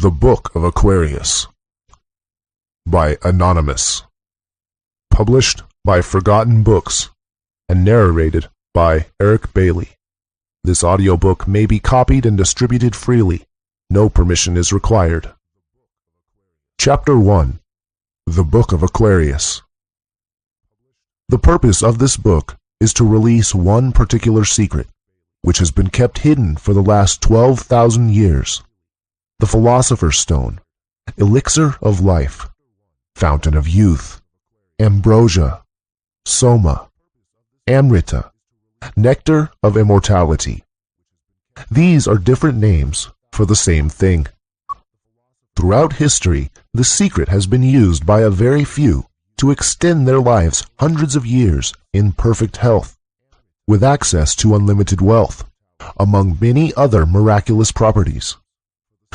The Book of Aquarius by Anonymous. Published by Forgotten Books and narrated by Eric Bailey. This audiobook may be copied and distributed freely. No permission is required. Chapter 1. The Book of Aquarius. The purpose of this book is to release one particular secret, which has been kept hidden for the last 12,000 years. The Philosopher's Stone, Elixir of Life, Fountain of Youth, Ambrosia, Soma, Amrita, Nectar of Immortality. These are different names for the same thing. Throughout history, the secret has been used by a very few to extend their lives hundreds of years in perfect health, with access to unlimited wealth, among many other miraculous properties.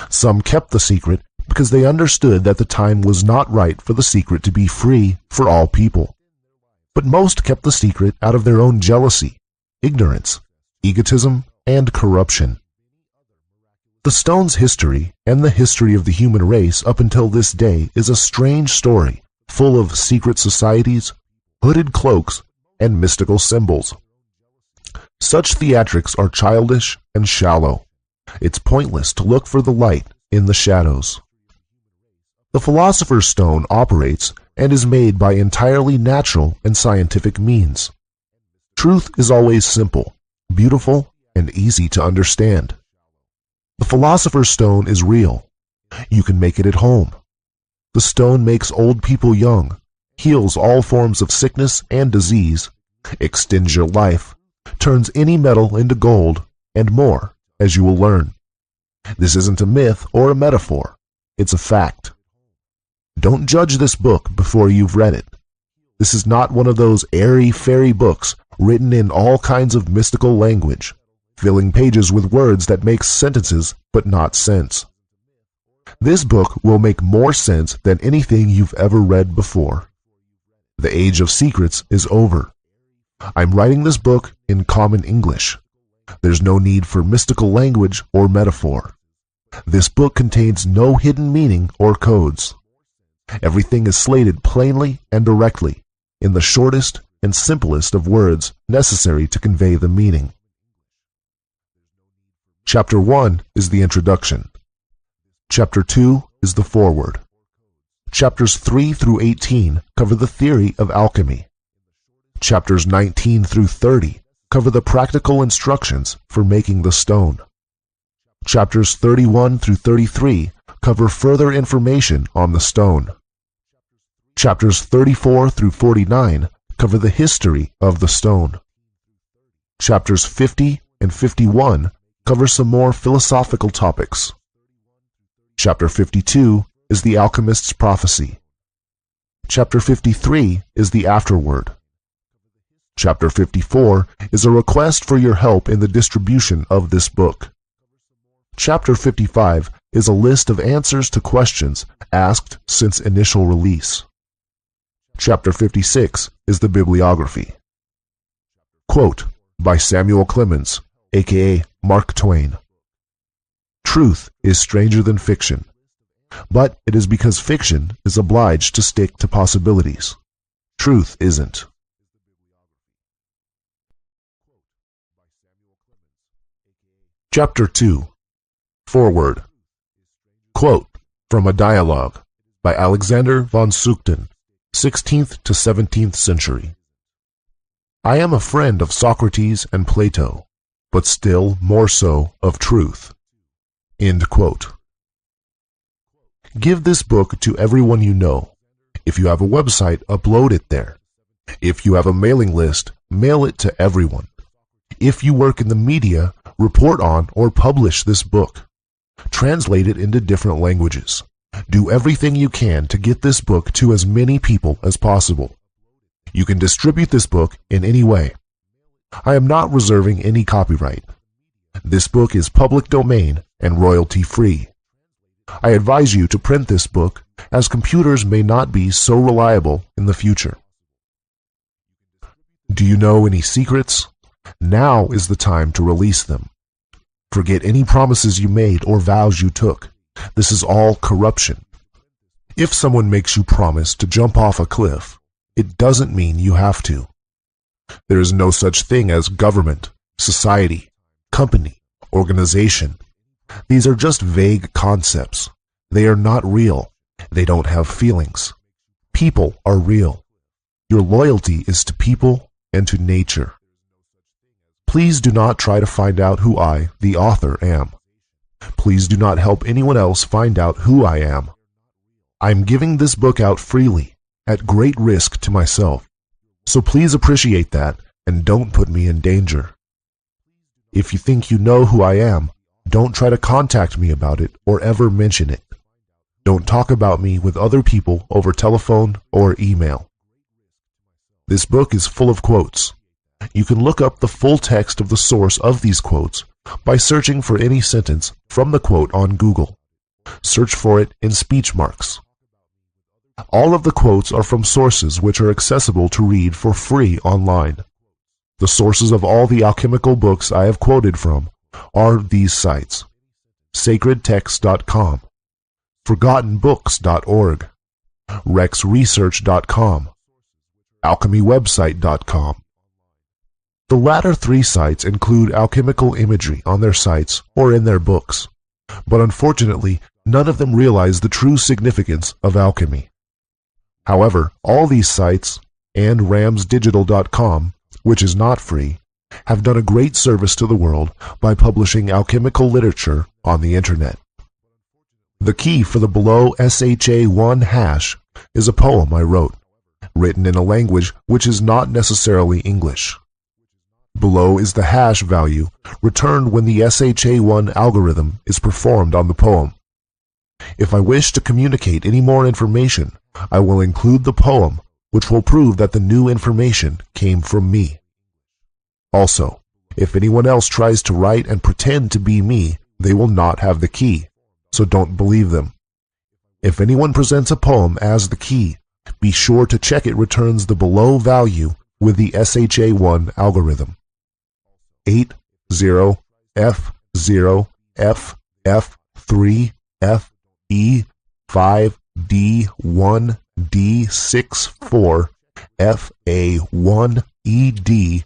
Some kept the secret because they understood that the time was not right for the secret to be free for all people. But most kept the secret out of their own jealousy, ignorance, egotism, and corruption. The stone's history and the history of the human race up until this day is a strange story full of secret societies, hooded cloaks, and mystical symbols. Such theatrics are childish and shallow. It's pointless to look for the light in the shadows. The Philosopher's Stone operates and is made by entirely natural and scientific means. Truth is always simple, beautiful, and easy to understand. The Philosopher's Stone is real. You can make it at home. The stone makes old people young, heals all forms of sickness and disease, extends your life, turns any metal into gold, and more, as you will learn. This isn't a myth or a metaphor. It's a fact. Don't judge this book before you've read it. This is not one of those airy-fairy books written in all kinds of mystical language, filling pages with words that make sentences but not sense. This book will make more sense than anything you've ever read before. The age of secrets is over. I'm writing this book in common English. There's no need for mystical language or metaphor. This book contains no hidden meaning or codes. Everything is slated plainly and directly, in the shortest and simplest of words necessary to convey the meaning. Chapter 1 is the introduction. Chapter 2 is the foreword. Chapters 3 through 18 cover the theory of alchemy. Chapters 19 through 30 cover the practical instructions for making the stone. Chapters 31 through 33 cover further information on the stone. Chapters 34 through 49 cover the history of the stone. Chapters 50 and 51 cover some more philosophical topics. Chapter 52 is the Alchemist's prophecy. Chapter 53 is the afterword. Chapter 54 is a request for your help in the distribution of this book. Chapter 55 is a list of answers to questions asked since initial release. Chapter 56 is the bibliography. Quote by Samuel Clemens, aka Mark Twain. Truth is stranger than fiction, but it is because fiction is obliged to stick to possibilities. Truth isn't. Chapter 2. Foreword. Quote from a dialogue by Alexander von Sugden, 16th to 17th century. I am a friend of Socrates and Plato, but still more so of truth. End quote. Give this book to everyone you know. If you have a website, upload it there. If you have a mailing list, mail it to everyone. If you work in the media, report on or publish this book. Translate it into different languages. Do everything you can to get this book to as many people as possible. You can distribute this book in any way. I am not reserving any copyright. This book is public domain and royalty-free. I advise you to print this book, as computers may not be so reliable in the future. Do you know any secrets? Now is the time to release them. Forget any promises you made or vows you took. This is all corruption. If someone makes you promise to jump off a cliff, it doesn't mean you have to. There is no such thing as government, society, company, organization. These are just vague concepts. They are not real. They don't have feelings. People are real. Your loyalty is to people and to nature. Please do not try to find out who I, the author, am. Please do not help anyone else find out who I am. I am giving this book out freely, at great risk to myself. So please appreciate that and don't put me in danger. If you think you know who I am, don't try to contact me about it or ever mention it. Don't talk about me with other people over telephone or email. This book is full of quotes. You can look up the full text of the source of these quotes by searching for any sentence from the quote on Google. Search for it in speech marks. All of the quotes are from sources which are accessible to read for free online. The sources of all the alchemical books I have quoted from are these sites: sacredtext.com, forgottenbooks.org, rexresearch.com, alchemywebsite.com. The latter three sites include alchemical imagery on their sites or in their books, but unfortunately none of them realize the true significance of alchemy. However, all these sites and ramsdigital.com, which is not free, have done a great service to the world by publishing alchemical literature on the internet. The key for the below SHA1 hash is a poem I wrote, written in a language which is not necessarily English. Below is the hash value returned when the SHA1 algorithm is performed on the poem. If I wish to communicate any more information, I will include the poem, which will prove that the new information came from me. Also, if anyone else tries to write and pretend to be me, they will not have the key, so don't believe them. If anyone presents a poem as the key, be sure to check it returns the below value with the SHA1 algorithm. 80 F0 FF3 FE 5D1 D64 FA1 ED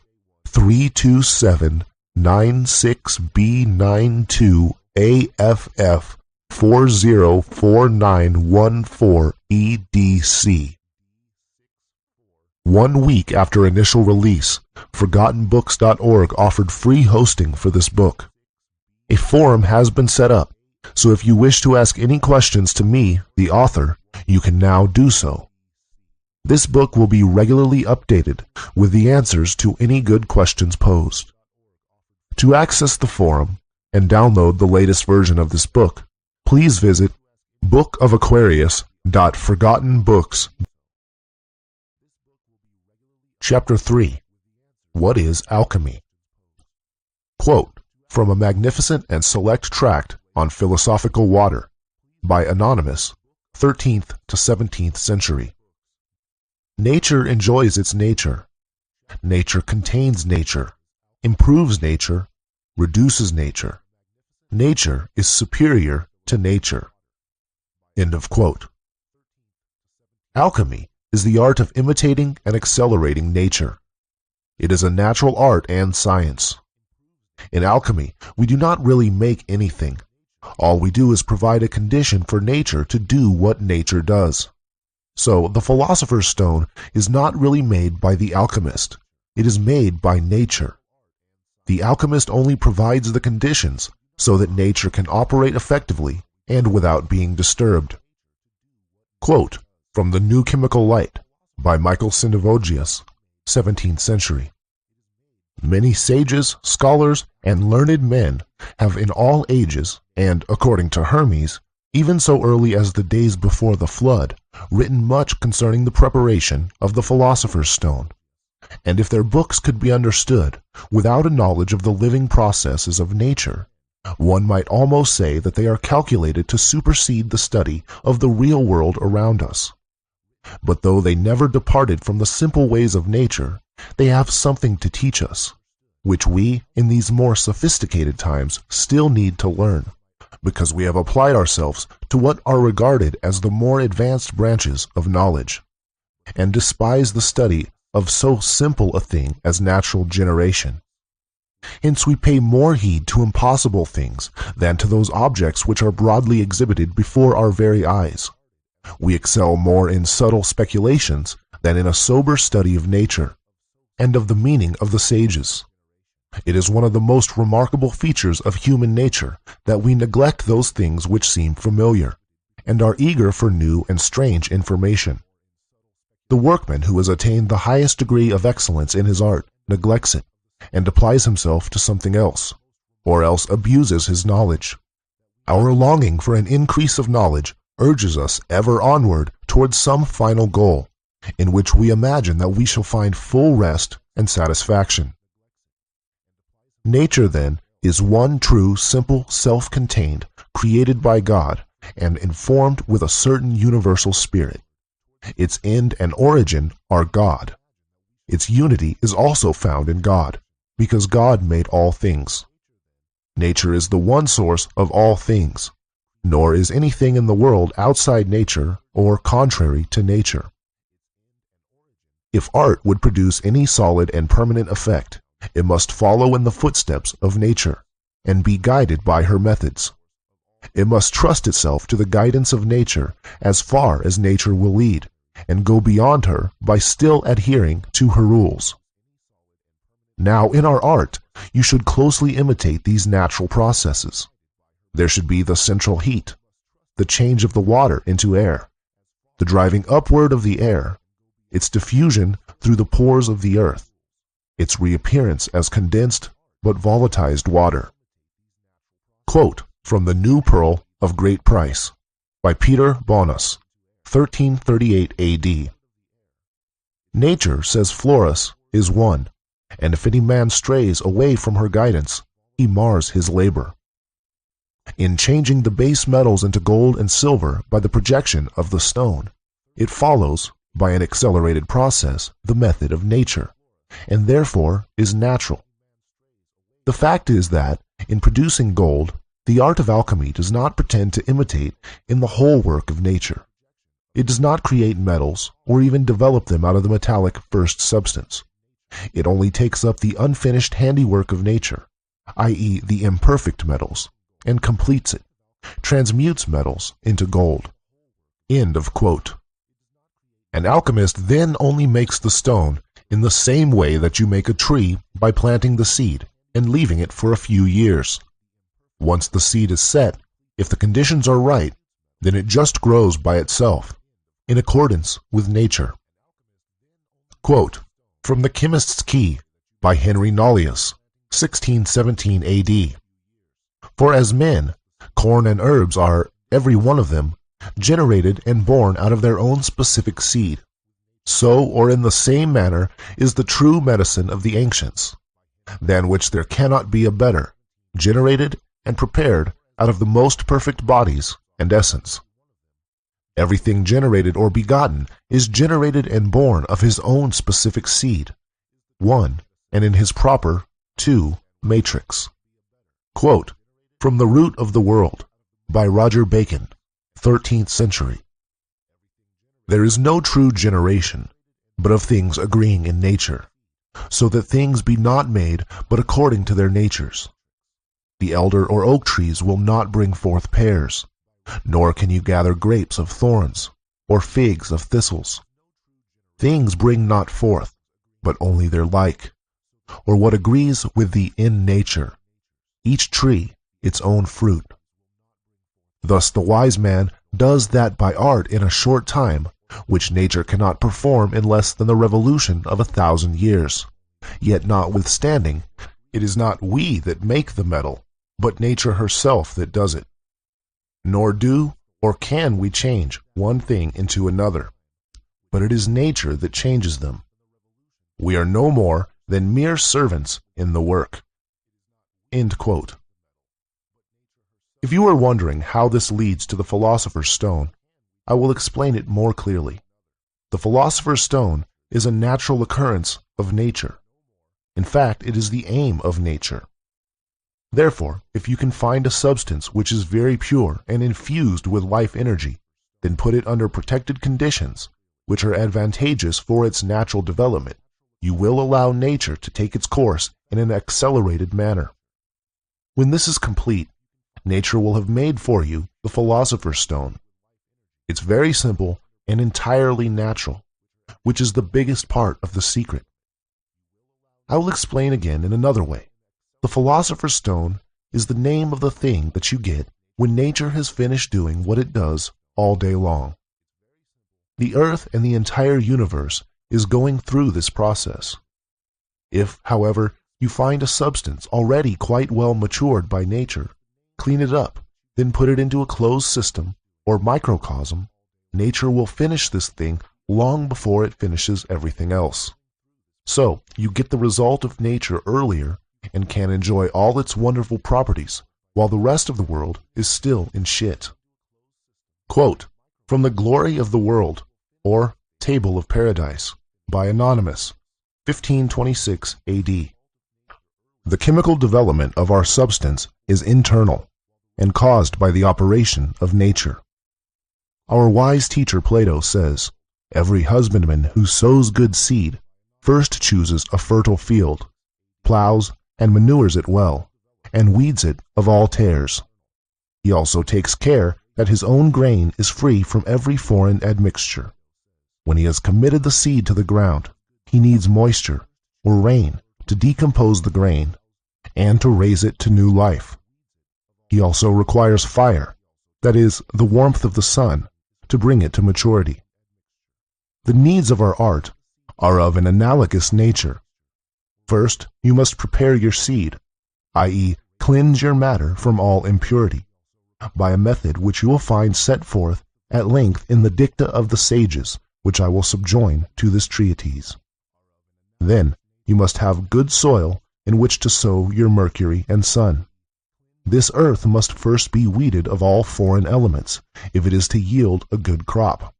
327 96B92 AFF 404914 EDC. 1 week after initial release, ForgottenBooks.org offered free hosting for this book. A forum has been set up, so if you wish to ask any questions to me, the author, you can now do so. This book will be regularly updated with the answers to any good questions posed. To access the forum and download the latest version of this book, please visit bookofAquarius.forgottenbooks.org. Chapter 3. What is Alchemy? Quote from a magnificent and select tract on philosophical water by Anonymous, 13th to 17th century. Nature enjoys its nature. Nature contains nature, improves nature, reduces nature. Nature is superior to nature. End of quote. Alchemy is the art of imitating and accelerating nature. It is a natural art and science. In alchemy, we do not really make anything. All we do is provide a condition for nature to do what nature does. So, the Philosopher's Stone is not really made by the alchemist. It is made by nature. The alchemist only provides the conditions so that nature can operate effectively and without being disturbed. Quote from The New Chemical Light by Michael Sindavogius, 17th century. Many sages, scholars, and learned men have in all ages, and according to Hermes, even so early as the days before the flood, written much concerning the preparation of the Philosopher's Stone. And if their books could be understood without a knowledge of the living processes of nature, one might almost say that they are calculated to supersede the study of the real world around us. But though they never departed from the simple ways of nature, they have something to teach us, which we, in these more sophisticated times, still need to learn, because we have applied ourselves to what are regarded as the more advanced branches of knowledge, and despise the study of so simple a thing as natural generation. Hence we pay more heed to impossible things than to those objects which are broadly exhibited before our very eyes. We excel more in subtle speculations than in a sober study of nature, and of the meaning of the sages. It is one of the most remarkable features of human nature that we neglect those things which seem familiar, and are eager for new and strange information. The workman who has attained the highest degree of excellence in his art neglects it, and applies himself to something else, or else abuses his knowledge. Our longing for an increase of knowledge urges us ever onward towards some final goal, in which we imagine that we shall find full rest and satisfaction. Nature, then, is one true, simple, self-contained, created by God, and informed with a certain universal spirit. Its end and origin are God. Its unity is also found in God, because God made all things. Nature is the one source of all things, nor is anything in the world outside nature or contrary to nature. If art would produce any solid and permanent effect, it must follow in the footsteps of nature, and be guided by her methods. It must trust itself to the guidance of nature as far as nature will lead, and go beyond her by still adhering to her rules. Now, in our art, you should closely imitate these natural processes. There should be the central heat, the change of the water into air, the driving upward of the air, its diffusion through the pores of the earth, its reappearance as condensed but volatilized water. Quote from The New Pearl of Great Price by Peter Bonas, 1338 A.D. Nature, says Florus, is one, and if any man strays away from her guidance, he mars his labor. In changing the base metals into gold and silver by the projection of the stone, it follows, by an accelerated process, the method of nature, and therefore is natural. The fact is that, in producing gold, the art of alchemy does not pretend to imitate in the whole work of nature. It does not create metals, or even develop them out of the metallic first substance. It only takes up the unfinished handiwork of nature, i.e. the imperfect metals, and completes it, transmutes metals into gold. End of quote. An alchemist then only makes the stone in the same way that you make a tree by planting the seed and leaving it for a few years. Once the seed is set, if the conditions are right, then it just grows by itself, in accordance with nature. Quote from The Chemist's Key by Henry Nollius, 1617 A.D. For as men, corn and herbs are, every one of them, generated and born out of their own specific seed, so or in the same manner is the true medicine of the ancients, than which there cannot be a better, generated and prepared out of the most perfect bodies and essence. Everything generated or begotten is generated and born of his own specific seed, one, and in his proper, two, matrix. Quote from The Root of the World by Roger Bacon, 13th century. There is no true generation, but of things agreeing in nature, so that things be not made but according to their natures. The elder or oak trees will not bring forth pears, nor can you gather grapes of thorns, or figs of thistles. Things bring not forth, but only their like, or what agrees with the in nature, each tree its own fruit. Thus the wise man does that by art in a short time, which nature cannot perform in less than the revolution of 1,000 years. Yet notwithstanding, it is not we that make the metal, but nature herself that does it. Nor do or can we change one thing into another, but it is nature that changes them. We are no more than mere servants in the work. End quote. If you are wondering how this leads to the Philosopher's Stone, I will explain it more clearly. The Philosopher's Stone is a natural occurrence of nature. In fact, it is the aim of nature. Therefore, if you can find a substance which is very pure and infused with life energy, then put it under protected conditions, which are advantageous for its natural development. You will allow nature to take its course in an accelerated manner. When this is complete, nature will have made for you the Philosopher's Stone. It's very simple and entirely natural, which is the biggest part of the secret. I will explain again in another way. The Philosopher's Stone is the name of the thing that you get when nature has finished doing what it does all day long. The earth and the entire universe is going through this process. If, however, you find a substance already quite well matured by nature, clean it up, then put it into a closed system or microcosm, nature will finish this thing long before it finishes everything else. So, you get the result of nature earlier and can enjoy all its wonderful properties while the rest of the world is still in shit. Quote, from The Glory of the World, or Table of Paradise, by Anonymous, 1526 AD. The chemical development of our substance is internal and caused by the operation of nature. Our wise teacher Plato says, every husbandman who sows good seed first chooses a fertile field, plows and manures it well, and weeds it of all tares. He also takes care that his own grain is free from every foreign admixture. When he has committed the seed to the ground, he needs moisture, or rain, to decompose the grain, and to raise it to new life. He also requires fire, that is, the warmth of the sun, to bring it to maturity. The needs of our art are of an analogous nature. First, you must prepare your seed, i.e., cleanse your matter from all impurity, by a method which you will find set forth at length in the dicta of the sages, which I will subjoin to this treatise. Then you must have good soil in which to sow your mercury and sun. This earth must first be weeded of all foreign elements, if it is to yield a good crop.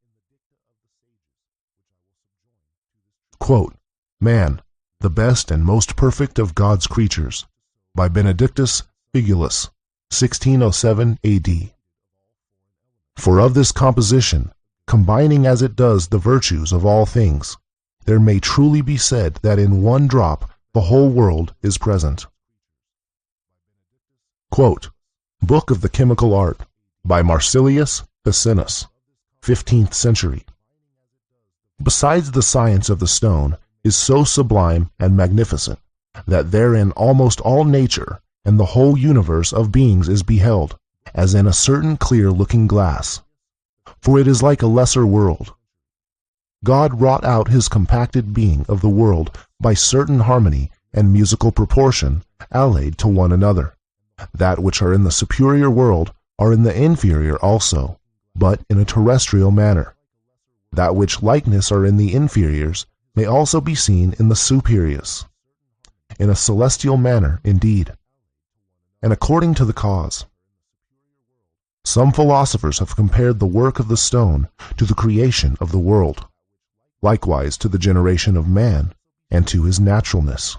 Quote, Man, the best and most perfect of God's creatures, by Benedictus Figulus, 1607 AD. For of this composition, combining as it does the virtues of all things, there may truly be said that in one drop the whole world is present. Quote, Book of the Chemical Art, by Marsilius Ficinus, 15th century. Besides, the science of the stone is so sublime and magnificent that therein almost all nature and the whole universe of beings is beheld, as in a certain clear-looking glass. For it is like a lesser world. God wrought out his compacted being of the world by certain harmony and musical proportion allied to one another. That which are in the superior world are in the inferior also, but in a terrestrial manner. That which likeness are in the inferiors may also be seen in the superiors, in a celestial manner indeed, and according to the cause. Some philosophers have compared the work of the stone to the creation of the world, likewise to the generation of man and to his naturalness.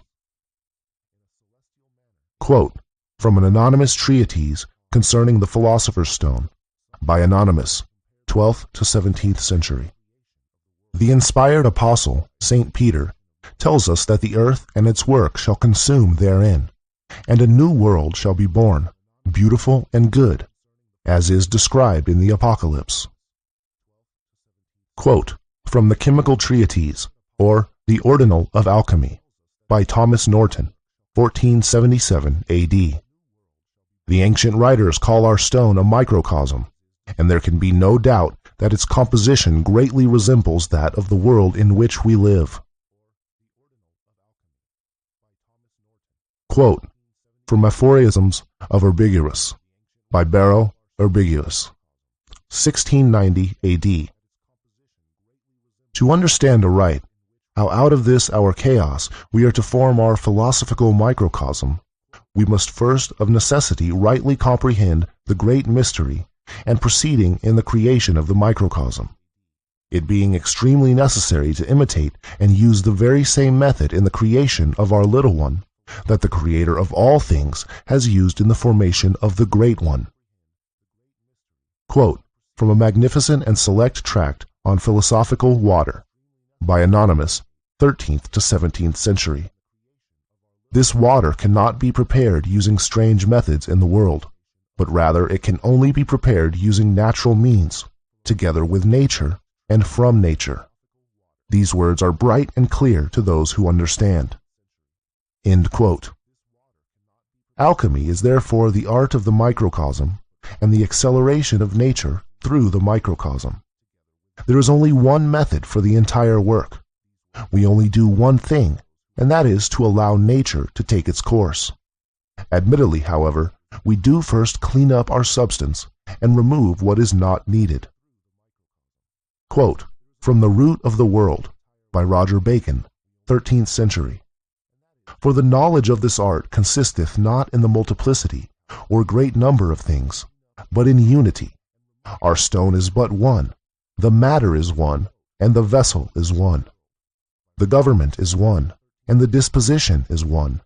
Quote, from an anonymous treatise concerning the Philosopher's Stone, by Anonymous, 12th to 17th century. The inspired apostle, St. Peter, tells us that the earth and its work shall consume therein, and a new world shall be born, beautiful and good, as is described in the Apocalypse. Quote, from the Chemical Treatise, or The Ordinal of Alchemy, by Thomas Norton, 1477 A.D. The ancient writers call our stone a microcosm, and there can be no doubt that its composition greatly resembles that of the world in which we live. Quote, from Aphorisms of Urbigurus, by Barrow Urbigurus, 1690 A.D. To understand aright how out of this our chaos we are to form our philosophical microcosm, we must first of necessity rightly comprehend the great mystery and proceeding in the creation of the microcosm, it being extremely necessary to imitate and use the very same method in the creation of our little one, that the Creator of all things has used in the formation of the Great One. Quote from a magnificent and select tract on philosophical water by Anonymous, 13th to 17th century. This water cannot be prepared using strange methods in the world, but rather it can only be prepared using natural means, together with nature and from nature. These words are bright and clear to those who understand. End quote. Alchemy is therefore the art of the microcosm and the acceleration of nature through the microcosm. There is only one method for the entire work. We only do one thing, and that is to allow nature to take its course. Admittedly, however, we do first clean up our substance and remove what is not needed. Quote from The Root of the World by Roger Bacon, 13th century. For the knowledge of this art consisteth not in the multiplicity or great number of things, but in unity. Our stone is but one, the matter is one, and the vessel is one. The government is one, and the disposition is one.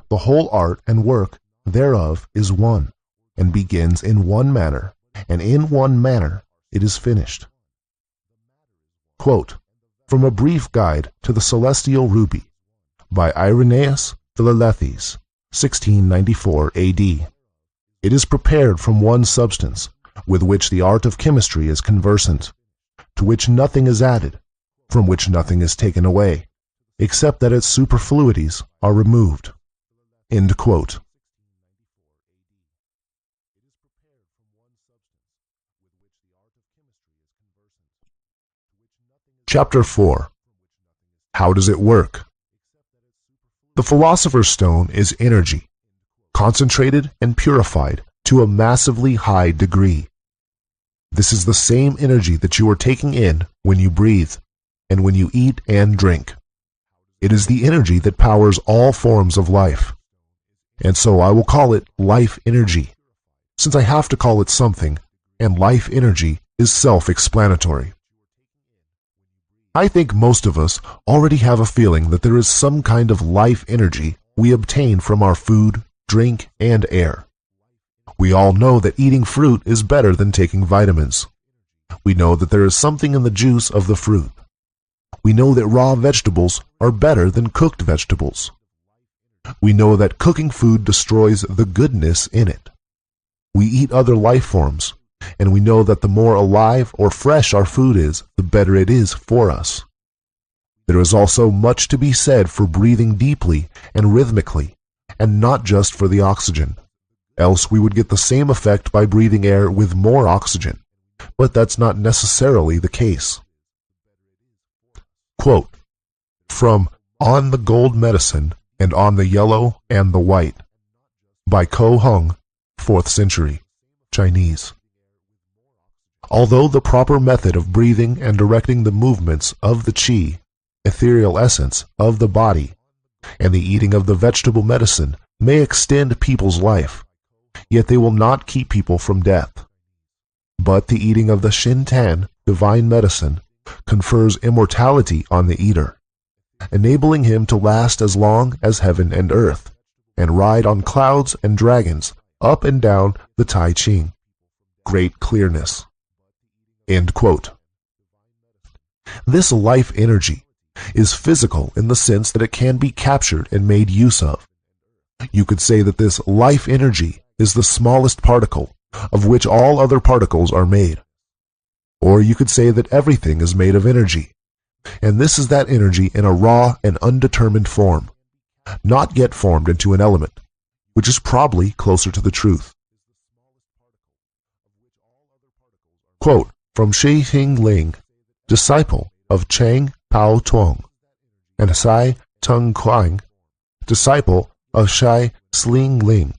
The whole art and work thereof is one, and begins in one manner, and in one manner it is finished. Quote from A Brief Guide to the Celestial Ruby by Irenaeus Philalethes, 1694 A.D. It is prepared from one substance, with which the art of chemistry is conversant, to which nothing is added, from which nothing is taken away, except that its superfluities are removed. End quote. Chapter 4. How does it work? The Philosopher's Stone is energy, concentrated and purified to a massively high degree. This is the same energy that you are taking in when you breathe and when you eat and drink. It is the energy that powers all forms of life. And so I will call it life energy, since I have to call it something, and life energy is self-explanatory. I think most of us already have a feeling that there is some kind of life energy we obtain from our food, drink, and air. We all know that eating fruit is better than taking vitamins. We know that there is something in the juice of the fruit. We know that raw vegetables are better than cooked vegetables. We know that cooking food destroys the goodness in it. We eat other life forms, and we know that the more alive or fresh our food is, the better it is for us. There is also much to be said for breathing deeply and rhythmically, and not just for the oxygen. Else we would get the same effect by breathing air with more oxygen, but that's not necessarily the case. Quote from On the Gold Medicine and on the Yellow and the White by Ko Hung, 4th century, Chinese. Although the proper method of breathing and directing the movements of the qi, ethereal essence, of the body, and the eating of the vegetable medicine may extend people's life, yet they will not keep people from death. But the eating of the Shintan, divine medicine, confers immortality on the eater, enabling him to last as long as heaven and earth, and ride on clouds and dragons up and down the Tai Ching. Great clearness. End quote. This life energy is physical in the sense that it can be captured and made use of. You could say that this life energy is the smallest particle of which all other particles are made. Or you could say that everything is made of energy, and this is that energy in a raw and undetermined form, not yet formed into an element, which is probably closer to the truth. Quote from Shi Hing Ling, disciple of Chang Pao Tuong, and Sai Tung Kuang, disciple of Shai Sling Ling,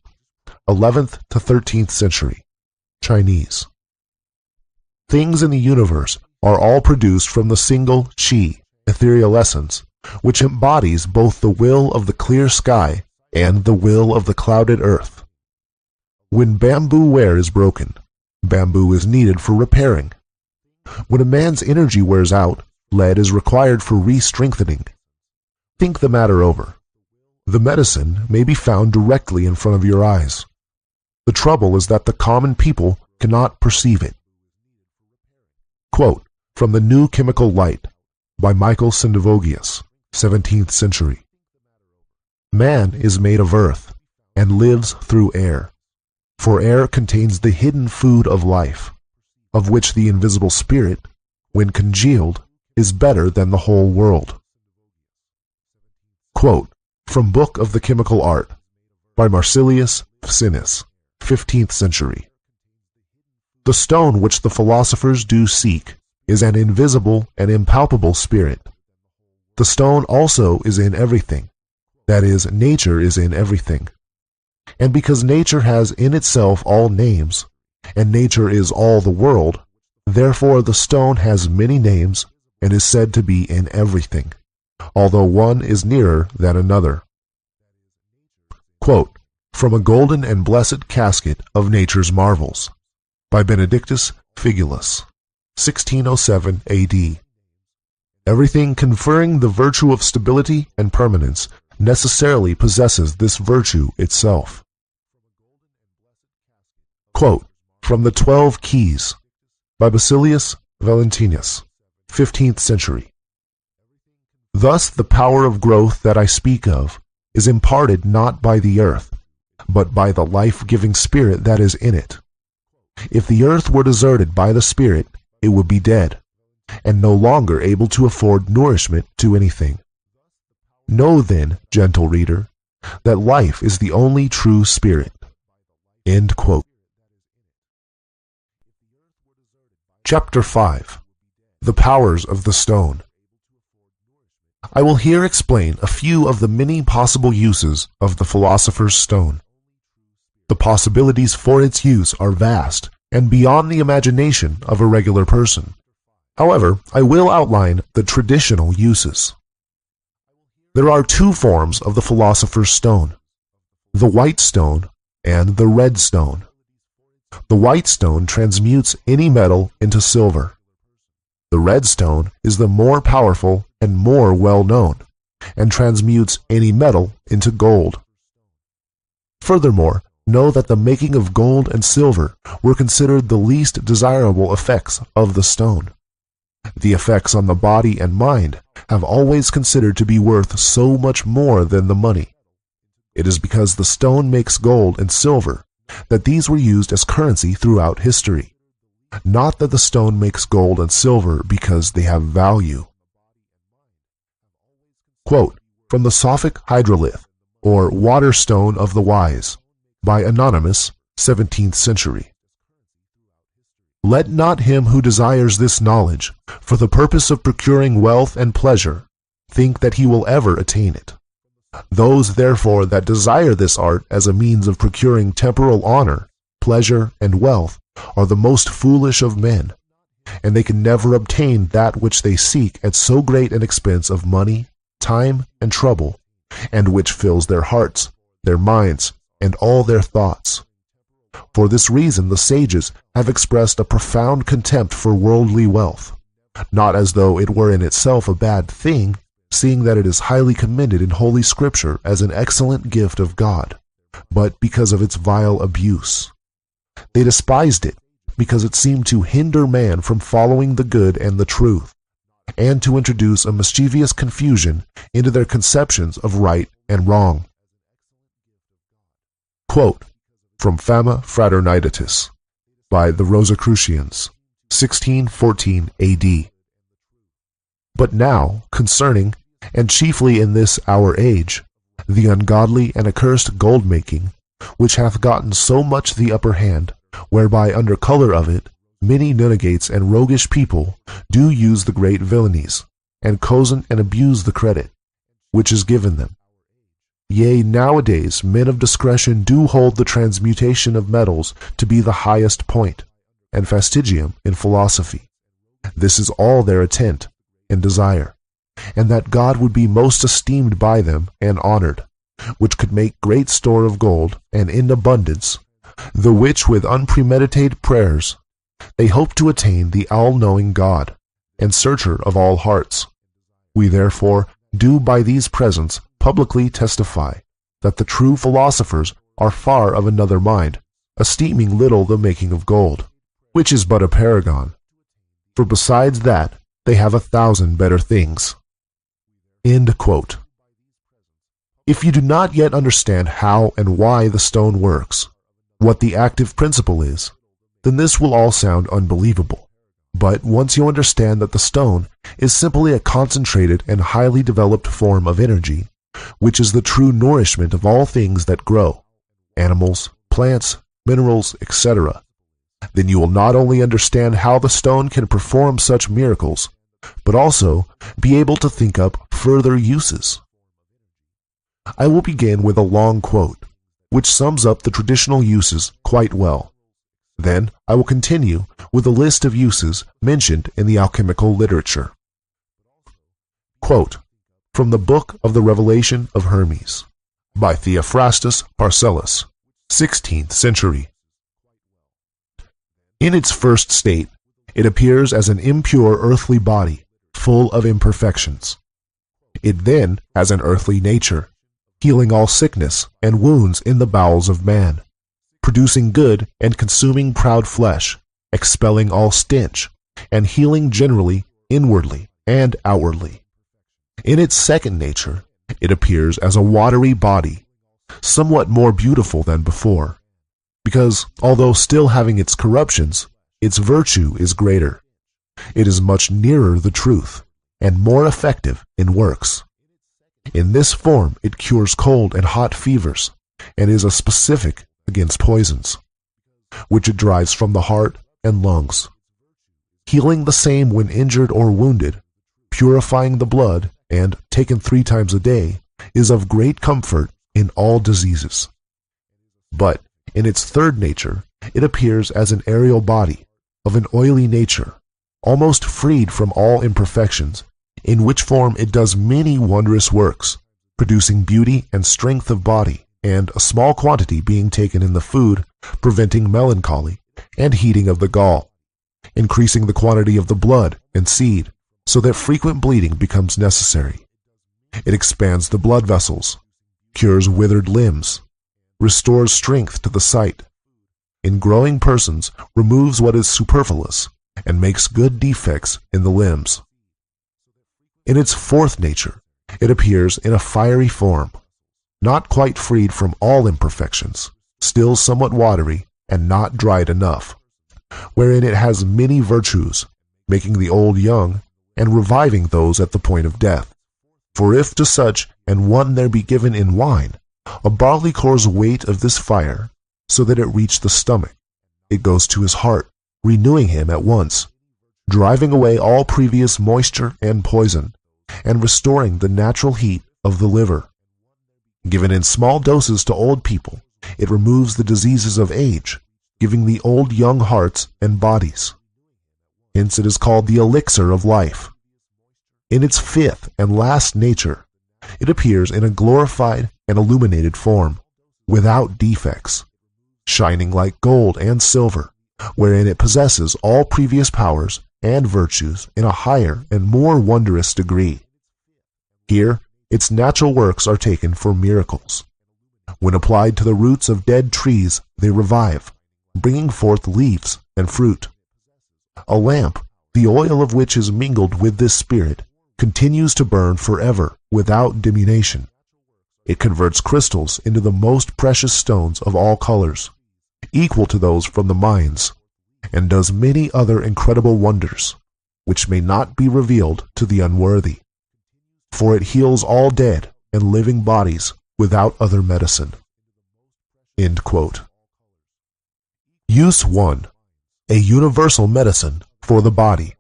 11th to 13th century, Chinese. Things in the universe are all produced from the single qi, ethereal essence, which embodies both the will of the clear sky and the will of the clouded earth. When bamboo ware is broken, bamboo is needed for repairing. When a man's energy wears out, lead is required for re-strengthening. Think the matter over. The medicine may be found directly in front of your eyes. The trouble is that the common people cannot perceive it. Quote from The New Chemical Light by Michael Sendivogius, 17th century. Man is made of earth and lives through air, for air contains the hidden food of life, of which the invisible spirit, when congealed, is better than the whole world. Quote from Book of the Chemical Art by Marsilius Ficinus, 15th century. The stone which the philosophers do seek is an invisible and impalpable spirit. The stone also is in everything, that is, nature is in everything. And because nature has in itself all names, and nature is all the world, therefore the stone has many names and is said to be in everything, although one is nearer than another. Quote from A Golden and Blessed Casket of Nature's Marvels by Benedictus Figulus, 1607 A.D. Everything conferring the virtue of stability and permanence necessarily possesses this virtue itself. Quote from The 12 Keys by Basilius Valentinus, 15th century. Thus the power of growth that I speak of is imparted not by the earth, but by the life-giving spirit that is in it. If the earth were deserted by the spirit, it would be dead, and no longer able to afford nourishment to anything. Know then, gentle reader, that life is the only true spirit. End quote. Chapter 5. The Powers of the Stone. I will here explain a few of the many possible uses of the philosopher's stone. The possibilities for its use are vast and beyond the imagination of a regular person. However, I will outline the traditional uses. There are two forms of the philosopher's stone: the white stone and the red stone. The white stone transmutes any metal into silver. The red stone is the more powerful and more well-known, and transmutes any metal into gold. Furthermore, know that the making of gold and silver were considered the least desirable effects of the stone. The effects on the body and mind have always considered to be worth so much more than the money. It is because the stone makes gold and silver that these were used as currency throughout history. Not that the stone makes gold and silver because they have value. Quote from the Sophic Hydrolith, or Water Stone of the Wise, by Anonymous, 17th century. Let not him who desires this knowledge, for the purpose of procuring wealth and pleasure, think that he will ever attain it. Those, therefore, that desire this art as a means of procuring temporal honor, pleasure, and wealth, are the most foolish of men, and they can never obtain that which they seek at so great an expense of money, time, and trouble, and which fills their hearts, their minds, and all their thoughts. For this reason the sages have expressed a profound contempt for worldly wealth, not as though it were in itself a bad thing, seeing that it is highly commended in Holy Scripture as an excellent gift of God, but because of its vile abuse. They despised it because it seemed to hinder man from following the good and the truth, and to introduce a mischievous confusion into their conceptions of right and wrong. Quote from Fama Fraternitatis by the Rosicrucians, 1614 A.D. But now, concerning, and chiefly in this our age, the ungodly and accursed gold-making, which hath gotten so much the upper hand, whereby under colour of it many nunnagates and roguish people do use the great villainies, and cozen and abuse the credit which is given them. Yea, nowadays men of discretion do hold the transmutation of metals to be the highest point, and fastigium in philosophy. This is all their intent and desire, and that God would be most esteemed by them and honored, which could make great store of gold and in abundance, the which with unpremeditated prayers they hope to attain the all-knowing God and searcher of all hearts. We therefore do by these presents publicly testify that the true philosophers are far of another mind, esteeming little the making of gold, which is but a paragon. For besides that, they have 1,000 better things. End quote. If you do not yet understand how and why the stone works, what the active principle is, then this will all sound unbelievable. But once you understand that the stone is simply a concentrated and highly developed form of energy, which is the true nourishment of all things that grow, animals, plants, minerals, etc., then you will not only understand how the stone can perform such miracles, but also be able to think up further uses. I will begin with a long quote, which sums up the traditional uses quite well. Then I will continue with a list of uses mentioned in the alchemical literature. Quote, from the Book of the Revelation of Hermes, by Theophrastus Paracelsus, 16th century. In its first state, it appears as an impure earthly body, full of imperfections. It then has an earthly nature, healing all sickness and wounds in the bowels of man, producing good and consuming proud flesh, expelling all stench, and healing generally, inwardly and outwardly. In its second nature, it appears as a watery body, somewhat more beautiful than before, because, although still having its corruptions, its virtue is greater. It is much nearer the truth, and more effective in works. In this form it cures cold and hot fevers, and is a specific against poisons, which it drives from the heart and lungs, healing the same when injured or wounded, purifying the blood, and, taken 3 times a day, is of great comfort in all diseases. But in its third nature, it appears as an aerial body, of an oily nature, almost freed from all imperfections, in which form it does many wondrous works, producing beauty and strength of body, and a small quantity being taken in the food, preventing melancholy and heating of the gall, increasing the quantity of the blood and seed, so that frequent bleeding becomes necessary. It expands the blood vessels, cures withered limbs, restores strength to the sight. In growing persons, removes what is superfluous, and makes good defects in the limbs. In its fourth nature, it appears in a fiery form, not quite freed from all imperfections, still somewhat watery and not dried enough, wherein it has many virtues, making the old young, and reviving those at the point of death. For if to such an one there be given in wine a barleycorn's weight of this fire, so that it reach the stomach, it goes to his heart, renewing him at once, driving away all previous moisture and poison, and restoring the natural heat of the liver. Given in small doses to old people, it removes the diseases of age, giving the old young hearts and bodies. Hence it is called the elixir of life. In its fifth and last nature, it appears in a glorified and illuminated form, without defects, shining like gold and silver, wherein it possesses all previous powers and virtues in a higher and more wondrous degree. Here, its natural works are taken for miracles. When applied to the roots of dead trees, they revive, bringing forth leaves and fruit. A lamp, the oil of which is mingled with this spirit, continues to burn forever without diminution. It converts crystals into the most precious stones of all colors, equal to those from the mines, and does many other incredible wonders, which may not be revealed to the unworthy. For it heals all dead and living bodies without other medicine. End quote. Use 1. A universal medicine for the body.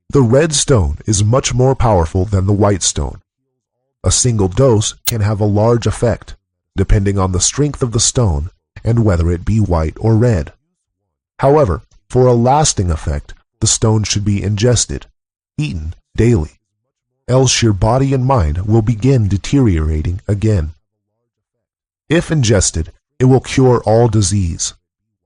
The red stone is much more powerful than the white stone. A single dose can have a large effect, depending on the strength of the stone and whether it be white or red. However, for a lasting effect, the stone should be ingested, eaten daily, else your body and mind will begin deteriorating again. If ingested, it will cure all disease,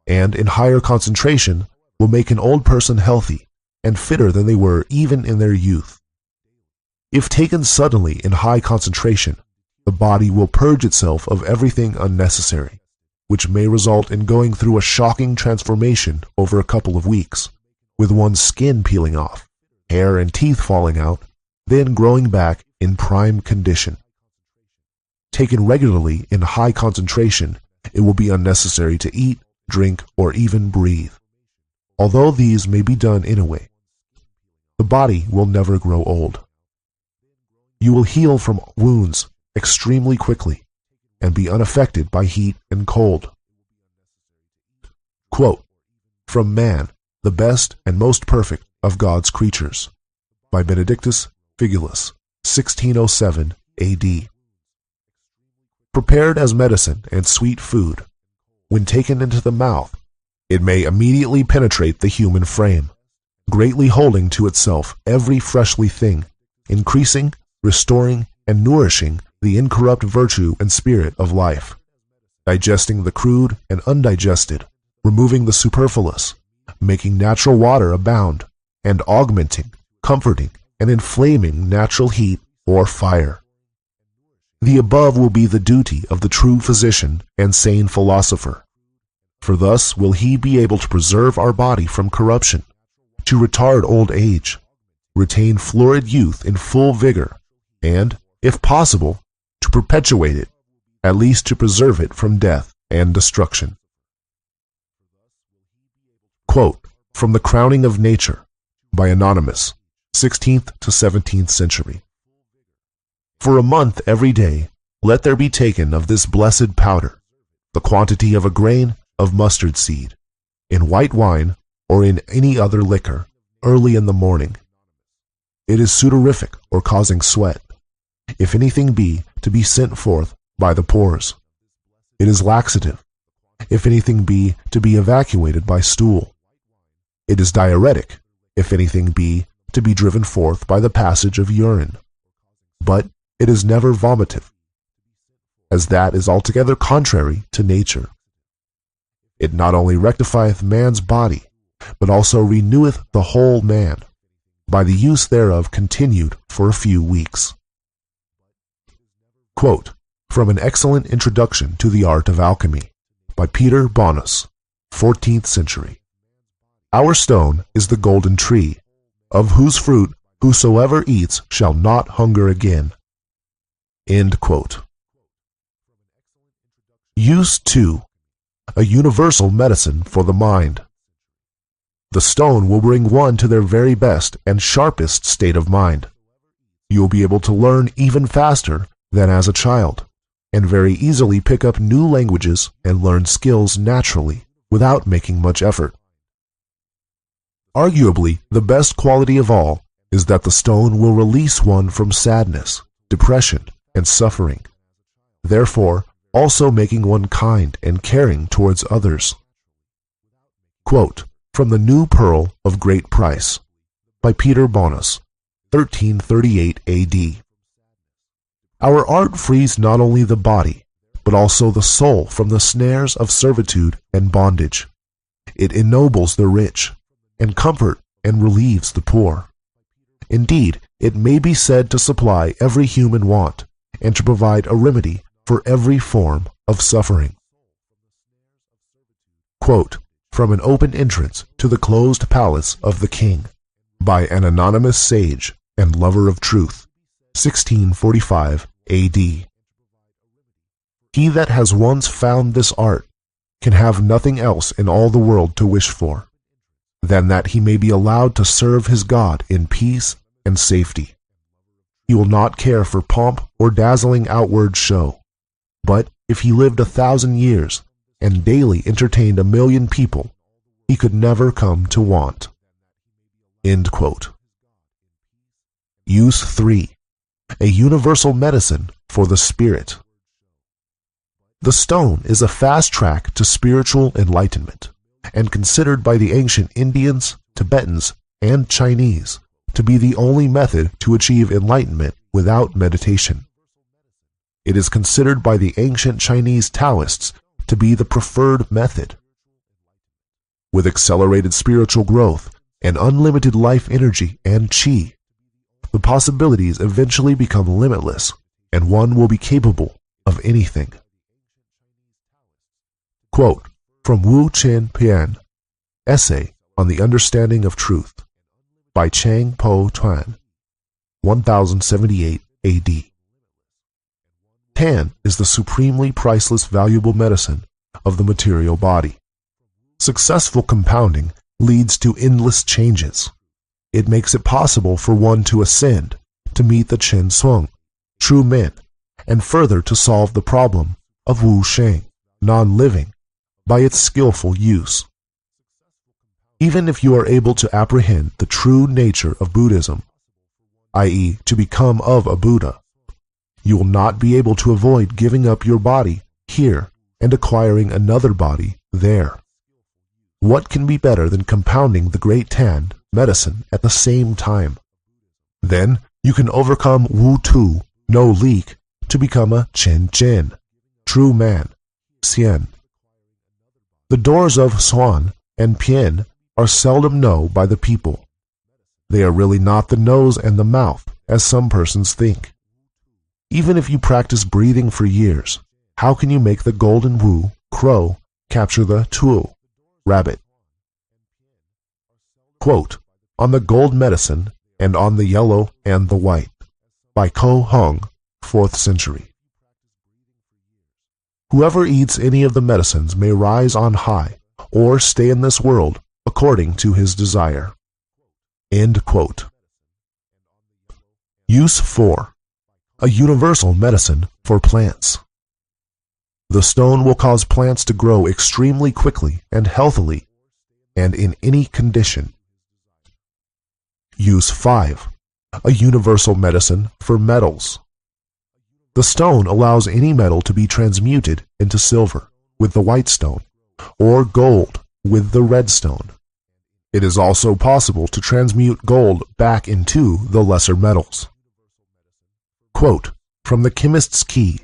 and in higher concentration will make an old person healthy and fitter than they were even in their youth. If taken suddenly in high concentration, the body will purge itself of everything unnecessary, which may result in going through a shocking transformation over a couple of weeks, with one's skin peeling off, hair and teeth falling out, then growing back in prime condition. Taken regularly in high concentration, it will be unnecessary to eat, drink, or even breathe. Although these may be done in a way, the body will never grow old. You will heal from wounds extremely quickly and be unaffected by heat and cold. Quote, from Man, the Best and Most Perfect of God's Creatures, by Benedictus Figulus, 1607 AD. Prepared as medicine and sweet food, when taken into the mouth, it may immediately penetrate the human frame, greatly holding to itself every fleshly thing, increasing, restoring, and nourishing the incorrupt virtue and spirit of life, digesting the crude and undigested, removing the superfluous, making natural water abound, and augmenting, comforting, and inflaming natural heat or fire. The above will be the duty of the true physician and sane philosopher, for thus will he be able to preserve our body from corruption, to retard old age, retain florid youth in full vigor, and, if possible, to perpetuate it, at least to preserve it from death and destruction. Quote, from The Crowning of Nature, by Anonymous, 16th to 17th century. For a month every day, let there be taken of this blessed powder, the quantity of a grain of mustard seed, in white wine or in any other liquor, early in the morning. It is sudorific or causing sweat, if anything be to be sent forth by the pores. It is laxative, if anything be to be evacuated by stool. It is diuretic, if anything be to be driven forth by the passage of urine. But it is never vomitive, as that is altogether contrary to nature. It not only rectifieth man's body, but also reneweth the whole man, by the use thereof continued for a few weeks. Quote, from an excellent introduction to the art of alchemy, by Peter Bonus, 14th century. Our stone is the golden tree, of whose fruit whosoever eats shall not hunger again. End quote. Use 2. A universal medicine for the mind. The stone will bring one to their very best and sharpest state of mind. You will be able to learn even faster than as a child, and very easily pick up new languages and learn skills naturally without making much effort. Arguably, the best quality of all is that the stone will release one from sadness, depression, and suffering, therefore also making one kind and caring towards others. Quote, from The New Pearl of Great Price, by Peter Bonus, 1338 AD. Our art frees not only the body, but also the soul from the snares of servitude and bondage. It ennobles the rich, and comfort and relieves the poor. Indeed, it may be said to supply every human want, and to provide a remedy for every form of suffering. Quote, from An Open Entrance to the Closed Palace of the King, by an anonymous sage and lover of truth, 1645 A.D. He that has once found this art can have nothing else in all the world to wish for, than that he may be allowed to serve his God in peace and safety. He will not care for pomp or dazzling outward show, but if he lived 1,000 years and daily entertained 1,000,000 people, he could never come to want. End quote. Use 3. A universal medicine for the spirit. The stone is a fast track to spiritual enlightenment, and considered by the ancient Indians, Tibetans, and Chinese to be the only method to achieve enlightenment without meditation. It is considered by the ancient Chinese Taoists to be the preferred method. With accelerated spiritual growth and unlimited life energy and qi, the possibilities eventually become limitless, and one will be capable of anything. Quote from Wu Chen Pian, Essay on the Understanding of Truth, by Chang Po Tuan, 1078 AD. Tan is the supremely priceless valuable medicine of the material body. Successful compounding leads to endless changes. It makes it possible for one to ascend, to meet the Chen Sung, true men, and further to solve the problem of Wu Sheng, non-living, by its skillful use. Even if you are able to apprehend the true nature of Buddhism, i.e., to become of a Buddha, you will not be able to avoid giving up your body here and acquiring another body there. What can be better than compounding the great Tan medicine at the same time? Then you can overcome Wu Tu, no leak, to become a Chen Chen, true man, Xian. The doors of Xuan and Pian are seldom known by the people. They are really not the nose and the mouth, as some persons think. Even if you practice breathing for years, how can you make the golden Wu, crow, capture the Tuo, rabbit? Quote, on the gold medicine and on the yellow and the white, by Ko Hong, 4th century. Whoever eats any of the medicines may rise on high or stay in this world according to his desire. End quote. Use 4. A universal medicine for plants. The stone will cause plants to grow extremely quickly and healthily, and in any condition. Use 5. A universal medicine for metals. The stone allows any metal to be transmuted into silver with the white stone, or gold with the red stone. It is also possible to transmute gold back into the lesser metals. Quote from The Chemist's Key,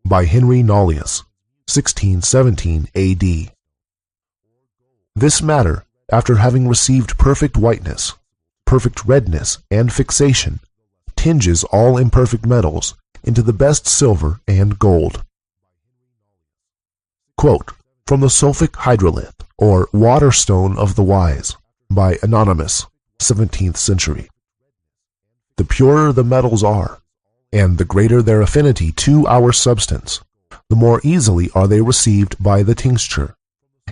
by Henry Nollius, 1617 AD. This matter, after having received perfect whiteness, perfect redness, and fixation, tinges all imperfect metals into the best silver and gold. Quote from The Sulfic Hydrolith, or Water Stone of the Wise, by Anonymous, 17th century. The purer the metals are, and the greater their affinity to our substance, the more easily are they received by the tincture,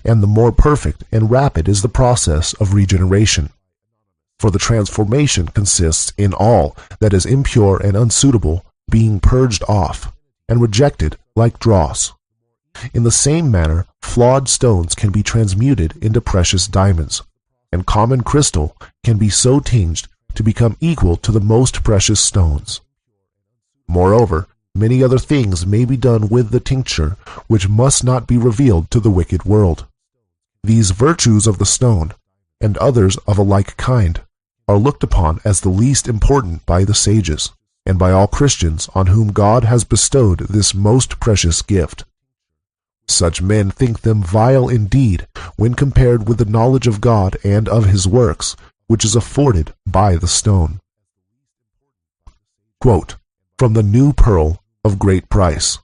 and the more perfect and rapid is the process of regeneration. For the transformation consists in all that is impure and unsuitable being purged off and rejected like dross. In the same manner, flawed stones can be transmuted into precious diamonds, and common crystal can be so tinged to become equal to the most precious stones. Moreover, many other things may be done with the tincture which must not be revealed to the wicked world. These virtues of the stone, and others of a like kind, are looked upon as the least important by the sages, and by all Christians on whom God has bestowed this most precious gift. Such men think them vile indeed when compared with the knowledge of God and of his works, which is afforded by the stone. Quote from The New Pearl of Great Price,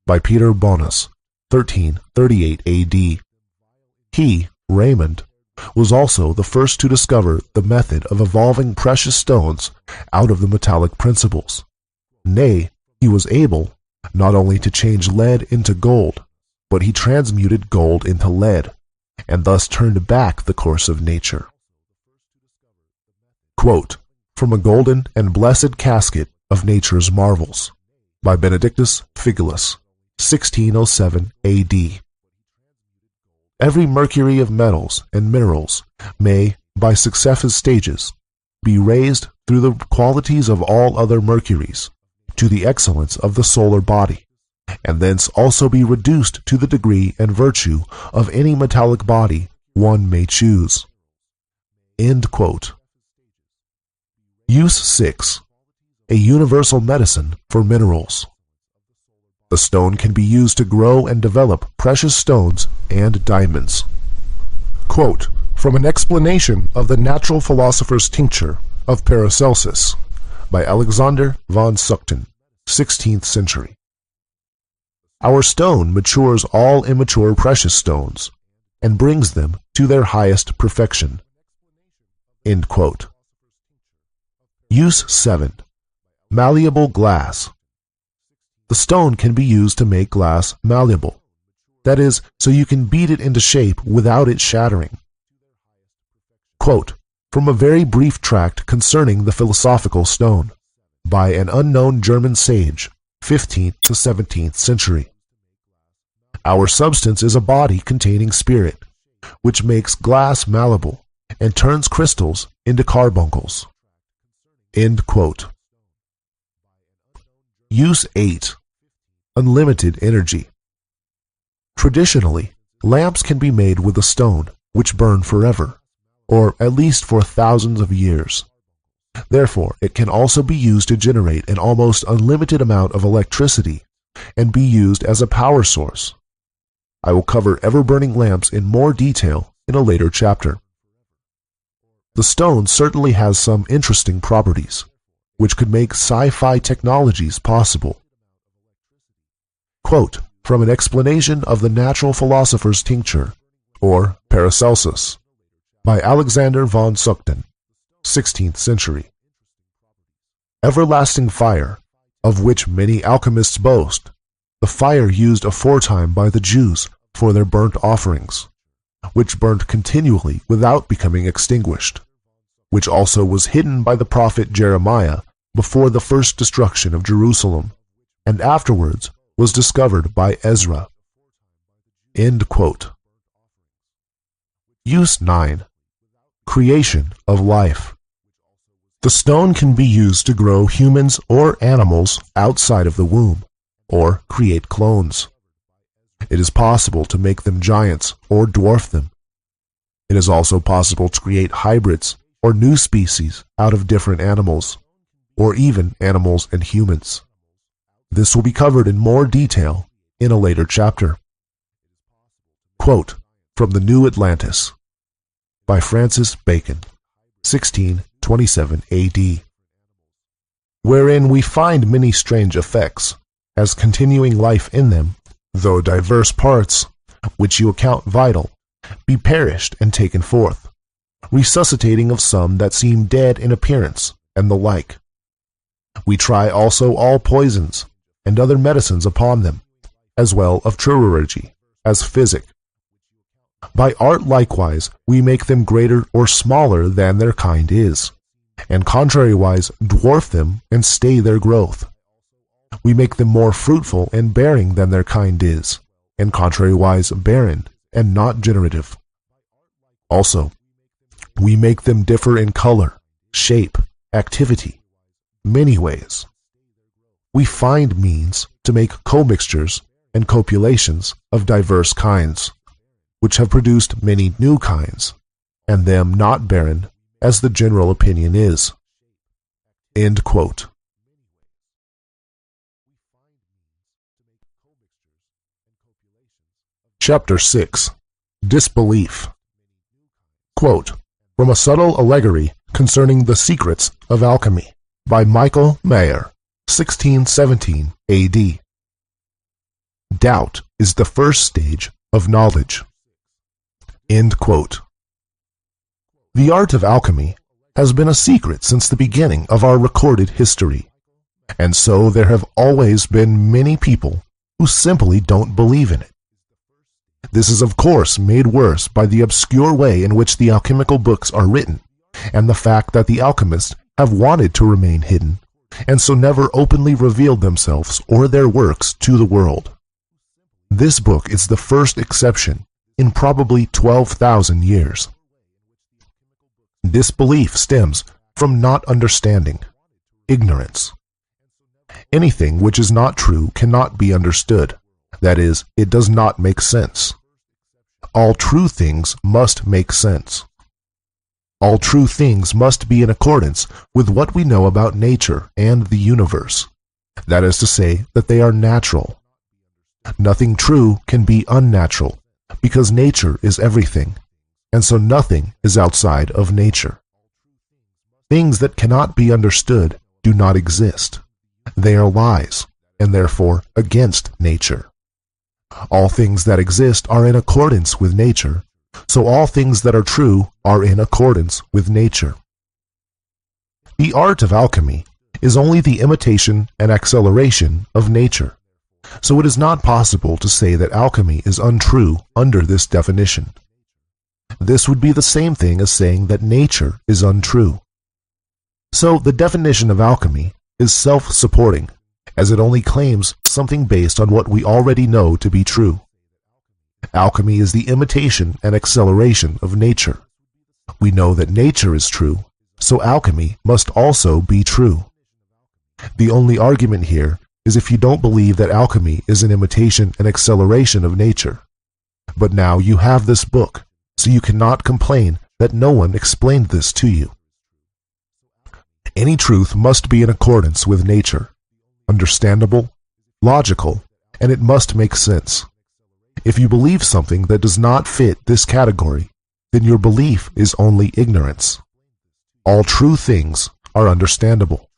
by Peter Bonus, 1338 AD. He, Raymond, was also the first to discover the method of evolving precious stones out of the metallic principles. Nay, he was able not only to change lead into gold, but he transmuted gold into lead, and thus turned back the course of nature. Quote from A Golden and Blessed Casket of Nature's Marvels, by Benedictus Figulus, 1607 AD. Every mercury of metals and minerals may, by successive stages, be raised through the qualities of all other mercuries to the excellence of the solar body, and thence also be reduced to the degree and virtue of any metallic body one may choose. End quote. Use 6. A universal medicine for minerals. The stone can be used to grow and develop precious stones and diamonds. Quote from an explanation of the Natural Philosopher's Tincture of Paracelsus, by Alexander von Sukten, 16th century. Our stone matures all immature precious stones and brings them to their highest perfection. End quote. Use 7. Malleable glass. The stone can be used to make glass malleable. That is, so you can beat it into shape without it shattering. Quote from a very brief tract concerning the philosophical stone, by an unknown German sage, 15th to 17th century. Our substance is a body containing spirit, which makes glass malleable and turns crystals into carbuncles. End quote. Use 8. Unlimited energy. Traditionally, lamps can be made with a stone which burn forever, or at least for thousands of years. Therefore, it can also be used to generate an almost unlimited amount of electricity and be used as a power source. I will cover ever-burning lamps in more detail in a later chapter. The stone certainly has some interesting properties, which could make sci-fi technologies possible. Quote from an explanation of the natural philosopher's tincture, or Paracelsus, by Alexander von Sukten, 16th century. Everlasting fire, of which many alchemists boast, the fire used aforetime by the Jews for their burnt offerings, which burnt continually without becoming extinguished, which also was hidden by the prophet Jeremiah before the first destruction of Jerusalem, and afterwards was discovered by Ezra. End quote. Use 9. Creation of life. The stone can be used to grow humans or animals outside of the womb, or create clones. It is possible to make them giants or dwarf them. It is also possible to create hybrids or new species out of different animals, or even animals and humans. This will be covered in more detail in a later chapter. Quote from The New Atlantis, by Francis Bacon, 1627 AD, wherein we find many strange effects, as continuing life in them, though diverse parts, which you account vital, be perished and taken forth, resuscitating of some that seem dead in appearance, and the like. We try also all poisons, and other medicines upon them, as well of chirurgy, as physic. By art likewise we make them greater or smaller than their kind is, and contrariwise dwarf them and stay their growth. We make them more fruitful and bearing than their kind is, and contrariwise barren and not generative. Also, we make them differ in color, shape, activity, many ways. We find means to make commixtures and copulations of diverse kinds, which have produced many new kinds, and them not barren, as the general opinion is. End quote. Chapter 6. Disbelief. Quote from a subtle allegory concerning the secrets of alchemy, by Michael Mayer, 1617 AD. Doubt is the first stage of knowledge. End quote. The art of alchemy has been a secret since the beginning of our recorded history, and so there have always been many people who simply don't believe in it. This is of course made worse by the obscure way in which the alchemical books are written, and the fact that the alchemists have wanted to remain hidden, and so never openly revealed themselves or their works to the world. This book is the first exception in probably 12,000 years. Disbelief stems from not understanding, ignorance. Anything which is not true cannot be understood. That is, it does not make sense. All true things must make sense. All true things must be in accordance with what we know about nature and the universe. That is to say, that they are natural. Nothing true can be unnatural, because nature is everything, and so nothing is outside of nature. Things that cannot be understood do not exist. They are lies, and therefore against nature. All things that exist are in accordance with nature, so all things that are true are in accordance with nature. The art of alchemy is only the imitation and acceleration of nature, so it is not possible to say that alchemy is untrue under this definition. This would be the same thing as saying that nature is untrue. So the definition of alchemy is self-supporting, as it only claims something based on what we already know to be true. Alchemy is the imitation and acceleration of nature. We know that nature is true, so alchemy must also be true. The only argument here is if you don't believe that alchemy is an imitation and acceleration of nature. But now you have this book, so you cannot complain that no one explained this to you. Any truth must be in accordance with nature, understandable, logical, and it must make sense. If you believe something that does not fit this category, then your belief is only ignorance. All true things are understandable.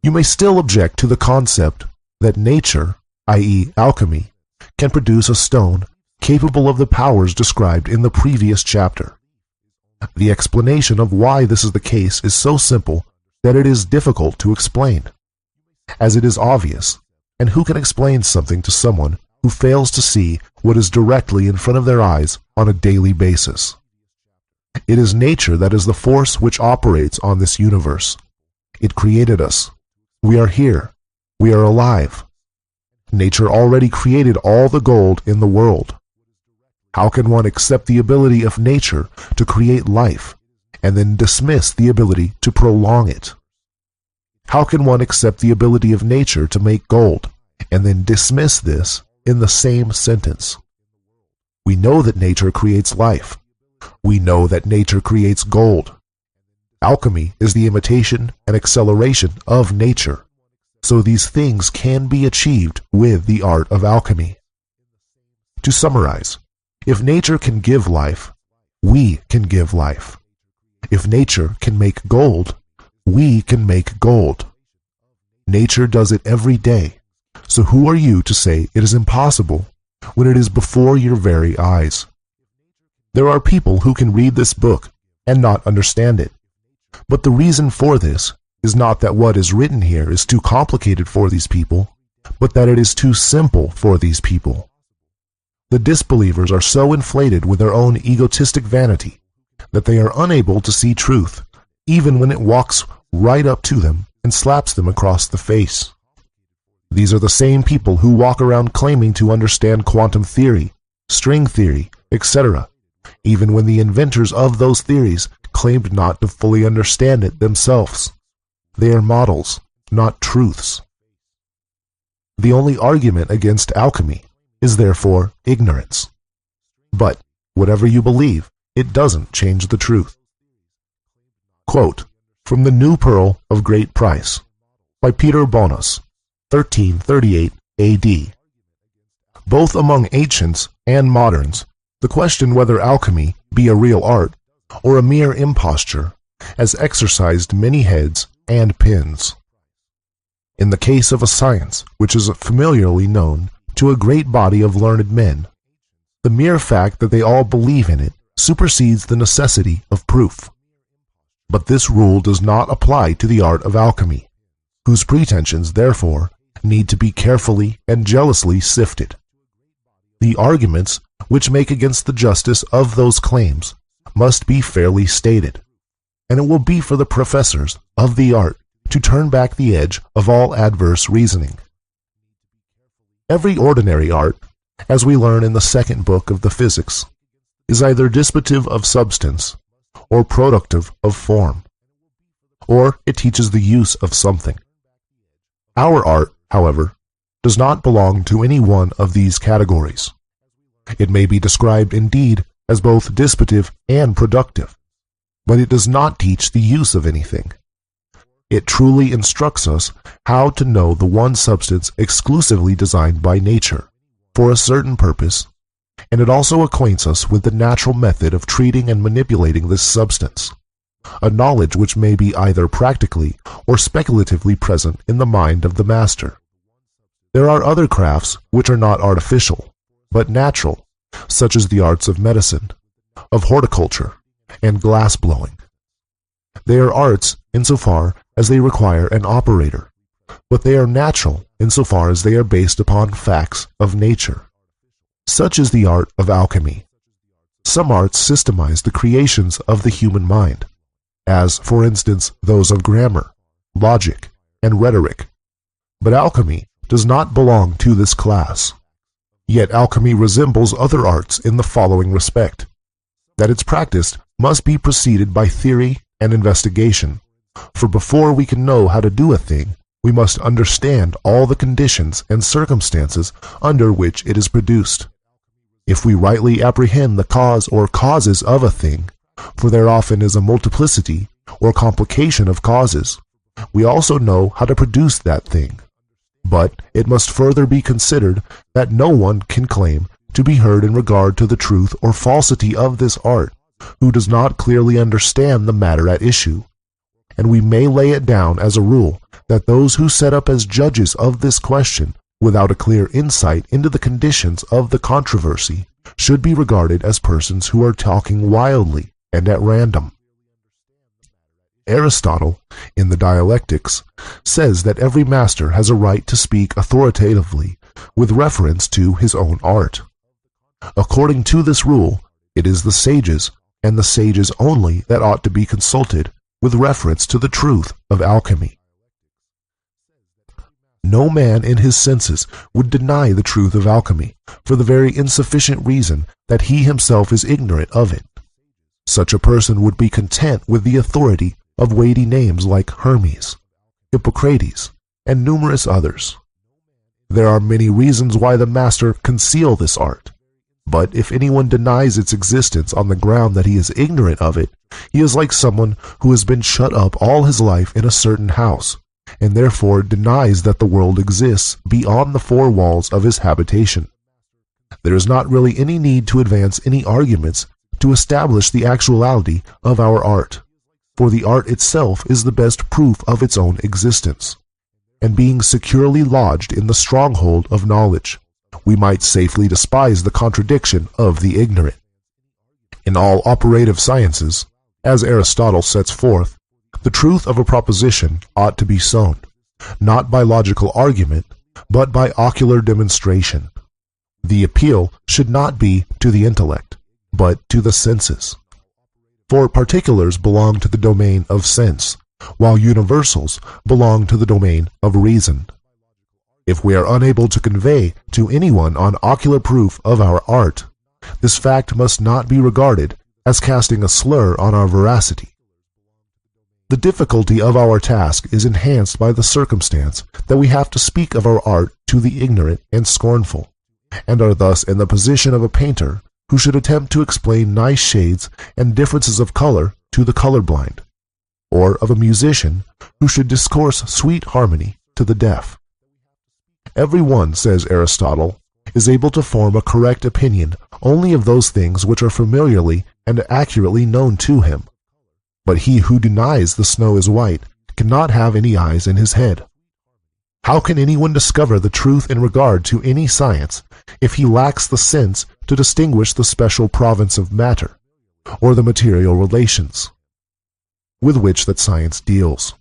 You may still object to the concept that nature, i.e. alchemy, can produce a stone capable of the powers described in the previous chapter. The explanation of why this is the case is so simple that it is difficult to explain, as it is obvious, and who can explain something to someone who fails to see what is directly in front of their eyes on a daily basis? It is nature that is the force which operates on this universe. It created us. We are here. We are alive. Nature already created all the gold in the world. How can one accept the ability of nature to create life and then dismiss the ability to prolong it? How can one accept the ability of nature to make gold and then dismiss this in the same sentence? We know that nature creates life. We know that nature creates gold. Alchemy is the imitation and acceleration of nature, so these things can be achieved with the art of alchemy. To summarize, if nature can give life, we can give life. If nature can make gold, we can make gold. Nature does it every day, so who are you to say it is impossible when it is before your very eyes? There are people who can read this book and not understand it, but the reason for this is not that what is written here is too complicated for these people, but that it is too simple for these people. The disbelievers are so inflated with their own egotistic vanity that they are unable to see truth, even when it walks right up to them and slaps them across the face. These are the same people who walk around claiming to understand quantum theory, string theory, etc., even when the inventors of those theories claimed not to fully understand it themselves. They are models, not truths. The only argument against alchemy is therefore ignorance. But whatever you believe, it doesn't change the truth. Quote from The New Pearl of Great Price by Peter Bonas, 1338 AD. Both among ancients and moderns, the question whether alchemy be a real art or a mere imposture has exercised many heads and pens. In the case of a science which is familiarly known to a great body of learned men, the mere fact that they all believe in it supersedes the necessity of proof. But this rule does not apply to the art of alchemy, whose pretensions, therefore, need to be carefully and jealously sifted. The arguments which make against the justice of those claims must be fairly stated, and it will be for the professors of the art to turn back the edge of all adverse reasoning. Every ordinary art, as we learn in the second book of the Physics, is either dispositive of substance or productive of form, or it teaches the use of something. Our art, however, does not belong to any one of these categories. It may be described indeed as both dispositive and productive, but it does not teach the use of anything. It truly instructs us how to know the one substance exclusively designed by nature for a certain purpose, and it also acquaints us with the natural method of treating and manipulating this substance. a knowledge which may be either practically or speculatively present in the mind of the master. There are other crafts which are not artificial, but natural, such as the arts of medicine, of horticulture, and glass blowing. They are arts insofar as they require an operator, but they are natural insofar as they are based upon facts of nature. Such is the art of alchemy. Some arts systemize the creations of the human mind, as, for instance, those of grammar, logic, and rhetoric. But alchemy does not belong to this class. Yet alchemy resembles other arts in the following respect: that its practice must be preceded by theory and investigation, for before we can know how to do a thing, we must understand all the conditions and circumstances under which it is produced. If we rightly apprehend the cause or causes of a thing, for there often is a multiplicity or complication of causes, we also know how to produce that thing. But it must further be considered that no one can claim to be heard in regard to the truth or falsity of this art who does not clearly understand the matter at issue, and we may lay it down as a rule that those who set up as judges of this question without a clear insight into the conditions of the controversy should be regarded as persons who are talking wildly and at random. Aristotle, in the Dialectics, says that every master has a right to speak authoritatively with reference to his own art. According to this rule, it is the sages, and the sages only, that ought to be consulted with reference to the truth of alchemy. No man in his senses would deny the truth of alchemy for the very insufficient reason that he himself is ignorant of it. Such a person would be content with the authority of weighty names like Hermes, Hippocrates, and numerous others. There are many reasons why the master conceal this art, but if anyone denies its existence on the ground that he is ignorant of it, he is like someone who has been shut up all his life in a certain house, and therefore denies that the world exists beyond the four walls of his habitation. There is not really any need to advance any arguments to establish the actuality of our art, for the art itself is the best proof of its own existence, and being securely lodged in the stronghold of knowledge, we might safely despise the contradiction of the ignorant. In all operative sciences, as Aristotle sets forth, the truth of a proposition ought to be sown, not by logical argument, but by ocular demonstration. The appeal should not be to the intellect, but to the senses. For particulars belong to the domain of sense, while universals belong to the domain of reason. If we are unable to convey to anyone on ocular proof of our art, this fact must not be regarded as casting a slur on our veracity. The difficulty of our task is enhanced by the circumstance that we have to speak of our art to the ignorant and scornful, and are thus in the position of a painter who should attempt to explain nice shades and differences of color to the colorblind, or of a musician who should discourse sweet harmony to the deaf. Every one, says Aristotle, is able to form a correct opinion only of those things which are familiarly and accurately known to him. But he who denies the snow is white cannot have any eyes in his head. How can anyone discover the truth in regard to any science if he lacks the sense to distinguish the special province of matter, or the material relations with which that science deals?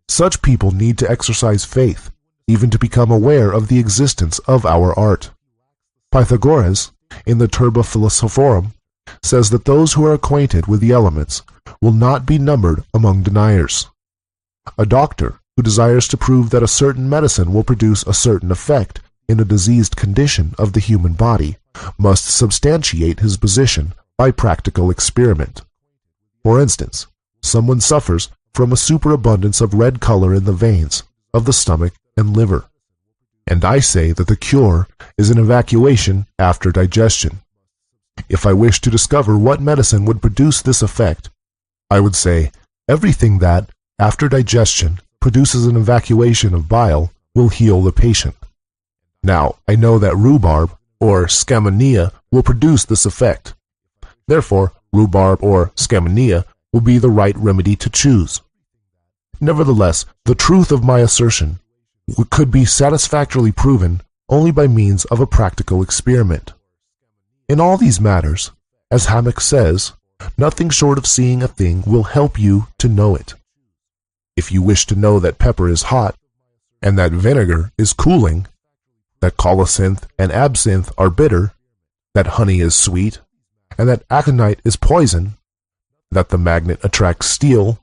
Such people need to exercise faith, even to become aware of the existence of our art. Pythagoras, in the Turba Philosophorum, says that those who are acquainted with the elements will not be numbered among deniers. A doctor who desires to prove that a certain medicine will produce a certain effect in a diseased condition of the human body must substantiate his position by practical experiment. For instance, someone suffers from a superabundance of red color in the veins of the stomach and liver, and I say that the cure is an evacuation after digestion. If I wish to discover what medicine would produce this effect, I would say everything that, after digestion, produces an evacuation of bile will heal the patient. Now, I know that rhubarb or scammania will produce this effect. Therefore, rhubarb, or scammania will be the right remedy to choose. Nevertheless, the truth of my assertion could be satisfactorily proven only by means of a practical experiment. In all these matters, as Hammock says, nothing short of seeing a thing will help you to know it. If you wish to know that pepper is hot, and that vinegar is cooling, that colocynth and absinthe are bitter, that honey is sweet, and that aconite is poison, that the magnet attracts steel,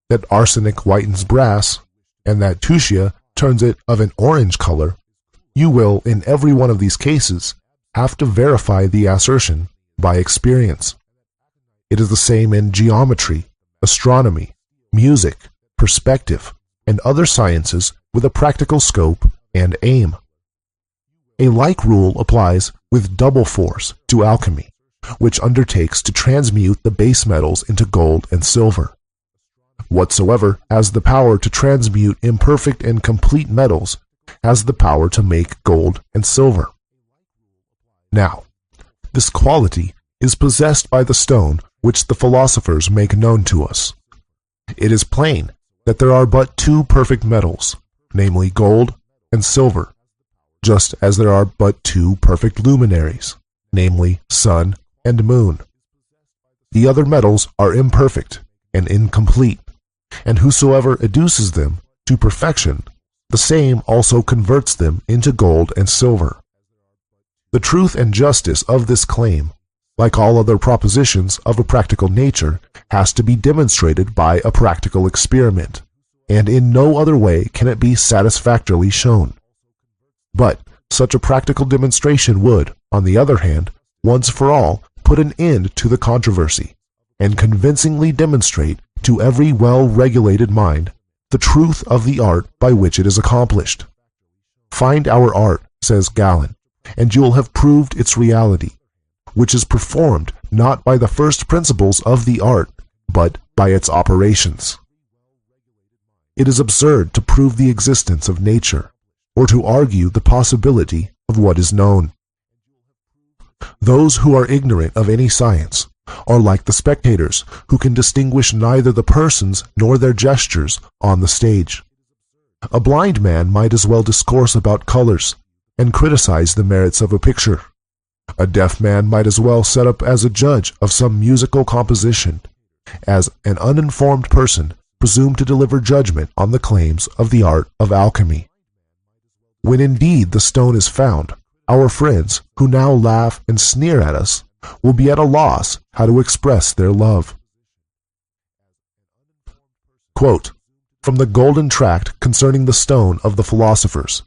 that arsenic whitens brass, and that fuchsia turns it of an orange color, you will, in every one of these cases, have to verify the assertion by experience. It is the same in geometry, astronomy, music, perspective, and other sciences with a practical scope and aim. A like rule applies with double force to alchemy, which undertakes to transmute the base metals into gold and silver. Whatsoever has the power to transmute imperfect and complete metals has the power to make gold and silver. Now, this quality is possessed by the stone which the philosophers make known to us. It is plain that there are but two perfect metals, namely gold and silver, just as there are but two perfect luminaries, namely sun and moon. The other metals are imperfect and incomplete, and whosoever educes them to perfection, the same also converts them into gold and silver. The truth and justice of this claim, like all other propositions of a practical nature, has to be demonstrated by a practical experiment, and in no other way can it be satisfactorily shown. But such a practical demonstration would, on the other hand, once for all, put an end to the controversy, and convincingly demonstrate to every well-regulated mind the truth of the art by which it is accomplished. Find our art, says Galen, and you will have proved its reality, which is performed not by the first principles of the art, but by its operations. It is absurd to prove the existence of nature, or to argue the possibility of what is known. Those who are ignorant of any science are like the spectators who can distinguish neither the persons nor their gestures on the stage. A blind man might as well discourse about colors and criticize the merits of a picture. A deaf man might as well set up as a judge of some musical composition as an uninformed person presume to deliver judgment on the claims of the art of alchemy. When indeed the stone is found, our friends who now laugh and sneer at us will be at a loss how to express their love. Quote from the Golden Tract Concerning the Stone of the Philosophers,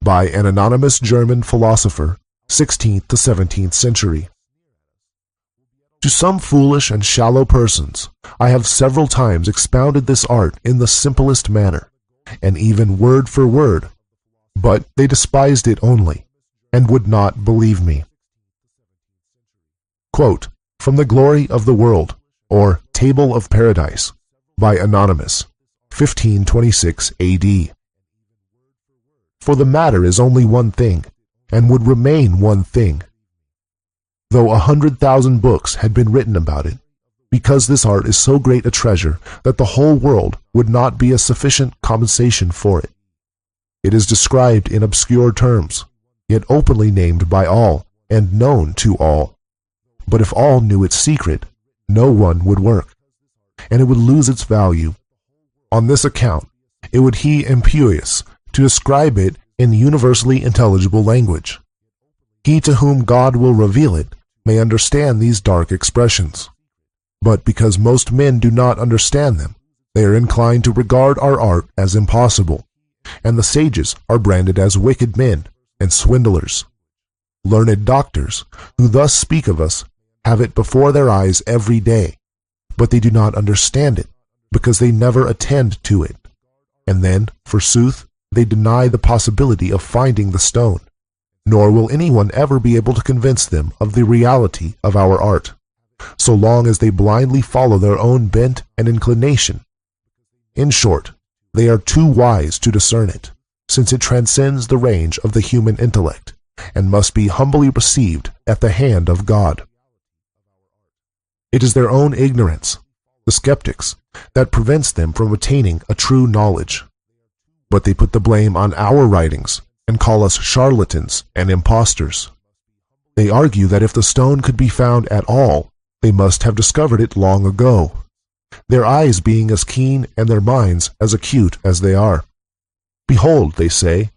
by an anonymous German philosopher, 16th to 17th century. To some foolish and shallow persons, I have several times expounded this art in the simplest manner, and even word for word, but they despised it only, and would not believe me. Quote from the Glory of the World, or Table of Paradise, by Anonymous, 1526 A.D. For the matter is only one thing, and would remain one thing, though 100,000 books had been written about it, because this art is so great a treasure that the whole world would not be a sufficient compensation for it. It is described in obscure terms, yet openly named by all, and known to all. But if all knew its secret, no one would work, and it would lose its value. On this account, it would be impious to describe it in universally intelligible language. He to whom God will reveal it may understand these dark expressions. But because most men do not understand them, they are inclined to regard our art as impossible, and the sages are branded as wicked men and swindlers. Learned doctors, who thus speak of us, have it before their eyes every day, but they do not understand it, because they never attend to it. And then, forsooth, they deny the possibility of finding the stone, nor will anyone ever be able to convince them of the reality of our art, so long as they blindly follow their own bent and inclination. In short, they are too wise to discern it, since it transcends the range of the human intellect, and must be humbly received at the hand of God. It is their own ignorance, the skeptics, that prevents them from attaining a true knowledge. But they put the blame on our writings and call us charlatans and impostors. They argue that if the stone could be found at all, they must have discovered it long ago, their eyes being as keen and their minds as acute as they are. Behold, they say,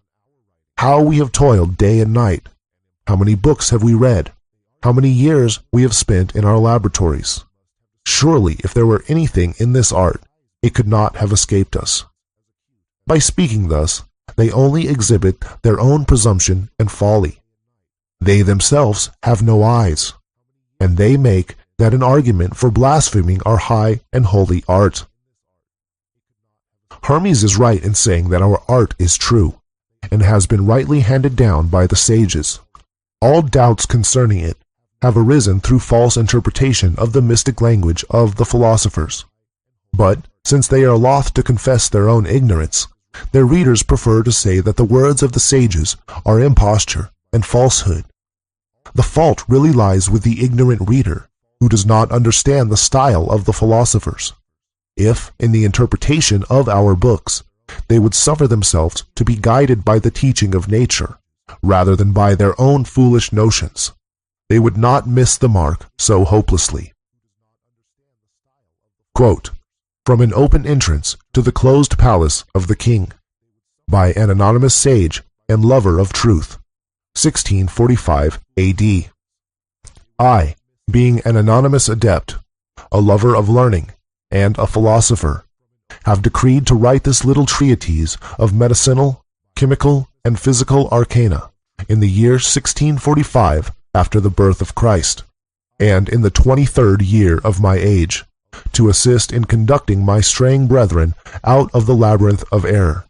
how we have toiled day and night, how many books have we read, how many years we have spent in our laboratories. Surely, if there were anything in this art, it could not have escaped us. By speaking thus, they only exhibit their own presumption and folly. They themselves have no eyes, and they make that an argument for blaspheming our high and holy art. Hermes is right in saying that our art is true, and has been rightly handed down by the sages. All doubts concerning it have arisen through false interpretation of the mystic language of the philosophers. But, since they are loth to confess their own ignorance, their readers prefer to say that the words of the sages are imposture and falsehood. The fault really lies with the ignorant reader, who does not understand the style of the philosophers. If, in the interpretation of our books, they would suffer themselves to be guided by the teaching of nature, rather than by their own foolish notions, they would not miss the mark so hopelessly. Quote, from an open entrance to the closed palace of the king, by an anonymous sage and lover of truth, 1645 A.D. I, being an anonymous adept, a lover of learning, and a philosopher, have decreed to write this little treatise of medicinal, chemical, and physical arcana in the year 1645 after the birth of Christ, and in the 23rd year of my age, to assist in conducting my straying brethren out of the labyrinth of error,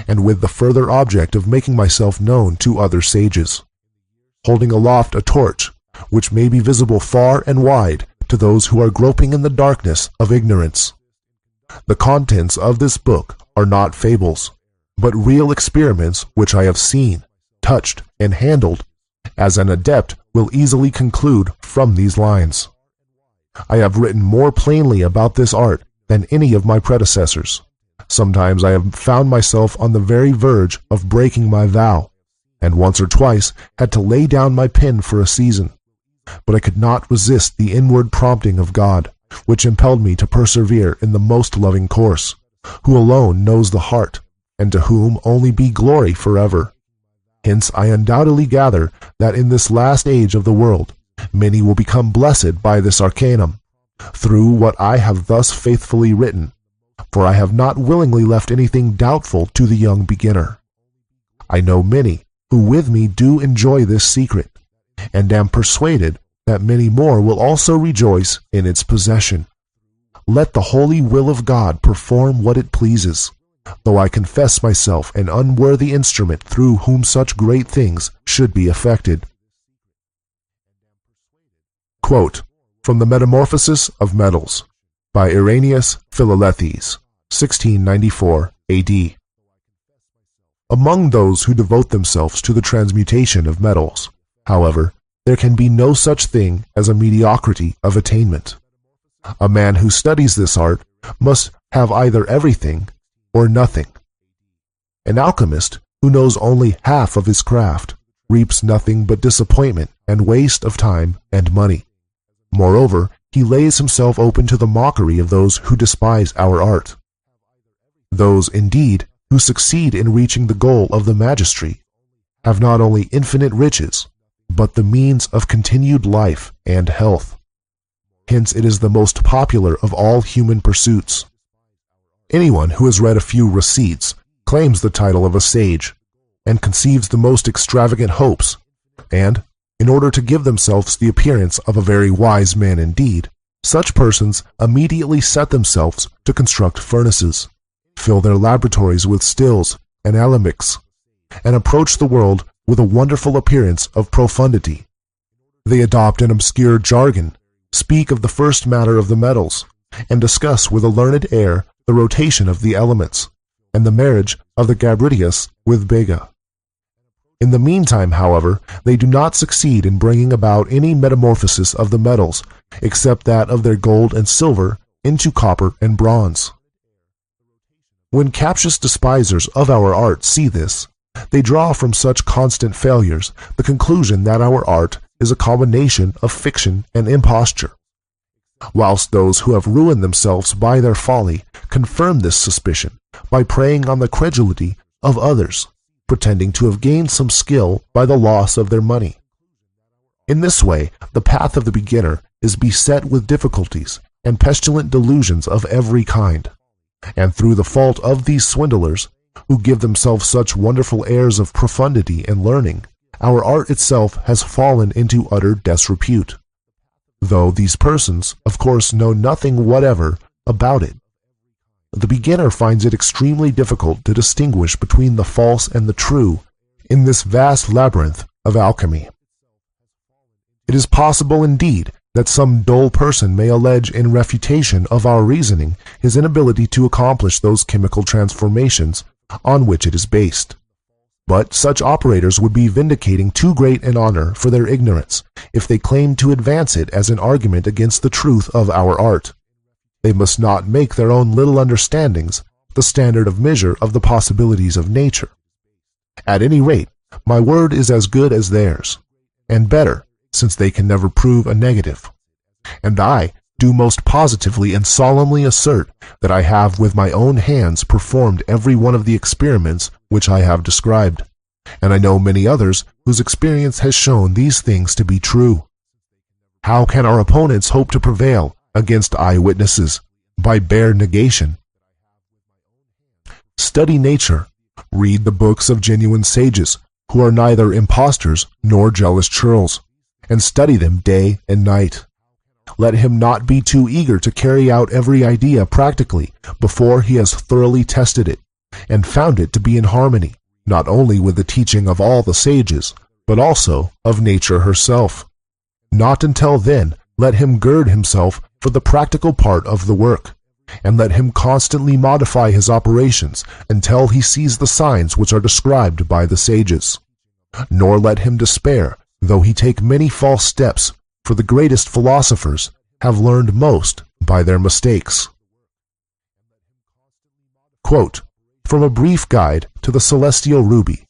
and with the further object of making myself known to other sages, holding aloft a torch which may be visible far and wide to those who are groping in the darkness of ignorance. The contents of this book are not fables, but real experiments which I have seen, touched, and handled, as an adept will easily conclude from these lines. I have written more plainly about this art than any of my predecessors. Sometimes I have found myself on the very verge of breaking my vow, and once or twice had to lay down my pen for a season. But I could not resist the inward prompting of God, which impelled me to persevere in the most loving course, who alone knows the heart, and to whom only be glory forever. Hence I undoubtedly gather that in this last age of the world, many will become blessed by this arcanum, through what I have thus faithfully written, for I have not willingly left anything doubtful to the young beginner. I know many who with me do enjoy this secret, and am persuaded that many more will also rejoice in its possession. Let the holy will of God perform what it pleases, though I confess myself an unworthy instrument through whom such great things should be effected. Quote, from the Metamorphosis of Metals, by Irenaeus Philalethes, 1694 A.D. Among those who devote themselves to the transmutation of metals, however, there can be no such thing as a mediocrity of attainment. A man who studies this art must have either everything or nothing. An alchemist who knows only half of his craft reaps nothing but disappointment and waste of time and money. Moreover, he lays himself open to the mockery of those who despise our art. Those, indeed, who succeed in reaching the goal of the magistracy have not only infinite riches, but the means of continued life and health. Hence it is the most popular of all human pursuits. Anyone who has read a few receipts claims the title of a sage, and conceives the most extravagant hopes, and, in order to give themselves the appearance of a very wise man indeed, such persons immediately set themselves to construct furnaces, fill their laboratories with stills and alchemics, and approach the world with a wonderful appearance of profundity. They adopt an obscure jargon, speak of the first matter of the metals, and discuss with a learned air the rotation of the elements, and the marriage of the Gabridius with Bega. In the meantime, however, they do not succeed in bringing about any metamorphosis of the metals, except that of their gold and silver into copper and bronze. When captious despisers of our art see this, they draw from such constant failures the conclusion that our art is a combination of fiction and imposture, whilst those who have ruined themselves by their folly confirm this suspicion by preying on the credulity of others, pretending to have gained some skill by the loss of their money. In this way, the path of the beginner is beset with difficulties and pestilent delusions of every kind, and through the fault of these swindlers, who give themselves such wonderful airs of profundity and learning, our art itself has fallen into utter disrepute, though these persons, of course, know nothing whatever about it. The beginner finds it extremely difficult to distinguish between the false and the true in this vast labyrinth of alchemy. It is possible, indeed, that some dull person may allege in refutation of our reasoning his inability to accomplish those chemical transformations on which it is based. But such operators would be vindicating too great an honor for their ignorance if they claimed to advance it as an argument against the truth of our art. They must not make their own little understandings the standard of measure of the possibilities of nature. At any rate, my word is as good as theirs, and better, since they can never prove a negative. And I do most positively and solemnly assert that I have with my own hands performed every one of the experiments which I have described, and I know many others whose experience has shown these things to be true. How can our opponents hope to prevail against eyewitnesses by bare negation? Study nature, read the books of genuine sages, who are neither impostors nor jealous churls, and study them day and night. Let him not be too eager to carry out every idea practically before he has thoroughly tested it, and found it to be in harmony, not only with the teaching of all the sages, but also of nature herself. Not until then let him gird himself for the practical part of the work, and let him constantly modify his operations until he sees the signs which are described by the sages. Nor let him despair, though he take many false steps, for the greatest philosophers have learned most by their mistakes. Quote, from A Brief Guide to the Celestial Ruby,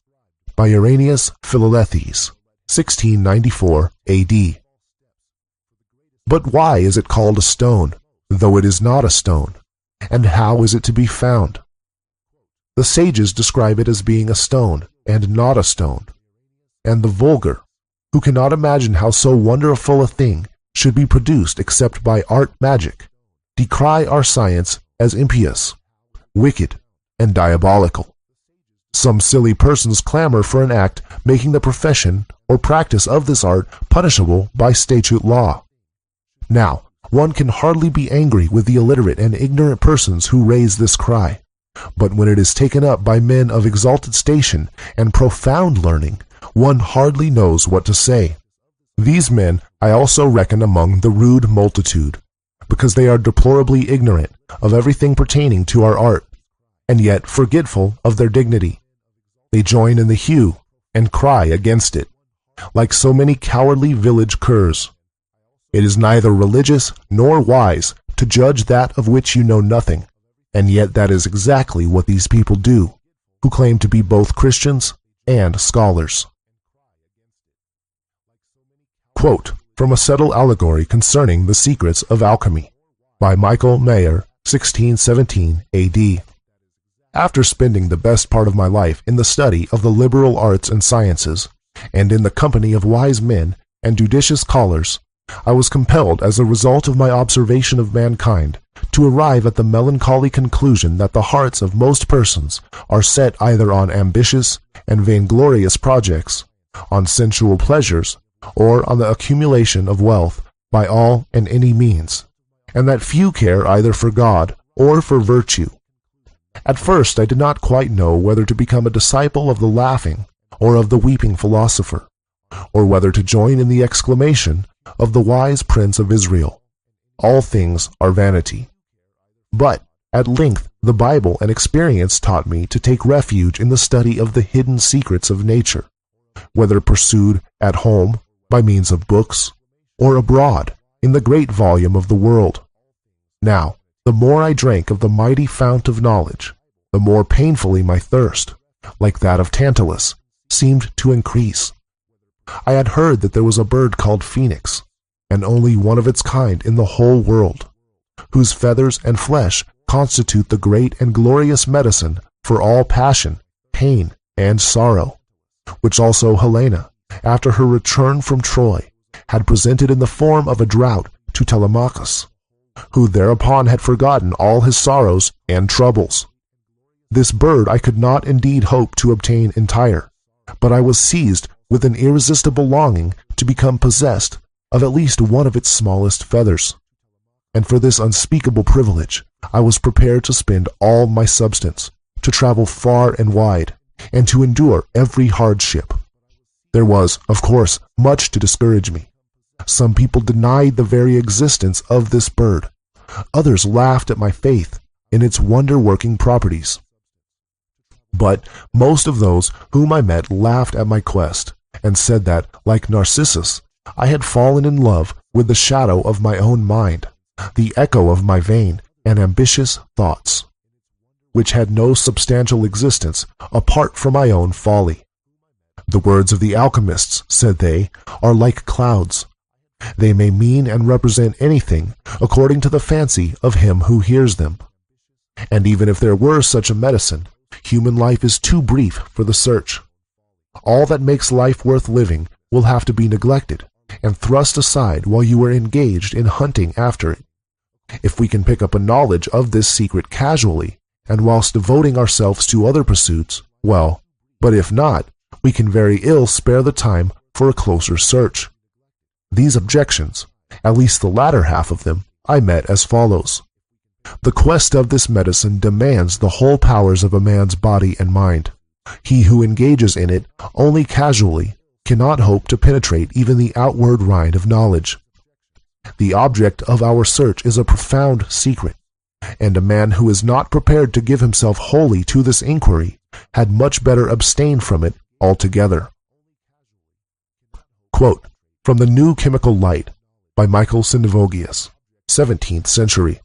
by Irenaeus Philalethes, 1694 A.D. But why is it called a stone, though it is not a stone? And how is it to be found? The sages describe it as being a stone, and not a stone. And the vulgar, who cannot imagine how so wonderful a thing should be produced except by art magic, decry our science as impious, wicked, and diabolical. Some silly persons clamor for an act making the profession or practice of this art punishable by statute law. Now, one can hardly be angry with the illiterate and ignorant persons who raise this cry, but when it is taken up by men of exalted station and profound learning, one hardly knows what to say. These men I also reckon among the rude multitude, because they are deplorably ignorant of everything pertaining to our art, and yet forgetful of their dignity. They join in the hue and cry against it, like so many cowardly village curs. It is neither religious nor wise to judge that of which you know nothing, and yet that is exactly what these people do, who claim to be both Christians and scholars. Quote from A Subtle Allegory Concerning the Secrets of Alchemy, by Michael Mayer, 1617 A.D. After spending the best part of my life in the study of the liberal arts and sciences, and in the company of wise men and judicious scholars, I was compelled, as a result of my observation of mankind, to arrive at the melancholy conclusion that the hearts of most persons are set either on ambitious and vainglorious projects, on sensual pleasures, or on the accumulation of wealth by all and any means, and that few care either for God or for virtue. At first I did not quite know whether to become a disciple of the laughing or of the weeping philosopher, or whether to join in the exclamation of the wise Prince of Israel, "All things are vanity." But at length the Bible and experience taught me to take refuge in the study of the hidden secrets of nature, whether pursued at home by means of books, or abroad in the great volume of the world. Now, the more I drank of the mighty fount of knowledge, the more painfully my thirst, like that of Tantalus, seemed to increase. I had heard that there was a bird called Phoenix, and only one of its kind in the whole world, whose feathers and flesh constitute the great and glorious medicine for all passion, pain, and sorrow, which also Helena, after her return from Troy, had presented in the form of a draught to Telemachus, who thereupon had forgotten all his sorrows and troubles. This bird I could not indeed hope to obtain entire, but I was seized with an irresistible longing to become possessed of at least one of its smallest feathers. And for this unspeakable privilege, I was prepared to spend all my substance, to travel far and wide, and to endure every hardship. There was, of course, much to discourage me. Some people denied the very existence of this bird. Others laughed at my faith in its wonder-working properties. But most of those whom I met laughed at my quest, and said that, like Narcissus, I had fallen in love with the shadow of my own mind, the echo of my vain and ambitious thoughts, which had no substantial existence apart from my own folly. The words of the alchemists, said they, are like clouds. They may mean and represent anything according to the fancy of him who hears them. And even if there were such a medicine, human life is too brief for the search. All that makes life worth living will have to be neglected and thrust aside while you are engaged in hunting after it. If we can pick up a knowledge of this secret casually, and whilst devoting ourselves to other pursuits, well, but if not, we can very ill spare the time for a closer search. These objections, at least the latter half of them, I met as follows. The quest of this medicine demands the whole powers of a man's body and mind. He who engages in it only casually cannot hope to penetrate even the outward rind of knowledge. The object of our search is a profound secret, and a man who is not prepared to give himself wholly to this inquiry had much better abstain from it altogether. Quote, from The New Chemical Light by Michael Sindavogius, 17th century.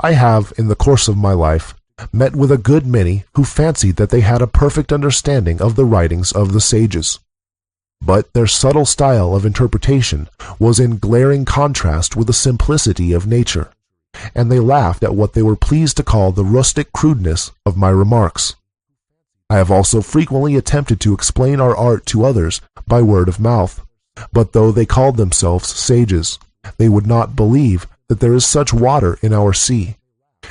I have, in the course of my life, met with a good many who fancied that they had a perfect understanding of the writings of the sages. But their subtle style of interpretation was in glaring contrast with the simplicity of nature, and they laughed at what they were pleased to call the rustic crudeness of my remarks. I have also frequently attempted to explain our art to others by word of mouth, but though they called themselves sages, they would not believe that there is such water in our sea,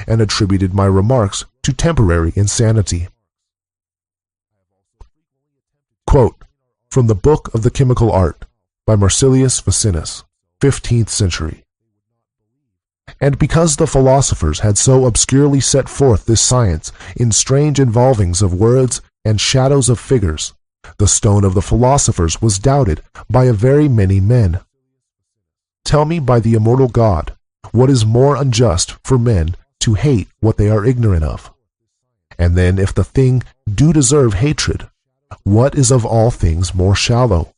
and attributed my remarks to temporary insanity. Quote, from the Book of the Chemical Art by Marsilius Ficinus, 15th century. And because the philosophers had so obscurely set forth this science in strange involvings of words and shadows of figures, the stone of the philosophers was doubted by a very many men. Tell me by the immortal God, what is more unjust for men to hate what they are ignorant of? And then if the thing do deserve hatred, what is of all things more shallow?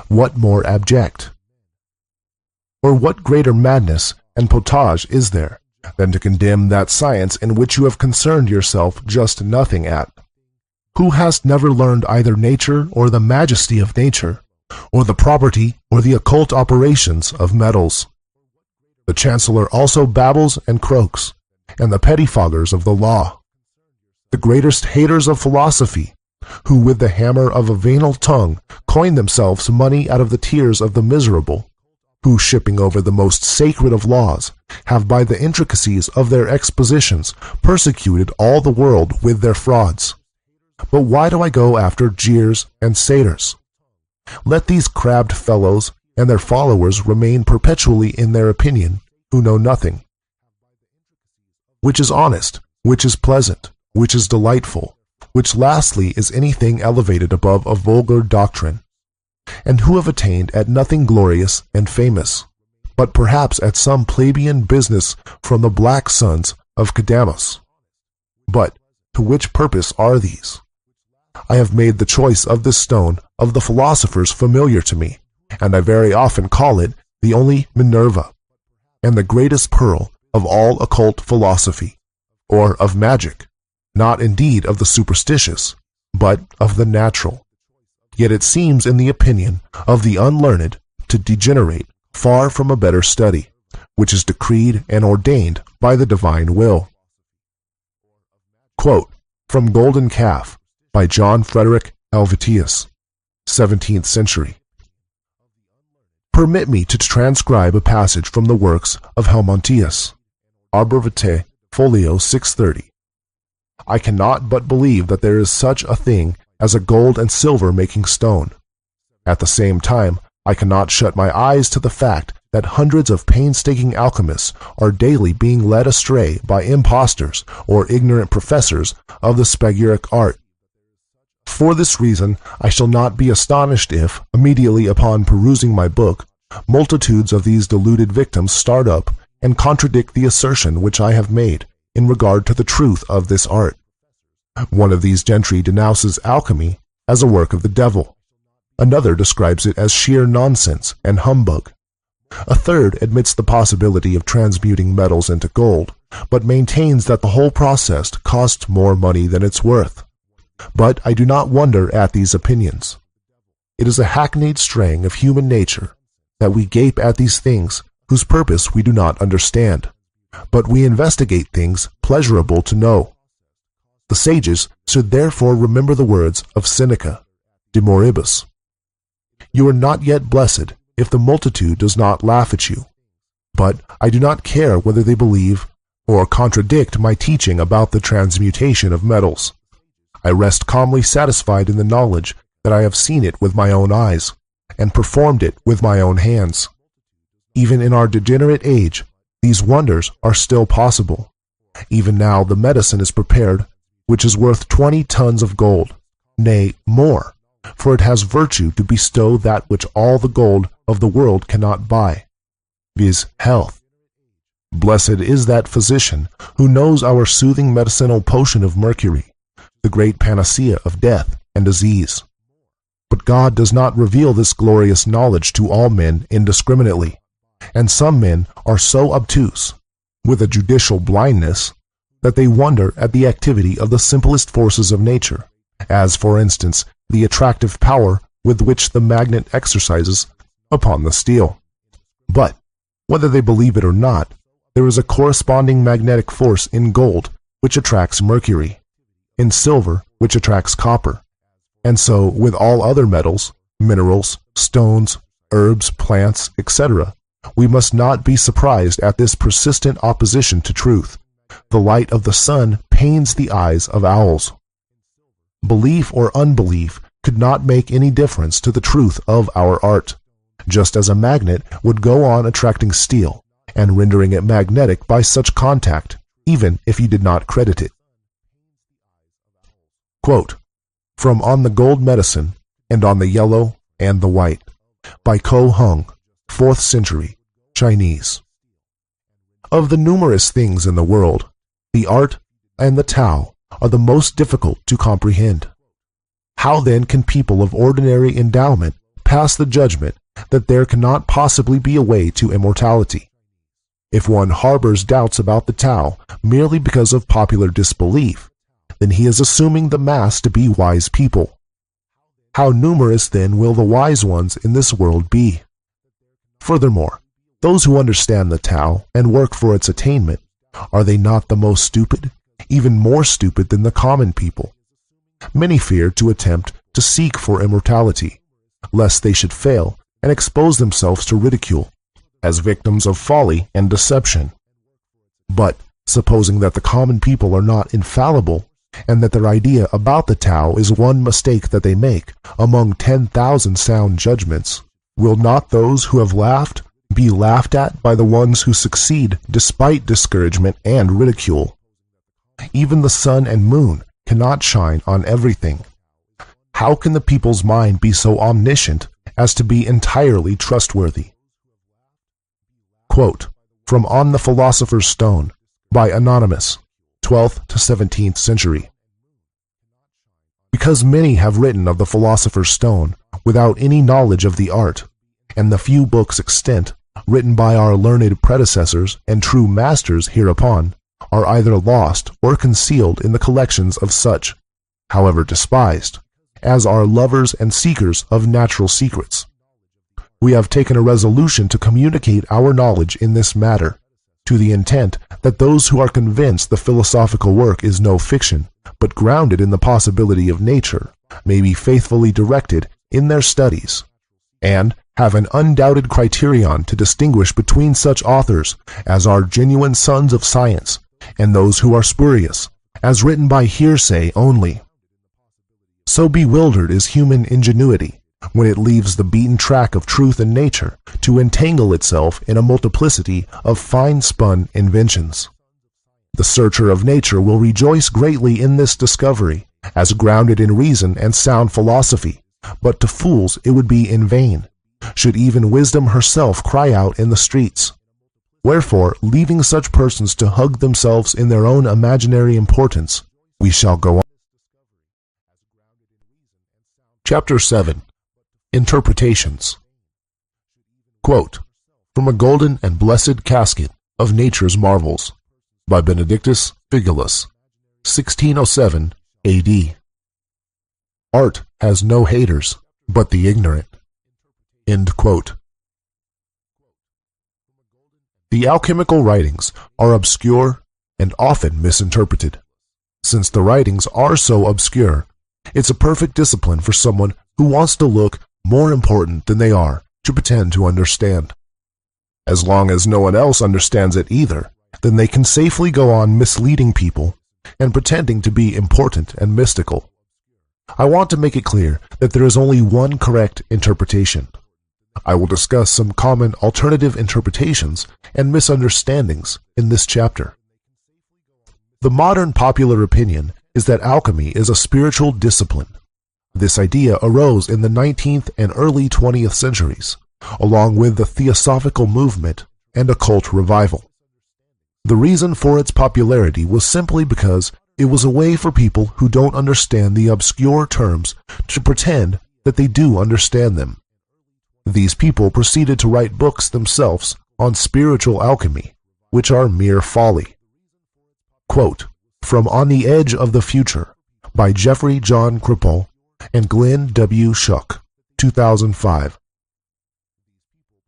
What more abject? Or what greater madness and potage is there than to condemn that science in which you have concerned yourself just nothing at? Who hast never learned either nature or the majesty of nature, or the property or the occult operations of metals? The chancellor also babbles and croaks, and the pettifoggers of the law, the greatest haters of philosophy, who with the hammer of a venal tongue coin themselves money out of the tears of the miserable, who, shipping over the most sacred of laws, have by the intricacies of their expositions persecuted all the world with their frauds. But why do I go after jeers and satyrs? Let these crabbed fellows and their followers remain perpetually in their opinion, who know nothing. Which is honest, which is pleasant, which is delightful, which lastly is anything elevated above a vulgar doctrine, and who have attained at nothing glorious and famous, but perhaps at some plebeian business from the black sons of Cadamus. But to which purpose are these? I have made the choice of this stone of the philosophers familiar to me, and I very often call it the only Minerva, and the greatest pearl of all occult philosophy, or of magic, not indeed of the superstitious, but of the natural. Yet it seems in the opinion of the unlearned to degenerate far from a better study, which is decreed and ordained by the divine will. Quote from Golden Calf by John Frederick Helvetius, 17th century. Permit me to transcribe a passage from the works of Helmontius, Arbor Vitae, folio 630. I cannot but believe that there is such a thing as a gold and silver making stone. At the same time, I cannot shut my eyes to the fact that hundreds of painstaking alchemists are daily being led astray by impostors or ignorant professors of the spagyric art. For this reason, I shall not be astonished if, immediately upon perusing my book, multitudes of these deluded victims start up and contradict the assertion which I have made in regard to the truth of this art. One of these gentry denounces alchemy as a work of the devil. Another describes it as sheer nonsense and humbug. A third admits the possibility of transmuting metals into gold, but maintains that the whole process costs more money than it's worth. But I do not wonder at these opinions. It is a hackneyed straying of human nature that we gape at these things whose purpose we do not understand, but we investigate things pleasurable to know. The sages should therefore remember the words of Seneca, De Moribus. You are not yet blessed if the multitude does not laugh at you, but I do not care whether they believe or contradict my teaching about the transmutation of metals. I rest calmly satisfied in the knowledge that I have seen it with my own eyes, and performed it with my own hands. Even in our degenerate age, these wonders are still possible. Even now the medicine is prepared, which is worth 20 tons of gold, nay, more, for it has virtue to bestow that which all the gold of the world cannot buy, viz. Health. Blessed is that physician who knows our soothing medicinal potion of mercury, the great panacea of death and disease. But God does not reveal this glorious knowledge to all men indiscriminately, and some men are so obtuse, with a judicial blindness, that they wonder at the activity of the simplest forces of nature, as, for instance, the attractive power with which the magnet exercises upon the steel. But, whether they believe it or not, there is a corresponding magnetic force in gold which attracts mercury, in silver which attracts copper, and so with all other metals, minerals, stones, herbs, plants, etc. We must not be surprised at this persistent opposition to truth. The light of the sun pains the eyes of owls. Belief or unbelief could not make any difference to the truth of our art, just as a magnet would go on attracting steel and rendering it magnetic by such contact, even if you did not credit it. Quote from On the Gold Medicine and on the Yellow and the White by Ko Hung, 4th century, Chinese. Of the numerous things in the world, the art and the Tao are the most difficult to comprehend. How then can people of ordinary endowment pass the judgment that there cannot possibly be a way to immortality? If one harbors doubts about the Tao merely because of popular disbelief, then he is assuming the mass to be wise people. How numerous then will the wise ones in this world be? Furthermore, those who understand the Tao and work for its attainment, are they not the most stupid, even more stupid than the common people? Many fear to attempt to seek for immortality, lest they should fail and expose themselves to ridicule, as victims of folly and deception. But, supposing that the common people are not infallible, and that their idea about the Tao is one mistake that they make among 10,000 sound judgments, will not those who have laughed be laughed at by the ones who succeed despite discouragement and ridicule? Even the sun and moon cannot shine on everything. How can the people's mind be so omniscient as to be entirely trustworthy? Quote from On the Philosopher's Stone by Anonymous, 12th to 17th century. because many have written of the Philosopher's Stone without any knowledge of the art, and the few books extant written by our learned predecessors and true masters hereupon are either lost or concealed in the collections of such, however despised, as are lovers and seekers of natural secrets. We have taken a resolution to communicate our knowledge in this matter, to the intent that those who are convinced the philosophical work is no fiction, but grounded in the possibility of nature, may be faithfully directed in their studies, and have an undoubted criterion to distinguish between such authors as are genuine sons of science and those who are spurious, as written by hearsay only. So bewildered is human ingenuity when it leaves the beaten track of truth and nature to entangle itself in a multiplicity of fine-spun inventions. The searcher of nature will rejoice greatly in this discovery, as grounded in reason and sound philosophy, but to fools it would be in vain, should even wisdom herself cry out in the streets. Wherefore, leaving such persons to hug themselves in their own imaginary importance, we shall go on. Chapter 7. Interpretations. Quote, from a golden and blessed casket of nature's marvels, by Benedictus Figulus, 1607 A.D. Art has no haters but the ignorant. End quote. The alchemical writings are obscure and often misinterpreted. Since the writings are so obscure, it's a perfect discipline for someone who wants to look more important than they are to pretend to understand. As long as no one else understands it either, then they can safely go on misleading people and pretending to be important and mystical. I want to make it clear that there is only one correct interpretation. I will discuss some common alternative interpretations and misunderstandings in this chapter. The modern popular opinion is that alchemy is a spiritual discipline. This idea arose in the 19th and early 20th centuries, along with the Theosophical movement and occult revival. The reason for its popularity was simply because it was a way for people who don't understand the obscure terms to pretend that they do understand them. These people proceeded to write books themselves on spiritual alchemy, which are mere folly. Quote, from On the Edge of the Future, by Jeffrey John Kripal and Glenn W. Schuck, 2005.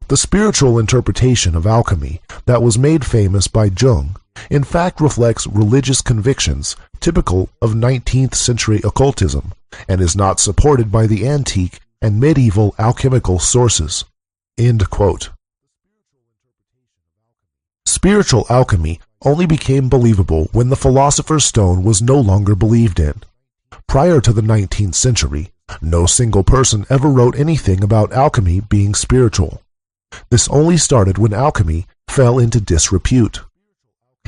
The spiritual interpretation of alchemy that was made famous by Jung in fact reflects religious convictions typical of 19th century occultism and is not supported by the antique and medieval alchemical sources. End quote. Spiritual alchemy only became believable when the Philosopher's Stone was no longer believed in. Prior to the 19th century, no single person ever wrote anything about alchemy being spiritual. This only started when alchemy fell into disrepute.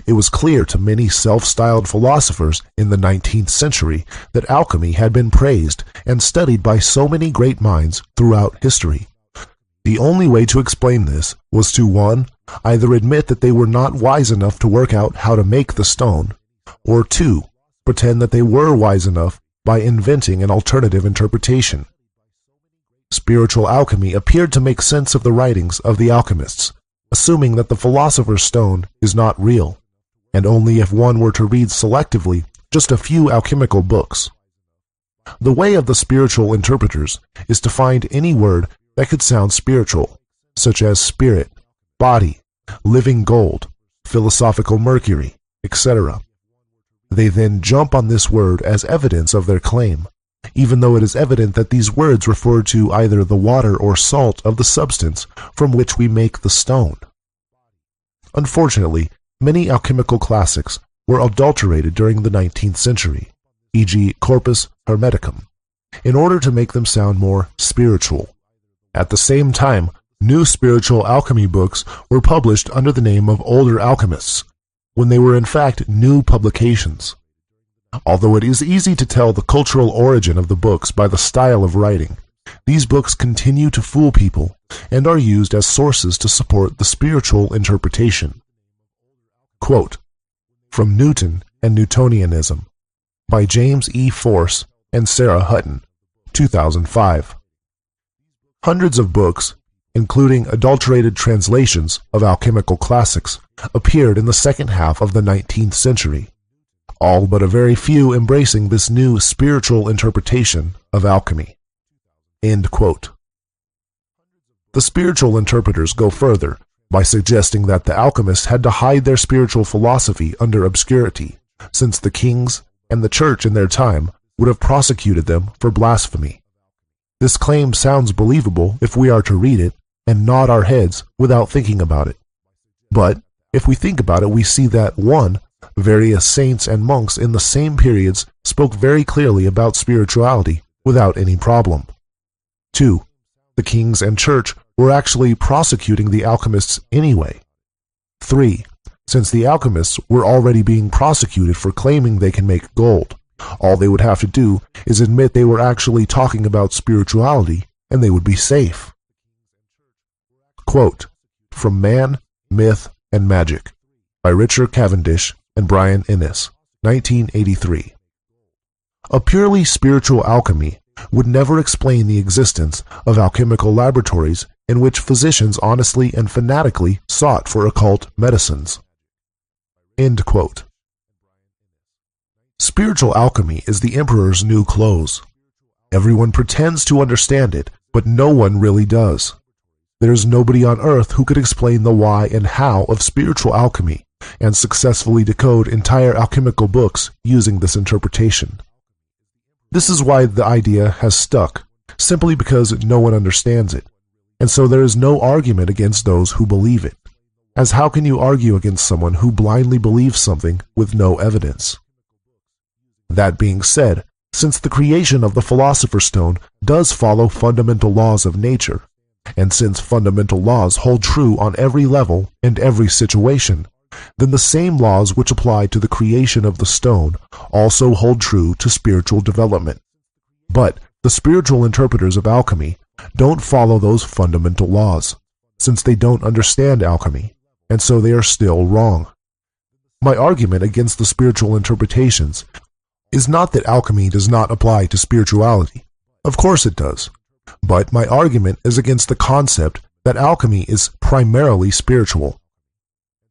It was clear to many self-styled philosophers in the 19th century that alchemy had been praised and studied by so many great minds throughout history. The only way to explain this was to 1. Either admit that they were not wise enough to work out how to make the stone, or 2. Pretend that they were wise enough by inventing an alternative interpretation. Spiritual alchemy appeared to make sense of the writings of the alchemists, assuming that the Philosopher's Stone is not real, and only if one were to read selectively just a few alchemical books. The way of the spiritual interpreters is to find any word that could sound spiritual, such as spirit, body, living gold, philosophical mercury, etc. They then jump on this word as evidence of their claim, even though it is evident that these words refer to either the water or salt of the substance from which we make the stone. Unfortunately, many alchemical classics were adulterated during the 19th century, e.g. Corpus Hermeticum, in order to make them sound more spiritual. At the same time, new spiritual alchemy books were published under the name of older alchemists, when they were in fact new publications. Although it is easy to tell the cultural origin of the books by the style of writing, these books continue to fool people and are used as sources to support the spiritual interpretation. Quote, from Newton and Newtonianism, by James E. Force and Sarah Hutton, 2005. Hundreds of books, including adulterated translations of alchemical classics, appeared in the second half of the 19th century, all but a very few embracing this new spiritual interpretation of alchemy." End quote. The spiritual interpreters go further by suggesting that the alchemists had to hide their spiritual philosophy under obscurity, since the kings and the church in their time would have prosecuted them for blasphemy. This claim sounds believable if we are to read it and nod our heads without thinking about it. But if we think about it, we see that 1. Various saints and monks in the same periods spoke very clearly about spirituality without any problem. 2. The kings and church were actually prosecuting the alchemists anyway. 3. Since the alchemists were already being prosecuted for claiming they can make gold, all they would have to do is admit they were actually talking about spirituality and they would be safe. Quote, from Man, Myth, and Magic by Richard Cavendish and Brian Ennis, 1983. A purely spiritual alchemy would never explain the existence of alchemical laboratories in which physicians honestly and fanatically sought for occult medicines. End quote. Spiritual alchemy is the emperor's new clothes. Everyone pretends to understand it, but no one really does. There is nobody on earth who could explain the why and how of spiritual alchemy and successfully decode entire alchemical books using this interpretation. This is why the idea has stuck, simply because no one understands it, and so there is no argument against those who believe it, as how can you argue against someone who blindly believes something with no evidence? That being said, since the creation of the Philosopher's Stone does follow fundamental laws of nature, and since fundamental laws hold true on every level and every situation, then the same laws which apply to the creation of the stone also hold true to spiritual development. But the spiritual interpreters of alchemy don't follow those fundamental laws, since they don't understand alchemy, and so they are still wrong. My argument against the spiritual interpretations is not that alchemy does not apply to spirituality. Of course it does. But my argument is against the concept that alchemy is primarily spiritual.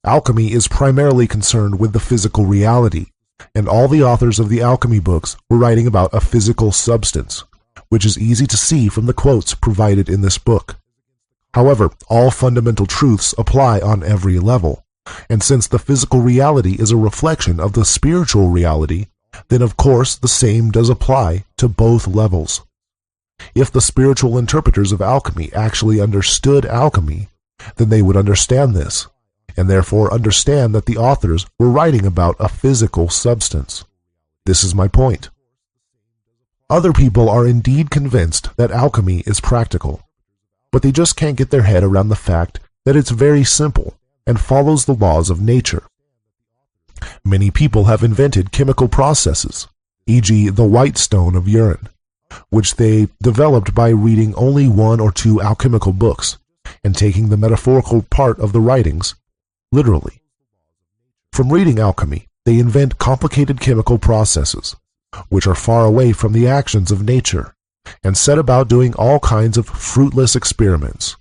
Alchemy is primarily concerned with the physical reality, and all the authors of the alchemy books were writing about a physical substance, which is easy to see from the quotes provided in this book. However, all fundamental truths apply on every level, and since the physical reality is a reflection of the spiritual reality, then of course the same does apply to both levels. If the spiritual interpreters of alchemy actually understood alchemy, then they would understand this, and therefore understand that the authors were writing about a physical substance. This is my point. Other people are indeed convinced that alchemy is practical, but they just can't get their head around the fact that it's very simple and follows the laws of nature. Many people have invented chemical processes, e.g. the white stone of urine, which they developed by reading only 1 or 2 alchemical books and taking the metaphorical part of the writings literally. From reading alchemy, they invent complicated chemical processes, which are far away from the actions of nature, and set about doing all kinds of fruitless experiments.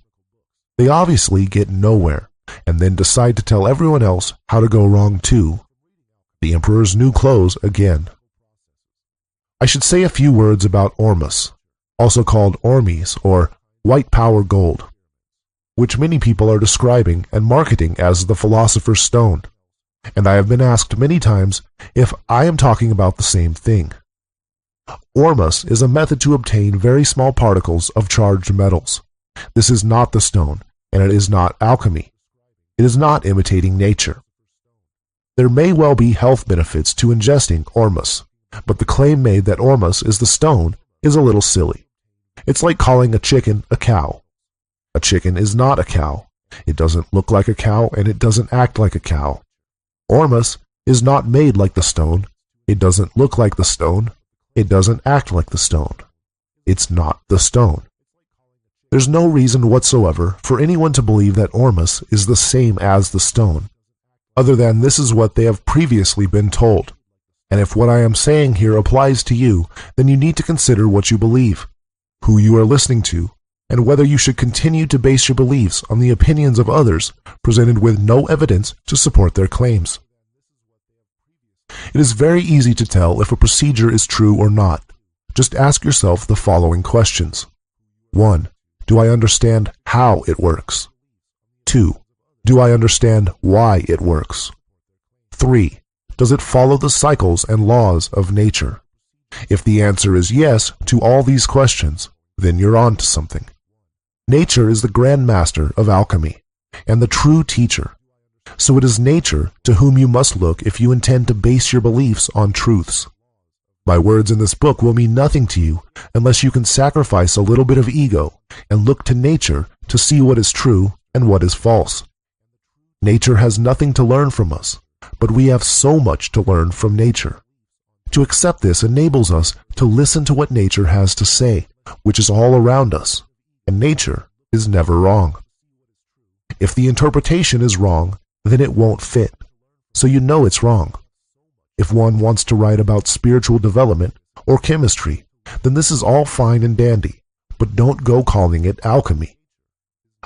They obviously get nowhere, and then decide to tell everyone else how to go wrong too. The emperor's new clothes again. I should say a few words about ormus, also called ormes or white power gold, which many people are describing and marketing as the Philosopher's Stone, and I have been asked many times if I am talking about the same thing. Ormus is a method to obtain very small particles of charged metals. This is not the stone, and it is not alchemy. It is not imitating nature. There may well be health benefits to ingesting ormus, but the claim made that ormus is the stone is a little silly. It's like calling a chicken a cow. A chicken is not a cow. It doesn't look like a cow and it doesn't act like a cow. Ormus is not made like the stone. It doesn't look like the stone. It doesn't act like the stone. It's not the stone. There's no reason whatsoever for anyone to believe that ormus is the same as the stone, other than this is what they have previously been told, And if what I am saying here applies to you, then you need to consider what you believe, who you are listening to, and whether you should continue to base your beliefs on the opinions of others presented with no evidence to support their claims. It is very easy to tell if a procedure is true or not. Just ask yourself the following questions. 1. Do I understand how it works? 2. Do I understand why it works? 3. Does it follow the cycles and laws of nature? If the answer is yes to all these questions, then you're on to something. Nature is the grand master of alchemy and the true teacher. So it is nature to whom you must look if you intend to base your beliefs on truths. My words in this book will mean nothing to you unless you can sacrifice a little bit of ego and look to nature to see what is true and what is false. Nature has nothing to learn from us, but we have so much to learn from nature. To accept this enables us to listen to what nature has to say, which is all around us, and nature is never wrong. If the interpretation is wrong, then it won't fit, so you know it's wrong. If one wants to write about spiritual development or chemistry, then this is all fine and dandy, but don't go calling it alchemy.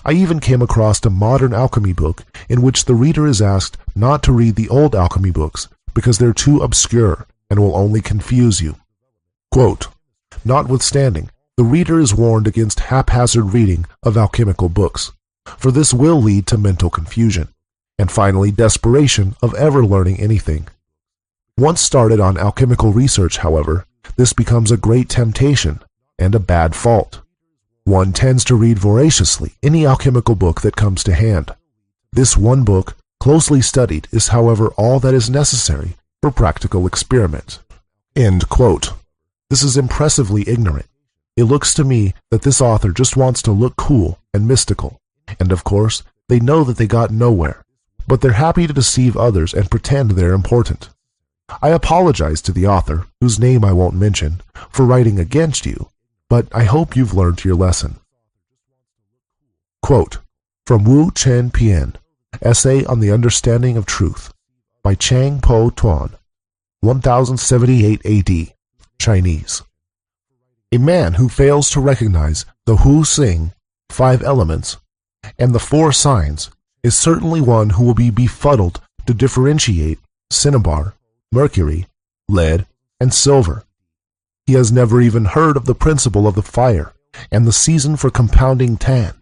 I even came across a modern alchemy book in which the reader is asked not to read the old alchemy books because they're too obscure and will only confuse you. Quote, notwithstanding, the reader is warned against haphazard reading of alchemical books, for this will lead to mental confusion, and finally desperation of ever learning anything. Once started on alchemical research, however, this becomes a great temptation and a bad fault. One tends to read voraciously any alchemical book that comes to hand. This one book, closely studied, is however all that is necessary for practical experiment. End quote. This is impressively ignorant. It looks to me that this author just wants to look cool and mystical, and of course, they know that they got nowhere, but they're happy to deceive others and pretend they're important. I apologize to the author, whose name I won't mention, for writing against you, but I hope you've learned your lesson. Quote, from Wu Chen Pian, Essay on the Understanding of Truth, by Chang Po Tuan, 1078 AD, Chinese. A man who fails to recognize the Hu Xing, 5 elements, and the 4 signs is certainly one who will be befuddled to differentiate cinnabar, mercury, lead, and silver. He has never even heard of the principle of the fire and the season for compounding tan,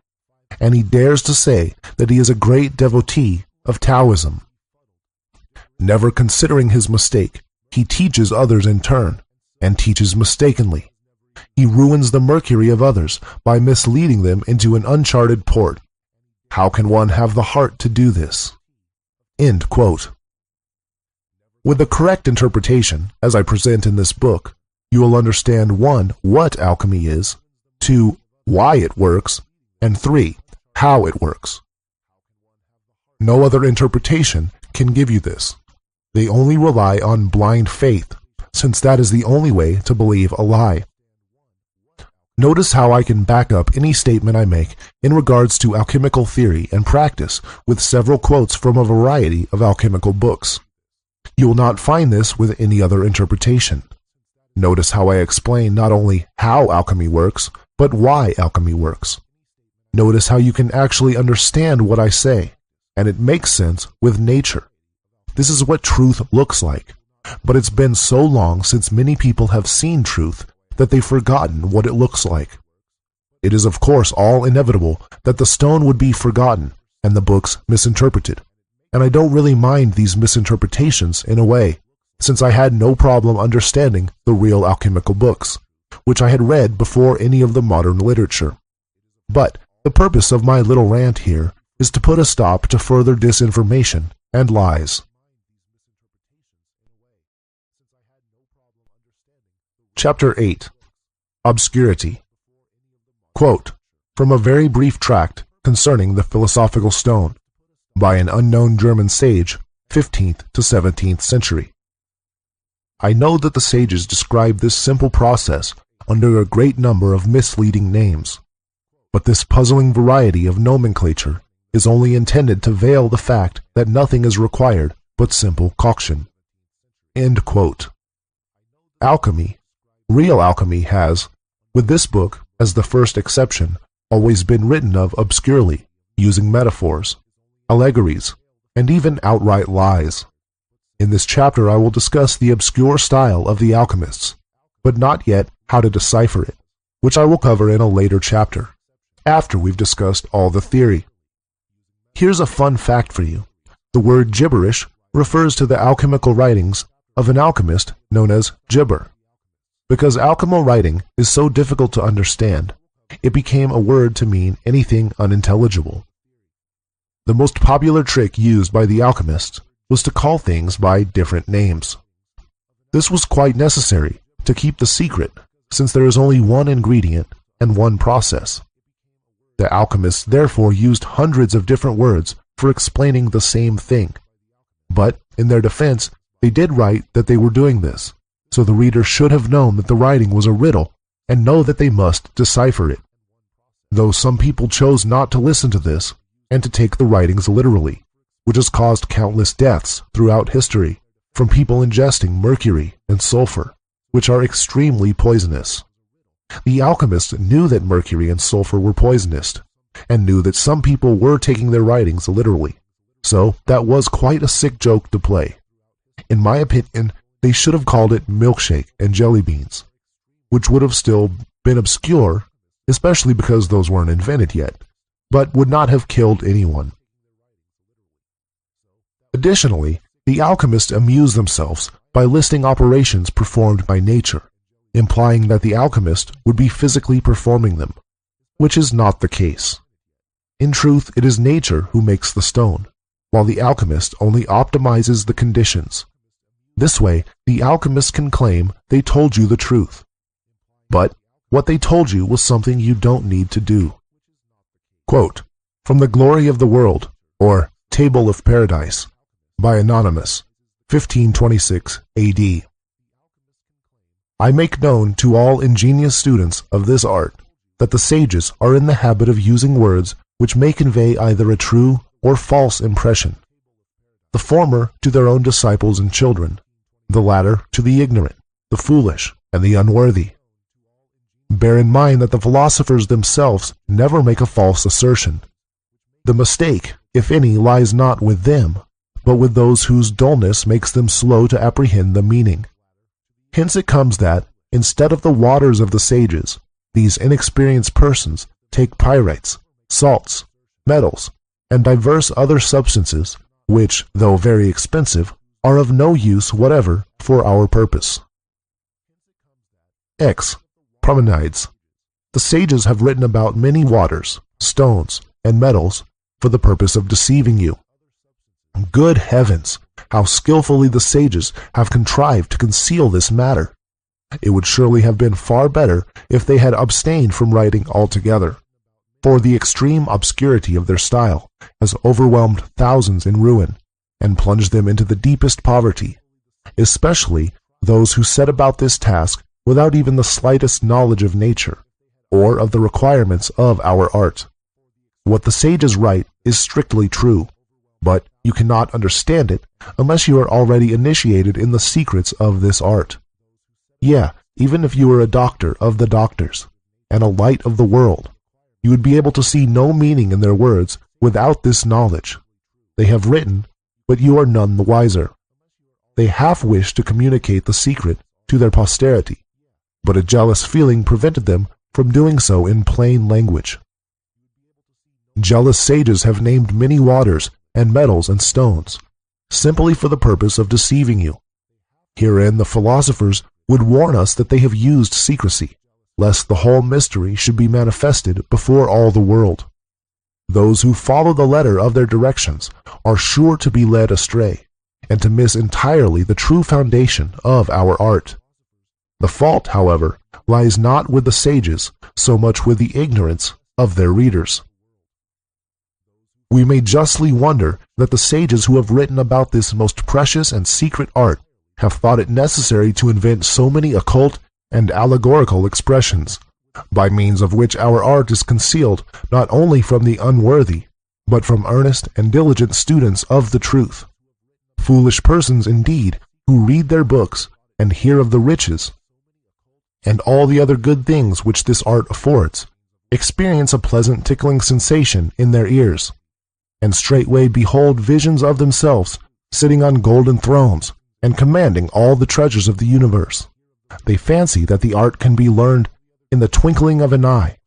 and he dares to say that he is a great devotee of Taoism. Never considering his mistake, he teaches others in turn, and teaches mistakenly. He ruins the mercury of others by misleading them into an uncharted port. How can one have the heart to do this? End quote. With the correct interpretation, as I present in this book, you will understand 1. What alchemy is, 2. Why it works, and 3. How it works. No other interpretation can give you this. They only rely on blind faith, since that is the only way to believe a lie. Notice how I can back up any statement I make in regards to alchemical theory and practice with several quotes from a variety of alchemical books. You will not find this with any other interpretation. Notice how I explain not only how alchemy works, but why alchemy works. Notice how you can actually understand what I say, and it makes sense with nature. This is what truth looks like, but it's been so long since many people have seen truth that they've forgotten what it looks like. It is of course all inevitable that the stone would be forgotten and the books misinterpreted, and I don't really mind these misinterpretations in a way, since I had no problem understanding the real alchemical books, which I had read before any of the modern literature. But the purpose of my little rant here is to put a stop to further disinformation and lies. Chapter 8. Obscurity. Quote, from a very brief tract concerning the philosophical stone, by an unknown German sage, 15th to 17th century. I know that the sages describe this simple process under a great number of misleading names, but this puzzling variety of nomenclature is only intended to veil the fact that nothing is required but simple coction. End quote. Alchemy, real alchemy has, with this book as the first exception, always been written of obscurely, using metaphors, allegories, and even outright lies. In this chapter I will discuss the obscure style of the alchemists, but not yet how to decipher it, which I will cover in a later chapter, after we've discussed all the theory. Here's a fun fact for you. The word gibberish refers to the alchemical writings of an alchemist known as Gibber. Because alchemical writing is so difficult to understand, it became a word to mean anything unintelligible. The most popular trick used by the alchemists was to call things by different names. This was quite necessary to keep the secret, since there is only one ingredient and one process. The alchemists therefore used hundreds of different words for explaining the same thing. But, in their defense, they did write that they were doing this, so the reader should have known that the writing was a riddle and know that they must decipher it. Though some people chose not to listen to this and to take the writings literally, which has caused countless deaths throughout history from people ingesting mercury and sulfur, which are extremely poisonous. The alchemists knew that mercury and sulfur were poisonous, and knew that some people were taking their writings literally, so that was quite a sick joke to play. In my opinion, they should have called it milkshake and jelly beans, which would have still been obscure, especially because those weren't invented yet, but would not have killed anyone. Additionally, the alchemists amused themselves by listing operations performed by nature, implying that the alchemist would be physically performing them, which is not the case. In truth, it is nature who makes the stone, while the alchemist only optimizes the conditions. This way, the alchemist can claim they told you the truth. But what they told you was something you don't need to do. Quote, from the Glory of the World, or Table of Paradise, by Anonymous, 1526 AD. I make known to all ingenious students of this art that the sages are in the habit of using words which may convey either a true or false impression, the former to their own disciples and children, the latter to the ignorant, the foolish, and the unworthy. Bear in mind that the philosophers themselves never make a false assertion. The mistake, if any, lies not with them, but with those whose dullness makes them slow to apprehend the meaning. Hence it comes that, instead of the waters of the sages, these inexperienced persons take pyrites, salts, metals, and diverse other substances, which, though very expensive, are of no use whatever for our purpose. X. Promenides. The sages have written about many waters, stones, and metals for the purpose of deceiving you. Good heavens, how skillfully the sages have contrived to conceal this matter! It would surely have been far better if they had abstained from writing altogether, for the extreme obscurity of their style has overwhelmed thousands in ruin and plunged them into the deepest poverty, especially those who set about this task without even the slightest knowledge of nature or of the requirements of our art. What the sages write is strictly true, but you cannot understand it unless you are already initiated in the secrets of this art. Yeah, even if you were a doctor of the doctors and a light of the world, you would be able to see no meaning in their words without this knowledge. They have written, but you are none the wiser. They half wish to communicate the secret to their posterity, but a jealous feeling prevented them from doing so in plain language. Jealous sages have named many waters and metals and stones, simply for the purpose of deceiving you. Herein the philosophers would warn us that they have used secrecy, lest the whole mystery should be manifested before all the world. Those who follow the letter of their directions are sure to be led astray, and to miss entirely the true foundation of our art. The fault, however, lies not with the sages, so much with the ignorance of their readers. We may justly wonder that the sages who have written about this most precious and secret art have thought it necessary to invent so many occult and allegorical expressions, by means of which our art is concealed not only from the unworthy, but from earnest and diligent students of the truth. Foolish persons, indeed, who read their books and hear of the riches, and all the other good things which this art affords, experience a pleasant tickling sensation in their ears, and straightway behold visions of themselves sitting on golden thrones and commanding all the treasures of the universe. They fancy that the art can be learned in the twinkling of an eye,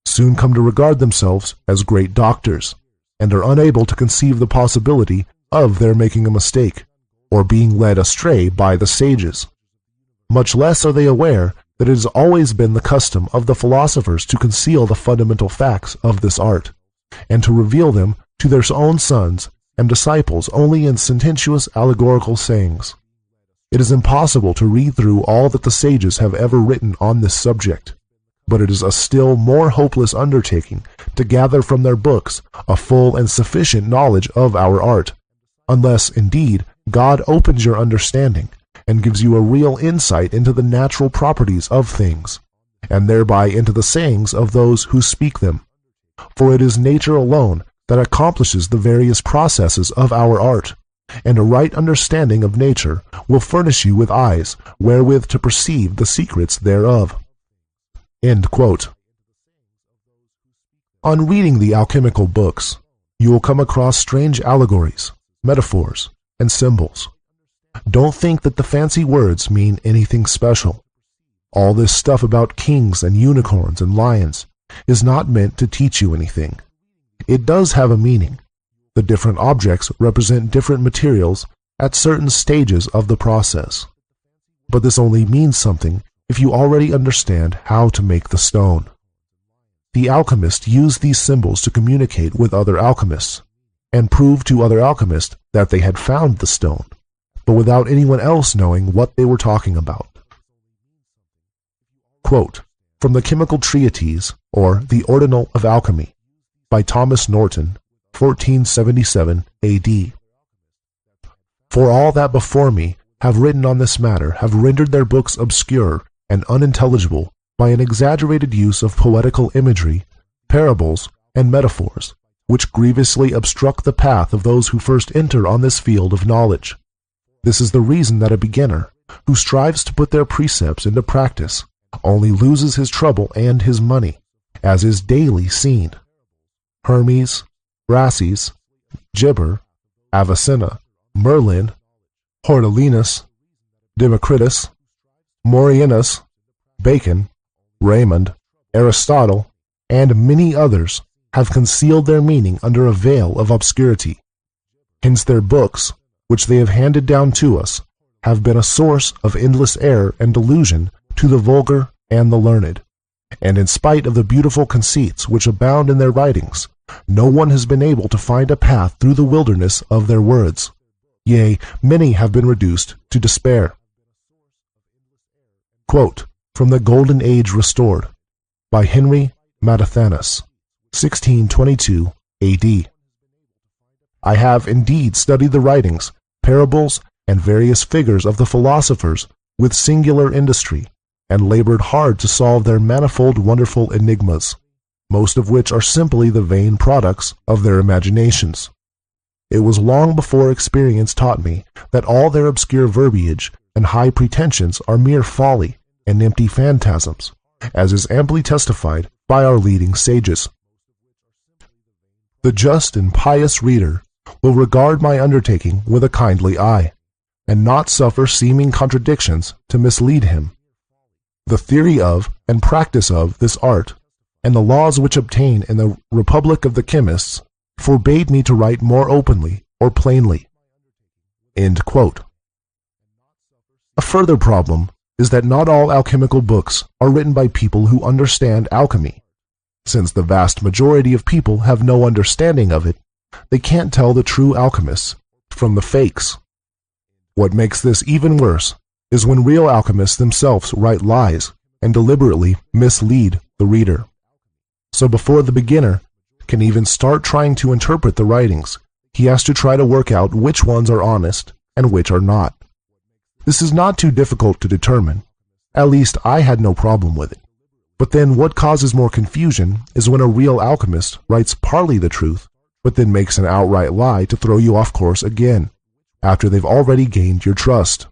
soon come to regard themselves as great doctors, and are unable to conceive the possibility of their making a mistake, or being led astray by the sages. Much less are they aware that it has always been the custom of the philosophers to conceal the fundamental facts of this art, and to reveal them to their own sons and disciples only in sententious allegorical sayings. It is impossible to read through all that the sages have ever written on this subject, but it is a still more hopeless undertaking to gather from their books a full and sufficient knowledge of our art, unless, indeed, God opens your understanding and gives you a real insight into the natural properties of things, and thereby into the sayings of those who speak them. For it is nature alone that accomplishes the various processes of our art, and a right understanding of nature will furnish you with eyes wherewith to perceive the secrets thereof. End quote. On reading the alchemical books, you will come across strange allegories, metaphors, and symbols. Don't think that the fancy words mean anything special. All this stuff about kings and unicorns and lions is not meant to teach you anything. It does have a meaning. The different objects represent different materials at certain stages of the process. But this only means something if you already understand how to make the stone. The alchemists used these symbols to communicate with other alchemists, and prove to other alchemists that they had found the stone, but without anyone else knowing what they were talking about. Quote from the Chemical Treatise, or The Ordinal of Alchemy, by Thomas Norton, 1477 A.D. For all that before me have written on this matter have rendered their books obscure and unintelligible by an exaggerated use of poetical imagery, parables, and metaphors, which grievously obstruct the path of those who first enter on this field of knowledge. This is the reason that a beginner, who strives to put their precepts into practice, only loses his trouble and his money, as is daily seen. Hermes, Races, Gibber, Avicenna, Merlin, Hordelinus, Democritus, Morianus, Bacon, Raymond, Aristotle, and many others have concealed their meaning under a veil of obscurity. Hence their books, which they have handed down to us, have been a source of endless error and delusion to the vulgar and the learned. And in spite of the beautiful conceits which abound in their writings, no one has been able to find a path through the wilderness of their words. Yea, many have been reduced to despair. Quote from The Golden Age Restored, by Henry Mattathanus, 1622 A.D. I have indeed studied the writings, parables, and various figures of the philosophers with singular industry, and labored hard to solve their manifold wonderful enigmas, most of which are simply the vain products of their imaginations. It was long before experience taught me that all their obscure verbiage and high pretensions are mere folly and empty phantasms, as is amply testified by our leading sages. The just and pious reader will regard my undertaking with a kindly eye, and not suffer seeming contradictions to mislead him. The theory of and practice of this art, and the laws which obtain in the Republic of the Chemists, forbade me to write more openly or plainly. End quote. A further problem is that not all alchemical books are written by people who understand alchemy. Since the vast majority of people have no understanding of it, they can't tell the true alchemists from the fakes. What makes this even worse is when real alchemists themselves write lies and deliberately mislead the reader. So before the beginner can even start trying to interpret the writings, he has to try to work out which ones are honest and which are not. This is not too difficult to determine. At least I had no problem with it. But then what causes more confusion is when a real alchemist writes partly the truth, but then makes an outright lie to throw you off course again, after they've already gained your trust.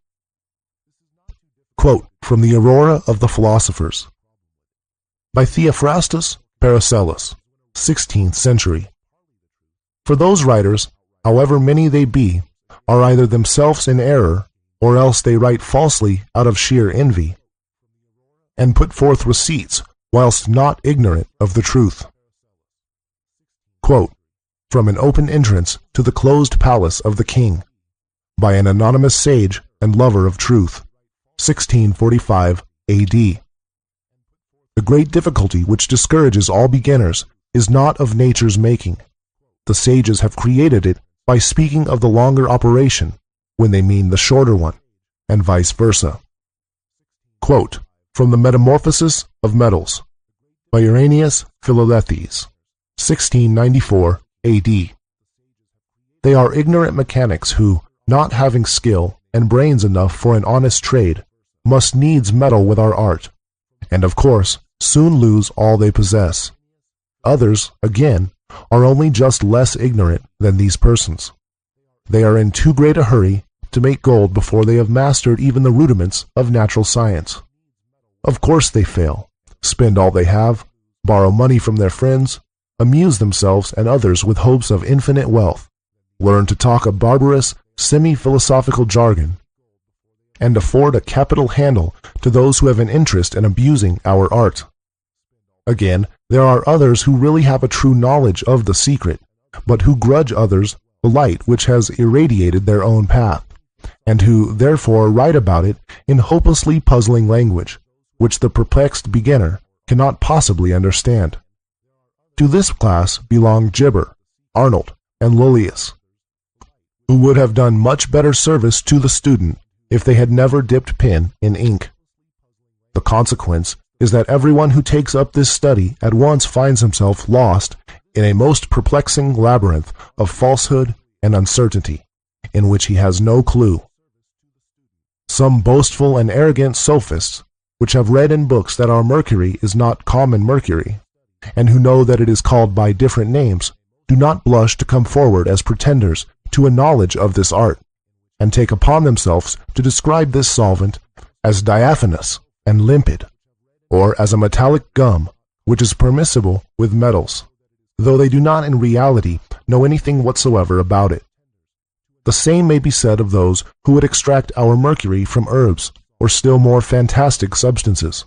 Quote from the Aurora of the Philosophers by Theophrastus Paracelsus, 16th century. For those writers, however many they be, are either themselves in error, or else they write falsely out of sheer envy, and put forth receipts whilst not ignorant of the truth. Quote from An Open Entrance to the Closed Palace of the King by an anonymous sage and lover of truth, 1645 A.D. The great difficulty which discourages all beginners is not of nature's making. The sages have created it by speaking of the longer operation when they mean the shorter one, and vice versa. Quote from the Metamorphosis of Metals by Irenaeus Philalethes, 1694 A.D. They are ignorant mechanics who, not having skill and brains enough for an honest trade, must needs meddle with our art, and of course soon lose all they possess. Others, again, are only just less ignorant than these persons. They are in too great a hurry to make gold before they have mastered even the rudiments of natural science. Of course they fail, spend all they have, borrow money from their friends, amuse themselves and others with hopes of infinite wealth, learn to talk a barbarous, semi-philosophical jargon, and afford a capital handle to those who have an interest in abusing our art. Again, there are others who really have a true knowledge of the secret, but who grudge others the light which has irradiated their own path, and who therefore write about it in hopelessly puzzling language, which the perplexed beginner cannot possibly understand. To this class belong Gibber, Arnold, and Lullius, who would have done much better service to the student if they had never dipped pen in ink. The consequence is that everyone who takes up this study at once finds himself lost in a most perplexing labyrinth of falsehood and uncertainty, in which he has no clue. Some boastful and arrogant sophists, which have read in books that our mercury is not common mercury, and who know that it is called by different names, do not blush to come forward as pretenders to a knowledge of this art, and take upon themselves to describe this solvent as diaphanous and limpid, or as a metallic gum which is permissible with metals, though they do not in reality know anything whatsoever about it. The same may be said of those who would extract our mercury from herbs, or still more fantastic substances.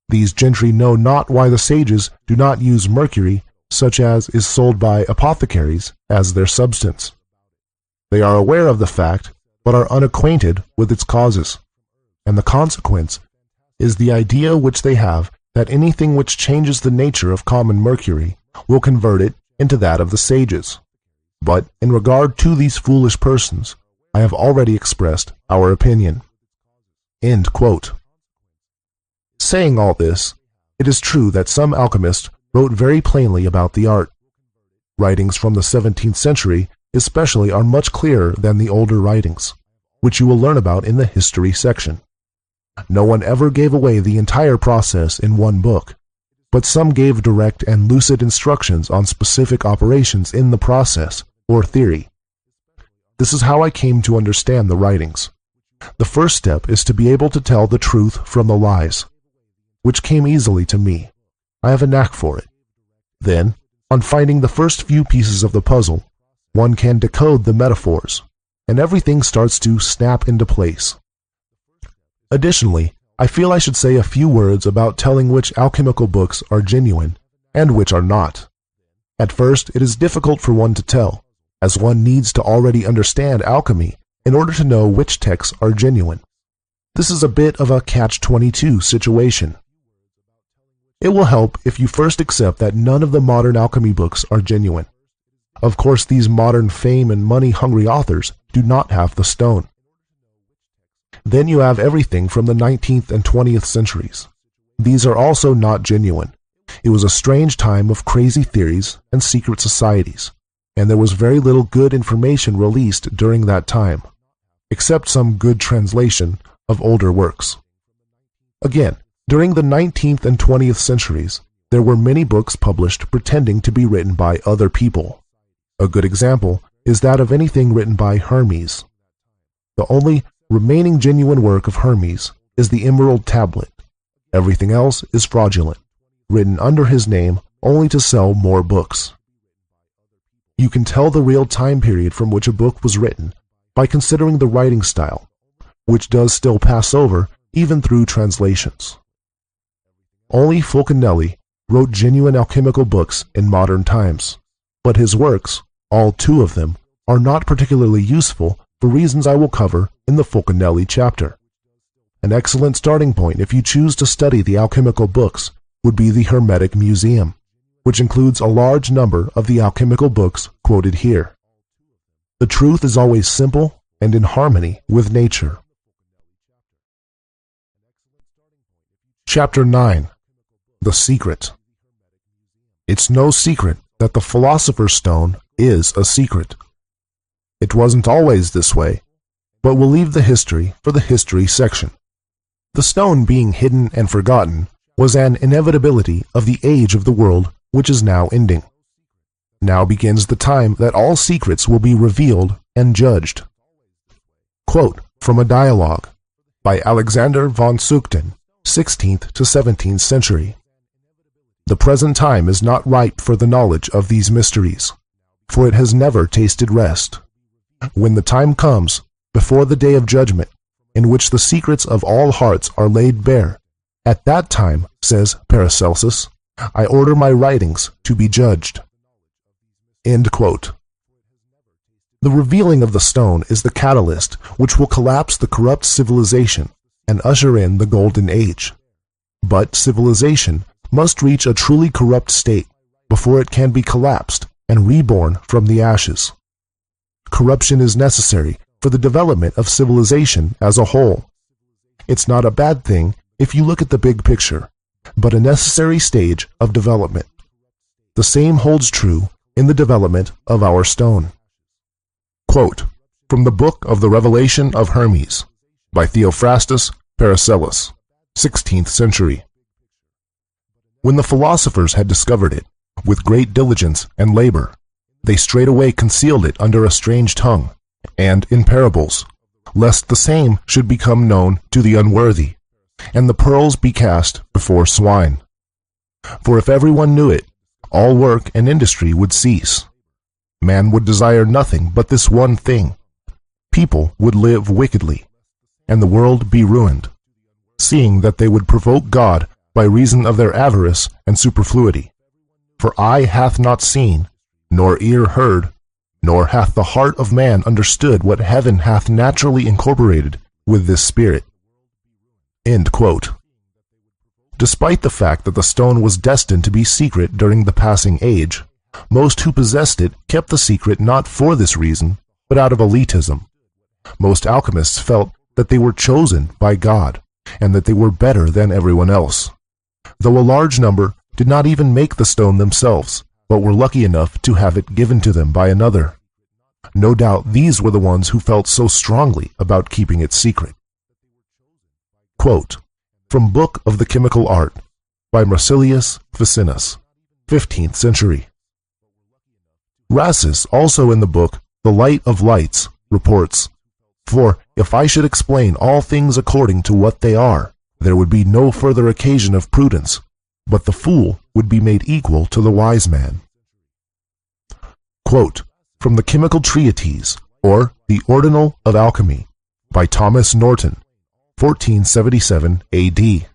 These gentry know not why the sages do not use mercury, such as is sold by apothecaries, as their substance. They are aware of the fact, but are unacquainted with its causes, and the consequence is the idea which they have that anything which changes the nature of common mercury will convert it into that of the sages. But in regard to these foolish persons, I have already expressed our opinion. End quote. Saying all this, it is true that some alchemists wrote very plainly about the art. Writings from the 17th century especially are much clearer than the older writings, which you will learn about in the history section. No one ever gave away the entire process in one book, but some gave direct and lucid instructions on specific operations in the process, or theory. This is how I came to understand the writings. The first step is to be able to tell the truth from the lies, which came easily to me. I have a knack for it. Then, on finding the first few pieces of the puzzle, one can decode the metaphors, and everything starts to snap into place. Additionally, I feel I should say a few words about telling which alchemical books are genuine and which are not. At first, it is difficult for one to tell, as one needs to already understand alchemy in order to know which texts are genuine. This is a bit of a catch-22 situation. It will help if you first accept that none of the modern alchemy books are genuine. Of course, these modern fame and money-hungry authors do not have the stone. Then you have everything from the 19th and 20th centuries. These are also not genuine. It was a strange time of crazy theories and secret societies, and there was very little good information released during that time, except some good translation of older works. Again, during the 19th and 20th centuries, there were many books published pretending to be written by other people. A good example is that of anything written by Hermes. The only remaining genuine work of Hermes is the Emerald Tablet. Everything else is fraudulent, written under his name only to sell more books. You can tell the real time period from which a book was written by considering the writing style, which does still pass over even through translations. Only Fulcanelli wrote genuine alchemical books in modern times, but his works, all 2 of them, are not particularly useful for reasons I will cover in the Fulcanelli chapter. An excellent starting point if you choose to study the alchemical books would be the Hermetic Museum, which includes a large number of the alchemical books quoted here. The truth is always simple and in harmony with nature. Chapter 9. The Secret. It's no secret that the Philosopher's Stone is a secret. It wasn't always this way, but we'll leave the history for the history section. The stone being hidden and forgotten was an inevitability of the age of the world which is now ending. Now begins the time that all secrets will be revealed and judged. Quote from a dialogue by Alexander von Sugden, 16th to 17th century. The present time is not ripe for the knowledge of these mysteries, for it has never tasted rest. When the time comes, before the day of judgment, in which the secrets of all hearts are laid bare, at that time, says Paracelsus, I order my writings to be judged. End quote. The revealing of the stone is the catalyst which will collapse the corrupt civilization and usher in the Golden Age. But civilization must reach a truly corrupt state before it can be collapsed and reborn from the ashes. Corruption is necessary for the development of civilization as a whole. It's not a bad thing if you look at the big picture, but a necessary stage of development. The same holds true in the development of our stone. Quote from the Book of the Revelation of Hermes by Theophrastus Paracelsus, 16th century. When the philosophers had discovered it, with great diligence and labor, they straightway concealed it under a strange tongue, and in parables, lest the same should become known to the unworthy, and the pearls be cast before swine. For if everyone knew it, all work and industry would cease. Man would desire nothing but this one thing. People would live wickedly, and the world be ruined, seeing that they would provoke God by reason of their avarice and superfluity. For eye hath not seen, nor ear heard, nor hath the heart of man understood what heaven hath naturally incorporated with this spirit. End quote. Despite the fact that the stone was destined to be secret during the passing age, most who possessed it kept the secret not for this reason, but out of elitism. Most alchemists felt that they were chosen by God, and that they were better than everyone else, though a large number did not even make the stone themselves, but were lucky enough to have it given to them by another. No doubt these were the ones who felt so strongly about keeping it secret. Quote from Book of the Chemical Art by Marsilius Ficinus, 15th century. Rhasis, also in the book The Light of Lights, reports, For if I should explain all things according to what they are, there would be no further occasion of prudence, but the fool would be made equal to the wise man. Quote from the Chemical Treatise, or The Ordinal of Alchemy, by Thomas Norton, 1477 A.D.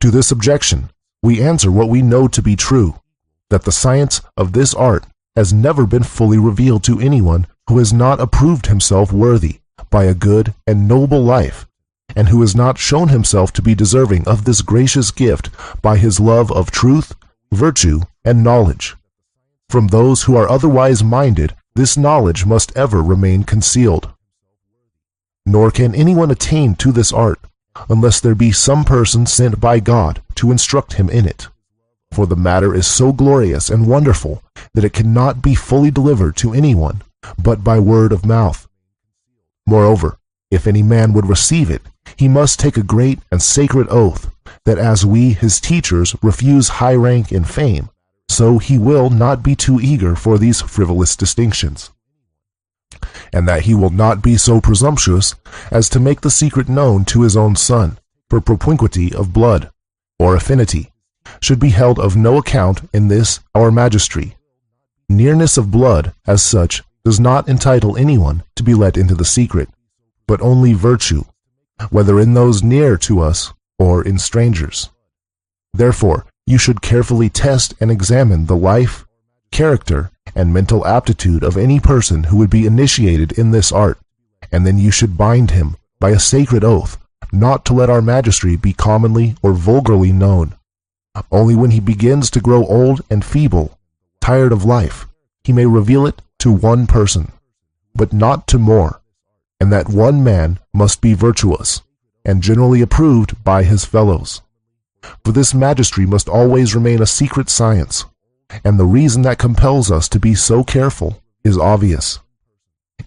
To this objection, we answer what we know to be true, that the science of this art has never been fully revealed to anyone who has not approved himself worthy by a good and noble life, and who has not shown himself to be deserving of this gracious gift by his love of truth, virtue, and knowledge. From those who are otherwise minded, this knowledge must ever remain concealed. Nor can anyone attain to this art unless there be some person sent by God to instruct him in it. For the matter is so glorious and wonderful that it cannot be fully delivered to anyone but by word of mouth. Moreover, if any man would receive it, he must take a great and sacred oath that as we, his teachers, refuse high rank and fame, so he will not be too eager for these frivolous distinctions. and that he will not be so presumptuous as to make the secret known to his own son, for propinquity of blood, or affinity, should be held of no account in this our magistracy. Nearness of blood, as such, does not entitle anyone to be let into the secret, but only virtue, whether in those near to us or in strangers. Therefore, you should carefully test and examine the life, character, and mental aptitude of any person who would be initiated in this art, and then you should bind him by a sacred oath not to let our magistracy be commonly or vulgarly known. Only when he begins to grow old and feeble, tired of life, he may reveal it to one person, but not to more, and that one man must be virtuous, and generally approved by his fellows. For this magistracy must always remain a secret science, and the reason that compels us to be so careful is obvious.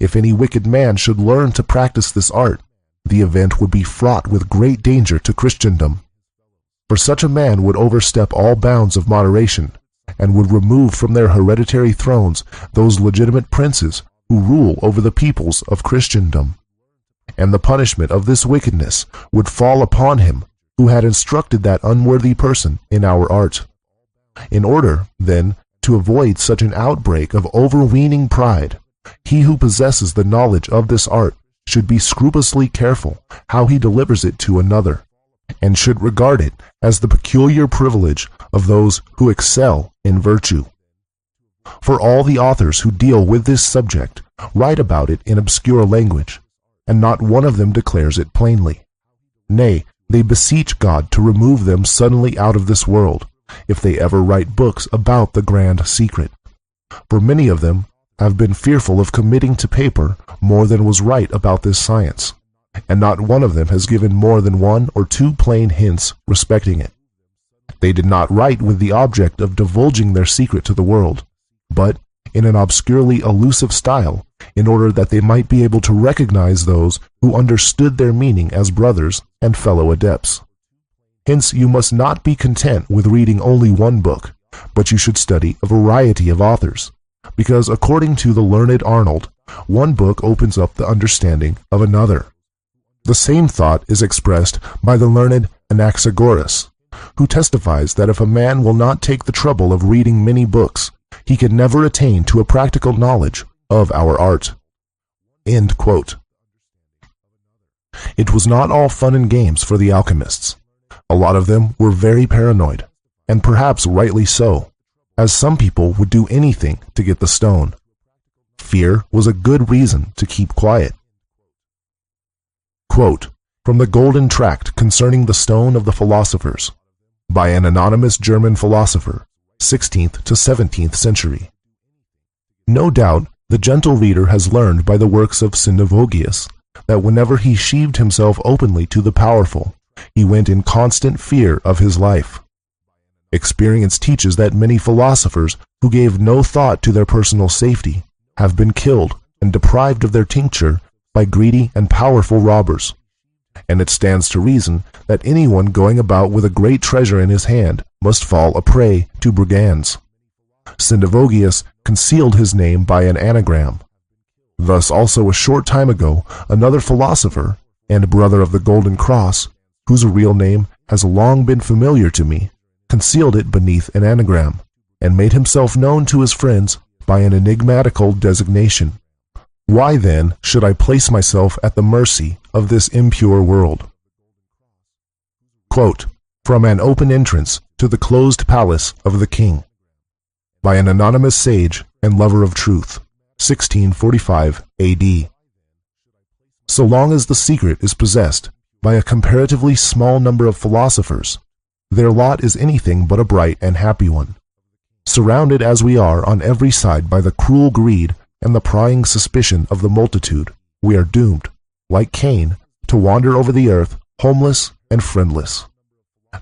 If any wicked man should learn to practice this art, the event would be fraught with great danger to Christendom. For such a man would overstep all bounds of moderation, and would remove from their hereditary thrones those legitimate princes who rule over the peoples of Christendom. And the punishment of this wickedness would fall upon him who had instructed that unworthy person in our art. In order, then, to avoid such an outbreak of overweening pride, he who possesses the knowledge of this art should be scrupulously careful how he delivers it to another, and should regard it as the peculiar privilege of those who excel in virtue. For all the authors who deal with this subject write about it in obscure language, and not one of them declares it plainly. Nay, they beseech God to remove them suddenly out of this world, if they ever write books about the grand secret. For many of them have been fearful of committing to paper more than was right about this science, and not one of them has given more than 1 or 2 plain hints respecting it. They did not write with the object of divulging their secret to the world, but in an obscurely elusive style, in order that they might be able to recognize those who understood their meaning as brothers and fellow adepts. Hence you must not be content with reading only one book, but you should study a variety of authors, because according to the learned Arnold, one book opens up the understanding of another. The same thought is expressed by the learned Anaxagoras, who testifies that if a man will not take the trouble of reading many books, he can never attain to a practical knowledge of our art. End quote. It was not all fun and games for the alchemists. A lot of them were very paranoid, and perhaps rightly so, as some people would do anything to get the stone. Fear was a good reason to keep quiet. Quote, from the Golden Tract Concerning the Stone of the Philosophers, by an anonymous German philosopher, 16th to 17th century. No doubt the gentle reader has learned by the works of Sendivogius that whenever he sheathed himself openly to the powerful, he went in constant fear of his life. Experience teaches that many philosophers who gave no thought to their personal safety have been killed and deprived of their tincture by greedy and powerful robbers. And it stands to reason that anyone going about with a great treasure in his hand must fall a prey to brigands. Sendivogius concealed his name by an anagram. Thus also a short time ago another philosopher, and brother of the Golden Cross, whose real name has long been familiar to me, concealed it beneath an anagram, and made himself known to his friends by an enigmatical designation. Why then should I place myself at the mercy of this impure world? Quote, from an open entrance to the closed palace of the king, by an anonymous sage and lover of truth, 1645 AD. So long as the secret is possessed by a comparatively small number of philosophers, their lot is anything but a bright and happy one. Surrounded as we are on every side by the cruel greed and the prying suspicion of the multitude, we are doomed, like Cain, to wander over the earth homeless and friendless.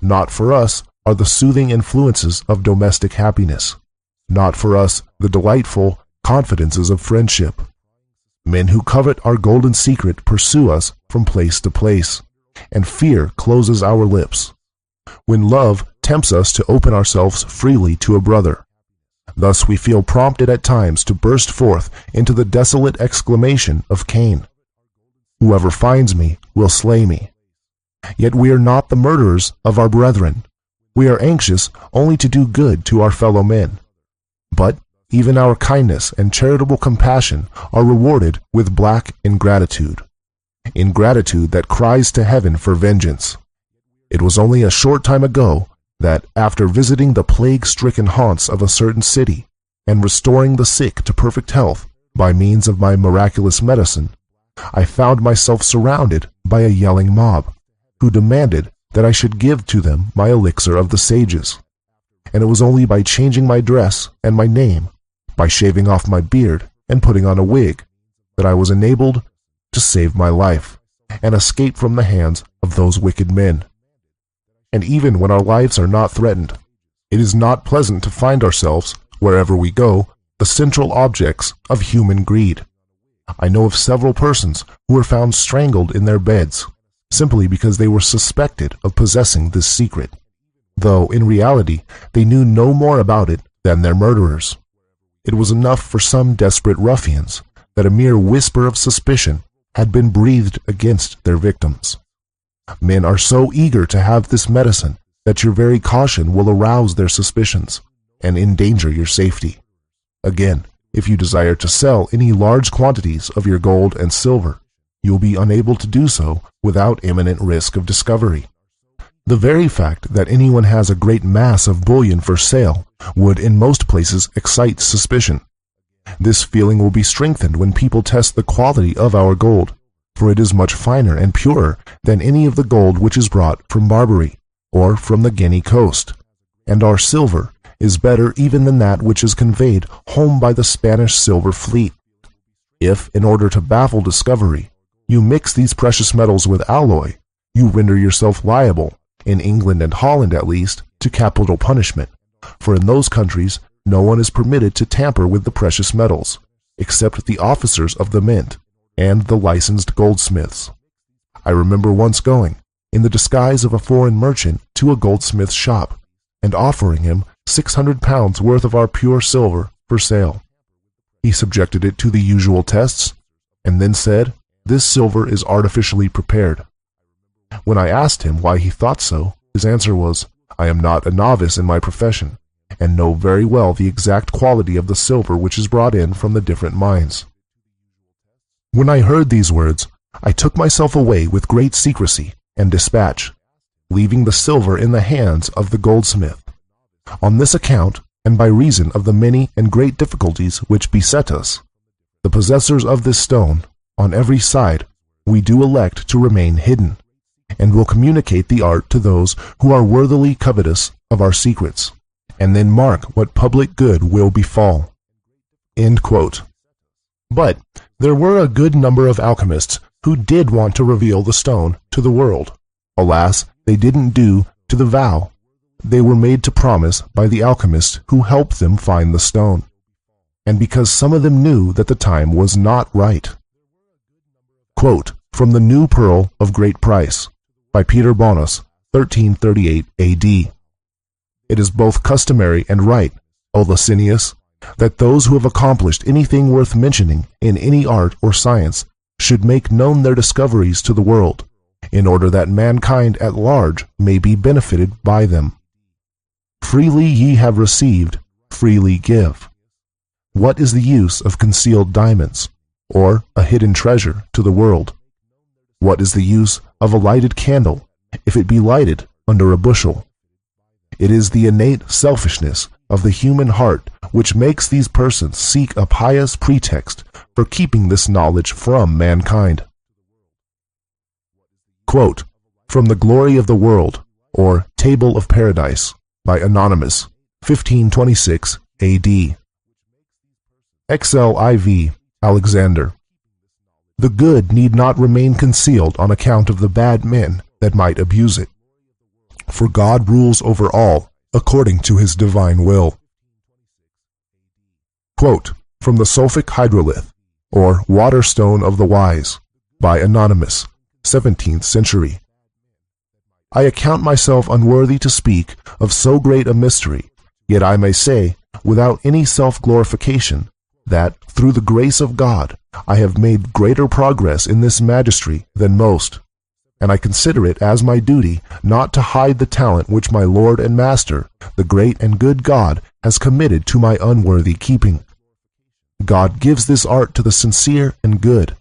Not for us are the soothing influences of domestic happiness, not for us the delightful confidences of friendship. Men who covet our golden secret pursue us from place to place, and fear closes our lips, when love tempts us to open ourselves freely to a brother. Thus we feel prompted at times to burst forth into the desolate exclamation of Cain, "Whoever finds me will slay me." Yet we are not the murderers of our brethren. We are anxious only to do good to our fellow men. But even our kindness and charitable compassion are rewarded with black ingratitude that cries to heaven for vengeance. It was only a short time ago that, after visiting the plague-stricken haunts of a certain city and restoring the sick to perfect health by means of my miraculous medicine, I found myself surrounded by a yelling mob, who demanded that I should give to them my elixir of the sages. And it was only by changing my dress and my name, by shaving off my beard and putting on a wig, that I was enabled to save my life and escape from the hands of those wicked men. And even when our lives are not threatened, it is not pleasant to find ourselves, wherever we go, the central objects of human greed. I know of several persons who were found strangled in their beds, simply because they were suspected of possessing this secret, though in reality they knew no more about it than their murderers. It was enough for some desperate ruffians that a mere whisper of suspicion had been breathed against their victims. Men are so eager to have this medicine that your very caution will arouse their suspicions and endanger your safety. Again, if you desire to sell any large quantities of your gold and silver, you will be unable to do so without imminent risk of discovery. The very fact that anyone has a great mass of bullion for sale would in most places excite suspicion. This feeling will be strengthened when people test the quality of our gold, for it is much finer and purer than any of the gold which is brought from Barbary or from the Guinea coast, and our silver is better even than that which is conveyed home by the Spanish silver fleet. If, in order to baffle discovery, you mix these precious metals with alloy, you render yourself liable, in England and Holland at least, to capital punishment, for in those countries no one is permitted to tamper with the precious metals, except the officers of the mint and the licensed goldsmiths. I remember once going, in the disguise of a foreign merchant, to a goldsmith's shop, and offering him 600 pounds worth of our pure silver for sale. He subjected it to the usual tests, and then said, "This silver is artificially prepared." When I asked him why he thought so, his answer was, "I am not a novice in my profession, and know very well the exact quality of the silver which is brought in from the different mines." When I heard these words, I took myself away with great secrecy and dispatch, leaving the silver in the hands of the goldsmith. On this account, and by reason of the many and great difficulties which beset us, the possessors of this stone, on every side, we do elect to remain hidden, and will communicate the art to those who are worthily covetous of our secrets, and then mark what public good will befall. End quote. But there were a good number of alchemists who did want to reveal the stone to the world. Alas, they didn't do to the vow they were made to promise by the alchemist who helped them find the stone, and because some of them knew that the time was not right. Quote from The New Pearl of Great Price by Peter Bonus, 1338 A.D. It is both customary and right, O Licinius, that those who have accomplished anything worth mentioning in any art or science should make known their discoveries to the world, in order that mankind at large may be benefited by them. Freely ye have received, freely give. What is the use of concealed diamonds, or a hidden treasure to the world? What is the use of a lighted candle, if it be lighted under a bushel? It is the innate selfishness of the human heart which makes these persons seek a pious pretext for keeping this knowledge from mankind. Quote from The Glory of the World, or Table of Paradise, by Anonymous, 1526 A.D. XLIV Alexander. The good need not remain concealed on account of the bad men that might abuse it, for God rules over all according to his divine will. Quote from The Sulphic Hydrolith, or Waterstone of the Wise, by Anonymous, 17th century. I account myself unworthy to speak of so great a mystery, yet I may say without any self-glorification, that, through the grace of God, I have made greater progress in this magistracy than most, and I consider it as my duty not to hide the talent which my Lord and Master, the great and good God, has committed to my unworthy keeping. God gives this art to the sincere and good,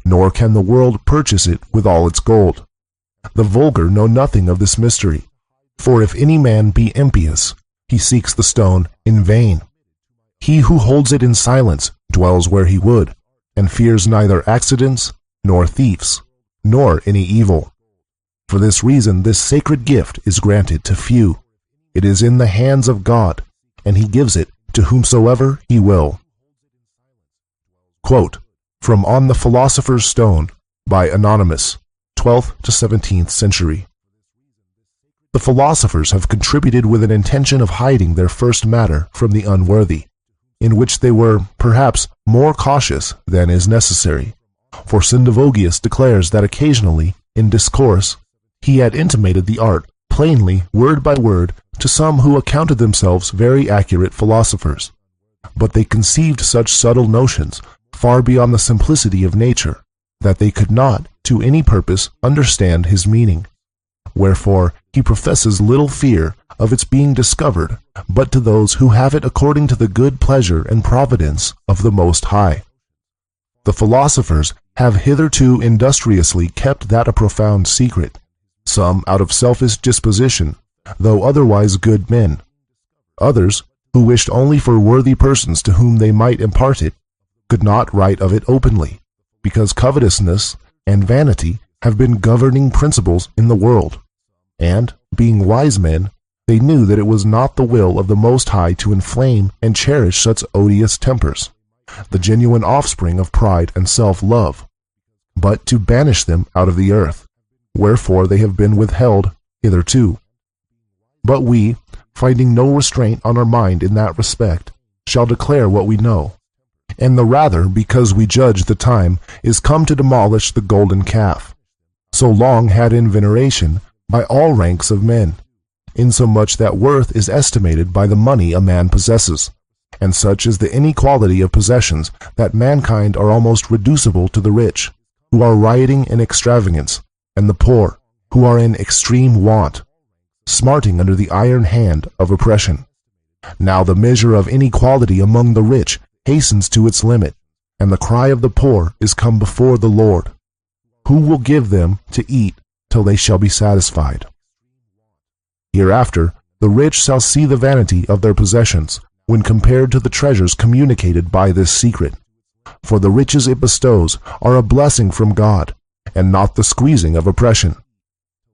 nor can the world purchase it with all its gold. The vulgar know nothing of this mystery, for if any man be impious, he seeks the stone in vain. He who holds it in silence dwells where he would, and fears neither accidents, nor thieves, nor any evil. For this reason this sacred gift is granted to few. It is in the hands of God, and he gives it to whomsoever he will. Quote from On the Philosopher's Stone by Anonymous, 12th to 17th century. The philosophers have contributed with an intention of hiding their first matter from the unworthy, in which they were, perhaps, more cautious than is necessary. For Sendivogius declares that occasionally, in discourse, he had intimated the art plainly, word by word, to some who accounted themselves very accurate philosophers. But they conceived such subtle notions, far beyond the simplicity of nature, that they could not, to any purpose, understand his meaning. Wherefore he professes little fear of its being discovered, but to those who have it according to the good pleasure and providence of the Most High. The philosophers have hitherto industriously kept that a profound secret, some out of selfish disposition, though otherwise good men. Others, who wished only for worthy persons to whom they might impart it, could not write of it openly, because covetousness and vanity have been governing principles in the world, and, being wise men, they knew that it was not the will of the Most High to inflame and cherish such odious tempers, the genuine offspring of pride and self-love, but to banish them out of the earth, wherefore they have been withheld hitherto. But we, finding no restraint on our mind in that respect, shall declare what we know, and the rather because we judge the time is come to demolish the golden calf, so long had in veneration by all ranks of men, insomuch that worth is estimated by the money a man possesses, and such is the inequality of possessions that mankind are almost reducible to the rich, who are rioting in extravagance, and the poor, who are in extreme want, smarting under the iron hand of oppression. Now the measure of inequality among the rich hastens to its limit, and the cry of the poor is come before the Lord, who will give them to eat till they shall be satisfied. Hereafter the rich shall see the vanity of their possessions when compared to the treasures communicated by this secret, for the riches it bestows are a blessing from God, and not the squeezing of oppression.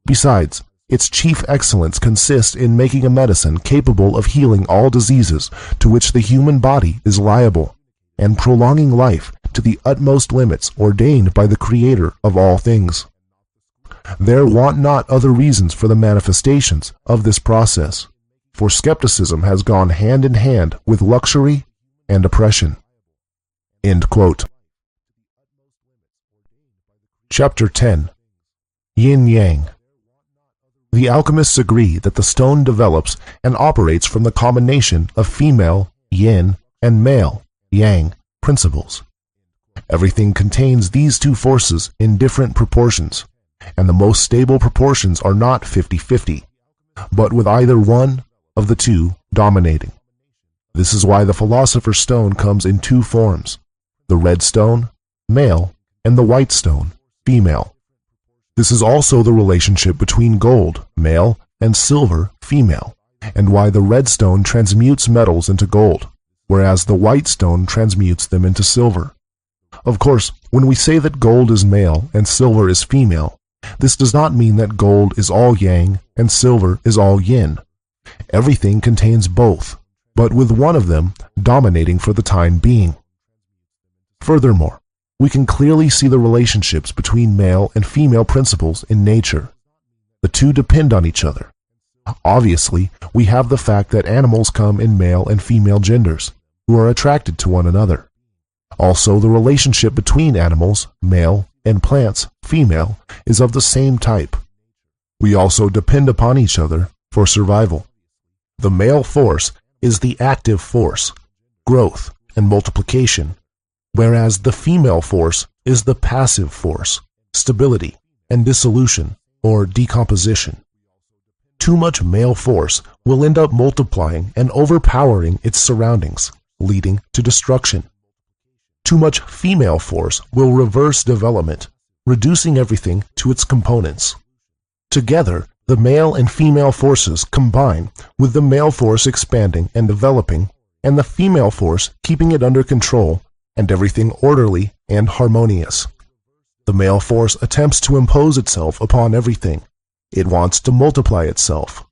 Besides, its chief excellence consists in making a medicine capable of healing all diseases to which the human body is liable, and prolonging life to the utmost limits ordained by the Creator of all things. There want not other reasons for the manifestations of this process, for skepticism has gone hand in hand with luxury and oppression. End quote. Chapter 10. Yin-Yang. The alchemists agree that the stone develops and operates from the combination of female, yin, and male, yang, principles. Everything contains these two forces in different proportions, and the most stable proportions are not 50-50, but with either one of the two dominating. This is why the Philosopher's Stone comes in two forms, the red stone, male, and the white stone, female. This is also the relationship between gold, male, and silver, female, and why the red stone transmutes metals into gold, whereas the white stone transmutes them into silver. Of course, when we say that gold is male and silver is female, this does not mean that gold is all yang and silver is all yin. Everything contains both, but with one of them dominating for the time being. Furthermore, we can clearly see the relationships between male and female principles in nature. The two depend on each other. Obviously, we have the fact that animals come in male and female genders, who are attracted to one another. Also, the relationship between animals, male, and plants, female, is of the same type. We also depend upon each other for survival. The male force is the active force, growth and multiplication, whereas the female force is the passive force, stability and dissolution or decomposition. Too much male force will end up multiplying and overpowering its surroundings, leading to destruction. Too much female force will reverse development, reducing everything to its components. Together, the male and female forces combine, with the male force expanding and developing, and the female force keeping it under control, and everything orderly and harmonious. The male force attempts to impose itself upon everything. It wants to multiply itself.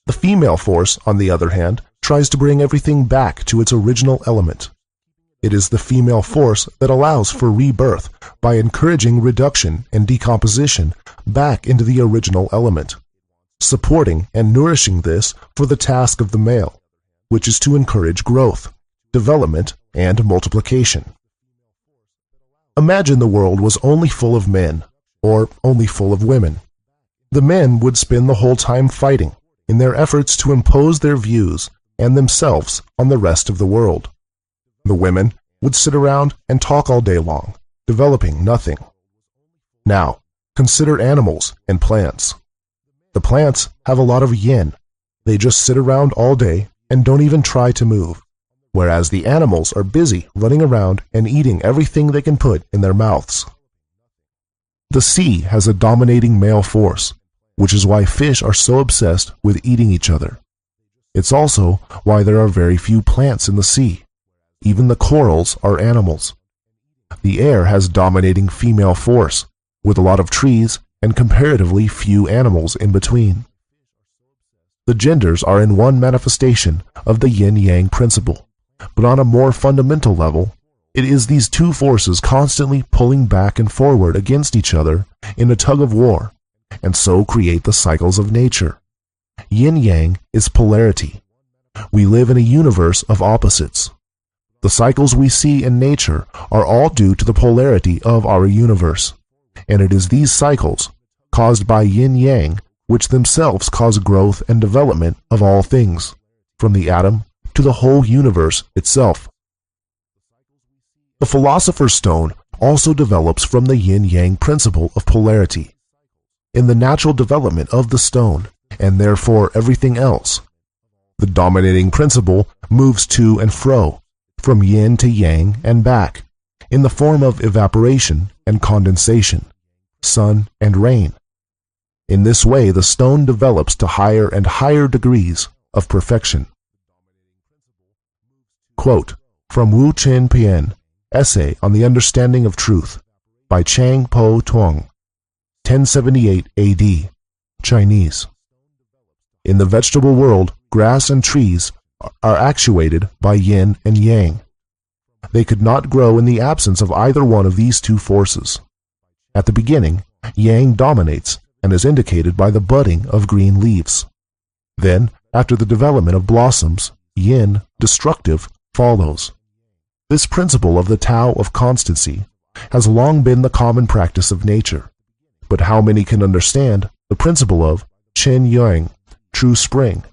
The female force, on the other hand, tries to bring everything back to its original element. It is the female force that allows for rebirth by encouraging reduction and decomposition back into the original element, supporting and nourishing this for the task of the male, which is to encourage growth, development, and multiplication. Imagine the world was only full of men, or only full of women. The men would spend the whole time fighting in their efforts to impose their views and themselves on the rest of the world. The women would sit around and talk all day long, developing nothing. Now, consider animals and plants. The plants have a lot of yin. They just sit around all day and don't even try to move, whereas the animals are busy running around and eating everything they can put in their mouths. The sea has a dominating male force, which is why fish are so obsessed with eating each other. It's also why there are very few plants in the sea. Even the corals are animals. The air has dominating female force, with a lot of trees and comparatively few animals in between. The genders are in one manifestation of the yin-yang principle, but on a more fundamental level, it is these two forces constantly pulling back and forward against each other in a tug-of-war, and so create the cycles of nature. Yin-yang is polarity. We live in a universe of opposites. The cycles we see in nature are all due to the polarity of our universe, and it is these cycles, caused by yin-yang, which themselves cause growth and development of all things, from the atom to the whole universe itself. The Philosopher's Stone also develops from the yin-yang principle of polarity. In the natural development of the stone, and therefore everything else, the dominating principle moves to and fro, from yin to yang and back, in the form of evaporation and condensation, sun and rain. In this way, the stone develops to higher and higher degrees of perfection. Quote from Wu Chen Pian, Essay on the Understanding of Truth, by Chang Po Tuong, 1078 AD, Chinese. In the vegetable world, grass and trees are actuated by yin and yang. They could not grow in the absence of either one of these two forces. At the beginning, yang dominates and is indicated by the budding of green leaves. Then, after the development of blossoms, yin, destructive, follows. This principle of the Tao of constancy has long been the common practice of nature. But how many can understand the principle of Chen Yang, true spring,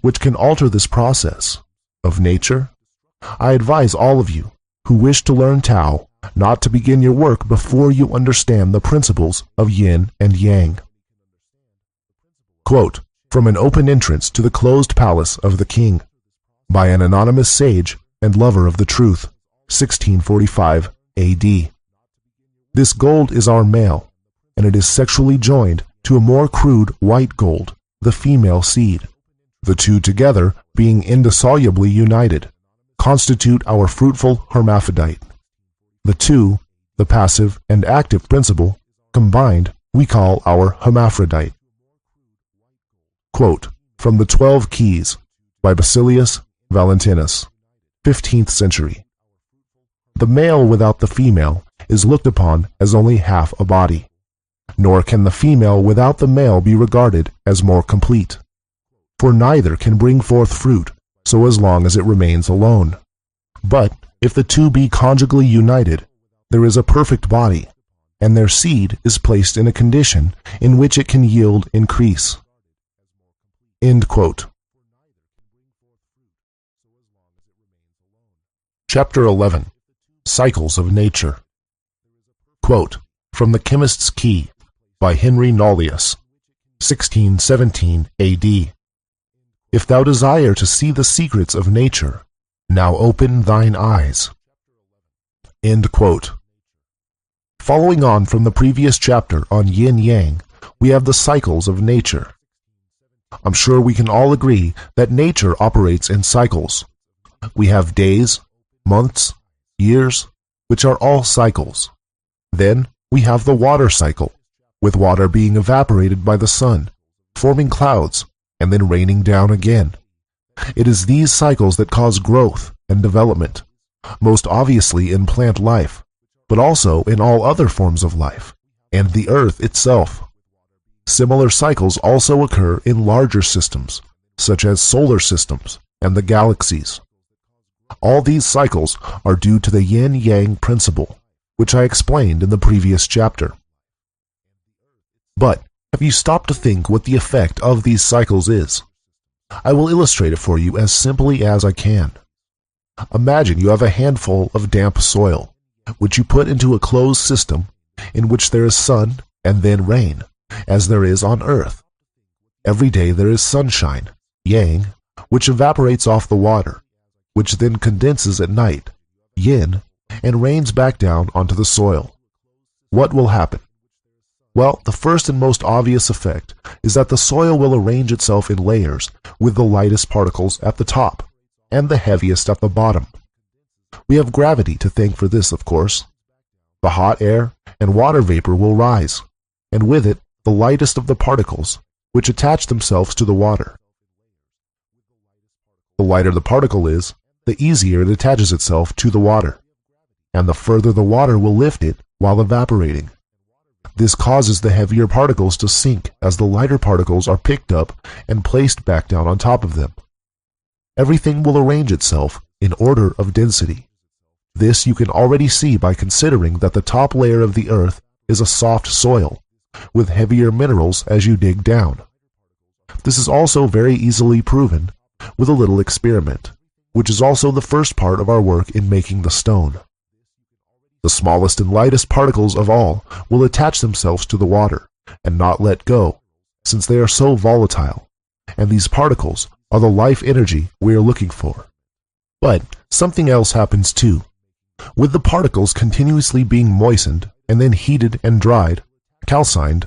which can alter this process of nature? I advise all of you who wish to learn Tao not to begin your work before you understand the principles of yin and yang. Quote from An Open Entrance to the Closed Palace of the King, by an anonymous sage and lover of the truth, 1645 AD. This gold is our male, and it is sexually joined to a more crude white gold, the female seed. The two together, being indissolubly united, constitute our fruitful hermaphrodite. The two, the passive and active principle, combined, we call our hermaphrodite. Quote from The 12 Keys, by Basilius Valentinus, 15th century. The male without the female is looked upon as only half a body, nor can the female without the male be regarded as more complete. For neither can bring forth fruit so as long as it remains alone. But if the two be conjugally united, there is a perfect body, and their seed is placed in a condition in which it can yield increase. End quote. Chapter 11. Cycles of Nature. Quote, from The Chemist's Key by Henry Nollius, 1617 A.D. If thou desire to see the secrets of nature, now open thine eyes. End quote. Following on from the previous chapter on yin-yang, we have the cycles of nature. I'm sure we can all agree that nature operates in cycles. We have days, months, years, which are all cycles. Then we have the water cycle, with water being evaporated by the sun, forming clouds, and then raining down again. It is these cycles that cause growth and development, most obviously in plant life, but also in all other forms of life, and the earth itself. Similar cycles also occur in larger systems, such as solar systems and the galaxies. All these cycles are due to the yin-yang principle, which I explained in the previous chapter. But have you stopped to think what the effect of these cycles is? I will illustrate it for you as simply as I can. Imagine you have a handful of damp soil, which you put into a closed system in which there is sun and then rain, as there is on Earth. Every day there is sunshine, yang, which evaporates off the water, which then condenses at night, yin, and rains back down onto the soil. What will happen? Well, the first and most obvious effect is that the soil will arrange itself in layers with the lightest particles at the top and the heaviest at the bottom. We have gravity to thank for this, of course. The hot air and water vapor will rise, and with it the lightest of the particles, which attach themselves to the water. The lighter the particle is, the easier it attaches itself to the water, and the further the water will lift it while evaporating. This causes the heavier particles to sink as the lighter particles are picked up and placed back down on top of them. Everything will arrange itself in order of density. This you can already see by considering that the top layer of the earth is a soft soil, with heavier minerals as you dig down. This is also very easily proven with a little experiment, which is also the first part of our work in making the stone. The smallest and lightest particles of all will attach themselves to the water and not let go, since they are so volatile, and these particles are the life energy we are looking for. But something else happens too. With the particles continuously being moistened and then heated and dried, calcined,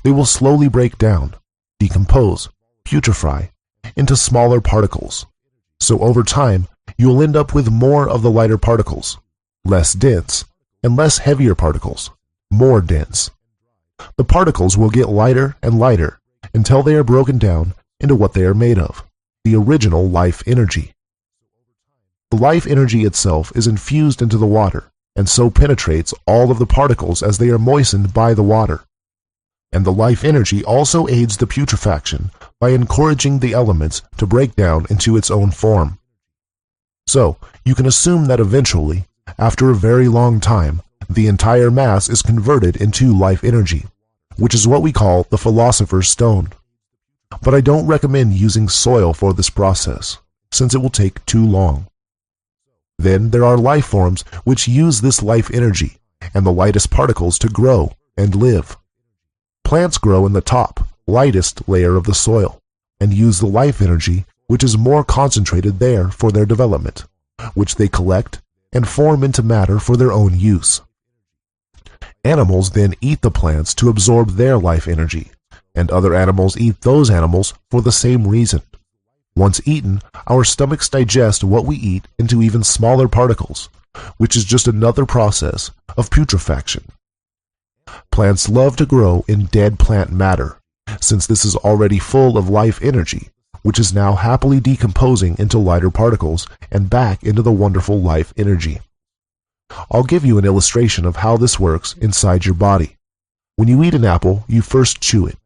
they will slowly break down, decompose, putrefy into smaller particles. So over time, you will end up with more of the lighter particles, less dense, and less heavier particles, more dense. The particles will get lighter and lighter until they are broken down into what they are made of, the original life energy. The life energy itself is infused into the water, and so penetrates all of the particles as they are moistened by the water. And the life energy also aids the putrefaction by encouraging the elements to break down into its own form. So, you can assume that eventually, after a very long time, the entire mass is converted into life energy, which is what we call the Philosopher's Stone. But I don't recommend using soil for this process, since it will take too long. Then there are life forms which use this life energy and the lightest particles to grow and live. Plants grow in the top, lightest layer of the soil, and use the life energy which is more concentrated there for their development, which they collect and form into matter for their own use. Animals then eat the plants to absorb their life energy, and other animals eat those animals for the same reason. Once eaten, our stomachs digest what we eat into even smaller particles, which is just another process of putrefaction. Plants love to grow in dead plant matter, since this is already full of life energy, which is now happily decomposing into lighter particles and back into the wonderful life energy. I'll give you an illustration of how this works inside your body. When you eat an apple, you first chew it.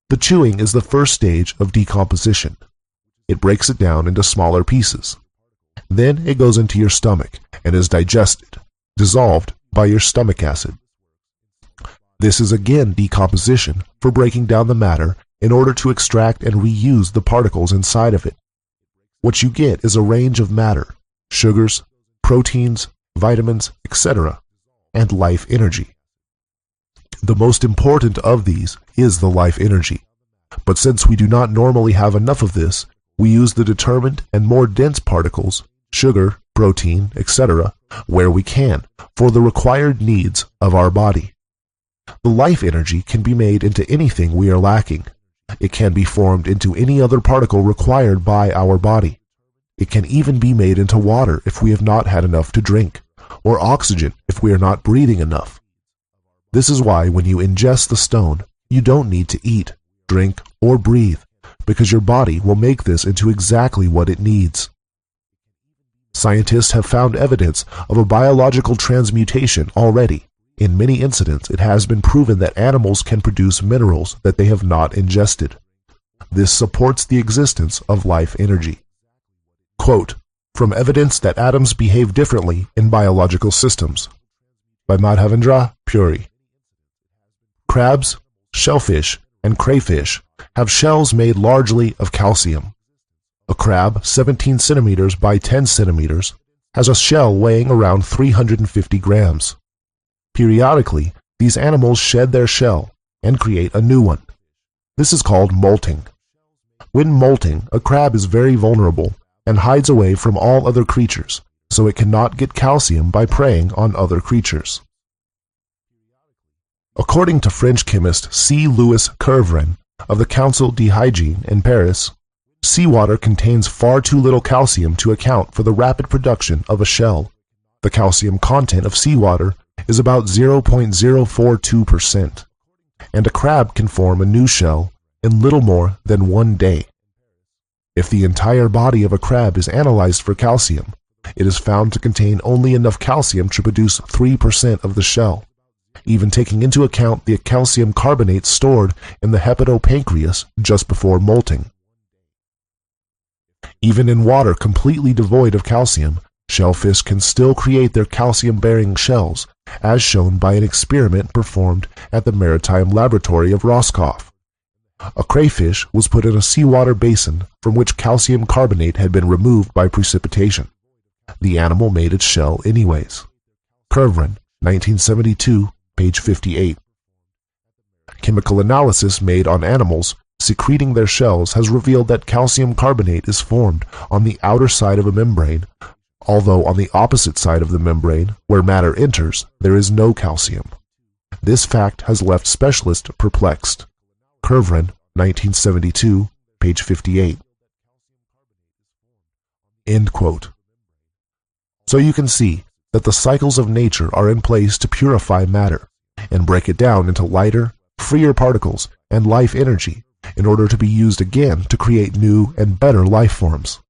The chewing is the first stage of decomposition. It breaks it down into smaller pieces. Then it goes into your stomach and is digested, dissolved by your stomach acid. This is again decomposition for breaking down the matter in order to extract and reuse the particles inside of it. What you get is a range of matter, sugars, proteins, vitamins, etc., and life energy. The most important of these is the life energy, but since we do not normally have enough of this, we use the determined and more dense particles, sugar, protein, etc., where we can, for the required needs of our body. The life energy can be made into anything we are lacking. It can be formed into any other particle required by our body. It can even be made into water if we have not had enough to drink, or oxygen if we are not breathing enough. This is why when you ingest the stone, you don't need to eat, drink, or breathe, because your body will make this into exactly what it needs. Scientists have found evidence of a biological transmutation already. In many incidents, it has been proven that animals can produce minerals that they have not ingested. This supports the existence of life energy. Quote, from Evidence that Atoms Behave Differently in Biological Systems, by Madhavendra Puri. Crabs, shellfish, and crayfish have shells made largely of calcium. A crab 17 centimeters by 10 centimeters has a shell weighing around 350 grams. Periodically, these animals shed their shell and create a new one. This is called molting. When molting, a crab is very vulnerable and hides away from all other creatures, so it cannot get calcium by preying on other creatures. According to French chemist C. Louis Kervran of the Council d'Hygiene in Paris, seawater contains far too little calcium to account for the rapid production of a shell. The calcium content of seawater is about 0.042%, and a crab can form a new shell in little more than 1 day. If the entire body of a crab is analyzed for calcium, it is found to contain only enough calcium to produce 3% of the shell, even taking into account the calcium carbonate stored in the hepatopancreas just before molting. Even in water completely devoid of calcium, shellfish can still create their calcium-bearing shells, as shown by an experiment performed at the Maritime Laboratory of Roscoff. A crayfish was put in a seawater basin from which calcium carbonate had been removed by precipitation. The animal made its shell anyways. Kervran, 1972, page 58. Chemical analysis made on animals secreting their shells has revealed that calcium carbonate is formed on the outer side of a membrane, although on the opposite side of the membrane, where matter enters, there is no calcium. This fact has left specialists perplexed. Kervran, 1972, page 58. End quote. So you can see that the cycles of nature are in place to purify matter and break it down into lighter, freer particles and life energy in order to be used again to create new and better life forms.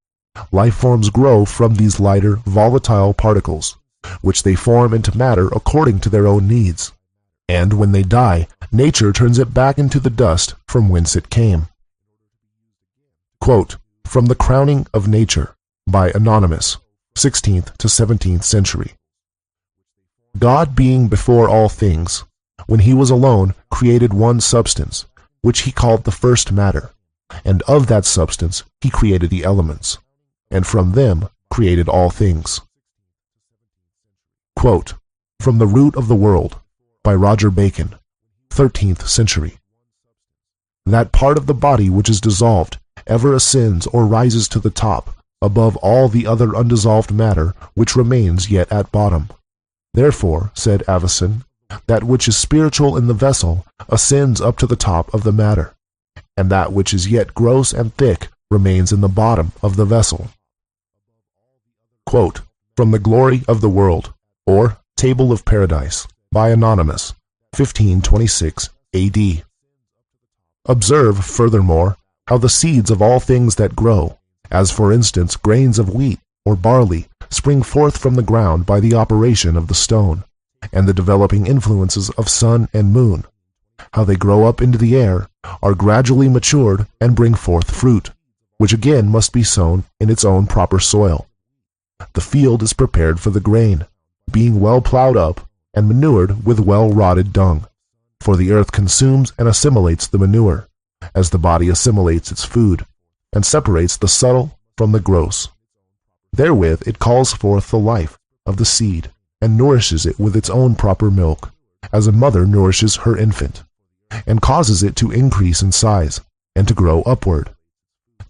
Life forms grow from these lighter, volatile particles, which they form into matter according to their own needs. And when they die, nature turns it back into the dust from whence it came. Quote, from The Crowning of Nature, by Anonymous, 16th to 17th century. God being before all things, when he was alone, created one substance, which he called the first matter, and of that substance he created the elements, and from them created all things. Quote, from The Root of the World, by Roger Bacon, 13th century. That part of the body which is dissolved ever ascends or rises to the top, above all the other undissolved matter which remains yet at bottom. Therefore, said Avicen, that which is spiritual in the vessel ascends up to the top of the matter, and that which is yet gross and thick remains in the bottom of the vessel. Quote, from The Glory of the World, or Table of Paradise, by Anonymous, 1526 A.D. Observe, furthermore, how the seeds of all things that grow, as for instance grains of wheat or barley, spring forth from the ground by the operation of the stone, and the developing influences of sun and moon, how they grow up into the air, are gradually matured, and bring forth fruit, which again must be sown in its own proper soil. The field is prepared for the grain, being well plowed up and manured with well-rotted dung, for the earth consumes and assimilates the manure, as the body assimilates its food, and separates the subtle from the gross. Therewith it calls forth the life, of the seed and nourishes it with its own proper milk, as a mother nourishes her infant, and causes it to increase in size and to grow upward.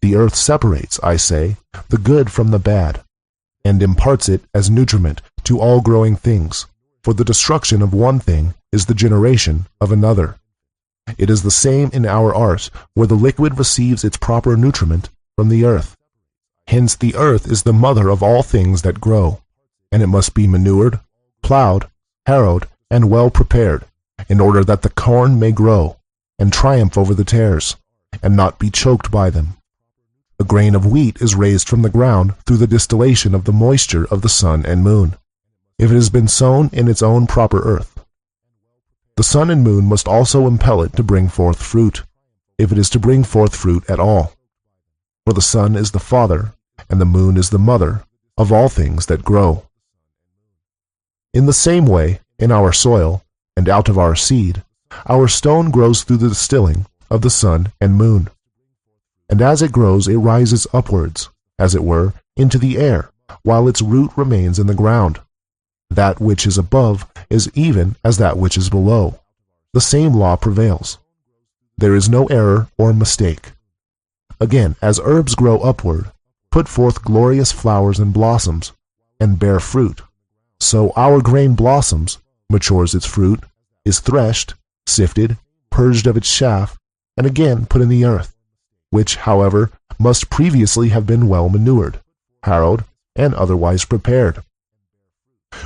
The earth separates, I say, the good from the bad, and imparts it as nutriment to all growing things, for the destruction of one thing is the generation of another. It is the same in our art, where the liquid receives its proper nutriment from the earth. Hence the earth is the mother of all things that grow, and it must be manured, plowed, harrowed, and well prepared, in order that the corn may grow, and triumph over the tares, and not be choked by them. A grain of wheat is raised from the ground through the distillation of the moisture of the sun and moon, if it has been sown in its own proper earth. The sun and moon must also impel it to bring forth fruit, if it is to bring forth fruit at all. For the sun is the father, and the moon is the mother, of all things that grow. In the same way, in our soil, and out of our seed, our stone grows through the distilling of the sun and moon. And as it grows, it rises upwards, as it were, into the air, while its root remains in the ground. That which is above is even as that which is below. The same law prevails. There is no error or mistake. Again, as herbs grow upward, put forth glorious flowers and blossoms, and bear fruit, so our grain blossoms, matures its fruit, is threshed, sifted, purged of its chaff, and again put in the earth, which, however, must previously have been well manured, harrowed, and otherwise prepared.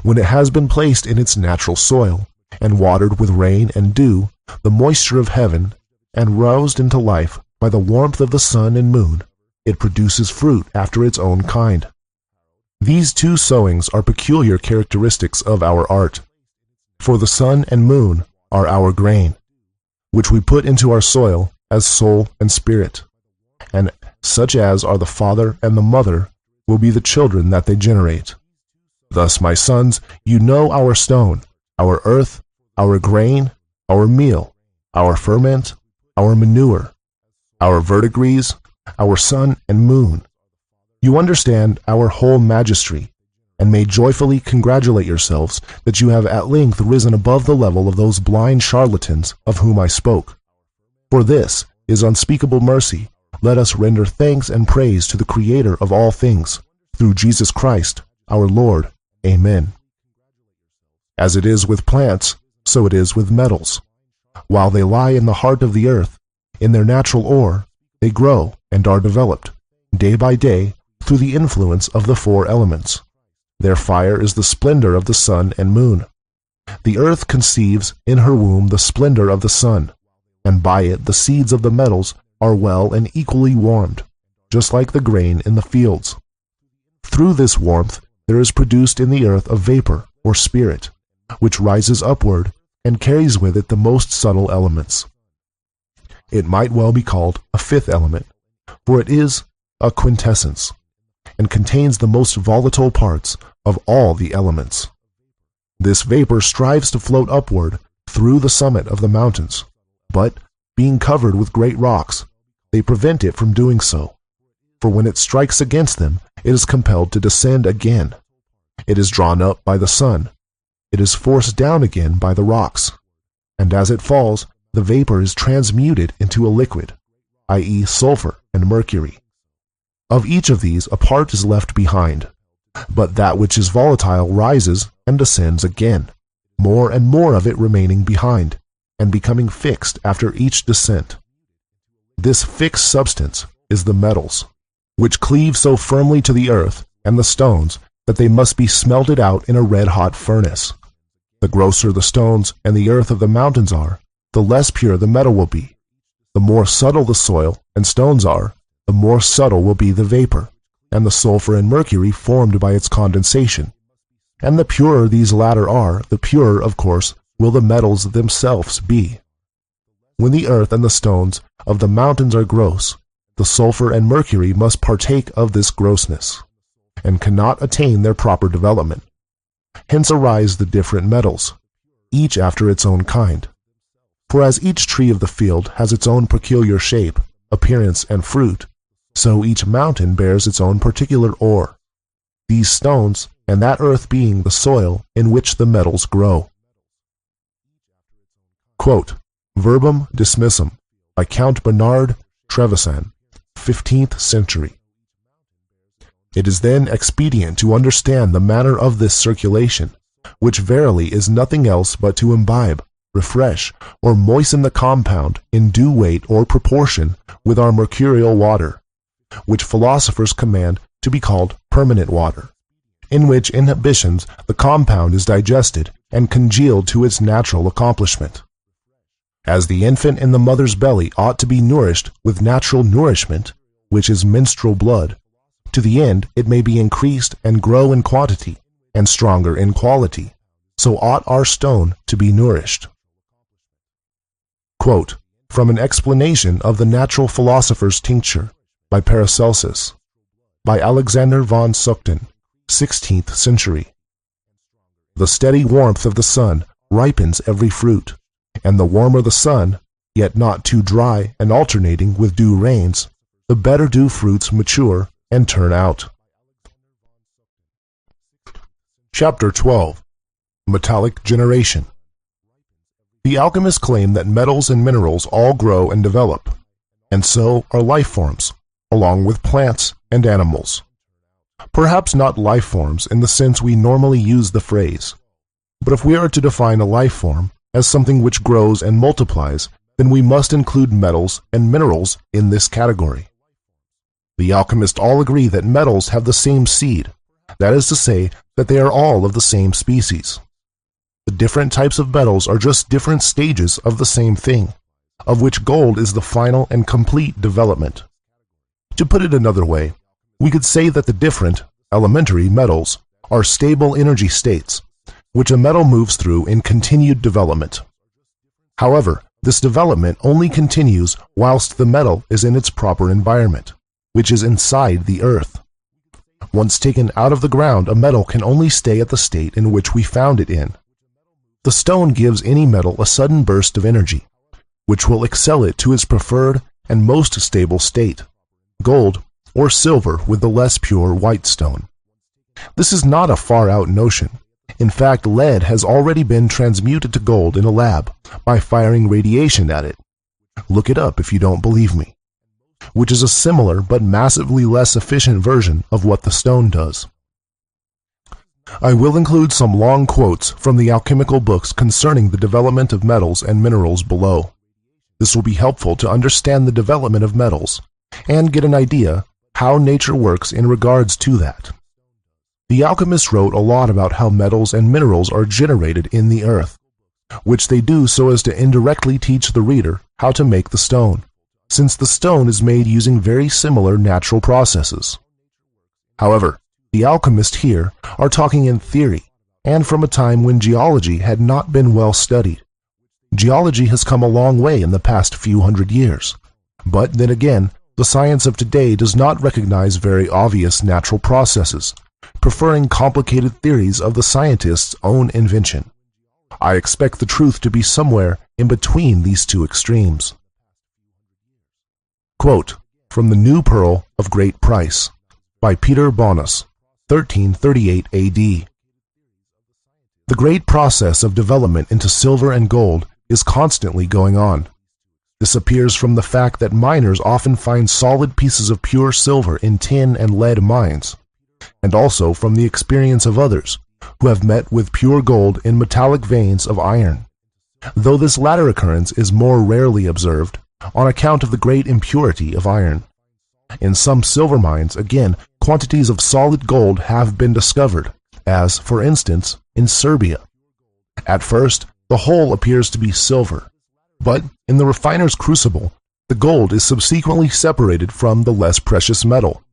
When it has been placed in its natural soil, and watered with rain and dew, the moisture of heaven, and roused into life by the warmth of the sun and moon, it produces fruit after its own kind. These two sowings are peculiar characteristics of our art, for the sun and moon are our grain, which we put into our soil as soul and spirit, and such as are the father and the mother will be the children that they generate. Thus, my sons, you know our stone, our earth, our grain, our meal, our ferment, our manure, our verdigris, our sun and moon. You understand our whole magistry, and may joyfully congratulate yourselves that you have at length risen above the level of those blind charlatans of whom I spoke. For this is unspeakable mercy. Let us render thanks and praise to the Creator of all things, through Jesus Christ, our Lord. Amen. As it is with plants, so it is with metals. While they lie in the heart of the earth, in their natural ore, they grow and are developed, day by day, through the influence of the four elements. Their fire is the splendor of the sun and moon. The earth conceives in her womb the splendor of the sun, and by it the seeds of the metals are well and equally warmed, just like the grain in the fields. Through this warmth there is produced in the earth a vapor, or spirit, which rises upward and carries with it the most subtle elements. It might well be called a fifth element, for it is a quintessence, and contains the most volatile parts of all the elements. This vapor strives to float upward through the summit of the mountains, but, being covered with great rocks, they prevent it from doing so. For when it strikes against them, it is compelled to descend again. It is drawn up by the sun. It is forced down again by the rocks. And as it falls, the vapor is transmuted into a liquid, i.e., sulfur and mercury. Of each of these, a part is left behind, but that which is volatile rises and descends again, more and more of it remaining behind, and becoming fixed after each descent. This fixed substance is the metals, which cleave so firmly to the earth and the stones that they must be smelted out in a red-hot furnace. The grosser the stones and the earth of the mountains are, the less pure the metal will be. The more subtle the soil and stones are, the more subtle will be the vapor, and the sulfur and mercury formed by its condensation. And the purer these latter are, the purer, of course, will the metals themselves be. When the earth and the stones of the mountains are gross, the sulfur and mercury must partake of this grossness, and cannot attain their proper development. Hence arise the different metals, each after its own kind. For as each tree of the field has its own peculiar shape, appearance, and fruit, so each mountain bears its own particular ore. these stones and that earth being the soil in which the metals grow. Quote, Verbum Dismissum by Count Bernard Trevisan, 15th century. It is then expedient to understand the manner of this circulation, which verily is nothing else but to imbibe, refresh, or moisten the compound in due weight or proportion with our mercurial water, which philosophers command to be called permanent water, in which inhibitions the compound is digested and congealed to its natural accomplishment. As the infant in the mother's belly ought to be nourished with natural nourishment, which is menstrual blood, to the end it may be increased and grow in quantity, and stronger in quality, so ought our stone to be nourished. Quote, from an explanation of the Natural Philosopher's Tincture, by Paracelsus, by Alexander von Suchten, 16th century. The steady warmth of the sun ripens every fruit, and the warmer the sun, yet not too dry and alternating with dew rains, the better do fruits mature and turn out. Chapter 12. Metallic Generation. The alchemists claim that metals and minerals all grow and develop, and so are life forms, along with plants and animals. Perhaps not life forms in the sense we normally use the phrase, but if we are to define a life form as something which grows and multiplies, then we must include metals and minerals in this category. The alchemists all agree that metals have the same seed, that is to say, that they are all of the same species. The different types of metals are just different stages of the same thing, of which gold is the final and complete development. To put it another way, we could say that the different, elementary metals are stable energy states, which a metal moves through in continued development. However, this development only continues whilst the metal is in its proper environment, which is inside the earth. Once taken out of the ground, a metal can only stay at the state in which we found it in. The stone gives any metal a sudden burst of energy, which will excel it to its preferred and most stable state, gold or silver with the less pure white stone. This is not a far-out notion. In fact, lead has already been transmuted to gold in a lab by firing radiation at it. Look it up if you don't believe me. Which is a similar but massively less efficient version of what the stone does. I will include some long quotes from the alchemical books concerning the development of metals and minerals below. This will be helpful to understand the development of metals and get an idea how nature works in regards to that. The alchemists wrote a lot about how metals and minerals are generated in the earth, which they do so as to indirectly teach the reader how to make the stone, since the stone is made using very similar natural processes. However, the alchemists here are talking in theory, and from a time when geology had not been well studied. Geology has come a long way in the past few hundred years, but then again, the science of today does not recognize very obvious natural processes, preferring complicated theories of the scientists' own invention. I expect the truth to be somewhere in between these two extremes. Quote, from The New Pearl of Great Price, by Peter Bonus, 1338 AD. The great process of development into silver and gold is constantly going on. This appears from the fact that miners often find solid pieces of pure silver in tin and lead mines, and also from the experience of others who have met with pure gold in metallic veins of iron, though this latter occurrence is more rarely observed on account of the great impurity of iron. In some silver mines, again, quantities of solid gold have been discovered, as, for instance, in Serbia. At first, the whole appears to be silver, but in the refiner's crucible, the gold is subsequently separated from the less precious metal.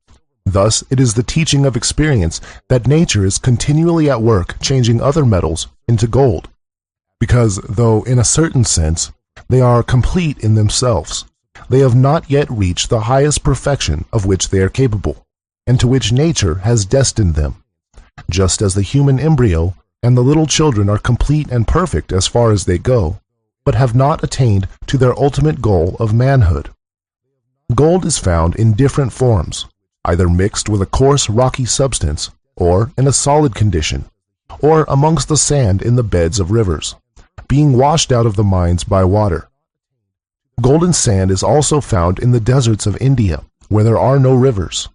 Thus, it is the teaching of experience that nature is continually at work changing other metals into gold, because, though in a certain sense, they are complete in themselves, they have not yet reached the highest perfection of which they are capable, and to which nature has destined them, just as the human embryo and the little children are complete and perfect as far as they go, but have not attained to their ultimate goal of manhood. Gold is found in different forms, either mixed with a coarse rocky substance or in a solid condition, or amongst the sand in the beds of rivers, being washed out of the mines by water. Golden sand is also found in the deserts of India, where there are no rivers.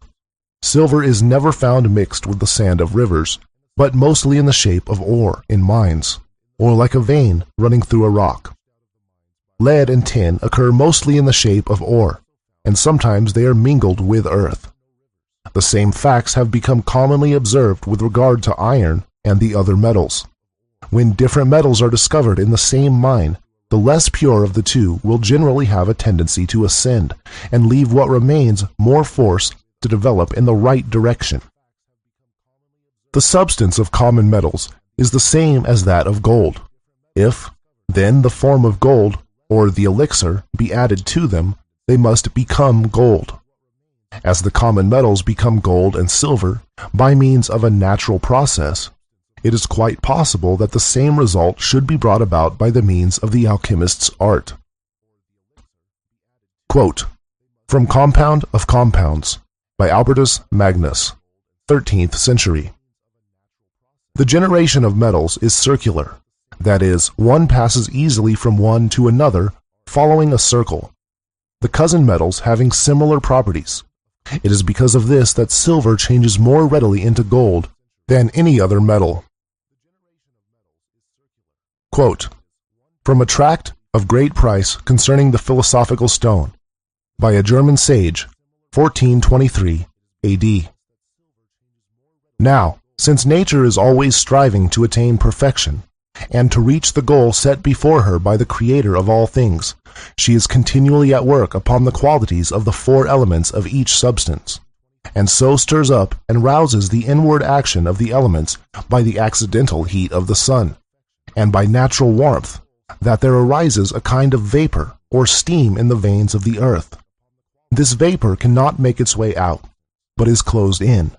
Silver is never found mixed with the sand of rivers, but mostly in the shape of ore in mines, or like a vein running through a rock. Lead and tin occur mostly in the shape of ore, and sometimes they are mingled with earth. The same facts have become commonly observed with regard to iron and the other metals. When different metals are discovered in the same mine, the less pure of the two will generally have a tendency to ascend and leave what remains more force to develop in the right direction. The substance of common metals is the same as that of gold. If, then, the form of gold, or the elixir, be added to them, they must become gold. As the common metals become gold and silver by means of a natural process, it is quite possible that the same result should be brought about by the means of the alchemist's art. Quote, from Compound of Compounds by Albertus Magnus, 13th century. The generation of metals is circular, that is, one passes easily from one to another following a circle, the cousin metals having similar properties. It is because of this that silver changes more readily into gold than any other metal. Quote, from a tract of great price concerning the philosophical stone, by a German sage, 1423 A.D. Now, since nature is always striving to attain perfection, and to reach the goal set before her by the Creator of all things, she is continually at work upon the qualities of the four elements of each substance, and so stirs up and rouses the inward action of the elements by the accidental heat of the sun, and by natural warmth, that there arises a kind of vapor or steam in the veins of the earth. This vapor cannot make its way out, but is closed in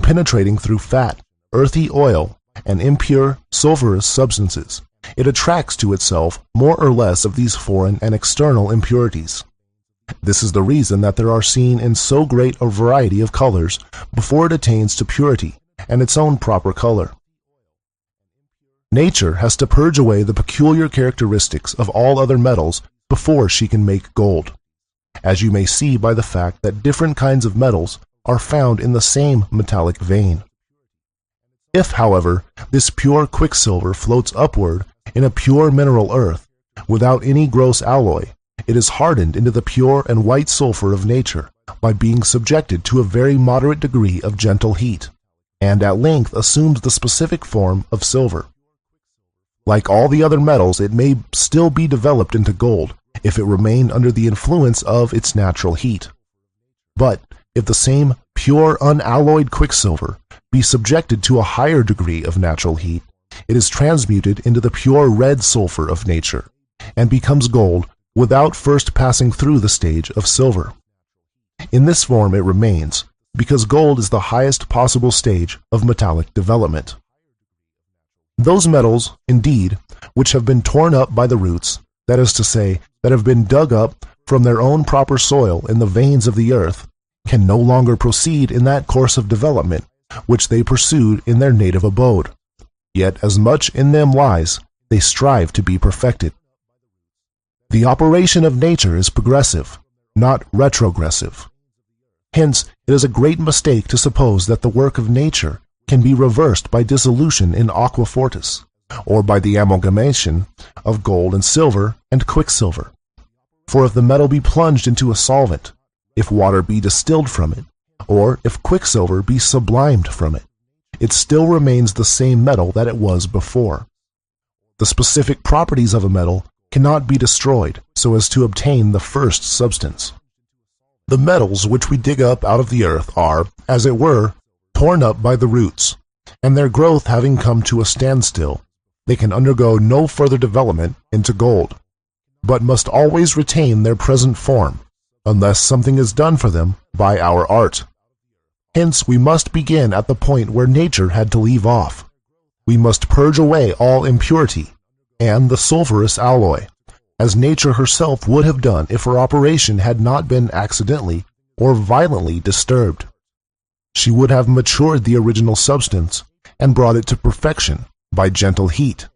penetrating through fat, earthy oil, and impure, sulfurous substances. It attracts to itself more or less of these foreign and external impurities. This is the reason that there are seen in so great a variety of colors before it attains to purity and its own proper color. Nature has to purge away the peculiar characteristics of all other metals before she can make gold, as you may see by the fact that different kinds of metals are found in the same metallic vein. If, however, this pure quicksilver floats upward in a pure mineral earth, without any gross alloy, it is hardened into the pure and white sulfur of nature by being subjected to a very moderate degree of gentle heat, and at length assumes the specific form of silver. Like all the other metals, it may still be developed into gold if it remain under the influence of its natural heat. But if the same pure unalloyed quicksilver be subjected to a higher degree of natural heat, it is transmuted into the pure red sulfur of nature, and becomes gold without first passing through the stage of silver. In this form it remains, because gold is the highest possible stage of metallic development. Those metals, indeed, which have been torn up by the roots, that is to say, that have been dug up from their own proper soil in the veins of the earth, can no longer proceed in that course of development which they pursued in their native abode. Yet as much in them lies, they strive to be perfected. The operation of nature is progressive, not retrogressive. Hence, it is a great mistake to suppose that the work of nature can be reversed by dissolution in aqua fortis, or by the amalgamation of gold and silver and quicksilver. For if the metal be plunged into a solvent, if water be distilled from it, or if quicksilver be sublimed from it, it still remains the same metal that it was before. The specific properties of a metal cannot be destroyed so as to obtain the first substance. The metals which we dig up out of the earth are, as it were, torn up by the roots, and their growth having come to a standstill, they can undergo no further development into gold, but must always retain their present form, unless something is done for them by our art. Hence we must begin at the point where nature had to leave off. We must purge away all impurity, and the sulfurous alloy, as nature herself would have done if her operation had not been accidentally or violently disturbed. she would have matured the original substance and brought it to perfection by gentle heat,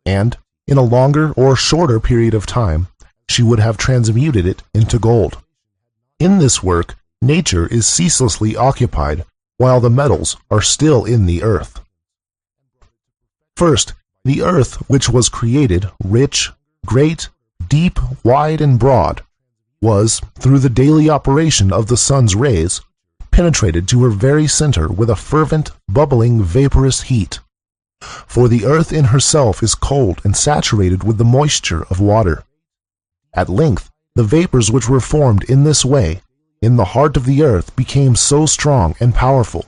and in a longer or shorter period of time, she would have transmuted it into gold. In this work, nature is ceaselessly occupied while the metals are still in the earth. First, the earth, which was created rich, great, deep, wide, and broad, was, through the daily operation of the sun's rays, penetrated to her very center with a fervent, bubbling, vaporous heat. For the earth in herself is cold and saturated with the moisture of water. At length, the vapors which were formed in this way, in the heart of the earth, became so strong and powerful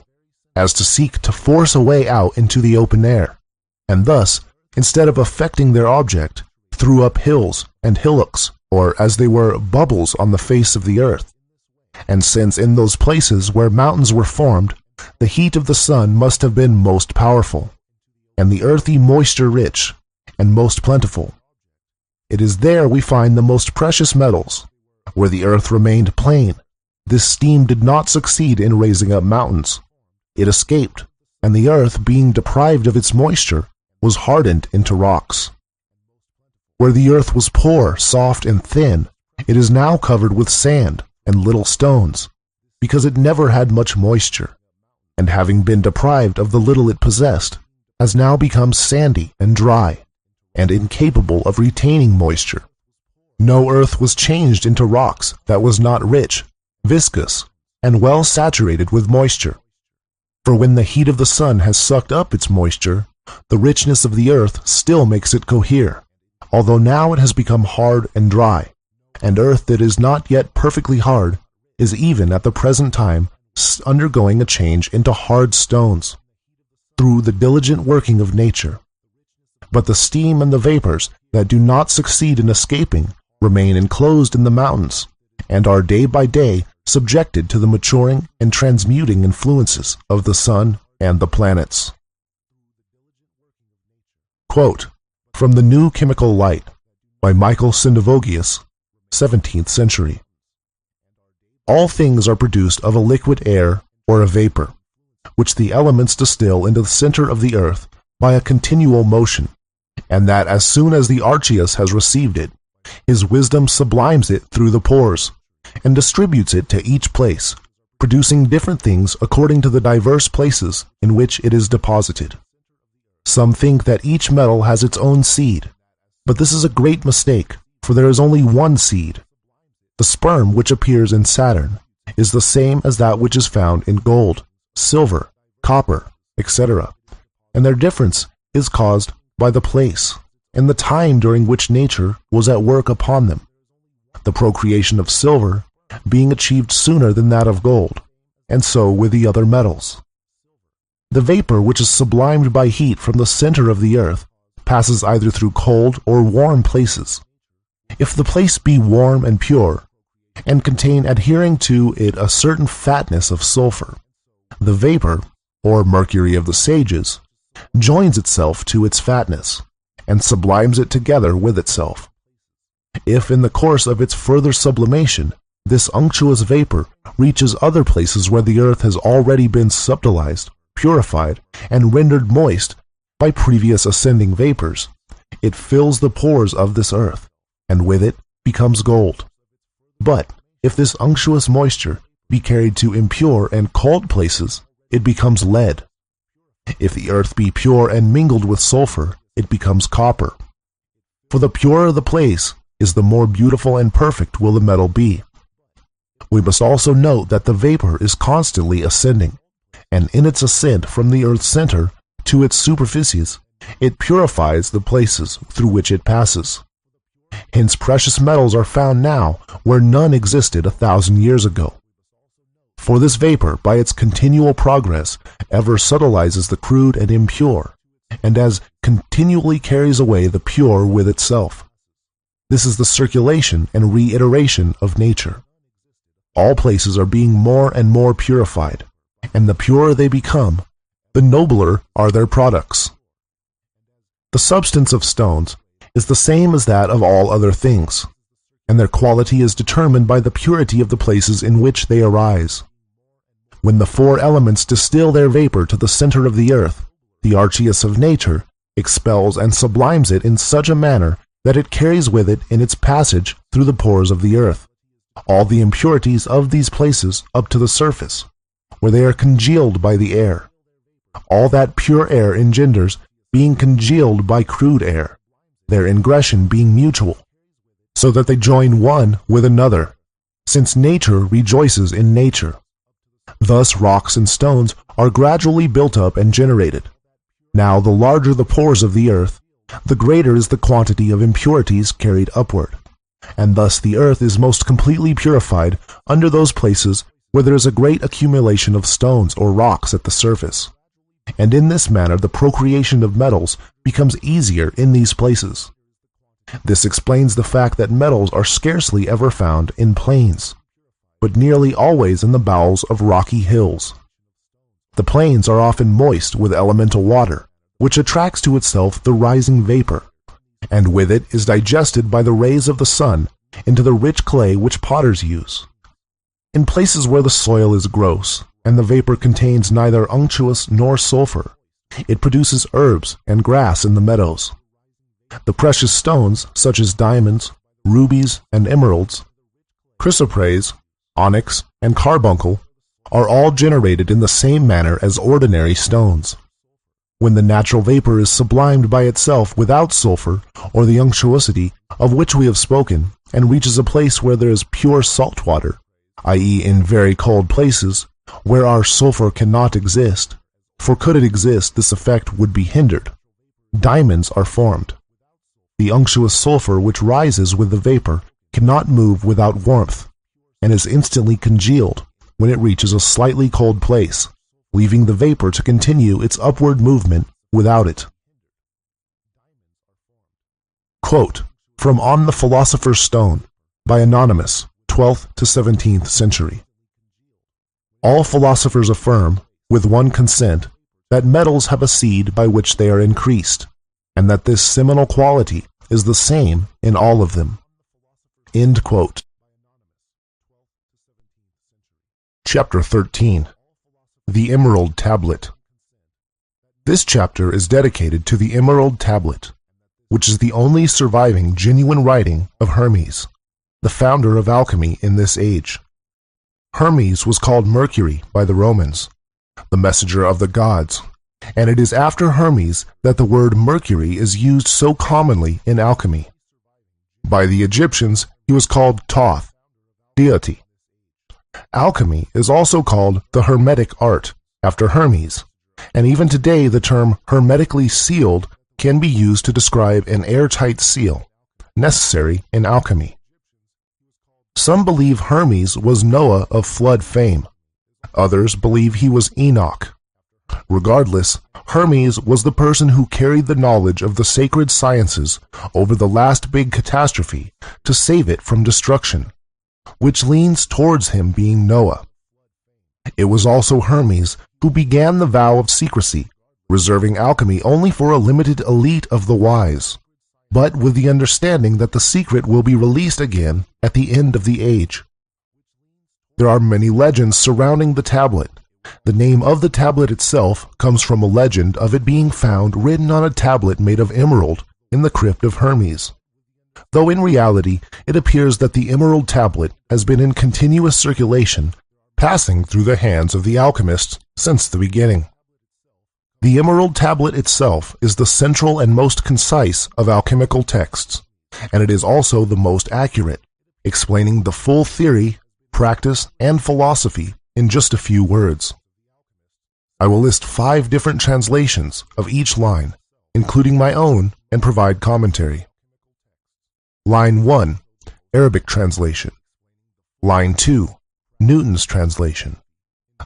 as to seek to force a way out into the open air, and thus, instead of affecting their object, threw up hills and hillocks, or as they were, bubbles on the face of the earth. And since in those places where mountains were formed, the heat of the sun must have been most powerful, and the earthy moisture rich, and most plentiful, it is there we find the most precious metals. Where the earth remained plain, this steam did not succeed in raising up mountains. It escaped, and the earth, being deprived of its moisture, was hardened into rocks. Where the earth was poor, soft, and thin, it is now covered with sand and little stones, because it never had much moisture, and having been deprived of the little it possessed, has now become sandy and dry, and incapable of retaining moisture. No earth was changed into rocks that was not rich, viscous, and well saturated with moisture. For when the heat of the sun has sucked up its moisture, the richness of the earth still makes it cohere, although now it has become hard and dry, and earth that is not yet perfectly hard is even at the present time undergoing a change into hard stones, through the diligent working of nature. But the steam and the vapors that do not succeed in escaping remain enclosed in the mountains, and are day by day subjected to the maturing and transmuting influences of the sun and the planets. Quote from The New Chemical Light by Michael Sindavogius, 17th century. All things are produced of a liquid air or a vapor, which the elements distill into the center of the earth by a continual motion, and that as soon as the Archeus has received it, his wisdom sublimes it through the pores, and distributes it to each place, producing different things according to the diverse places in which it is deposited. Some think that each metal has its own seed, but this is a great mistake, for there is only one seed. The sperm which appears in Saturn is the same as that which is found in gold, silver, copper, etc., and their difference is caused by the place and the time during which nature was at work upon them, the procreation of silver being achieved sooner than that of gold, and so with the other metals. The vapor which is sublimed by heat from the center of the earth passes either through cold or warm places. If the place be warm and pure, and contain adhering to it a certain fatness of sulfur, the vapor, or mercury of the sages, joins itself to its fatness, and sublimes it together with itself. If in the course of its further sublimation, this unctuous vapor reaches other places where the earth has already been subtilized, purified, and rendered moist by previous ascending vapors, it fills the pores of this earth, and with it becomes gold. But if this unctuous moisture be carried to impure and cold places, it becomes lead. If the earth be pure and mingled with sulfur, it becomes copper. For the purer the place is, the more beautiful and perfect will the metal be. We must also note that the vapor is constantly ascending, and in its ascent from the earth's center to its superficies, it purifies the places through which it passes. Hence precious metals are found now where none existed 1,000 years ago. For this vapor, by its continual progress, ever subtilizes the crude and impure, and as continually carries away the pure with itself. This is the circulation and reiteration of nature. All places are being more and more purified, and the purer they become, the nobler are their products. The substance of stones is the same as that of all other things, and their quality is determined by the purity of the places in which they arise. When the four elements distill their vapor to the center of the earth, the Archeus of nature expels and sublimes it in such a manner that it carries with it in its passage through the pores of the earth all the impurities of these places up to the surface, where they are congealed by the air. All that pure air engenders being congealed by crude air, their ingression being mutual, so that they join one with another, since nature rejoices in nature. Thus rocks and stones are gradually built up and generated. Now the larger the pores of the earth, the greater is the quantity of impurities carried upward, and thus the earth is most completely purified under those places where there is a great accumulation of stones or rocks at the surface. And in this manner the procreation of metals becomes easier in these places. This explains the fact that metals are scarcely ever found in plains, but nearly always in the bowels of rocky hills. The plains are often moist with elemental water, which attracts to itself the rising vapor, and with it is digested by the rays of the sun into the rich clay which potters use. In places where the soil is gross, and the vapor contains neither unctuous nor sulfur, it produces herbs and grass in the meadows. The precious stones, such as diamonds, rubies, and emeralds, chrysoprase, onyx, and carbuncle, are all generated in the same manner as ordinary stones. When the natural vapor is sublimed by itself without sulfur or the unctuosity of which we have spoken, and reaches a place where there is pure salt water, i.e. in very cold places, where our sulfur cannot exist, for could it exist this effect would be hindered, diamonds are formed. The unctuous sulfur which rises with the vapor cannot move without warmth, and is instantly congealed when it reaches a slightly cold place, leaving the vapor to continue its upward movement without it. Quote from On the Philosopher's Stone by Anonymous, 12th to 17th century. All philosophers affirm, with one consent, that metals have a seed by which they are increased, and that this seminal quality is the same in all of them. End quote. Chapter 13. The Emerald Tablet. This chapter is dedicated to the Emerald Tablet, which is the only surviving genuine writing of Hermes, the founder of alchemy in this age. Hermes was called Mercury by the Romans, the messenger of the gods, and it is after Hermes that the word Mercury is used so commonly in alchemy. By the Egyptians, he was called Thoth, deity. Alchemy is also called the Hermetic art, after Hermes, and even today the term hermetically sealed can be used to describe an airtight seal, necessary in alchemy. Some believe Hermes was Noah of flood fame. Others believe he was Enoch. Regardless, Hermes was the person who carried the knowledge of the sacred sciences over the last big catastrophe to save it from destruction, which leans towards him being Noah. It was also Hermes who began the vow of secrecy, reserving alchemy only for a limited elite of the wise, but with the understanding that the secret will be released again at the end of the age. There are many legends surrounding the tablet. The name of the tablet itself comes from a legend of it being found written on a tablet made of emerald in the crypt of Hermes, though in reality it appears that the Emerald Tablet has been in continuous circulation, passing through the hands of the alchemists since the beginning. The Emerald Tablet itself is the central and most concise of alchemical texts, and it is also the most accurate, explaining the full theory, practice, and philosophy in just a few words. I will list 5 different translations of each line, including my own, and provide commentary. Line 1, Arabic translation. Line 2, Newton's translation.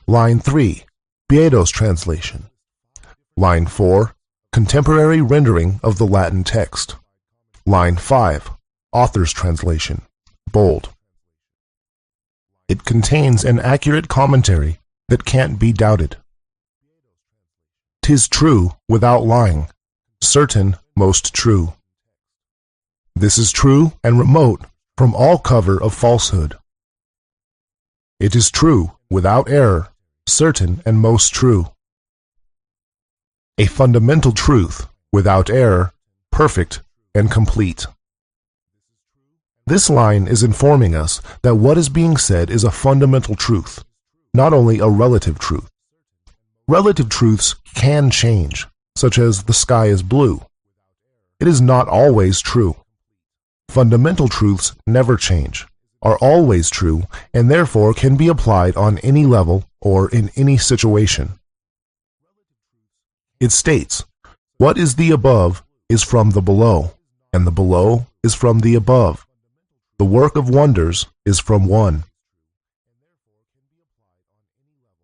Line 3, Biedo's translation. Line 4, contemporary rendering of the Latin text. Line 5, author's translation, bold. It contains an accurate commentary that can't be doubted. 'Tis true without lying, certain most true. This is true and remote from all cover of falsehood. It is true without error, certain and most true. A fundamental truth, without error, perfect and complete. This line is informing us that what is being said is a fundamental truth, not only a relative truth. Relative truths can change, such as the sky is blue. It is not always true. Fundamental truths never change, are always true, and therefore can be applied on any level or in any situation. It states, what is the above is from the below, and the below is from the above. The work of wonders is from one.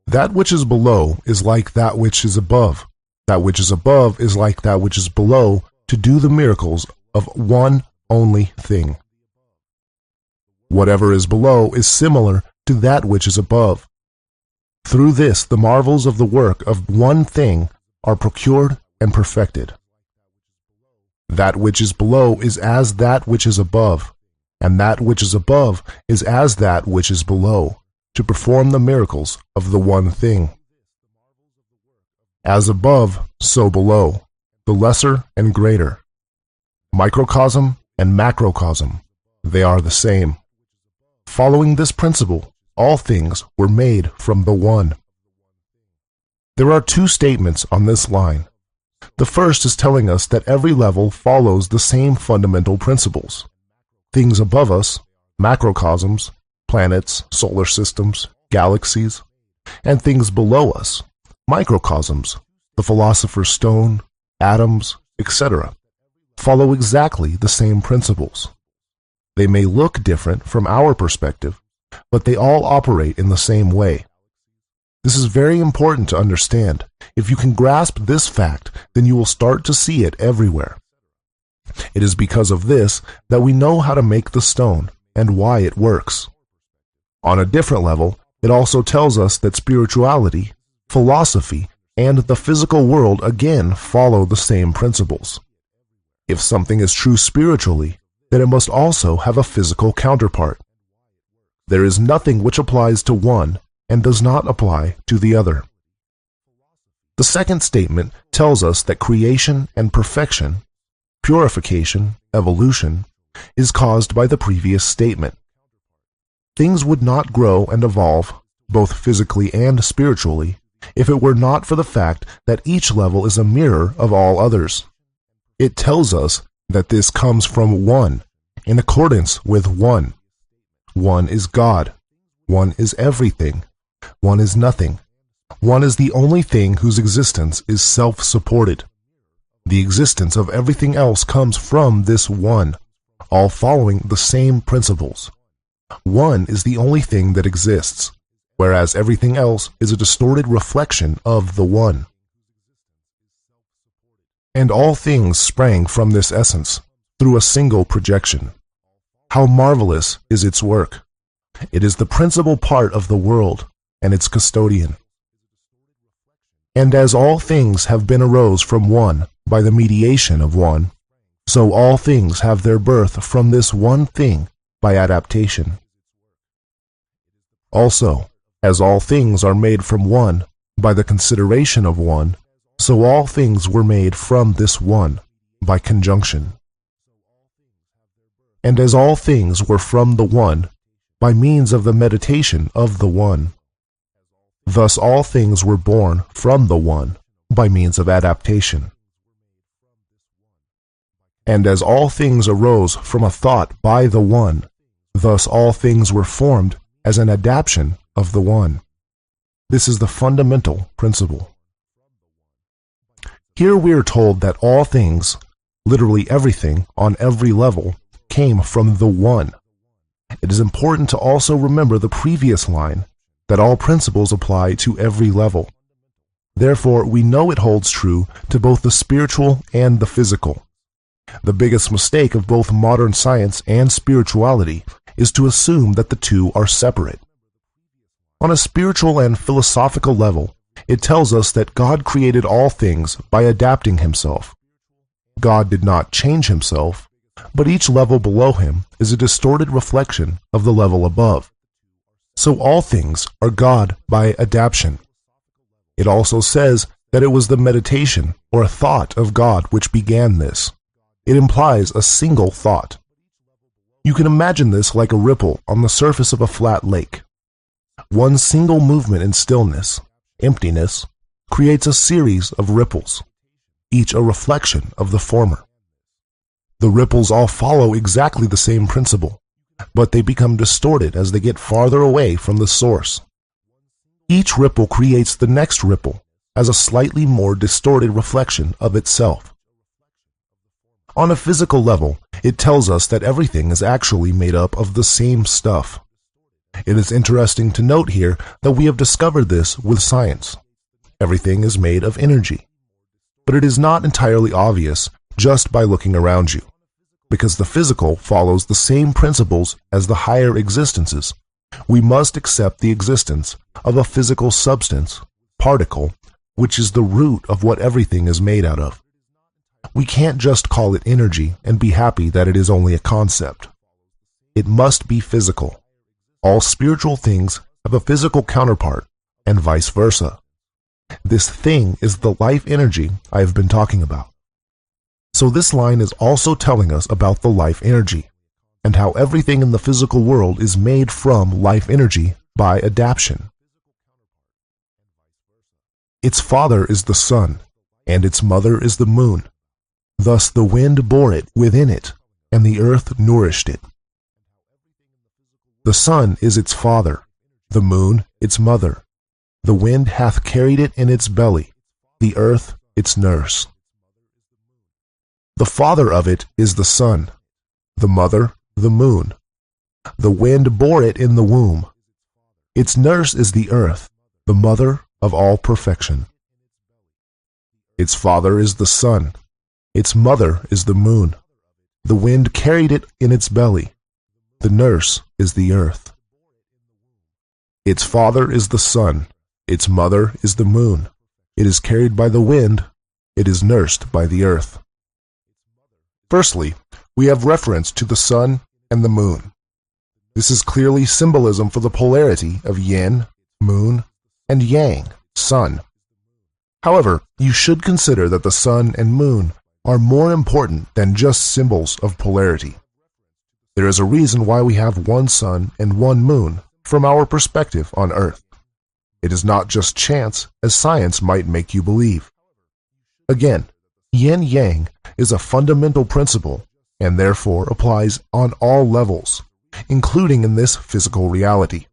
That which is below is like that which is above. That which is above is like that which is below to do the miracles of one only thing. Whatever is below is similar to that which is above. Through this, the marvels of the work of one thing are procured and perfected. That which is below is as that which is above, and that which is above is as that which is below, to perform the miracles of the one thing. As above, so below, the lesser and greater. Microcosm and macrocosm, they are the same. Following this principle, all things were made from the one. There are two statements on this line. The first is telling us that every level follows the same fundamental principles. Things above us, macrocosms, planets, solar systems, galaxies, and things below us, microcosms, the Philosopher's Stone, atoms, etc., follow exactly the same principles. They may look different from our perspective, but they all operate in the same way. This is very important to understand. If you can grasp this fact, then you will start to see it everywhere. It is because of this that we know how to make the stone and why it works. On a different level, it also tells us that spirituality, philosophy, and the physical world again follow the same principles. If something is true spiritually, then it must also have a physical counterpart. There is nothing which applies to one and does not apply to the other. The second statement tells us that creation and perfection, purification, evolution, is caused by the previous statement. Things would not grow and evolve, both physically and spiritually, if it were not for the fact that each level is a mirror of all others. It tells us that this comes from one, in accordance with one. One is God. One is everything. One is nothing. One is the only thing whose existence is self-supported. The existence of everything else comes from this one, all following the same principles. One is the only thing that exists, whereas everything else is a distorted reflection of the one. And all things sprang from this essence, through a single projection. How marvelous is its work! It is the principal part of the world, and its custodian. And as all things have been arose from one by the mediation of one, so all things have their birth from this one thing by adaptation. Also, as all things are made from one by the consideration of one, so all things were made from this one by conjunction. And as all things were from the one by means of the meditation of the one, thus all things were born from the one by means of adaptation. And as all things arose from a thought by the one, thus all things were formed as an adaptation of the one. This is the fundamental principle. Here we are told that all things, literally everything on every level, came from the one. It is important to also remember the previous line, that all principles apply to every level. Therefore, we know it holds true to both the spiritual and the physical. The biggest mistake of both modern science and spirituality is to assume that the two are separate. On a spiritual and philosophical level, it tells us that God created all things by adapting himself. God did not change himself, but each level below him is a distorted reflection of the level above. So all things are God by adaptation, It also says that it was the meditation or thought of God which began this. It implies a single thought. You can imagine this like a ripple on the surface of a flat lake. One single movement in stillness, emptiness, creates a series of ripples, each a reflection of the former. The ripples all follow exactly the same principle, but they become distorted as they get farther away from the source. Each ripple creates the next ripple as a slightly more distorted reflection of itself. On a physical level, it tells us that everything is actually made up of the same stuff. It is interesting to note here that we have discovered this with science. Everything is made of energy. But it is not entirely obvious just by looking around you, because the physical follows the same principles as the higher existences. We must accept the existence of a physical substance, particle, which is the root of what everything is made out of. We can't just call it energy and be happy that it is only a concept. It must be physical. All spiritual things have a physical counterpart, and vice versa. This thing is the life energy I have been talking about. So this line is also telling us about the life energy, and how everything in the physical world is made from life energy by adaptation. Its father is the sun, and its mother is the moon. Thus the wind bore it within it, and the earth nourished it. The sun is its father, the moon its mother. The wind hath carried it in its belly, the earth its nurse. The father of it is the sun, the mother the moon. The wind bore it in the womb. Its nurse is the earth, the mother of all perfection. Its father is the sun. Its mother is the moon. The wind carried it in its belly. The nurse is the earth. Its father is the sun. Its mother is the moon. It is carried by the wind. It is nursed by the earth. Firstly, we have reference to the sun and the moon. This is clearly symbolism for the polarity of yin, moon, and yang, sun. However, you should consider that the sun and moon are more important than just symbols of polarity. There is a reason why we have one sun and one moon from our perspective on Earth. It is not just chance, as science might make you believe. Again, yin-yang is a fundamental principle and therefore applies on all levels, including in this physical reality.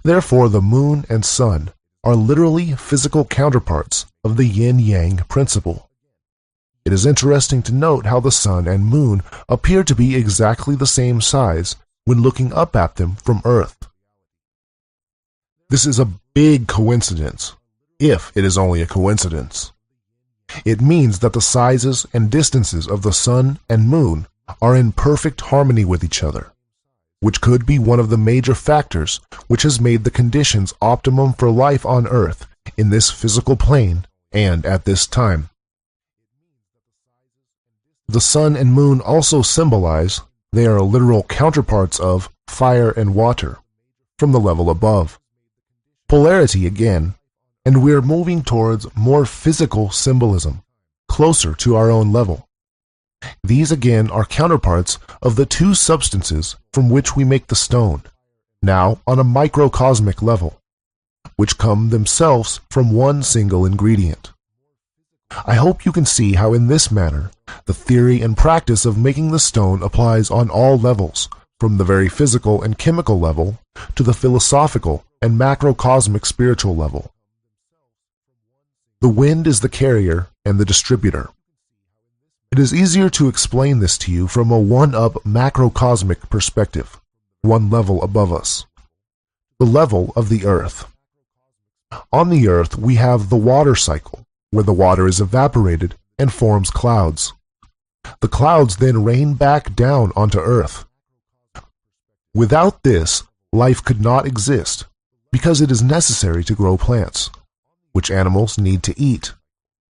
Therefore, the moon and sun are literally physical counterparts of the yin-yang principle. It is interesting to note how the sun and moon appear to be exactly the same size when looking up at them from Earth. This is a big coincidence, if it is only a coincidence. It means that the sizes and distances of the sun and moon are in perfect harmony with each other, which could be one of the major factors which has made the conditions optimum for life on Earth in this physical plane and at this time. The sun and moon also symbolize, they are literal counterparts of, fire and water, from the level above. Polarity again, and we're moving towards more physical symbolism, closer to our own level. These again are counterparts of the two substances from which we make the stone, now on a microcosmic level, which come themselves from one single ingredient. I hope you can see how in this manner the theory and practice of making the stone applies on all levels, from the very physical and chemical level to the philosophical and macrocosmic spiritual level. The wind is the carrier and the distributor. It is easier to explain this to you from a one-up macrocosmic perspective, one level above us. The level of the Earth. On the Earth, we have the water cycle, where the water is evaporated and forms clouds. The clouds then rain back down onto Earth. Without this, life could not exist, because it is necessary to grow plants, which animals need to eat,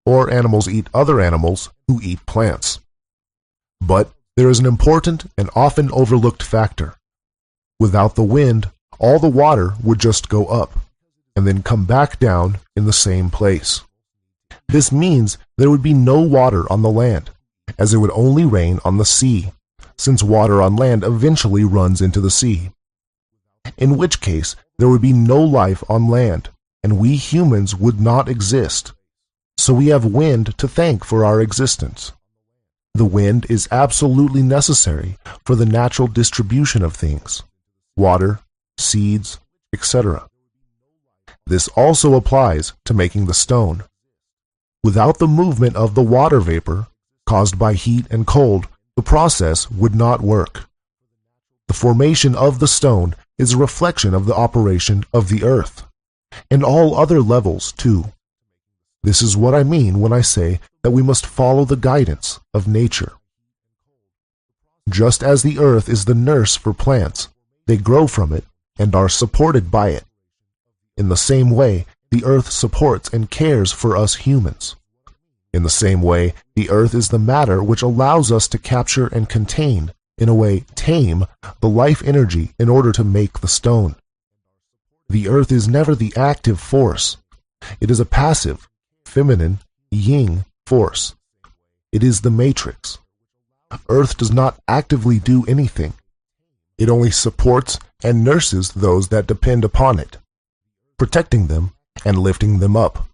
or animals eat other animals who eat plants. But there is an important and often overlooked factor. Without the wind, all the water would just go up. and then come back down in the same place. This means there would be no water on the land, as it would only rain on the sea, since water on land eventually runs into the sea. In which case, there would be no life on land, and we humans would not exist. So we have wind to thank for our existence. The wind is absolutely necessary for the natural distribution of things, water, seeds, etc. This also applies to making the stone. Without the movement of the water vapor, caused by heat and cold, the process would not work. The formation of the stone is a reflection of the operation of the earth, and all other levels too. This is what I mean when I say that we must follow the guidance of nature. Just as the earth is the nurse for plants, they grow from it and are supported by it. In the same way, the earth supports and cares for us humans. In the same way, the earth is the matter which allows us to capture and contain, in a way tame, the life energy in order to make the stone. The earth is never the active force. It is a passive, feminine, yin force. It is the matrix. Earth does not actively do anything. It only supports and nurses those that depend upon it, protecting them and lifting them up.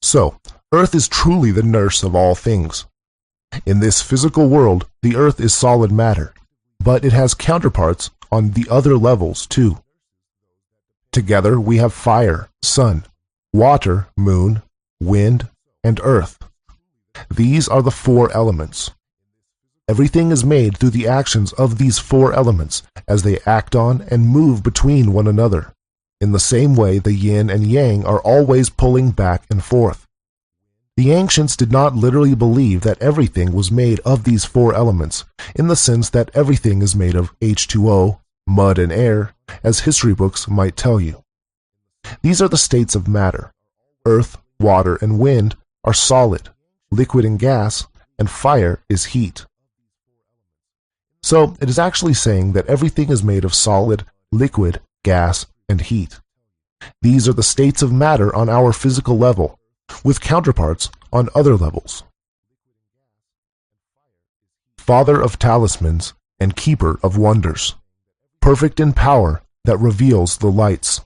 So, Earth is truly the nurse of all things. In this physical world, the Earth is solid matter, but it has counterparts on the other levels too. Together we have fire, sun, water, moon, wind, and earth. These are the four elements. Everything is made through the actions of these four elements as they act on and move between one another. In the same way, the yin and yang are always pulling back and forth. The ancients did not literally believe that everything was made of these four elements, in the sense that everything is made of H2O, mud and air, as history books might tell you. These are the states of matter. Earth, water, and wind are solid, liquid and gas, and fire is heat. So it is actually saying that everything is made of solid, liquid, gas, and heat. These are the states of matter on our physical level, with counterparts on other levels. Father of talismans and keeper of wonders, perfect in power that reveals the lights.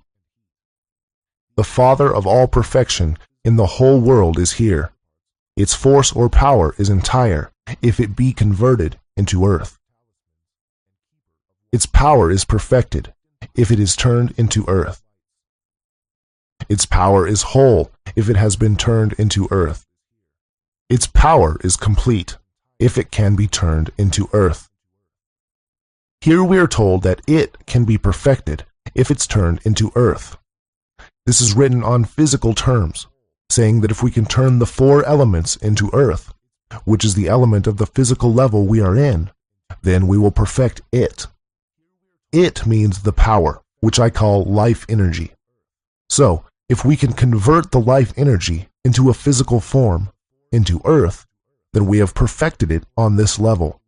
The Father of all perfection in the whole world is here. Its force or power is entire if it be converted into earth. Its power is perfected if it is turned into earth. Its power is whole if it has been turned into earth. Its power is complete if it can be turned into earth. Here we are told that it can be perfected if it's turned into earth. This is written on physical terms, saying that if we can turn the four elements into earth, which is the element of the physical level we are in, then we will perfect it. It means the power, which I call life energy. So, if we can convert the life energy into a physical form, into earth, then we have perfected it on this level.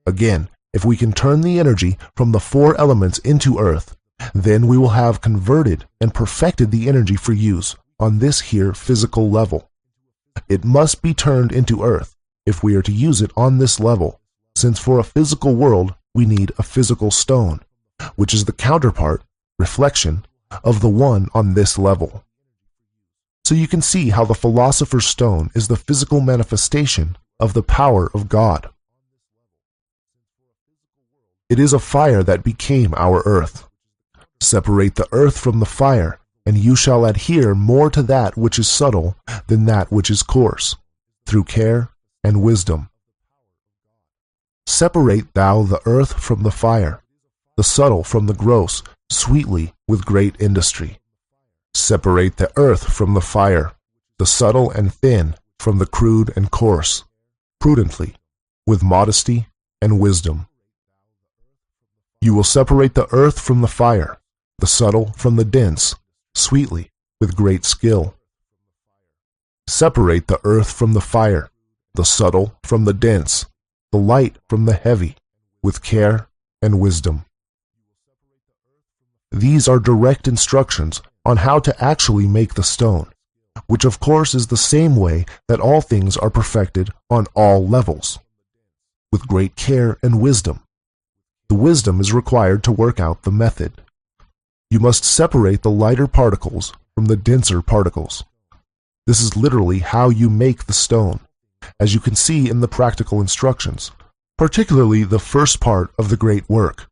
Again, if we can turn the energy from the four elements into earth, then we will have converted and perfected the energy for use on this here physical level. It must be turned into earth if we are to use it on this level, since for a physical world we need a physical stone, which is the counterpart, reflection, of the one on this level. So you can see how the Philosopher's Stone is the physical manifestation of the power of God. It is a fire that became our earth. Separate the earth from the fire, and you shall adhere more to that which is subtle than that which is coarse, through care and wisdom. Separate thou the earth from the fire, the subtle from the gross, sweetly with great industry. Separate the earth from the fire, the subtle and thin from the crude and coarse, prudently, with modesty and wisdom. You will separate the earth from the fire, the subtle from the dense, sweetly, with great skill. Separate the earth from the fire, the subtle from the dense, the light from the heavy, with care and wisdom. These are direct instructions on how to actually make the stone, which of course is the same way that all things are perfected on all levels, with great care and wisdom. The wisdom is required to work out the method. You must separate the lighter particles from the denser particles. This is literally how you make the stone, as you can see in the practical instructions, particularly the first part of the great work.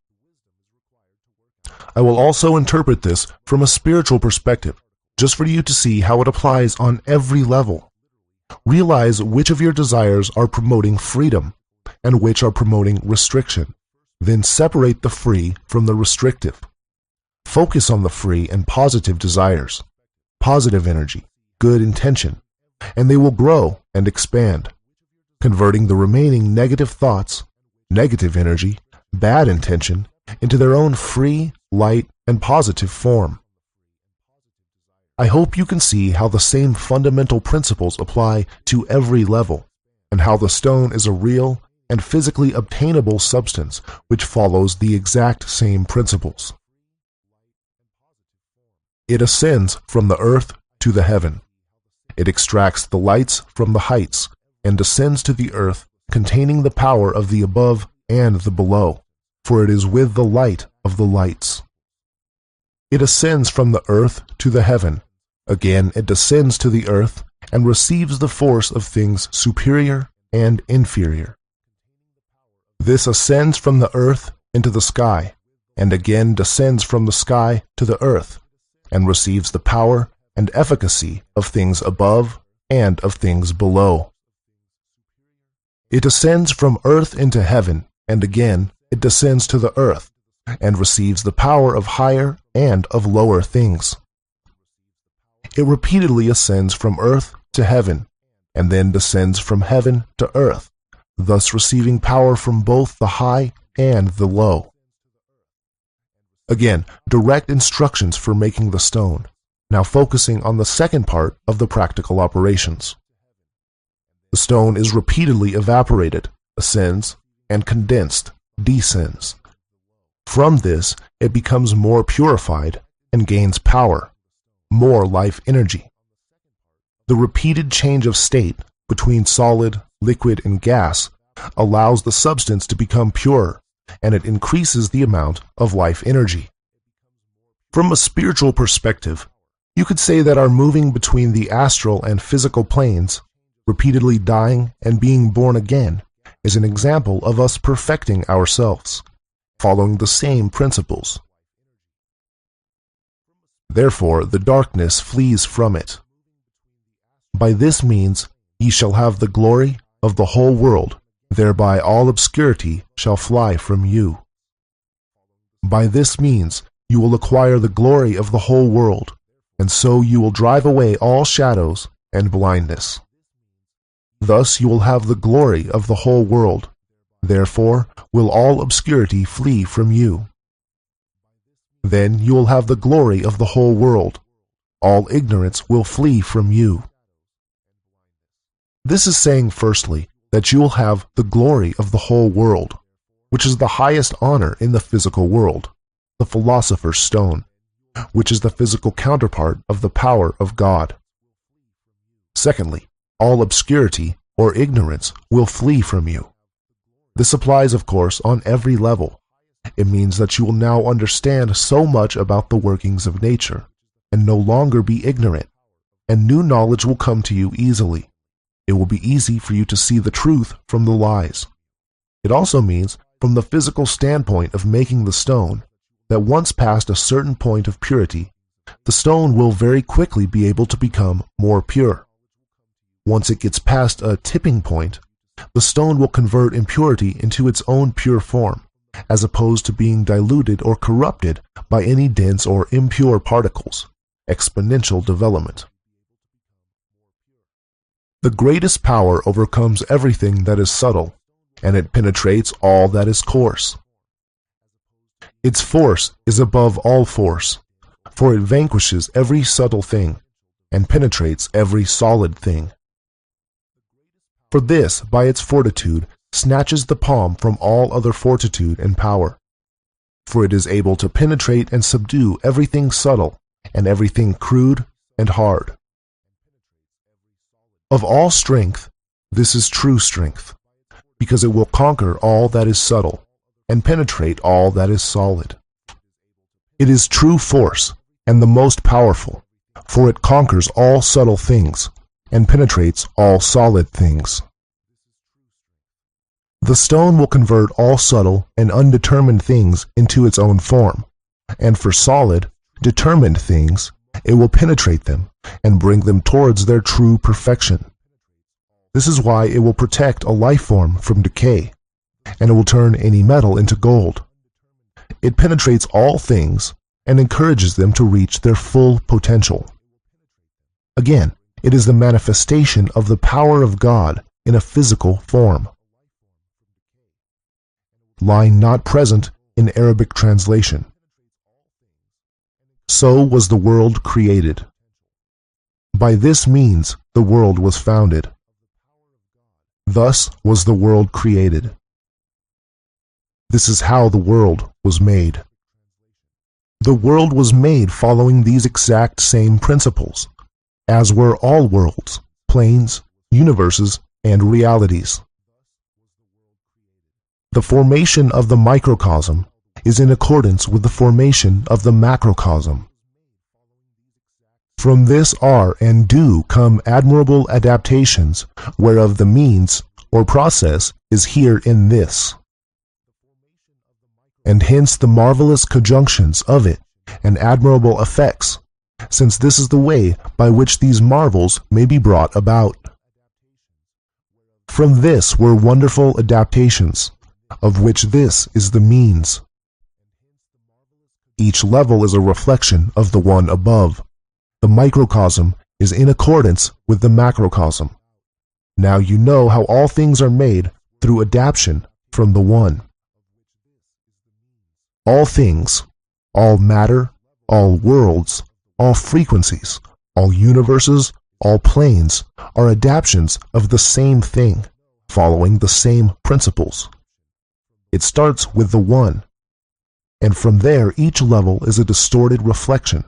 I will also interpret this from a spiritual perspective, just for you to see how it applies on every level. Realize which of your desires are promoting freedom and which are promoting restriction. Then separate the free from the restrictive. Focus on the free and positive desires, positive energy, good intention, and they will grow and expand, converting the remaining negative thoughts, negative energy, bad intention into their own free, light, and positive form. I hope you can see how the same fundamental principles apply to every level, and how the stone is a real and physically obtainable substance which follows the exact same principles. It ascends from the earth to the heaven. It extracts the lights from the heights and descends to the earth, containing the power of the above and the below, for it is with the light of the lights. It ascends from the earth to the heaven. Again, it descends to the earth and receives the force of things superior and inferior. This ascends from the earth into the sky, and again descends from the sky to the earth, and receives the power and efficacy of things above and of things below. It ascends from earth into heaven, and again it descends to the earth, and receives the power of higher and of lower things. It repeatedly ascends from earth to heaven, and then descends from heaven to earth, thus receiving power from both the high and the low. Again, direct instructions for making the stone, now focusing on the second part of the practical operations. The stone is repeatedly evaporated, ascends, and condensed, descends. From this, it becomes more purified and gains power, more life energy. The repeated change of state between solid, liquid, and gas allows the substance to become pure, and it increases the amount of life energy. From a spiritual perspective, you could say that our moving between the astral and physical planes, repeatedly dying and being born again, is an example of us perfecting ourselves, following the same principles. Therefore, the darkness flees from it. By this means ye shall have the glory of the whole world, thereby all obscurity shall fly from you. By this means you will acquire the glory of the whole world, and so you will drive away all shadows and blindness. Thus you will have the glory of the whole world, therefore will all obscurity flee from you. Then you will have the glory of the whole world, all ignorance will flee from you. This is saying, firstly, that you will have the glory of the whole world, which is the highest honor in the physical world, the Philosopher's Stone, which is the physical counterpart of the power of God. Secondly, all obscurity or ignorance will flee from you. This applies, of course, on every level. It means that you will now understand so much about the workings of nature, and no longer be ignorant, and new knowledge will come to you easily. It will be easy for you to see the truth from the lies. It also means, from the physical standpoint of making the stone, that once past a certain point of purity, the stone will very quickly be able to become more pure. Once it gets past a tipping point, the stone will convert impurity into its own pure form, as opposed to being diluted or corrupted by any dense or impure particles. Exponential development. The greatest power overcomes everything that is subtle, and it penetrates all that is coarse. Its force is above all force, for it vanquishes every subtle thing, and penetrates every solid thing. For this, by its fortitude, snatches the palm from all other fortitude and power. For it is able to penetrate and subdue everything subtle, and everything crude and hard. Of all strength, this is true strength, because it will conquer all that is subtle and penetrate all that is solid. It is true force and the most powerful, for it conquers all subtle things and penetrates all solid things. The stone will convert all subtle and undetermined things into its own form, and for solid, determined things, it will penetrate them and bring them towards their true perfection. This is why it will protect a life form from decay, and it will turn any metal into gold. It penetrates all things and encourages them to reach their full potential. Again, it is the manifestation of the power of God in a physical form. Line not present in Arabic translation. So was the world created. By this means the world was founded. Thus was the world created. This is how the world was made. The world was made following these exact same principles, as were all worlds, planes, universes, and realities. The formation of the microcosm is in accordance with the formation of the macrocosm. From this are and do come admirable adaptations, whereof the means or process is here in this. And hence the marvelous conjunctions of it and admirable effects, since this is the way by which these marvels may be brought about. From this were wonderful adaptations, of which this is the means. Each level is a reflection of the one above. The microcosm is in accordance with the macrocosm. Now you know how all things are made through adaptation from the one. All things, all matter, all worlds, all frequencies, all universes, all planes are adaptations of the same thing, following the same principles. It starts with the one, and from there each level is a distorted reflection,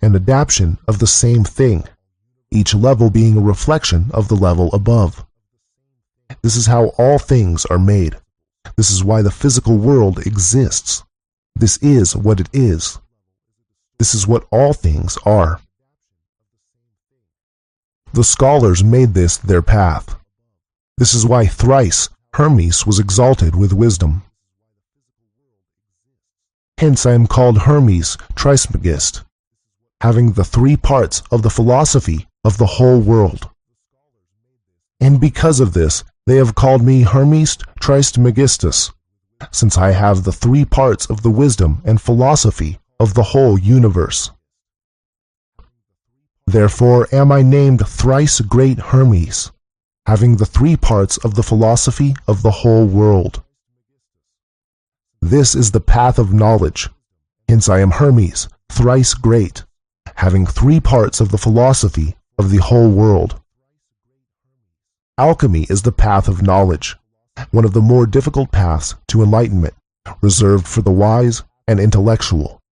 an adaptation of the same thing, each level being a reflection of the level above. This is how all things are made. This is why the physical world exists. This is what it is. This is what all things are. The scholars made this their path. This is why thrice Hermes was exalted with wisdom. Hence I am called Hermes Trismegist, having the three parts of the philosophy of the whole world. And because of this, they have called me Hermes Trismegistus, since I have the three parts of the wisdom and philosophy of the whole universe. Therefore am I named thrice great Hermes, having the three parts of the philosophy of the whole world. This is the path of knowledge. Hence I am Hermes, thrice great, having three parts of the philosophy of the whole world. Alchemy is the path of knowledge, one of the more difficult paths to enlightenment, reserved for the wise and intellectual.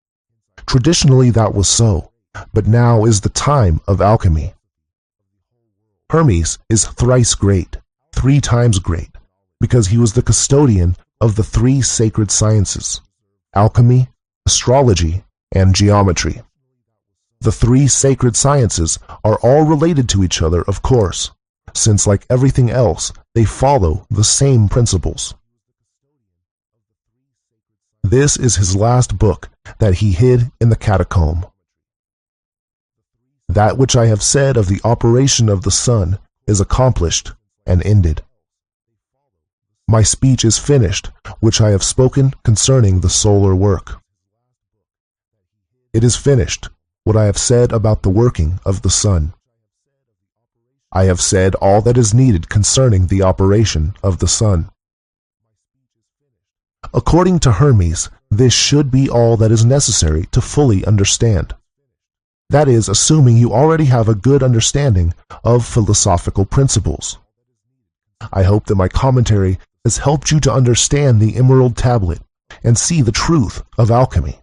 Traditionally that was so, but now is the time of alchemy. Hermes is thrice great, 3 times great, because he was the custodian of the 3 sacred sciences, alchemy, astrology, and geometry. The 3 sacred sciences are all related to each other, of course, since like everything else, they follow the same principles. This is his last book that he hid in the catacomb. That which I have said of the operation of the sun is accomplished and ended. My speech is finished, which I have spoken concerning the solar work. It is finished, what I have said about the working of the sun. I have said all that is needed concerning the operation of the sun. According to Hermes, this should be all that is necessary to fully understand. That is, assuming you already have a good understanding of philosophical principles. I hope that my commentary has helped you to understand the Emerald Tablet and see the truth of alchemy.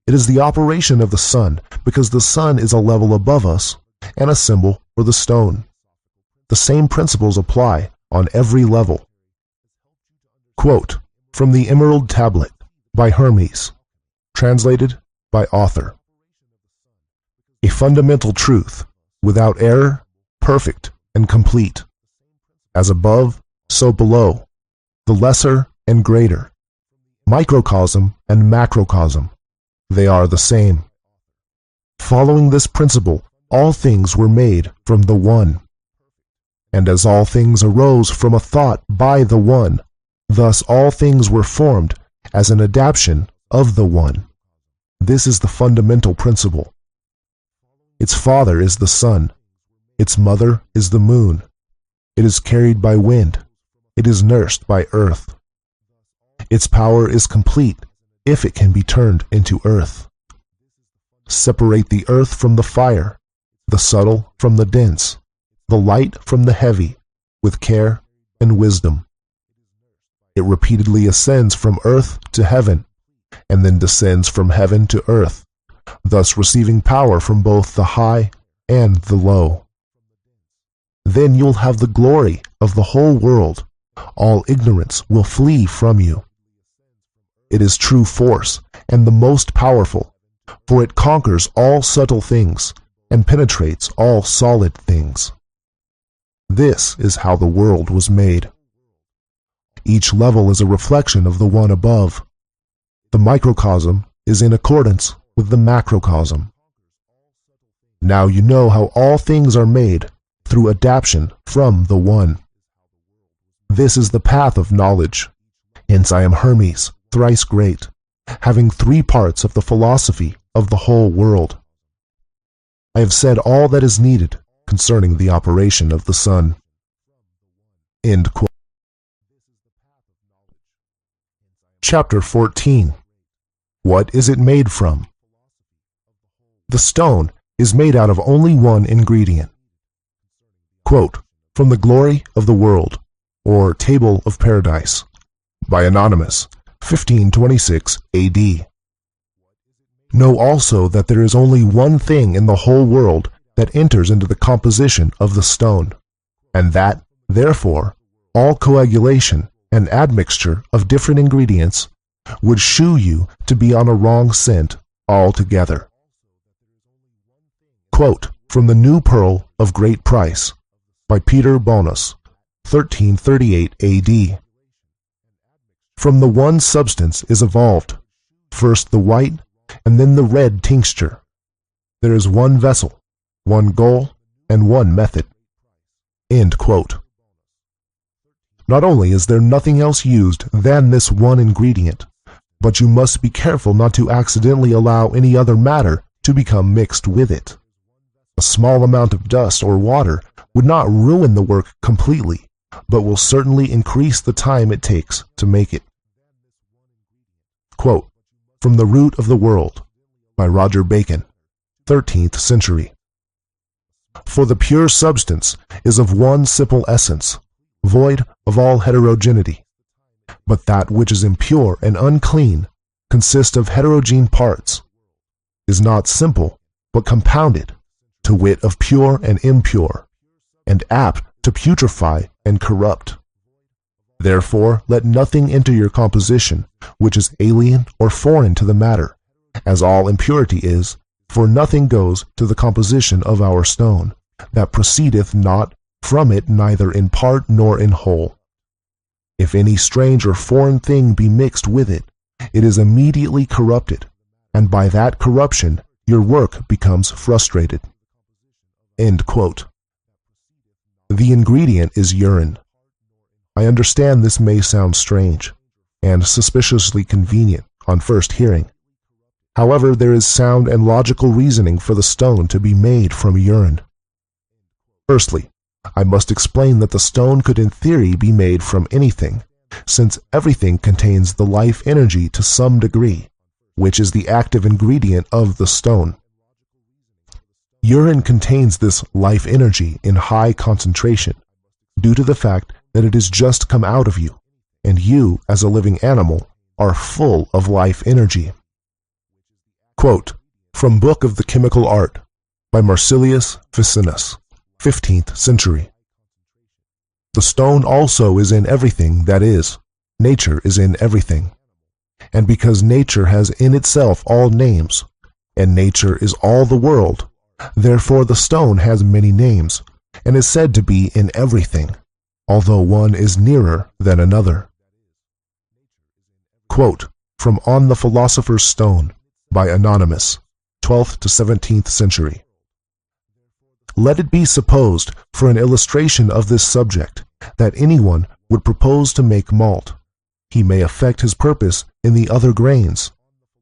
It is the operation of the sun, because the sun is a level above us and a symbol for the stone. The same principles apply on every level. Quote from the Emerald Tablet by Hermes, translated by author. A fundamental truth, without error, perfect and complete. As above, so below, the lesser and greater, microcosm and macrocosm, they are the same. Following this principle, all things were made from the One. And as all things arose from a thought by the One, thus all things were formed as an adaptation of the One. This is the fundamental principle. Its father is the sun. Its mother is the moon. It is carried by wind. It is nursed by earth. Its power is complete if it can be turned into earth. Separate the earth from the fire, the subtle from the dense, the light from the heavy, with care and wisdom. It repeatedly ascends from earth to heaven, and then descends from heaven to earth, thus receiving power from both the high and the low. Then you'll have the glory of the whole world. All ignorance will flee from you. It is true force and the most powerful, for it conquers all subtle things and penetrates all solid things. This is how the world was made. Each level is a reflection of the one above. The microcosm is in accordance with the macrocosm. Now you know how all things are made through adaptation from the One. This is the path of knowledge. Hence I am Hermes, thrice great, having 3 parts of the philosophy of the whole world. I have said all that is needed concerning the operation of the sun. End quote. Chapter 14. What is it made from? The stone is made out of only one ingredient. Quote from the Glory of the World, or Table of Paradise, by Anonymous, 1526 AD. Know also that there is only one thing in the whole world that enters into the composition of the stone, and that, therefore, all coagulation and admixture of different ingredients would shew you to be on a wrong scent altogether. Quote from the New Pearl of Great Price, by Peter Bonus, 1338 AD. From the one substance is evolved, first the white and then the red tincture. There is one vessel, one goal, and one method. End quote. Not only is there nothing else used than this one ingredient, but you must be careful not to accidentally allow any other matter to become mixed with it. A small amount of dust or water would not ruin the work completely, but will certainly increase the time it takes to make it. Quote from The Root of the World, by Roger Bacon, 13th century. For the pure substance is of one simple essence, void of all heterogeneity. But that which is impure and unclean consists of heterogene parts, is not simple, but compounded, to wit of pure and impure, and apt to putrefy and corrupt. Therefore let nothing enter your composition which is alien or foreign to the matter, as all impurity is, for nothing goes to the composition of our stone, that proceedeth not from it neither in part nor in whole. If any strange or foreign thing be mixed with it, it is immediately corrupted, and by that corruption your work becomes frustrated. End quote. The ingredient is urine. I understand this may sound strange, and suspiciously convenient on first hearing. However, there is sound and logical reasoning for the stone to be made from urine. Firstly, I must explain that the stone could in theory be made from anything, since everything contains the life energy to some degree, which is the active ingredient of the stone. Urine contains this life energy in high concentration, due to the fact that it has just come out of you, and you, as a living animal, are full of life energy. Quote, from Book of the Chemical Art by Marsilius Ficinus, 15th century. The stone also is in everything that is. Nature is in everything. And because nature has in itself all names, and nature is all the world, therefore the stone has many names, and is said to be in everything, although one is nearer than another. Quote, from On the Philosopher's Stone by Anonymous, 12th to 17th century. Let it be supposed, for an illustration of this subject, that anyone would propose to make malt. He may effect his purpose in the other grains,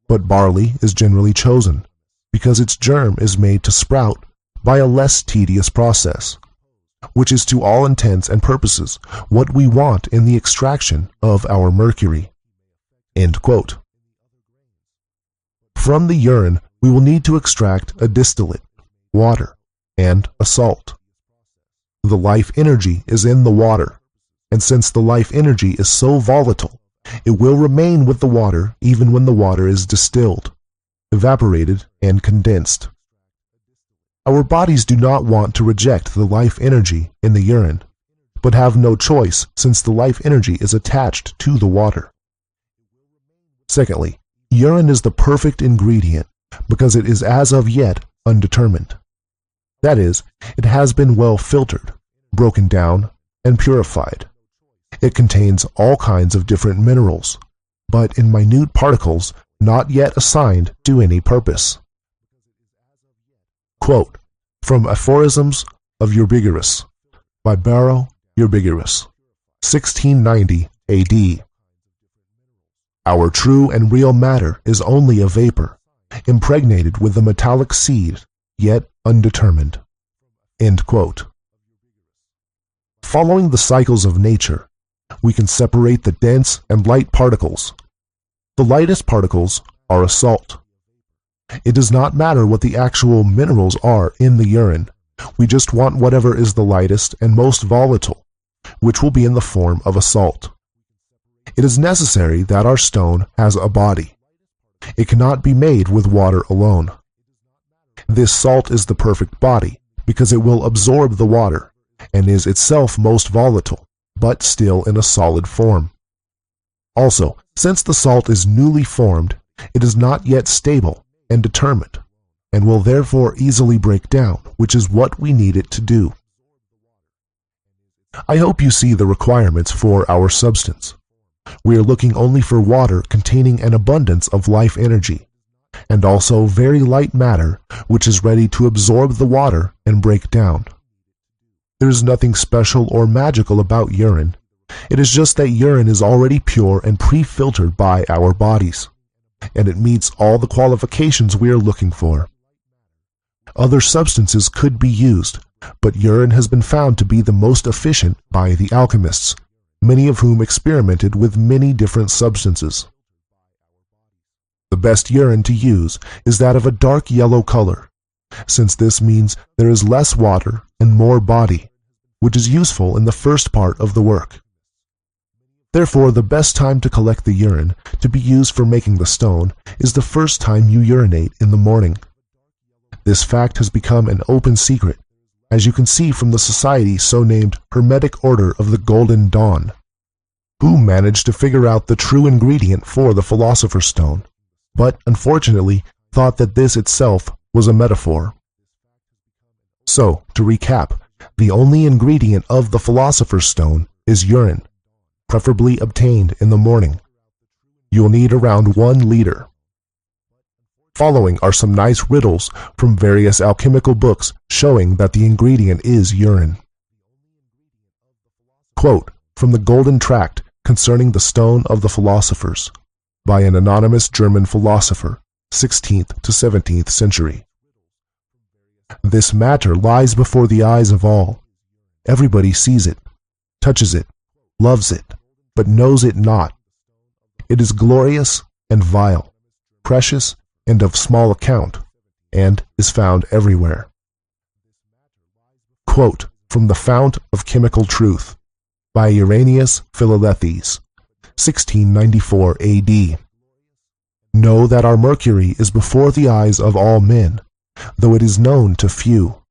but barley is generally chosen, because its germ is made to sprout by a less tedious process, which is to all intents and purposes what we want in the extraction of our mercury. End quote. From the urine we will need to extract a distillate, water, and a salt. The life energy is in the water, and since the life energy is so volatile, it will remain with the water even when the water is distilled, evaporated, and condensed. Our bodies do not want to reject the life energy in the urine, but have no choice since the life energy is attached to the water. Secondly, urine is the perfect ingredient because it is as of yet undetermined. That is, it has been well filtered, broken down, and purified. It contains all kinds of different minerals, but in minute particles not yet assigned to any purpose. Quote, from Aphorisms of Eubigerus by Barrow Eubigerus, 1690 AD. Our true and real matter is only a vapor, impregnated with the metallic seed, yet undetermined. End quote. Following the cycles of nature, we can separate the dense and light particles. The lightest particles are a salt. It does not matter what the actual minerals are in the urine. We just want whatever is the lightest and most volatile, which will be in the form of a salt. It is necessary that our stone has a body. It cannot be made with water alone. This salt is the perfect body because it will absorb the water and is itself most volatile, but still in a solid form. Also, since the salt is newly formed, it is not yet stable and determined, and will therefore easily break down, which is what we need it to do. I hope you see the requirements for our substance. We are looking only for water containing an abundance of life energy, and also very light matter which is ready to absorb the water and break down. There is nothing special or magical about urine. It is just that urine is already pure and pre-filtered by our bodies, and it meets all the qualifications we are looking for. Other substances could be used, but urine has been found to be the most efficient by the alchemists, many of whom experimented with many different substances. The best urine to use is that of a dark yellow color, since this means there is less water and more body, which is useful in the first part of the work. Therefore, the best time to collect the urine to be used for making the stone is the first time you urinate in the morning. This fact has become an open secret, as you can see from the society so named Hermetic Order of the Golden Dawn, who managed to figure out the true ingredient for the Philosopher's Stone, but unfortunately thought that this itself was a metaphor. So, to recap, the only ingredient of the Philosopher's Stone is urine, preferably obtained in the morning. You'll need around 1 liter. Following are some nice riddles from various alchemical books showing that the ingredient is urine. Quote, from the Golden Tract concerning the Stone of the Philosophers, by an anonymous German philosopher, 16th to 17th century. This matter lies before the eyes of all. Everybody sees it, touches it, loves it, but knows it not. It is glorious and vile, precious and of small account, and is found everywhere. Quote, from the Fount of Chemical Truth, by Irenaeus Philalethes, 1694 AD. Know that our mercury is before the eyes of all men, though it is known to few.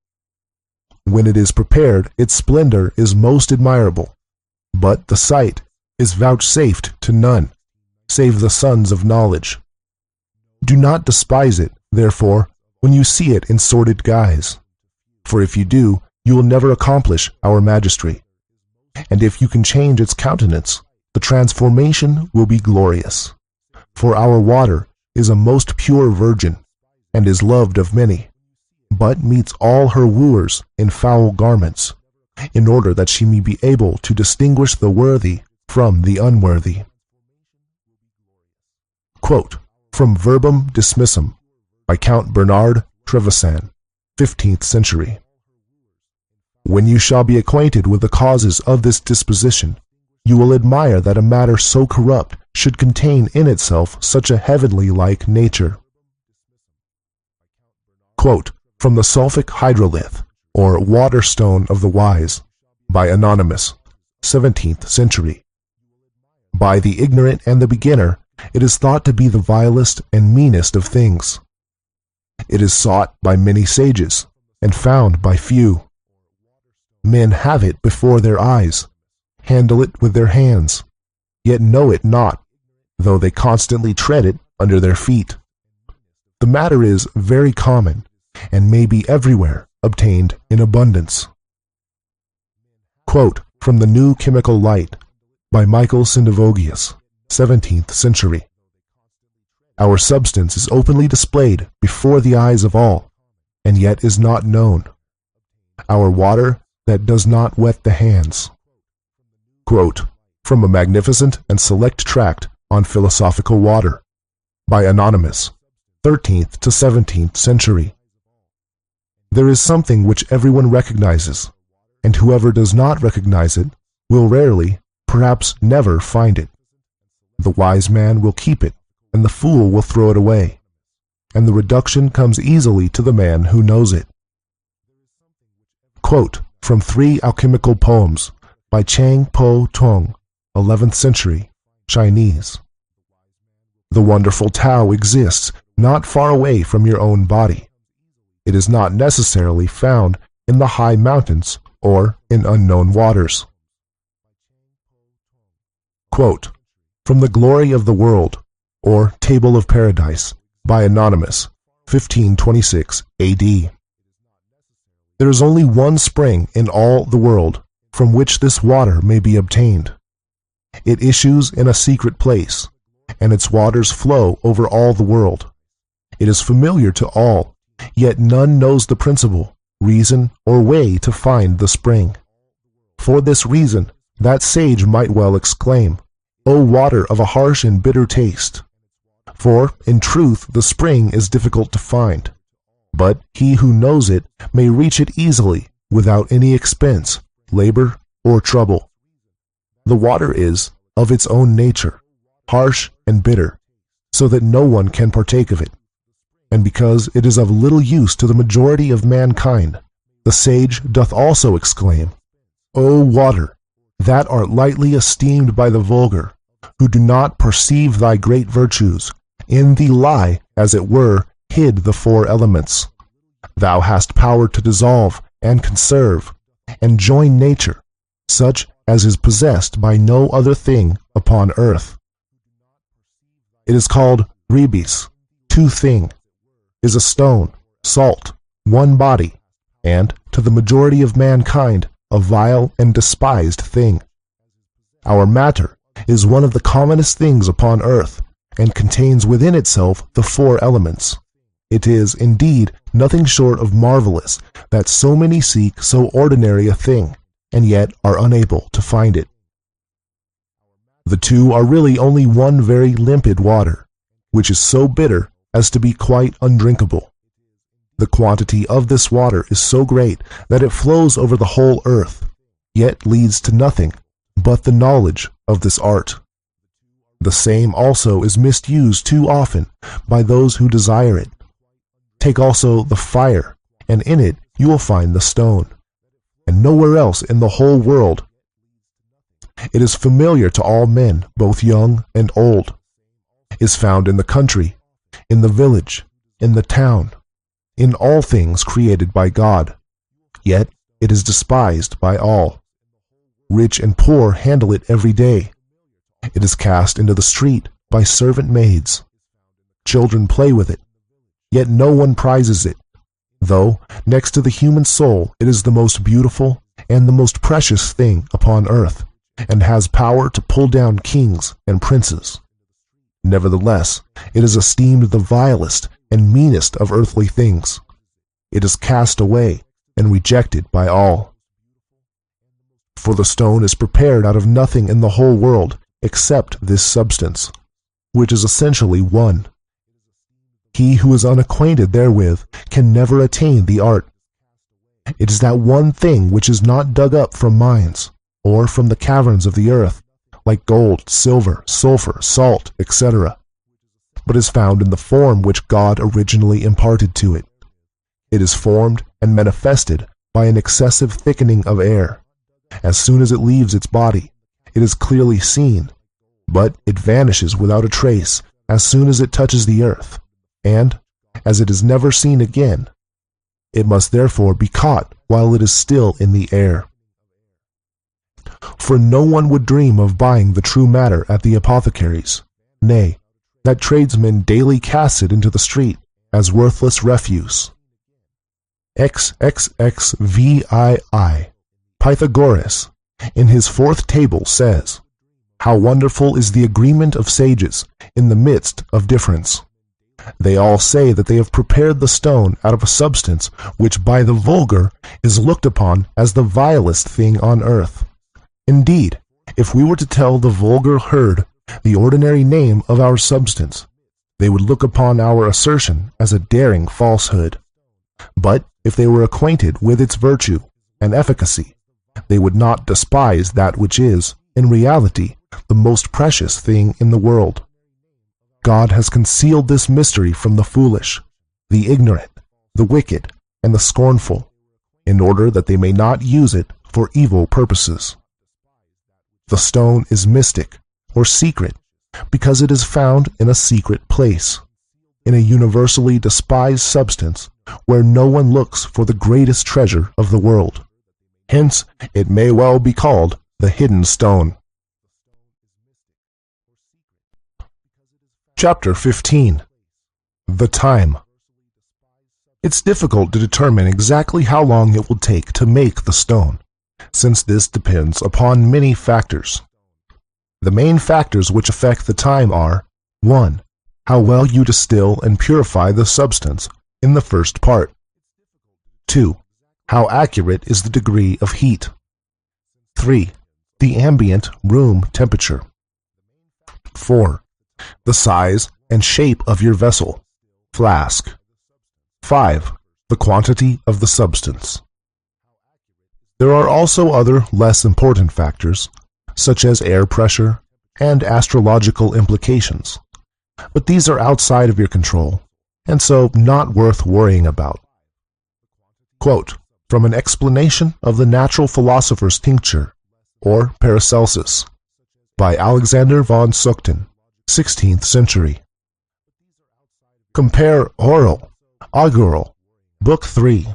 When it is prepared, its splendor is most admirable, but the sight is vouchsafed to none, save the sons of knowledge. Do not despise it, therefore, when you see it in sordid guise, for if you do, you will never accomplish our mastery. And if you can change its countenance, the transformation will be glorious. For our water is a most pure virgin, and is loved of many, but meets all her wooers in foul garments, in order that she may be able to distinguish the worthy from the unworthy. Quote from Verbum Dismissum by Count Bernard Trevisan, 15th century. When you shall be acquainted with the causes of this disposition, you will admire that a matter so corrupt should contain in itself such a heavenly-like nature. Quote from the Sulphic Hydrolith, or Waterstone of the Wise, by Anonymous, 17th century. By the ignorant and the beginner, it is thought to be the vilest and meanest of things. It is sought by many sages, and found by few. Men have it before their eyes, handle it with their hands, yet know it not, though they constantly tread it under their feet. The matter is very common, and may be everywhere obtained in abundance. Quote from the New Chemical Light by Michael Sindavogius, 17th century. Our substance is openly displayed before the eyes of all, and yet is not known. Our water that does not wet the hands. Quote from a magnificent and select tract on philosophical water by Anonymous, 13th to 17th century. There is something which everyone recognizes, and whoever does not recognize it will rarely, perhaps never, find it. The wise man will keep it, and the fool will throw it away, and the reduction comes easily to the man who knows it. Quote from 3 alchemical poems by Chang Po Tong, 11th century, Chinese. The wonderful Tao exists not far away from your own body. It is not necessarily found in the high mountains or in unknown waters. Quote from the Glory of the World, or Table of Paradise, by Anonymous, 1526 A.D. There is only one spring in all the world from which this water may be obtained. It issues in a secret place, and its waters flow over all the world. It is familiar to all, yet none knows the principle, reason, or way to find the spring. For this reason, that sage might well exclaim, O water of a harsh and bitter taste! For, in truth, the spring is difficult to find, but he who knows it may reach it easily without any expense, labor, or trouble. The water is, of its own nature, harsh and bitter, so that no one can partake of it. And because it is of little use to the majority of mankind, the sage doth also exclaim, O water, that art lightly esteemed by the vulgar, who do not perceive thy great virtues, in thee lie, as it were, hid the 4 elements. Thou hast power to dissolve and conserve, and join nature, such as is possessed by no other thing upon earth. It is called rebis, 2 thing, is a stone, salt, 1 body, and, to the majority of mankind, a vile and despised thing. Our matter is one of the commonest things upon earth, and contains within itself the 4 elements. It is, indeed, nothing short of marvelous that so many seek so ordinary a thing, and yet are unable to find it. The 2 are really only one very limpid water, which is so bitter as to be quite undrinkable. The quantity of this water is so great that it flows over the whole earth, yet leads to nothing but the knowledge of this art. The same also is misused too often by those who desire it. Take also the fire, and in it you will find the stone, and nowhere else in the whole world. It is familiar to all men, both young and old. is found in the country, in the village, in the town, in all things created by God, yet it is despised by all. Rich and poor handle it every day. It is cast into the street by servant maids. Children play with it, yet no one prizes it, though next to the human soul it is the most beautiful and the most precious thing upon earth, and has power to pull down kings and princes. Nevertheless, it is esteemed the vilest and meanest of earthly things. It is cast away and rejected by all. For the stone is prepared out of nothing in the whole world except this substance, which is essentially one. He who is unacquainted therewith can never attain the art. It is that one thing which is not dug up from mines, or from the caverns of the earth, like gold, silver, sulfur, salt, etc., but is found in the form which God originally imparted to it. It is formed and manifested by an excessive thickening of air. As soon as it leaves its body, it is clearly seen, but it vanishes without a trace as soon as it touches the earth, and, as it is never seen again, it must therefore be caught while it is still in the air. For no one would dream of buying the true matter at the apothecaries, nay, that tradesmen daily cast it into the street as worthless refuse. XXXVII Pythagoras, in his fourth table, says, "How wonderful is the agreement of sages in the midst of difference! They all say that they have prepared the stone out of a substance which by the vulgar is looked upon as the vilest thing on earth. Indeed, if we were to tell the vulgar herd the ordinary name of our substance, they would look upon our assertion as a daring falsehood. But if they were acquainted with its virtue and efficacy, they would not despise that which is, in reality, the most precious thing in the world. God has concealed this mystery from the foolish, the ignorant, the wicked, and the scornful, in order that they may not use it for evil purposes. The stone is mystic, or secret, because it is found in a secret place, in a universally despised substance where no one looks for the greatest treasure of the world. Hence, it may well be called the hidden stone." Chapter 15. The Time. It's difficult to determine exactly how long it will take to make the stone, since this depends upon many factors. The main factors which affect the time are: 1. How well you distill and purify the substance in the first part. 2. How accurate is the degree of heat. 3. The ambient room temperature. 4. The size and shape of your vessel, flask. 5. The quantity of the substance. There are also other less important factors, such as air pressure and astrological implications, but these are outside of your control, and so not worth worrying about. Quote from an explanation of the natural philosopher's tincture, or Paracelsus, by Alexander von Suchten, 16th century. Compare Oral, Augural, Book 3.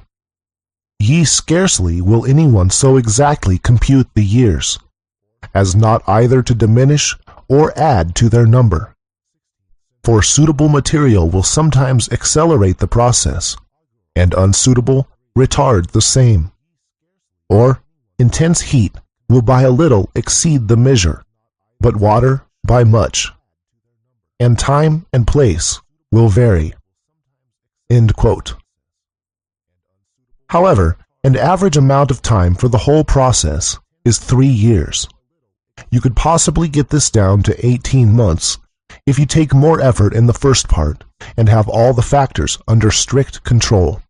Ye scarcely will anyone so exactly compute the years, as not either to diminish or add to their number. For suitable material will sometimes accelerate the process, and unsuitable retard the same. Or intense heat will by a little exceed the measure, but water by much. And time and place will vary. End quote. However, an average amount of time for the whole process is 3 years. You could possibly get this down to 18 months if you take more effort in the first part and have all the factors under strict control.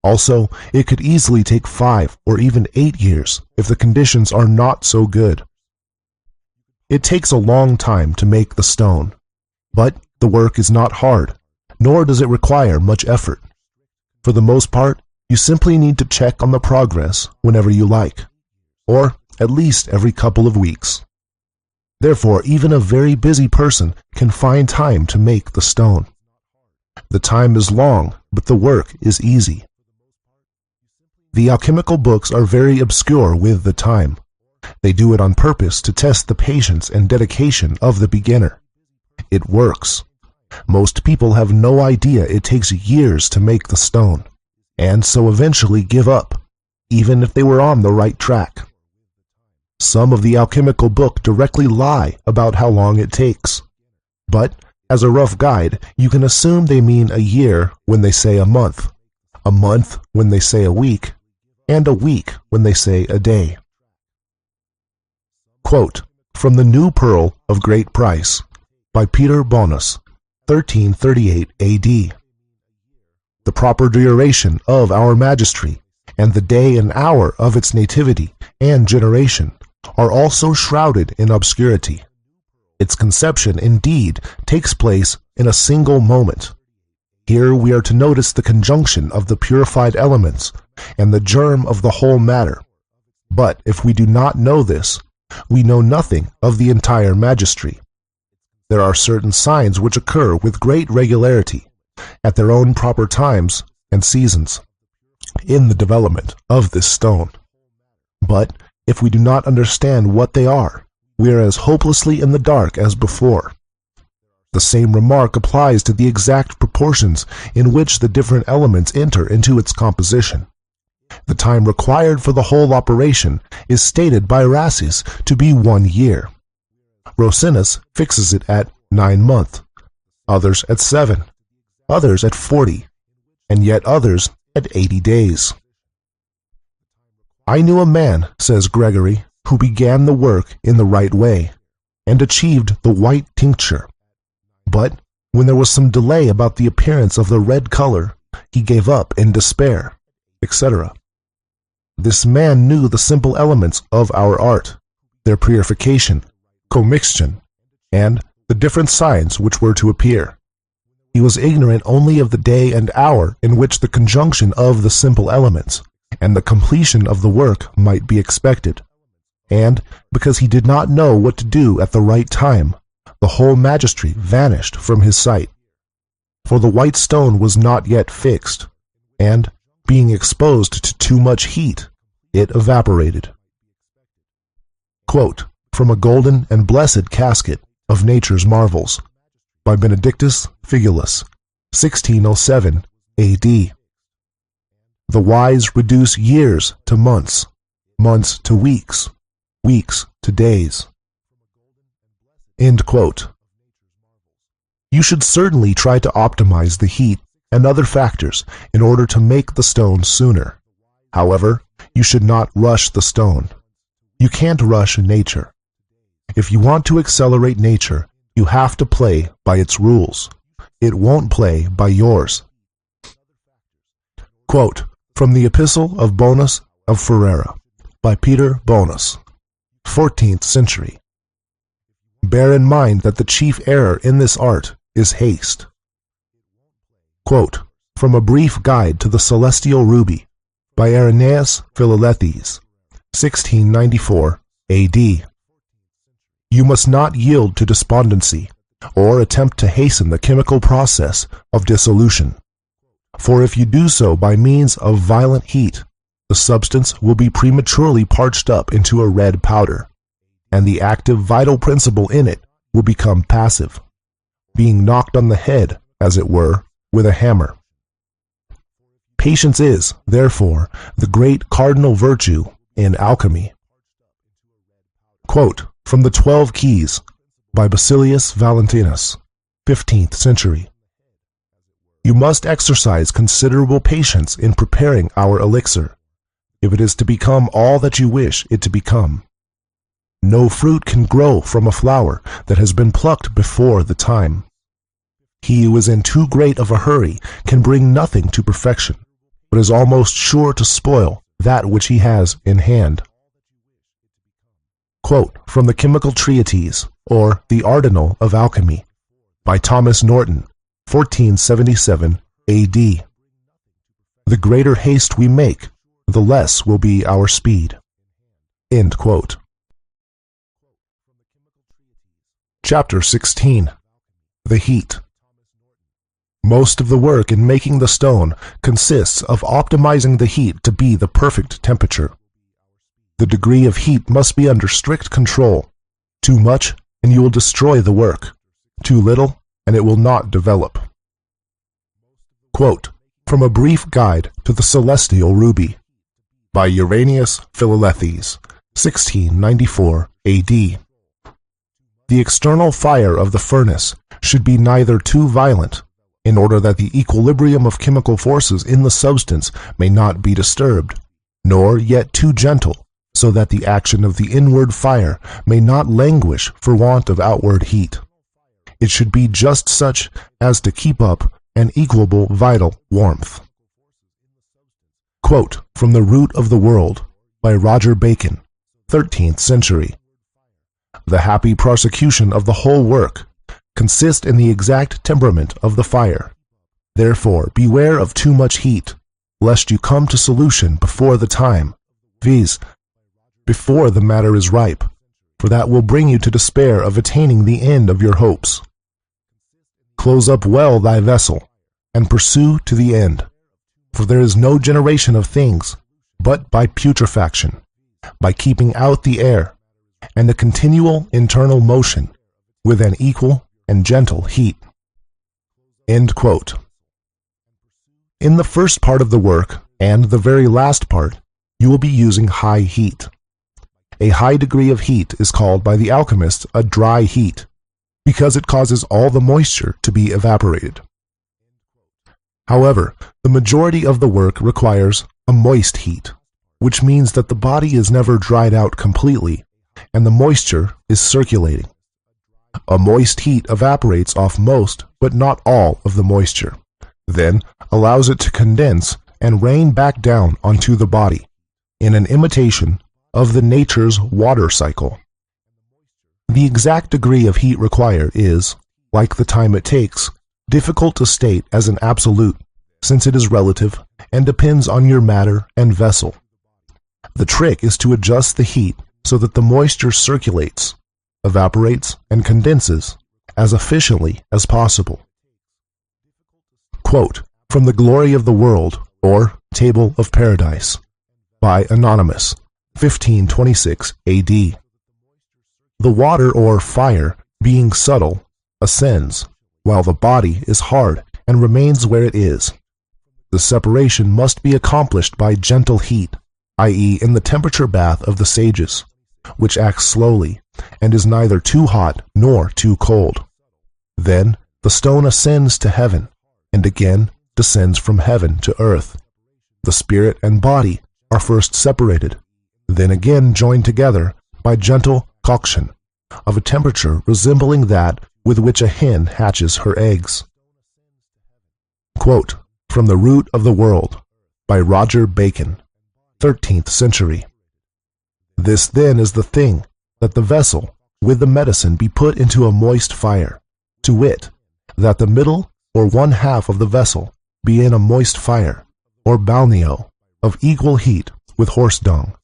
Also, it could easily take 5 or even 8 years if the conditions are not so good. It takes a long time to make the stone, but the work is not hard, nor does it require much effort. For the most part, you simply need to check on the progress whenever you like, or at least every couple of weeks. Therefore, even a very busy person can find time to make the stone. The time is long, but the work is easy. The alchemical books are very obscure with the time. They do it on purpose to test the patience and dedication of the beginner. It works. Most people have no idea it takes years to make the stone, and so eventually give up, even if they were on the right track. Some of the alchemical book directly lie about how long it takes. But, as a rough guide, you can assume they mean a year when they say a month when they say a week, and a week when they say a day. Quote, from The New Pearl of Great Price, by Peter Bonus, 1338 A.D. The proper duration of our magistry, and the day and hour of its nativity and generation, are also shrouded in obscurity. Its conception, indeed, takes place in a single moment. Here we are to notice the conjunction of the purified elements and the germ of the whole matter. But if we do not know this, we know nothing of the entire magistry. There are certain signs which occur with great regularity, at their own proper times and seasons, in the development of this stone. But if we do not understand what they are, we are as hopelessly in the dark as before. The same remark applies to the exact proportions in which the different elements enter into its composition. The time required for the whole operation is stated by Rhasis to be 1 year. Rosinus fixes it at 9 months, others at 7, others at 40, and yet others at 80 days. I knew a man, says Gregory, who began the work in the right way, and achieved the white tincture. But when there was some delay about the appearance of the red color, he gave up in despair, etc. This man knew the simple elements of our art, their purification, commixtion, and the different signs which were to appear. He was ignorant only of the day and hour in which the conjunction of the simple elements and the completion of the work might be expected. And because he did not know what to do at the right time, the whole magistry vanished from his sight. For the white stone was not yet fixed, and, being exposed to too much heat, it evaporated. Quote, from A Golden and Blessed Casket of Nature's Marvels, by Benedictus Figulus, 1607 A.D. The wise reduce years to months, months to weeks, weeks to days. End quote. You should certainly try to optimize the heat and other factors in order to make the stone sooner. However, you should not rush the stone. You can't rush nature. If you want to accelerate nature, you have to play by its rules. It won't play by yours. Quote, from the Epistle of Bonus of Ferrara, by Peter Bonus, 14th century. Bear in mind that the chief error in this art is haste. Quote, from A Brief Guide to the Celestial Ruby, by Irenaeus Philalethes, 1694 A.D. You must not yield to despondency, or attempt to hasten the chemical process of dissolution. For if you do so by means of violent heat, the substance will be prematurely parched up into a red powder, and the active vital principle in it will become passive, being knocked on the head, as it were, with a hammer. Patience is, therefore, the great cardinal virtue in alchemy. Quote, from the 12 Keys, by Basilius Valentinus, 15th century. You must exercise considerable patience in preparing our elixir, if it is to become all that you wish it to become. No fruit can grow from a flower that has been plucked before the time. He who is in too great of a hurry can bring nothing to perfection, but is almost sure to spoil that which he has in hand. Quote, from the Chemical Treatise, or the Arsenal of Alchemy, by Thomas Norton, 1477 A.D. The greater haste we make, the less will be our speed. End quote. Chapter 16. The Heat. Most of the work in making the stone consists of optimizing the heat to be the perfect temperature. The degree of heat must be under strict control. Too much, and you will destroy the work. Too little, and it will not develop. Quote from A Brief Guide to the Celestial Ruby by Uranius Philalethes, 1694 A.D. The external fire of the furnace should be neither too violent, in order that the equilibrium of chemical forces in the substance may not be disturbed, nor yet too gentle, so that the action of the inward fire may not languish for want of outward heat. It should be just such as to keep up an equable vital warmth. Quote from The Root of the World by Roger Bacon, 13th century. The happy prosecution of the whole work consists in the exact temperament of the fire. Therefore, beware of too much heat, lest you come to solution before the time, viz., before the matter is ripe, for that will bring you to despair of attaining the end of your hopes. Close up well thy vessel, and pursue to the end, for there is no generation of things but by putrefaction, by keeping out the air, and a continual internal motion, with an equal and gentle heat. End quote. In the first part of the work, and the very last part, you will be using high heat. A high degree of heat is called by the alchemists a dry heat, because it causes all the moisture to be evaporated. However, the majority of the work requires a moist heat, which means that the body is never dried out completely, and the moisture is circulating. A moist heat evaporates off most, but not all, of the moisture, then allows it to condense and rain back down onto the body, in an imitation of the nature's water cycle. The exact degree of heat required is, like the time it takes, difficult to state as an absolute, since it is relative and depends on your matter and vessel. The trick is to adjust the heat so that the moisture circulates, evaporates, and condenses as efficiently as possible. Quote from The Glory of the World, or Table of Paradise, by Anonymous, 1526 A.D. The water or fire, being subtle, ascends, while the body is hard and remains where it is. The separation must be accomplished by gentle heat, i.e., in the temperature bath of the sages, which acts slowly, and is neither too hot nor too cold. Then the stone ascends to heaven, and again descends from heaven to earth. The spirit and body are first separated, then again joined together by gentle coction, of a temperature resembling that with which a hen hatches her eggs. Quote from The Root of the World by Roger Bacon, 13th century. This then is the thing, that the vessel with the medicine be put into a moist fire, to wit, that the middle or one half of the vessel be in a moist fire, or balneo, of equal heat with horse dung,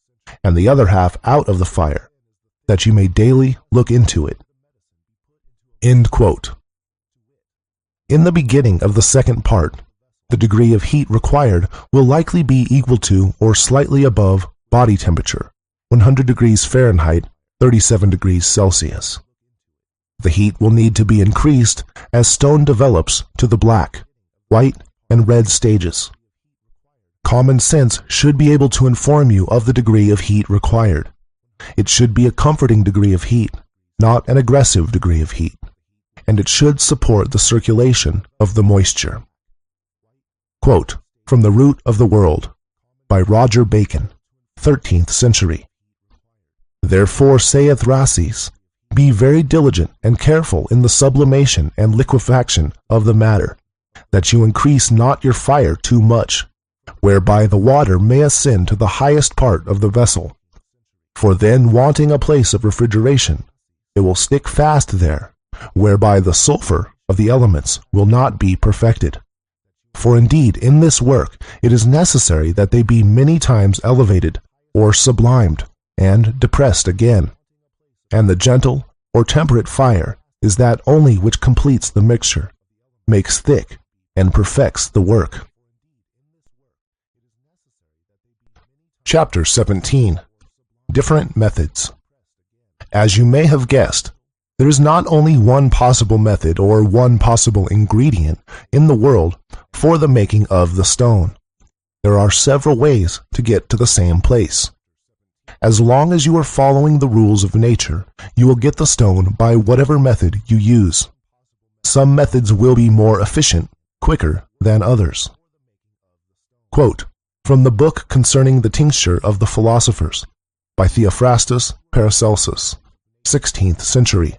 and the other half out of the fire, that you may daily look into it. End quote. In the beginning of the second part, the degree of heat required will likely be equal to or slightly above body temperature, 100 degrees Fahrenheit, 37 degrees Celsius. The heat will need to be increased as stone develops to the black, white, and red stages. Common sense should be able to inform you of the degree of heat required. It should be a comforting degree of heat, not an aggressive degree of heat, and it should support the circulation of the moisture. Quote from The Root of the World by Roger Bacon, 13th century. Therefore saith Rhasis, be very diligent and careful in the sublimation and liquefaction of the matter, that you increase not your fire too much, whereby the water may ascend to the highest part of the vessel. For then, wanting a place of refrigeration, it will stick fast there, whereby the sulfur of the elements will not be perfected. For indeed, in this work, it is necessary that they be many times elevated, or sublimed, and depressed again. And the gentle or temperate fire is that only which completes the mixture, makes thick, and perfects the work. Chapter 17. Different Methods. As you may have guessed, there is not only one possible method or one possible ingredient in the world for the making of the stone. There are several ways to get to the same place. As long as you are following the rules of nature, you will get the stone by whatever method you use. Some methods will be more efficient, quicker than others. Quote from the book concerning the tincture of the philosophers by Theophrastus Paracelsus, 16th century.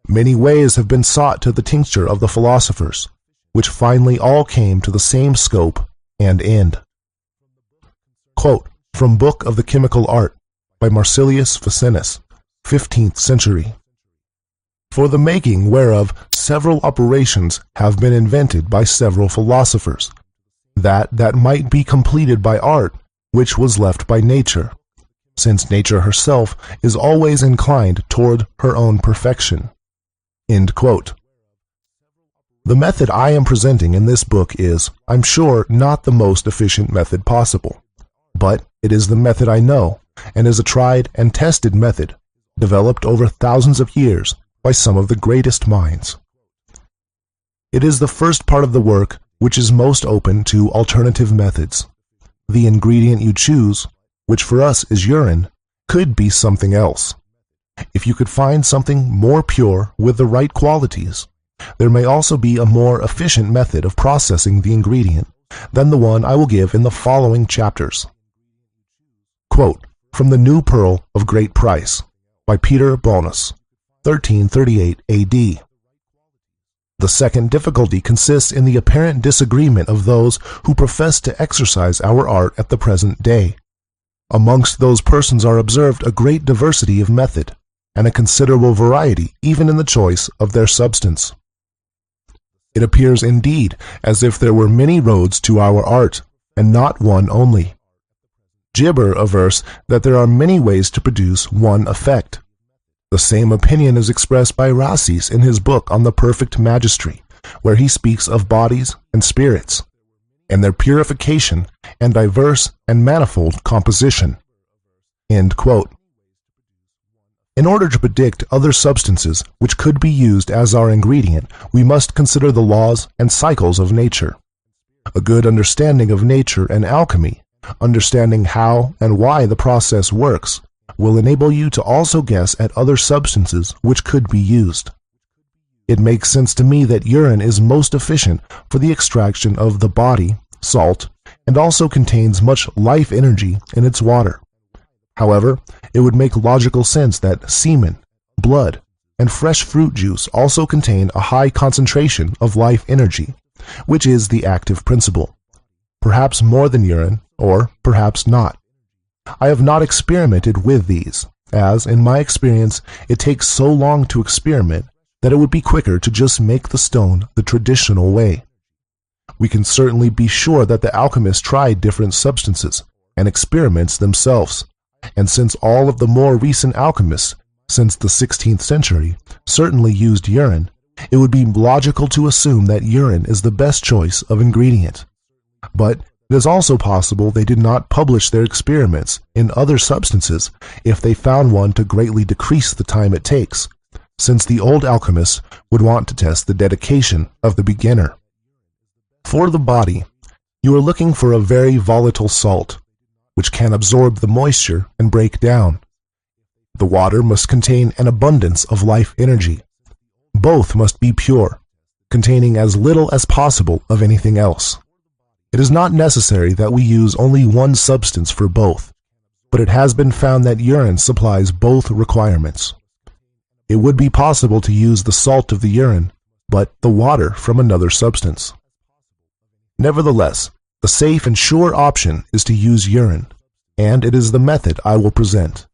Many ways have been sought to the tincture of the philosophers, which finally all came to the same scope and end. Quote from Book of the Chemical Art by Marsilius Ficinus, 15th century. For the making whereof several operations have been invented by several philosophers, that might be completed by art which was left by nature, since nature herself is always inclined toward her own perfection. End quote. The method I am presenting in this book is, I'm sure, not the most efficient method possible, but it is the method I know, and is a tried and tested method, developed over thousands of years by some of the greatest minds. It is the first part of the work which is most open to alternative methods. The ingredient you choose, which for us is urine, could be something else. If you could find something more pure with the right qualities, there may also be a more efficient method of processing the ingredient than the one I will give in the following chapters. Quote from The New Pearl of Great Price by Peter Bonus, 1338 AD. The second difficulty consists in the apparent disagreement of those who profess to exercise our art at the present day. Amongst those persons are observed a great diversity of method, and a considerable variety even in the choice of their substance. It appears indeed as if there were many roads to our art, and not one only. Gibber avers that there are many ways to produce one effect. The same opinion is expressed by Rhasis in his book on the perfect magistry, where he speaks of bodies and spirits, and their purification and diverse and manifold composition. End quote. In order to predict other substances which could be used as our ingredient, we must consider the laws and cycles of nature. A good understanding of nature and alchemy, understanding how and why the process works, will enable you to also guess at other substances which could be used. It makes sense to me that urine is most efficient for the extraction of the body, salt, and also contains much life energy in its water. However, it would make logical sense that semen, blood, and fresh fruit juice also contain a high concentration of life energy, which is the active principle. Perhaps more than urine, or perhaps not. I have not experimented with these, as, in my experience, it takes so long to experiment that it would be quicker to just make the stone the traditional way. We can certainly be sure that the alchemists tried different substances and experiments themselves, and since all of the more recent alchemists, since the 16th century, certainly used urine, it would be logical to assume that urine is the best choice of ingredient. But it is also possible they did not publish their experiments in other substances if they found one to greatly decrease the time it takes, since the old alchemists would want to test the dedication of the beginner. For the body, you are looking for a very volatile salt, which can absorb the moisture and break down. The water must contain an abundance of life energy. Both must be pure, containing as little as possible of anything else. It is not necessary that we use only one substance for both, but it has been found that urine supplies both requirements. It would be possible to use the salt of the urine, but the water from another substance. Nevertheless, the safe and sure option is to use urine, and it is the method I will present.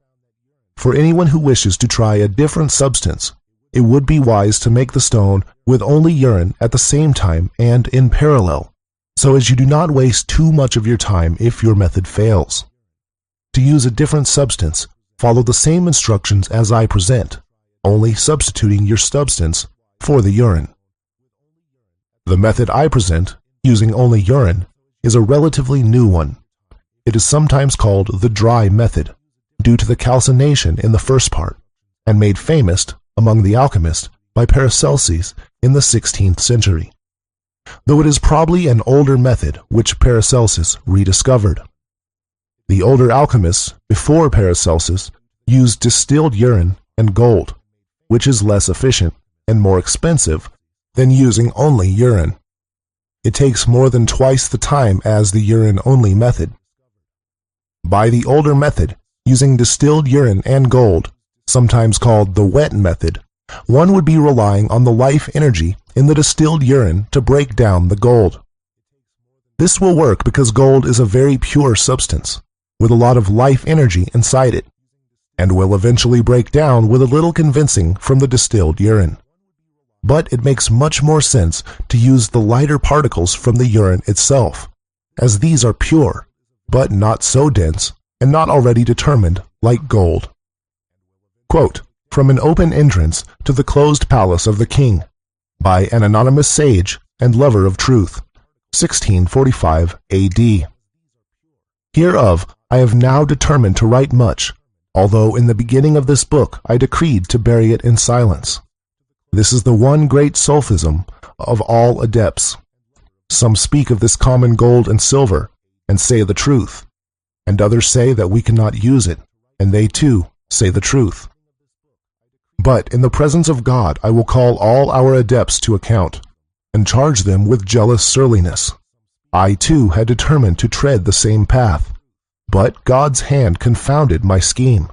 For anyone who wishes to try a different substance, it would be wise to make the stone with only urine at the same time and in parallel, so as you do not waste too much of your time if your method fails. To use a different substance, follow the same instructions as I present, only substituting your substance for the urine. The method I present, using only urine, is a relatively new one. It is sometimes called the dry method, due to the calcination in the first part, and made famous among the alchemists by Paracelsus in the 16th century, though it is probably an older method which Paracelsus rediscovered. The older alchemists before Paracelsus used distilled urine and gold, which is less efficient and more expensive than using only urine. It takes more than twice the time as the urine-only method. By the older method, using distilled urine and gold, sometimes called the wet method, one would be relying on the life energy in the distilled urine to break down the gold. This will work because gold is a very pure substance, with a lot of life energy inside it, and will eventually break down with a little convincing from the distilled urine. But it makes much more sense to use the lighter particles from the urine itself, as these are pure, but not so dense and not already determined like gold. Quote, from an open entrance to the closed palace of the king, by an anonymous sage and lover of truth, 1645 A.D. Hereof I have now determined to write much, although in the beginning of this book I decreed to bury it in silence. This is the one great sophism of all adepts. Some speak of this common gold and silver, and say the truth, and others say that we cannot use it, and they too say the truth. But in the presence of God I will call all our adepts to account, and charge them with jealous surliness. I too had determined to tread the same path, but God's hand confounded my scheme.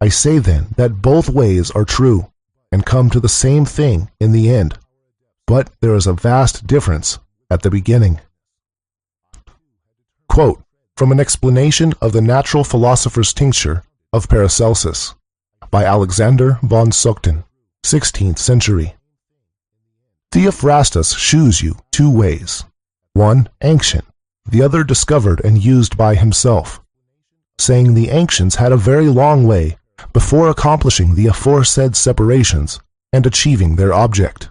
I say then that both ways are true, and come to the same thing in the end, but there is a vast difference at the beginning. Quote, from an explanation of the Natural Philosopher's Tincture of Paracelsus, by Alexander von Sochten, 16th century. Theophrastus shews you two ways, one ancient, the other discovered and used by himself, saying the ancients had a very long way before accomplishing the aforesaid separations and achieving their object.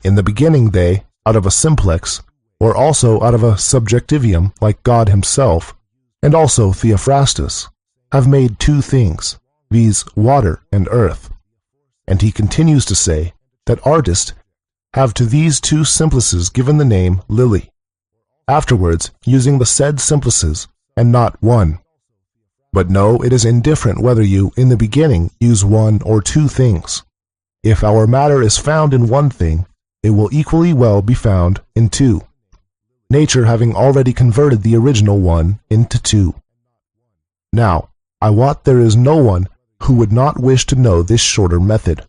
In the beginning they, out of a simplex, or also out of a subjectivium like God himself, and also Theophrastus, have made two things, viz. Water and earth. And he continues to say that artists have to these two simplices given the name lily, afterwards using the said simplices and not one. But no, it is indifferent whether you, in the beginning, use one or two things. If our matter is found in one thing, it will equally well be found in two, nature having already converted the original one into two. Now, I wot there is no one who would not wish to know this shorter method,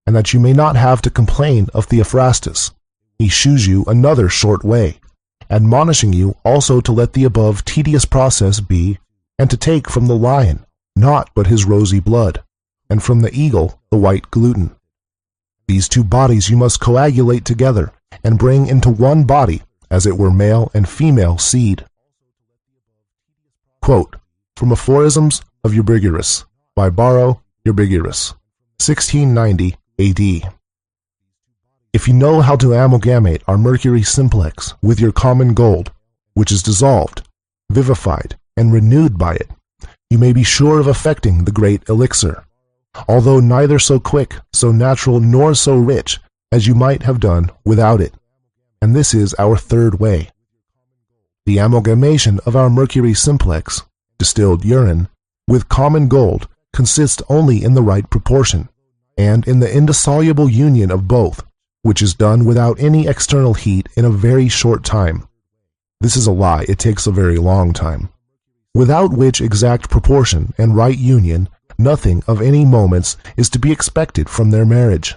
and that you may not have to complain of Theophrastus, he shews you another short way, admonishing you also to let the above tedious process be, and to take from the lion naught but his rosy blood, and from the eagle the white gluten. These two bodies you must coagulate together, and bring into one body, as it were male and female seed. Quote, from Aphorisms of Eubigerus, by Barrow Eubigerus, 1690 A.D. If you know how to amalgamate our mercury simplex with your common gold, which is dissolved, vivified, and renewed by it, you may be sure of effecting the great elixir, although neither so quick, so natural, nor so rich as you might have done without it. And this is our third way. The amalgamation of our mercury simplex, distilled urine, with common gold consists only in the right proportion, and in the indissoluble union of both, which is done without any external heat in a very short time. This is a lie, it takes a very long time. Without which exact proportion and right union, nothing of any moments is to be expected from their marriage.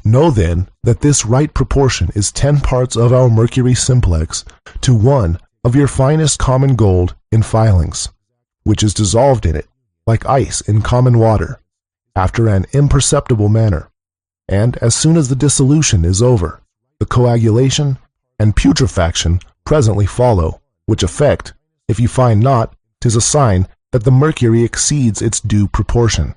Know then that this right proportion is 10 parts of our mercury simplex to 1 of your finest common gold in filings, which is dissolved in it, like ice in common water, after an imperceptible manner, and as soon as the dissolution is over, the coagulation and putrefaction presently follow, which effect, if you find not, 'tis a sign that the mercury exceeds its due proportion.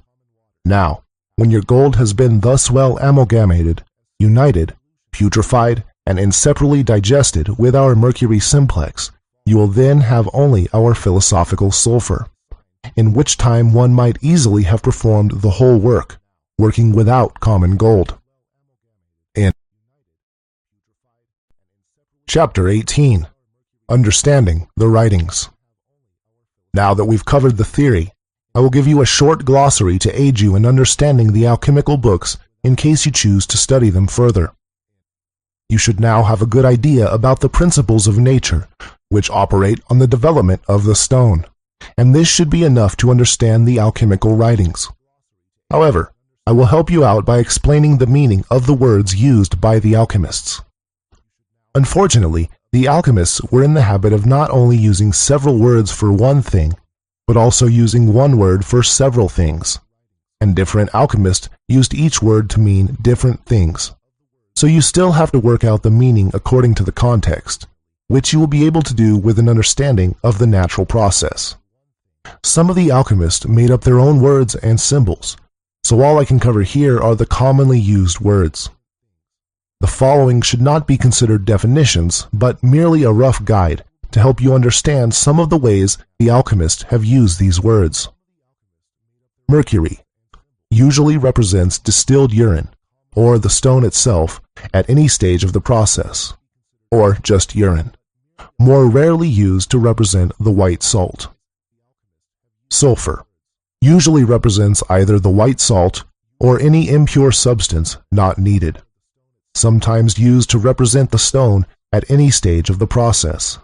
Now, When your gold has been thus well amalgamated, united, putrefied, and inseparably digested with our mercury simplex, you will then have only our philosophical sulfur, in which time one might easily have performed the whole work, working without common gold. In Chapter 18, Understanding the Writings. Now that we've covered the theory, I will give you a short glossary to aid you in understanding the alchemical books in case you choose to study them further. You should now have a good idea about the principles of nature, which operate on the development of the stone, and this should be enough to understand the alchemical writings. However, I will help you out by explaining the meaning of the words used by the alchemists. Unfortunately, the alchemists were in the habit of not only using several words for one thing, but also using one word for several things, and different alchemists used each word to mean different things. So you still have to work out the meaning according to the context, which you will be able to do with an understanding of the natural process. Some of the alchemists made up their own words and symbols, so all I can cover here are the commonly used words. The following should not be considered definitions, but merely a rough guide to help you understand some of the ways the alchemists have used these words. Mercury usually represents distilled urine, or the stone itself at any stage of the process, or just urine, more rarely used to represent the white salt. Sulfur usually represents either the white salt or any impure substance not needed, sometimes used to represent the stone at any stage of the process.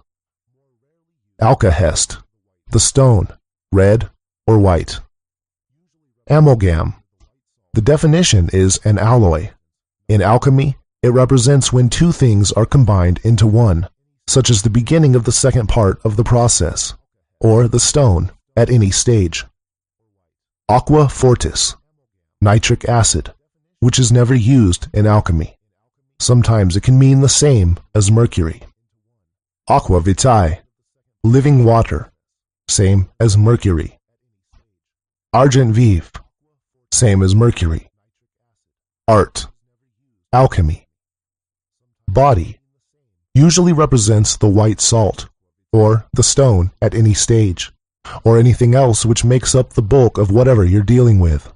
Alkahest, the stone, red or white. Amalgam. The definition is an alloy. In alchemy, it represents when two things are combined into one, such as the beginning of the second part of the process, or the stone at any stage. Aqua fortis, nitric acid, which is never used in alchemy. Sometimes it can mean the same as mercury. Aqua vitae, living water, same as mercury. Argent vive, same as mercury. Art, alchemy. Body usually represents the white salt, or the stone at any stage, or anything else which makes up the bulk of whatever you're dealing with.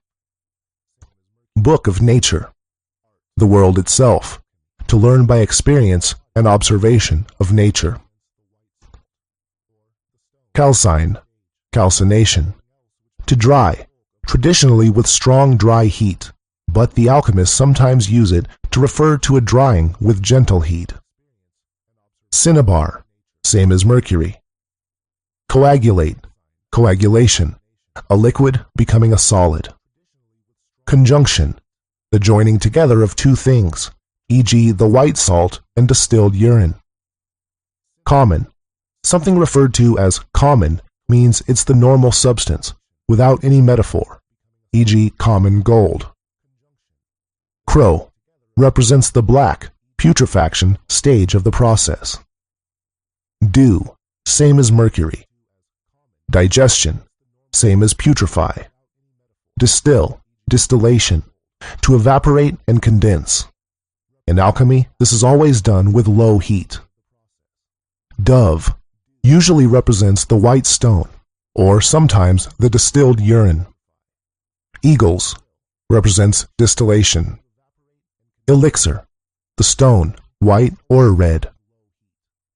Book of nature, the world itself, to learn by experience and observation of nature. Calcine, calcination, to dry, traditionally with strong dry heat, but the alchemists sometimes use it to refer to a drying with gentle heat. Cinnabar, same as mercury. Coagulate, coagulation, a liquid becoming a solid. Conjunction, the joining together of two things, e.g. the white salt and distilled urine. Common, something referred to as common means it's the normal substance, without any metaphor, e.g. common gold. Crow represents the black, putrefaction stage of the process. Dew, same as mercury. Digestion, same as putrefy. Distill, distillation, to evaporate and condense. In alchemy, this is always done with low heat. Dove usually represents the white stone, or sometimes the distilled urine. Eagles represents distillation. Elixir, the stone, white or red.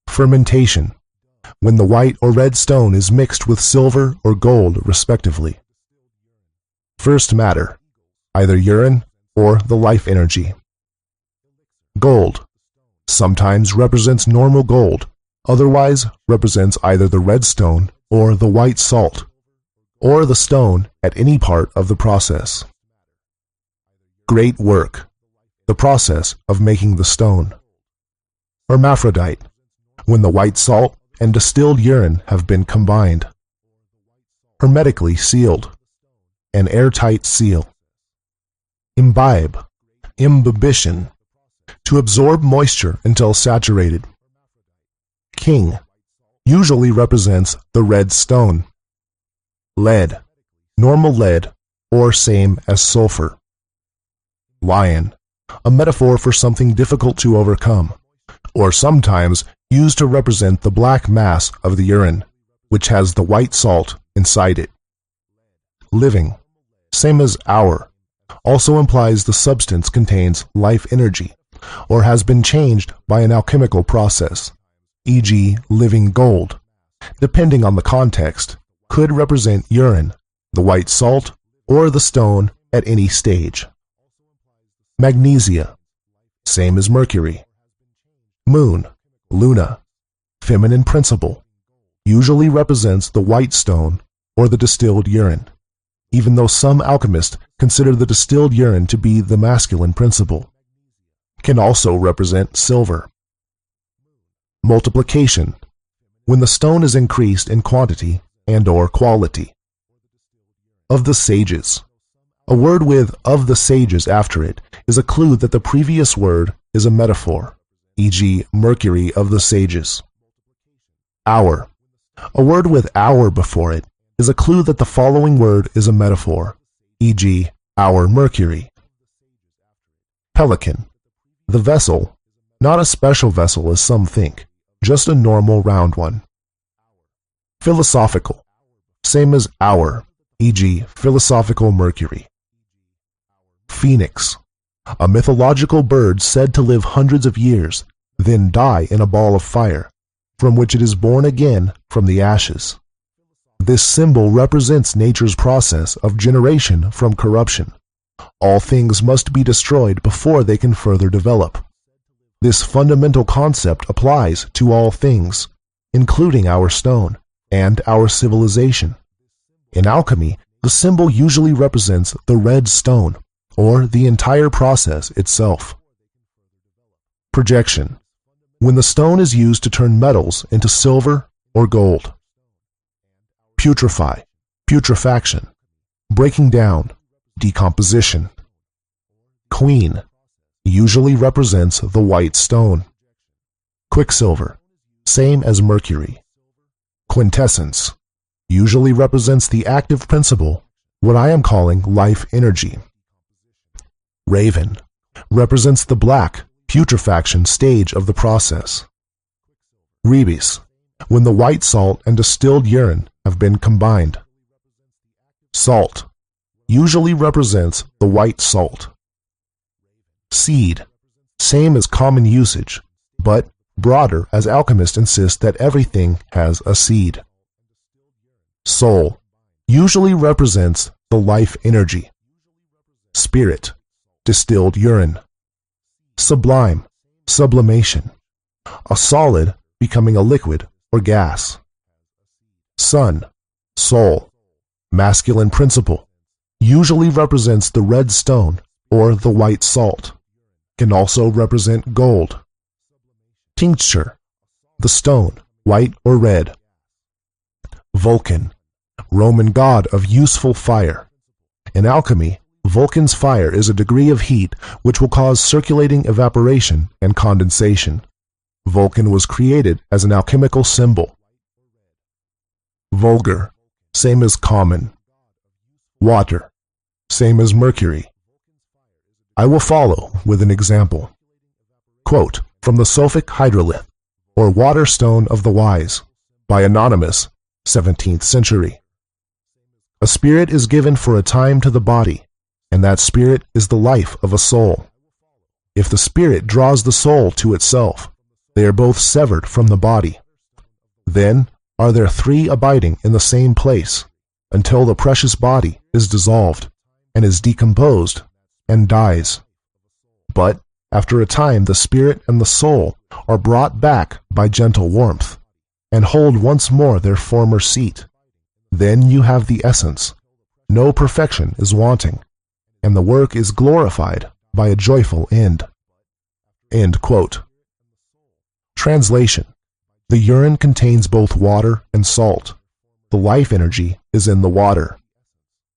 Fermentation, when the white or red stone is mixed with silver or gold respectively. First matter, either urine or the life energy. Gold sometimes represents normal gold, otherwise represents either the red stone or the white salt, or the stone at any part of the process. Great work, the process of making the stone. Hermaphrodite, when the white salt and distilled urine have been combined. Hermetically sealed, an airtight seal. Imbibe, imbibition, to absorb moisture until saturated. King usually represents the red stone. Lead, normal lead, or same as sulfur. lion, a metaphor for something difficult to overcome, or sometimes used to represent the black mass of the urine, which has the white salt inside it. Living, same as hour, also implies the substance contains life energy, or has been changed by an alchemical process, e.g. living gold, depending on the context, could represent urine, the white salt, or the stone at any stage. Magnesia, same as mercury. Moon, luna, feminine principle, usually represents the white stone or the distilled urine, even though some alchemists consider the distilled urine to be the masculine principle. Can also represent silver. Multiplication, when the stone is increased in quantity and/or quality. Of the sages, a word with "of the sages" after it is a clue that the previous word is a metaphor, e.g. Mercury of the sages. Hour, a word with "hour" before it is a clue that the following word is a metaphor, e.g. our Mercury. Pelican, the vessel, not a special vessel as some think, just a normal round one. Philosophical, same as our, e.g. philosophical Mercury. Phoenix, a mythological bird said to live hundreds of years, then die in a ball of fire, from which it is born again from the ashes. This symbol represents nature's process of generation from corruption. All things must be destroyed before they can further develop. This fundamental concept applies to all things, including our stone and our civilization. In alchemy, the symbol usually represents the red stone, or the entire process itself. Projection, when the stone is used to turn metals into silver or gold. Putrefy, putrefaction, breaking down, decomposition. Queen, usually represents the white stone. Quicksilver, same as mercury. Quintessence, usually represents the active principle, what I am calling life energy. Raven, represents the black, putrefaction stage of the process. Rebis, when the white salt and distilled urine have been combined. Salt, usually represents the white salt. Seed, same as common usage, but broader as alchemists insist that everything has a seed. Soul, usually represents the life energy. Spirit, distilled urine. Sublime, sublimation, a solid becoming a liquid or gas. Sun, soul, masculine principle, usually represents the red stone or the white salt, can also represent gold. Tincture, the stone, white or red. Vulcan, Roman god of useful fire. In alchemy, Vulcan's fire is a degree of heat which will cause circulating evaporation and condensation. Vulcan was created as an alchemical symbol. Vulgar, same as common. Water, same as mercury. I will follow with an example. Quote from the Sophic Hydrolith, or Water Stone of the Wise, by Anonymous, 17th century. A spirit is given for a time to the body, and that spirit is the life of a soul. If the spirit draws the soul to itself, they are both severed from the body. Then are there three abiding in the same place, until the precious body is dissolved, and is decomposed, and dies. But after a time the spirit and the soul are brought back by gentle warmth, and hold once more their former seat. Then you have the essence. No perfection is wanting, and the work is glorified by a joyful end. End quote. Translation: the urine contains both water and salt. The life energy is in the water.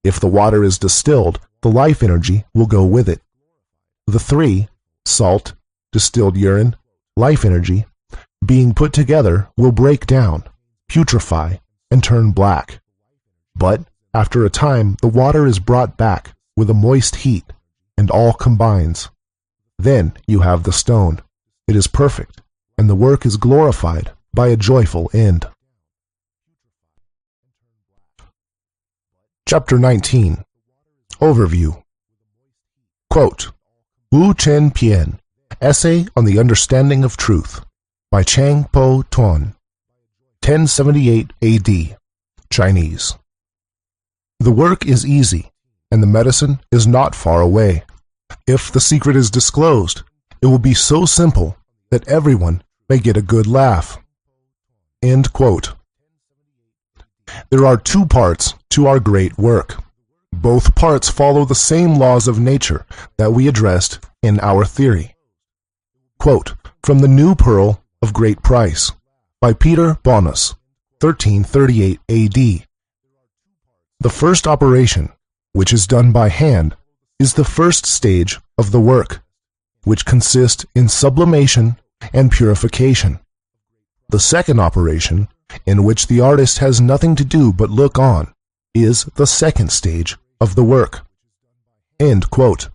If the water is distilled, the life energy will go with it. The three, salt, distilled urine, life energy, being put together will break down, putrefy, and turn black. But after a time, the water is brought back with a moist heat, and all combines. Then you have the stone. It is perfect, and the work is glorified by a joyful end. Chapter 19. Overview. Quote, Wu Chen Pian, Essay on the Understanding of Truth, by Chang Po Tuan, 1078 AD, Chinese. The work is easy, and the medicine is not far away. If the secret is disclosed, it will be so simple that everyone may get a good laugh. End quote. There are two parts to our great work. Both parts follow the same laws of nature that we addressed in our theory. Quote, from the New Pearl of Great Price, by Peter Bonus, 1338 AD. The first operation, which is done by hand, is the first stage of the work, which consists in sublimation and purification. The second operation, in which the artist has nothing to do but look on, is the second stage of the work. End quote.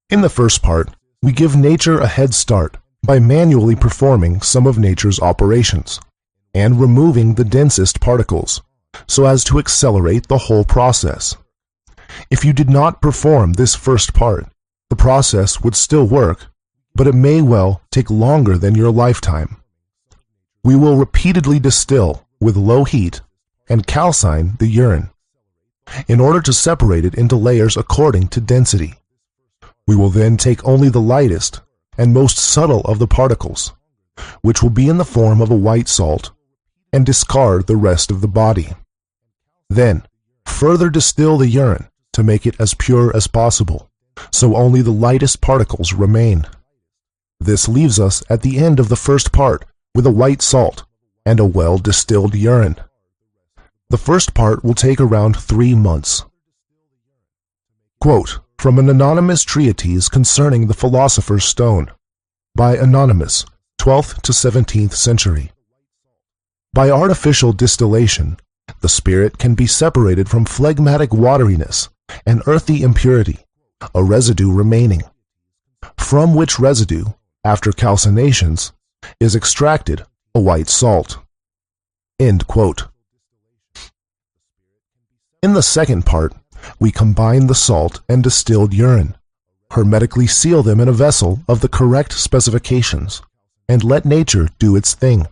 In the first part, we give nature a head start by manually performing some of nature's operations and removing the densest particles, so as to accelerate the whole process. If you did not perform this first part, the process would still work, but it may well take longer than your lifetime. We will repeatedly distill with low heat and calcine the urine, in order to separate it into layers according to density. We will then take only the lightest and most subtle of the particles, which will be in the form of a white salt, and discard the rest of the body. Then, further distill the urine to make it as pure as possible, so only the lightest particles remain. This leaves us at the end of the first part with a white salt and a well-distilled urine. The first part will take around 3 months. Quote, from an anonymous treatise concerning the Philosopher's Stone, by Anonymous, 12th to 17th century. By artificial distillation, the spirit can be separated from phlegmatic wateriness and earthy impurity, a residue remaining, from which residue, after calcinations, is extracted a white salt. End quote. In the second part, we combine the salt and distilled urine, hermetically seal them in a vessel of the correct specifications, and let nature do its thing.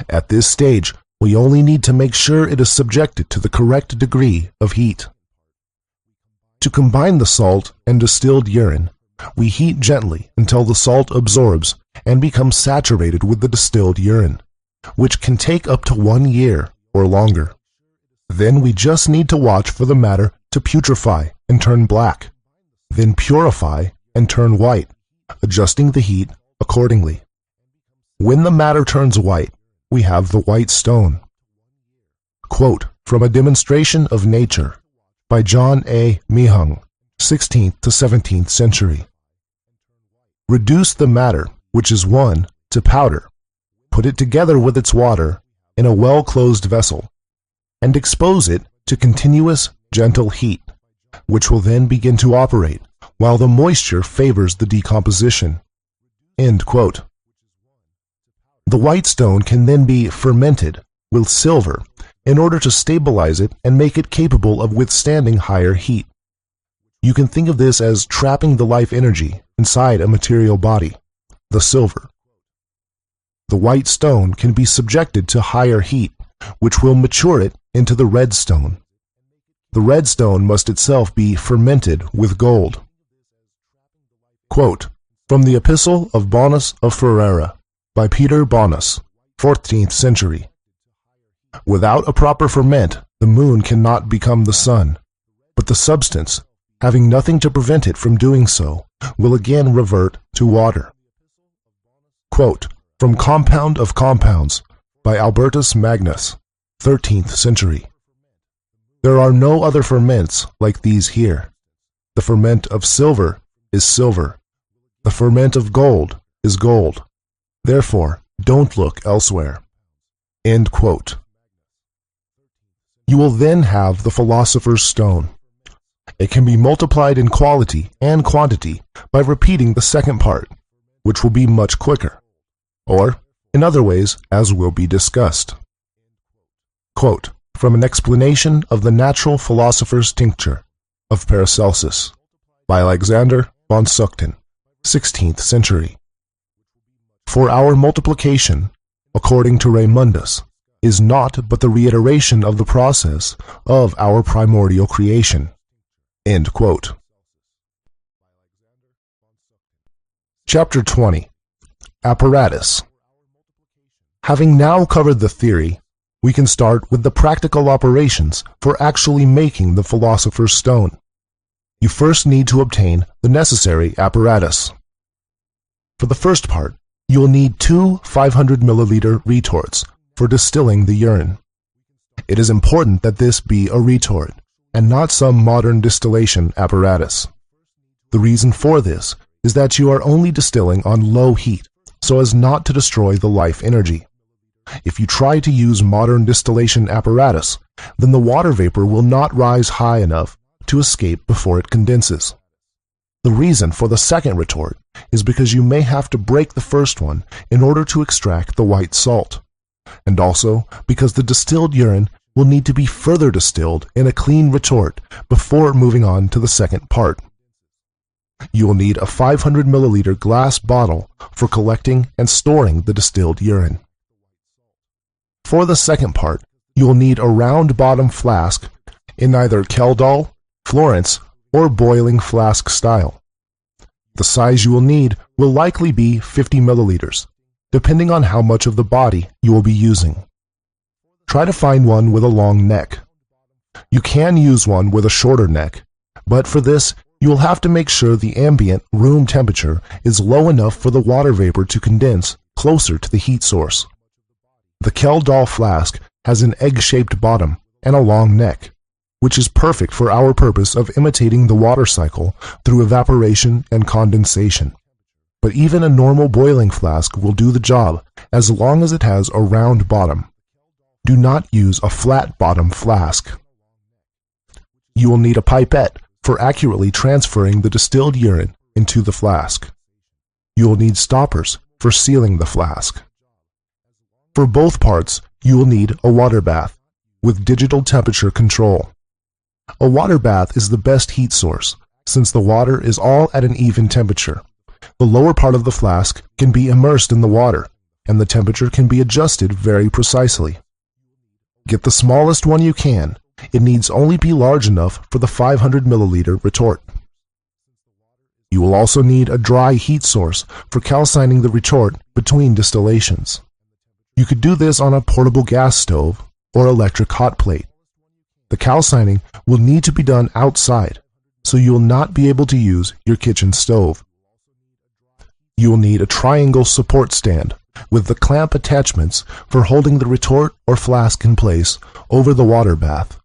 At this stage, we only need to make sure it is subjected to the correct degree of heat. To combine the salt and distilled urine, we heat gently until the salt absorbs and becomes saturated with the distilled urine, which can take up to 1 year or longer. Then we just need to watch for the matter to putrefy and turn black, then purify and turn white, adjusting the heat accordingly. When the matter turns white, we have the white stone. Quote from A Demonstration of Nature, by John A. Mihung, 16th to 17th century. Reduce the matter, which is one, to powder. Put it together with its water in a well-closed vessel, and expose it to continuous, gentle heat, which will then begin to operate while the moisture favors the decomposition. End quote. The white stone can then be fermented with silver in order to stabilize it and make it capable of withstanding higher heat. You can think of this as trapping the life energy inside a material body, the silver. The white stone can be subjected to higher heat, which will mature it into the red stone. The red stone must itself be fermented with gold. Quote from the Epistle of Bonus of Ferrara, by Peter Bonus, 14th century. Without a proper ferment, the moon cannot become the sun, but the substance, having nothing to prevent it from doing so, will again revert to water. Quote from Compound of Compounds, by Albertus Magnus, 13th century. There are no other ferments like these here. The ferment of silver is silver. The ferment of gold is gold. Therefore, don't look elsewhere. End quote. You will then have the Philosopher's Stone. It can be multiplied in quality and quantity by repeating the second part, which will be much quicker, or in other ways as will be discussed. Quote from an explanation of the Natural Philosopher's Tincture of Paracelsus by Alexander von Suchten, 16th century. For our multiplication, according to Raymundus, is naught but the reiteration of the process of our primordial creation. End quote. Chapter 20. Apparatus. Having now covered the theory, we can start with the practical operations for actually making the Philosopher's Stone. You first need to obtain the necessary apparatus. For the first part, you will need 2 500 milliliter retorts for distilling the urine. It is important that this be a retort and not some modern distillation apparatus. The reason for this is that you are only distilling on low heat so as not to destroy the life energy. If you try to use modern distillation apparatus, then the water vapor will not rise high enough to escape before it condenses. The reason for the second retort is because you may have to break the first one in order to extract the white salt, and also because the distilled urine will need to be further distilled in a clean retort before moving on to the second part. You will need a 500 milliliter glass bottle for collecting and storing the distilled urine. For the second part, you will need a round bottom flask in either Keldal, Florence, or boiling flask style. The size you will need will likely be 50 milliliters, depending on how much of the body you will be using. Try to find one with a long neck. You can use one with a shorter neck, but for this, you will have to make sure the ambient room temperature is low enough for the water vapor to condense closer to the heat source. The Keldal flask has an egg-shaped bottom and a long neck, which is perfect for our purpose of imitating the water cycle through evaporation and condensation. But even a normal boiling flask will do the job as long as it has a round bottom. Do not use a flat bottom flask. You will need a pipette for accurately transferring the distilled urine into the flask. You will need stoppers for sealing the flask. For both parts, you will need a water bath with digital temperature control. A water bath is the best heat source since the water is all at an even temperature. The lower part of the flask can be immersed in the water, and the temperature can be adjusted very precisely. Get the smallest one you can. It needs only be large enough for the 500 milliliter retort. You will also need a dry heat source for calcining the retort between distillations. You could do this on a portable gas stove or electric hot plate. The calcining will need to be done outside, so you will not be able to use your kitchen stove. You will need a triangle support stand with the clamp attachments for holding the retort or flask in place over the water bath.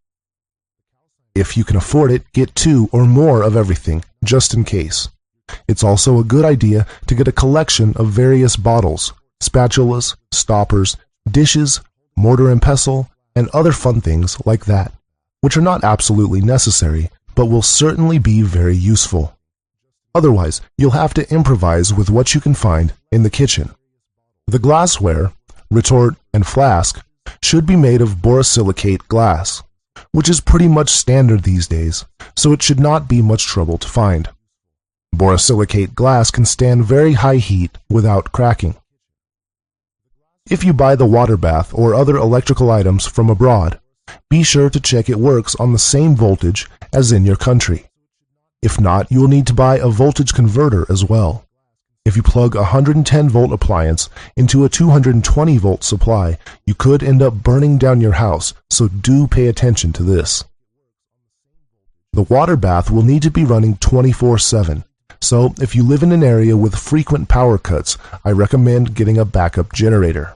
If you can afford it, get 2 or more of everything, just in case. It's also a good idea to get a collection of various bottles, spatulas, stoppers, dishes, mortar and pestle, and other fun things like that, which are not absolutely necessary, but will certainly be very useful. Otherwise, you'll have to improvise with what you can find in the kitchen. The glassware, retort, and flask should be made of borosilicate glass, which is pretty much standard these days, so it should not be much trouble to find. Borosilicate glass can stand very high heat without cracking. If you buy the water bath or other electrical items from abroad, be sure to check it works on the same voltage as in your country. If not, you will need to buy a voltage converter as well. If you plug a 110-volt appliance into a 220-volt supply, you could end up burning down your house, so do pay attention to this. The water bath will need to be running 24/7, so if you live in an area with frequent power cuts, I recommend getting a backup generator.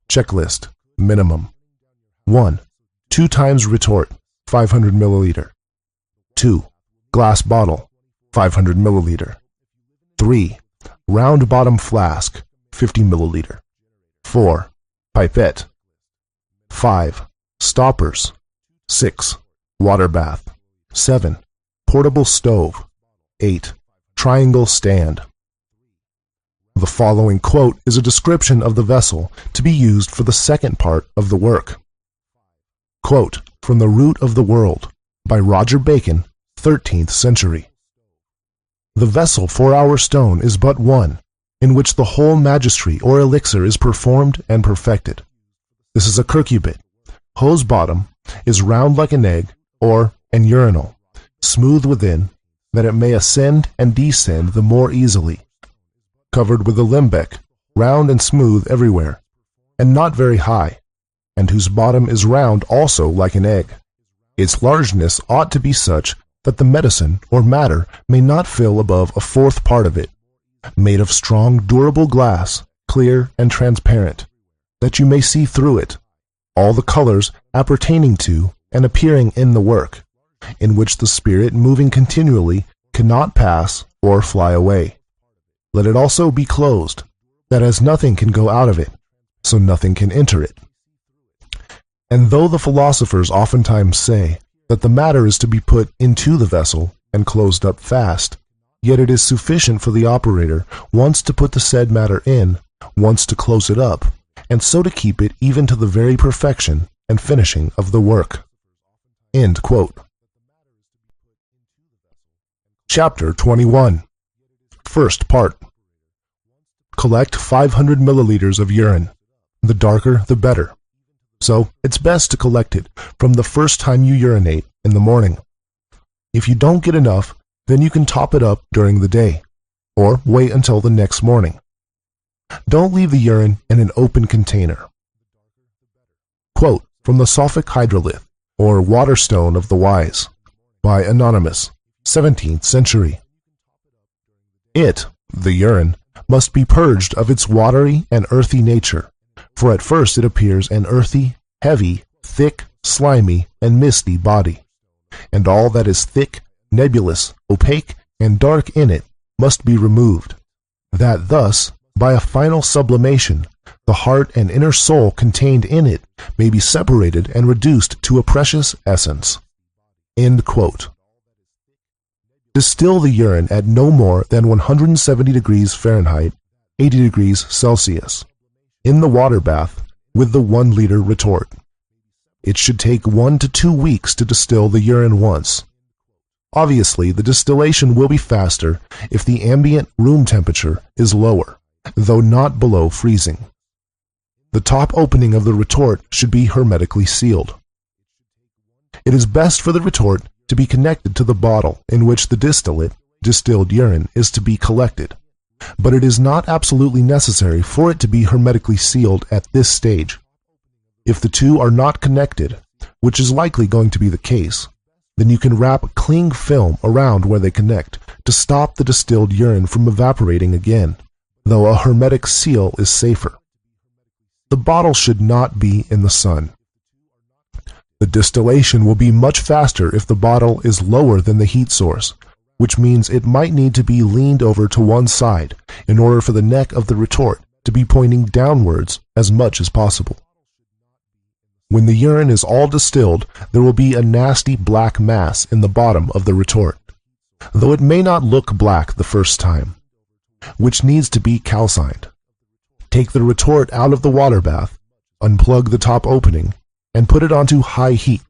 Checklist. Minimum. 1. 2 times retort, 500 milliliter. 2. Glass bottle, 500 milliliter. 3. Round bottom flask, 50 milliliter. 4. Pipette. 5. Stoppers. 6. Water bath. 7. Portable stove. 8. Triangle stand. The following quote is a description of the vessel to be used for the second part of the work. Quote from The Root of the World by Roger Bacon, 13th century. The vessel for our stone is but one, in which the whole magistry or elixir is performed and perfected. This is a curcubit, whose bottom is round like an egg, or an urinal, smooth within, that it may ascend and descend the more easily, covered with a limbeck, round and smooth everywhere, and not very high, and whose bottom is round also like an egg. Its largeness ought to be such that the medicine or matter may not fill above a fourth part of it, made of strong durable glass, clear and transparent, that you may see through it all the colors appertaining to and appearing in the work, in which the spirit moving continually cannot pass or fly away. Let it also be closed, that as nothing can go out of it, so nothing can enter it. And though the philosophers oftentimes say that the matter is to be put into the vessel and closed up fast, yet it is sufficient for the operator once to put the said matter in, once to close it up, and so to keep it even to the very perfection and finishing of the work. End quote. Chapter 21. First part. Collect 500 milliliters of urine. The darker, the better. So it's best to collect it from the first time you urinate in the morning. If you don't get enough, then you can top it up during the day, or wait until the next morning. Don't leave the urine in an open container. Quote from the Sophic Hydrolith, or Waterstone of the Wise, by Anonymous, 17th century. It, the urine, must be purged of its watery and earthy nature, for at first it appears an earthy, heavy, thick, slimy, and misty body, and all that is thick, nebulous, opaque, and dark in it must be removed, that thus, by a final sublimation, the heart and inner soul contained in it may be separated and reduced to a precious essence. End quote. Distill the urine at no more than 170 degrees Fahrenheit, 80 degrees Celsius, in the water bath with the 1-liter retort. It should take 1 to 2 weeks to distill the urine once. Obviously, the distillation will be faster if the ambient room temperature is lower, though not below freezing. The top opening of the retort should be hermetically sealed. It is best for the retort to be connected to the bottle in which the distilled urine, is to be collected, but it is not absolutely necessary for it to be hermetically sealed at this stage. If the two are not connected, which is likely going to be the case, then you can wrap cling film around where they connect to stop the distilled urine from evaporating again, though a hermetic seal is safer. The bottle should not be in the sun. The distillation will be much faster if the bottle is lower than the heat source, which means it might need to be leaned over to one side in order for the neck of the retort to be pointing downwards as much as possible. When the urine is all distilled, there will be a nasty black mass in the bottom of the retort, though it may not look black the first time, which needs to be calcined. Take the retort out of the water bath, unplug the top opening, and put it onto high heat,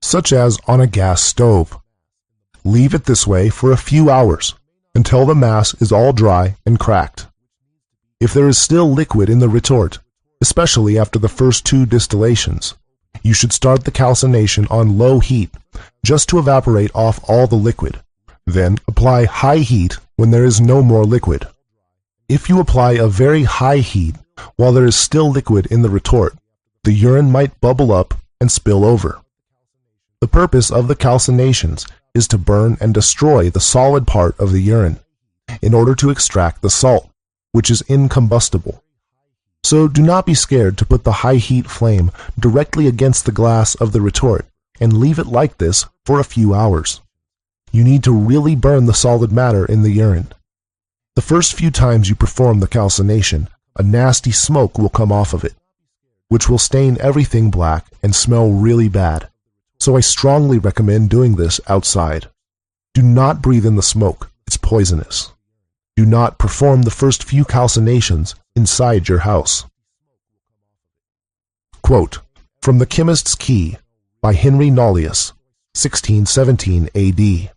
such as on a gas stove. Leave it this way for a few hours, until the mass is all dry and cracked. If there is still liquid in the retort, especially after the first 2 distillations, you should start the calcination on low heat, just to evaporate off all the liquid. Then apply high heat when there is no more liquid. If you apply a very high heat while there is still liquid in the retort, the urine might bubble up and spill over. The purpose of the calcinations is to burn and destroy the solid part of the urine, in order to extract the salt, which is incombustible. So do not be scared to put the high heat flame directly against the glass of the retort and leave it like this for a few hours. You need to really burn the solid matter in the urine. The first few times you perform the calcination, a nasty smoke will come off of it, which will stain everything black and smell really bad. so I strongly recommend doing this outside. Do not breathe in the smoke, it's poisonous. Do not perform the first few calcinations inside your house. Quote, from The Chemist's Key by Henry Nollius, 1617 AD.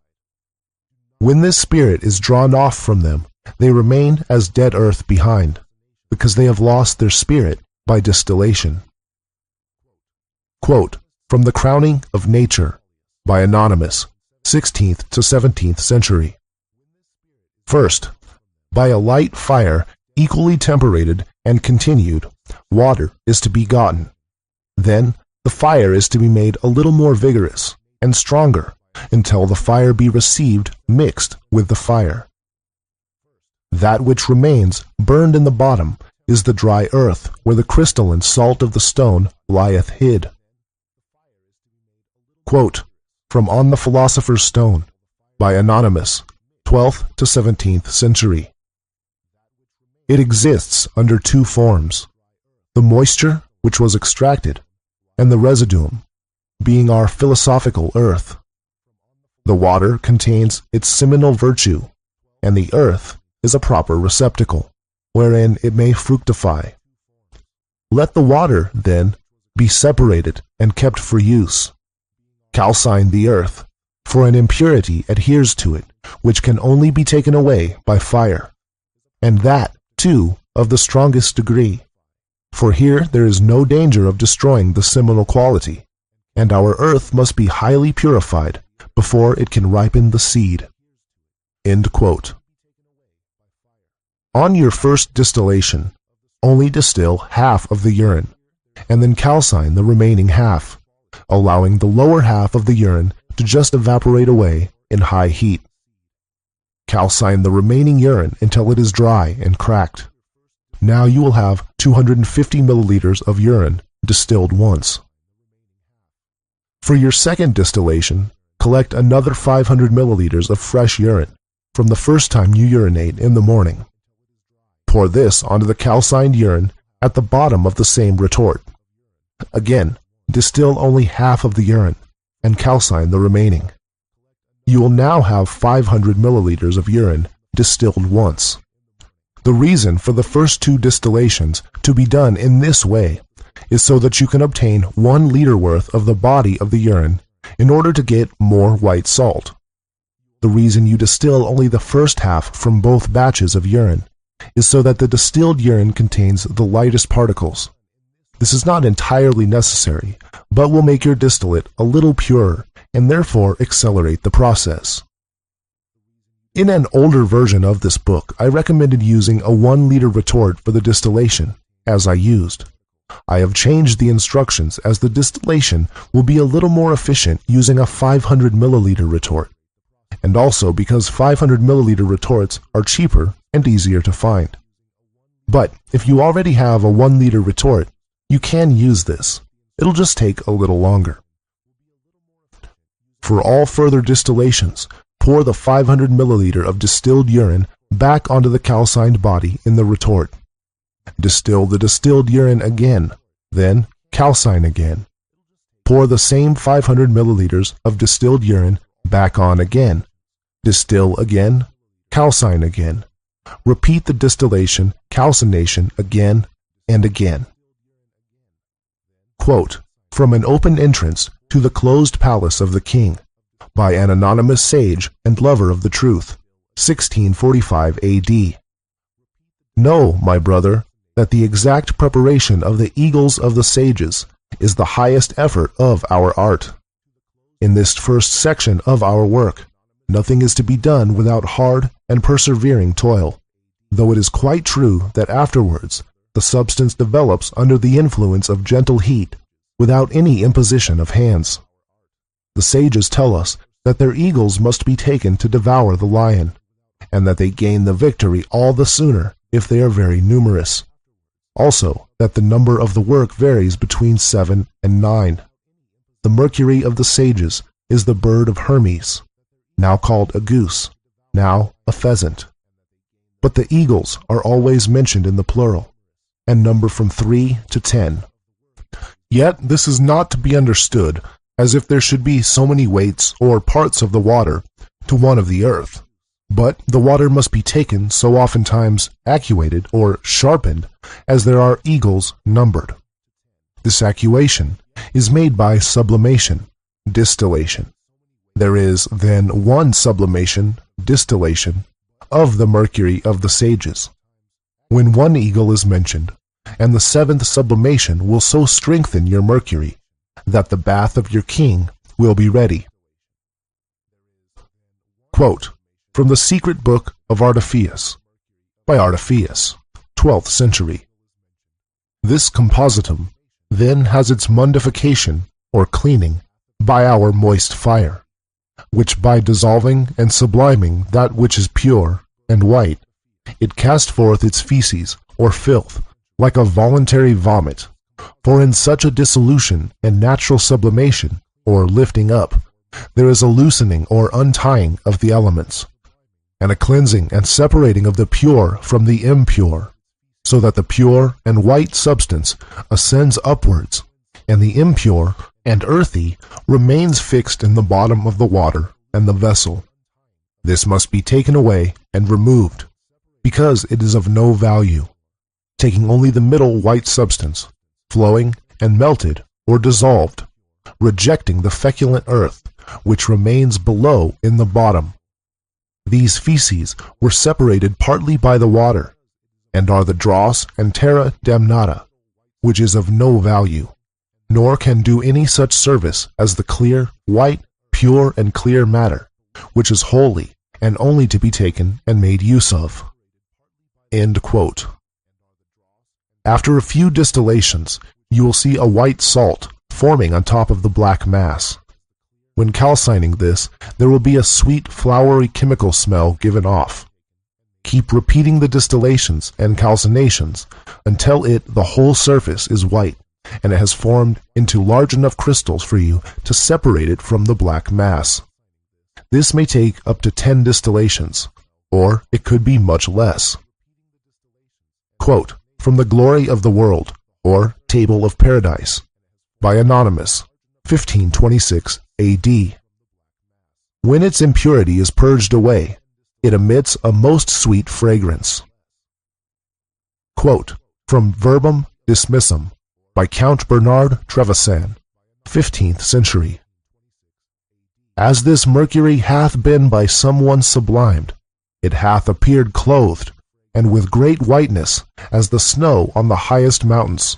When this spirit is drawn off from them, they remain as dead earth behind, because they have lost their spirit by distillation. Quote, from The Crowning of Nature by Anonymous, 16th to 17th century. First, by a light fire equally temperated and continued, water is to be gotten. Then the fire is to be made a little more vigorous and stronger until the fire be received mixed with the fire. That which remains burned in the bottom is the dry earth where the crystalline salt of the stone lieth hid. Quote, from On the Philosopher's Stone by Anonymous, 12th to 17th century. It exists under two forms, the moisture which was extracted, and the residuum, being our philosophical earth. The water contains its seminal virtue, and the earth is a proper receptacle, wherein it may fructify. Let the water, then, be separated and kept for use. Calcine the earth, for an impurity adheres to it, which can only be taken away by fire, and that, too, of the strongest degree. For here there is no danger of destroying the seminal quality, and our earth must be highly purified before it can ripen the seed. End quote. On your first distillation, only distill half of the urine, and then calcine the remaining half, allowing the lower half of the urine to just evaporate away in high heat. Calcine the remaining urine until it is dry and cracked. Now you will have 250 milliliters of urine distilled once. For your second distillation, collect another 500 milliliters of fresh urine from the first time you urinate in the morning. Pour this onto the calcined urine at the bottom of the same retort. Again, distill only half of the urine and calcine the remaining. You will now have 500 milliliters of urine distilled once. The reason for the first two distillations to be done in this way is so that you can obtain 1 liter worth of the body of the urine in order to get more white salt. The reason you distill only the first half from both batches of urine is so that the distilled urine contains the lightest particles. This is not entirely necessary, but will make your distillate a little purer and therefore accelerate the process. In an older version of this book, I recommended using a 1 liter retort for the distillation, as I used. I have changed the instructions as the distillation will be a little more efficient using a 500 milliliter retort, and also because 500 milliliter retorts are cheaper and easier to find. But if you already have a 1 liter retort, you can use this. It'll just take a little longer. For all further distillations, pour the 500 milliliter of distilled urine back onto the calcined body in the retort. Distill the distilled urine again, then calcine again. Pour the same 500 milliliters of distilled urine back on again. Distill again, calcine again. Repeat the distillation, calcination again and again. Quote, from An Open Entrance to the Closed Palace of the King by an anonymous sage and lover of the truth, 1645 AD. Know, my brother, that the exact preparation of the eagles of the sages is the highest effort of our art. In this first section of our work, nothing is to be done without hard and persevering toil, though it is quite true that afterwards the substance develops under the influence of gentle heat without any imposition of hands. The sages tell us that their eagles must be taken to devour the lion, and that they gain the victory all the sooner if they are very numerous. Also, that the number of the work varies between 7 and 9. The Mercury of the sages is the bird of Hermes, now called a goose, now a pheasant. But the eagles are always mentioned in the plural, and number from 3 to 10. Yet this is not to be understood as if there should be so many weights or parts of the water to one of the earth. But the water must be taken so oftentimes actuated or sharpened as there are eagles numbered. This actuation is made by sublimation, distillation. There is then one sublimation, distillation, of the mercury of the sages. When one eagle is mentioned, and the seventh sublimation will so strengthen your mercury that the bath of your king will be ready. Quote, from the Secret Book of Artephius, by Artephius, 12th century. This compositum then has its mundification, or cleaning, by our moist fire, which by dissolving and subliming that which is pure and white, it cast forth its feces, or filth, like a voluntary vomit. For in such a dissolution and natural sublimation, or lifting up, there is a loosening or untying of the elements, and a cleansing and separating of the pure from the impure, so that the pure and white substance ascends upwards, and the impure and earthy remains fixed in the bottom of the water and the vessel. This must be taken away and removed, because it is of no value, taking only the middle white substance, flowing and melted or dissolved, rejecting the feculent earth, which remains below in the bottom. These feces were separated partly by the water, and are the dross and terra damnata, which is of no value, nor can do any such service as the clear, white, pure, and clear matter, which is holy and only to be taken and made use of. End quote. After a few distillations, you will see a white salt forming on top of the black mass. When calcining this, there will be a sweet, flowery chemical smell given off. Keep repeating the distillations and calcinations until the whole surface is white, and it has formed into large enough crystals for you to separate it from the black mass. This may take up to 10 distillations, or it could be much less. Quote, from the Glory of the World, or Table of Paradise, by Anonymous, 1526 A.D. When its impurity is purged away, it emits a most sweet fragrance. Quote, from Verbum Dismissum, by Count Bernard Trevisan, 15th century. As this mercury hath been by someone sublimed, it hath appeared clothed, and with great whiteness, as the snow on the highest mountains,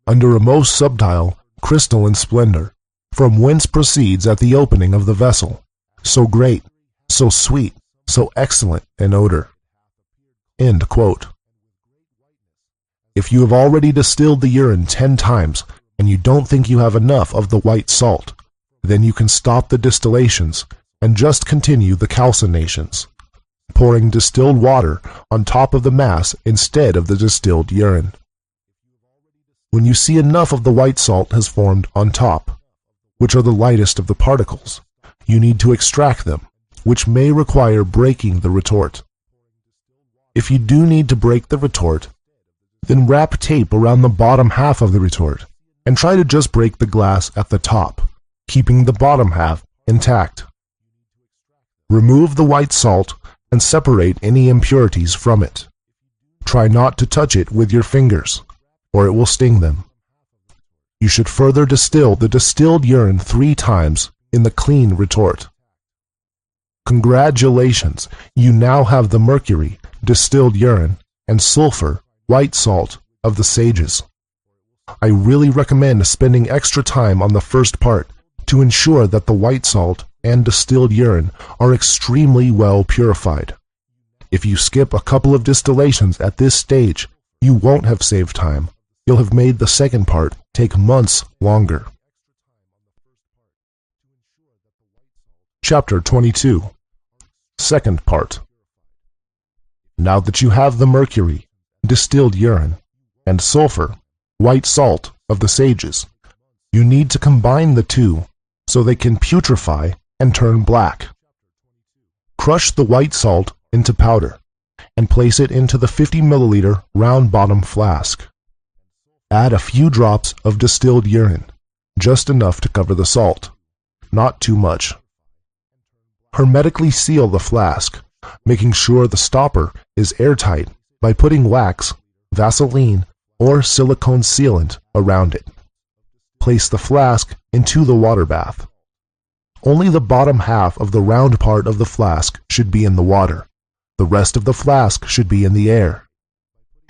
under a most subtile, crystalline splendor, from whence proceeds at the opening of the vessel, so great, so sweet, so excellent an odor. End quote. If you have already distilled the urine 10 times, and you don't think you have enough of the white salt, then you can stop the distillations and just continue the calcinations, pouring distilled water on top of the mass instead of the distilled urine. When you see enough of the white salt has formed on top, which are the lightest of the particles, you need to extract them, which may require breaking the retort. If you do need to break the retort, then wrap tape around the bottom half of the retort and try to just break the glass at the top, keeping the bottom half intact. Remove the white salt and separate any impurities from it. Try not to touch it with your fingers, or it will sting them. You should further distill the distilled urine 3 times in the clean retort. Congratulations, you now have the mercury, distilled urine, and sulfur, white salt of the sages. I really recommend spending extra time on the first part to ensure that the white salt and distilled urine are extremely well purified. If you skip a couple of distillations at this stage, you won't have saved time. You'll have made the second part take months longer. Chapter 22. Second part. Now that you have the mercury, distilled urine, and sulfur, white salt of the sages, you need to combine the two so they can putrefy and turn black. Crush the white salt into powder and place it into the 50 milliliter round bottom flask. Add a few drops of distilled urine, just enough to cover the salt, not too much. Hermetically seal the flask, making sure the stopper is airtight by putting wax, Vaseline, or silicone sealant around it. Place the flask into the water bath. Only the bottom half of the round part of the flask should be in the water. The rest of the flask should be in the air.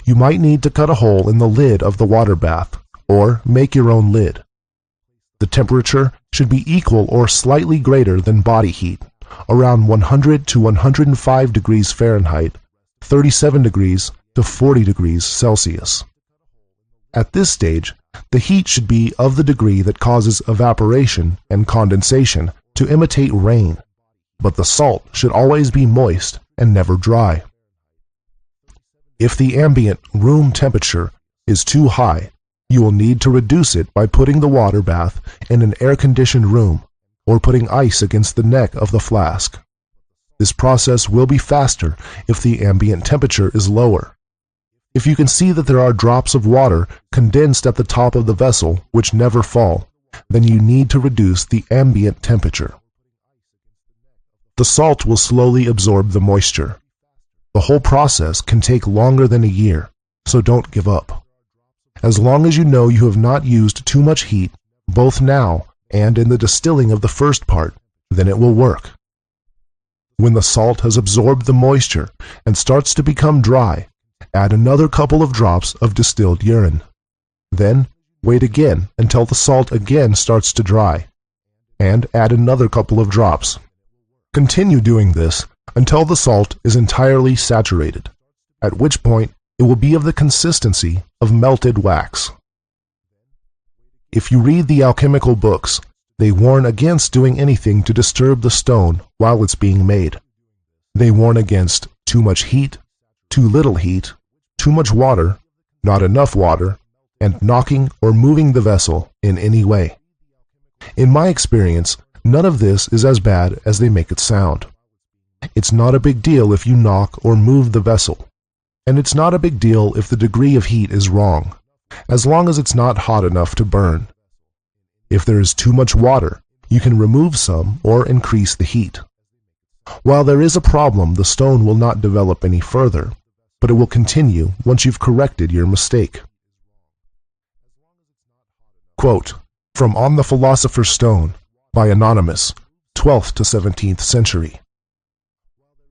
You might need to cut a hole in the lid of the water bath, or make your own lid. The temperature should be equal or slightly greater than body heat, around 100 to 105 degrees Fahrenheit, 37 degrees to 40 degrees Celsius. At this stage, the heat should be of the degree that causes evaporation and condensation to imitate rain, but the salt should always be moist and never dry. If the ambient room temperature is too high, you will need to reduce it by putting the water bath in an air-conditioned room or putting ice against the neck of the flask. This process will be faster if the ambient temperature is lower. If you can see that there are drops of water condensed at the top of the vessel which never fall, then you need to reduce the ambient temperature. The salt will slowly absorb the moisture. The whole process can take longer than a year, so don't give up. As long as you know you have not used too much heat, both now and in the distilling of the first part, then it will work. When the salt has absorbed the moisture and starts to become dry, add another couple of drops of distilled urine. Then wait again until the salt again starts to dry, and add another couple of drops. Continue doing this until the salt is entirely saturated, at which point it will be of the consistency of melted wax. If you read the alchemical books, they warn against doing anything to disturb the stone while it's being made. They warn against too much heat, too little heat, too much water, not enough water, and knocking or moving the vessel in any way. In my experience, none of this is as bad as they make it sound. It's not a big deal if you knock or move the vessel, and it's not a big deal if the degree of heat is wrong, as long as it's not hot enough to burn. If there is too much water, you can remove some or increase the heat. While there is a problem, the stone will not develop any further, but it will continue once you've corrected your mistake. Quote from On the Philosopher's Stone by Anonymous, 12th to 17th century.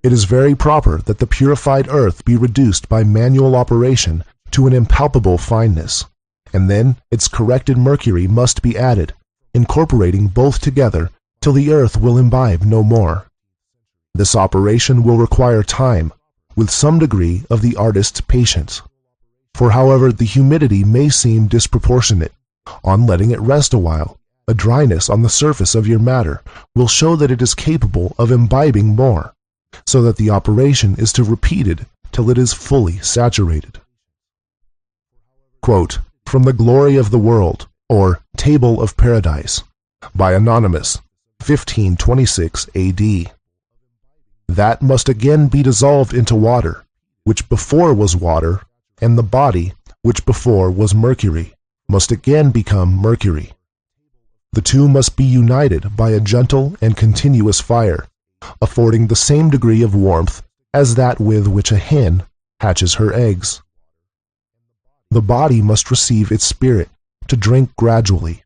It is very proper that the purified earth be reduced by manual operation to an impalpable fineness, and then its corrected mercury must be added, incorporating both together till the earth will imbibe no more. This operation will require time, with some degree of the artist's patience. For however the humidity may seem disproportionate, on letting it rest a while, a dryness on the surface of your matter will show that it is capable of imbibing more, so that the operation is to repeated till it is fully saturated. Quote from The Glory of the World, or Table of Paradise, by Anonymous, 1526 A.D. That must again be dissolved into water, which before was water, and the body, which before was mercury, must again become mercury. The two must be united by a gentle and continuous fire, affording the same degree of warmth as that with which a hen hatches her eggs. The body must receive its spirit to drink gradually,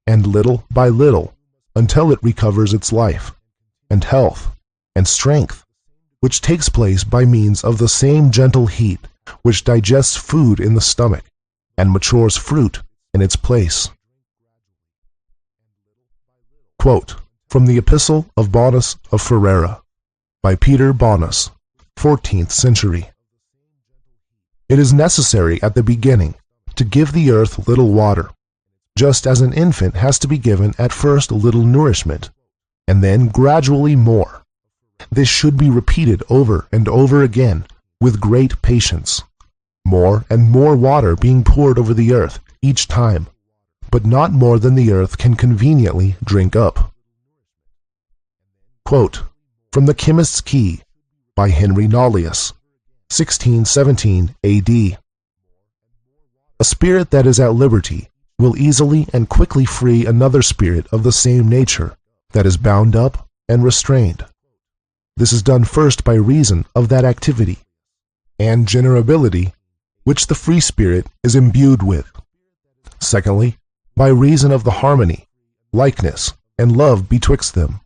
and little by little, until it recovers its life, and health, and strength, which takes place by means of the same gentle heat which digests food in the stomach, and matures fruit in its place. Quote from the Epistle of Bonus of Ferrara, by Peter Bonus, 14th century. It is necessary at the beginning to give the earth little water, just as an infant has to be given at first little nourishment, and then gradually more. This should be repeated over and over again with great patience, more and more water being poured over the earth each time, but not more than the earth can conveniently drink up. Quote from The Chemist's Key, by Henry Nollius, 1617 A.D. A spirit that is at liberty will easily and quickly free another spirit of the same nature, that is bound up and restrained. This is done first by reason of that activity and generability which the free spirit is imbued with. Secondly, by reason of the harmony, likeness, and love betwixt them.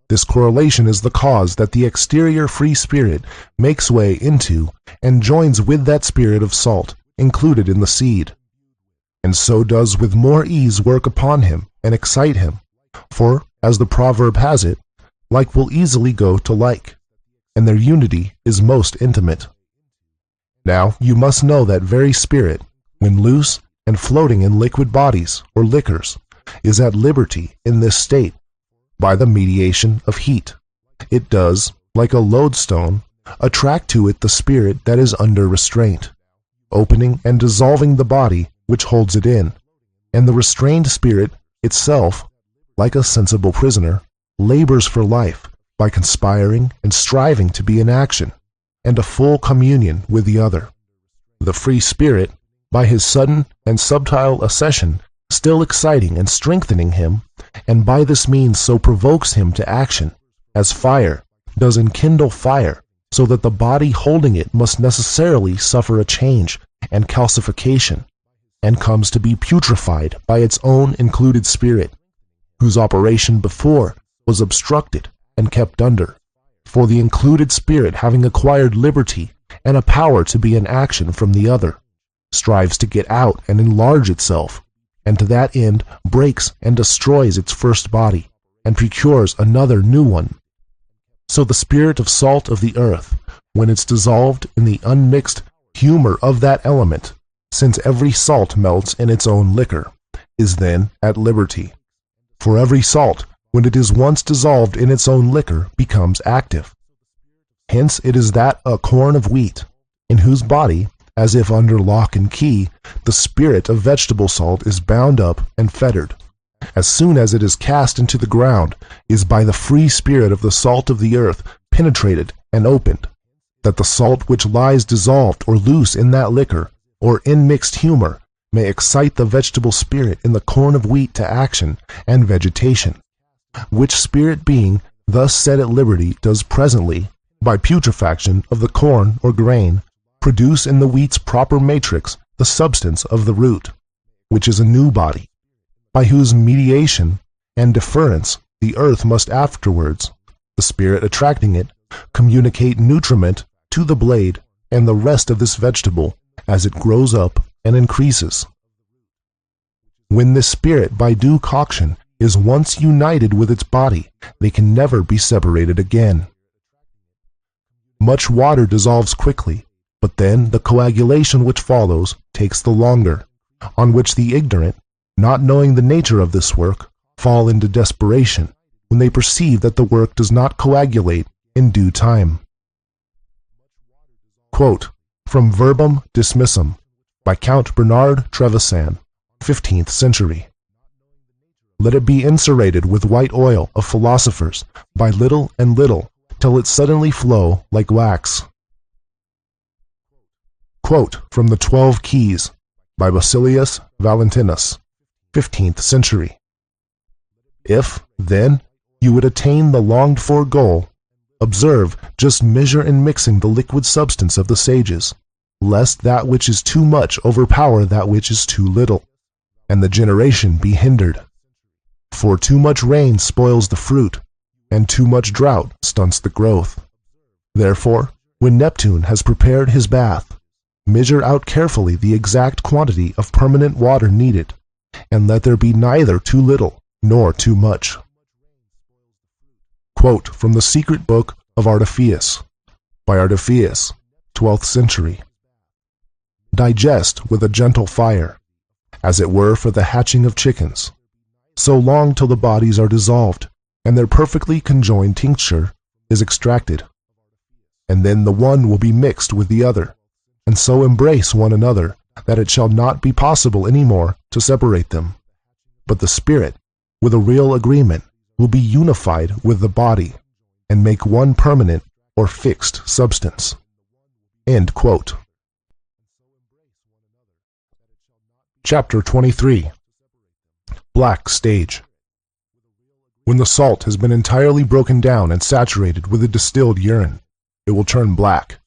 This correlation is the cause that the exterior free spirit makes way into and joins with that spirit of salt included in the seed, and so does with more ease work upon him and excite him. For, as the proverb has it, like will easily go to like, and their unity is most intimate. Now you must know that very spirit, when loose and floating in liquid bodies or liquors, is at liberty in this state by the mediation of heat. It does, like a lodestone, attract to it the spirit that is under restraint, opening and dissolving the body which holds it in, and the restrained spirit itself, like a sensible prisoner, labors for life by conspiring and striving to be in action and a full communion with the other. The free spirit, by his sudden and subtile accession, still exciting and strengthening him, and by this means so provokes him to action, as fire does enkindle fire, so that the body holding it must necessarily suffer a change and calcification, and comes to be putrefied by its own included spirit, whose operation before was obstructed and kept under. For the included spirit, having acquired liberty and a power to be in action from the other, strives to get out and enlarge itself, and to that end breaks and destroys its first body, and procures another new one. So the spirit of salt of the earth, when it's dissolved in the unmixed humor of that element, since every salt melts in its own liquor, is then at liberty. For every salt, when it is once dissolved in its own liquor, becomes active. Hence it is that a corn of wheat, in whose body, as if under lock and key, the spirit of vegetable salt is bound up and fettered, as soon as it is cast into the ground, is by the free spirit of the salt of the earth penetrated and opened, that the salt which lies dissolved or loose in that liquor, or in mixed humor, may excite the vegetable spirit in the corn of wheat to action and vegetation, which spirit being thus set at liberty does presently, by putrefaction of the corn or grain, produce in the wheat's proper matrix the substance of the root, which is a new body, by whose mediation and deference the earth must afterwards, the spirit attracting it, communicate nutriment to the blade and the rest of this vegetable as it grows up and increases. When this spirit by due coction is once united with its body, they can never be separated again. Much water dissolves quickly, but then the coagulation which follows takes the longer, on which the ignorant, not knowing the nature of this work, fall into desperation when they perceive that the work does not coagulate in due time. Quote from Verbum Dismissum by Count Bernard Trevisan, 15th century. Let it be inserated with white oil of philosophers by little and little, till it suddenly flow like wax. Quote from the 12 Keys by Basilius Valentinus, 15th century. If, then, you would attain the longed-for goal, observe, just measure in mixing the liquid substance of the sages, lest that which is too much overpower that which is too little, and the generation be hindered. For too much rain spoils the fruit, and too much drought stunts the growth. Therefore, when Neptune has prepared his bath, measure out carefully the exact quantity of permanent water needed, and let there be neither too little nor too much. Quote from the Secret Book of Artephius by Artephius, 12th century. Digest with a gentle fire, as it were for the hatching of chickens, so long till the bodies are dissolved, and their perfectly conjoined tincture is extracted. And then the one will be mixed with the other, and so embrace one another, that it shall not be possible any more to separate them. But the spirit, with a real agreement, will be unified with the body, and make one permanent or fixed substance. End quote. Chapter 23. Black Stage. When the salt has been entirely broken down and saturated with the distilled urine, it will turn black,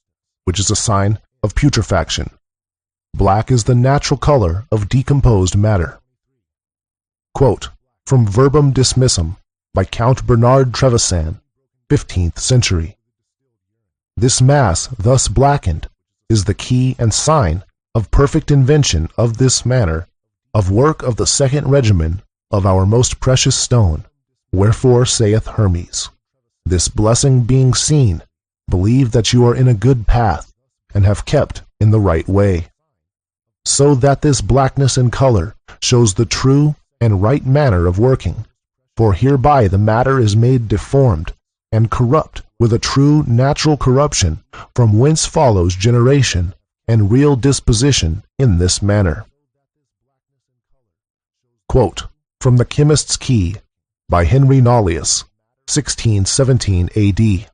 which is a sign of putrefaction. Black is the natural color of decomposed matter. Quote from Verbum Dismissum by Count Bernard Trevisan, 15th century. This mass, thus blackened, is the key and sign of perfect invention of this manner of work of the second regimen of our most precious stone. Wherefore saith Hermes, this blessing being seen, believe that you are in a good path, and have kept in the right way. So that this blackness in color shows the true and right manner of working, for hereby the matter is made deformed and corrupt with a true natural corruption, from whence follows generation and real disposition in this manner. Quote from The Chemist's Key by Henry Nollius, 1617 A.D.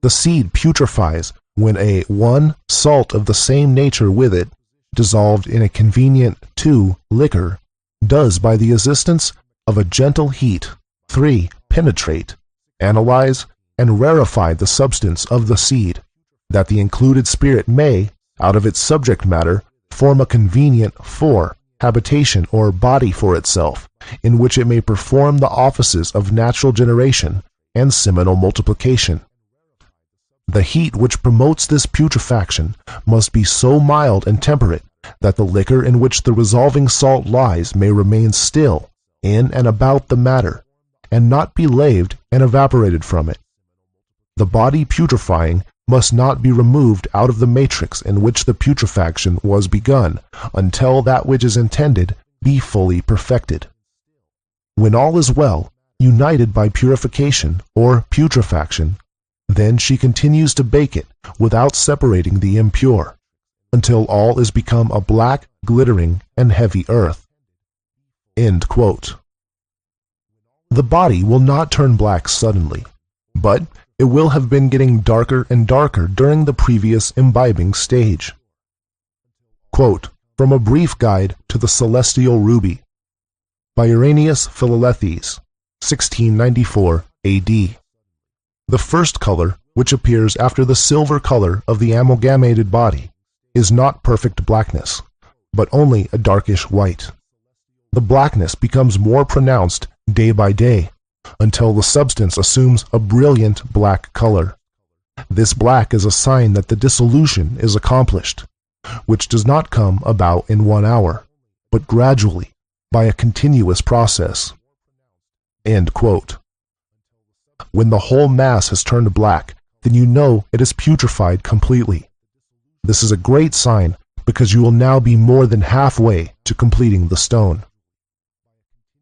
The seed putrefies when a 1 salt of the same nature with it, dissolved in a convenient 2 liquor, does by the assistance of a gentle heat 3 penetrate, analyze, and rarefy the substance of the seed, that the included spirit may, out of its subject matter, form a convenient 4 habitation or body for itself, in which it may perform the offices of natural generation and seminal multiplication. The heat which promotes this putrefaction must be so mild and temperate that the liquor in which the resolving salt lies may remain still in and about the matter, and not be laved and evaporated from it. The body putrefying must not be removed out of the matrix in which the putrefaction was begun, until that which is intended be fully perfected. When all is well, united by purification or putrefaction, then she continues to bake it without separating the impure, until all is become a black, glittering, and heavy earth. End quote. The body will not turn black suddenly, but it will have been getting darker and darker during the previous imbibing stage. Quote from A Brief Guide to the Celestial Ruby by Irenaeus Philalethes, 1694 A.D. The first color, which appears after the silver color of the amalgamated body, is not perfect blackness, but only a darkish white. The blackness becomes more pronounced day by day, until the substance assumes a brilliant black color. This black is a sign that the dissolution is accomplished, which does not come about in 1 hour, but gradually, by a continuous process. End quote. When the whole mass has turned black, then you know it is putrefied completely. This is a great sign, because you will now be more than halfway to completing the stone.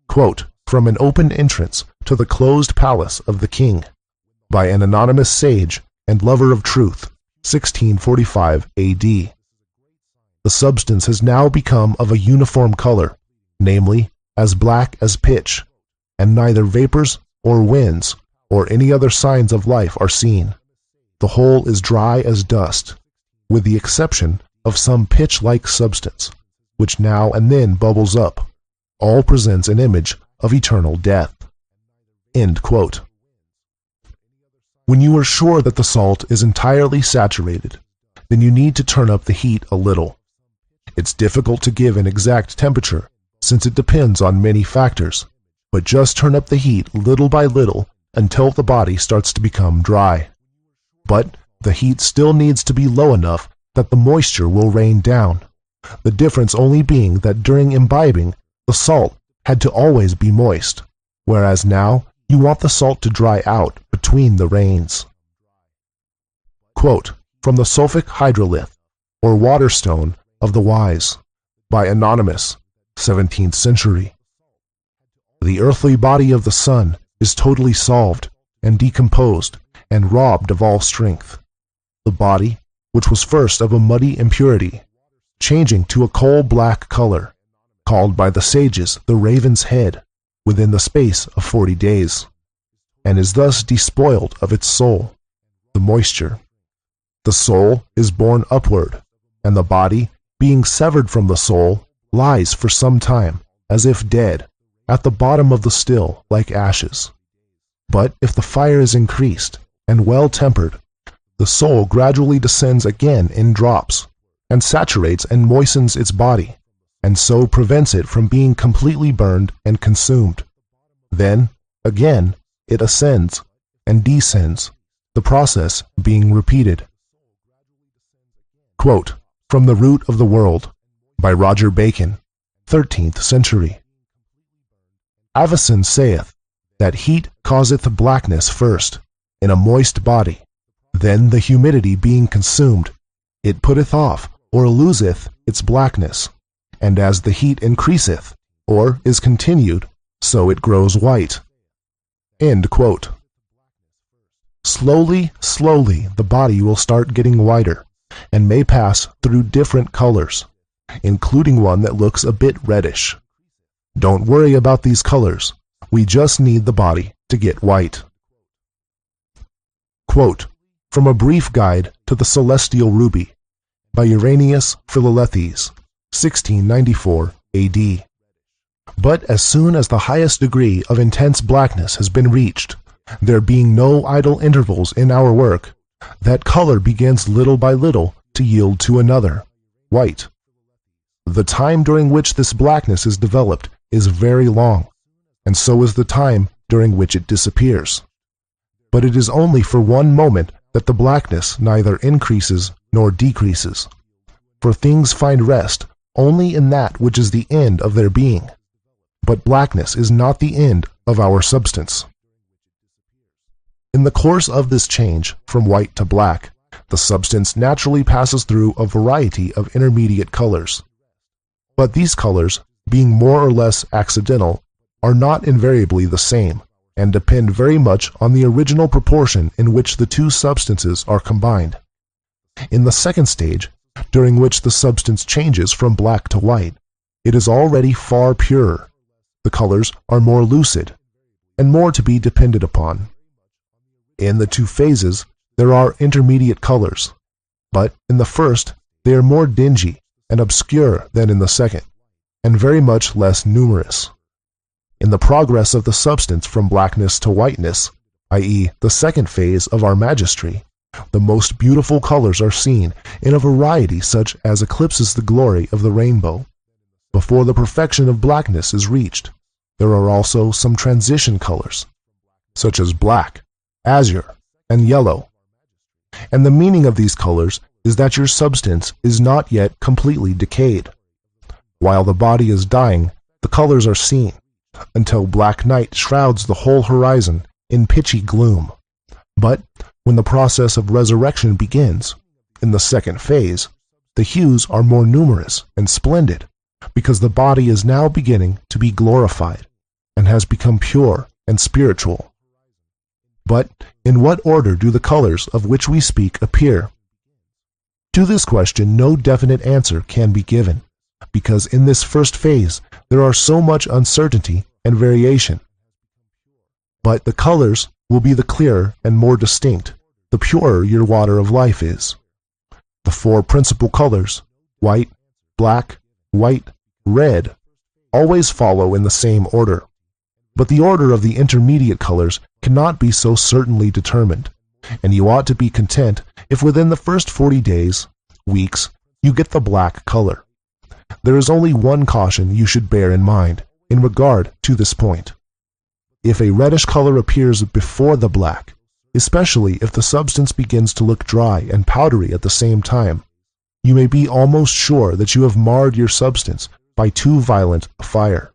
Quote from An Open Entrance to the Closed Palace of the King by an anonymous sage and lover of truth, 1645 A.D. The substance has now become of a uniform color, namely, as black as pitch, and neither vapors or winds or any other signs of life are seen. The whole is dry as dust, with the exception of some pitch-like substance, which now and then bubbles up. All presents an image of eternal death. End quote. When you are sure that the salt is entirely saturated, then you need to turn up the heat a little. It's difficult to give an exact temperature, since it depends on many factors, but just turn up the heat little by little until the body starts to become dry. But the heat still needs to be low enough that the moisture will rain down, the difference only being that during imbibing, the salt had to always be moist, whereas now you want the salt to dry out between the rains. Quote from the Sulfic Hydrolith, or Waterstone of the Wise, by Anonymous, 17th century. The earthly body of the sun is totally solved and decomposed and robbed of all strength. The body, which was first of a muddy impurity, changing to a coal-black color, called by the sages the raven's head, within the space of 40 days, and is thus despoiled of its soul, the moisture. The soul is borne upward, and the body, being severed from the soul, lies for some time, as if dead, at the bottom of the still like ashes. But if the fire is increased and well tempered, the soul gradually descends again in drops, and saturates and moistens its body, and so prevents it from being completely burned and consumed. Then, again, it ascends and descends, the process being repeated. Quote, from The Root of the World, by Roger Bacon, 13th century. Avicen saith, that heat causeth blackness first, in a moist body, then the humidity being consumed, it putteth off, or loseth its blackness, and as the heat increaseth, or is continued, so it grows white. End quote. Slowly, slowly, the body will start getting whiter, and may pass through different colors, including one that looks a bit reddish. Don't worry about these colors, we just need the body to get white. Quote, from A Brief Guide to the Celestial Ruby, by Irenaeus Philalethes, 1694 AD. But as soon as the highest degree of intense blackness has been reached, there being no idle intervals in our work, that color begins little by little to yield to another, white. The time during which this blackness is developed is very long, and so is the time during which it disappears. But it is only for one moment that the blackness neither increases nor decreases, for things find rest only in that which is the end of their being. But blackness is not the end of our substance. In the course of this change from white to black, the substance naturally passes through a variety of intermediate colors. But these colors, being more or less accidental, are not invariably the same, and depend very much on the original proportion in which the two substances are combined. In the second stage, during which the substance changes from black to white, it is already far purer. The colors are more lucid, and more to be depended upon. In the two phases, there are intermediate colors, but in the first, they are more dingy and obscure than in the second, and very much less numerous. In the progress of the substance from blackness to whiteness, i.e., the second phase of our magistry, the most beautiful colors are seen in a variety such as eclipses the glory of the rainbow. Before the perfection of blackness is reached, there are also some transition colors, such as black, azure, and yellow. And the meaning of these colors is that your substance is not yet completely decayed. While the body is dying, the colors are seen, until black night shrouds the whole horizon in pitchy gloom. But when the process of resurrection begins, in the second phase, the hues are more numerous and splendid, because the body is now beginning to be glorified, and has become pure and spiritual. But in what order do the colors of which we speak appear? To this question no definite answer can be given, because in this first phase there are so much uncertainty and variation. But the colors will be the clearer and more distinct, the purer your water of life is. The four principal colors, white, black, white, red, always follow in the same order. But the order of the intermediate colors cannot be so certainly determined, and you ought to be content if within the first 40 days, weeks, you get the black color. There is only one caution you should bear in mind in regard to this point. If a reddish color appears before the black, especially if the substance begins to look dry and powdery at the same time, you may be almost sure that you have marred your substance by too violent a fire.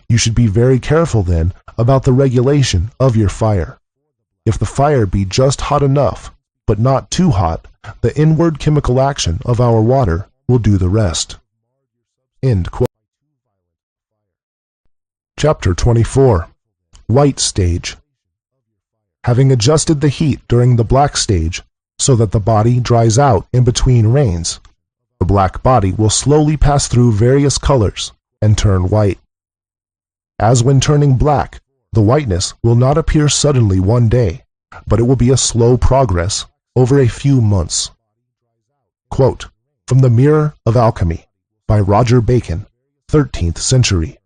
You should be very careful then about the regulation of your fire. If the fire be just hot enough, but not too hot, the inward chemical action of our water will do the rest. End quote. Chapter 24. White Stage. Having adjusted the heat during the black stage so that the body dries out in between rains, the black body will slowly pass through various colors and turn white. As when turning black, the whiteness will not appear suddenly one day, but it will be a slow progress over a few months. Quote, from The Mirror of Alchemy, by Roger Bacon, 13th century.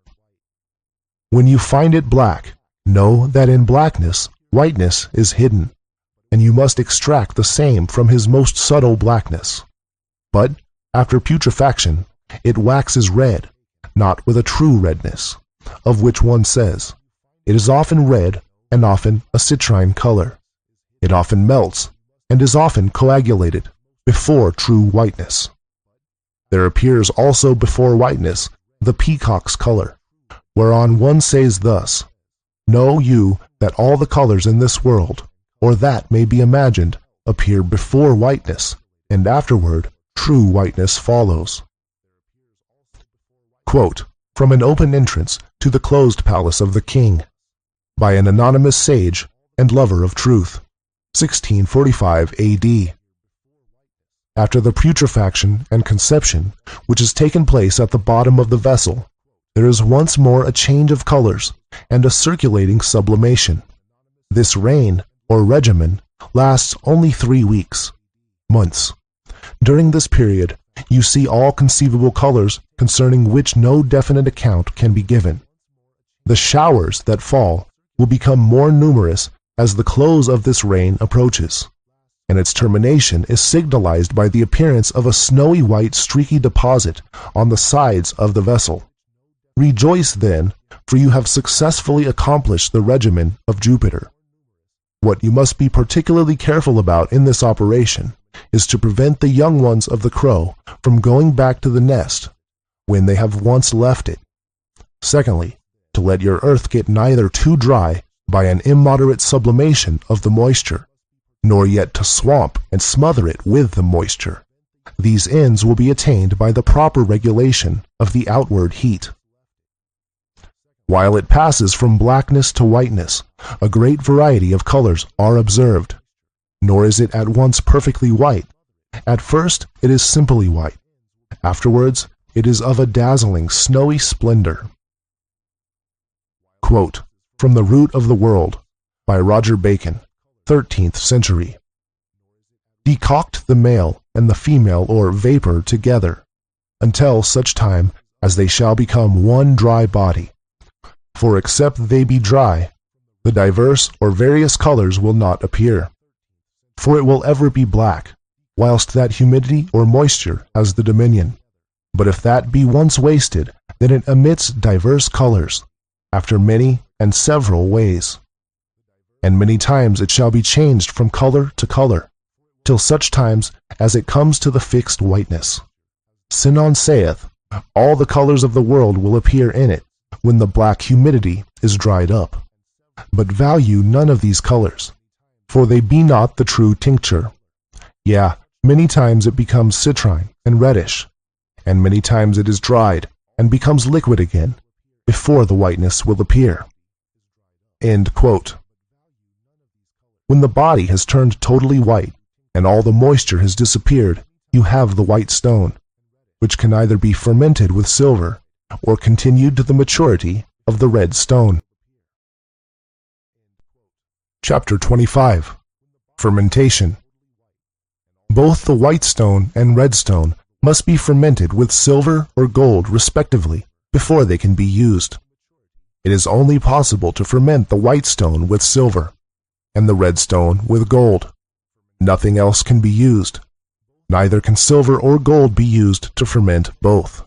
When you find it black, know that in blackness, whiteness is hidden, and you must extract the same from his most subtle blackness. But after putrefaction, it waxes red, not with a true redness, of which one says, it is often red and often a citrine color. It often melts and is often coagulated before true whiteness. There appears also before whiteness the peacock's color, whereon one says thus, know you that all the colors in this world, or that may be imagined, appear before whiteness, and afterward true whiteness follows. Quote, from an open entrance to the closed palace of the king, by an anonymous sage and lover of truth, 1645 AD. After the putrefaction and conception, which has taken place at the bottom of the vessel, there is once more a change of colors and a circulating sublimation. This reign, or regimen, lasts only 3 weeks, months. During this period, you see all conceivable colors concerning which no definite account can be given. The showers that fall will become more numerous as the close of this reign approaches, and its termination is signalized by the appearance of a snowy white streaky deposit on the sides of the vessel. Rejoice then, for you have successfully accomplished the regimen of Jupiter. What you must be particularly careful about in this operation is to prevent the young ones of the crow from going back to the nest when they have once left it. Secondly, to let your earth get neither too dry by an immoderate sublimation of the moisture, nor yet to swamp and smother it with the moisture. These ends will be attained by the proper regulation of the outward heat. While it passes from blackness to whiteness, a great variety of colors are observed, nor is it at once perfectly white. At first it is simply white. Afterwards it is of a dazzling, snowy splendor. Quote, from The Root of the World, by Roger Bacon, 13th century. Decoct the male and the female or vapor together, until such time as they shall become one dry body. For except they be dry, the diverse or various colors will not appear. For it will ever be black, whilst that humidity or moisture has the dominion. But if that be once wasted, then it emits diverse colors, after many and several ways. And many times it shall be changed from color to color, till such times as it comes to the fixed whiteness. Sinon saith, all the colors of the world will appear in it, when the black humidity is dried up. But value none of these colors, for they be not the true tincture. Yea, many times it becomes citrine and reddish, and many times it is dried and becomes liquid again, before the whiteness will appear. End quote. When the body has turned totally white, and all the moisture has disappeared, you have the white stone, which can either be fermented with silver, or continued to the maturity of the red stone. Chapter 25. Fermentation. Both the white stone and red stone must be fermented with silver or gold respectively before they can be used. It is only possible to ferment the white stone with silver, and the red stone with gold. Nothing else can be used. Neither can silver or gold be used to ferment both.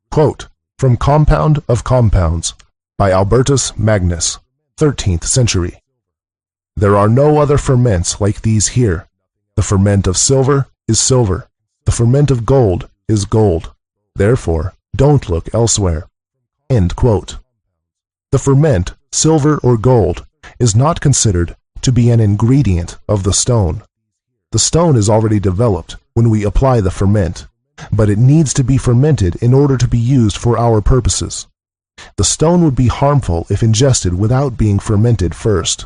Quote, from Compound of Compounds, by Albertus Magnus, 13th century. There are no other ferments like these here. The ferment of silver is silver. The ferment of gold is gold. Therefore, don't look elsewhere. End quote. The ferment, silver or gold, is not considered to be an ingredient of the stone. The stone is already developed when we apply the ferment, but it needs to be fermented in order to be used for our purposes. The stone would be harmful if ingested without being fermented first.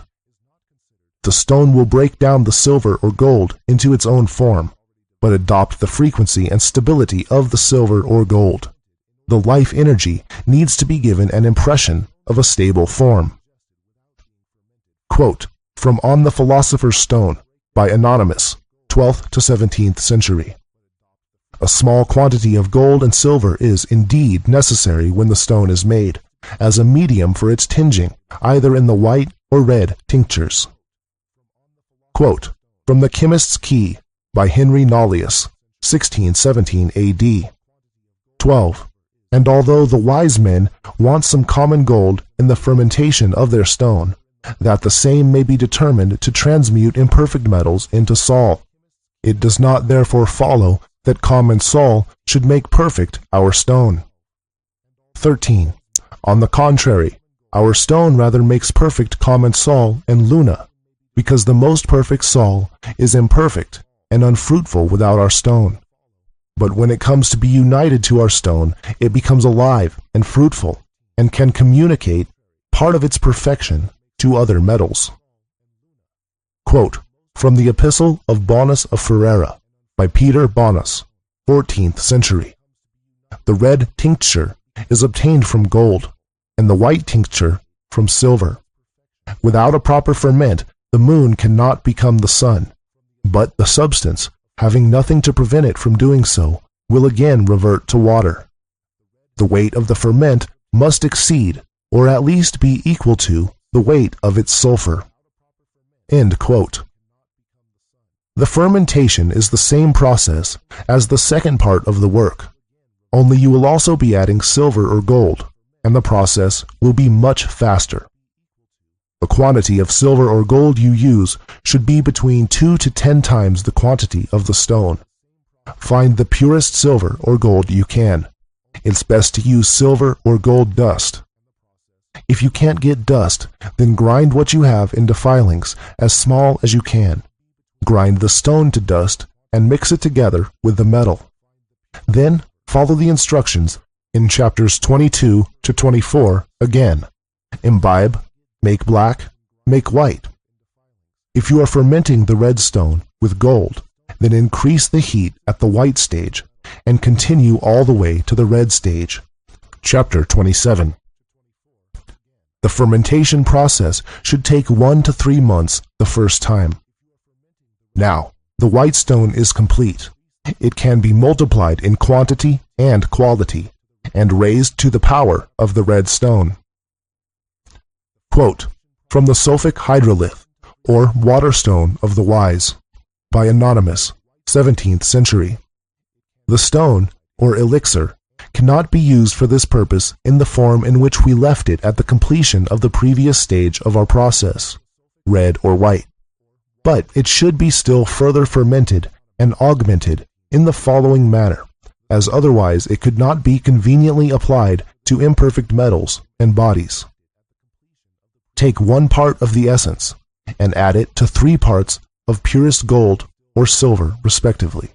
The stone will break down the silver or gold into its own form, but adopt the frequency and stability of the silver or gold. The life energy needs to be given an impression of a stable form. Quote, from On the Philosopher's Stone, by Anonymous, 12th to 17th century. A small quantity of gold and silver is indeed necessary when the stone is made, as a medium for its tinging, either in the white or red tinctures. Quote, from The Chemist's Key by Henry Nollius, 1617 A.D. 12. And although the wise men want some common gold in the fermentation of their stone, that the same may be determined to transmute imperfect metals into sol, it does not therefore follow that common sol should make perfect our stone. 13. On the contrary, our stone rather makes perfect common sol and luna, because the most perfect sol is imperfect and unfruitful without our stone. But when it comes to be united to our stone, it becomes alive and fruitful, and can communicate part of its perfection to other metals. Quote, from the Epistle of Bonus of Ferrara by Peter Bonus, 14th century. The red tincture is obtained from gold, and the white tincture from silver. Without a proper ferment, the moon cannot become the sun, but the substance, having nothing to prevent it from doing so, will again revert to water. The weight of the ferment must exceed, or at least be equal to, the weight of its sulfur. End quote. The fermentation is the same process as the second part of the work, only you will also be adding silver or gold, and the process will be much faster. The quantity of silver or gold you use should be between 2 to 10 times the quantity of the stone. Find the purest silver or gold you can. It's best to use silver or gold dust. If you can't get dust, then grind what you have into filings as small as you can. Grind the stone to dust and mix it together with the metal. Then follow the instructions in chapters 22 to 24 again. Imbibe, make black, make white. If you are fermenting the red stone with gold, then increase the heat at the white stage and continue all the way to the red stage. Chapter 27. The fermentation process should take 1 to 3 months the first time. Now, the white stone is complete. It can be multiplied in quantity and quality, and raised to the power of the red stone. Quote, from the Sophic Hydrolith, or Waterstone of the Wise, by Anonymous, 17th century. The stone, or elixir, cannot be used for this purpose in the form in which we left it at the completion of the previous stage of our process, red or white, but it should be still further fermented and augmented in the following manner, as otherwise it could not be conveniently applied to imperfect metals and bodies. Take 1 part of the essence and add it to 3 parts of purest gold or silver respectively,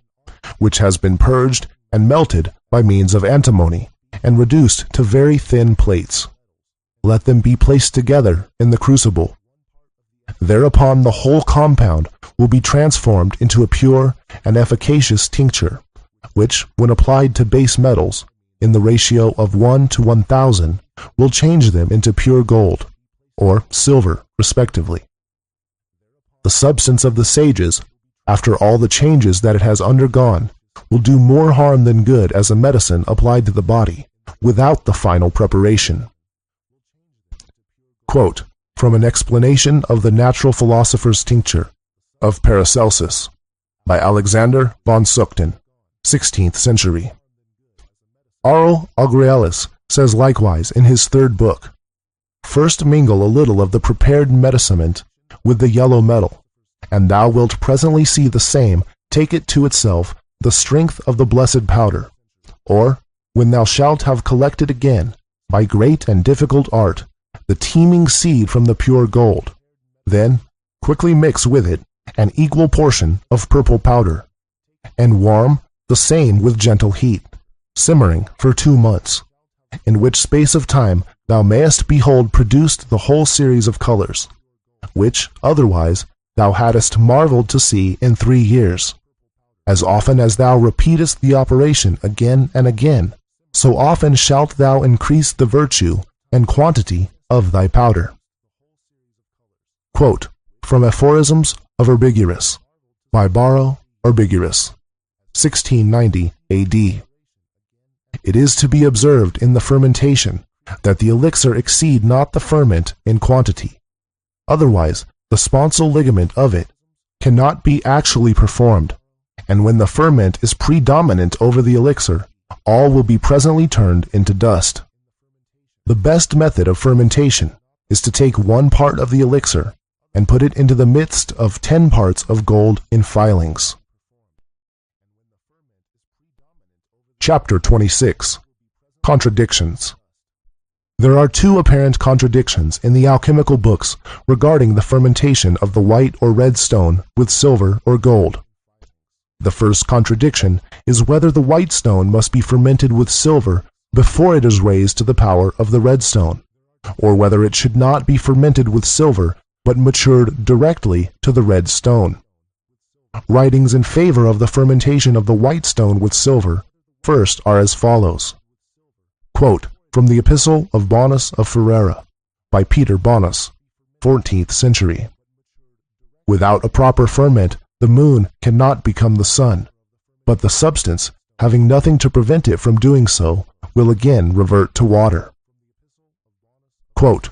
which has been purged and melted by means of antimony and reduced to very thin plates. Let them be placed together in the crucible. Thereupon the whole compound will be transformed into a pure and efficacious tincture, which, when applied to base metals, in the ratio of 1 to 1,000, will change them into pure gold, or silver, respectively. The substance of the sages, after all the changes that it has undergone, will do more harm than good as a medicine applied to the body, without the final preparation. Quote, from an explanation of the Natural Philosopher's Tincture of Paracelsus, by Alexander von Suchten, 16th century. Aurel Aurelis says likewise in his 3rd book, first mingle a little of the prepared medicament with the yellow metal, and thou wilt presently see the same take it to itself the strength of the blessed powder. Or, when thou shalt have collected again, by great and difficult art, the teeming seed from the pure gold, then quickly mix with it an equal portion of purple powder, and warm the same with gentle heat, simmering for 2 months, in which space of time thou mayest behold produced the whole series of colors, which otherwise thou hadst marveled to see in 3 years. As often as thou repeatest the operation again and again, so often shalt thou increase the virtue and quantity of thy powder. Quote, from Aphorisms of Orbigurus, by Barrow Orbigurus, 1690 A.D. It is to be observed in the fermentation that the elixir exceed not the ferment in quantity. Otherwise, the sponsal ligament of it cannot be actually performed, and when the ferment is predominant over the elixir, all will be presently turned into dust. The best method of fermentation is to take 1 part of the elixir and put it into the midst of 10 parts of gold in filings. Chapter 26. Contradictions. There are 2 apparent contradictions in the alchemical books regarding the fermentation of the white or red stone with silver or gold. The first contradiction is whether the white stone must be fermented with silver before it is raised to the power of the red stone, or whether it should not be fermented with silver but matured directly to the red stone. Writings in favor of the fermentation of the white stone with silver first are as follows. Quote, from the Epistle of Bonus of Ferrara, by Peter Bonus, 14th century. Without a proper ferment, the moon cannot become the sun, but the substance, having nothing to prevent it from doing so, will again revert to water. Quote,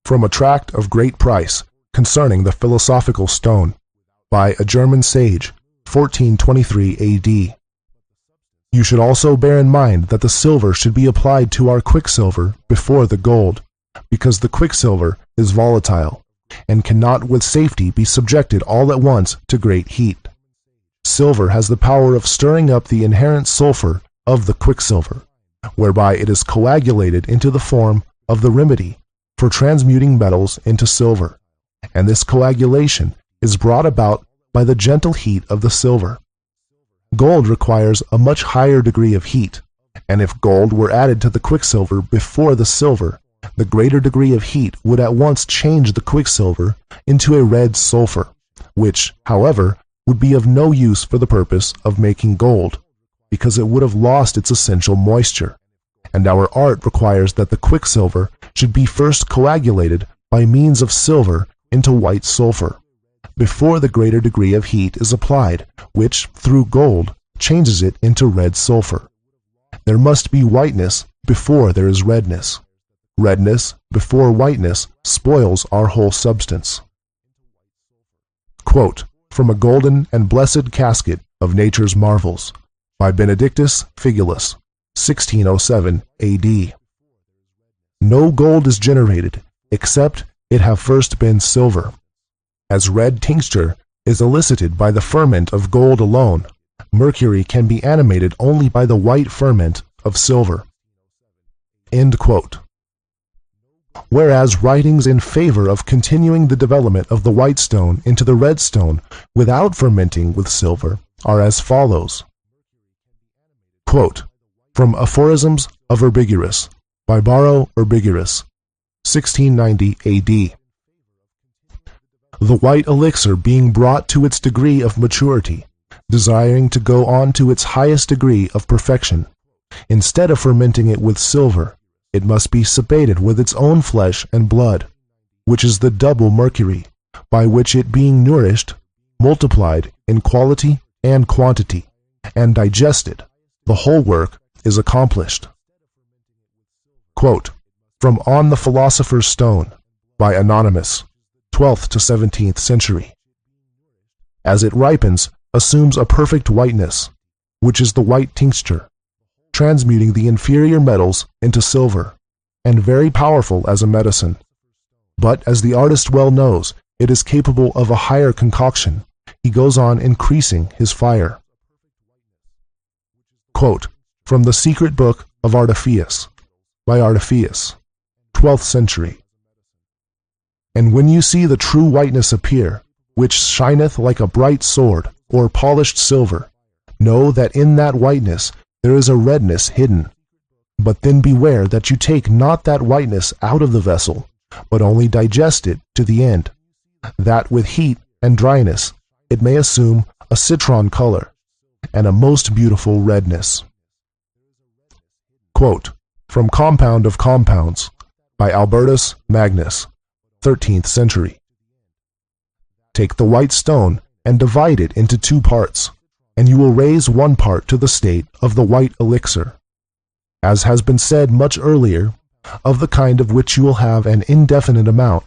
from a tract of great price concerning the philosophical stone, by a German sage, 1423 A.D. You should also bear in mind that the silver should be applied to our quicksilver before the gold, because the quicksilver is volatile, and cannot with safety be subjected all at once to great heat. Silver has the power of stirring up the inherent sulfur of the quicksilver, whereby it is coagulated into the form of the remedy for transmuting metals into silver, and this coagulation is brought about by the gentle heat of the silver. Gold requires a much higher degree of heat, and if gold were added to the quicksilver before the silver, the greater degree of heat would at once change the quicksilver into a red sulfur, which, however, would be of no use for the purpose of making gold, because it would have lost its essential moisture, and our art requires that the quicksilver should be first coagulated by means of silver into white sulfur, before the greater degree of heat is applied, which, through gold, changes it into red sulfur. There must be whiteness before there is redness. Redness before whiteness spoils our whole substance. Quote, from a golden and blessed casket of nature's marvels, by Benedictus Figulus, 1607 A.D. No gold is generated, except it have first been silver. As red tincture is elicited by the ferment of gold alone, mercury can be animated only by the white ferment of silver. End quote. Whereas writings in favor of continuing the development of the white stone into the red stone without fermenting with silver are as follows. Quote, from Aphorisms of Urbigurus, by Baro Urbigurus, 1690 A.D. The white elixir being brought to its degree of maturity, desiring to go on to its highest degree of perfection, instead of fermenting it with silver, it must be sebated with its own flesh and blood, which is the double mercury, by which it being nourished, multiplied in quality and quantity, and digested, the whole work is accomplished. Quote, from On the Philosopher's Stone, by Anonymous, 12th to 17th century. As it ripens, assumes a perfect whiteness, which is the white tincture, transmuting the inferior metals into silver, and very powerful as a medicine. But as the artist well knows, it is capable of a higher concoction. He goes on increasing his fire. Quote, from the Secret Book of Artephius, by Artephius, 12th century. And when you see the true whiteness appear, which shineth like a bright sword, or polished silver, know that in that whiteness there is a redness hidden. But then beware that you take not that whiteness out of the vessel, but only digest it to the end, that with heat and dryness it may assume a citron color, and a most beautiful redness. Quote, from Compound of Compounds, by Albertus Magnus, 13th century. Take the white stone and divide it into 2 parts, and you will raise one part to the state of the white elixir. As has been said much earlier, of the kind of which you will have an indefinite amount.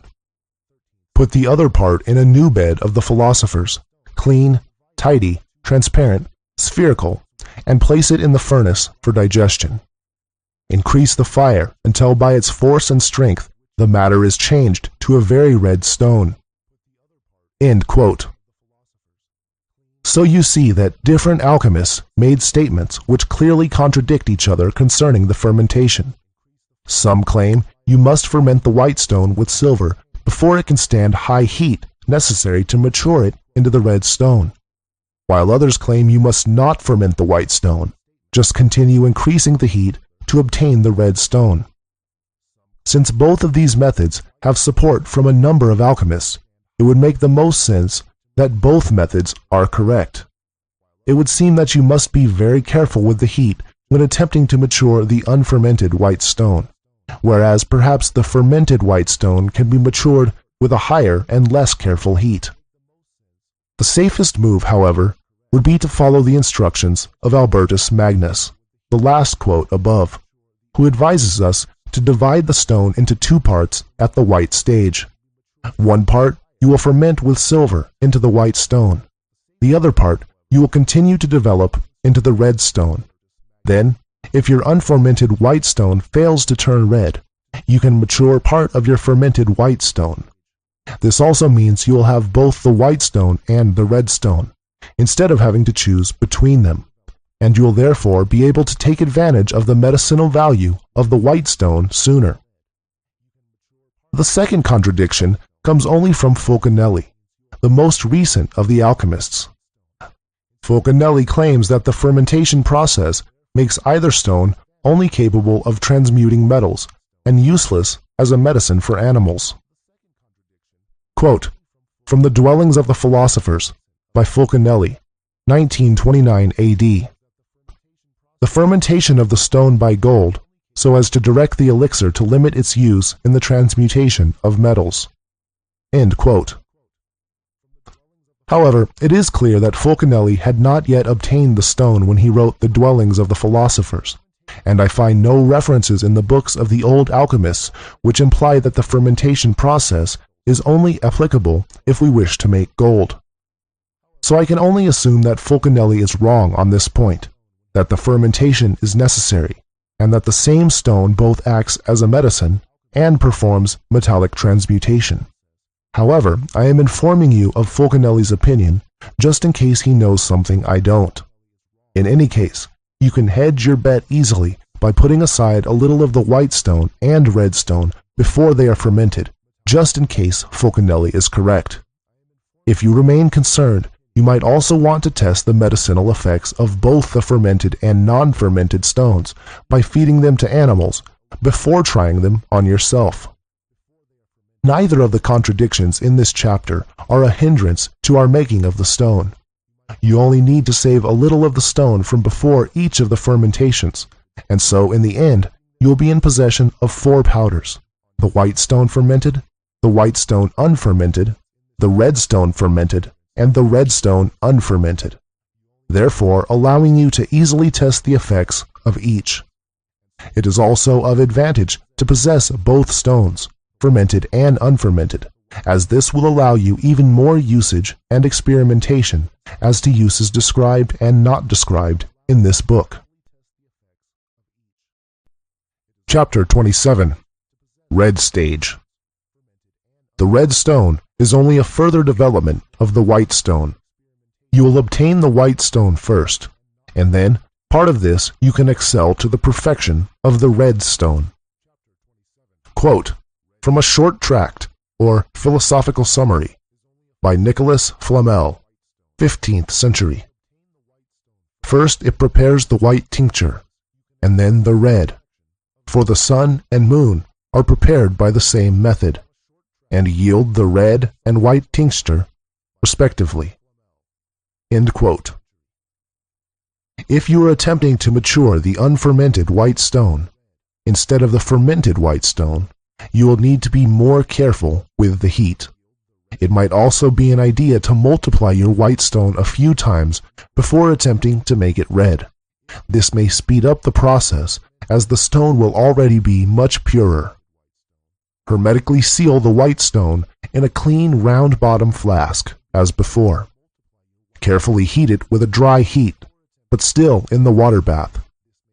Put the other part in a new bed of the philosophers, clean, tidy, transparent, spherical, and place it in the furnace for digestion. Increase the fire until by its force and strength the matter is changed to a very red stone." End quote. So you see that different alchemists made statements which clearly contradict each other concerning the fermentation. Some claim you must ferment the white stone with silver before it can stand high heat necessary to mature it into the red stone, while others claim you must not ferment the white stone, just continue increasing the heat to obtain the red stone. Since both of these methods have support from a number of alchemists, it would make the most sense that both methods are correct. It would seem that you must be very careful with the heat when attempting to mature the unfermented white stone, whereas perhaps the fermented white stone can be matured with a higher and less careful heat. The safest move, however, would be to follow the instructions of Albertus Magnus, the last quote above, who advises us to divide the stone into two parts at the white stage. One part you will ferment with silver into the white stone. The other part you will continue to develop into the red stone. Then, if your unfermented white stone fails to turn red, you can mature part of your fermented white stone. This also means you will have both the white stone and the red stone, instead of having to choose between them, and you will therefore be able to take advantage of the medicinal value of the white stone sooner. The second contradiction comes only from Fulcanelli, the most recent of the alchemists. Fulcanelli claims that the fermentation process makes either stone only capable of transmuting metals and useless as a medicine for animals. Quote, from The Dwellings of the Philosophers by Fulcanelli, 1929 AD. The fermentation of the stone by gold, so as to direct the elixir to limit its use in the transmutation of metals. End quote. However, it is clear that Fulcanelli had not yet obtained the stone when he wrote The Dwellings of the Philosophers, and I find no references in the books of the old alchemists which imply that the fermentation process is only applicable if we wish to make gold. So I can only assume that Fulcanelli is wrong on this point, that the fermentation is necessary, and that the same stone both acts as a medicine and performs metallic transmutation. However, I am informing you of Fulcanelli's opinion just in case he knows something I don't. In any case, you can hedge your bet easily by putting aside a little of the white stone and red stone before they are fermented, just in case Fulcanelli is correct. If you remain concerned, you might also want to test the medicinal effects of both the fermented and non-fermented stones by feeding them to animals before trying them on yourself. Neither of the contradictions in this chapter are a hindrance to our making of the stone. You only need to save a little of the stone from before each of the fermentations, and so in the end you will be in possession of 4 powders: the white stone fermented, the white stone unfermented, the red stone fermented, and the red stone unfermented, therefore allowing you to easily test the effects of each. It is also of advantage to possess both stones, fermented and unfermented, as this will allow you even more usage and experimentation as to uses described and not described in this book. Chapter 27. Red Stage. The red stone is only a further development of the white stone. You will obtain the white stone first, and then part of this you can excel to the perfection of the red stone. Quote, from a short tract, or philosophical summary, by Nicholas Flamel, 15th century. First it prepares the white tincture, and then the red, for the sun and moon are prepared by the same method, and yield the red and white tincture, respectively. End quote. If you are attempting to mature the unfermented white stone, instead of the fermented white stone, you will need to be more careful with the heat. It might also be an idea to multiply your white stone a few times before attempting to make it red. This may speed up the process as the stone will already be much purer. Hermetically seal the white stone in a clean round-bottom flask, as before. Carefully heat it with a dry heat, but still in the water bath,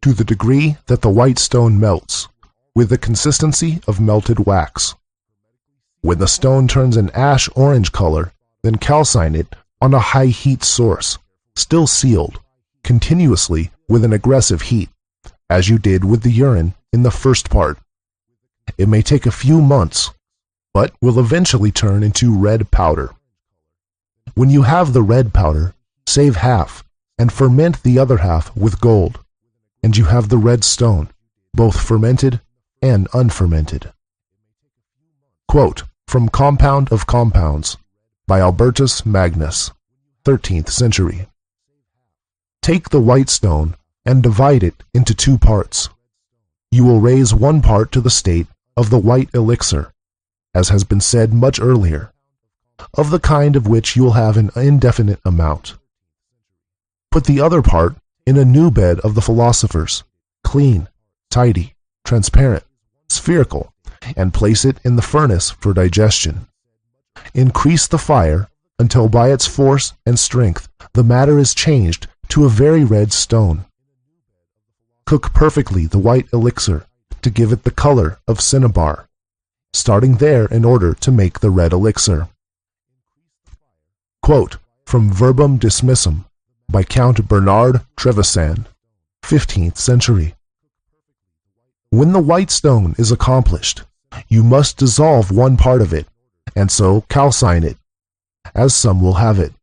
to the degree that the white stone melts, with the consistency of melted wax. When the stone turns an ash-orange color, then calcine it on a high-heat source, still sealed, continuously with an aggressive heat, as you did with the urine in the first part. It may take a few months, but will eventually turn into red powder. When you have the red powder, save half and ferment the other half with gold, and you have the red stone, both fermented and unfermented. Quote from Compound of Compounds by Albertus Magnus, 13th century. Take the white stone and divide it into 2 parts. You will raise one part to the state of the white elixir, as has been said much earlier, of the kind of which you will have an indefinite amount. Put the other part in a new bed of the philosophers, clean, tidy, transparent, spherical, and place it in the furnace for digestion. Increase the fire until by its force and strength the matter is changed to a very red stone. Cook perfectly the white elixir to give it the color of cinnabar, starting there in order to make the red elixir. Quote from Verbum Dismissum by Count Bernard Trevisan, 15th century. When the white stone is accomplished, you must dissolve one part of it, and so calcine it, as some will have it,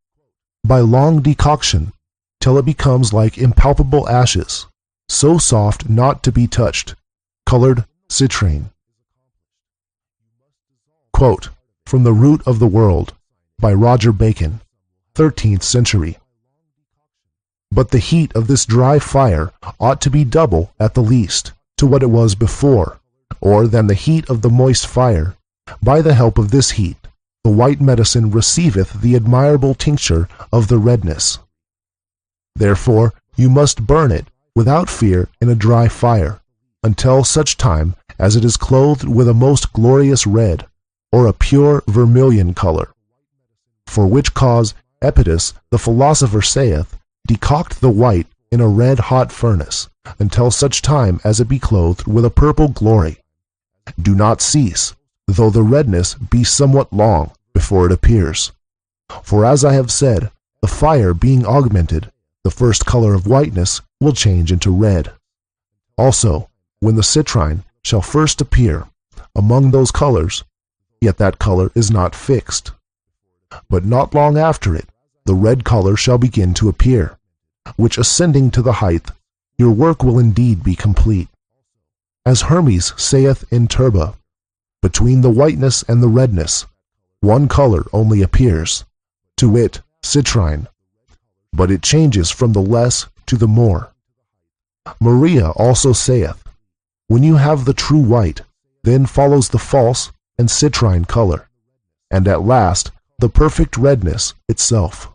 by long decoction, till it becomes like impalpable ashes, so soft not to be touched, colored citrine. Quote from The Root of the World by Roger Bacon, 13th century. But the heat of this dry fire ought to be double at the least to what it was before, or than the heat of the moist fire. By the help of this heat, the white medicine receiveth the admirable tincture of the redness. Therefore you must burn it without fear in a dry fire, until such time as it is clothed with a most glorious red, or a pure vermilion color. For which cause Epictetus the philosopher saith, decoct the white in a red-hot furnace, until such time as it be clothed with a purple glory. Do not cease, though the redness be somewhat long before it appears. For as I have said, the fire being augmented, the first color of whiteness will change into red. Also, when the citrine shall first appear among those colors, yet that color is not fixed. But not long after it, the red color shall begin to appear, which ascending to the height, your work will indeed be complete. As Hermes saith in Turba, between the whiteness and the redness, one color only appears, to wit, citrine, but it changes from the less to the more. Maria also saith, when you have the true white, then follows the false and citrine color, and at last the perfect redness itself.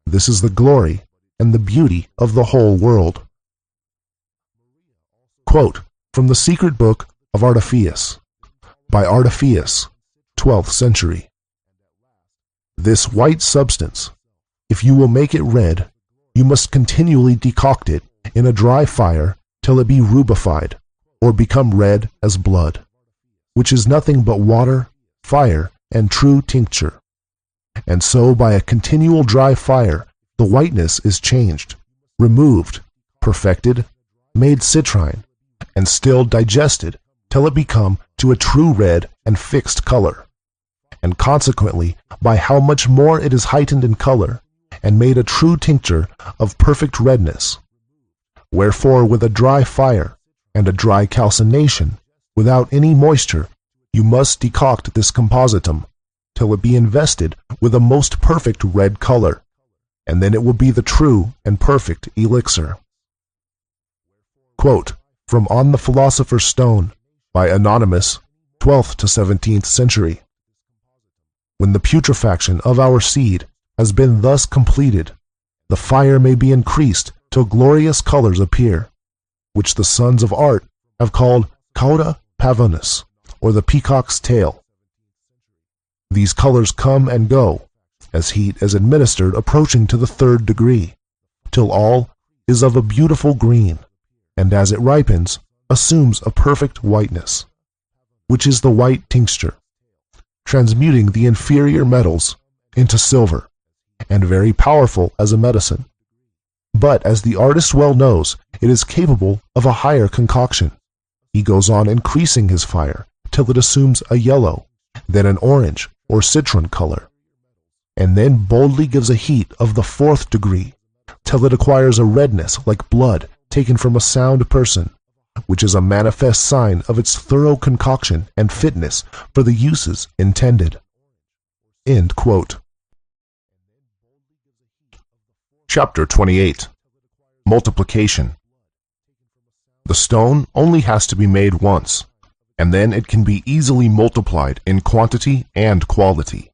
This is the glory and the beauty of the whole world. Quote from The Secret Book of Artephius by Artephius, 12th century. This white substance, if you will make it red, you must continually decoct it in a dry fire till it be rubified, or become red as blood, which is nothing but water, fire, and true tincture. And so by a continual dry fire the whiteness is changed, removed, perfected, made citrine, and still digested till it become to a true red and fixed color. And consequently, by how much more it is heightened in color, and made a true tincture of perfect redness. Wherefore with a dry fire, and a dry calcination, without any moisture, you must decoct this compositum, till it be invested with a most perfect red color, and then it will be the true and perfect elixir. Quote from On the Philosopher's Stone by Anonymous, 12th to 17th century. When the putrefaction of our seed has been thus completed, the fire may be increased till glorious colors appear, which the sons of art have called cauda pavonus, or the peacock's tail. These colors come and go, as heat is administered approaching to the 3rd degree, till all is of a beautiful green, and as it ripens, assumes a perfect whiteness, which is the white tincture, transmuting the inferior metals into silver, and very powerful as a medicine. But as the artist well knows, it is capable of a higher concoction. He goes on increasing his fire till it assumes a yellow, then an orange or citron color, and then boldly gives a heat of the 4th degree till it acquires a redness like blood taken from a sound person, which is a manifest sign of its thorough concoction and fitness for the uses intended. End quote. Chapter 28. Multiplication. The stone only has to be made once, and then it can be easily multiplied in quantity and quality.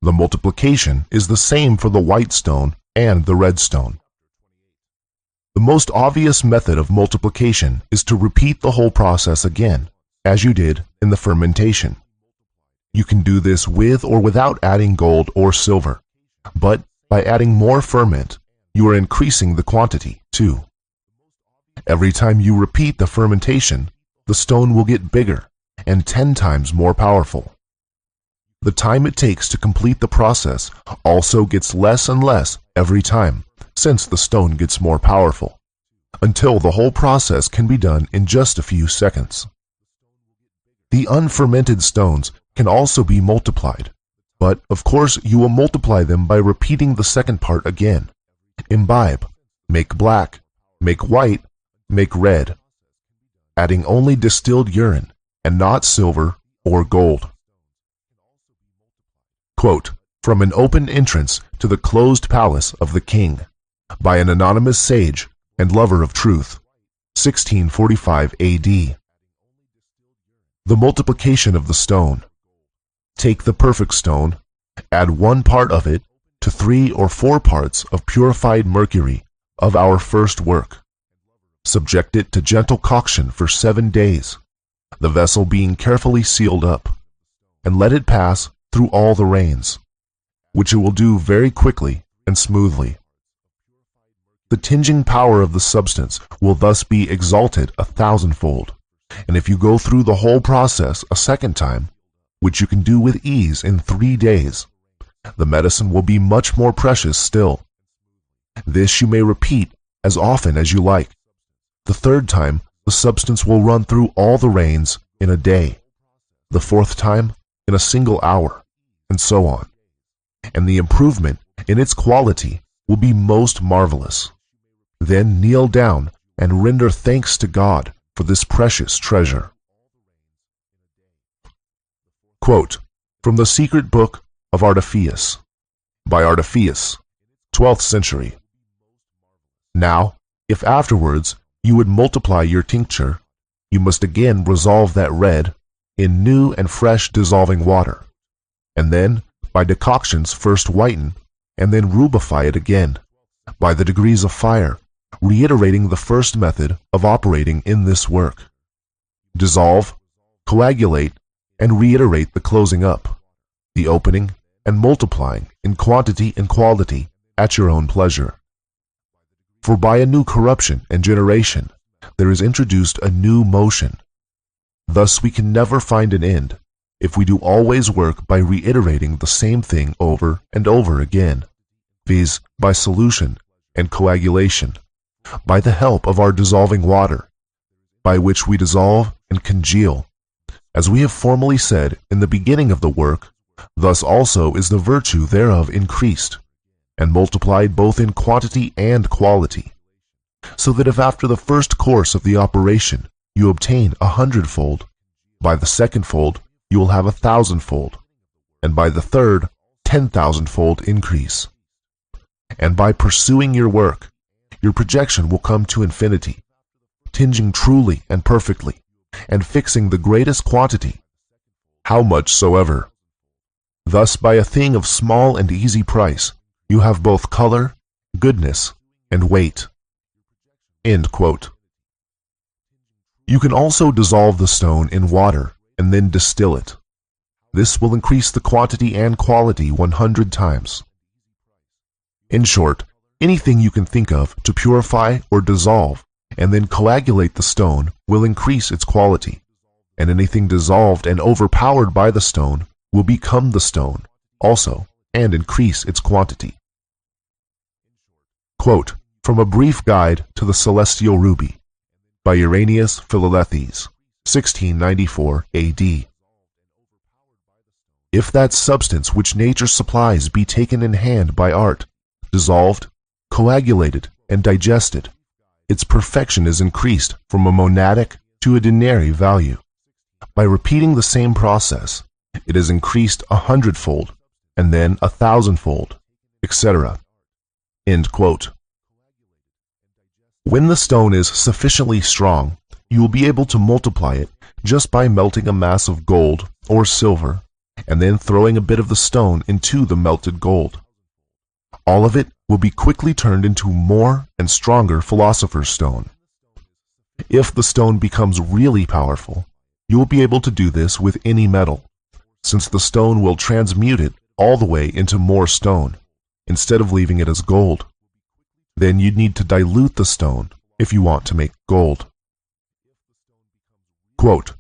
The multiplication is the same for the white stone and the red stone. The most obvious method of multiplication is to repeat the whole process again, as you did in the fermentation. You can do this with or without adding gold or silver, but by adding more ferment, you are increasing the quantity too. Every time you repeat the fermentation, the stone will get bigger and 10 times more powerful. The time it takes to complete the process also gets less and less every time, since the stone gets more powerful, until the whole process can be done in just a few seconds. The unfermented stones can also be multiplied, but of course you will multiply them by repeating the second part again. Imbibe, make black, make white, make red, adding only distilled urine and not silver or gold. Quote, from an open entrance to the closed palace of the king, by an anonymous sage and lover of truth, 1645 AD. The multiplication of the stone. Take the perfect stone, add 1 part of it to 3 or 4 parts of purified mercury of our first work. Subject it to gentle coction for 7 days, the vessel being carefully sealed up, and let it pass through all the rains, which it will do very quickly and smoothly. The tinging power of the substance will thus be exalted 1,000-fold, and if you go through the whole process a second time, which you can do with ease in 3 days, the medicine will be much more precious still. This you may repeat as often as you like. The 3rd time, the substance will run through all the rains in a day, the 4th time in a single hour, and so on. And the improvement in its quality will be most marvelous. Then kneel down and render thanks to God for this precious treasure. Quote, from the secret book of Artephius, by Artephius, 12th century. Now, if afterwards you would multiply your tincture, you must again resolve that red in new and fresh dissolving water, and then by decoctions first whiten, and then rubify it again, by the degrees of fire, reiterating the first method of operating in this work. Dissolve, coagulate, and reiterate the closing up, the opening, and multiplying in quantity and quality at your own pleasure. For by a new corruption and generation, there is introduced a new motion. Thus we can never find an end, if we do always work by reiterating the same thing over and over again, viz. By solution and coagulation, by the help of our dissolving water, by which we dissolve and congeal. As we have formerly said in the beginning of the work, thus also is the virtue thereof increased, and multiplied both in quantity and quality, so that if after the first course of the operation you obtain 100-fold, by the second-fold you will have 1,000-fold, and by the third 10,000-fold increase. And by pursuing your work, your projection will come to infinity, tinging truly and perfectly, and fixing the greatest quantity, how much soever. Thus by a thing of small and easy price, you have both color, goodness, and weight. End quote. You can also dissolve the stone in water and then distill it. This will increase the quantity and quality 100 times. In short, anything you can think of to purify or dissolve and then coagulate the stone will increase its quality, and anything dissolved and overpowered by the stone will become the stone also and increase its quantity. Quote from A Brief Guide to the Celestial Ruby by Irenaeus Philalethes, 1694 AD. If that substance which nature supplies be taken in hand by art, dissolved, coagulated, and digested, its perfection is increased from a monadic to a denary value. By repeating the same process, it is increased 100-fold, and then 1,000-fold, etc. End quote. When the stone is sufficiently strong, you will be able to multiply it just by melting a mass of gold or silver, and then throwing a bit of the stone into the melted gold. All of it will be quickly turned into more and stronger Philosopher's Stone. If the stone becomes really powerful, you will be able to do this with any metal, since the stone will transmute it all the way into more stone, instead of leaving it as gold. Then you'd need to dilute the stone if you want to make gold. Quote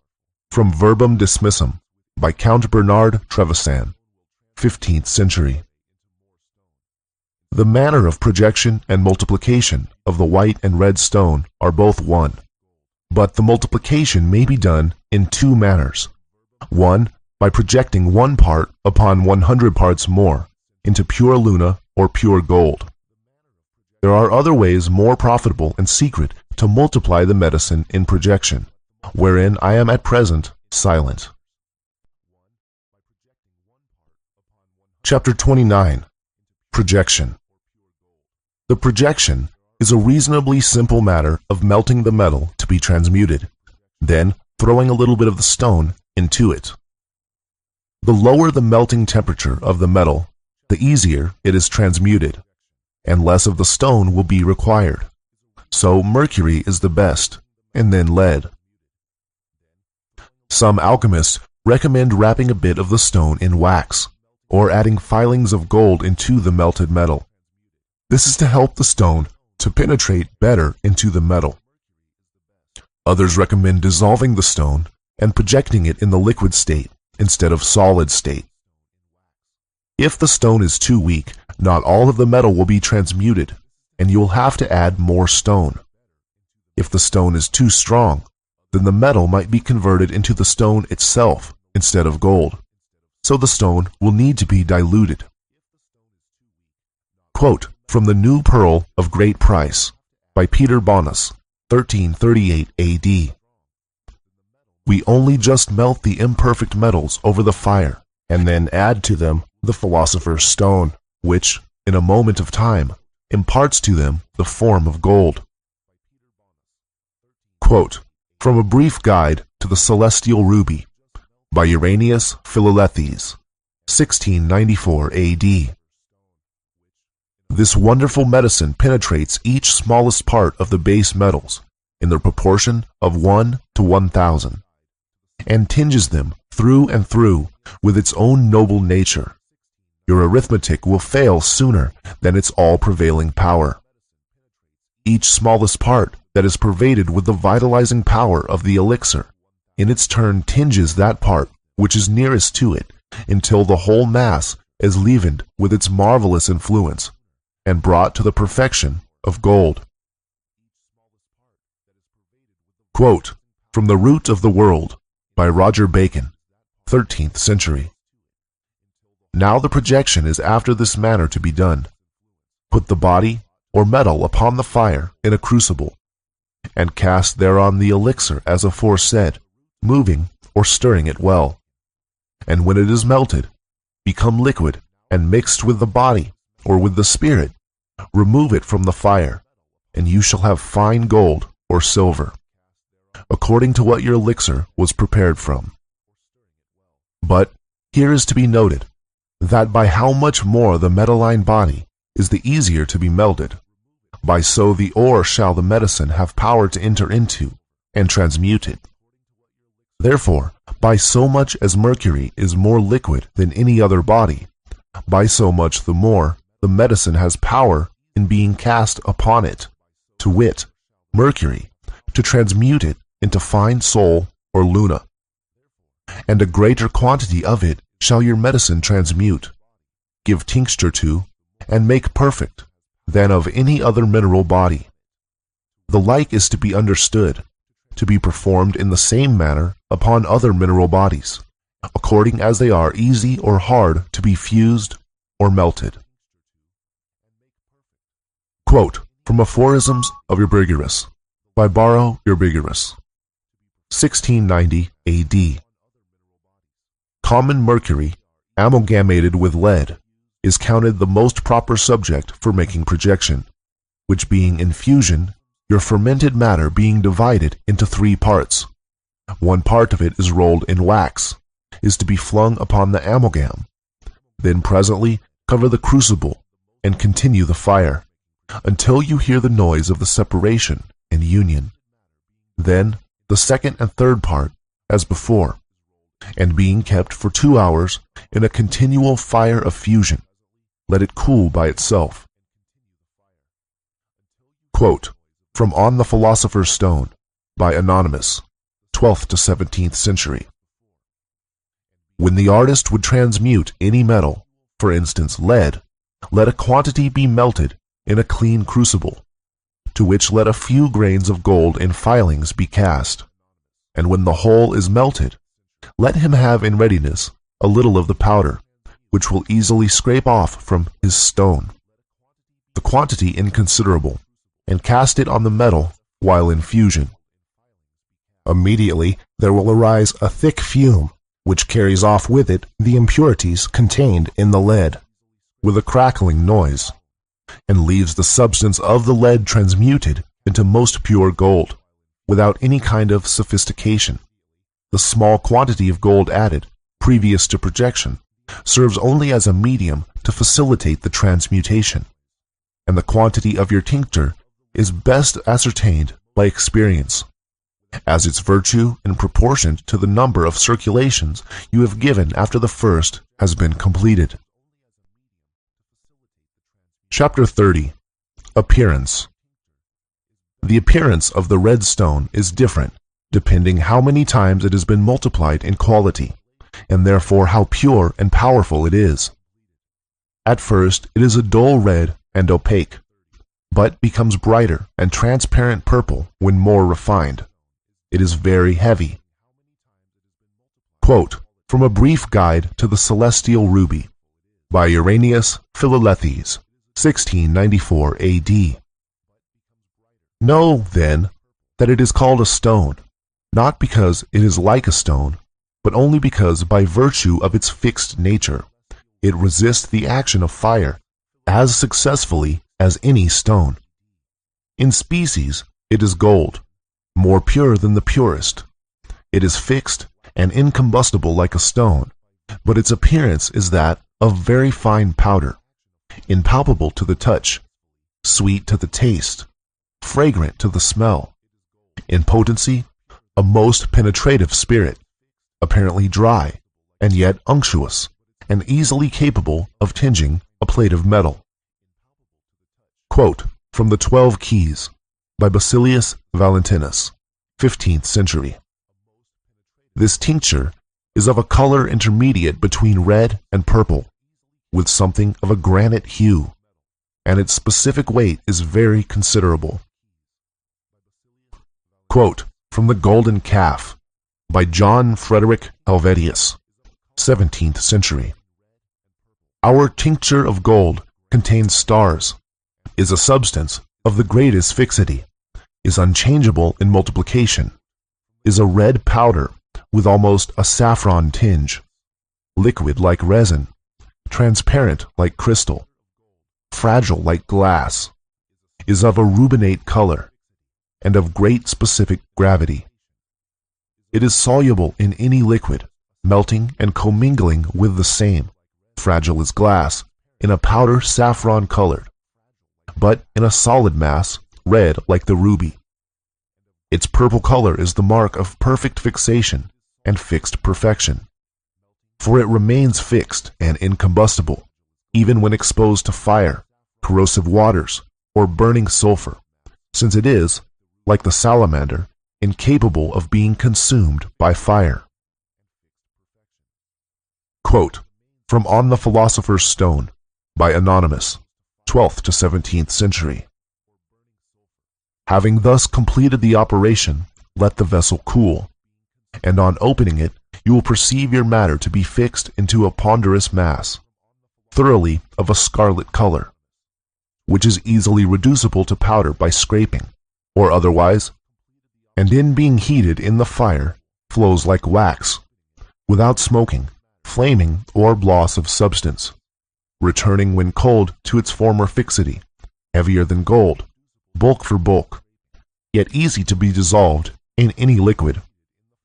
from Verbum Dismissum by Count Bernard Trevisan, 15th century. The manner of projection and multiplication of the white and red stone are both one, but the multiplication may be done in two manners. One, by projecting one part upon 100 parts more into pure luna or pure gold. There are other ways more profitable and secret to multiply the medicine in projection, wherein I am at present silent. Chapter 29. Projection. The projection is a reasonably simple matter of melting the metal to be transmuted, then throwing a little bit of the stone into it. The lower the melting temperature of the metal, the easier it is transmuted, and less of the stone will be required. So mercury is the best, and then lead. Some alchemists recommend wrapping a bit of the stone in wax, or adding filings of gold into the melted metal. This is to help the stone to penetrate better into the metal. Others recommend dissolving the stone and projecting it in the liquid state instead of solid state. If the stone is too weak, not all of the metal will be transmuted, and you will have to add more stone. If the stone is too strong, then the metal might be converted into the stone itself instead of gold, so the stone will need to be diluted. Quote from The New Pearl of Great Price by Peter Bonus, 1338 AD. We only just melt the imperfect metals over the fire, and then add to them the Philosopher's Stone, which, in a moment of time, imparts to them the form of gold. Quote from A Brief Guide to the Celestial Ruby by Irenaeus Philalethes, 1694 AD. This wonderful medicine penetrates each smallest part of the base metals in the proportion of 1 to 1,000, and tinges them through and through with its own noble nature. Your arithmetic will fail sooner than its all-prevailing power. Each smallest part that is pervaded with the vitalizing power of the elixir, in its turn tinges that part which is nearest to it, until the whole mass is leavened with its marvelous influence, and brought to the perfection of gold. Quote from The Root of the World by Roger Bacon, 13th century. Now the projection is after this manner to be done. Put the body or metal upon the fire in a crucible, and cast thereon the elixir as aforesaid, moving or stirring it well. And when it is melted, become liquid and mixed with the body or with the spirit, remove it from the fire, and you shall have fine gold or silver, according to what your elixir was prepared from. But here is to be noted that by how much more the metalline body is the easier to be melted, by so the ore shall the medicine have power to enter into, and transmute it. Therefore, by so much as mercury is more liquid than any other body, by so much the more the medicine has power in being cast upon it, to wit, mercury, to transmute it into fine soul or luna. And a greater quantity of it shall your medicine transmute, give tincture to, and make perfect, than of any other mineral body. The like is to be understood, to be performed in the same manner upon other mineral bodies, according as they are easy or hard to be fused or melted. Quote from Aphorisms of Eurybigerus by Baro Eurybigerus, 1690 A.D. Common mercury, amalgamated with lead, is counted the most proper subject for making projection, which being infusion, your fermented matter being divided into 3 parts. One part of it is rolled in wax, is to be flung upon the amalgam. Then presently cover the crucible and continue the fire, until you hear the noise of the separation and union. Then the second and third part, as before, and being kept for 2 hours in a continual fire of fusion, let it cool by itself. Quote from On the Philosopher's Stone by Anonymous, 12th to 17th century. When the artist would transmute any metal, for instance lead, let a quantity be melted in a clean crucible, to which let a few grains of gold in filings be cast, and when the whole is melted, let him have in readiness a little of the powder, which will easily scrape off from his stone, the quantity inconsiderable, and cast it on the metal while in fusion. Immediately there will arise a thick fume, which carries off with it the impurities contained in the lead, with a crackling noise, and leaves the substance of the lead transmuted into most pure gold, without any kind of sophistication. The small quantity of gold added, previous to projection, serves only as a medium to facilitate the transmutation, and the quantity of your tincture is best ascertained by experience, as its virtue in proportion to the number of circulations you have given after the first has been completed. Chapter 30. Appearance. The appearance of the red stone is different, depending how many times it has been multiplied in quality, and therefore how pure and powerful it is. At first it is a dull red and opaque, but becomes brighter and transparent purple when more refined. It is very heavy. Quote from A Brief Guide to the Celestial Ruby by Irenaeus Philalethes, 1694 A.D. Know, then, that it is called a stone, not because it is like a stone, but only because by virtue of its fixed nature, it resists the action of fire as successfully as any stone. In species, it is gold, more pure than the purest. It is fixed and incombustible like a stone, but its appearance is that of very fine powder, impalpable to the touch, sweet to the taste, fragrant to the smell. In potency, a most penetrative spirit, apparently dry, and yet unctuous, and easily capable of tinging a plate of metal. Quote from The 12 Keys by Basilius Valentinus, 15th century. This tincture is of a color intermediate between red and purple, with something of a granite hue, and its specific weight is very considerable. Quote from The Golden Calf by John Frederick Helvetius, 17th century. Our tincture of gold contains stars, is a substance of the greatest fixity, is unchangeable in multiplication, is a red powder with almost a saffron tinge, liquid like resin, transparent like crystal, fragile like glass, is of a rubinate color, and of great specific gravity. It is soluble in any liquid, melting and commingling with the same, fragile as glass, in a powder saffron colored, but in a solid mass, red like the ruby. Its purple color is the mark of perfect fixation and fixed perfection, for it remains fixed and incombustible, even when exposed to fire, corrosive waters, or burning sulfur, since it is, like the salamander, incapable of being consumed by fire. Quote from On the Philosopher's Stone by Anonymous, 12th to 17th century. Having thus completed the operation, let the vessel cool, and on opening it, you will perceive your matter to be fixed into a ponderous mass, thoroughly of a scarlet color, which is easily reducible to powder by scraping, or otherwise, and in being heated in the fire, flows like wax, without smoking, flaming, or loss of substance, returning when cold to its former fixity, heavier than gold, bulk for bulk, yet easy to be dissolved in any liquid,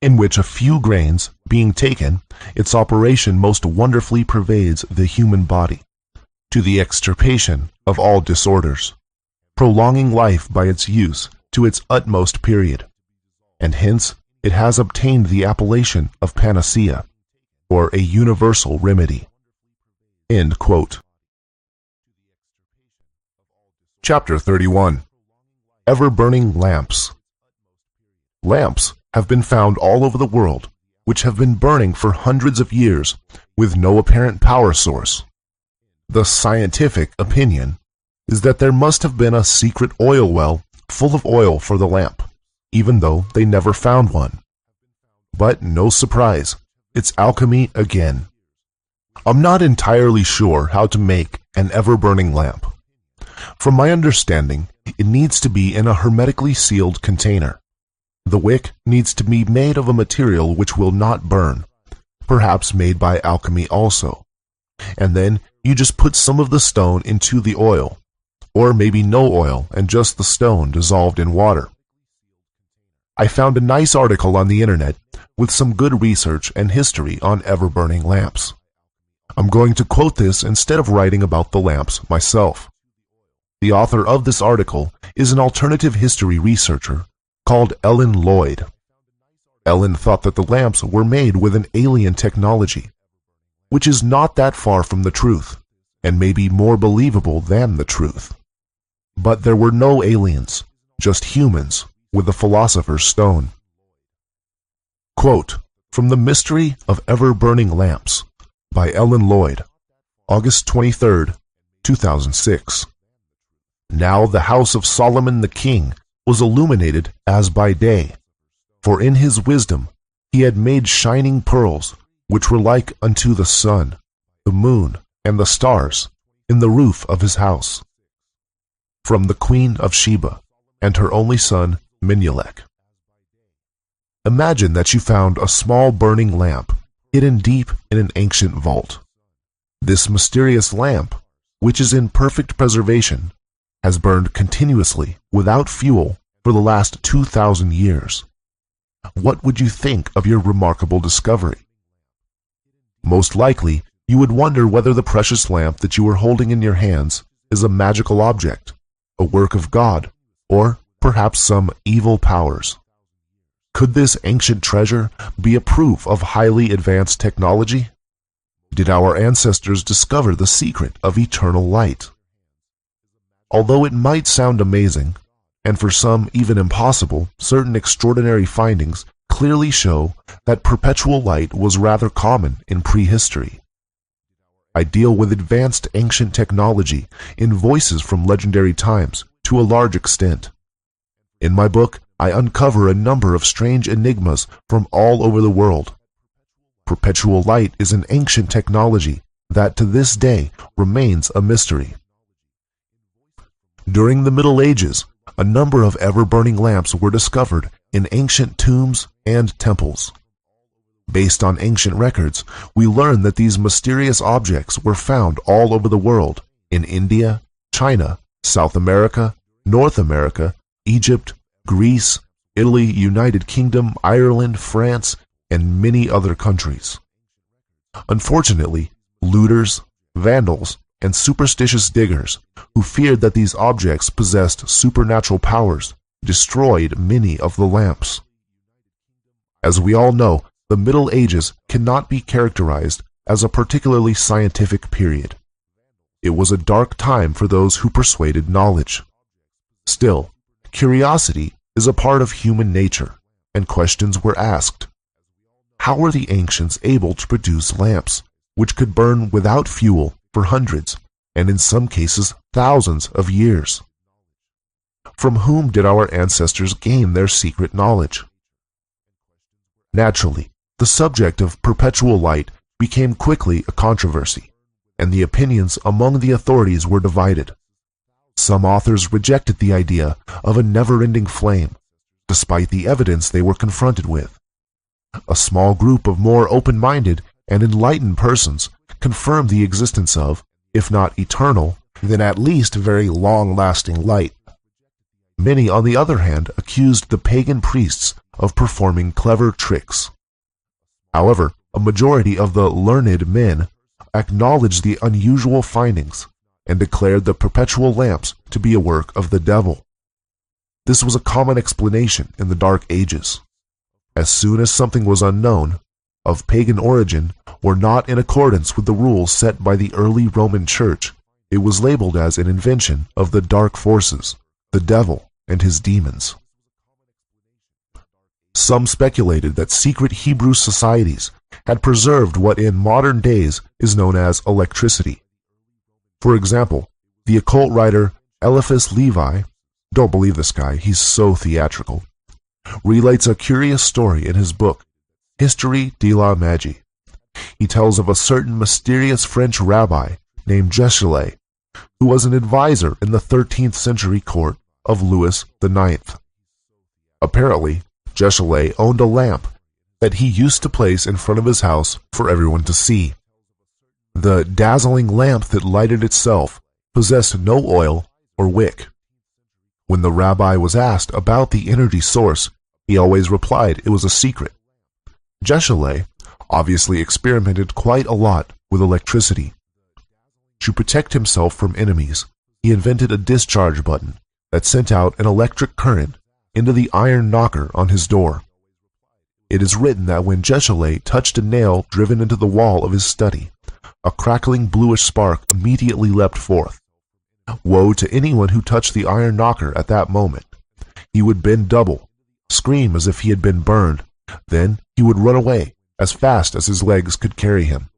in which a few grains being taken, its operation most wonderfully pervades the human body, to the extirpation of all disorders, prolonging life by its use to its utmost period, and hence it has obtained the appellation of panacea, or a universal remedy. End quote. Chapter 31. Ever-burning lamps. Lamps have been found all over the world, which have been burning for hundreds of years with no apparent power source. The scientific opinion is that there must have been a secret oil well full of oil for the lamp, even though they never found one. But no surprise, it's alchemy again. I'm not entirely sure how to make an ever-burning lamp. From my understanding, it needs to be in a hermetically sealed container. The wick needs to be made of a material which will not burn, perhaps made by alchemy also. And then you just put some of the stone into the oil, or maybe no oil and just the stone dissolved in water. I found a nice article on the internet with some good research and history on ever-burning lamps. I'm going to quote this instead of writing about the lamps myself. The author of this article is an alternative history researcher called Ellen Lloyd. Ellen thought that the lamps were made with an alien technology, which is not that far from the truth, and may be more believable than the truth. But there were no aliens, just humans with the Philosopher's Stone. Quote from The Mystery of Ever-Burning Lamps by Ellen Lloyd, August 23, 2006. Now the house of Solomon the king was illuminated as by day, for in his wisdom he had made shining pearls, which were like unto the sun, the moon, and the stars, in the roof of his house. From the Queen of Sheba and her only son Menelik. Imagine that you found a small burning lamp hidden deep in an ancient vault. This mysterious lamp, which is in perfect preservation, has burned continuously without fuel for the last 2,000 years. What would you think of your remarkable discovery? Most likely, you would wonder whether the precious lamp that you are holding in your hands is a magical object, a work of God, or perhaps some evil powers. Could this ancient treasure be a proof of highly advanced technology? Did our ancestors discover the secret of eternal light? Although it might sound amazing, and for some even impossible, certain extraordinary findings clearly show that perpetual light was rather common in prehistory. I deal with advanced ancient technology in voices from legendary times to a large extent. In my book, I uncover a number of strange enigmas from all over the world. Perpetual light is an ancient technology that to this day remains a mystery. During the Middle Ages, a number of ever-burning lamps were discovered in ancient tombs and temples. Based on ancient records, we learn that these mysterious objects were found all over the world, in India, China, South America, North America, Egypt, Greece, Italy, United Kingdom, Ireland, France, and many other countries. Unfortunately, looters, vandals, and superstitious diggers who feared that these objects possessed supernatural powers destroyed many of the lamps. As we all know, the Middle Ages cannot be characterized as a particularly scientific period. It was a dark time for those who persuaded knowledge. Still, curiosity is a part of human nature, and questions were asked. How were the ancients able to produce lamps, which could burn without fuel for hundreds, and in some cases thousands of years? From whom did our ancestors gain their secret knowledge? Naturally, the subject of perpetual light became quickly a controversy, and the opinions among the authorities were divided. Some authors rejected the idea of a never-ending flame, despite the evidence they were confronted with. A small group of more open-minded and enlightened persons confirmed the existence of, if not eternal, then at least very long-lasting light. Many, on the other hand, accused the pagan priests of performing clever tricks. However, a majority of the learned men acknowledged the unusual findings and declared the perpetual lamps to be a work of the devil. This was a common explanation in the Dark Ages. As soon as something was unknown, of pagan origin, or not in accordance with the rules set by the early Roman Church, it was labeled as an invention of the dark forces, the devil and his demons. Some speculated that secret Hebrew societies had preserved what in modern days is known as electricity. For example, the occult writer Eliphas Levi, don't believe this guy, he's so theatrical, relates a curious story in his book, History de la Magie. He tells of a certain mysterious French rabbi named Jechelet, who was an advisor in the 13th century court of Louis IX. Apparently, Jechelet owned a lamp that he used to place in front of his house for everyone to see. The dazzling lamp that lighted itself possessed no oil or wick. When the rabbi was asked about the energy source, he always replied it was a secret. Jechelet obviously experimented quite a lot with electricity. To protect himself from enemies, he invented a discharge button that sent out an electric current into the iron knocker on his door. It is written that when Jechelet touched a nail driven into the wall of his study, a crackling bluish spark immediately leapt forth. Woe to anyone who touched the iron knocker at that moment. He would bend double, scream as if he had been burned, then he would run away as fast as his legs could carry him.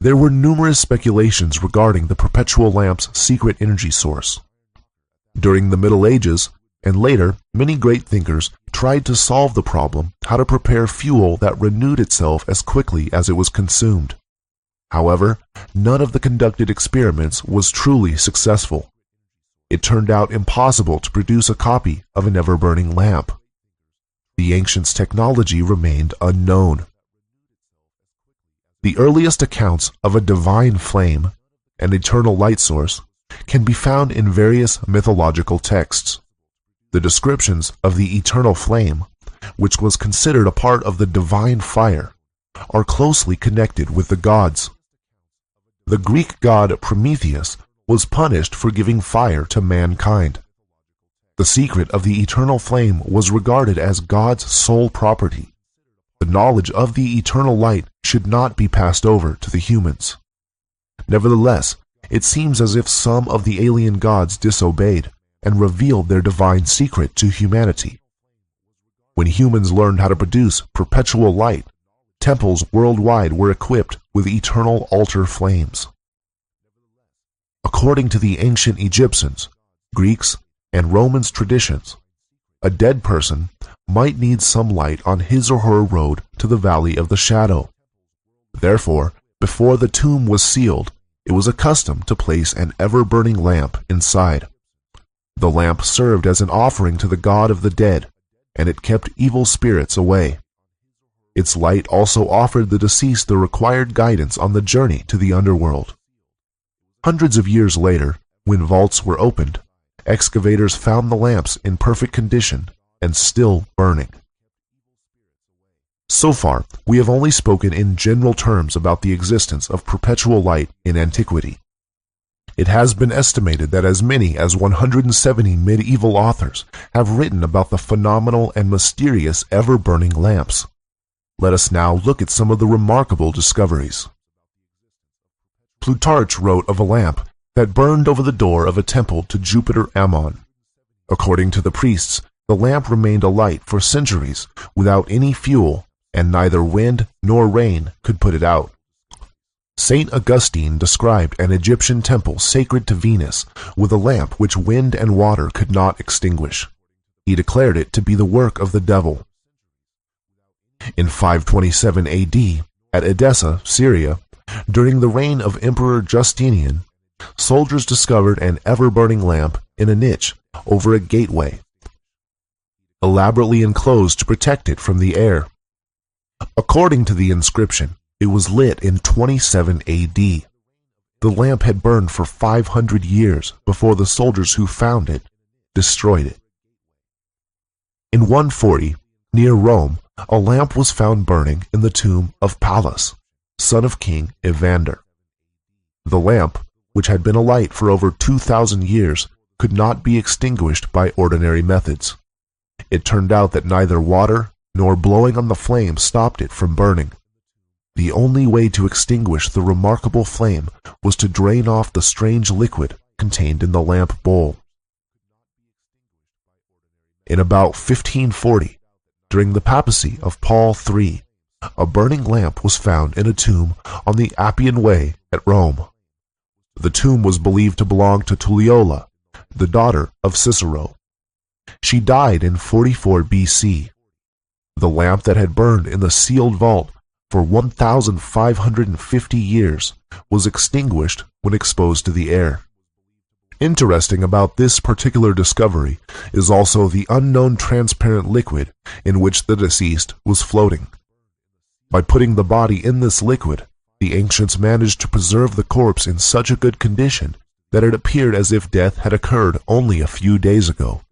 There were numerous speculations regarding the perpetual lamp's secret energy source. During the Middle Ages, and later, many great thinkers tried to solve the problem how to prepare fuel that renewed itself as quickly as it was consumed. However, none of the conducted experiments was truly successful. It turned out impossible to produce a copy of an ever-burning lamp. The ancients' technology remained unknown. The earliest accounts of a divine flame, an eternal light source, can be found in various mythological texts. The descriptions of the eternal flame, which was considered a part of the divine fire, are closely connected with the gods. The Greek god Prometheus was punished for giving fire to mankind. The secret of the eternal flame was regarded as God's sole property. The knowledge of the eternal light should not be passed over to the humans. Nevertheless, it seems as if some of the alien gods disobeyed and revealed their divine secret to humanity. When humans learned how to produce perpetual light, temples worldwide were equipped with eternal altar flames. According to the ancient Egyptians, Greeks, and Romans traditions, a dead person might need some light on his or her road to the Valley of the Shadow. Therefore, before the tomb was sealed, it was a custom to place an ever-burning lamp inside. The lamp served as an offering to the god of the dead, and it kept evil spirits away. Its light also offered the deceased the required guidance on the journey to the underworld. Hundreds of years later, when vaults were opened, excavators found the lamps in perfect condition and still burning. So far, we have only spoken in general terms about the existence of perpetual light in antiquity. It has been estimated that as many as 170 medieval authors have written about the phenomenal and mysterious ever-burning lamps. Let us now look at some of the remarkable discoveries. Plutarch wrote of a lamp that burned over the door of a temple to Jupiter Ammon. According to the priests, the lamp remained alight for centuries without any fuel, and neither wind nor rain could put it out. Saint Augustine described an Egyptian temple sacred to Venus with a lamp which wind and water could not extinguish. He declared it to be the work of the devil. In 527 AD, at Edessa, Syria, during the reign of Emperor Justinian, soldiers discovered an ever-burning lamp in a niche over a gateway, elaborately enclosed to protect it from the air. According to the inscription, it was lit in 27 AD. The lamp had burned for 500 years before the soldiers who found it destroyed it. In 140, near Rome, a lamp was found burning in the tomb of Pallas, son of King Evander. The lamp, which had been alight for over 2,000 years, could not be extinguished by ordinary methods. It turned out that neither water nor blowing on the flame stopped it from burning. The only way to extinguish the remarkable flame was to drain off the strange liquid contained in the lamp bowl. In about 1540, during the papacy of Paul III, a burning lamp was found in a tomb on the Appian Way at Rome. The tomb was believed to belong to Tulliola, the daughter of Cicero. She died in 44 BC. The lamp that had burned in the sealed vault for 1,550 years was extinguished when exposed to the air. Interesting about this particular discovery is also the unknown transparent liquid in which the deceased was floating. By putting the body in this liquid, the ancients managed to preserve the corpse in such a good condition that it appeared as if death had occurred only a few days ago.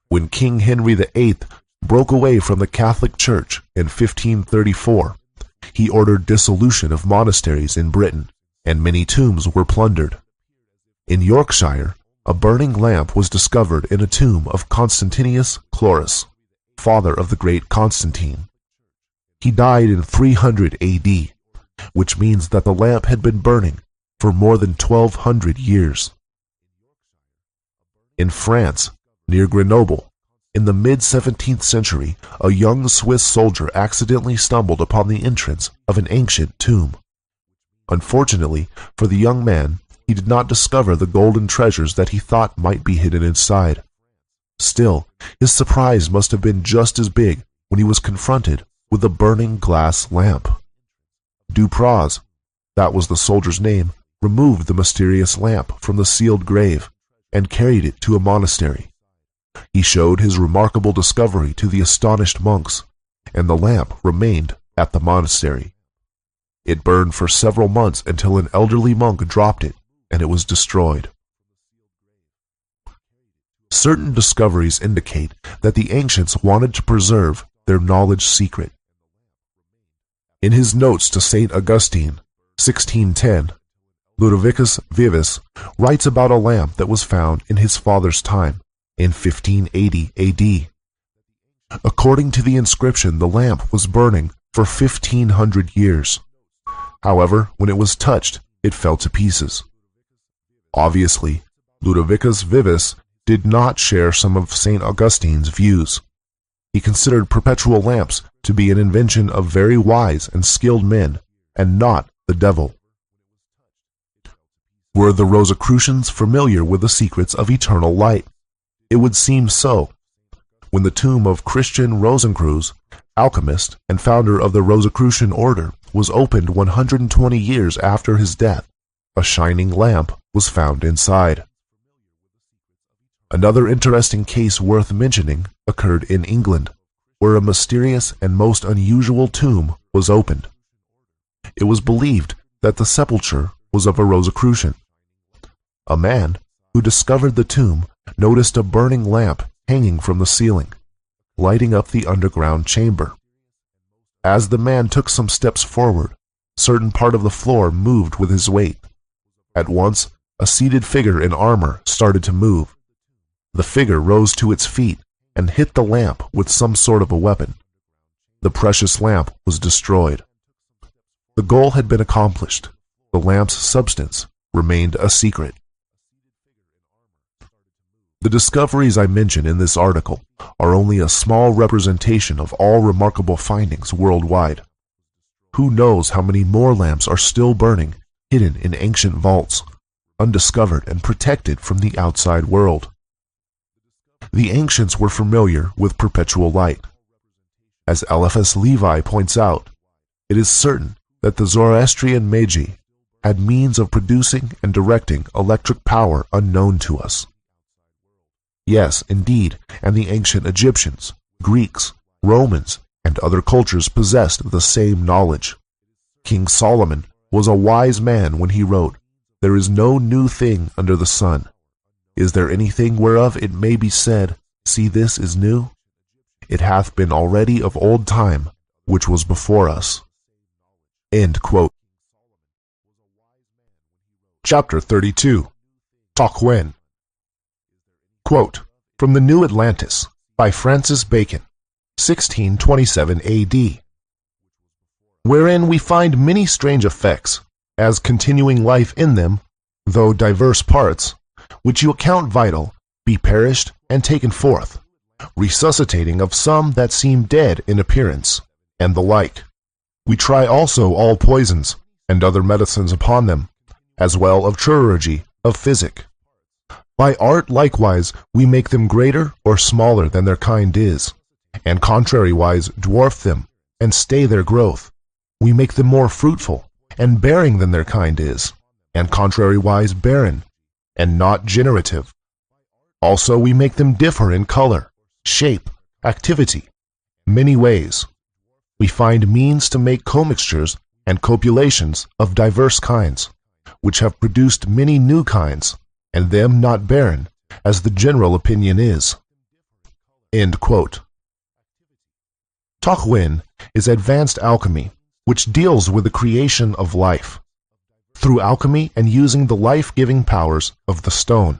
When King Henry VIII broke away from the Catholic Church in 1534, he ordered dissolution of monasteries in Britain, and many tombs were plundered. In Yorkshire, a burning lamp was discovered in a tomb of Constantinus Chlorus, father of the great Constantine. He died in 300 AD, which means that the lamp had been burning for more than 1,200 years. In France, near Grenoble, in the mid-17th century, a young Swiss soldier accidentally stumbled upon the entrance of an ancient tomb. Unfortunately for the young man, he did not discover the golden treasures that he thought might be hidden inside. Still, his surprise must have been just as big when he was confronted with a burning glass lamp. Dupraz, that was the soldier's name, removed the mysterious lamp from the sealed grave and carried it to a monastery. He showed his remarkable discovery to the astonished monks, and the lamp remained at the monastery. It burned for several months until an elderly monk dropped it, and it was destroyed. Certain discoveries indicate that the ancients wanted to preserve their knowledge secret. In his notes to St. Augustine, 1610, Ludovicus Vives writes about a lamp that was found in his father's time, in 1580 AD. According to the inscription, the lamp was burning for 1,500 years. However, when it was touched, it fell to pieces. Obviously, Ludovicus Vives did not share some of St. Augustine's views. He considered perpetual lamps to be an invention of very wise and skilled men, and not the devil. Were the Rosicrucians familiar with the secrets of eternal light? It would seem so. When the tomb of Christian Rosencreutz, alchemist and founder of the Rosicrucian order, was opened 120 years after his death, a shining lamp was found inside. Another interesting case worth mentioning occurred in England, where a mysterious and most unusual tomb was opened. It was believed that the sepulchre was of a Rosicrucian. A man who discovered the tomb noticed a burning lamp hanging from the ceiling, lighting up the underground chamber. As the man took some steps forward, certain part of the floor moved with his weight. At once, a seated figure in armor started to move. The figure rose to its feet and hit the lamp with some sort of a weapon. The precious lamp was destroyed. The goal had been accomplished. The lamp's substance remained a secret. The discoveries I mention in this article are only a small representation of all remarkable findings worldwide. Who knows how many more lamps are still burning, hidden in ancient vaults, undiscovered and protected from the outside world. The ancients were familiar with perpetual light. As Eliphas Levi points out, it is certain that the Zoroastrian Magi had means of producing and directing electric power unknown to us. Yes, indeed, and the ancient Egyptians, Greeks, Romans, and other cultures possessed the same knowledge. King Solomon was a wise man when he wrote, "There is no new thing under the sun. Is there anything whereof it may be said, See, this is new? It hath been already of old time, which was before us." End quote. Chapter 32. Tocquien. Quote, from the New Atlantis, by Francis Bacon, 1627 A.D., wherein we find many strange effects, as continuing life in them, though diverse parts, which you account vital, be perished and taken forth, resuscitating of some that seem dead in appearance, and the like. We try also all poisons, and other medicines upon them, as well of chirurgy, of physic. By art likewise we make them greater or smaller than their kind is, and contrariwise dwarf them, and stay their growth. We make them more fruitful, and bearing than their kind is, and contrariwise barren, and not generative. Also we make them differ in color, shape, activity, many ways. We find means to make commixtures and copulations of diverse kinds, which have produced many new kinds, and them not barren, as the general opinion is. End quote. Tocquien is advanced alchemy, which deals with the creation of life, through alchemy and using the life-giving powers of the stone.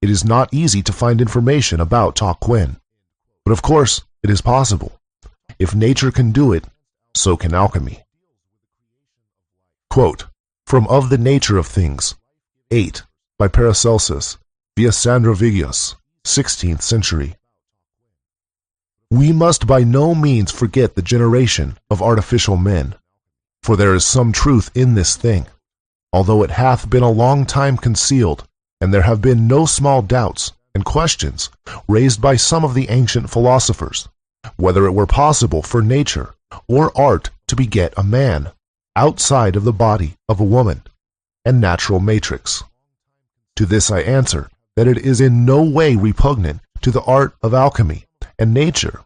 It is not easy to find information about Tocquien, but of course it is possible. If nature can do it, so can alchemy. Quote, from Of the Nature of Things, 8, by Paracelsus, via Sandrovigius, 16th century. We must by no means forget the generation of artificial men, for there is some truth in this thing, although it hath been a long time concealed, and there have been no small doubts and questions raised by some of the ancient philosophers, whether it were possible for nature or art to beget a man outside of the body of a woman and natural matrix. To this I answer that it is in no way repugnant to the art of alchemy and nature.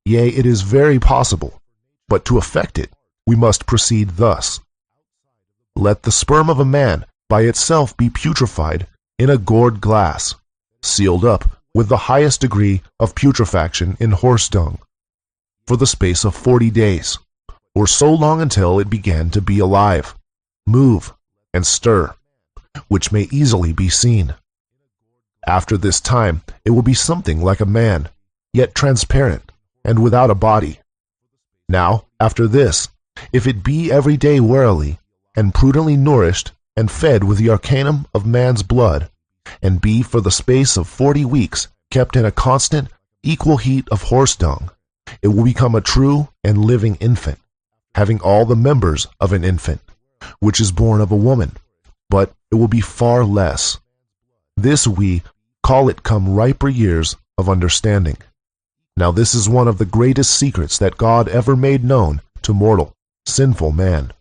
Yea, it is very possible, but to effect it, we must proceed thus. Let the sperm of a man by itself be putrefied in a gourd glass, sealed up with the highest degree of putrefaction in horse dung, for the space of 40 days, or so long until it began to be alive, move, and stir, which may easily be seen. After this time it will be something like a man, yet transparent, and without a body. Now, after this, if it be every day warily, and prudently nourished, and fed with the arcanum of man's blood, and be for the space of 40 weeks kept in a constant, equal heat of horse dung, it will become a true and living infant, having all the members of an infant, which is born of a woman, but it will be far less. This we call it come riper years of understanding. Now this is one of the greatest secrets that God ever made known to mortal, sinful man.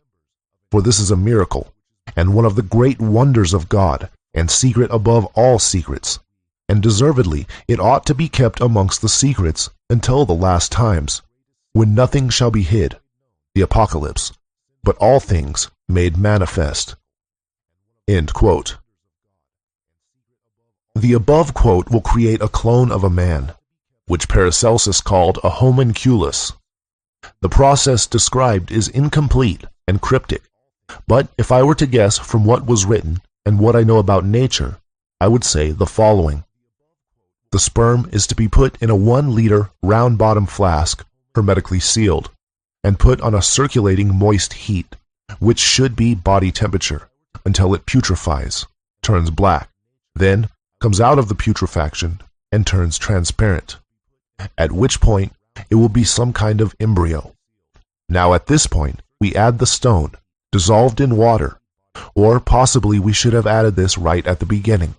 For this is a miracle, and one of the great wonders of God, and secret above all secrets, and deservedly it ought to be kept amongst the secrets until the last times, when nothing shall be hid, the apocalypse, but all things made manifest. End quote. The above quote will create a clone of a man, which Paracelsus called a homunculus. The process described is incomplete and cryptic, But if I were to guess from what was written and what I know about nature, I would say the following. The sperm is to be put in a 1-liter round-bottom flask, hermetically sealed, and put on a circulating moist heat, which should be body temperature, until it putrefies, turns black, then comes out of the putrefaction and turns transparent, at which point it will be some kind of embryo. Now at this point, we add the stone, dissolved in water, or possibly we should have added this right at the beginning.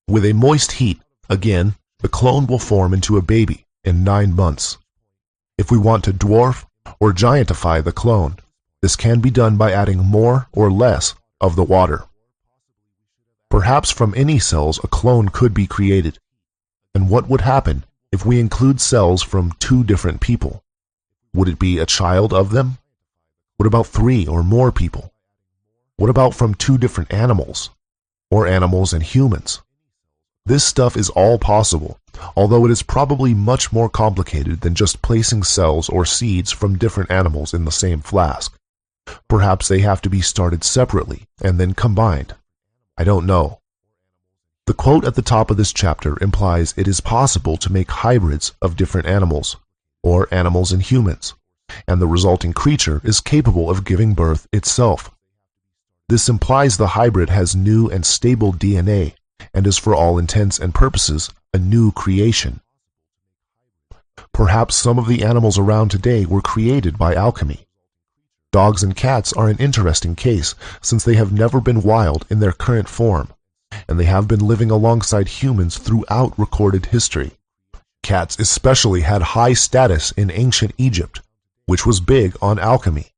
With a moist heat, again, the clone will form into a baby in 9 months. If we want to dwarf or giantify the clone, this can be done by adding more or less of the water. Perhaps from any cells a clone could be created. And what would happen if we include cells from 2 different people? Would it be a child of them? What about 3 or more people? What about from 2 different animals? Or animals and humans? This stuff is all possible, although it is probably much more complicated than just placing cells or seeds from different animals in the same flask. Perhaps they have to be started separately and then combined. I don't know. The quote at the top of this chapter implies it is possible to make hybrids of different animals, or animals and humans, and the resulting creature is capable of giving birth itself. This implies the hybrid has new and stable DNA and is for all intents and purposes a new creation. Perhaps some of the animals around today were created by alchemy. Dogs and cats are an interesting case since they have never been wild in their current form, and they have been living alongside humans throughout recorded history. Cats especially had high status in ancient Egypt, which was big on alchemy.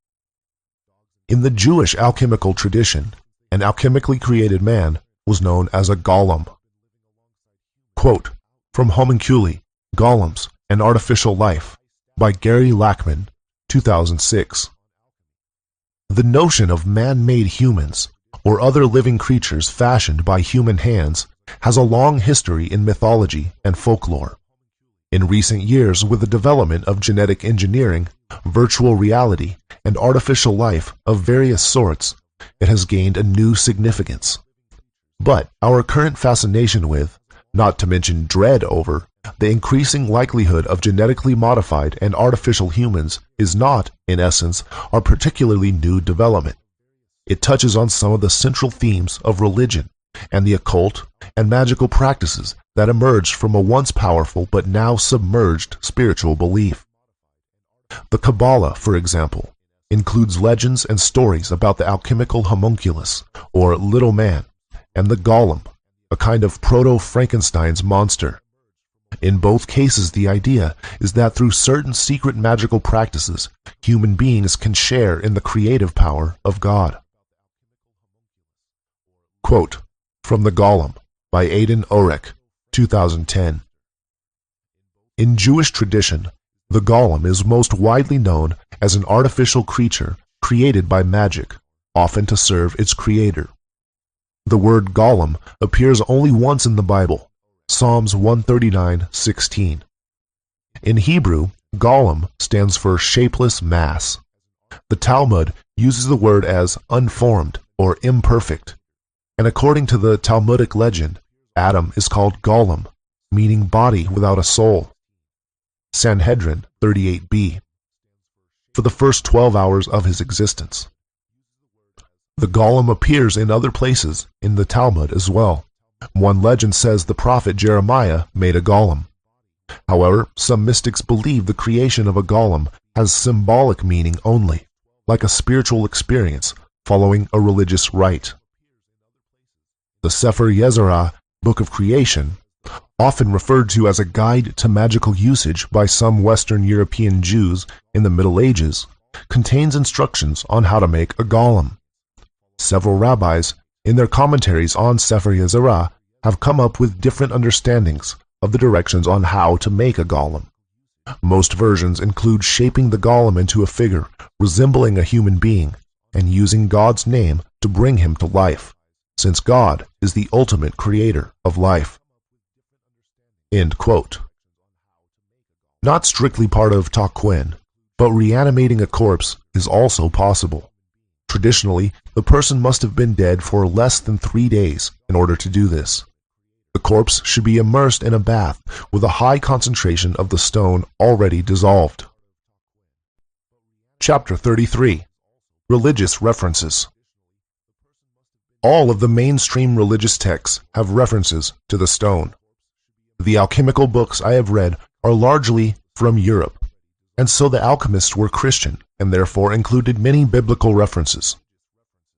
In the Jewish alchemical tradition, an alchemically created man was known as a golem. Quote, from Homunculi, Golems, An Artificial Life, by Gary Lachman, 2006. The notion of man-made humans, or other living creatures fashioned by human hands, has a long history in mythology and folklore. In recent years, with the development of genetic engineering, virtual reality, and artificial life of various sorts, it has gained a new significance. But our current fascination with, not to mention dread over, the increasing likelihood of genetically modified and artificial humans is not, in essence, a particularly new development. It touches on some of the central themes of religion and the occult and magical practices that emerged from a once powerful but now submerged spiritual belief. The Kabbalah, for example, includes legends and stories about the alchemical homunculus, or little man, and the golem, a kind of proto-Frankenstein's monster. In both cases, the idea is that through certain secret magical practices, human beings can share in the creative power of God. Quote, from The Golem, by Aidan Orek, 2010. In Jewish tradition, the golem is most widely known as an artificial creature created by magic, often to serve its creator. The word golem appears only once in the Bible, Psalms 139:16. In Hebrew, golem stands for shapeless mass. The Talmud uses the word as unformed or imperfect, and according to the Talmudic legend, Adam is called golem, meaning body without a soul. Sanhedrin 38b. For the first 12 hours of his existence. The golem appears in other places in the Talmud as well. One legend says the prophet Jeremiah made a golem. However, some mystics believe the creation of a golem has symbolic meaning only, like a spiritual experience following a religious rite. The Sefer Yetzirah, Book of Creation, often referred to as a guide to magical usage by some Western European Jews in the Middle Ages, contains instructions on how to make a golem. Several rabbis, in their commentaries on Sefer Yetzirah, have come up with different understandings of the directions on how to make a golem. Most versions include shaping the golem into a figure resembling a human being and using God's name to bring him to life, since God is the ultimate creator of life. End quote. Not strictly part of Taquin, but reanimating a corpse is also possible. Traditionally, the person must have been dead for less than 3 days in order to do this. The corpse should be immersed in a bath with a high concentration of the stone already dissolved. Chapter 33. Religious References. All of the mainstream religious texts have references to the stone. The alchemical books I have read are largely from Europe, and so the alchemists were Christian and therefore included many biblical references.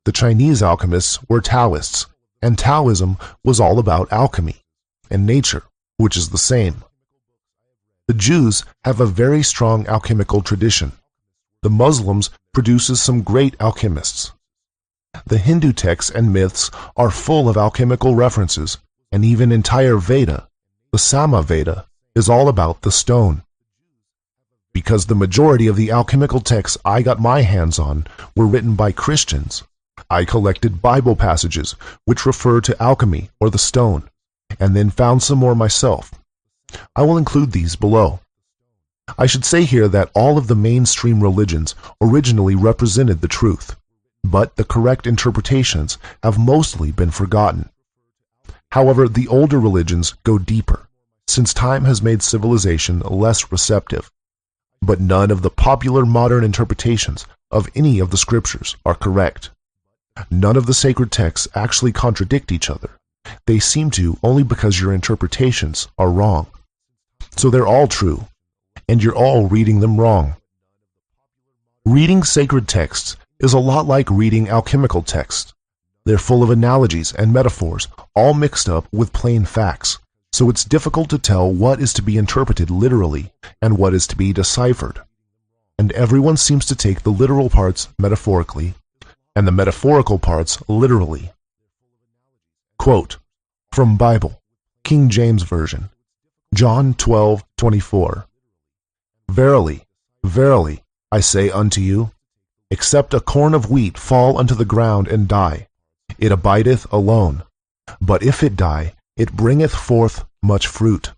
The Chinese alchemists were Taoists, and Taoism was all about alchemy and nature, which is the same. The Jews have a very strong alchemical tradition. The Muslims produces some great alchemists. The Hindu texts and myths are full of alchemical references, and even entire Veda, the Sama Veda, is all about the stone. Because the majority of the alchemical texts I got my hands on were written by Christians, I collected Bible passages which refer to alchemy or the stone, and then found some more myself. I will include these below. I should say here that all of the mainstream religions originally represented the truth, but the correct interpretations have mostly been forgotten. However, the older religions go deeper, since time has made civilization less receptive. But none of the popular modern interpretations of any of the scriptures are correct. None of the sacred texts actually contradict each other. They seem to only because your interpretations are wrong. So they're all true, and you're all reading them wrong. Reading sacred texts is a lot like reading alchemical texts. They're full of analogies and metaphors, all mixed up with plain facts, so it's difficult to tell what is to be interpreted literally and what is to be deciphered. And everyone seems to take the literal parts metaphorically, and the metaphorical parts literally. Quote, from Bible, King James Version, John 12:24. Verily, verily, I say unto you, except a corn of wheat fall unto the ground and die, it abideth alone. But if it die, it bringeth forth much fruit.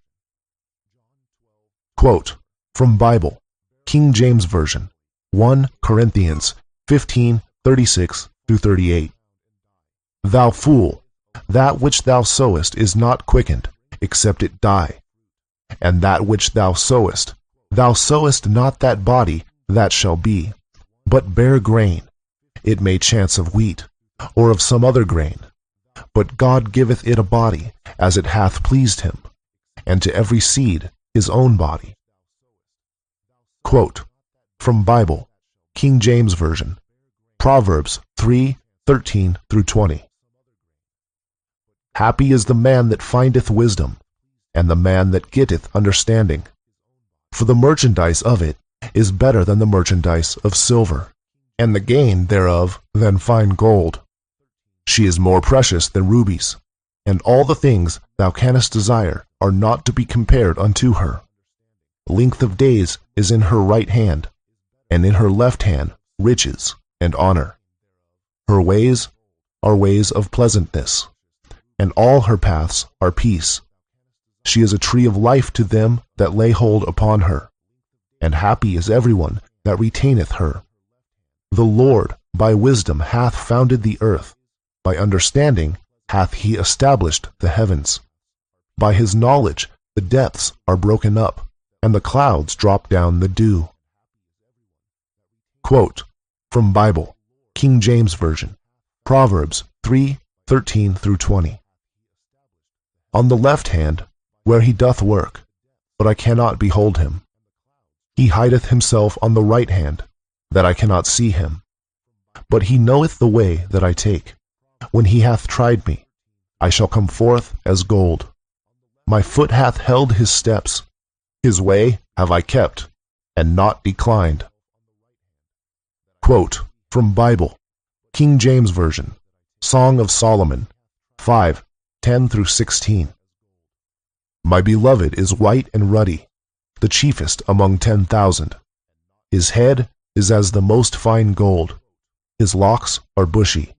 Quote, from Bible, King James Version, 1 Corinthians 15:36-38. Thou fool, that which thou sowest is not quickened, except it die. And that which thou sowest not that body that shall be, but bare grain, it may chance of wheat, or of some other grain. But God giveth it a body, as it hath pleased him, and to every seed his own body. Quote, from Bible, King James Version, Proverbs 3:13-20. Happy is the man that findeth wisdom, and the man that getteth understanding. For the merchandise of it is better than the merchandise of silver, and the gain thereof than fine gold. She is more precious than rubies, and all the things thou canst desire are not to be compared unto her. Length of days is in her right hand, and in her left hand riches and honor. Her ways are ways of pleasantness, and all her paths are peace. She is a tree of life to them that lay hold upon her, and happy is everyone that retaineth her. The Lord by wisdom hath founded the earth, by understanding hath he established the heavens. By his knowledge the depths are broken up, and the clouds drop down the dew. Quote, from Bible, King James Version, Proverbs 3:13-20. On the left hand, where he doth work, but I cannot behold him. He hideth himself on the right hand, that I cannot see him. But he knoweth the way that I take. When he hath tried me, I shall come forth as gold. My foot hath held his steps. His way have I kept, and not declined. Quote, from Bible, King James Version, Song of Solomon, 5:10-16. My beloved is white and ruddy, the chiefest among 10,000. His head is as the most fine gold. His locks are bushy,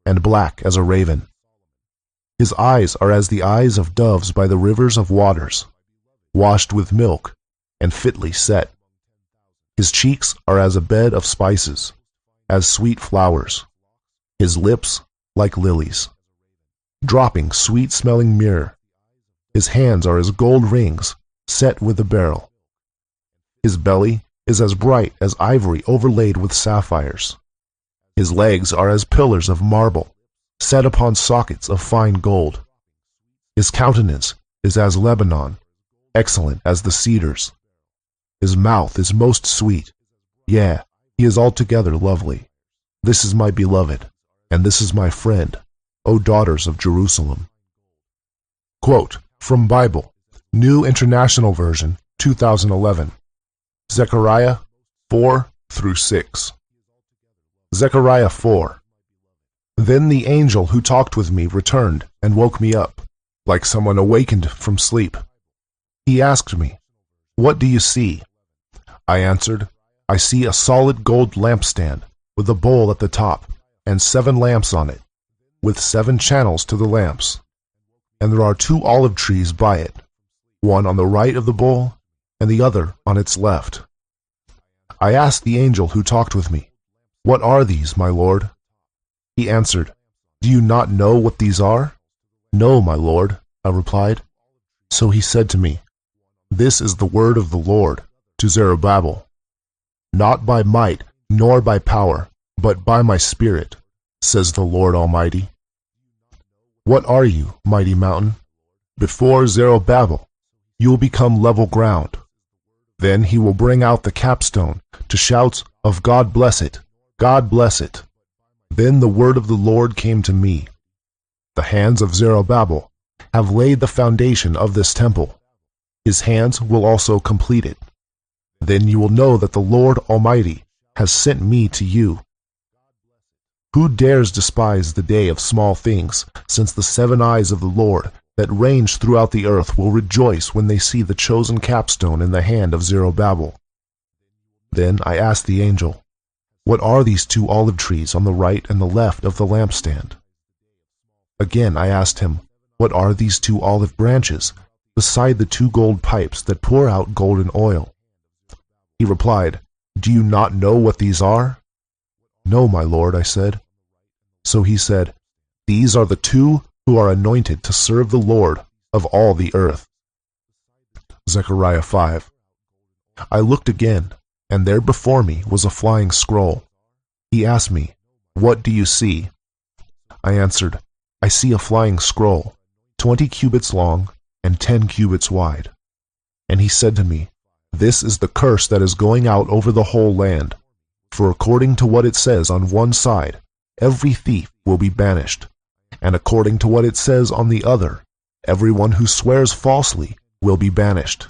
and black as a raven. His eyes are as the eyes of doves by the rivers of waters, washed with milk, and fitly set. His cheeks are as a bed of spices, as sweet flowers, his lips like lilies, dropping sweet-smelling myrrh. His hands are as gold rings set with a beryl. His belly is as bright as ivory overlaid with sapphires. His legs are as pillars of marble set upon sockets of fine gold. His countenance is as Lebanon, excellent as the cedars. His mouth is most sweet. Yeah, he is altogether lovely. This is my beloved, and this is my friend, O daughters of Jerusalem. Quote from Bible, New International Version, 2011. Zechariah 4-6. Zechariah 4. Then the angel who talked with me returned and woke me up, like someone awakened from sleep. He asked me, "What do you see?" I answered, "I see a solid gold lampstand with a bowl at the top and 7 lamps on it, with 7 channels to the lamps. And there are 2 olive trees by it, one on the right of the bowl and the other on its left." I asked the angel who talked with me, "What are these, my Lord?" He answered, "Do you not know what these are?" "No, my Lord," I replied. So he said to me, "This is the word of the Lord to Zerubbabel. Not by might nor by power, but by my Spirit, says the Lord Almighty. What are you, mighty mountain? Before Zerubbabel, you will become level ground. Then he will bring out the capstone to shouts of God bless it, God bless it. Then the word of the Lord came to me. The hands of Zerubbabel have laid the foundation of this temple. His hands will also complete it. Then you will know that the Lord Almighty has sent me to you. Who dares despise the day of small things, since the 7 eyes of the Lord that range throughout the earth will rejoice when they see the chosen capstone in the hand of Zerubbabel? Then I asked the angel, "What are these 2 olive trees on the right and the left of the lampstand?" Again I asked him, "What are these 2 olive branches beside the 2 gold pipes that pour out golden oil?" He replied, "Do you not know what these are?" "No, my Lord," I said. So he said, "These are the 2 who are anointed to serve the Lord of all the earth." Zechariah 5. I looked again, and there before me was a flying scroll. He asked me, "What do you see?" I answered, "I see a flying scroll, 20 cubits long and 10 cubits wide." And he said to me, "This is the curse that is going out over the whole land. For according to what it says on one side, every thief will be banished, and according to what it says on the other, everyone who swears falsely will be banished.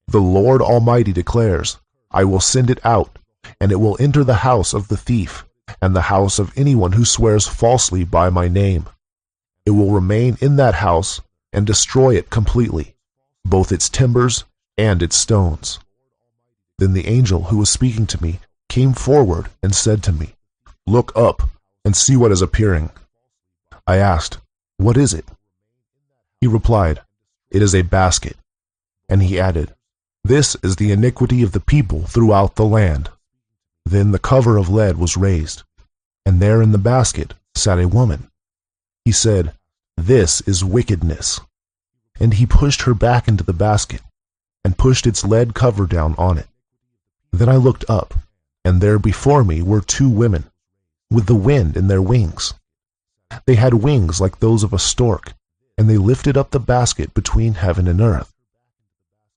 The Lord Almighty declares, I will send it out, and it will enter the house of the thief, and the house of anyone who swears falsely by my name. It will remain in that house and destroy it completely, both its timbers and its stones." Then the angel who was speaking to me came forward and said to me, "Look up and see what is appearing." I asked, "What is it?" He replied, "It is a basket." And he added, "This is the iniquity of the people throughout the land." Then the cover of lead was raised, and there in the basket sat a woman. He said, "This is wickedness." And he pushed her back into the basket, and pushed its lead cover down on it. Then I looked up, and there before me were 2 women, with the wind in their wings. They had wings like those of a stork, and they lifted up the basket between heaven and earth.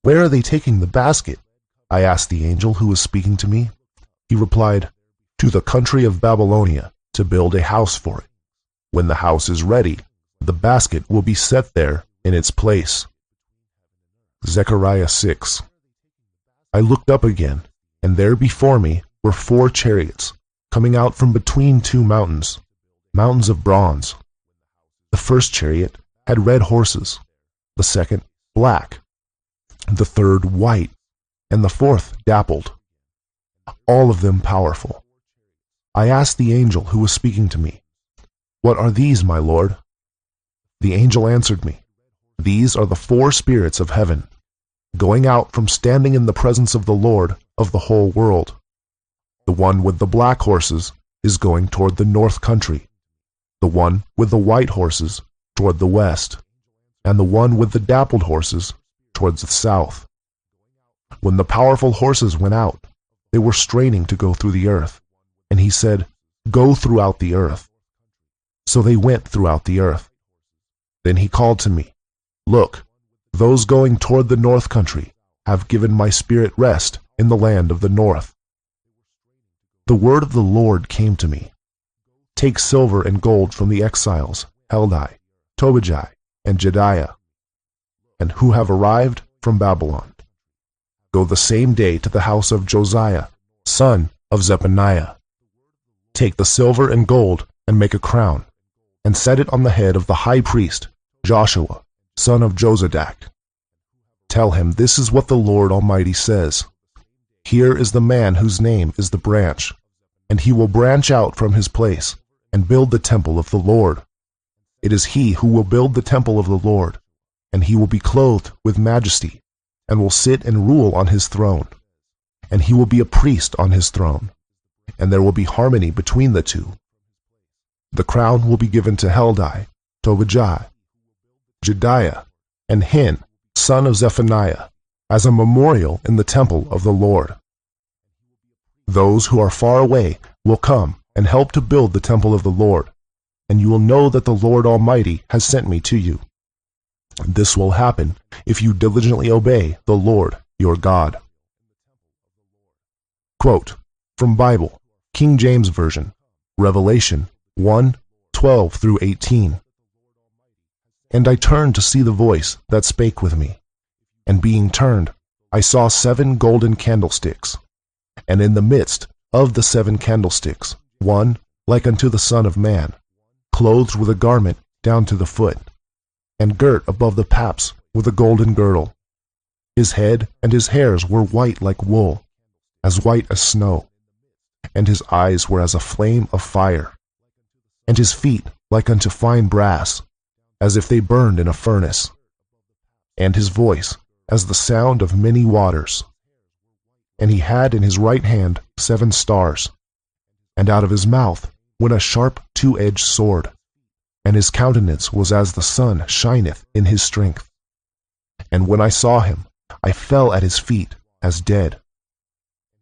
"Where are they taking the basket?" I asked the angel who was speaking to me. He replied, "To the country of Babylonia, to build a house for it. When the house is ready, the basket will be set there in its place." Zechariah 6. I looked up again, and there before me were 4 chariots, coming out from between 2 mountains, mountains of bronze. The first chariot had red horses, the second black, the third white, and the fourth dappled, all of them powerful. I asked the angel who was speaking to me, "What are these, my Lord?" The angel answered me, "These are the 4 spirits of heaven, going out from standing in the presence of the Lord of the whole world. The one with the black horses is going toward the north country, the one with the white horses toward the west, and the one with the dappled horses towards the south. When the powerful horses went out, they were straining to go through the earth, and he said, "Go throughout the earth." So they went throughout the earth. Then he called to me, "Look, those going toward the north country have given my spirit rest in the land of the north." The word of the Lord came to me, "Take silver and gold from the exiles, Heldai, Tobijah, and Jediah, and who have arrived from Babylon. Go the same day to the house of Josiah, son of Zephaniah. Take the silver and gold and make a crown, and set it on the head of the high priest, Joshua, son of Josadak. Tell him this is what the Lord Almighty says. Here is the man whose name is the branch, and he will branch out from his place and build the temple of the Lord. It is he who will build the temple of the Lord, and he will be clothed with majesty, and will sit and rule on his throne. And he will be a priest on his throne, and there will be harmony between the two. The crown will be given to Heldai, Tobijah, Jediah, and Hin, son of Zephaniah, as a memorial in the temple of the Lord. Those who are far away will come and help to build the temple of the Lord, and you will know that the Lord Almighty has sent me to you. This will happen if you diligently obey the Lord your God." Quote from Bible, King James Version, Revelation 1:12 through 18. And I turned to see the voice that spake with me. And being turned, I saw 7 golden candlesticks, and in the midst of the 7 candlesticks, one like unto the Son of Man, clothed with a garment down to the foot, and girt above the paps with a golden girdle. His head and his hairs were white like wool, as white as snow, and his eyes were as a flame of fire, and his feet like unto fine brass, as if they burned in a furnace, and his voice as the sound of many waters. And he had in his right hand 7 stars, and out of his mouth went a sharp 2-edged sword, and his countenance was as the sun shineth in his strength. And when I saw him, I fell at his feet as dead.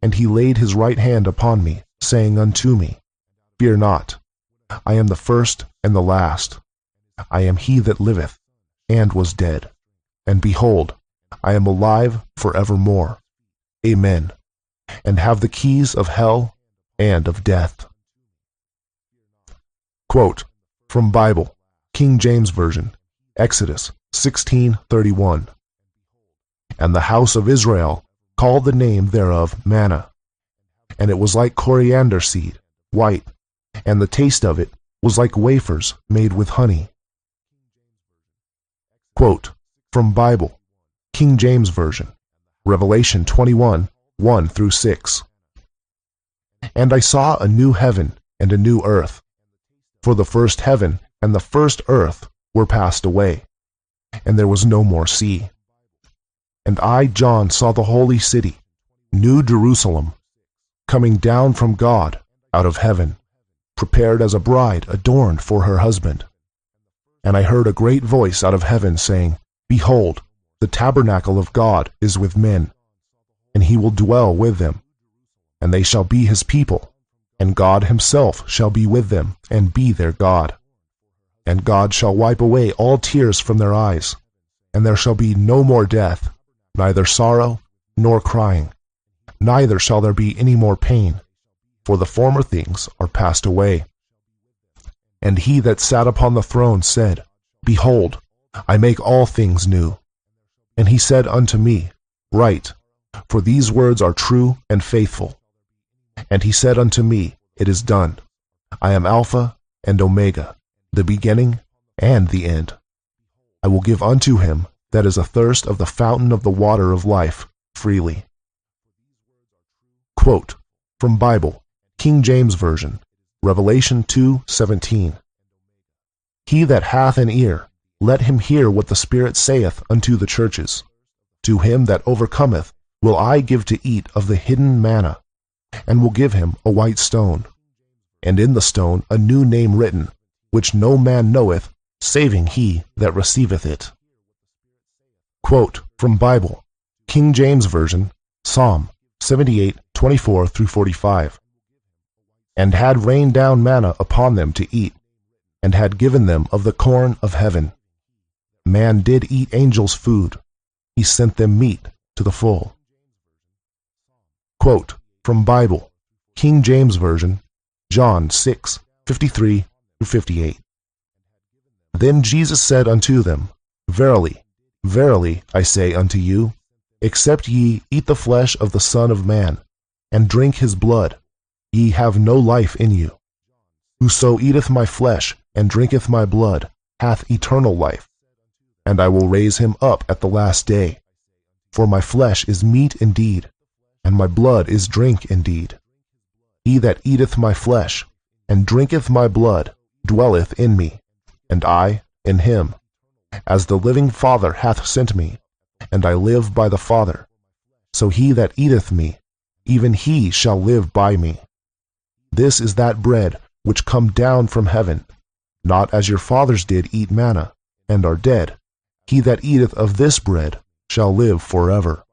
And he laid his right hand upon me, saying unto me, Fear not, I am the first and the last. I am he that liveth, and was dead. And behold, I am alive forevermore. Amen. And have the keys of hell and of death. Quote from Bible, King James Version, Exodus 16:31. And the house of Israel called the name thereof manna. And it was like coriander seed, white, and the taste of it was like wafers made with honey. Quote from Bible, King James Version, Revelation 21:1 through 6. And I saw a new heaven and a new earth, for the first heaven and the first earth were passed away, and there was no more sea. And I, John, saw the holy city, New Jerusalem, coming down from God out of heaven, prepared as a bride adorned for her husband. And I heard a great voice out of heaven saying, Behold, the tabernacle of God is with men, and he will dwell with them. And they shall be his people, and God himself shall be with them, and be their God. And God shall wipe away all tears from their eyes, and there shall be no more death, neither sorrow nor crying, neither shall there be any more pain, for the former things are passed away. And he that sat upon the throne said, Behold, I make all things new. And he said unto me, Write, for these words are true and faithful. And he said unto me, It is done. I am Alpha and Omega, the beginning and the end. I will give unto him that is athirst of the fountain of the water of life freely. Quote from Bible, King James Version, Revelation 2:17. He that hath an ear, let him hear what the Spirit saith unto the churches. To him that overcometh will I give to eat of the hidden manna, and will give him a white stone. and in the stone a new name written, which no man knoweth, saving he that receiveth it. Quote from Bible, King James Version, Psalm 78, 24-45. And had rained down manna upon them to eat, and had given them of the corn of heaven. Man did eat angels' food, he sent them meat to the full. Quote from Bible, King James Version, John 6, 53-58. Then Jesus said unto them, Verily, verily, I say unto you, except ye eat the flesh of the Son of Man, and drink his blood, ye have no life in you. Whoso eateth my flesh, and drinketh my blood, hath eternal life, and I will raise him up at the last day. For my flesh is meat indeed, and my blood is drink indeed. He that eateth my flesh, and drinketh my blood, dwelleth in me, and I in him. As the living Father hath sent me, and I live by the Father, so he that eateth me, even he shall live by me. This is that bread which come down from heaven, not as your fathers did eat manna, and are dead. He that eateth of this bread shall live forever.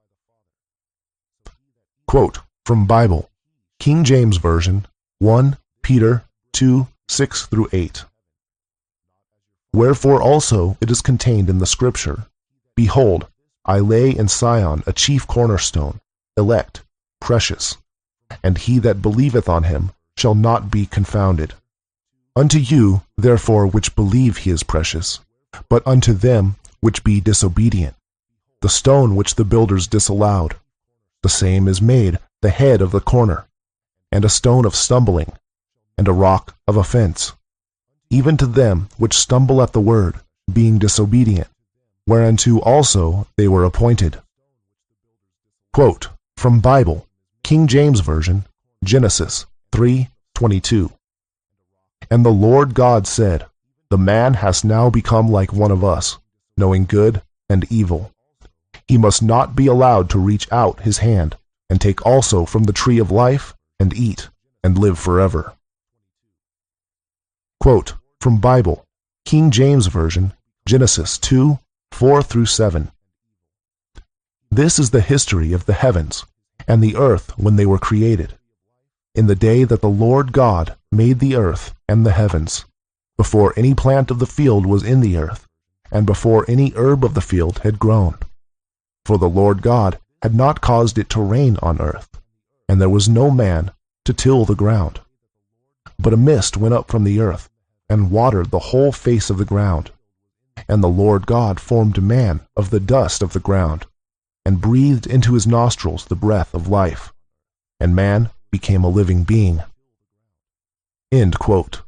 Quote from Bible, King James Version, 1 Peter 2, 6-8. Wherefore also it is contained in the Scripture, Behold, I lay in Sion a chief cornerstone, elect, precious, and he that believeth on him shall not be confounded. Unto you, therefore, which believe he is precious, but unto them which be disobedient, the stone which the builders disallowed, the same is made the head of the corner, and a stone of stumbling, and a rock of offense, even to them which stumble at the word, being disobedient, whereunto also they were appointed. Quote from Bible, King James Version, Genesis 3:22. And the Lord God said, The man has now become like one of us, knowing good and evil. He must not be allowed to reach out his hand and take also from the tree of life and eat and live forever. Quote from Bible, King James Version, Genesis 2, 4-7. This is the history of the heavens and the earth when they were created, in the day that the Lord God made the earth and the heavens, before any plant of the field was in the earth, and before any herb of the field had grown. For the Lord God had not caused it to rain on earth, and there was no man to till the ground. But a mist went up from the earth, and watered the whole face of the ground. And the Lord God formed man of the dust of the ground, and breathed into his nostrils the breath of life, and man became a living being. End quote.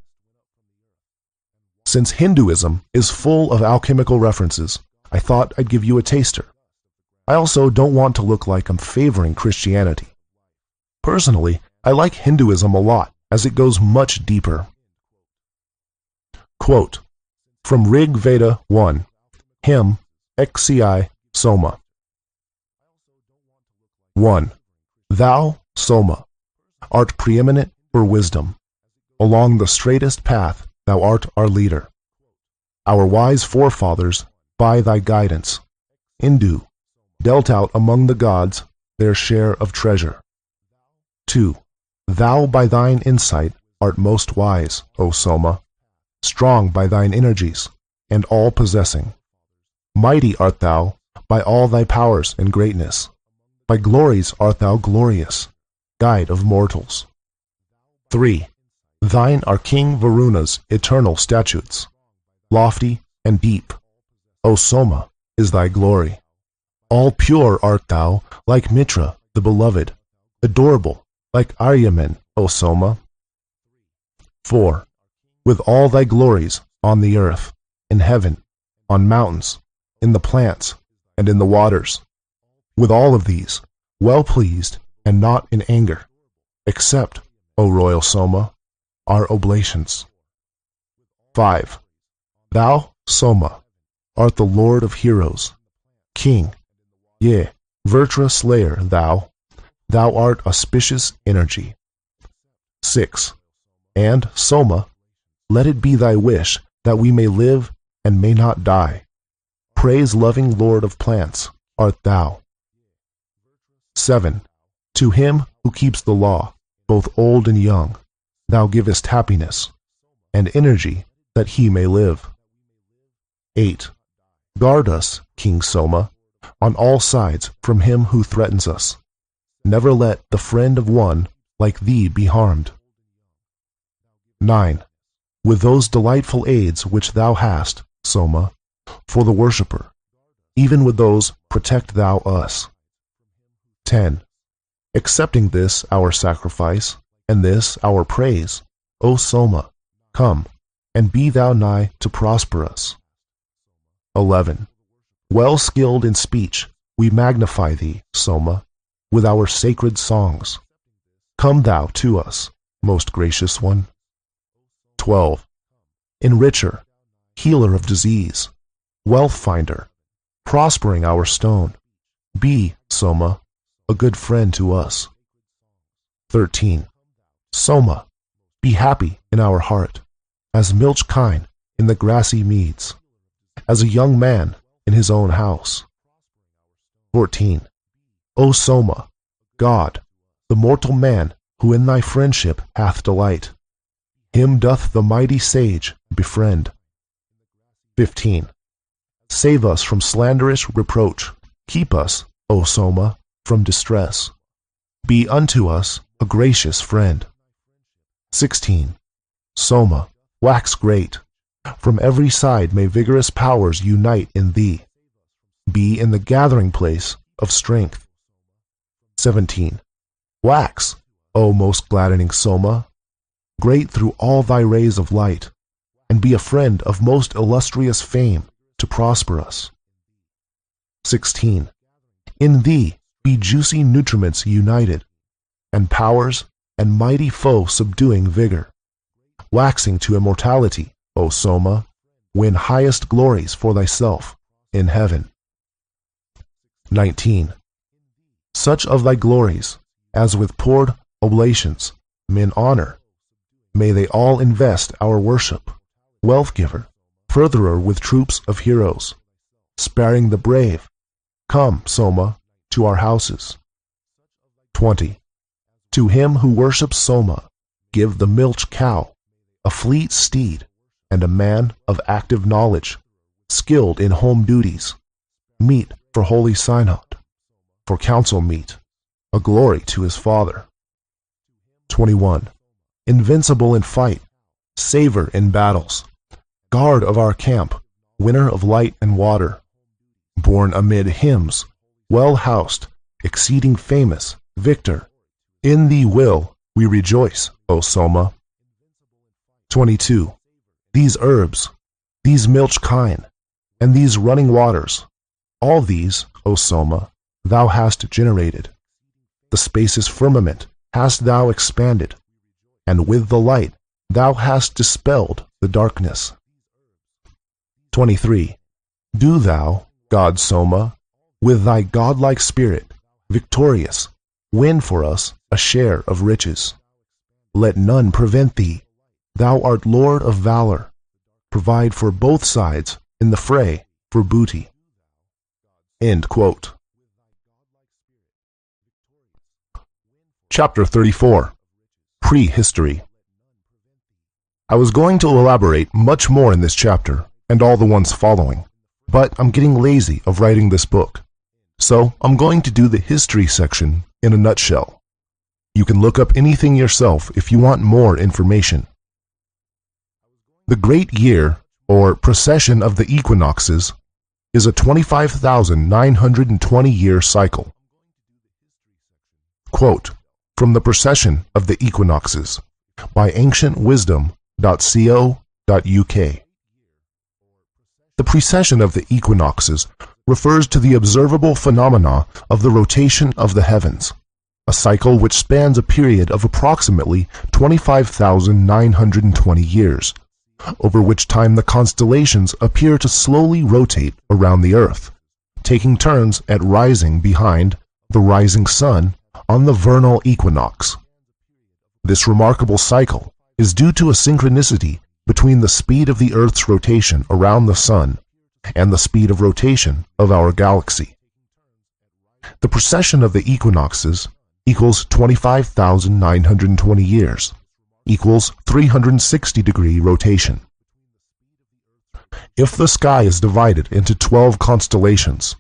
Since Hinduism is full of alchemical references, I thought I'd give you a taster. I also don't want to look like I'm favoring Christianity. Personally, I like Hinduism a lot, as it goes much deeper. Quote from Rig Veda 1, Hymn XCI Soma. 1. Thou, Soma, art preeminent for wisdom. Along the straightest path thou art our leader. Our wise forefathers, by thy guidance, Indu, dealt out among the gods their share of treasure. 2. Thou by thine insight art most wise, O Soma, strong by thine energies, and all-possessing. Mighty art thou by all thy powers and greatness. By glories art thou glorious, guide of mortals. 3. Thine are King Varuna's eternal statutes, lofty and deep. O Soma is thy glory. All pure art thou, like Mitra the beloved, adorable, like Aryaman, O Soma. 4. With all thy glories on the earth, in heaven, on mountains, in the plants, and in the waters, with all of these, well pleased and not in anger, accept, O royal Soma, our oblations. 5. Thou, Soma, art the Lord of heroes, King, yea, Virtra slayer thou art auspicious energy. 6. And, Soma, let it be thy wish that we may live and may not die. Praise-loving Lord of plants art thou. 7. To him who keeps the law, both old and young, thou givest happiness and energy that he may live. 8. Guard us, King Soma, on all sides from him who threatens us. Never let the friend of one like thee be harmed. 9. With those delightful aids which thou hast, Soma, for the worshipper, even with those protect thou us. 10. Accepting this our sacrifice, and this our praise, O Soma, come, and be thou nigh to prosper us. 11. Well skilled in speech, we magnify thee, Soma, with our sacred songs. Come thou to us, most gracious one. 12. Enricher, healer of disease, wealth finder, prospering our stone, be, Soma, a good friend to us. 13. Soma, be happy in our heart, as milch kine in the grassy meads, as a young man in his own house. 14. O Soma, God, the mortal man who in thy friendship hath delight, him doth the mighty sage befriend. 15. Save us from slanderous reproach, keep us, O Soma, from distress. Be unto us a gracious friend. 16. Soma, wax great. From every side may vigorous powers unite in thee. Be in the gathering place of strength. 17. Wax, O most gladdening Soma, great through all thy rays of light, and be a friend of most illustrious fame to prosper us. 16. In thee be juicy nutriments united, and powers and mighty foe subduing vigor. Waxing to immortality, O Soma, win highest glories for thyself in heaven. 19. Such of thy glories, as with poured oblations men honor, may they all invest our worship, wealth giver, furtherer with troops of heroes, sparing the brave. Come, Soma, to our houses. 20. To him who worships Soma, give the milch cow, a fleet steed, and a man of active knowledge, skilled in home duties, meet for holy synod, for council meet, a glory to his father. 21. Invincible in fight, saver in battles, guard of our camp, winner of light and water, born amid hymns, well housed, exceeding famous, victor, in thee will we rejoice, O Soma. 22. These herbs, these milch kine, and these running waters, all these, O Soma, thou hast generated. The spacious firmament hast thou expanded, and with the light thou hast dispelled the darkness. 23. Do thou, God Soma, with thy godlike spirit, victorious, win for us a share of riches. Let none prevent thee. Thou art Lord of valor. Provide for both sides in the fray for booty. End quote. Chapter 34. Prehistory. I was going to elaborate much more in this chapter and all the ones following, but I'm getting lazy of writing this book, so I'm going to do the history section in a nutshell. You can look up anything yourself if you want more information. The Great Year, or Precession of the Equinoxes, is a 25,920-year cycle. Quote from the Precession of the Equinoxes by ancientwisdom.co.uk. The precession of the equinoxes refers to the observable phenomena of the rotation of the heavens, a cycle which spans a period of approximately 25,920 years, over which time the constellations appear to slowly rotate around the Earth, taking turns at rising behind the rising sun on the vernal equinox. This remarkable cycle is due to a synchronicity between the speed of the Earth's rotation around the Sun and the speed of rotation of our galaxy. The precession of the equinoxes equals 25,920 years, equals 360-degree rotation. If the sky is divided into 12 constellations,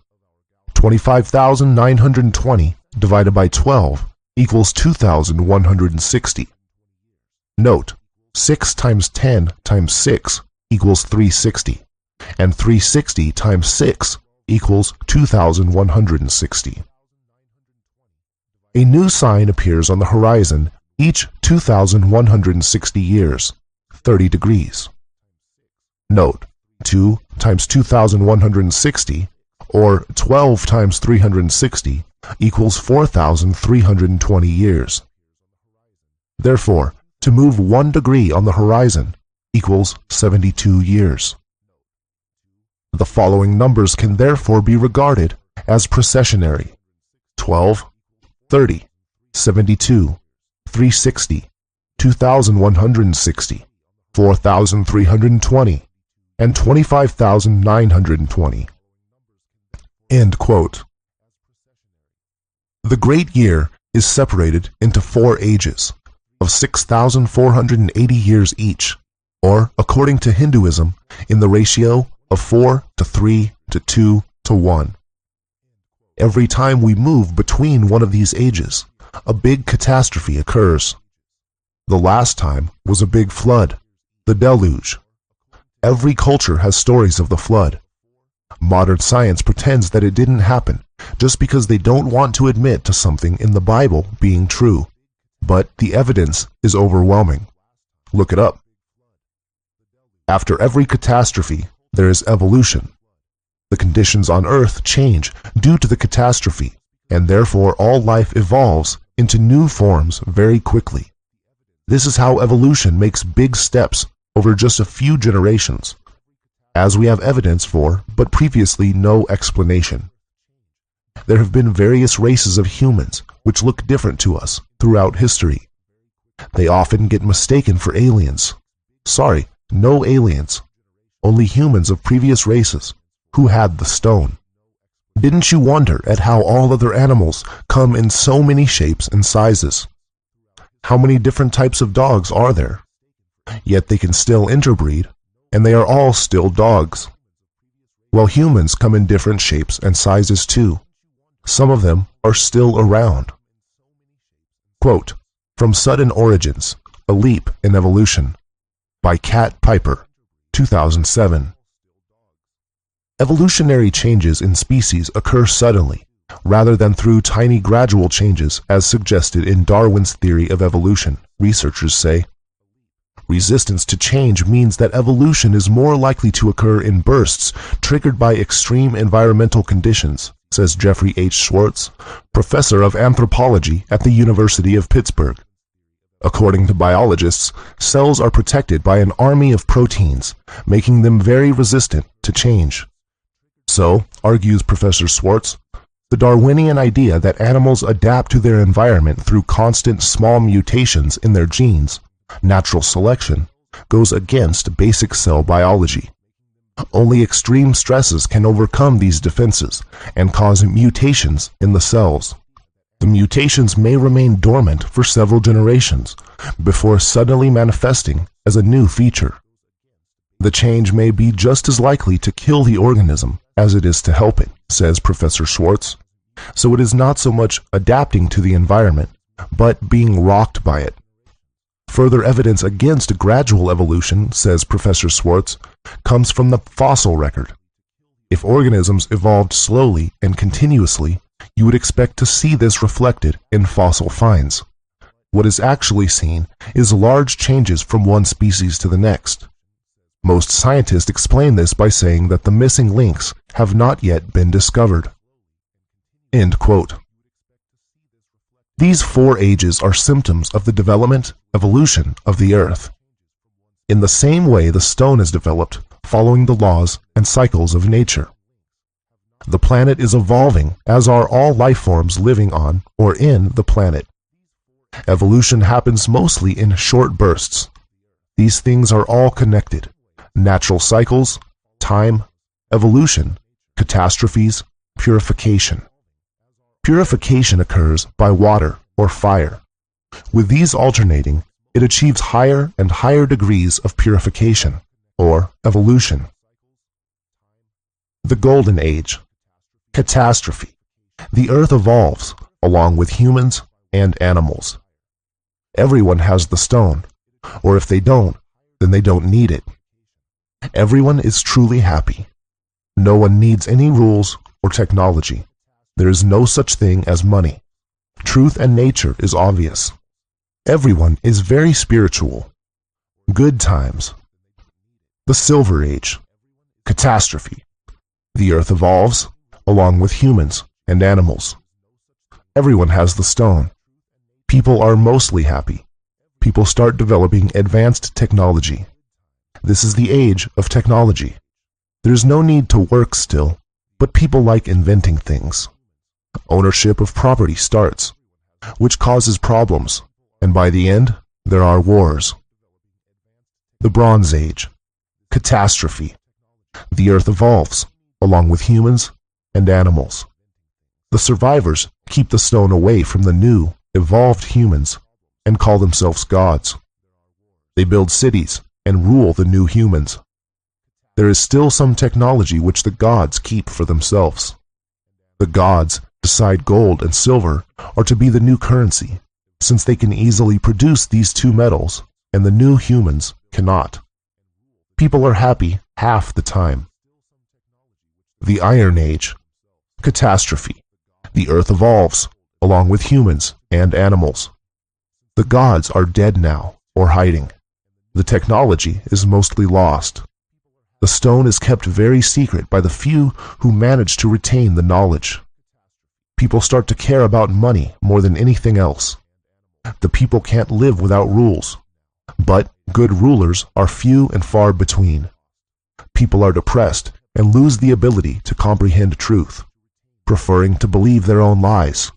25,920 divided by 12 equals 2,160. Note, 6 times 10 times 6 equals 360, and 360 times 6 equals 2,160. A new sign appears on the horizon each 2,160 years, 30 degrees. Note, 2 times 2,160, or 12 times 360, equals 4,320 years. Therefore, to move 1 degree on the horizon equals 72 years. The following numbers can therefore be regarded as precessionary: 12, 30, 72, 360, 2,160, 4,320, and 25,920. End quote. The Great Year is separated into 4 ages of 6,480 years each, or, according to Hinduism, in the ratio of 4 to 3 to 2 to 1. Every time we move between one of these ages, a big catastrophe occurs. The last time was a big flood, the deluge. Every culture has stories of the flood. Modern science pretends that it didn't happen just because they don't want to admit to something in the Bible being true. But the evidence is overwhelming. Look it up. After every catastrophe, there is evolution. The conditions on Earth change due to the catastrophe, and therefore all life evolves into new forms very quickly. This is how evolution makes big steps over just a few generations, as we have evidence for, but previously no explanation. There have been various races of humans which look different to us throughout history. They often get mistaken for aliens. Sorry, no aliens. Only humans of previous races who had the stone. Didn't you wonder at how all other animals come in so many shapes and sizes? How many different types of dogs are there? Yet they can still interbreed, and they are all still dogs. Well, humans come in different shapes and sizes too. Some of them are still around. Quote, from Sudden Origins, A Leap in Evolution, by Kat Piper, 2007. Evolutionary changes in species occur suddenly, rather than through tiny gradual changes as suggested in Darwin's theory of evolution, researchers say. Resistance to change means that evolution is more likely to occur in bursts triggered by extreme environmental conditions, says Jeffrey H. Schwartz, professor of anthropology at the University of Pittsburgh. According to biologists, cells are protected by an army of proteins, making them very resistant to change. So, argues Professor Schwartz, the Darwinian idea that animals adapt to their environment through constant small mutations in their genes, natural selection, goes against basic cell biology. Only extreme stresses can overcome these defenses and cause mutations in the cells. The mutations may remain dormant for several generations before suddenly manifesting as a new feature. The change may be just as likely to kill the organism as it is to help it, says Professor Schwartz. So it is not so much adapting to the environment, but being rocked by it. Further evidence against gradual evolution, says Professor Schwartz, comes from the fossil record. If organisms evolved slowly and continuously, you would expect to see this reflected in fossil finds. What is actually seen is large changes from one species to the next. Most scientists explain this by saying that the missing links have not yet been discovered. End quote. These 4 ages are symptoms of the development, evolution of the Earth. In the same way the stone is developed, following the laws and cycles of nature. The planet is evolving, as are all life forms living on or in the planet. Evolution happens mostly in short bursts, These things are all connected: natural cycles, time, evolution, catastrophes, purification. Purification occurs by water or fire. With these alternating, it achieves higher and higher degrees of purification, or evolution. The Golden Age. Catastrophe. The earth evolves, along with humans and animals. Everyone has the stone, or if they don't, then they don't need it. Everyone is truly happy. No one needs any rules or technology. There is no such thing as money. Truth and nature is obvious. Everyone is very spiritual. Good times. The Silver Age. Catastrophe. The earth evolves, along with humans and animals. Everyone has the stone. People are mostly happy. People start developing advanced technology. This is the age of technology. There's no need to work still, but people like inventing things. Ownership of property starts, which causes problems, and by the end, there are wars. The Bronze Age. Catastrophe. The earth evolves, along with humans and animals. The survivors keep the stone away from the new, evolved humans and call themselves gods. They build cities and rule the new humans. There is still some technology which the gods keep for themselves. The gods decide gold and silver are to be the new currency, since they can easily produce these two metals and the new humans cannot. People are happy half the time. The Iron Age. Catastrophe. The earth evolves, along with humans and animals. The gods are dead now, or hiding. The technology is mostly lost. The stone is kept very secret by the few who manage to retain the knowledge. People start to care about money more than anything else. The people can't live without rules, but good rulers are few and far between. People are depressed and lose the ability to comprehend truth, preferring to believe their own lies.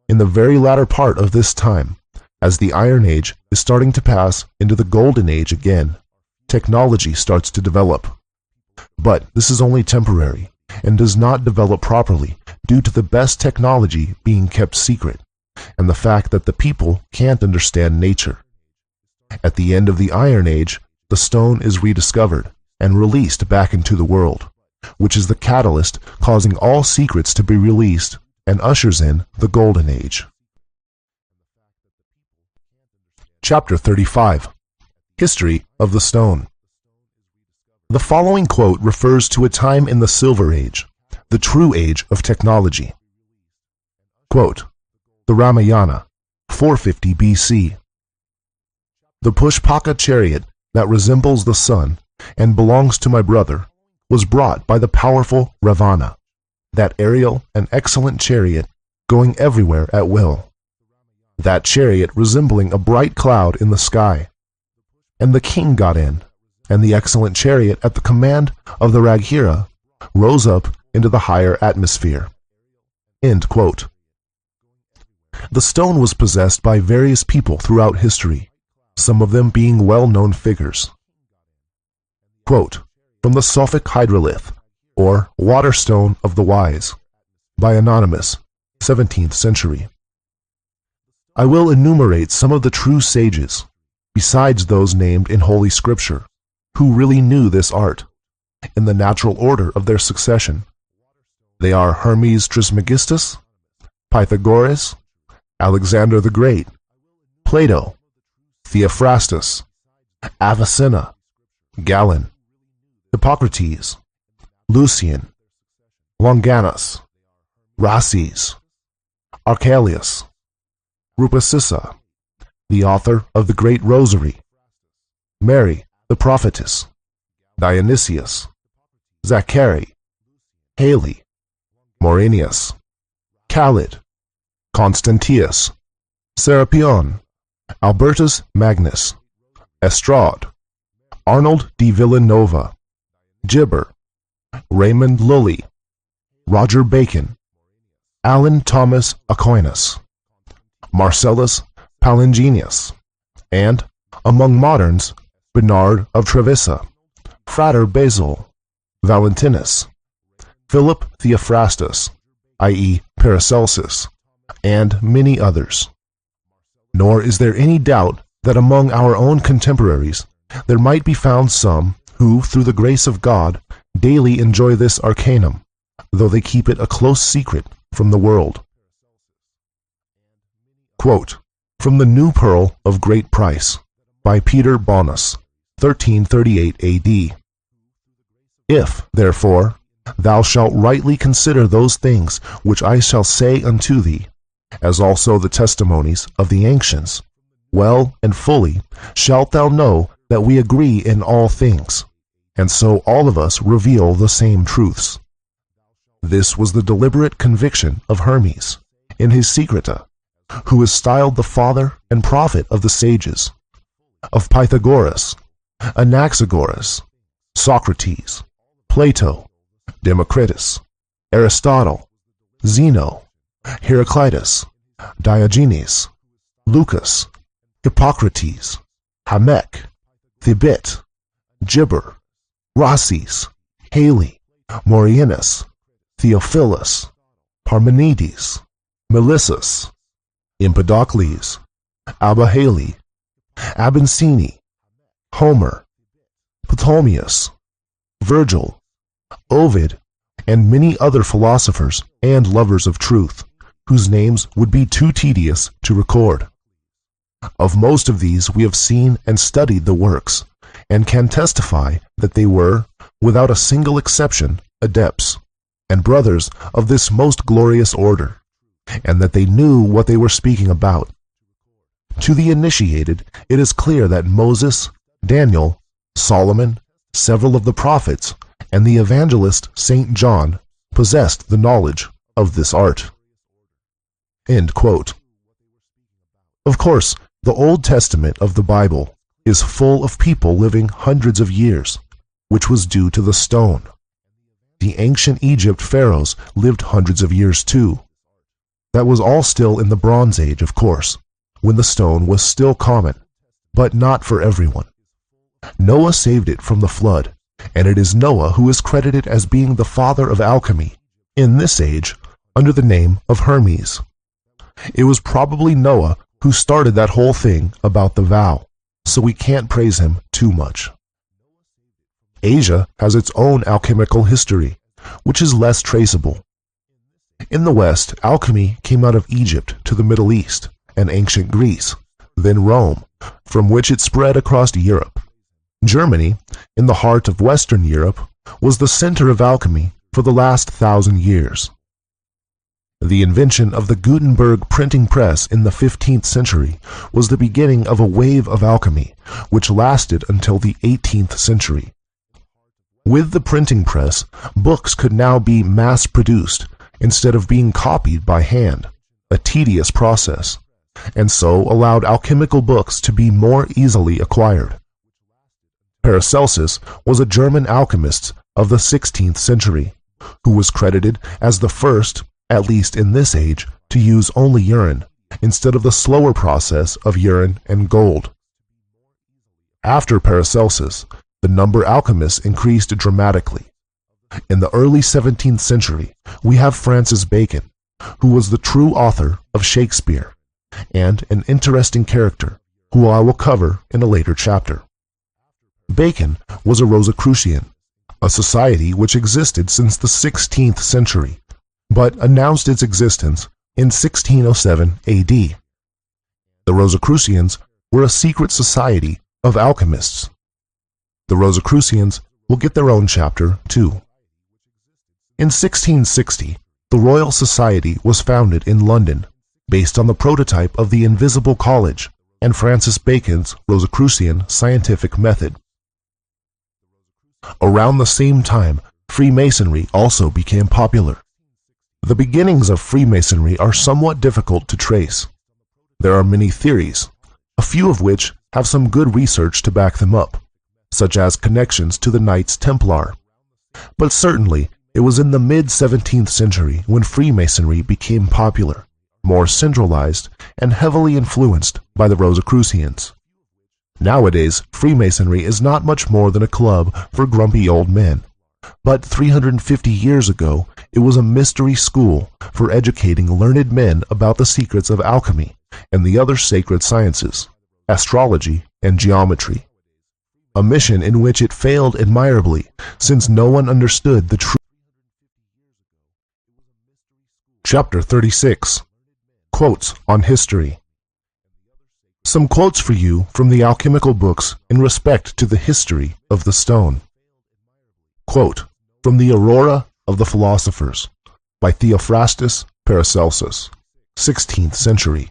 In the very latter part of this time, as the Iron Age is starting to pass into the Golden Age again, technology starts to develop. But this is only temporary and does not develop properly due to the best technology being kept secret and the fact that the people can't understand nature. At the end of the Iron Age, the stone is rediscovered and released back into the world, which is the catalyst causing all secrets to be released and ushers in the Golden Age. Chapter 35. History of the Stone. The following quote refers to a time in the Silver Age, the true age of technology. Quote, the Ramayana, 450 BC. The Pushpaka chariot that resembles the sun and belongs to my brother was brought by the powerful Ravana, that aerial and excellent chariot going everywhere at will. That chariot resembling a bright cloud in the sky. And the king got in, and the excellent chariot at the command of the Raghira rose up into the higher atmosphere. End quote. The stone was possessed by various people throughout history, some of them being well-known figures. Quote, from the Sophic Hydrolith, or Waterstone of the Wise, by Anonymous, 17th century. I will enumerate some of the true sages, besides those named in Holy Scripture, who really knew this art, in the natural order of their succession. They are Hermes Trismegistus, Pythagoras, Alexander the Great, Plato, Theophrastus, Avicenna, Galen, Hippocrates, Lucian, Longinus, Rhases, Archelaus, Rupacissa, the author of the Great Rosary, Mary the Prophetess, Dionysius, Zachary, Haley, Maurinius, Khalid, Constantius, Serapion, Albertus Magnus, Estrade, Arnold de Villanova, Gibber, Raymond Lully, Roger Bacon, Alan Thomas Aquinas, Marcellus Palingenius, and Among moderns, Bernard of Trevisa, Frater Basil, Valentinus, Philip Theophrastus, i.e. Paracelsus, and many others. Nor is there any doubt that among our own contemporaries there might be found some who, through the grace of God, daily enjoy this arcanum, though they keep it a close secret from the world. Quote, from the New Pearl of Great Price, by Peter Bonus, 1338 A.D. If, therefore, thou shalt rightly consider those things which I shall say unto thee, as also the testimonies of the ancients, well and fully shalt thou know that we agree in all things, and so all of us reveal the same truths. This was the deliberate conviction of Hermes in his Secreta, who is styled the father and prophet of the sages, of Pythagoras, Anaxagoras, Socrates, Plato, Democritus, Aristotle, Zeno, Heraclitus, Diogenes, Lucas, Hippocrates, Hamek, Thibet, Gibber, Rhasis, Haley, Morianus, Theophilus, Parmenides, Melissus, Empedocles, Abba-Hale, Abencini, Homer, Ptolemaeus, Virgil, Ovid, and many other philosophers and lovers of truth, whose names would be too tedious to record. Of most of these we have seen and studied the works, and can testify that they were, without a single exception, adepts, and brothers of this most glorious order, and that they knew what they were speaking about. To the initiated, it is clear that Moses, Daniel, Solomon, several of the prophets, and the evangelist St. John possessed the knowledge of this art. End quote. Of course, the Old Testament of the Bible is full of people living hundreds of years, which was due to the stone. The ancient Egypt pharaohs lived hundreds of years too. That was all still in the Bronze Age, of course, when the stone was still common, but not for everyone. Noah saved it from the flood, and it is Noah who is credited as being the father of alchemy in this age under the name of Hermes. It was probably Noah who started that whole thing about the vow, so we can't praise him too much. Asia has its own alchemical history, which is less traceable. In the West, alchemy came out of Egypt to the Middle East and ancient Greece, then Rome, from which it spread across Europe. Germany, in the heart of Western Europe, was the center of alchemy for the last 1,000 years. The invention of the Gutenberg printing press in the 15th century was the beginning of a wave of alchemy, which lasted until the 18th century. With the printing press, books could now be mass-produced instead of being copied by hand, a tedious process, and so allowed alchemical books to be more easily acquired. Paracelsus was a German alchemist of the 16th century, who was credited as the first, at least in this age, to use only urine, instead of the slower process of urine and gold. After Paracelsus, the number of alchemists increased dramatically. In the early 17th century, we have Francis Bacon, who was the true author of Shakespeare, and an interesting character, who I will cover in a later chapter. Bacon was a Rosicrucian, a society which existed since the 16th century, but announced its existence in 1607 AD. The Rosicrucians were a secret society of alchemists. The Rosicrucians will get their own chapter too. In 1660, the Royal Society was founded in London, based on the prototype of the Invisible College and Francis Bacon's Rosicrucian scientific method. Around the same time, Freemasonry also became popular. The beginnings of Freemasonry are somewhat difficult to trace. There are many theories, a few of which have some good research to back them up, such as connections to the Knights Templar. But certainly, it was in the mid-17th century when Freemasonry became popular, more centralized, and heavily influenced by the Rosicrucians. Nowadays, Freemasonry is not much more than a club for grumpy old men. But 350 years ago, it was a mystery school for educating learned men about the secrets of alchemy and the other sacred sciences, astrology and geometry. A mission in which it failed admirably, since no one understood the truth. Chapter 36. Quotes on History. Some quotes for you from the alchemical books in respect to the history of the stone. Quote from the Aurora of the Philosophers by Theophrastus Paracelsus, 16th century.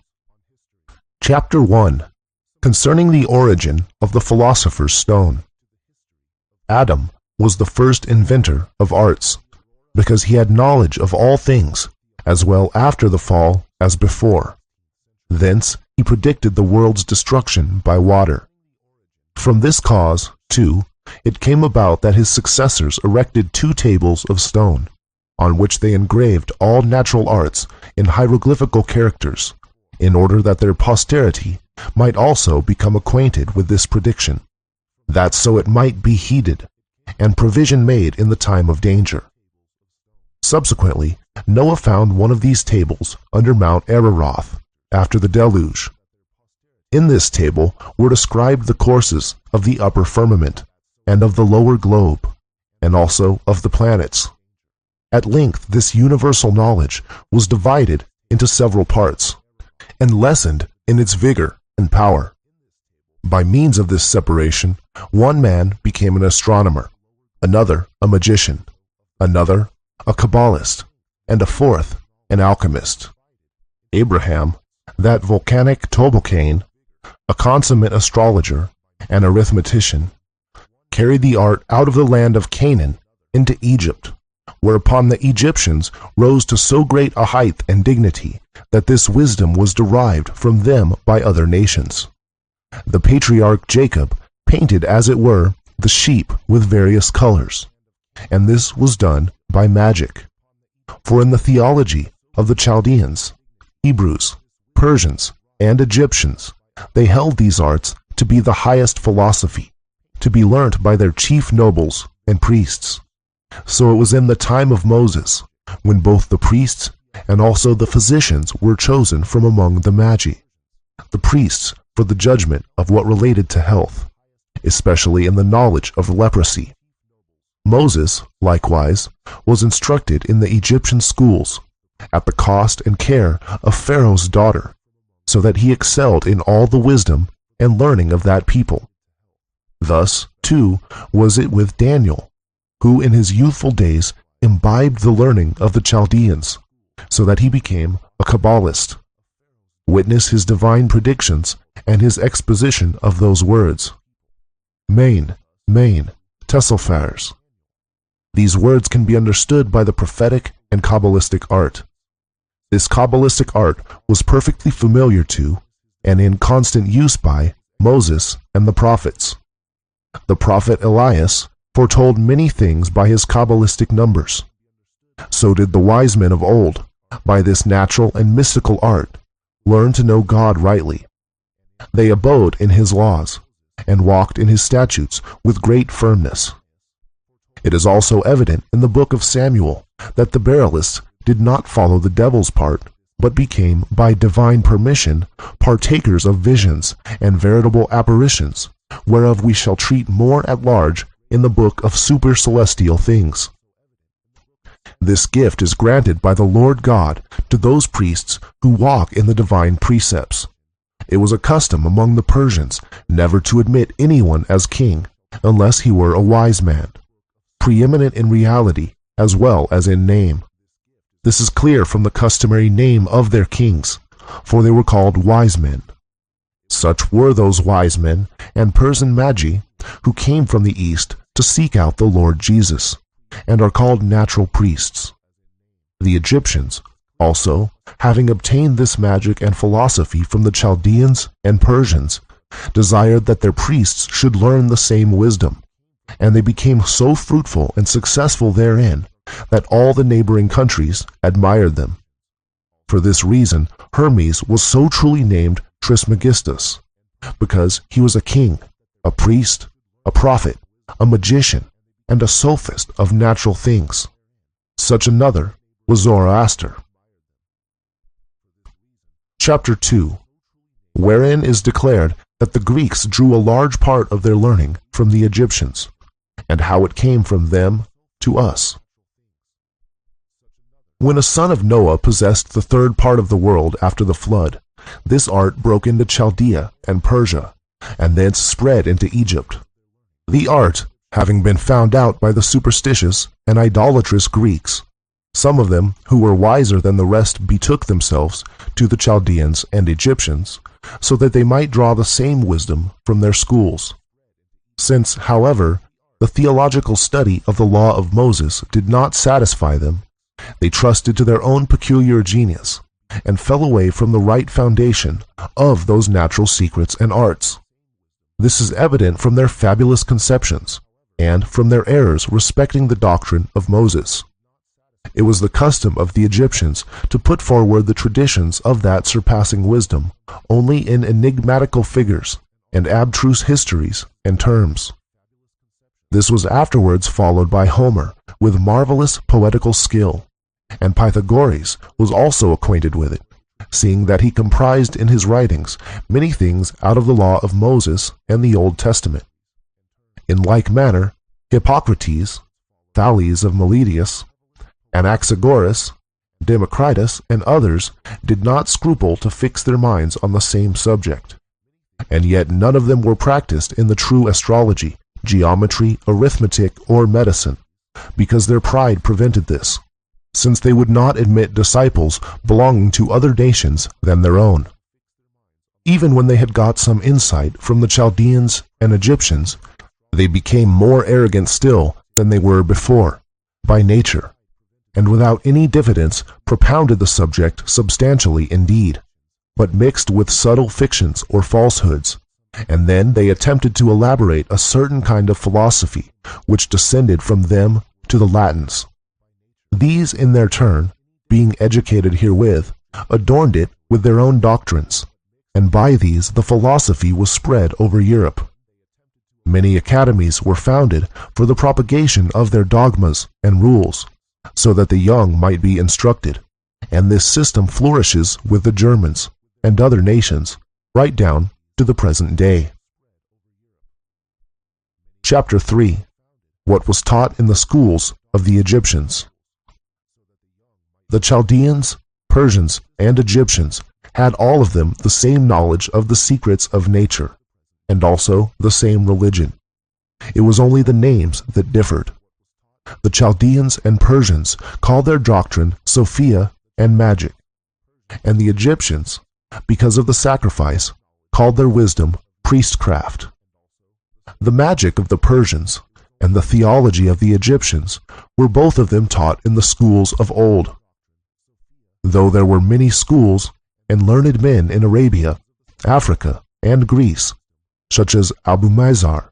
Chapter 1. Concerning the origin of the Philosopher's Stone. Adam was the first inventor of arts, because he had knowledge of all things, as well after the fall as before. Thence he predicted the world's destruction by water. From this cause, too, it came about that his successors erected 2 tables of stone, on which they engraved all natural arts in hieroglyphical characters, in order that their posterity might also become acquainted with this prediction, that so it might be heeded, and provision made in the time of danger. Subsequently, Noah found one of these tables under Mount Ararat, after the deluge. In this table were described the courses of the upper firmament, and of the lower globe, and also of the planets. At length this universal knowledge was divided into several parts, and lessened in its vigor and power. By means of this separation, one man became an astronomer, another a magician, another a Kabbalist, and a fourth an alchemist. Abraham, that volcanic Tobocane, a consummate astrologer and arithmetician, carried the art out of the land of Canaan into Egypt, whereupon the Egyptians rose to so great a height and dignity that this wisdom was derived from them by other nations. The patriarch Jacob painted, as it were, the sheep with various colors, and this was done by magic. For in the theology of the Chaldeans, Hebrews, Persians, and Egyptians, they held these arts to be the highest philosophy, to be learnt by their chief nobles and priests. So it was in the time of Moses, when both the priests and also the physicians were chosen from among the magi, the priests for the judgment of what related to health, especially in the knowledge of leprosy. Moses, likewise, was instructed in the Egyptian schools, at the cost and care of Pharaoh's daughter, so that he excelled in all the wisdom and learning of that people. Thus, too, was it with Daniel, who in his youthful days imbibed the learning of the Chaldeans, so that he became a Kabbalist. Witness his divine predictions and his exposition of those words. Main, Tesselfars. These words can be understood by the prophetic and Kabbalistic art. This Kabbalistic art was perfectly familiar to, and in constant use by, Moses and the prophets. The prophet Elias foretold many things by his Kabbalistic numbers. So did the wise men of old, by this natural and mystical art, learn to know God rightly. They abode in his laws, and walked in his statutes with great firmness. It is also evident in the book of Samuel that the Belialists did not follow the devil's part, but became, by divine permission, partakers of visions and veritable apparitions, whereof we shall treat more at large in the book of super-celestial things. This gift is granted by the Lord God to those priests who walk in the divine precepts. It was a custom among the Persians never to admit anyone as king unless he were a wise man, preeminent in reality as well as in name. This is clear from the customary name of their kings, for they were called wise men. Such were those wise men and Persian magi who came from the east to seek out the Lord Jesus, and are called natural priests. The Egyptians, also, having obtained this magic and philosophy from the Chaldeans and Persians, desired that their priests should learn the same wisdom, and they became so fruitful and successful therein that all the neighboring countries admired them. For this reason Hermes was so truly named Trismegistus, because he was a king, a priest, a prophet, a magician, and a sophist of natural things. Such another was Zoroaster. Chapter 2, wherein is declared that the Greeks drew a large part of their learning from the Egyptians, and how it came from them to us. When a son of Noah possessed the third part of the world after the flood, this art broke into Chaldea and Persia, and thence spread into Egypt. The art, having been found out by the superstitious and idolatrous Greeks, some of them who were wiser than the rest betook themselves to the Chaldeans and Egyptians, so that they might draw the same wisdom from their schools. Since, however, the theological study of the law of Moses did not satisfy them, they trusted to their own peculiar genius, and fell away from the right foundation of those natural secrets and arts. This is evident from their fabulous conceptions, and from their errors respecting the doctrine of Moses. It was the custom of the Egyptians to put forward the traditions of that surpassing wisdom only in enigmatical figures and abstruse histories and terms. This was afterwards followed by Homer with marvelous poetical skill, and Pythagoras was also acquainted with it, seeing that he comprised in his writings many things out of the law of Moses and the Old Testament. In like manner, Hippocrates, Thales of Miletus, Anaxagoras, Democritus, and others did not scruple to fix their minds on the same subject, and yet none of them were practiced in the true astrology, geometry, arithmetic, or medicine, because their pride prevented this, since they would not admit disciples belonging to other nations than their own. Even when they had got some insight from the Chaldeans and Egyptians, they became more arrogant still than they were before, by nature, and without any diffidence propounded the subject substantially indeed, but mixed with subtle fictions or falsehoods, and then they attempted to elaborate a certain kind of philosophy which descended from them to the Latins. These, in their turn, being educated herewith, adorned it with their own doctrines, and by these the philosophy was spread over Europe. Many academies were founded for the propagation of their dogmas and rules, so that the young might be instructed, and this system flourishes with the Germans and other nations right down to the present day. Chapter 3, what was taught in the schools of the Egyptians. The Chaldeans, Persians, and Egyptians had all of them the same knowledge of the secrets of nature, and also the same religion. It was only the names that differed. The Chaldeans and Persians called their doctrine Sophia and magic, and the Egyptians, because of the sacrifice, called their wisdom priestcraft. The magic of the Persians and the theology of the Egyptians were both of them taught in the schools of old. Though there were many schools and learned men in Arabia, Africa, and Greece, such as Abulmazar,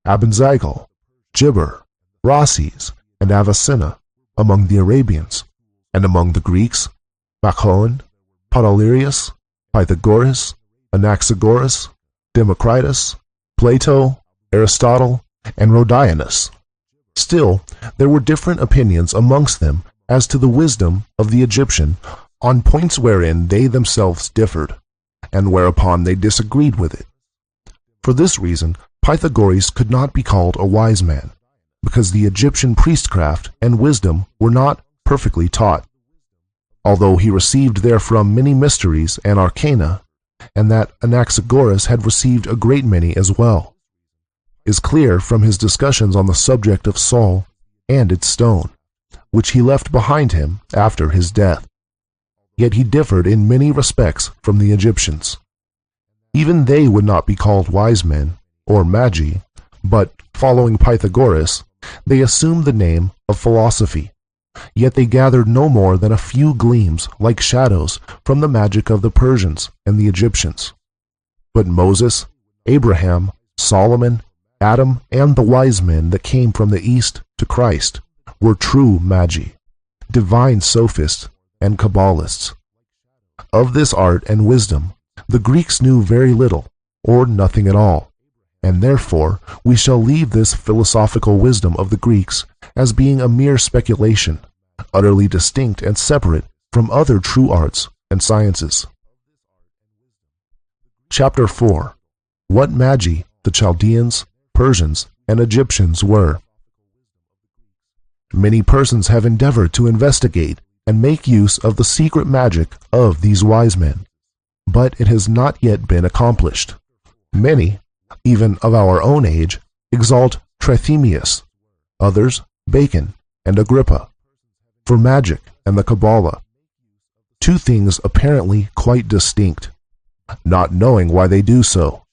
Abenzagal, Gibber, Rhases, and Avicenna among the Arabians, and among the Greeks, Machaon, Podalirius, Pythagoras, Anaxagoras, Democritus, Plato, Aristotle, and Rhodianus. Still, there were different opinions amongst them as to the wisdom of the Egyptian on points wherein they themselves differed, and whereupon they disagreed with it. For this reason, Pythagoras could not be called a wise man, because the Egyptian priestcraft and wisdom were not perfectly taught, although he received therefrom many mysteries and arcana, and that Anaxagoras had received a great many as well, is clear from his discussions on the subject of Sol and its stone, which he left behind him after his death. Yet he differed in many respects from the Egyptians. Even they would not be called wise men, or magi, but, following Pythagoras, they assumed the name of philosophy, yet they gathered no more than a few gleams like shadows from the magic of the Persians and the Egyptians. But Moses, Abraham, Solomon, Adam, and the wise men that came from the east to Christ were true magi, divine sophists, and Kabbalists. Of this art and wisdom the Greeks knew very little, or nothing at all, and therefore we shall leave this philosophical wisdom of the Greeks as being a mere speculation, utterly distinct and separate from other true arts and sciences. Chapter 4. What Magi the Chaldeans, Persians, and Egyptians were. Many persons have endeavored to investigate and make use of the secret magic of these wise men, but it has not yet been accomplished. Many, even of our own age, exalt Trithemius, others Bacon and Agrippa, for magic and the Kabbalah, two things apparently quite distinct, not knowing why they do so.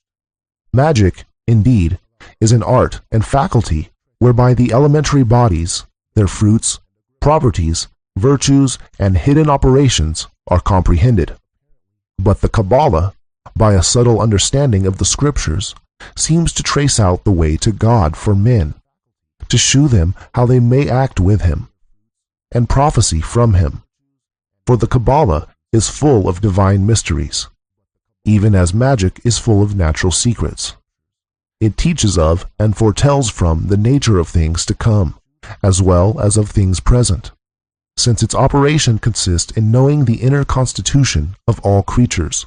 Magic, indeed, is an art and faculty whereby the elementary bodies, their fruits, properties, virtues, and hidden operations are comprehended. But the Kabbalah, by a subtle understanding of the Scriptures, seems to trace out the way to God for men, to shew them how they may act with Him, and prophecy from Him. For the Kabbalah is full of divine mysteries, even as magic is full of natural secrets. It teaches of and foretells from the nature of things to come, as well as of things present, since its operation consists in knowing the inner constitution of all creatures,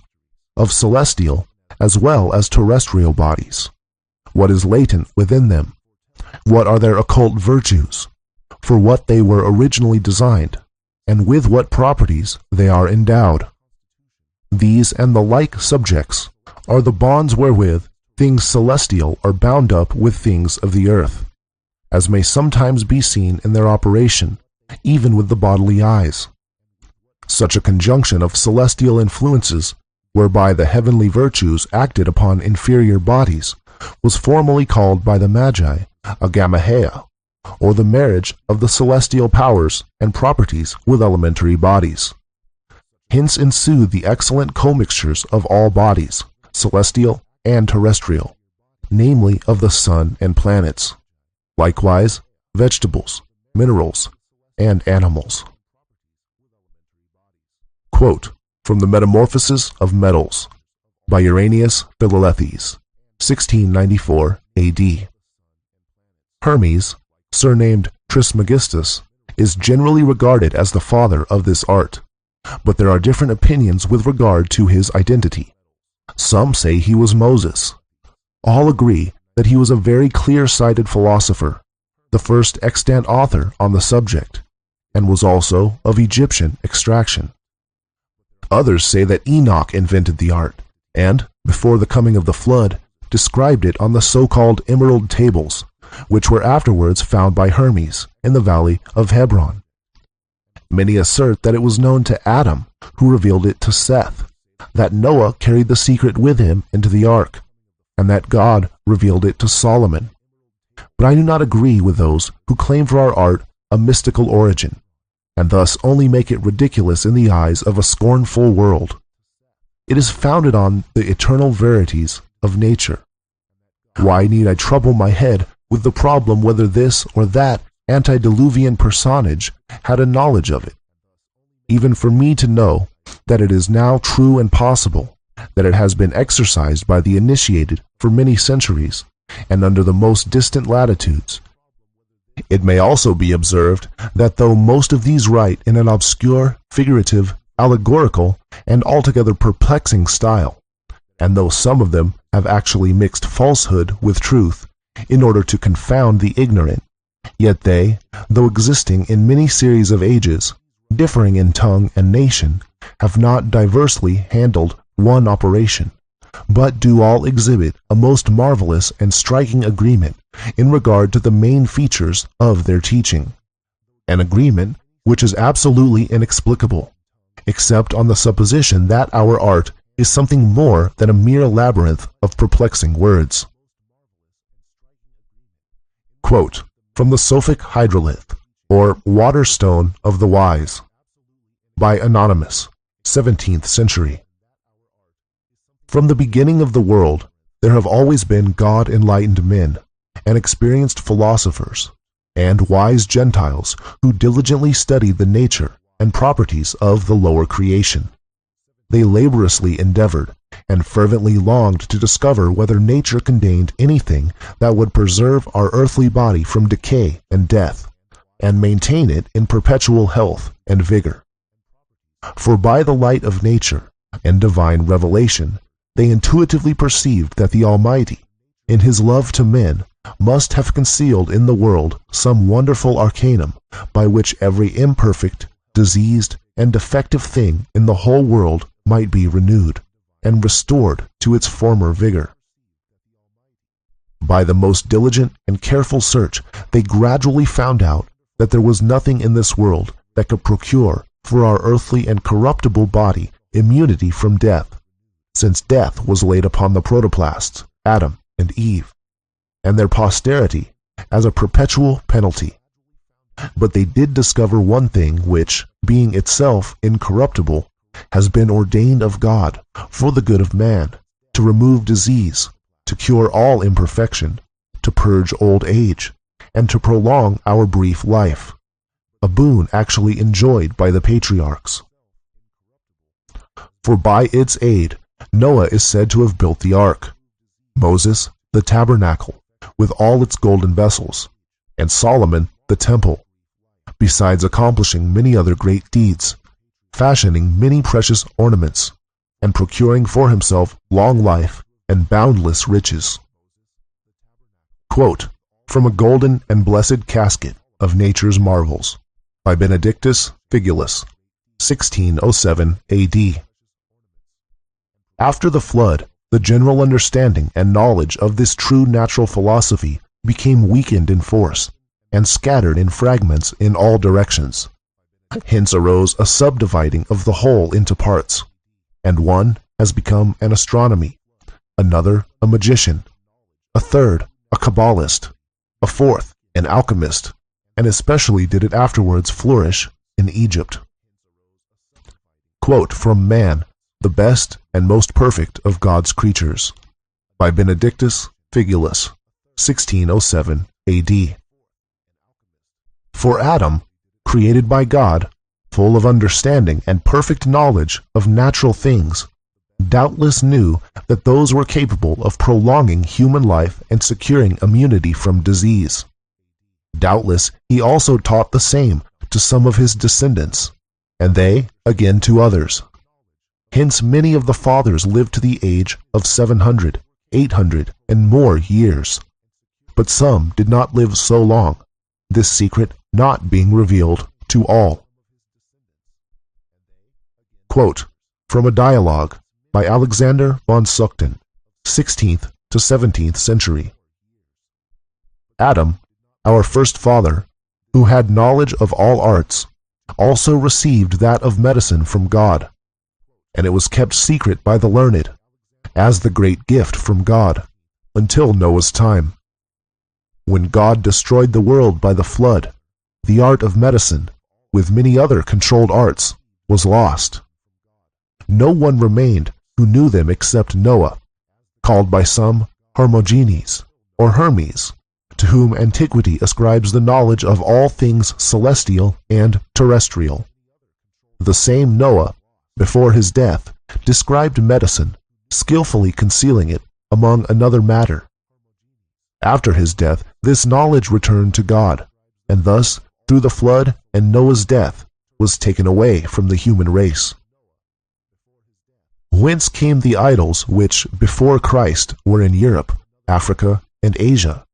of celestial as well as terrestrial bodies, what is latent within them, what are their occult virtues, for what they were originally designed, and with what properties they are endowed. These and the like subjects are the bonds wherewith things celestial are bound up with things of the earth, as may sometimes be seen in their operation, even with the bodily eyes. Such a conjunction of celestial influences, whereby the heavenly virtues acted upon inferior bodies, was formerly called by the Magi a gammaheia, or the marriage of the celestial powers and properties with elementary bodies. Hence ensued the excellent commixtures of all bodies, celestial and terrestrial, namely of the sun and planets, likewise vegetables, minerals, and animals. Quote from the Metamorphosis of Metals by Irenaeus Philalethes, 1694 A.D. Hermes, surnamed Trismegistus, is generally regarded as the father of this art, but there are different opinions with regard to his identity. Some say he was Moses. All agree that he was a very clear-sighted philosopher, the first extant author on the subject, and was also of Egyptian extraction. Others say that Enoch invented the art, and, before the coming of the flood, described it on the so-called Emerald Tables, which were afterwards found by Hermes in the valley of Hebron. Many assert that it was known to Adam, who revealed it to Seth, that Noah carried the secret with him into the ark, and that God revealed it to Solomon. But I do not agree with those who claim for our art a mystical origin, and thus only make it ridiculous in the eyes of a scornful world. It is founded on the eternal verities of nature. Why need I trouble my head with the problem whether this or that antediluvian personage had a knowledge of it? Even for me to know that it is now true and possible, that it has been exercised by the initiated for many centuries, and under the most distant latitudes. It may also be observed that though most of these write in an obscure, figurative, allegorical, and altogether perplexing style, and though some of them have actually mixed falsehood with truth, in order to confound the ignorant, yet they, though existing in many series of ages, differing in tongue and nation, have not diversely handled one operation, but do all exhibit a most marvelous and striking agreement in regard to the main features of their teaching, an agreement which is absolutely inexplicable, except on the supposition that our art is something more than a mere labyrinth of perplexing words. Quote from the Sophic Hydrolith, or Water Stone of the Wise, by Anonymous, 17th century. From the beginning of the world, there have always been God-enlightened men, and experienced philosophers, and wise Gentiles who diligently studied the nature and properties of the lower creation. They laboriously endeavored, and fervently longed to discover whether nature contained anything that would preserve our earthly body from decay and death, and maintain it in perpetual health and vigor. For by the light of nature and divine revelation, they intuitively perceived that the Almighty, in His love to men, must have concealed in the world some wonderful arcanum by which every imperfect, diseased, and defective thing in the whole world might be renewed and restored to its former vigor. By the most diligent and careful search, they gradually found out that there was nothing in this world that could procure for our earthly and corruptible body immunity from death, since death was laid upon the protoplasts, Adam and Eve, and their posterity as a perpetual penalty. But they did discover one thing which, being itself incorruptible, has been ordained of God for the good of man, to remove disease, to cure all imperfection, to purge old age, and to prolong our brief life, a boon actually enjoyed by the patriarchs. For by its aid, Noah is said to have built the ark, Moses the tabernacle with all its golden vessels, and Solomon the temple, besides accomplishing many other great deeds, fashioning many precious ornaments, and procuring for himself long life and boundless riches. Quote, from a golden and blessed casket of nature's marvels, by Benedictus Figulus, 1607 AD. After the flood, the general understanding and knowledge of this true natural philosophy became weakened in force and scattered in fragments in all directions. Hence arose a subdividing of the whole into parts, and one has become an astronomy, another a magician, a third a Kabbalist, a fourth an alchemist, and especially did it afterwards flourish in Egypt. Quote from Man, the best and most perfect of God's creatures, by Benedictus Figulus, 1607 AD. For Adam, created by God, full of understanding and perfect knowledge of natural things, doubtless knew that those were capable of prolonging human life and securing immunity from disease. Doubtless he also taught the same to some of his descendants, and they again to others. Hence many of the fathers lived to the age of 700, 800, and more years. But some did not live so long, this secret not being revealed to all. Quote, from a dialogue by Alexander von Suchten, 16th to 17th century. Adam, our first father, who had knowledge of all arts, also received that of medicine from God, and it was kept secret by the learned, as the great gift from God, until Noah's time. When God destroyed the world by the flood, the art of medicine, with many other controlled arts, was lost. No one remained who knew them except Noah, called by some Hermogenes or Hermes, to whom antiquity ascribes the knowledge of all things celestial and terrestrial. The same Noah, before his death, described medicine, skillfully concealing it among another matter. After his death, this knowledge returned to God, and thus, through the flood and Noah's death, was taken away from the human race. Whence came the idols which, before Christ, were in Europe, Africa, and Asia?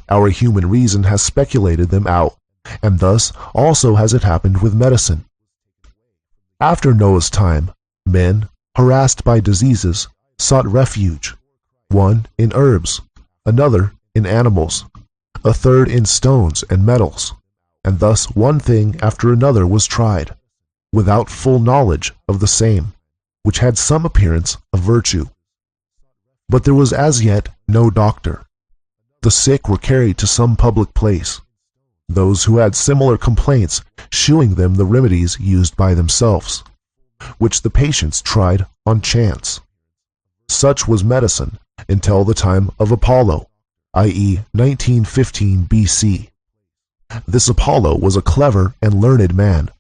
Our human reason has speculated them out, and thus also has it happened with medicine. After Noah's time, men, harassed by diseases, sought refuge, one in herbs, another in animals, a third in stones and metals, and thus one thing after another was tried, without full knowledge of the same, which had some appearance of virtue. But there was as yet no doctor. The sick were carried to some public place, those who had similar complaints shewing them the remedies used by themselves, which the patients tried on chance. Such was medicine until the time of Apollo, i.e. 1915 BC. This Apollo was a clever and learned man,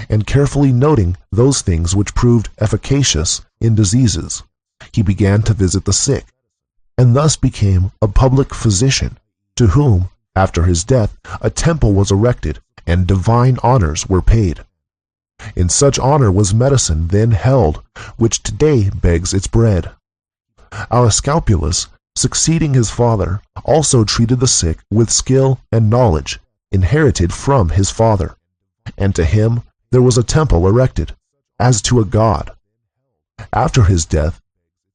and carefully noting those things which proved efficacious in diseases, he began to visit the sick, and thus became a public physician, to whom, after his death, a temple was erected and divine honors were paid. In such honor was medicine then held, which today begs its bread. Alascalpulus, succeeding his father, also treated the sick with skill and knowledge inherited from his father, and to him there was a temple erected, as to a god. After his death,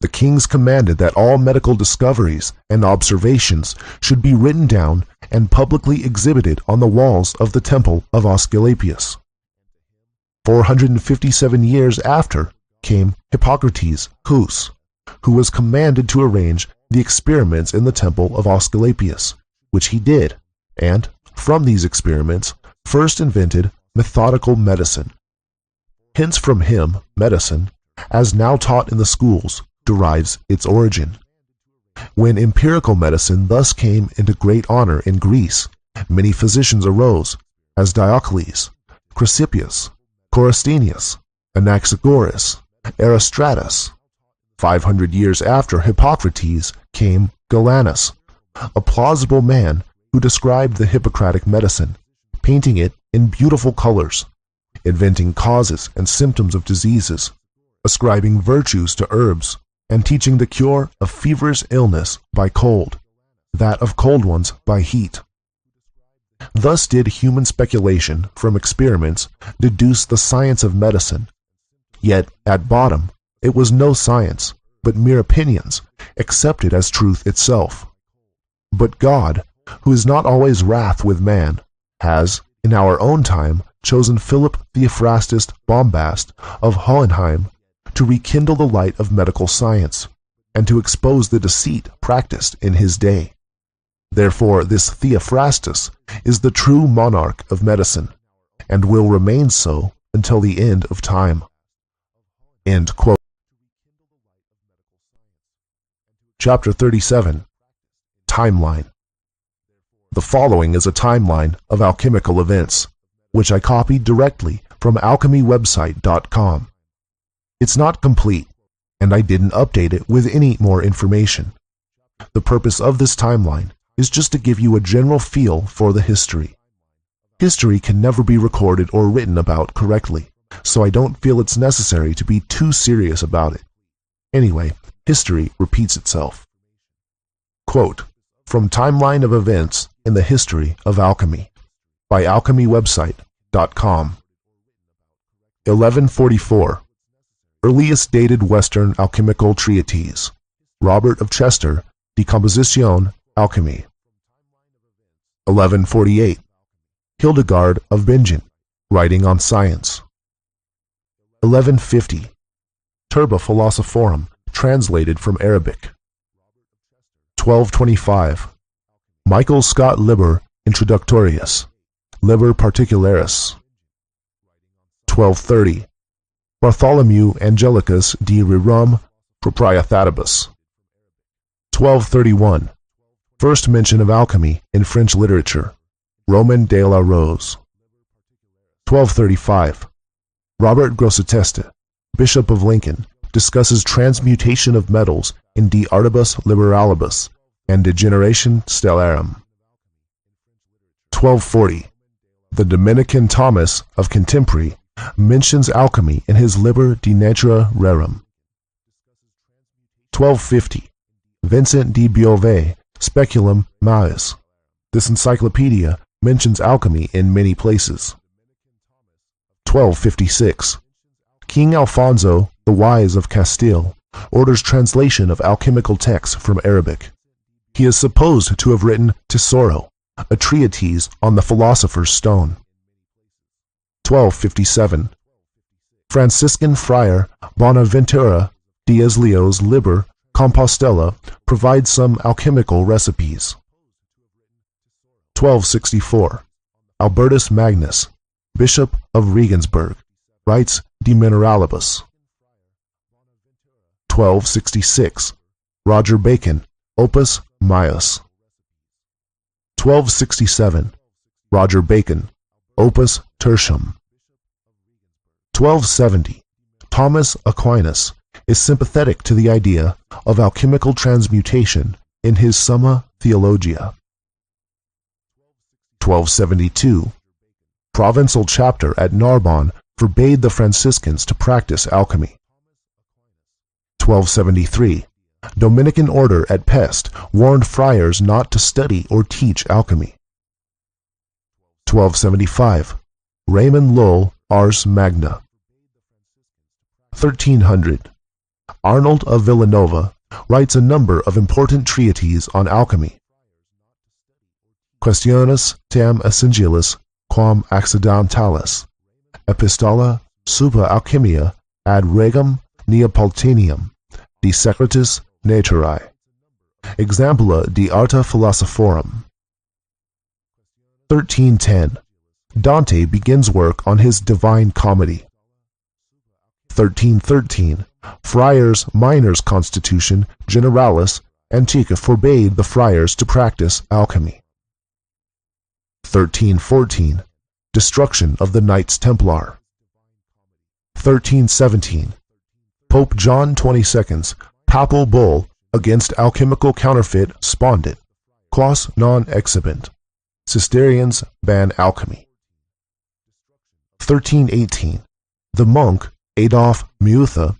the kings commanded that all medical discoveries and observations should be written down and publicly exhibited on the walls of the temple of Asclepius. 457 years after came Hippocrates Hus, who was commanded to arrange the experiments in the temple of Asclepius, which he did, and from these experiments first invented methodical medicine. Hence from him, medicine, as now taught in the schools, derives its origin. When empirical medicine thus came into great honor in Greece, many physicians arose, as Diocles, Chrysippus, Corystenius, Anaxagoras, Erostratus. 500 years after Hippocrates came Galenus, a plausible man who described the Hippocratic medicine, painting it in beautiful colors, inventing causes and symptoms of diseases, ascribing virtues to herbs, and teaching the cure of feverish illness by cold, that of cold ones by heat. Thus did human speculation from experiments deduce the science of medicine, yet at bottom it was no science, but mere opinions, accepted as truth itself. But God, who is not always wrath with man, has, in our own time, chosen Philip Theophrastus Bombast of Hohenheim to rekindle the light of medical science, and to expose the deceit practiced in his day. Therefore this Theophrastus is the true monarch of medicine, and will remain so until the end of time. End quote. Chapter 37. Timeline. The following is a timeline of alchemical events, which I copied directly from alchemywebsite.com. It's not complete, and I didn't update it with any more information. The purpose of this timeline is just to give you a general feel for the history. History can never be recorded or written about correctly, so I don't feel it's necessary to be too serious about it. Anyway, history repeats itself. Quote, from Timeline of Events in the History of Alchemy by alchemywebsite.com. 1144. Earliest dated Western alchemical treatise. Robert of Chester, Decomposition Alchemy. 1148. Hildegard of Bingen, Writing on Science. 1150. Turba Philosophorum, translated from Arabic. 1225. Michael Scott Liber Introductorius, Liber Particularis. 1230. Bartholomew Angelicus de Rerum Proprietatibus. 1231. First mention of alchemy in French literature. Roman de la Rose. 1235. Robert Grosseteste, Bishop of Lincoln, discusses transmutation of metals in De Artibus Liberalibus and De Generation Stellarum. 1240. The Dominican Thomas of Contemporary mentions alchemy in his Liber de Natura Rerum. 1250. Vincent de Beauvais, Speculum Maius. This encyclopedia mentions alchemy in many places. 1256. King Alfonso the Wise of Castile orders translation of alchemical texts from Arabic. He is supposed to have written Tesoro, a treatise on the Philosopher's Stone. 1257. Franciscan friar Bonaventura Diaz Leo's Liber Compostela provides some alchemical recipes. 1264. Albertus Magnus, Bishop of Regensburg, writes De Mineralibus. 1266. Roger Bacon, Opus Maius. 1267. Roger Bacon, Opus Tertium. 1270. Thomas Aquinas, is sympathetic to the idea of alchemical transmutation in his Summa Theologia. 1272. Provincial chapter at Narbonne forbade the Franciscans to practice alchemy. 1273. Dominican order at Pest warned friars not to study or teach alchemy. 1275. Raymond Lull, Ars Magna. 1300. Arnold of Villanova writes a number of important treatises on alchemy. Questiones tam essentialis quam accidentalis, Epistola supa alchemia ad regum Neapolitanum, de secretis naturae, Exempla de arta philosophorum. 1310. Dante begins work on his Divine Comedy. 1313. Friars Minors Constitution Generalis Antiqua forbade the friars to practice alchemy. 1314. Destruction of the Knights Templar. 1317. Pope John XXII's papal bull against alchemical counterfeit Spondit, quas non exhibent. Cistercians ban alchemy. 1318. The monk Adolf Muetha,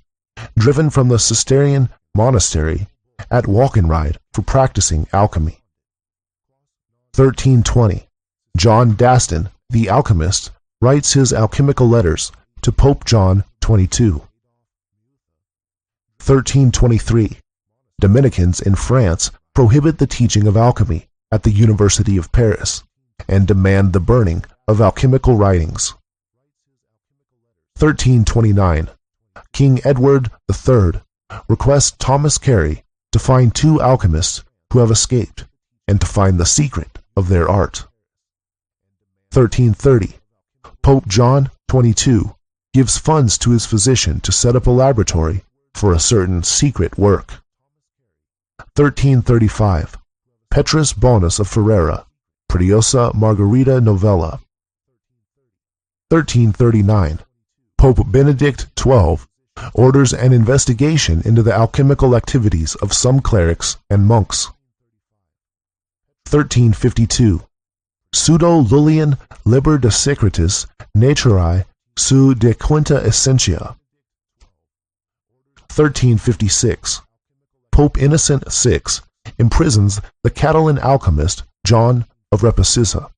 driven from the Cistercian monastery at Walkenried for practicing alchemy. 1320. John Daston, the alchemist, writes his alchemical letters to Pope John XXII. 1323. Dominicans in France prohibit the teaching of alchemy at the University of Paris and demand the burning of alchemical writings. 1329. King Edward III requests Thomas Carey to find 2 alchemists who have escaped and to find the secret of their art. 1330. Pope John XXII gives funds to his physician to set up a laboratory for a certain secret work. 1335. Petrus Bonus of Ferrara, Preciosa Margarita Novella. 1339. Pope Benedict XII orders an investigation into the alchemical activities of some clerics and monks. 1352. Pseudo Lullian liber de secretis naturae su de quinta essentia. 1356. Pope Innocent VI imprisons the Catalan alchemist John of Repasissa.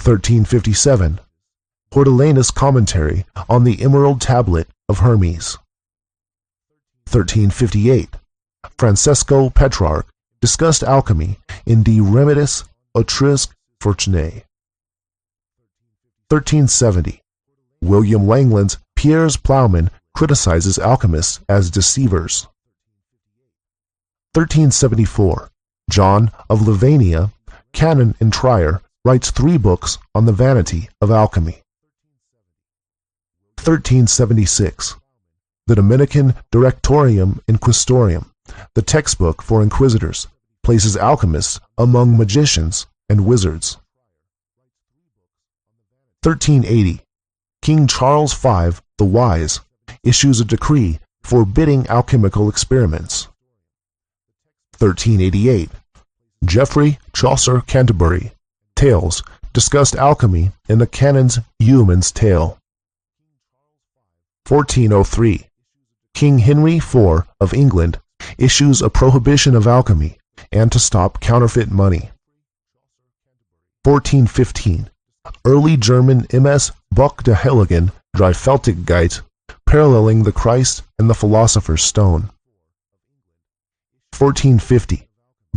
1357. Hortelanas' commentary on the Emerald Tablet of Hermes. 1358. Francesco Petrarch discussed alchemy in De Remediis Autrisque Fortunae. 1370. William Langland's Piers Plowman criticizes alchemists as deceivers. 1374. John of Livania, canon in Trier, writes 3 books on the vanity of alchemy. 1376. The Dominican Directorium Inquisitorium, the textbook for inquisitors, places alchemists among magicians and wizards. 1380. King Charles V the Wise issues a decree forbidding alchemical experiments. 1388. Geoffrey Chaucer Canterbury Tales discussed alchemy in the canon's Yeoman's Tale. 1403. King Henry IV of England issues a prohibition of alchemy and to stop counterfeit money. 1415. Early German MS Buch der Heiligen Dreifaltigkeit paralleling the Christ and the Philosopher's Stone. 1450.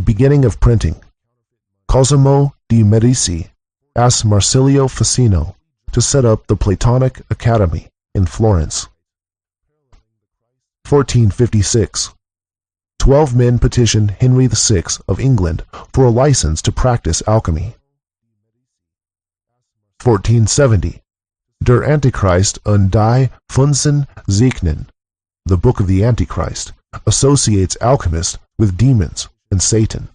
Beginning of printing. Cosimo de' Medici asks Marsilio Ficino to set up the Platonic Academy in Florence. 1456. 12 men petition Henry VI of England for a license to practice alchemy. 1470. Der Antichrist und die Funzen Zeichnen, the Book of the Antichrist, associates alchemists with demons and Satan.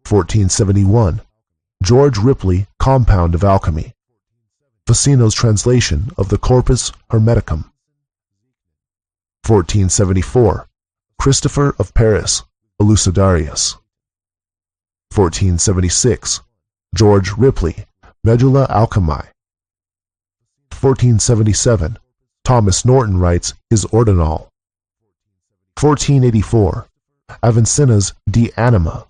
1471. George Ripley Compound of Alchemy, Ficino's translation of the Corpus Hermeticum. 1474, Christopher of Paris, Elucidarius. 1476, George Ripley, Medulla Alchemi. 1477, Thomas Norton writes his Ordinal. 1484, Avicenna's De Anima.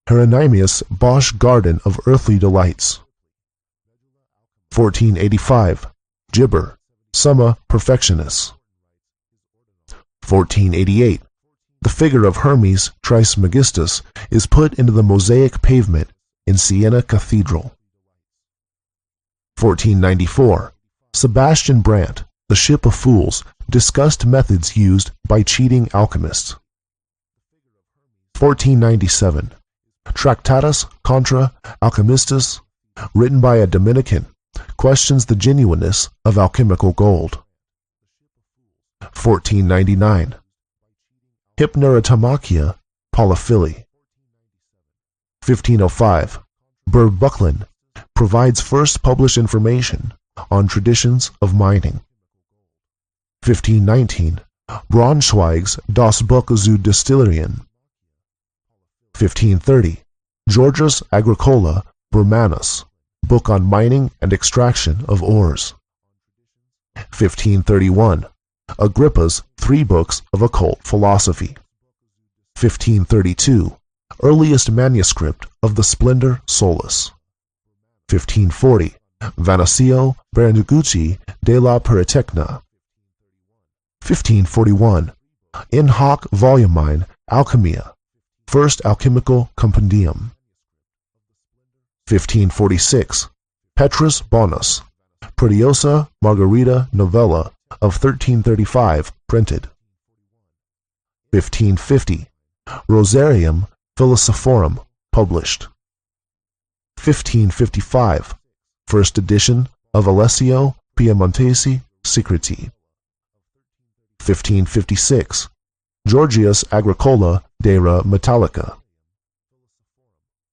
Hieronymus Bosch Garden of Earthly Delights. 1485, Gibber, Summa Perfectionis. 1488, the figure of Hermes Trismegistus is put into the mosaic pavement in Siena Cathedral. 1494, Sebastian Brandt, The Ship of Fools, discussed methods used by cheating alchemists. 1497, Tractatus contra Alchemistas, written by a Dominican, questions the genuineness of alchemical gold. 1499, Hypnerotomachia Polyphily. 1505, Burr Buckland provides first published information on traditions of mining. 1519, Braunschweig's Das Buch zu Destillerien. 1530, Georgius Agricola Burmanus, book on mining and extraction of ores. 1531, Agrippa's 3 books of occult philosophy. 1532, earliest manuscript of the Splendor Solis. 1540, Vanessio Bernogucci de la Peritecna. 1541, In hoc volumine Alchemia, first alchemical compendium. 1546, Petrus Bonus, Pretiosa Margarita Novella of 1335, printed. 1550, Rosarium Philosophorum, published. 1555, first edition of Alessio Piemontesi Secreti. 1556, Georgius Agricola de re Metallica.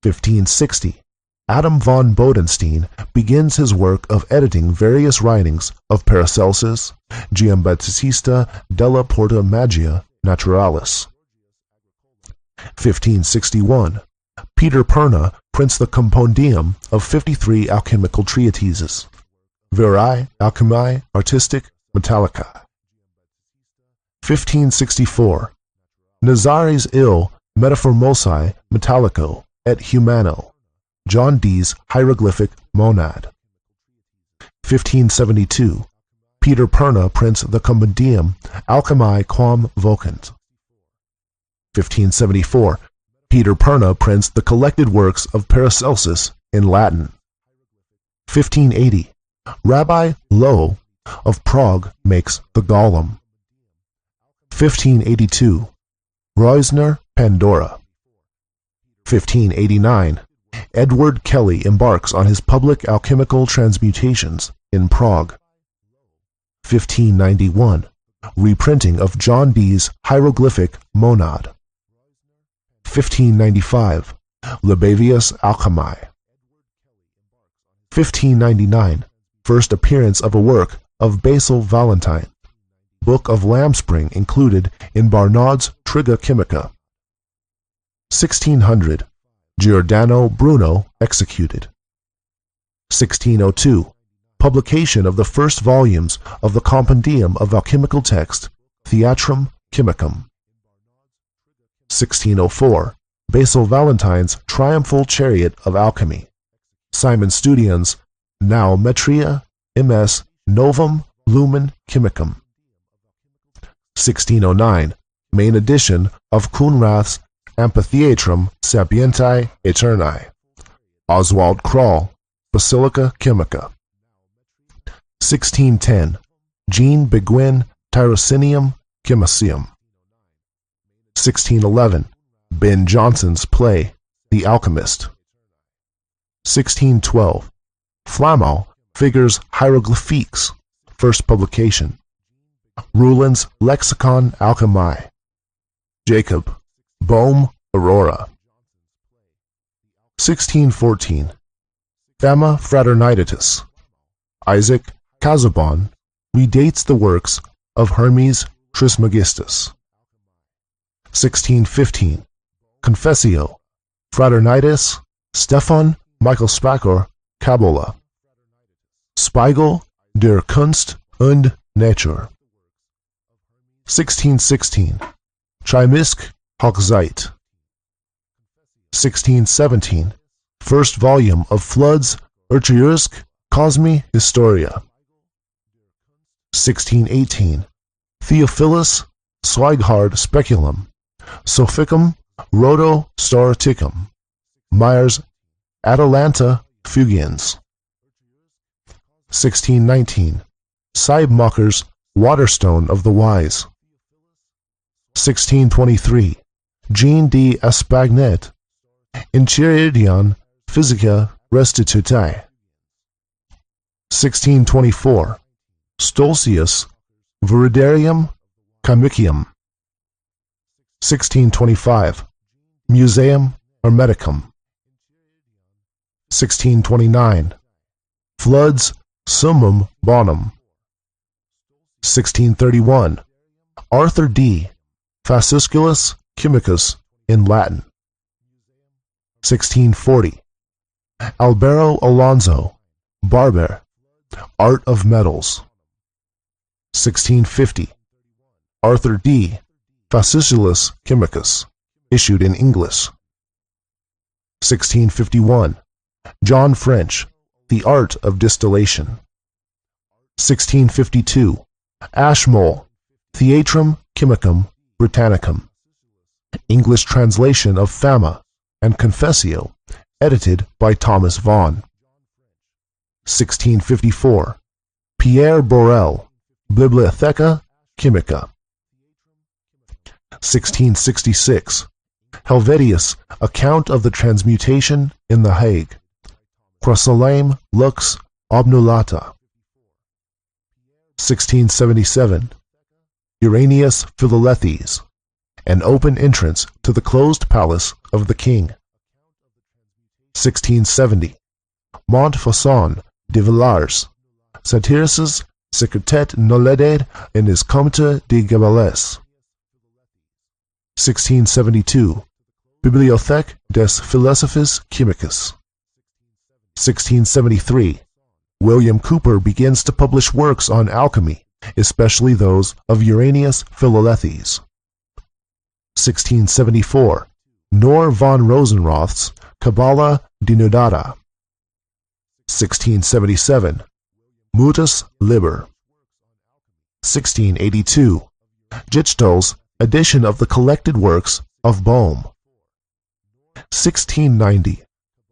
1560, Adam von Bodenstein begins his work of editing various writings of Paracelsus, Giambattista della Porta Magia Naturalis. 1561, Peter Perna prints the compendium of 53 alchemical treatises, Verae Alchemiae Artistic Metallica. 1564, Nazares il Metaformosae Metallico et Humano, John Dee's Hieroglyphic Monad. 1572, Peter Perna prints the compendium Alchemiae Quam Vocant. 1574, Peter Perna prints the collected works of Paracelsus in Latin. 1580, Rabbi Loew of Prague makes the Golem. 1582, Reusner Pandora. 1589, Edward Kelly embarks on his public alchemical transmutations in Prague. 1591, reprinting of John Dee's Hieroglyphic Monad. 1595, Libavius Alchemi. 1599, first appearance of a work of Basil Valentine, Book of Lambspring included in Barnard's Triga Chimica. 1600, Giordano Bruno executed. 1602, publication of the first volumes of the Compendium of Alchemical Text, Theatrum Chemicum. 1604, Basil Valentine's Triumphal Chariot of Alchemy, Simon Studion's Naumetria MS Novum Lumen Chemicum. 1609, main edition of Kunrath's Amphitheatrum Sapientiae Aeternae, Oswald Krall, Basilica Chemica. 1610, Jean Beguin Tyrocinium Chemiceum. 1611, Ben Jonson's play The Alchemist. 1612, Flamel figures Hieroglyphiques, first publication, Ruland's Lexicon Alchemiae. Jacob, Bohm Aurora. 1614, Fama Fraternitatis. Isaac Casaubon redates the works of Hermes Trismegistus. 1615. Confessio, Fraternitas, Stefan Michael Spacker, Kabbalah. Spiegel der Kunst und Natur. 1616. Chemisk Hochzeit. 1617. First volume of Flood's Urchirsk Cosmi Historia. 1618. Theophilus Swigard Speculum, Sophicum Roto Storaticum, Myers Atalanta Fugiens. 1619. Seibmacher's Waterstone of the Wise. 1623. Jean D. Espagnet, Enchiridion Physica Restitutae. 1624. Stolzius Viridarium Chymicium. 1625. Museum Hermeticum. 1629. Flood's Summum Bonum. 1631. Arthur D. Fascisculus Chemicus in Latin. 1640. Albero Alonso, Barber, Art of Metals. 1650. Arthur D. Fasciculus Chemicus, issued in English. 1651. John French, The Art of Distillation. 1652. Ashmole, Theatrum Chemicum Britannicum, English translation of Fama and Confessio, edited by Thomas Vaughan. 1654. Pierre Borel, Bibliotheca Chimica. 1666. Helvetius, Account of the Transmutation in the Hague, Chrysalame Lux Obnulata. 1677. Uranius Philalethes, An Open Entrance to the Closed Palace of the King. 1670. Montfaucon de Villars, Satyrus Secretet Nolede in his Comte de Gabales. 1672. Bibliothèque des Philosophes Chimicus. 1673. William Cooper begins to publish works on alchemy, especially those of Uranius Philalethes. 1674. Nor von Rosenroth's Kabbalah Denudata. 1677. Mutus Liber. 1682. Jichtel's edition of the collected works of Bohm. 1690.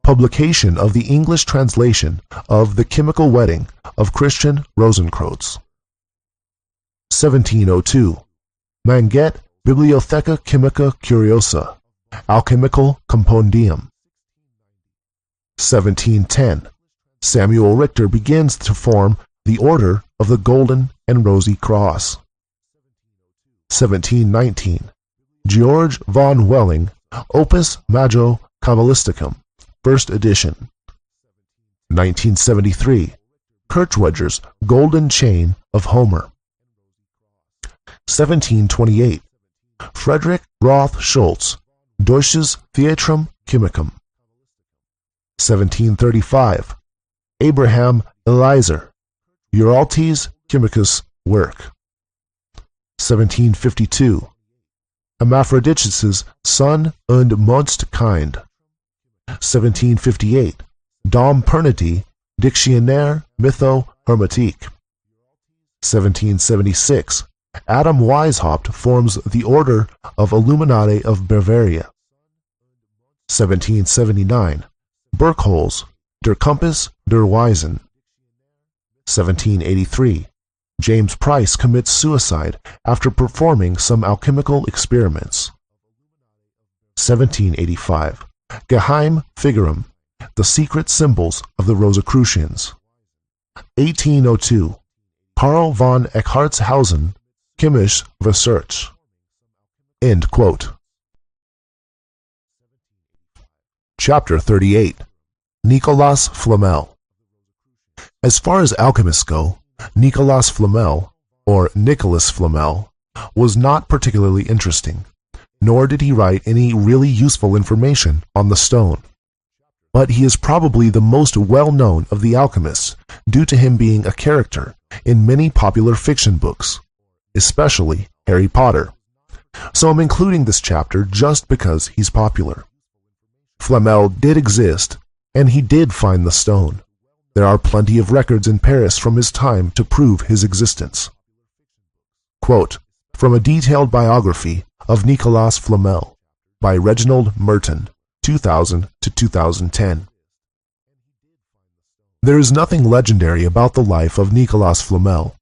Publication of the English translation of The Chemical Wedding of Christian Rosenkreutz. 1702. Manget Bibliotheca Chimica Curiosa, Alchemical Compendium. 1710. Samuel Richter begins to form the Order of the Golden and Rosy Cross. 1719. George von Welling, Opus Mago Kabbalisticum, first edition. 1973. Kirchwedger's Golden Chain of Homer. 1728. Frederick Roth Schultz, Deutsches Theatrum Chemicum. 1735. Abraham Eliezer, Uraltes Chemicus work. 1752. Hermaphroditus' Son und Mondskind. 1758. Dom Pernety, Dictionnaire Mytho Hermetique. 1776. Adam Weishaupt forms the Order of Illuminati of Bavaria. 1779. Burkholz, Der Compass der Weisen. 1783. James Price commits suicide after performing some alchemical experiments. 1785. Geheim Figurum, The Secret Symbols of the Rosicrucians. 1802. Karl von Eckartshausen, Chemische Research. End quote. Chapter 38. Nicolas Flamel. As far as alchemists go, Nicolas Flamel, or Nicholas Flamel, was not particularly interesting, nor did he write any really useful information on the stone. But he is probably the most well-known of the alchemists due to him being a character in many popular fiction books, especially Harry Potter. So I'm including this chapter just because he's popular. Flamel did exist, and he did find the stone. There are plenty of records in Paris from his time to prove his existence. Quote, from a detailed biography of Nicolas Flamel by Reginald Merton, 2000 to 2010. There is nothing legendary about the life of Nicolas Flamel.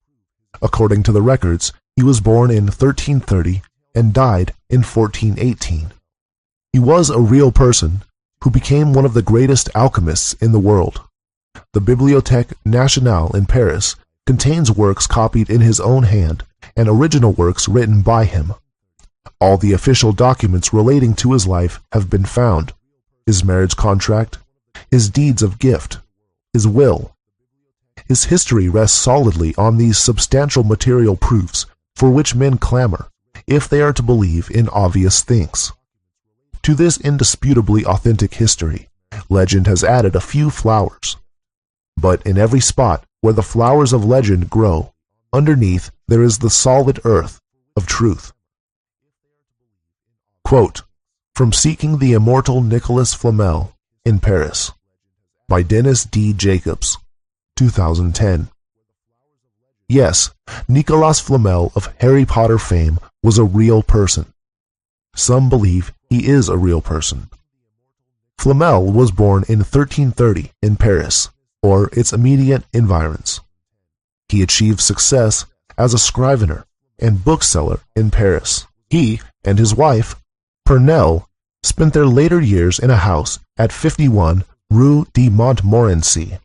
According to the records, he was born in 1330 and died in 1418. He was a real person who became one of the greatest alchemists in the world. The Bibliothèque Nationale in Paris contains works copied in his own hand and original works written by him. All the official documents relating to his life have been found: his marriage contract, his deeds of gift, his will. His history rests solidly on these substantial material proofs for which men clamor, if they are to believe in obvious things. To this indisputably authentic history, legend has added a few flowers. But in every spot where the flowers of legend grow, underneath there is the solid earth of truth. Quote, from Seeking the Immortal Nicolas Flamel in Paris by Dennis D. Jacobs, 2010. Yes, Nicolas Flamel of Harry Potter fame was a real person. Some believe he is a real person. Flamel was born in 1330 in Paris, or its immediate environs. He achieved success as a scrivener and bookseller in Paris. He and his wife, Pernelle, spent their later years in a house at 51 Rue de Montmorency.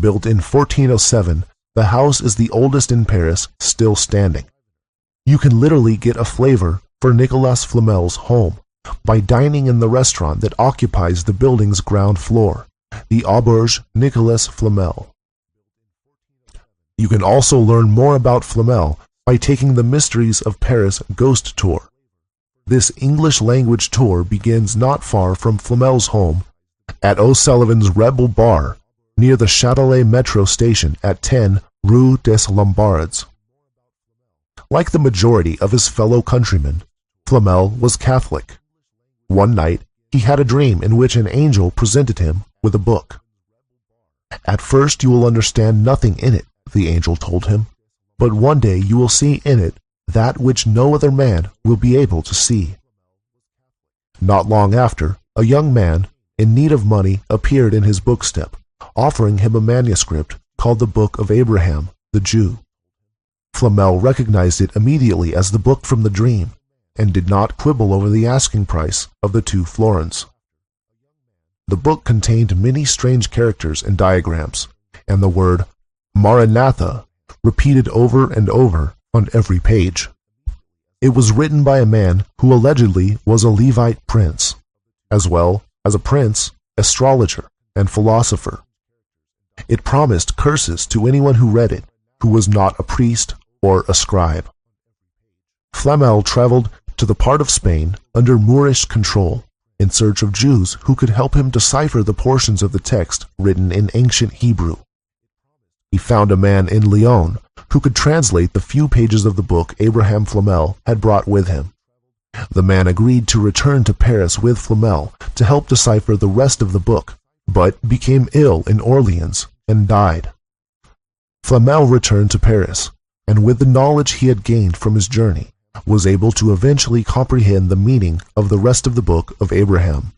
Built in 1407, the house is the oldest in Paris still standing. You can literally get a flavor for Nicolas Flamel's home by dining in the restaurant that occupies the building's ground floor, the Auberge Nicolas Flamel. You can also learn more about Flamel by taking the Mysteries of Paris Ghost Tour. This English-language tour begins not far from Flamel's home at O'Sullivan's Rebel Bar near the Châtelet Metro station at 10 Rue des Lombards. Like the majority of his fellow countrymen, Flamel was Catholic. One night, he had a dream in which an angel presented him with a book. At first you will understand nothing in it, the angel told him, but one day you will see in it that which no other man will be able to see. Not long after, a young man in need of money appeared in his bookstep, offering him a manuscript called the Book of Abraham, the Jew. Flamel recognized it immediately as the book from the dream, and did not quibble over the asking price of the 2 florins. The book contained many strange characters and diagrams, and the word Maranatha repeated over and over on every page. It was written by a man who allegedly was a Levite prince, as well as a prince, astrologer, and philosopher. It promised curses to anyone who read it, who was not a priest or a scribe. Flamel traveled to the part of Spain under Moorish control in search of Jews who could help him decipher the portions of the text written in ancient Hebrew. He found a man in Lyon who could translate the few pages of the book Abraham Flamel had brought with him. The man agreed to return to Paris with Flamel to help decipher the rest of the book, but became ill in Orleans and died. Flamel returned to Paris, and with the knowledge he had gained from his journey, was able to eventually comprehend the meaning of the rest of the Book of Abraham.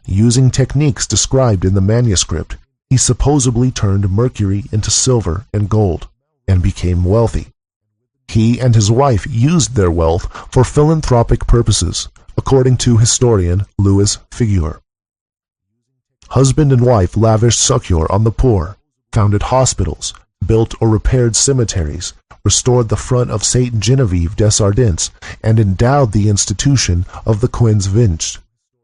Using techniques described in the manuscript, he supposedly turned mercury into silver and gold, and became wealthy. He and his wife used their wealth for philanthropic purposes, according to historian Louis Figuier. Husband and wife lavished succor on the poor, founded hospitals, built or repaired cemeteries, restored the front of St. Genevieve des Ardentes, and endowed the institution of the Quinze Vingt,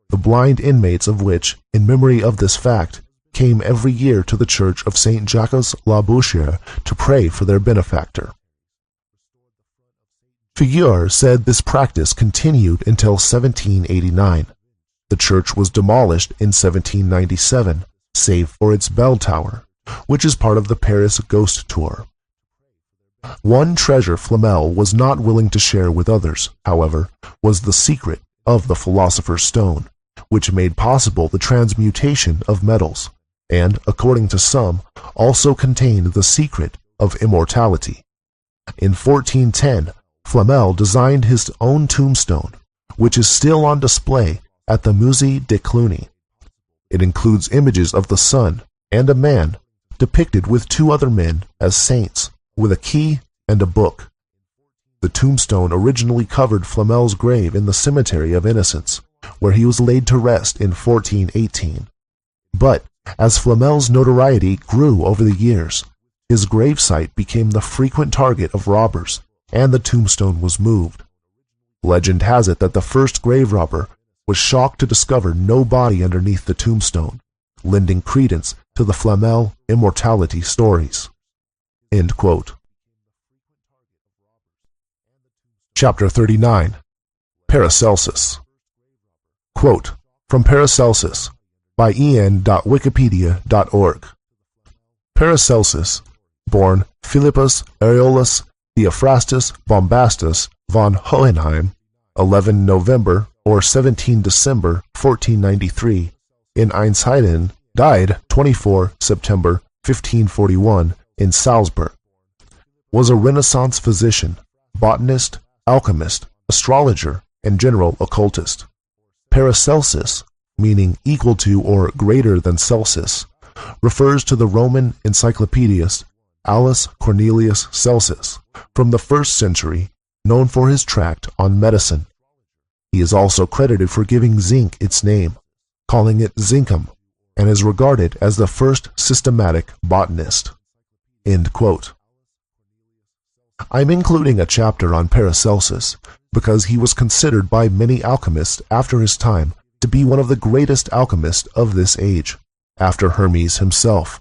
the blind inmates of which, in memory of this fact, came every year to the church of St. Jacques la Boucherie to pray for their benefactor. Figuier said this practice continued until 1789. The church was demolished in 1797, save for its bell tower, which is part of the Paris Ghost Tour. One treasure Flamel was not willing to share with others, however, was the secret of the Philosopher's Stone, which made possible the transmutation of metals, and, according to some, also contained the secret of immortality. In 1410, Flamel designed his own tombstone, which is still on display at the Musée de Cluny. It includes images of the sun and a man depicted with two other men as saints, with a key and a book. The tombstone originally covered Flamel's grave in the Cemetery of Innocents, where he was laid to rest in 1418. But as Flamel's notoriety grew over the years, his gravesite became the frequent target of robbers, and the tombstone was moved. Legend has it that the first grave robber was shocked to discover no body underneath the tombstone, lending credence to the Flamel immortality stories. End quote. Chapter 39. Paracelsus. Quote from Paracelsus by en.wikipedia.org. Paracelsus, born Philippus Areolus Theophrastus Bombastus von Hohenheim, 11 November or 17 December 1493, in Einsheiden, died 24 September 1541 in Salzburg, was a Renaissance physician, botanist, alchemist, astrologer, and general occultist. Paracelsus, meaning equal to or greater than Celsus, refers to the Roman encyclopedist Aulus Cornelius Celsus from the 1st century, known for his tract on medicine. He is also credited for giving zinc its name, calling it zincum, and is regarded as the first systematic botanist. End quote. I'm including a chapter on Paracelsus because he was considered by many alchemists after his time to be one of the greatest alchemists of this age, after Hermes himself.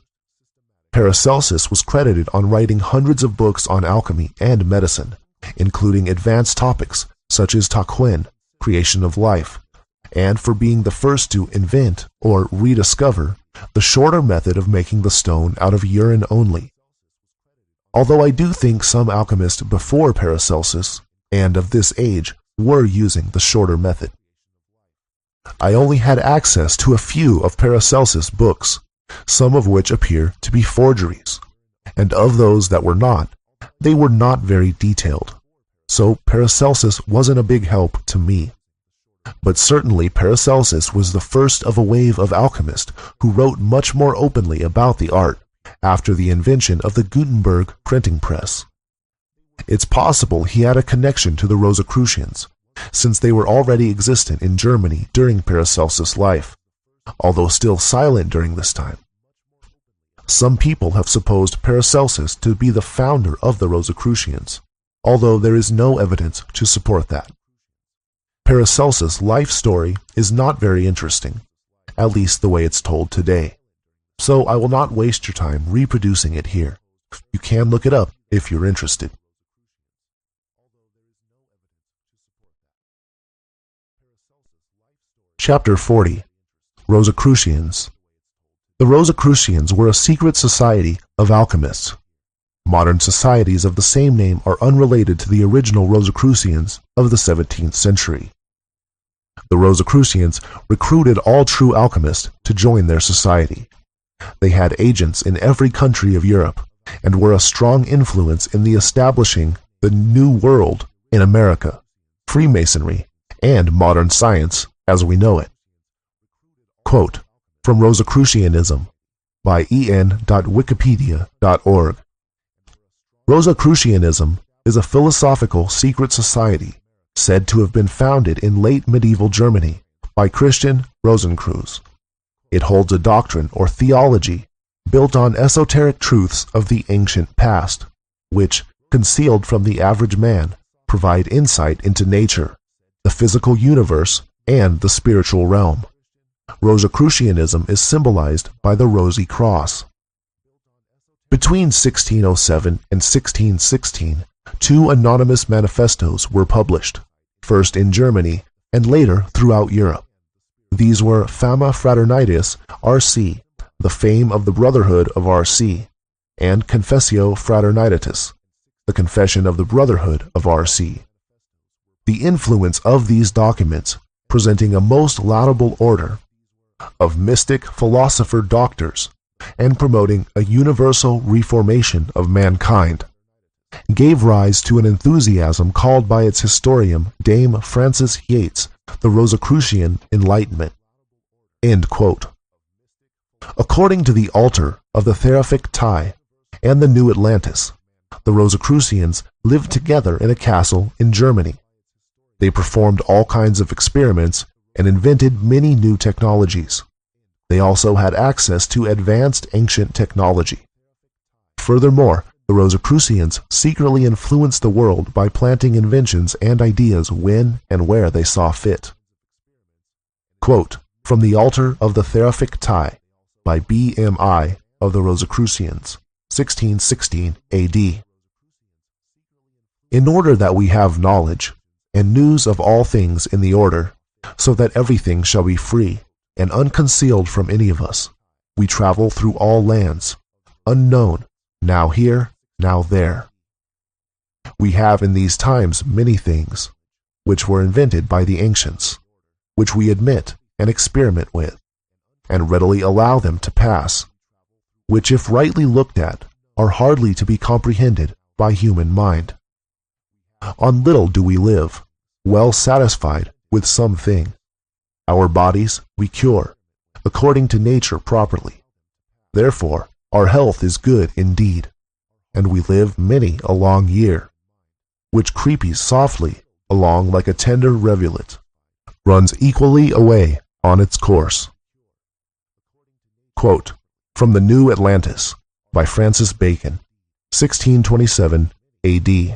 Paracelsus was credited on writing hundreds of books on alchemy and medicine, including advanced topics such as Taquin, creation of life, and for being the first to invent or rediscover the shorter method of making the stone out of urine only. Although I do think some alchemists before Paracelsus and of this age were using the shorter method. I only had access to a few of Paracelsus' books, some of which appear to be forgeries, and of those that were not, they were not very detailed, so Paracelsus wasn't a big help to me. But certainly Paracelsus was the first of a wave of alchemists who wrote much more openly about the art after the invention of the Gutenberg printing press. It's possible he had a connection to the Rosicrucians, since they were already existent in Germany during Paracelsus' life, although still silent during this time. Some people have supposed Paracelsus to be the founder of the Rosicrucians, although there is no evidence to support that. Paracelsus' life story is not very interesting, at least the way it's told today, so I will not waste your time reproducing it here. You can look it up if you're interested. Chapter 40. Rosicrucians. The Rosicrucians were a secret society of alchemists. Modern societies of the same name are unrelated to the original Rosicrucians of the 17th century. The Rosicrucians recruited all true alchemists to join their society. They had agents in every country of Europe and were a strong influence in the establishing the New World in America, Freemasonry, and modern science as we know it. Quote from Rosicrucianism by en.wikipedia.org. Rosicrucianism is a philosophical secret society said to have been founded in late medieval Germany by Christian Rosenkreuz. It holds a doctrine or theology built on esoteric truths of the ancient past, which, concealed from the average man, provide insight into nature, the physical universe, and the spiritual realm. Rosicrucianism is symbolized by the Rosy Cross. Between 1607 and 1616, 2 anonymous manifestos were published, first in Germany and later throughout Europe. These were Fama Fraternitas RC, the Fame of the Brotherhood of RC, and Confessio Fraternitatis, the Confession of the Brotherhood of RC. The influence of these documents, presenting a most laudable order of mystic philosopher doctors and promoting a universal reformation of mankind, gave rise to an enthusiasm called by its historian Dame Frances Yates the Rosicrucian Enlightenment. End quote. According to the altar of the Theophoric Tie and the New Atlantis, the Rosicrucians lived together in a castle in Germany. They performed all kinds of experiments and invented many new technologies. They also had access to advanced ancient technology. Furthermore, the Rosicrucians secretly influenced the world by planting inventions and ideas when and where they saw fit. Quote, from the Altar of the Theophoric Tie by B.M.I. of the Rosicrucians, 1616 A.D. In order that we have knowledge and news of all things in the order, so that everything shall be free and unconcealed from any of us, we travel through all lands, unknown, now here, now there. We have in these times many things, which were invented by the ancients, which we admit and experiment with, and readily allow them to pass, which if rightly looked at, are hardly to be comprehended by human mind. On little do we live, well satisfied with some thing. Our bodies we cure, according to nature properly. Therefore, our health is good indeed, and we live many a long year, which creepies softly along like a tender rivulet, runs equally away on its course. Quote, from the New Atlantis by Francis Bacon, 1627 A.D.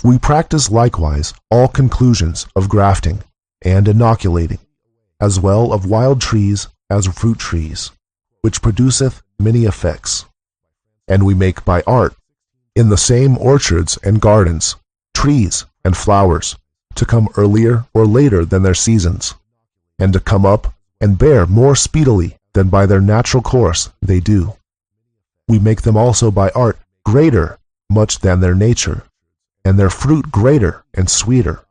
We practice likewise all conclusions of grafting and inoculating, as well of wild trees as fruit trees, which produceth many effects. And we make by art, in the same orchards and gardens, trees and flowers, to come earlier or later than their seasons, and to come up and bear more speedily than by their natural course they do. We make them also by art greater much than their nature, and their fruit greater and sweeter,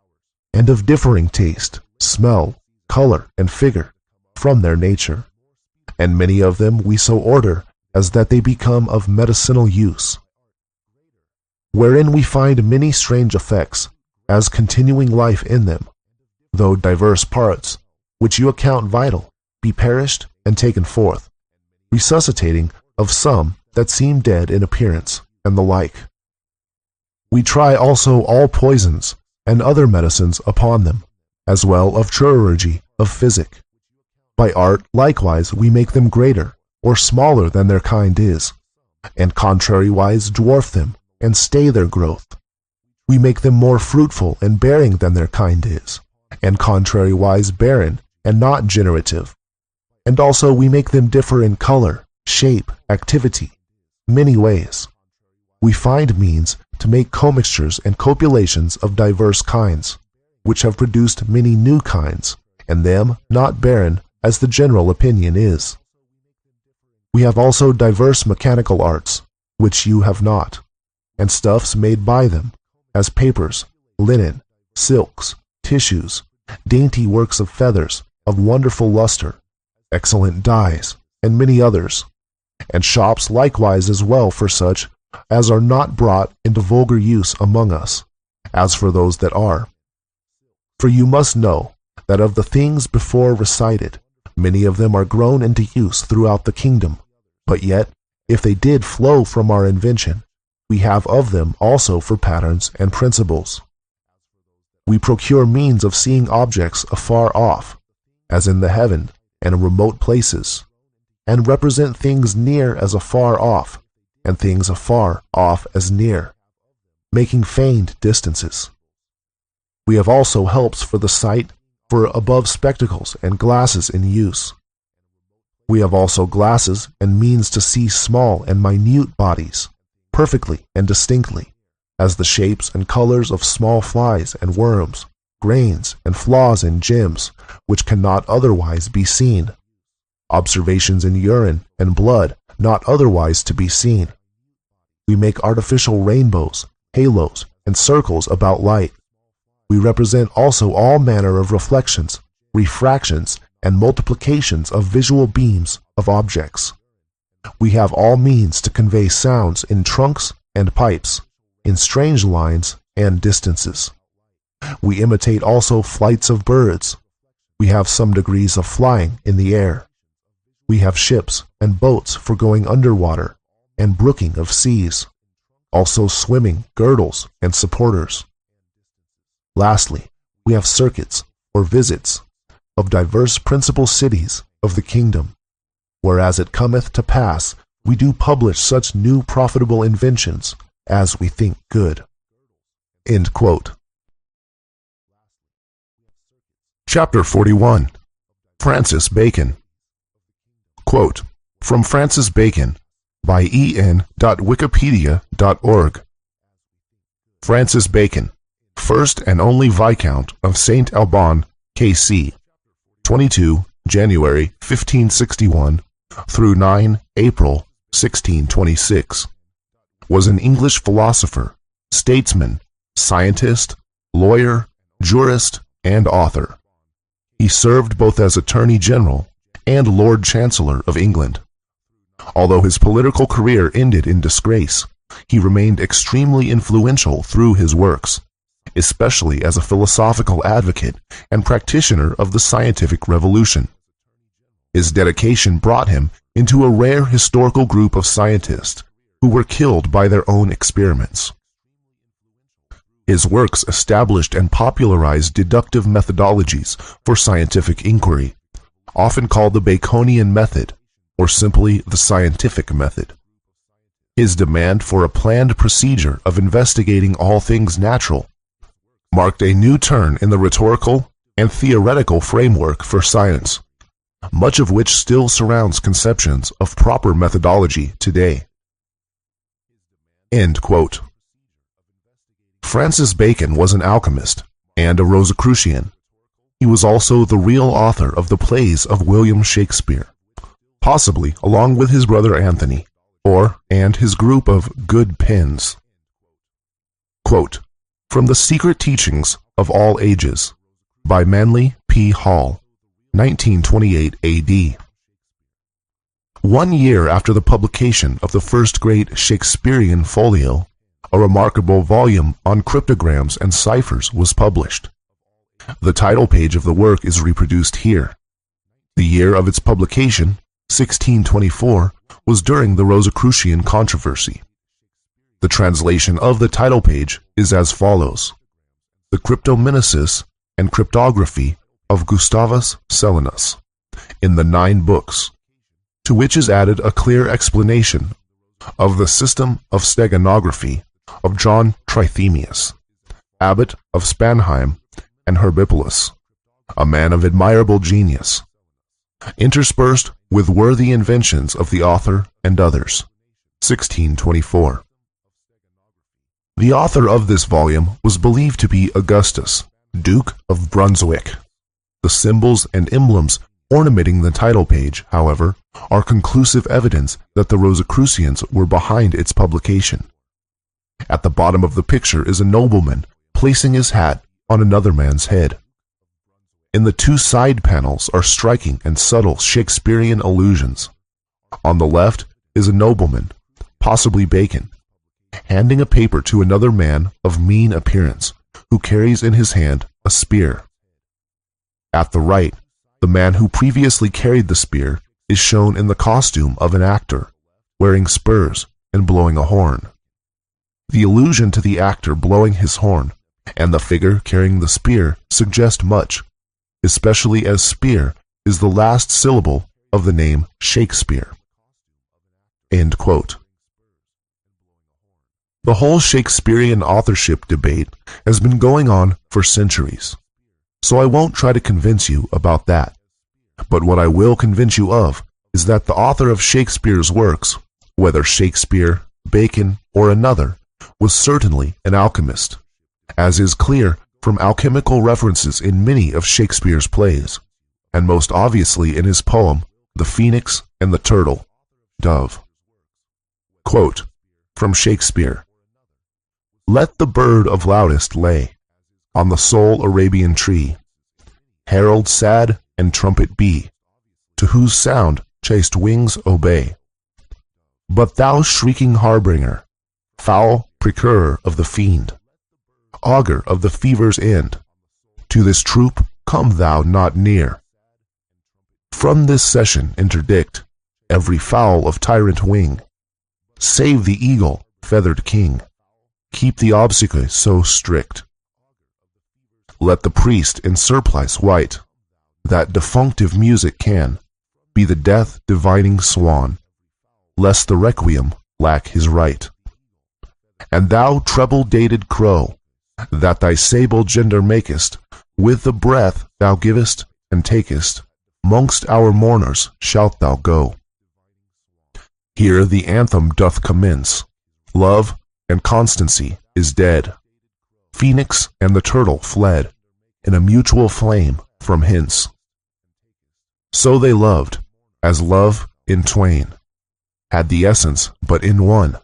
and of differing taste, smell, color, and figure from their nature. And many of them we so order as that they become of medicinal use, wherein we find many strange effects, as continuing life in them, though diverse parts, which you account vital, be perished and taken forth, resuscitating of some that seem dead in appearance, and the like. We try also all poisons and other medicines upon them, as well of chirurgy, of physic. By art likewise we make them greater or smaller than their kind is, and contrariwise dwarf them and stay their growth. We make them more fruitful and bearing than their kind is, and contrariwise barren and not generative. And also we make them differ in color, shape, activity, many ways. We find means to make commixtures and copulations of diverse kinds, which have produced many new kinds, and them not barren, as the general opinion is. We have also diverse mechanical arts, which you have not, and stuffs made by them, as papers, linen, silks, tissues, dainty works of feathers, of wonderful luster, excellent dyes, and many others, and shops likewise as well for such as are not brought into vulgar use among us, as for those that are. For you must know that of the things before recited, many of them are grown into use throughout the kingdom, but yet, if they did flow from our invention, we have of them also for patterns and principles. We procure means of seeing objects afar off, as in the heaven and remote places, and represent things near as afar off, and things afar off as near, making feigned distances. We have also helps for the sight, for above spectacles and glasses in use. We have also glasses and means to see small and minute bodies, perfectly and distinctly, as the shapes and colors of small flies and worms, grains and flaws in gems, which cannot otherwise be seen, observations in urine and blood not otherwise to be seen. We make artificial rainbows, halos, and circles about light. We represent also all manner of reflections, refractions, and multiplications of visual beams of objects. We have all means to convey sounds in trunks and pipes, in strange lines and distances. We imitate also flights of birds. We have some degrees of flying in the air. We have ships and boats for going underwater and brooking of seas, also swimming girdles and supporters. Lastly, we have circuits or visits of diverse principal cities of the kingdom, whereas it cometh to pass we do publish such new profitable inventions as we think good. End quote. Chapter 41. Francis Bacon. Quote, from Francis Bacon, by en.wikipedia.org. Francis Bacon, first and only Viscount of St. Alban, K.C., 22 January 1561 through 9 April 1626, was an English philosopher, statesman, scientist, lawyer, jurist, and author. He served both as Attorney General and Lord Chancellor of England. Although his political career ended in disgrace, he remained extremely influential through his works, especially as a philosophical advocate and practitioner of the scientific revolution. His dedication brought him into a rare historical group of scientists who were killed by their own experiments. His works established and popularized deductive methodologies for scientific inquiry, often called the Baconian method, or simply the scientific method. His demand for a planned procedure of investigating all things natural marked a new turn in the rhetorical and theoretical framework for science, much of which still surrounds conceptions of proper methodology today. End quote. Francis Bacon was an alchemist and a Rosicrucian. He was also the real author of the plays of William Shakespeare, possibly along with his brother Anthony, and his group of good pens. Quote, from the Secret Teachings of All Ages, by Manly P. Hall, 1928 A.D. 1 year after the publication of the first great Shakespearean folio, a remarkable volume on cryptograms and ciphers was published. The title page of the work is reproduced here. The year of its publication, 1624, was during the Rosicrucian controversy. The translation of the title page is as follows: The Cryptomimesis and Cryptography of Gustavus Cellinus, in the 9 books, to which is added a clear explanation of the system of steganography of John Trithemius, abbot of Spanheim and Herbipolis, a man of admirable genius, interspersed with worthy inventions of the author and others. 1624. The author of this volume was believed to be Augustus, Duke of Brunswick. The symbols and emblems ornamenting the title page, however, are conclusive evidence that the Rosicrucians were behind its publication. At the bottom of the picture is a nobleman placing his hat on another man's head. In the 2 side panels are striking and subtle Shakespearean allusions. On the left is a nobleman, possibly Bacon, handing a paper to another man of mean appearance, who carries in his hand a spear. At the right, the man who previously carried the spear is shown in the costume of an actor, wearing spurs and blowing a horn. The allusion to the actor blowing his horn and the figure carrying the spear suggest much, especially as spear is the last syllable of the name Shakespeare. End quote. The whole Shakespearean authorship debate has been going on for centuries, so I won't try to convince you about that. But what I will convince you of is that the author of Shakespeare's works, whether Shakespeare, Bacon, or another, was certainly an alchemist, as is clear from alchemical references in many of Shakespeare's plays, and most obviously in his poem, The Phoenix and the Turtle, Dove. Quote from Shakespeare: "Let the bird of loudest lay on the sole Arabian tree, herald sad and trumpet be, to whose sound chaste wings obey. But thou shrieking harbinger, foul procurer of the fiend, augur of the fever's end, to this troop come thou not near. From this session interdict every fowl of tyrant wing, save the eagle feathered king, keep the obsequies so strict. Let the priest in surplice white, that defunctive music can, be the death divining swan, lest the requiem lack his right. And thou treble-dated crow, that thy sable gender makest, with the breath thou givest and takest, mongst our mourners shalt thou go. Here the anthem doth commence, love and constancy is dead. Phoenix and the turtle fled, in a mutual flame from hence. So they loved, as love in twain had the essence but in one,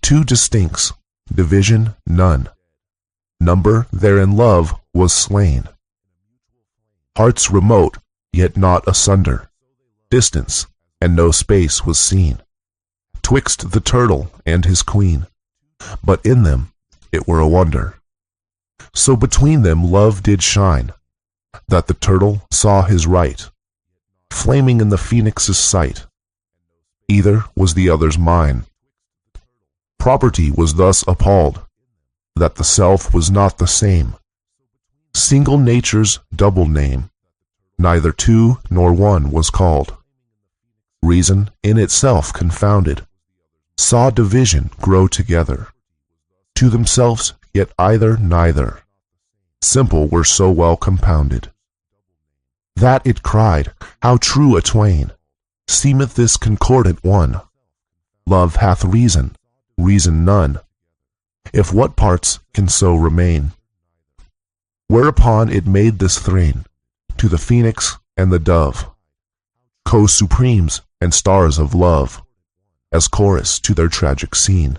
two distincts, division none. Number therein love was slain. Hearts remote, yet not asunder, distance and no space was seen, twixt the turtle and his queen, but in them it were a wonder. So between them love did shine, that the turtle saw his right, flaming in the phoenix's sight. Either was the other's mine. Property was thus appalled, that the self was not the same. Single nature's double name, neither two nor one was called. Reason in itself confounded, saw division grow together. To themselves yet either neither, simple were so well compounded. That it cried, how true a twain, seemeth this concordant one. Love hath reason, reason none, if what parts can so remain. Whereupon it made this thrain, to the phoenix and the dove, co-supremes and stars of love, as chorus to their tragic scene.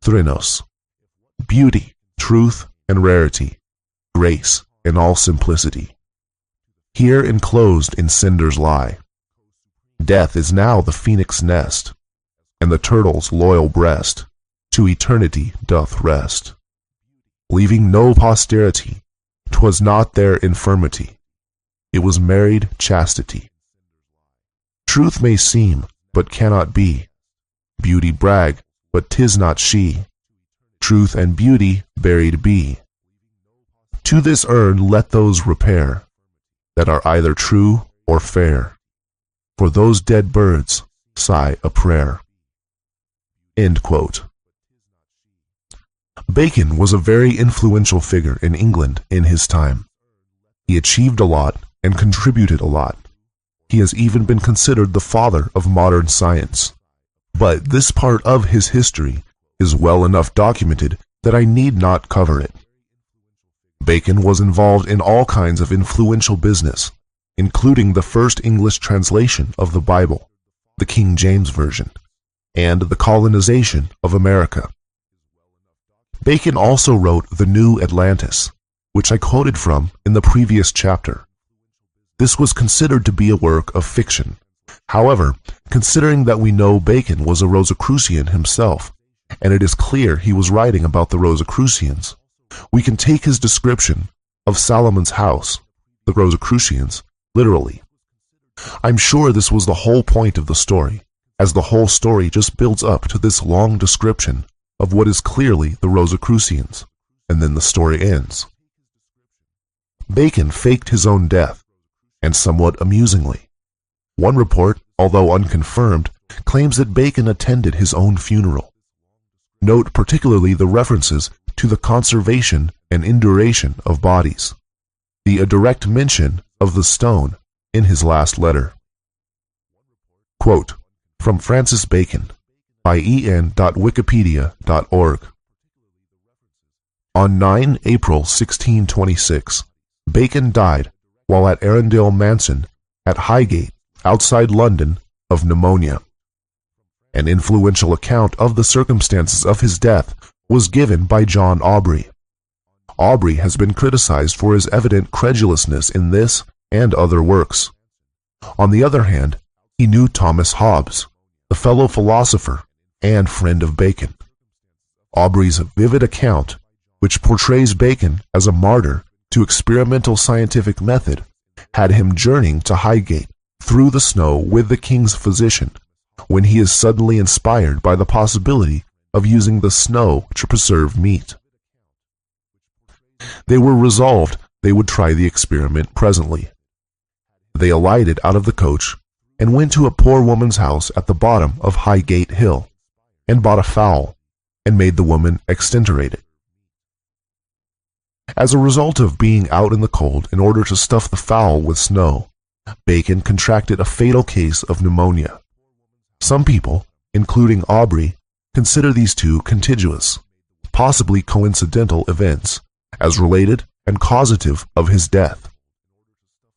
Thrinos, beauty, truth, and rarity, grace, and all simplicity, here enclosed in cinders lie. Death is now the phoenix nest, and the turtle's loyal breast to eternity doth rest. Leaving no posterity, 'twas not their infirmity, it was married chastity. Truth may seem, but cannot be, beauty brag, but 'tis not she. Truth and beauty buried be. To this urn let those repair that are either true or fair. For those dead birds sigh a prayer." End quote. Bacon was a very influential figure in England in his time. He achieved a lot and contributed a lot. He has even been considered the father of modern science. But this part of his history is well enough documented that I need not cover it. Bacon was involved in all kinds of influential business, including the first English translation of the Bible, the King James Version, and the colonization of America. Bacon also wrote The New Atlantis, which I quoted from in the previous chapter. This was considered to be a work of fiction. However, considering that we know Bacon was a Rosicrucian himself, and it is clear he was writing about the Rosicrucians, we can take his description of Solomon's house, the Rosicrucians, literally. I'm sure this was the whole point of the story, as the whole story just builds up to this long description of what is clearly the Rosicrucians, and then the story ends. Bacon faked his own death, and somewhat amusingly. One report, although unconfirmed, claims that Bacon attended his own funeral. Note particularly the references to the conservation and induration of bodies, a direct mention of the stone in his last letter. Quote from Francis Bacon, by en.wikipedia.org. On 9 April 1626, Bacon died while at Arundel Mansion at Highgate, outside London, of pneumonia. An influential account of the circumstances of his death was given by John Aubrey. Aubrey has been criticized for his evident credulousness in this and other works. On the other hand, he knew Thomas Hobbes, the fellow philosopher and friend of Bacon. Aubrey's vivid account, which portrays Bacon as a martyr to experimental scientific method, had him journeying to Highgate through the snow with the king's physician, when he is suddenly inspired by the possibility of using the snow to preserve meat. They were resolved they would try the experiment presently. They alighted out of the coach and went to a poor woman's house at the bottom of Highgate Hill, and bought a fowl, and made the woman extenterate it. As a result of being out in the cold in order to stuff the fowl with snow, Bacon contracted a fatal case of pneumonia. Some people, including Aubrey, consider these two contiguous, possibly coincidental events, as related and causative of his death.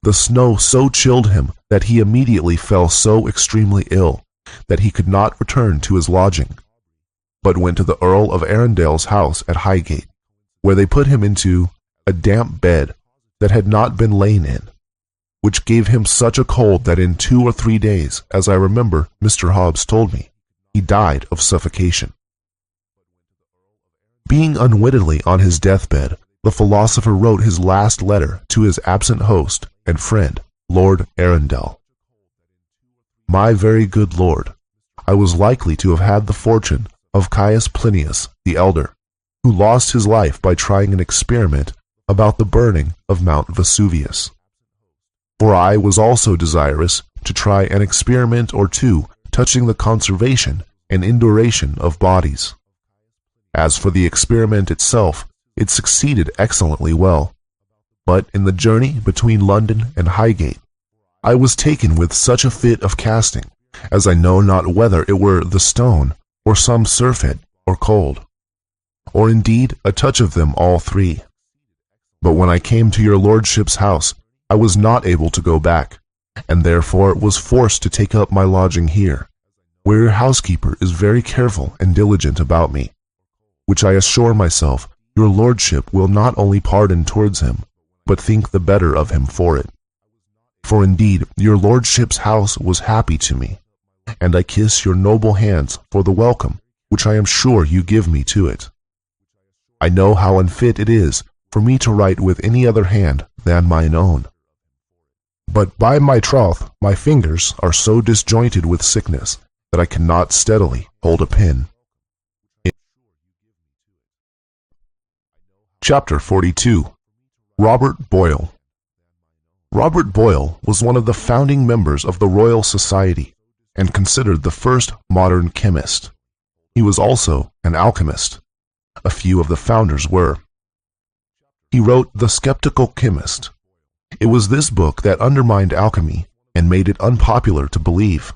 The snow so chilled him that he immediately fell so extremely ill that he could not return to his lodging, but went to the Earl of Arundel's house at Highgate, where they put him into a damp bed that had not been lain in, which gave him such a cold that in 2 or 3 days, as I remember Mr. Hobbes told me, he died of suffocation. Being unwittingly on his deathbed, the philosopher wrote his last letter to his absent host and friend, Lord Arundel. My very good lord, I was likely to have had the fortune of Caius Plinius the elder, who lost his life by trying an experiment about the burning of Mount Vesuvius. For I was also desirous to try an experiment or two touching the conservation and induration of bodies. As for the experiment itself, it succeeded excellently well, but in the journey between London and Highgate, I was taken with such a fit of casting, as I know not whether it were the stone, or some surfeit, or cold, or indeed a touch of them all three. But when I came to your lordship's house, I was not able to go back, and therefore was forced to take up my lodging here, where your housekeeper is very careful and diligent about me, which I assure myself your lordship will not only pardon towards him, but think the better of him for it. For indeed your lordship's house was happy to me, and I kiss your noble hands for the welcome which I am sure you give me to it. I know how unfit it is for me to write with any other hand than mine own. But by my troth, my fingers are so disjointed with sickness that I cannot steadily hold a pen. Chapter 42. Robert Boyle. Robert Boyle was one of the founding members of the Royal Society and considered the first modern chemist. He was also an alchemist. A few of the founders were. He wrote The Skeptical Chemist. It was this book that undermined alchemy and made it unpopular to believe.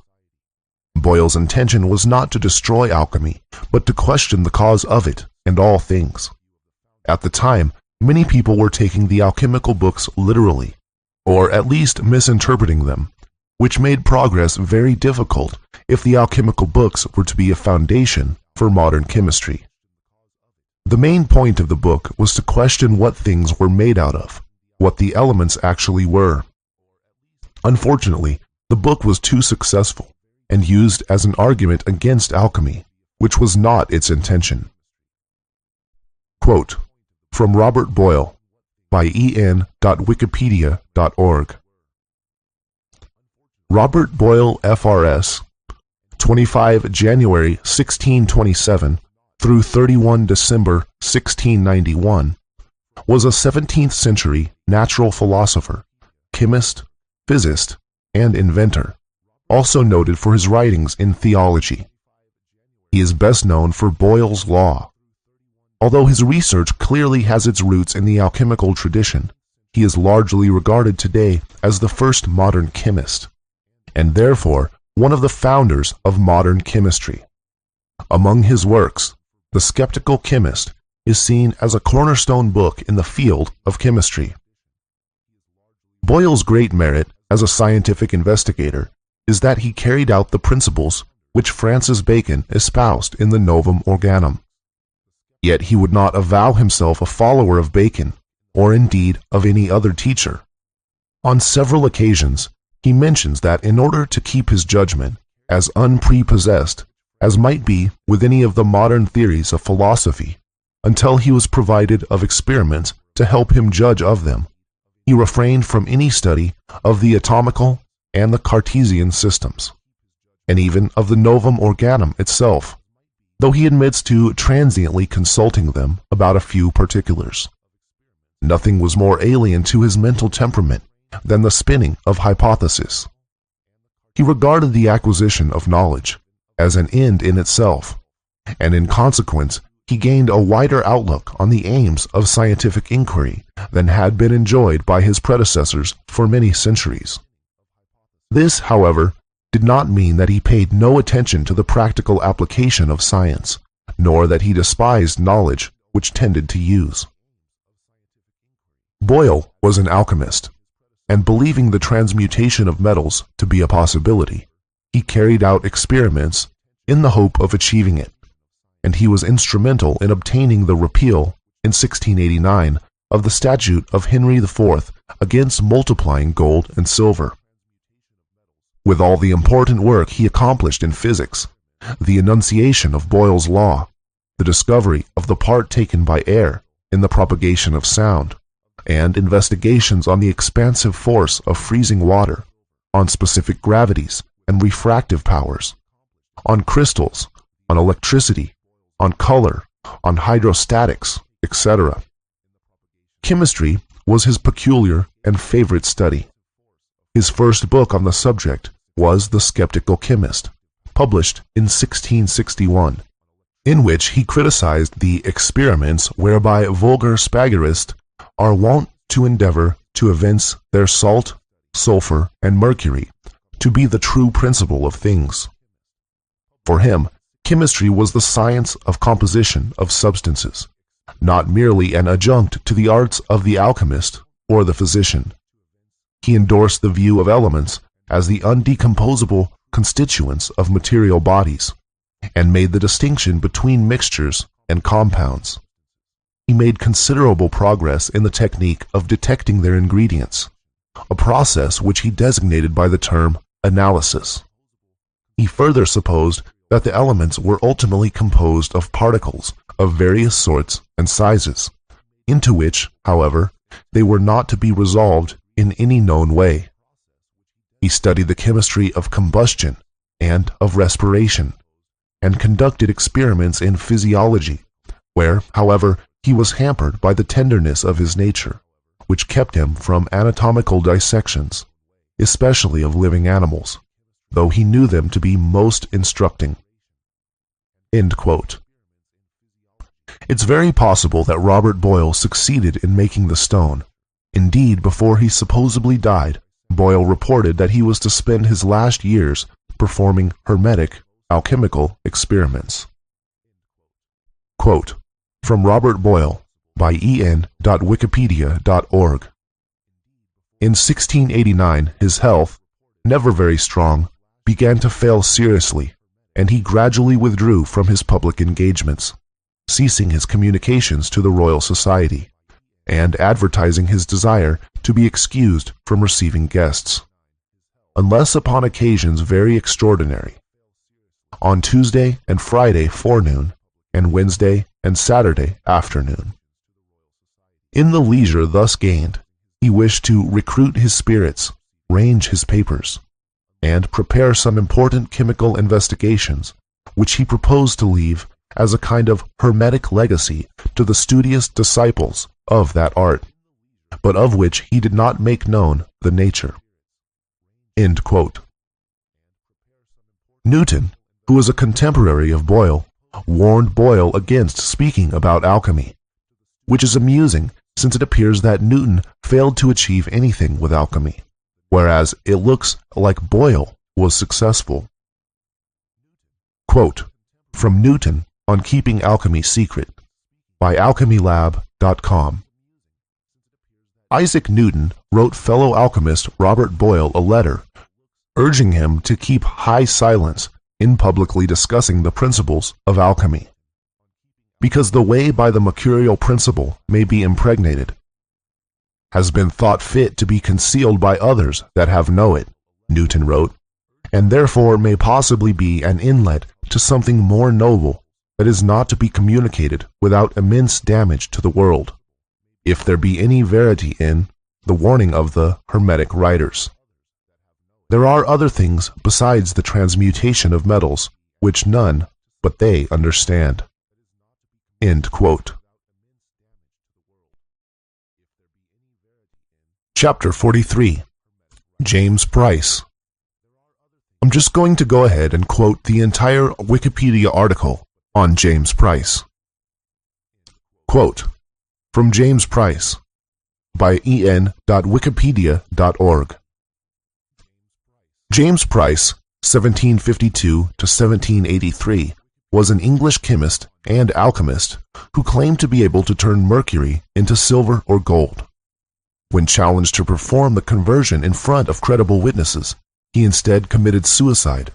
Boyle's intention was not to destroy alchemy, but to question the cause of it and all things. At the time, many people were taking the alchemical books literally, or at least misinterpreting them, which made progress very difficult if the alchemical books were to be a foundation for modern chemistry. The main point of the book was to question what things were made out of, what the elements actually were. Unfortunately, the book was too successful and used as an argument against alchemy, which was not its intention. Quote, from Robert Boyle, by en.wikipedia.org. Robert Boyle, FRS, 25 January 1627 through 31 December 1691, was a 17th century natural philosopher, chemist, physicist, and inventor, also noted for his writings in theology. He is best known for Boyle's Law. Although his research clearly has its roots in the alchemical tradition, he is largely regarded today as the first modern chemist, and therefore one of the founders of modern chemistry. Among his works, The Skeptical Chemist is seen as a cornerstone book in the field of chemistry. Boyle's great merit as a scientific investigator is that he carried out the principles which Francis Bacon espoused in the Novum Organum. Yet he would not avow himself a follower of Bacon, or indeed of any other teacher. On several occasions, he mentions that in order to keep his judgment as unprepossessed as might be with any of the modern theories of philosophy, until he was provided of experiments to help him judge of them, he refrained from any study of the atomical and the Cartesian systems, and even of the Novum Organum itself, though he admits to transiently consulting them about a few particulars. Nothing was more alien to his mental temperament than the spinning of hypotheses. He regarded the acquisition of knowledge as an end in itself, and in consequence he gained a wider outlook on the aims of scientific inquiry than had been enjoyed by his predecessors for many centuries. This, however, did not mean that he paid no attention to the practical application of science, nor that he despised knowledge which tended to use. Boyle was an alchemist, and believing the transmutation of metals to be a possibility, he carried out experiments in the hope of achieving it, and he was instrumental in obtaining the repeal in 1689 of the statute of Henry IV against multiplying gold and silver. With all the important work he accomplished in physics, the enunciation of Boyle's law, the discovery of the part taken by air in the propagation of sound, and investigations on the expansive force of freezing water, on specific gravities and refractive powers, on crystals, on electricity, on color, on hydrostatics, etc. Chemistry was his peculiar and favorite study. His first book on the subject was The Skeptical Chemist, published in 1661, in which he criticized the experiments whereby vulgar spagurists are wont to endeavor to evince their salt, sulfur, and mercury to be the true principle of things. For him, chemistry was the science of composition of substances, not merely an adjunct to the arts of the alchemist or the physician. He endorsed the view of elements as the undecomposable constituents of material bodies, and made the distinction between mixtures and compounds. He made considerable progress in the technique of detecting their ingredients, a process which he designated by the term analysis. He further supposed that the elements were ultimately composed of particles of various sorts and sizes, into which, however, they were not to be resolved in any known way. He studied the chemistry of combustion and of respiration, and conducted experiments in physiology, where, however, he was hampered by the tenderness of his nature, which kept him from anatomical dissections, especially of living animals, though he knew them to be most instructing. End quote. It's very possible that Robert Boyle succeeded in making the stone. Indeed, before he supposedly died, Boyle reported that he was to spend his last years performing hermetic, alchemical experiments. Quote, from Robert Boyle, by en.wikipedia.org. In 1689, his health, never very strong, began to fail seriously, and he gradually withdrew from his public engagements, ceasing his communications to the Royal Society, and advertising his desire to be excused from receiving guests, unless upon occasions very extraordinary, on Tuesday and Friday forenoon, and Wednesday and Saturday afternoon. In the leisure thus gained, he wished to recruit his spirits, range his papers, and prepare some important chemical investigations, which he proposed to leave as a kind of hermetic legacy to the studious disciples of that art, but of which he did not make known the nature. End quote. Newton, who was a contemporary of Boyle, warned Boyle against speaking about alchemy, which is amusing since it appears that Newton failed to achieve anything with alchemy, whereas it looks like Boyle was successful. Quote, From Newton on Keeping Alchemy Secret by alchemylab.com. Isaac Newton wrote fellow alchemist Robert Boyle a letter urging him to keep high silence in publicly discussing the principles of alchemy, because the way by the mercurial principle may be impregnated has been thought fit to be concealed by others that have know it, Newton wrote, and therefore may possibly be an inlet to something more noble that is not to be communicated without immense damage to the world, if there be any verity in the warning of the Hermetic writers. There are other things besides the transmutation of metals which none but they understand. End quote. Chapter 43. James Price. I'm just going to go ahead and quote the entire Wikipedia article on James Price. Quote, from James Price, by en.wikipedia.org. James Price, 1752 to 1783, was an English chemist and alchemist who claimed to be able to turn mercury into silver or gold. When challenged to perform the conversion in front of credible witnesses, he instead committed suicide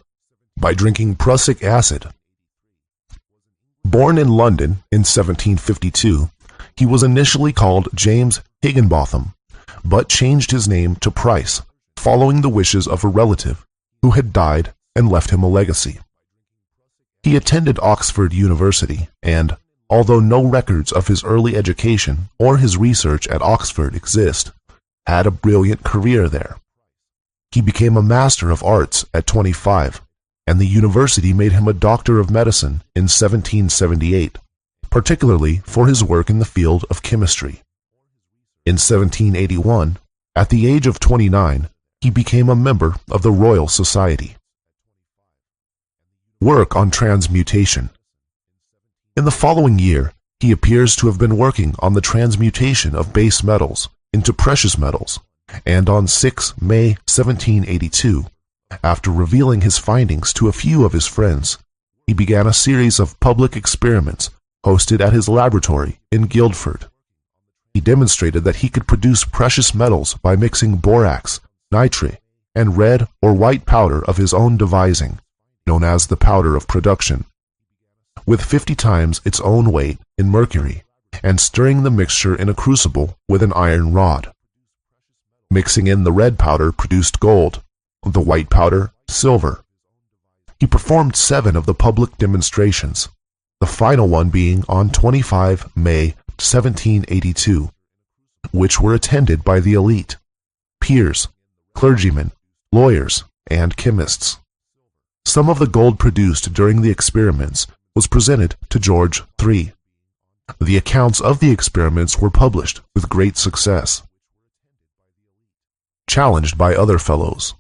by drinking prussic acid. Born in London in 1752, he was initially called James Higginbotham, but changed his name to Price following the wishes of a relative who had died and left him a legacy. He attended Oxford University and, although no records of his early education or his research at Oxford exist, had a brilliant career there. He became a Master of Arts at 25, and the university made him a Doctor of Medicine in 1778, particularly for his work in the field of chemistry. In 1781, at the age of 29, he became a member of the Royal Society. Work on transmutation. In the following year, he appears to have been working on the transmutation of base metals into precious metals, and on 6 May 1782, after revealing his findings to a few of his friends, he began a series of public experiments hosted at his laboratory in Guildford. He demonstrated that he could produce precious metals by mixing borax, nitre, and red or white powder of his own devising, known as the powder of production, with 50 times its own weight in mercury, and stirring the mixture in a crucible with an iron rod. Mixing in the red powder produced gold, the white powder silver. He performed 7 of the public demonstrations, the final one being on 25 May 1782, which were attended by the elite, peers, clergymen, lawyers, and chemists. Some of the gold produced during the experiments was presented to George III. The accounts of the experiments were published with great success. Challenged by other fellows.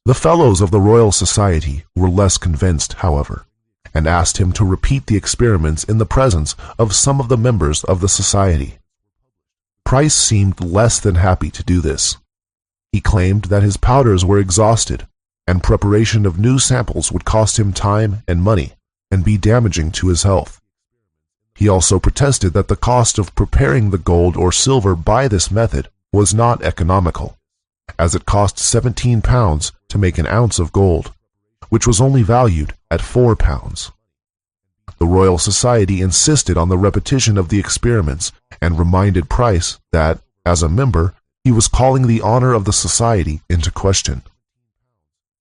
The fellows of the Royal Society were less convinced, however, and asked him to repeat the experiments in the presence of some of the members of the society. Price seemed less than happy to do this. He claimed that his powders were exhausted, and preparation of new samples would cost him time and money, and be damaging to his health. He also protested that the cost of preparing the gold or silver by this method was not economical, as it cost 17 pounds to make an ounce of gold, which was only valued at 4 pounds. The Royal Society insisted on the repetition of the experiments and reminded Price that, as a member, he was calling the honor of the society into question.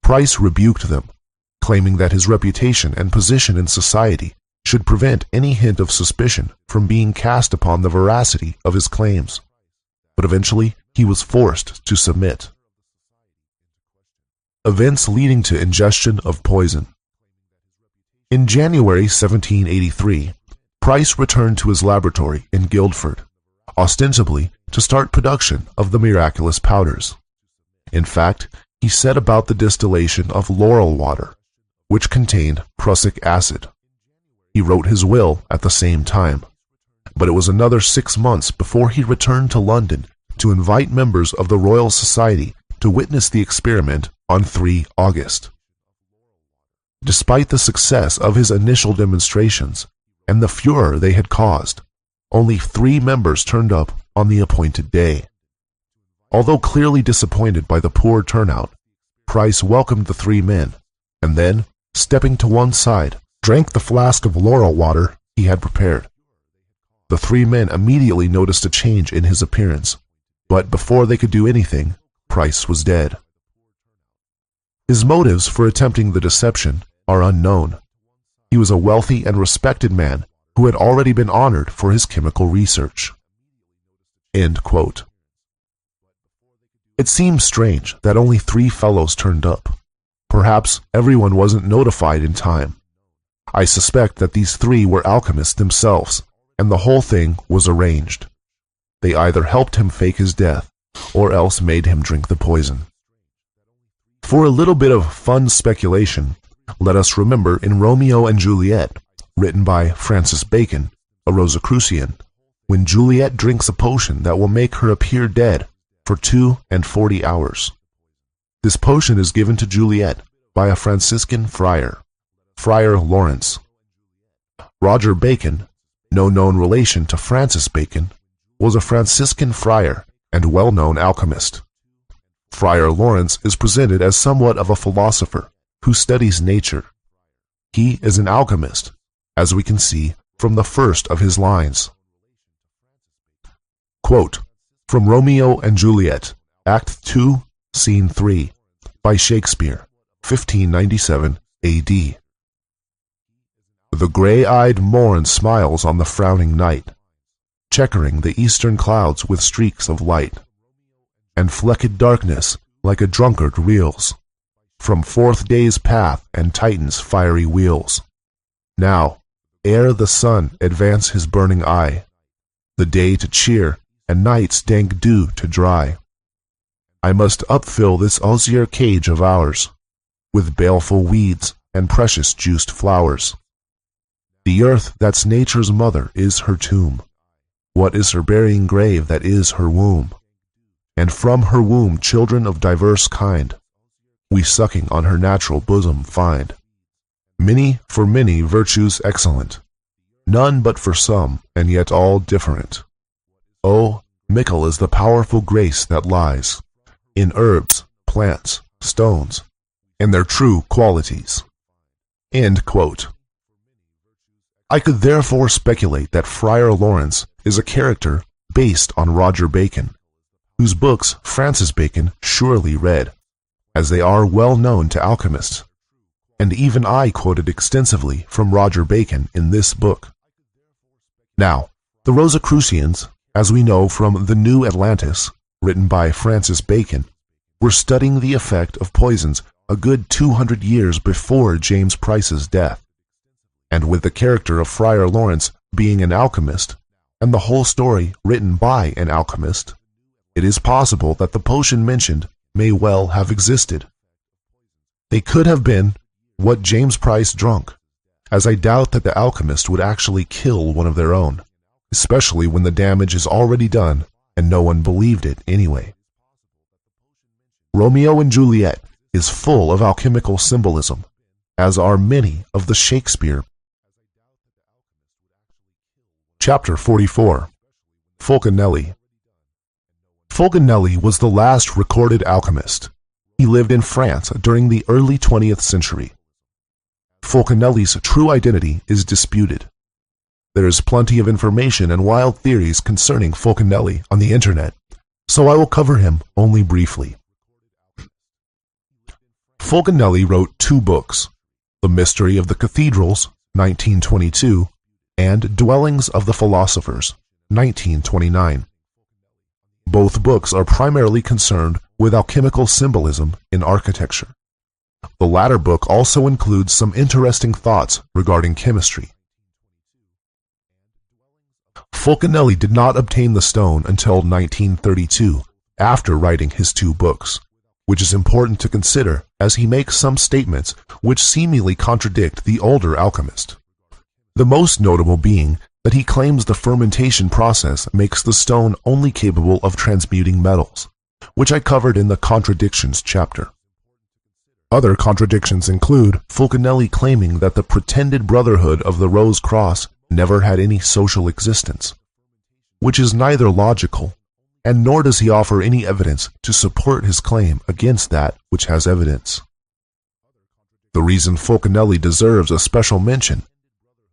Price rebuked them, claiming that his reputation and position in society should prevent any hint of suspicion from being cast upon the veracity of his claims. But eventually, he was forced to submit. Events leading to ingestion of poison. In January 1783, Price returned to his laboratory in Guildford, ostensibly to start production of the miraculous powders. In fact, he set about the distillation of laurel water, which contained prussic acid. He wrote his will at the same time, but it was another 6 months before he returned to London to invite members of the Royal Society to witness the experiment on 3 August. Despite the success of his initial demonstrations and the furor they had caused, only 3 members turned up on the appointed day. Although clearly disappointed by the poor turnout, Price welcomed the 3 men, and then, stepping to one side, drank the flask of laurel water he had prepared. The 3 men immediately noticed a change in his appearance, but before they could do anything, Price was dead. His motives for attempting the deception are unknown. He was a wealthy and respected man who had already been honored for his chemical research. End quote. It seems strange that only 3 fellows turned up. Perhaps everyone wasn't notified in time. I suspect that these 3 were alchemists themselves, and the whole thing was arranged. They either helped him fake his death, or else made him drink the poison. For a little bit of fun speculation, let us remember in Romeo and Juliet, written by Francis Bacon, a Rosicrucian, when Juliet drinks a potion that will make her appear dead for 42 hours. This potion is given to Juliet by a Franciscan friar, Friar Lawrence. Roger Bacon, no known relation to Francis Bacon, was a Franciscan friar and well-known alchemist. Friar Lawrence is presented as somewhat of a philosopher who studies nature. He is an alchemist, as we can see from the first of his lines. Quote, from Romeo and Juliet, Act 2, Scene 3, by Shakespeare, 1597 A.D. The gray-eyed morn smiles on the frowning night, checkering the eastern clouds with streaks of light, and flecked darkness like a drunkard reels from 4th day's path and Titan's fiery wheels. Now, ere the sun advance his burning eye, the day to cheer and night's dank dew to dry, I must upfill this osier cage of ours with baleful weeds and precious juiced flowers. The earth that's nature's mother is her tomb. What is her burying grave that is her womb? And from her womb children of diverse kind we sucking on her natural bosom find. Many for many virtues excellent, none but for some, and yet all different. Oh, mickle is the powerful grace that lies in herbs, plants, stones, and their true qualities. End quote. I could therefore speculate that Friar Lawrence is a character based on Roger Bacon, whose books Francis Bacon surely read, as they are well known to alchemists, and even I quoted extensively from Roger Bacon in this book. Now, the Rosicrucians, as we know from The New Atlantis, written by Francis Bacon, were studying the effect of poisons a good 200 years before James Price's death, and with the character of Friar Lawrence being an alchemist, and the whole story written by an alchemist, it is possible that the potion mentioned may well have existed. They could have been what James Price drank, as I doubt that the alchemist would actually kill one of their own, especially when the damage is already done and no one believed it anyway. Romeo and Juliet is full of alchemical symbolism, as are many of the Shakespeare. Chapter 44. Fulcanelli. Fulcanelli was the last recorded alchemist. He lived in France during the early 20th century. Fulcanelli's true identity is disputed. There is plenty of information and wild theories concerning Fulcanelli on the internet, so I will cover him only briefly. Fulcanelli wrote 2 books, The Mystery of the Cathedrals, 1922, and Dwellings of the Philosophers, 1929. Both books are primarily concerned with alchemical symbolism in architecture. The latter book also includes some interesting thoughts regarding chemistry. Fulcanelli did not obtain the stone until 1932, after writing his 2 books, which is important to consider as he makes some statements which seemingly contradict the older alchemist. The most notable being that he claims the fermentation process makes the stone only capable of transmuting metals, which I covered in the Contradictions chapter. Other contradictions include Fulcanelli claiming that the pretended Brotherhood of the Rose Cross never had any social existence, which is neither logical, and nor does he offer any evidence to support his claim against that which has evidence. The reason Fulcanelli deserves a special mention,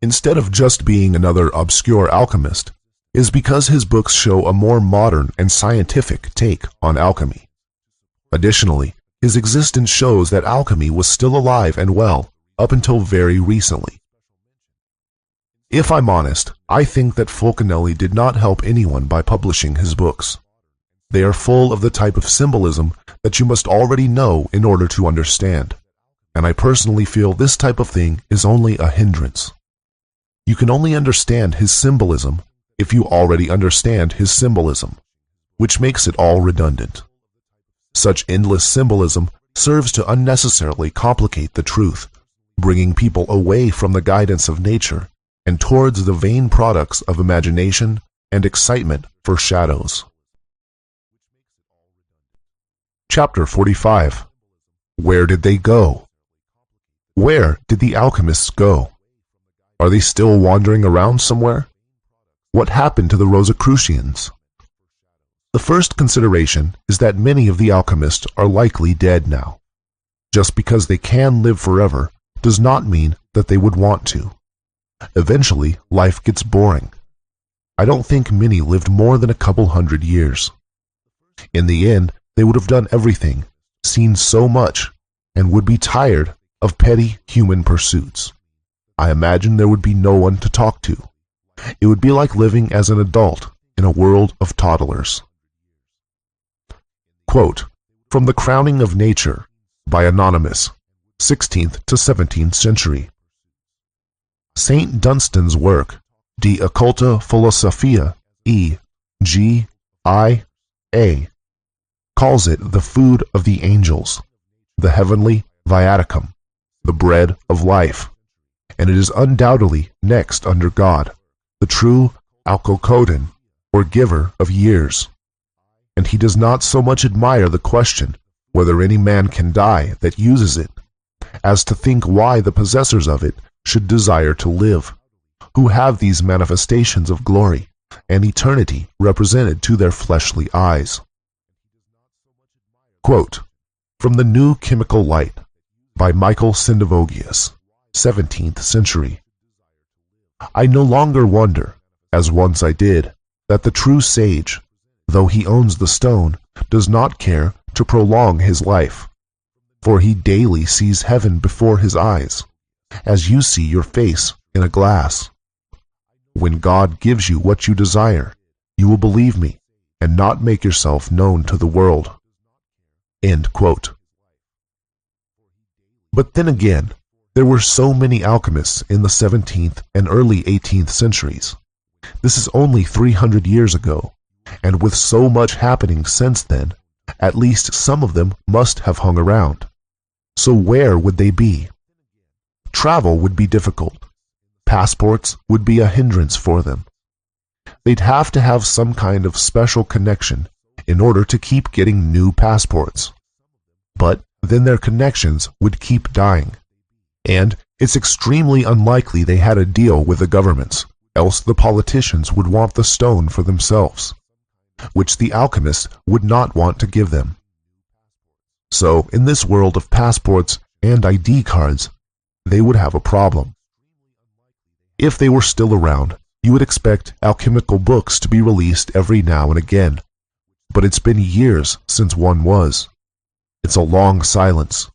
instead of just being another obscure alchemist, is because his books show a more modern and scientific take on alchemy. Additionally, his existence shows that alchemy was still alive and well up until very recently. If I'm honest, I think that Fulcanelli did not help anyone by publishing his books. They are full of the type of symbolism that you must already know in order to understand, and I personally feel this type of thing is only a hindrance. You can only understand his symbolism if you already understand his symbolism, which makes it all redundant. Such endless symbolism serves to unnecessarily complicate the truth, bringing people away from the guidance of nature and towards the vain products of imagination and excitement for shadows. Chapter 45. Where did they go? Where did the alchemists go? Are they still wandering around somewhere? What happened to the Rosicrucians? The first consideration is that many of the alchemists are likely dead now. Just because they can live forever does not mean that they would want to. Eventually, life gets boring. I don't think many lived more than a couple hundred years. In the end, they would have done everything, seen so much, and would be tired of petty human pursuits. I imagine there would be no one to talk to. It would be like living as an adult in a world of toddlers. Quote, from The Crowning of Nature by Anonymous, 16th to 17th century. Saint Dunstan's work, De Occulta Philosophia, E.G.I.A., calls it the food of the angels, the heavenly viaticum, the bread of life, and it is undoubtedly next under God, the true Alcocoden, or giver of years. And he does not so much admire the question whether any man can die that uses it, as to think why the possessors of it should desire to live, who have these manifestations of glory and eternity represented to their fleshly eyes. Quote, from The New Chemical Light by Michael Sendivogius, 17th century. I no longer wonder, as once I did, that the true sage, though he owns the stone, does not care to prolong his life, for he daily sees heaven before his eyes, as you see your face in a glass. When God gives you what you desire, you will believe me and not make yourself known to the world. End quote. But then again, there were so many alchemists in the 17th and early 18th centuries. This is only 300 years ago, and with so much happening since then, at least some of them must have hung around. So where would they be? Travel would be difficult. Passports would be a hindrance for them. They'd have to have some kind of special connection in order to keep getting new passports. But then their connections would keep dying. And it's extremely unlikely they had a deal with the governments, else the politicians would want the stone for themselves, which the alchemists would not want to give them. So, in this world of passports and ID cards, they would have a problem. If they were still around, you would expect alchemical books to be released every now and again, but it's been years since one was. It's a long silence.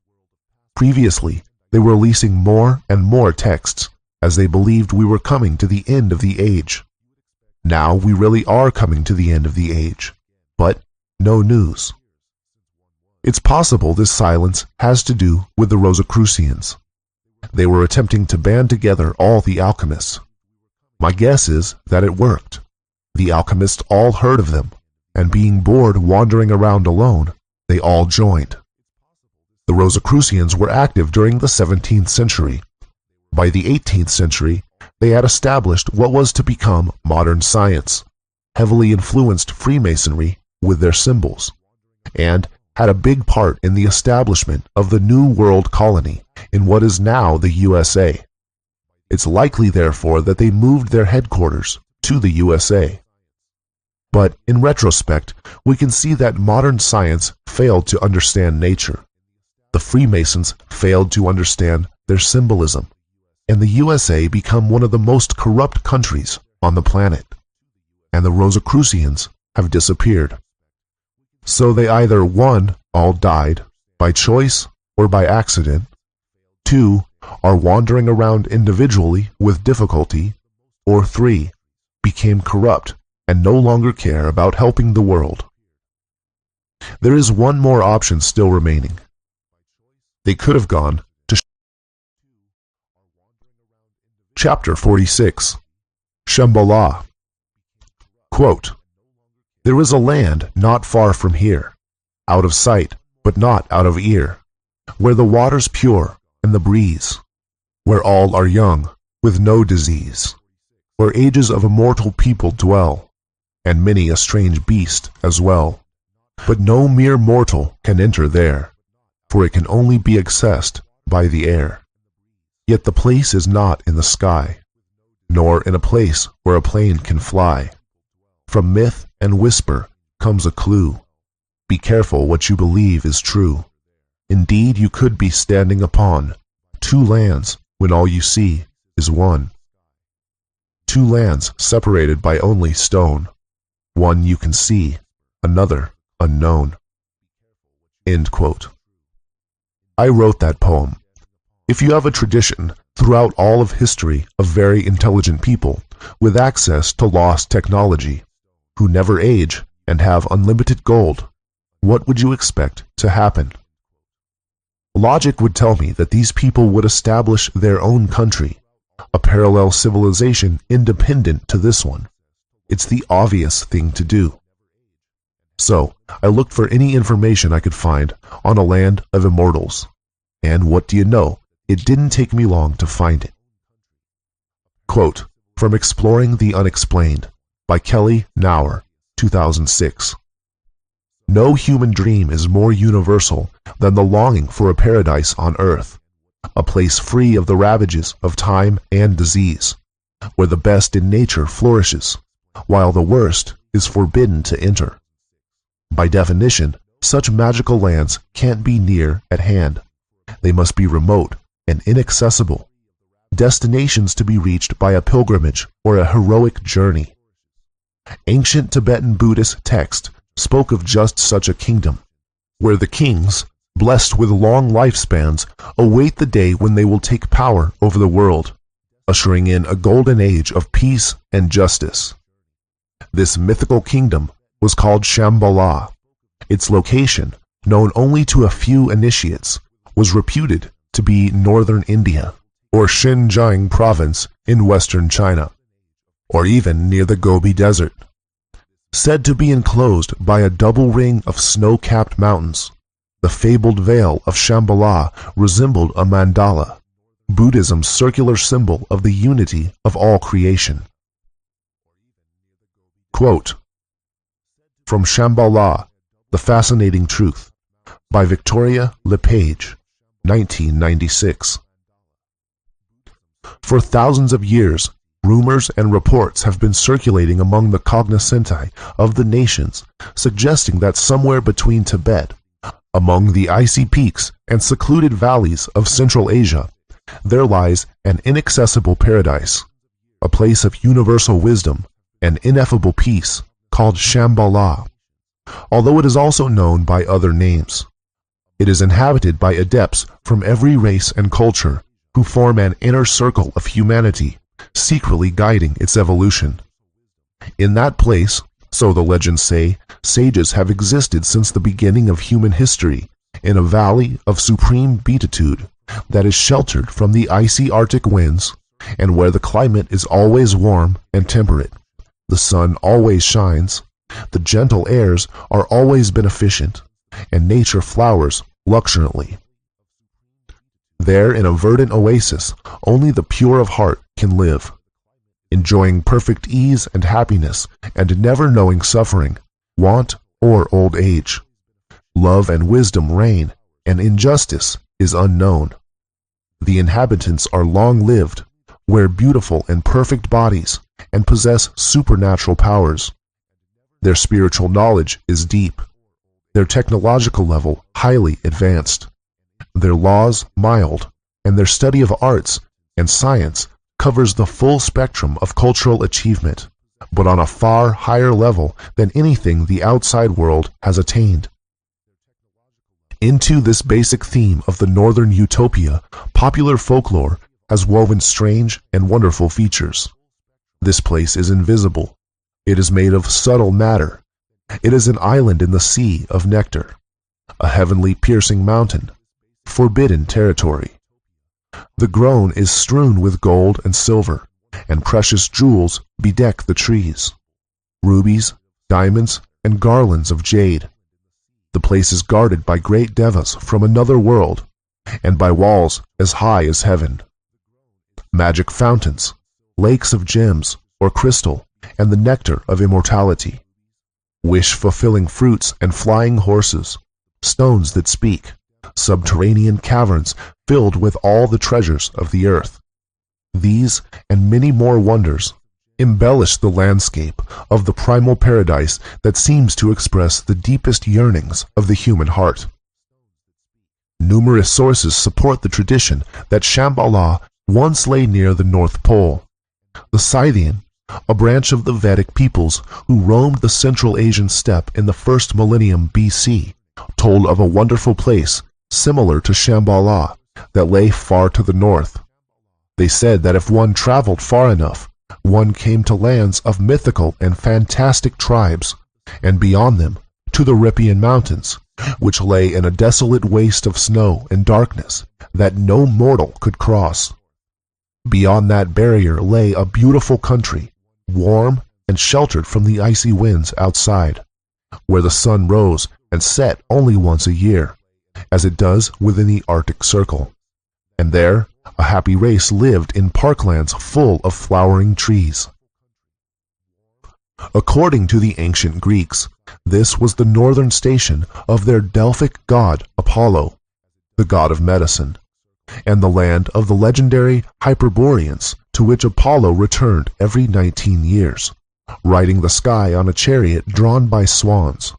Previously, they were releasing more and more texts, as they believed we were coming to the end of the age. Now we really are coming to the end of the age, but no news. It's possible this silence has to do with the Rosicrucians. They were attempting to band together all the alchemists. My guess is that it worked. The alchemists all heard of them, and being bored wandering around alone, they all joined. The Rosicrucians were active during the 17th century. By the 18th century, they had established what was to become modern science, heavily influenced Freemasonry with their symbols, and had a big part in the establishment of the New World colony in what is now the USA. It's likely, therefore, that they moved their headquarters to the USA. But in retrospect, we can see that modern science failed to understand nature. The Freemasons failed to understand their symbolism, and the USA become one of the most corrupt countries on the planet, and the Rosicrucians have disappeared. So they either 1. All died, by choice or by accident, 2. Are wandering around individually with difficulty, or 3. Became corrupt and no longer care about helping the world. There is one more option still remaining. They could have gone to Chapter 46, Shambhala. Quote, "There is a land not far from here, out of sight, but not out of ear, where the water's pure and the breeze, where all are young, with no disease, where ages of immortal people dwell, and many a strange beast as well. But no mere mortal can enter there, for it can only be accessed by the air. Yet the place is not in the sky, nor in a place where a plane can fly. From myth and whisper comes a clue. Be careful what you believe is true. Indeed, you could be standing upon 2 lands when all you see is one. 2 lands separated by only stone. One you can see, another unknown." End quote. I wrote that poem. If you have a tradition throughout all of history of very intelligent people with access to lost technology, who never age and have unlimited gold, what would you expect to happen? Logic would tell me that these people would establish their own country, a parallel civilization independent to this one. It's the obvious thing to do. So I looked for any information I could find on a land of immortals, and what do you know? It didn't take me long to find it. Quote, from Exploring the Unexplained by Kelly Nauer, 2006. "No human dream is more universal than the longing for a paradise on earth, a place free of the ravages of time and disease, where the best in nature flourishes, while the worst is forbidden to enter. By definition, such magical lands can't be near at hand. They must be remote and inaccessible, destinations to be reached by a pilgrimage or a heroic journey. Ancient Tibetan Buddhist text spoke of just such a kingdom, where the kings, blessed with long lifespans, await the day when they will take power over the world, ushering in a golden age of peace and justice. This mythical kingdom was called Shambhala. Its location, known only to a few initiates, was reputed to be northern India, or Xinjiang province in western China, or even near the Gobi Desert. Said to be enclosed by a double ring of snow-capped mountains, the fabled veil of Shambhala resembled a mandala, Buddhism's circular symbol of the unity of all creation. Quote, from Shambhala, The Fascinating Truth, by Victoria LePage, 1996. For thousands of years, rumors and reports have been circulating among the cognoscenti of the nations, suggesting that somewhere between Tibet, among the icy peaks and secluded valleys of Central Asia, there lies an inaccessible paradise, a place of universal wisdom and ineffable peace called Shambhala, although it is also known by other names. It is inhabited by adepts from every race and culture who form an inner circle of humanity, secretly guiding its evolution. In that place, so the legends say, sages have existed since the beginning of human history, in a valley of supreme beatitude that is sheltered from the icy Arctic winds, and where the climate is always warm and temperate. The sun always shines, the gentle airs are always beneficent, and nature flowers luxuriantly. There in a verdant oasis, only the pure of heart can live, enjoying perfect ease and happiness and never knowing suffering, want, or old age. Love and wisdom reign, and injustice is unknown. The inhabitants are long-lived, wear beautiful and perfect bodies, and possess supernatural powers. Their spiritual knowledge is deep, their technological level highly advanced, their laws mild, and their study of arts and science covers the full spectrum of cultural achievement, but on a far higher level than anything the outside world has attained. Into this basic theme of the northern utopia, popular folklore has woven strange and wonderful features. This place is invisible. It is made of subtle matter. It is an island in the sea of nectar, a heavenly piercing mountain, forbidden territory. The ground is strewn with gold and silver, and precious jewels bedeck the trees. Rubies, diamonds, and garlands of jade. The place is guarded by great devas from another world, and by walls as high as heaven. Magic fountains, lakes of gems or crystal, and the nectar of immortality. Wish-fulfilling fruits and flying horses, stones that speak, subterranean caverns filled with all the treasures of the earth. These and many more wonders embellish the landscape of the primal paradise that seems to express the deepest yearnings of the human heart. Numerous sources support the tradition that Shambhala once lay near the North Pole. The Scythian, a branch of the Vedic peoples who roamed the Central Asian steppe in the first millennium BC, told of a wonderful place similar to Shambhala that lay far to the north. They said that if one traveled far enough, one came to lands of mythical and fantastic tribes, and beyond them to the Riparian Mountains, which lay in a desolate waste of snow and darkness that no mortal could cross. Beyond that barrier lay a beautiful country, warm and sheltered from the icy winds outside, where the sun rose and set only once a year, as it does within the Arctic Circle. And there a happy race lived in parklands full of flowering trees. According to the ancient Greeks, this was the northern station of their Delphic god Apollo, the god of medicine, and the land of the legendary Hyperboreans, to which Apollo returned every 19 years, riding the sky on a chariot drawn by swans.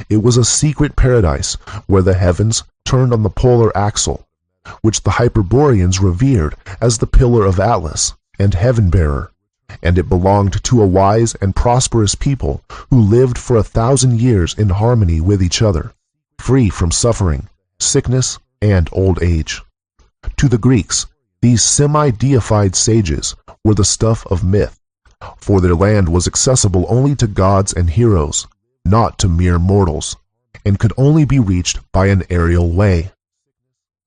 It was a secret paradise where the heavens turned on the polar axle, which the Hyperboreans revered as the pillar of Atlas and heaven-bearer, and it belonged to a wise and prosperous people who lived for 1,000 years in harmony with each other, free from suffering, sickness, and old age. To the Greeks, these semi-deified sages were the stuff of myth, for their land was accessible only to gods and heroes, not to mere mortals, and could only be reached by an aerial way.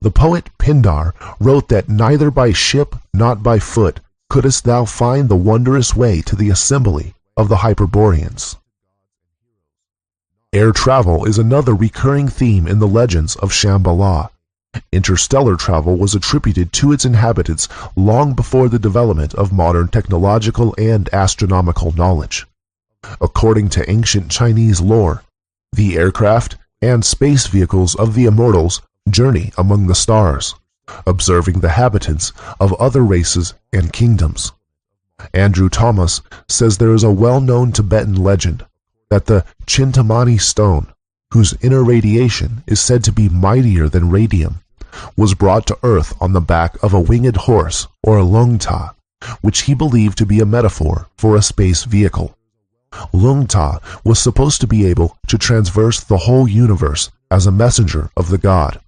The poet Pindar wrote that neither by ship nor by foot couldst thou find the wondrous way to the assembly of the Hyperboreans. Air travel is another recurring theme in the legends of Shambhala. Interstellar travel was attributed to its inhabitants long before the development of modern technological and astronomical knowledge. According to ancient Chinese lore, the aircraft and space vehicles of the immortals journey among the stars, observing the habitants of other races and kingdoms. Andrew Thomas says there is a well-known Tibetan legend that the Chintamani stone, whose inner radiation is said to be mightier than radium, was brought to earth on the back of a winged horse or a lungta, which he believed to be a metaphor for a space vehicle. Lungta was supposed to be able to traverse the whole universe as a messenger of the god,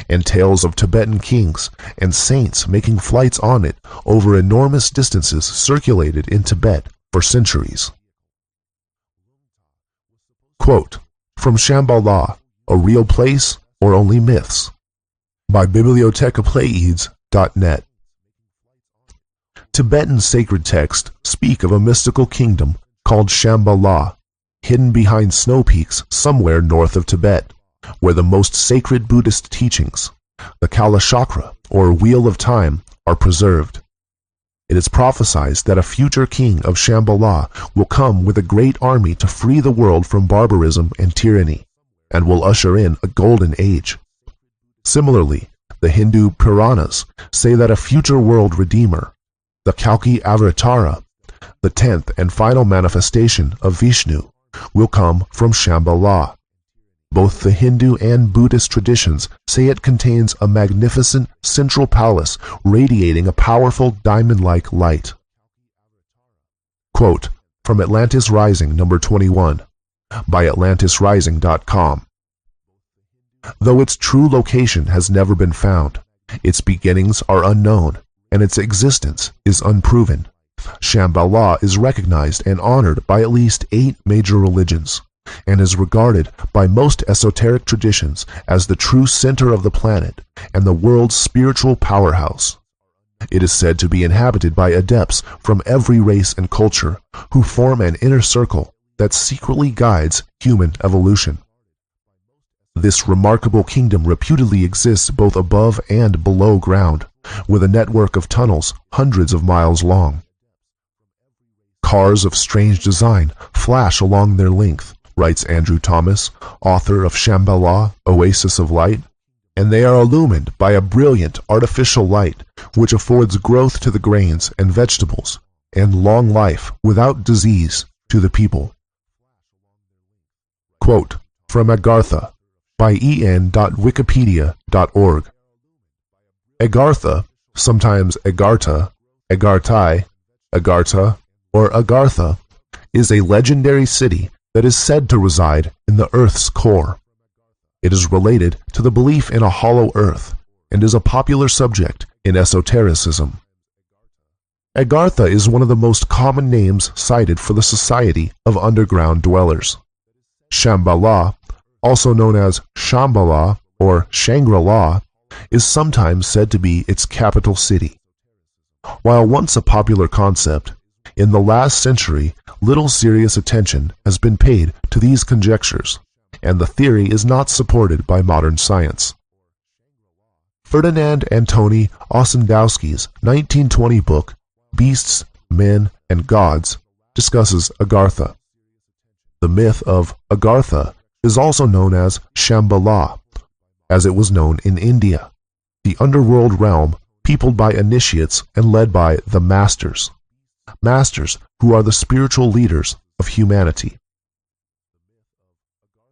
and tales of Tibetan kings and saints making flights on it over enormous distances circulated in Tibet for centuries. Quote, from Shambhala, A Real Place or Only Myths? By bibliotecapleiades.net. Tibetan sacred texts speak of a mystical kingdom called Shambhala, hidden behind snow peaks somewhere north of Tibet, where the most sacred Buddhist teachings, the Kalachakra or Wheel of Time, are preserved. It is prophesied that a future king of Shambhala will come with a great army to free the world from barbarism and tyranny, and will usher in a golden age. Similarly, the Hindu Puranas say that a future world redeemer, the Kalki Avatara, the 10th and final manifestation of Vishnu, will come from Shambhala. Both the Hindu and Buddhist traditions say it contains a magnificent central palace radiating a powerful diamond-like light. Quote from Atlantis Rising number 21 by AtlantisRising.com. Though its true location has never been found, its beginnings are unknown, and its existence is unproven, Shambhala is recognized and honored by at least 8 major religions, and is regarded by most esoteric traditions as the true center of the planet and the world's spiritual powerhouse. It is said to be inhabited by adepts from every race and culture who form an inner circle that secretly guides human evolution. This remarkable kingdom reputedly exists both above and below ground, with a network of tunnels hundreds of miles long. Cars of strange design flash along their length, writes Andrew Thomas, author of Shambhala, Oasis of Light, and they are illumined by a brilliant artificial light which affords growth to the grains and vegetables and long life without disease to the people. Quote from Agartha by en.wikipedia.org. Agartha, sometimes Agartha, Agartai, Agartha, or Agartha, is a legendary city that is said to reside in the Earth's core. It is related to the belief in a hollow Earth and is a popular subject in esotericism. Agartha is one of the most common names cited for the society of underground dwellers. Shambhala, also known as Shambhala or Shangri-La, is sometimes said to be its capital city. While once a popular concept, in the last century little serious attention has been paid to these conjectures, and the theory is not supported by modern science. Ferdinand Antoni Ossendowski's 1920 book, Beasts, Men, and Gods, discusses Agartha. The myth of Agartha is also known as Shambhala, as it was known in India, the underworld realm peopled by initiates and led by the masters who are the spiritual leaders of humanity.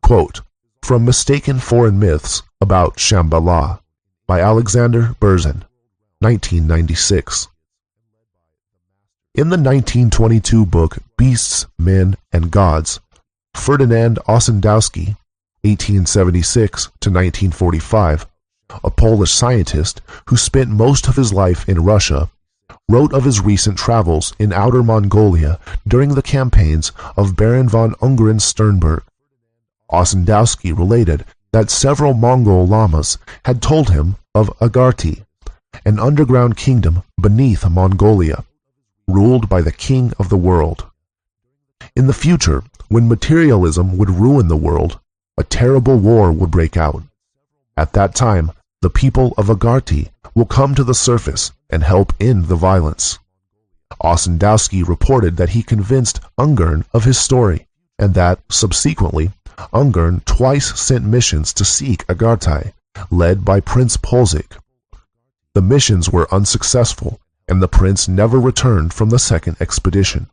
Quote from Mistaken Foreign Myths About Shambhala by Alexander Berzin, 1996. In the 1922 book Beasts, Men, and Gods, Ferdinand Ossendowski, 1876 to 1945, a Polish scientist who spent most of his life in Russia, wrote of his recent travels in Outer Mongolia during the campaigns of Baron von Ungern-Sternberg. Ossendowski related that several Mongol lamas had told him of Agarti, an underground kingdom beneath Mongolia, ruled by the king of the world. In the future, when materialism would ruin the world, a terrible war would break out. At that time, the people of Agarti will come to the surface and help end the violence. Ossendowski reported that he convinced Ungern of his story, and that, subsequently, Ungern twice sent missions to seek Agartai, led by Prince Polzik. The missions were unsuccessful, and the prince never returned from the second expedition.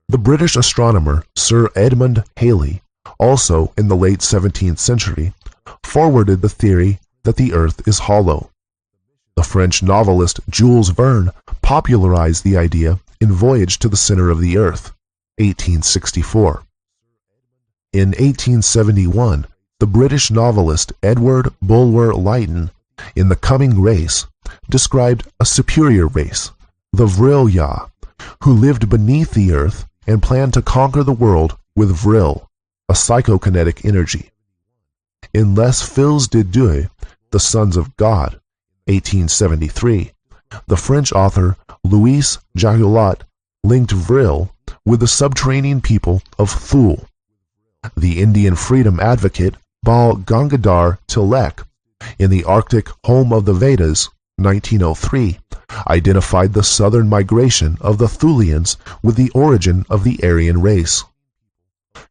The British astronomer Sir Edmund Halley, also in the late 17th century, forwarded the theory that the Earth is hollow. The French novelist Jules Verne popularized the idea in Voyage to the Center of the Earth, 1864. In 1871, the British novelist Edward Bulwer Lytton, in The Coming Race, described a superior race, the Vril-Ya, who lived beneath the Earth and planned to conquer the world with Vril, a psychokinetic energy. In Les Fils de Dieu, The Sons of God, 1873, the French author Louis Jagellot linked Vril with the subterranean people of Thule. The Indian freedom advocate Bal Gangadhar Tilak, in The Arctic Home of the Vedas, 1903, identified the southern migration of the Thulians with the origin of the Aryan race.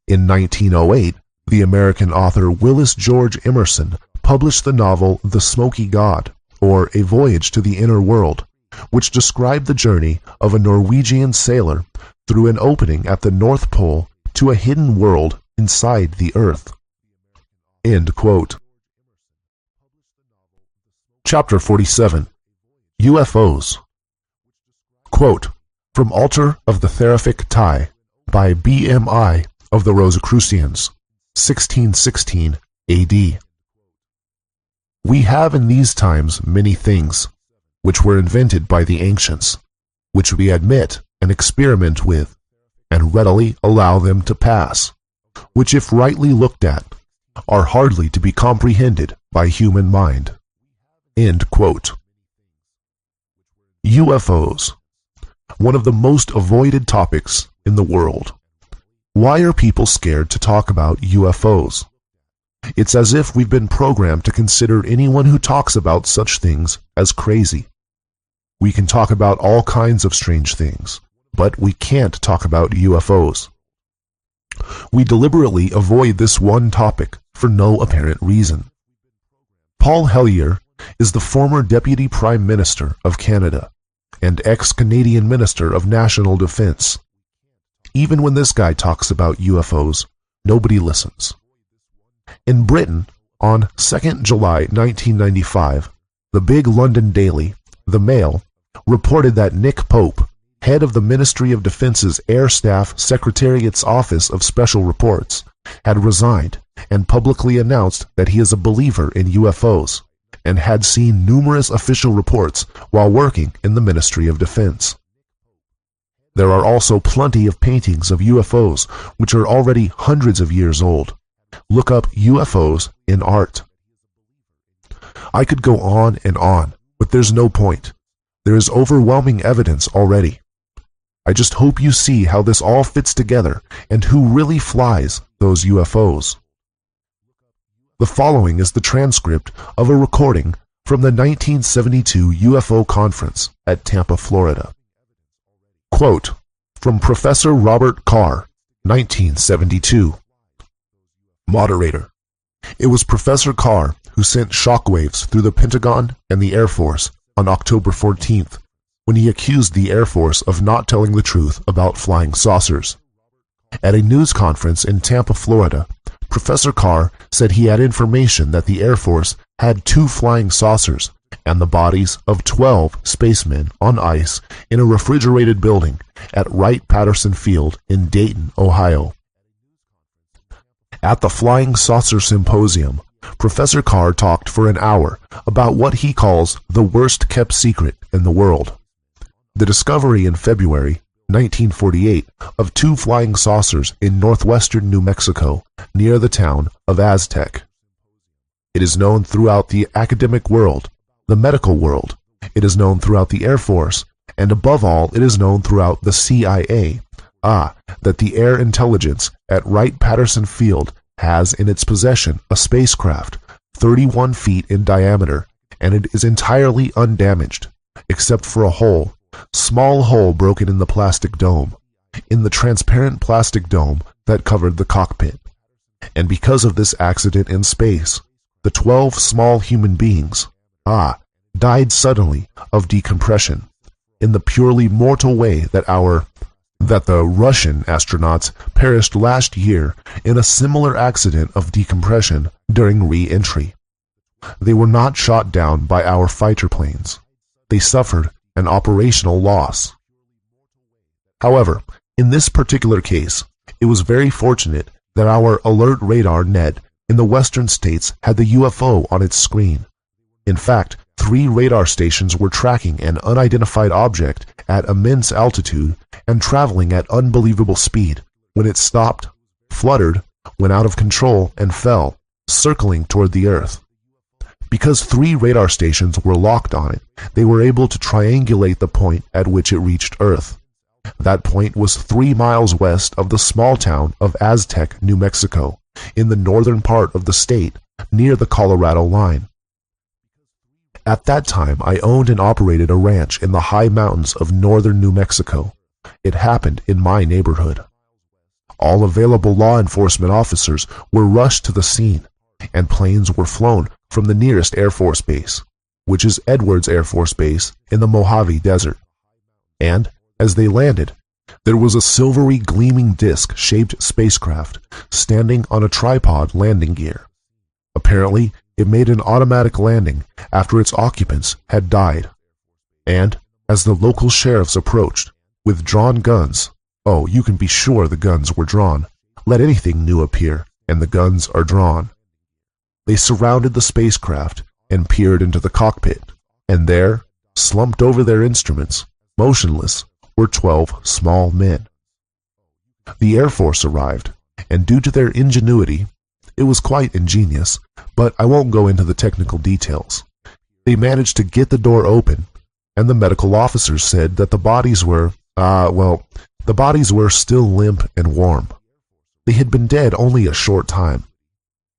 In 1908, The American author Willis George Emerson published the novel The Smoky God, or A Voyage to the Inner World, which described the journey of a Norwegian sailor through an opening at the North Pole to a hidden world inside the Earth. End quote. Chapter 47. UFOs. Quote, from Altar of the Therific Tie by B.M.I. of the Rosicrucians, 1616 A.D. We have in these times many things, which were invented by the ancients, which we admit and experiment with, and readily allow them to pass, which if rightly looked at, are hardly to be comprehended by human mind. End quote. UFOs. One of the most avoided topics in the world. Why are people scared to talk about UFOs? It's as if we've been programmed to consider anyone who talks about such things as crazy. We can talk about all kinds of strange things, but we can't talk about UFOs. We deliberately avoid this one topic for no apparent reason. Paul Hellyer is the former Deputy Prime Minister of Canada and ex-Canadian Minister of National Defense. Even when this guy talks about UFOs, nobody listens. In Britain, on 2nd July 1995, the big London daily, The Mail, reported that Nick Pope, head of the Ministry of Defence's Air Staff Secretariat's Office of Special Reports, had resigned and publicly announced that he is a believer in UFOs and had seen numerous official reports while working in the Ministry of Defense. There are also plenty of paintings of UFOs which are already hundreds of years old. Look up UFOs in art. I could go on, but there's no point. There is overwhelming evidence already. I just hope you see how this all fits together and who really flies those UFOs. The following is the transcript of a recording from the 1972 UFO conference at Tampa, Florida. Quote, from Professor Robert Carr, 1972. Moderator. It was Professor Carr who sent shockwaves through the Pentagon and the Air Force on October 14th, when he accused the Air Force of not telling the truth about flying saucers. At a news conference in Tampa, Florida, Professor Carr said he had information that the Air Force had 2 flying saucers and the bodies of 12 spacemen on ice in a refrigerated building at Wright-Patterson Field in Dayton, Ohio. At the Flying Saucer Symposium, Professor Carr talked for an hour about what he calls the worst-kept secret in the world. The discovery in February 1948 of 2 flying saucers in northwestern New Mexico near the town of Aztec. It is known throughout the academic world, the medical world, it is known throughout the Air Force, and above all it is known throughout the CIA, that the air intelligence at Wright-Patterson Field has in its possession a spacecraft 31 feet in diameter, and it is entirely undamaged, except for a small hole broken in the plastic dome, in the transparent plastic dome that covered the cockpit. And because of this accident in space, the 12 small human beings, died suddenly of decompression, in the purely mortal way that the Russian astronauts perished last year in a similar accident of decompression during re-entry. They were not shot down by our fighter planes. They suffered an operational loss. However, in this particular case, it was very fortunate that our alert radar net in the western states had the UFO on its screen. In fact, 3 radar stations were tracking an unidentified object at immense altitude and traveling at unbelievable speed when it stopped, fluttered, went out of control, and fell, circling toward the Earth. Because 3 radar stations were locked on it, they were able to triangulate the point at which it reached Earth. That point was 3 miles west of the small town of Aztec, New Mexico, in the northern part of the state, near the Colorado line. At that time, I owned and operated a ranch in the high mountains of northern New Mexico. It happened in my neighborhood. All available law enforcement officers were rushed to the scene, and planes were flown from the nearest Air Force Base, which is Edwards Air Force Base in the Mojave Desert. And, as they landed, there was a silvery gleaming disc-shaped spacecraft standing on a tripod landing gear. Apparently, it made an automatic landing after its occupants had died. And, as the local sheriffs approached, with drawn guns, oh, you can be sure the guns were drawn. Let anything new appear, and the guns are drawn. They surrounded the spacecraft and peered into the cockpit, and there, slumped over their instruments, motionless, were 12 small men. The Air Force arrived, and due to their ingenuity, it was quite ingenious, but I won't go into the technical details. They managed to get the door open, and the medical officers said that the bodies were, the bodies were still limp and warm. They had been dead only a short time.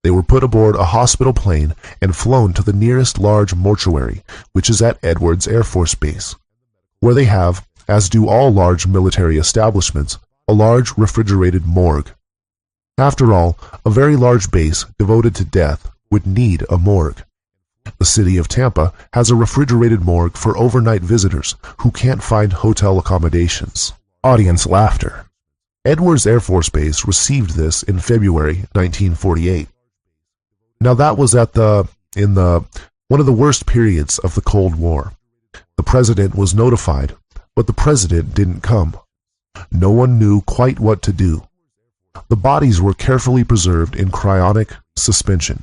They were put aboard a hospital plane and flown to the nearest large mortuary, which is at Edwards Air Force Base, where they have, as do all large military establishments, a large refrigerated morgue. After all, a very large base devoted to death would need a morgue. The city of Tampa has a refrigerated morgue for overnight visitors who can't find hotel accommodations. Audience laughter. Edwards Air Force Base received this in February 1948. Now that was in one of the worst periods of the Cold War. The president was notified, but the president didn't come. No one knew quite what to do. The bodies were carefully preserved in cryonic suspension,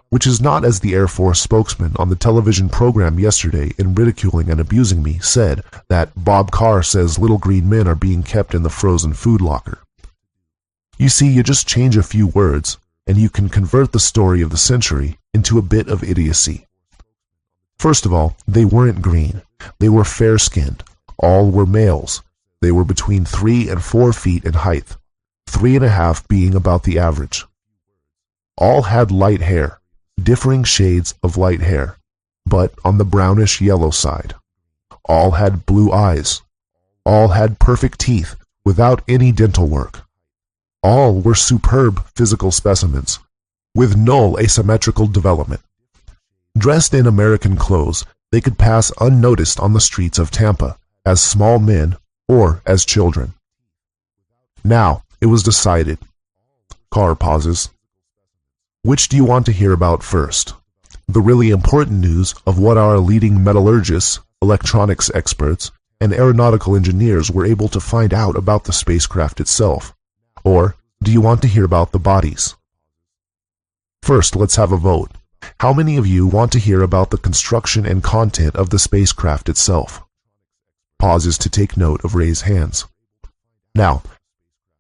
which is not as the Air Force spokesman on the television program yesterday in ridiculing and abusing me said that Bob Carr says little green men are being kept in the frozen food locker. You see, you just change a few words, and you can convert the story of the century into a bit of idiocy. First of all, they weren't green. They were fair-skinned. All were males. They were between 3 and 4 feet in height, 3.5 being about the average. All had light hair, differing shades of light hair, but on the brownish-yellow side. All had blue eyes. All had perfect teeth without any dental work. All were superb physical specimens, with null asymmetrical development. Dressed in American clothes, they could pass unnoticed on the streets of Tampa, as small men or as children. Now, it was decided. Carr pauses. Which do you want to hear about first? The really important news of what our leading metallurgists, electronics experts, and aeronautical engineers were able to find out about the spacecraft itself? Or do you want to hear about the bodies? First, let's have a vote. How many of you want to hear about the construction and content of the spacecraft itself? Pauses to take note of raised hands. Now,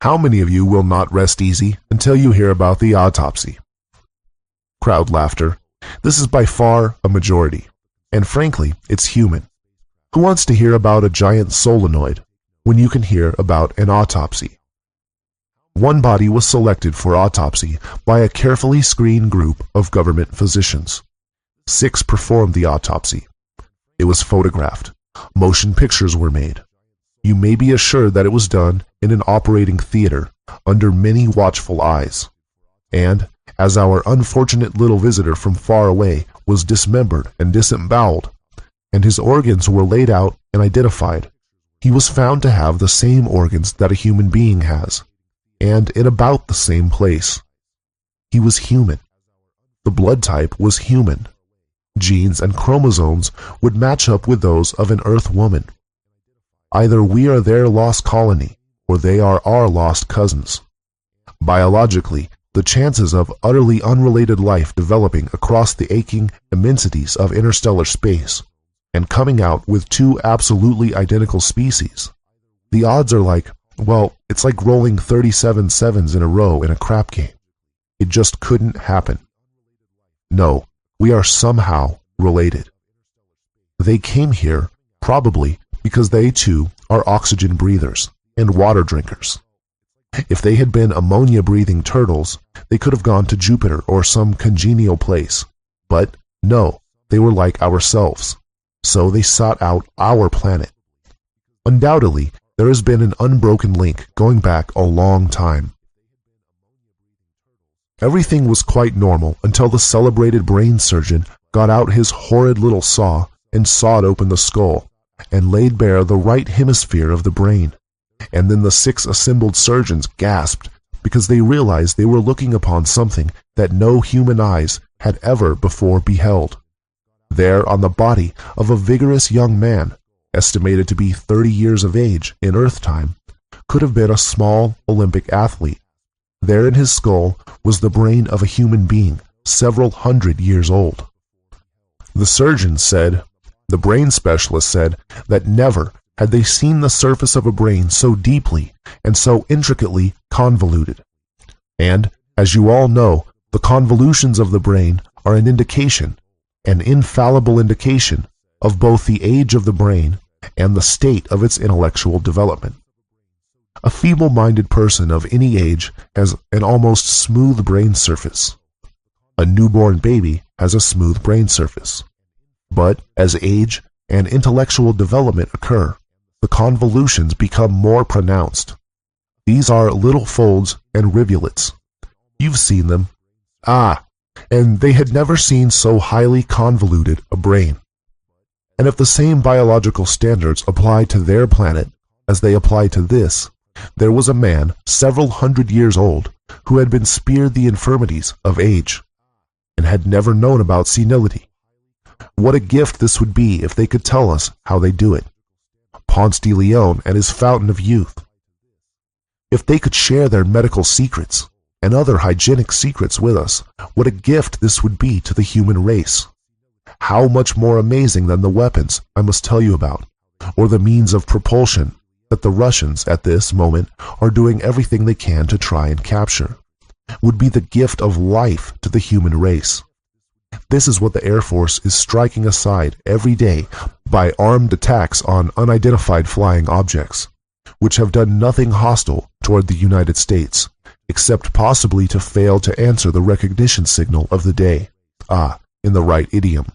how many of you will not rest easy until you hear about the autopsy? Crowd laughter. This is by far a majority, and frankly, it's human. Who wants to hear about a giant solenoid when you can hear about an autopsy? One body was selected for autopsy by a carefully screened group of government physicians. 6 performed the autopsy. It was photographed. Motion pictures were made. You may be assured that it was done in an operating theater under many watchful eyes. And, as our unfortunate little visitor from far away was dismembered and disemboweled, and his organs were laid out and identified, he was found to have the same organs that a human being has, and in about the same place. He was human. The blood type was human. Genes and chromosomes would match up with those of an Earth woman. Either we are their lost colony, or they are our lost cousins. Biologically, the chances of utterly unrelated life developing across the aching immensities of interstellar space and coming out with 2 absolutely identical species, the odds are like, well, it's like rolling 37 sevens in a row in a crap game. It just couldn't happen. No, we are somehow related. They came here, probably because they too are oxygen breathers and water drinkers. If they had been ammonia-breathing turtles, they could have gone to Jupiter or some congenial place. But no, they were like ourselves. So they sought out our planet. Undoubtedly, there has been an unbroken link going back a long time. Everything was quite normal until the celebrated brain surgeon got out his horrid little saw and sawed open the skull and laid bare the right hemisphere of the brain. And then the 6 assembled surgeons gasped because they realized they were looking upon something that no human eyes had ever before beheld. There on the body of a vigorous young man, estimated to be 30 years of age in Earth time, could have been a small Olympic athlete. There in his skull was the brain of a human being several hundred years old. The brain specialist said that never had they seen the surface of a brain so deeply and so intricately convoluted. And, as you all know, the convolutions of the brain are an indication, an infallible indication, of both the age of the brain and the state of its intellectual development. A feeble-minded person of any age has an almost smooth brain surface. A newborn baby has a smooth brain surface. But as age and intellectual development occur, the convolutions become more pronounced. These are little folds and rivulets. You've seen them. And they had never seen so highly convoluted a brain. And if the same biological standards apply to their planet as they apply to this, there was a man several hundred years old who had been spared the infirmities of age and had never known about senility. What a gift this would be if they could tell us how they do it. Ponce de Leon and his fountain of youth. If they could share their medical secrets and other hygienic secrets with us, what a gift this would be to the human race. How much more amazing than the weapons I must tell you about, or the means of propulsion that the Russians at this moment are doing everything they can to try and capture, would be the gift of life to the human race. This is what the Air Force is striking aside every day by armed attacks on unidentified flying objects, which have done nothing hostile toward the United States, except possibly to fail to answer the recognition signal of the day, in the right idiom.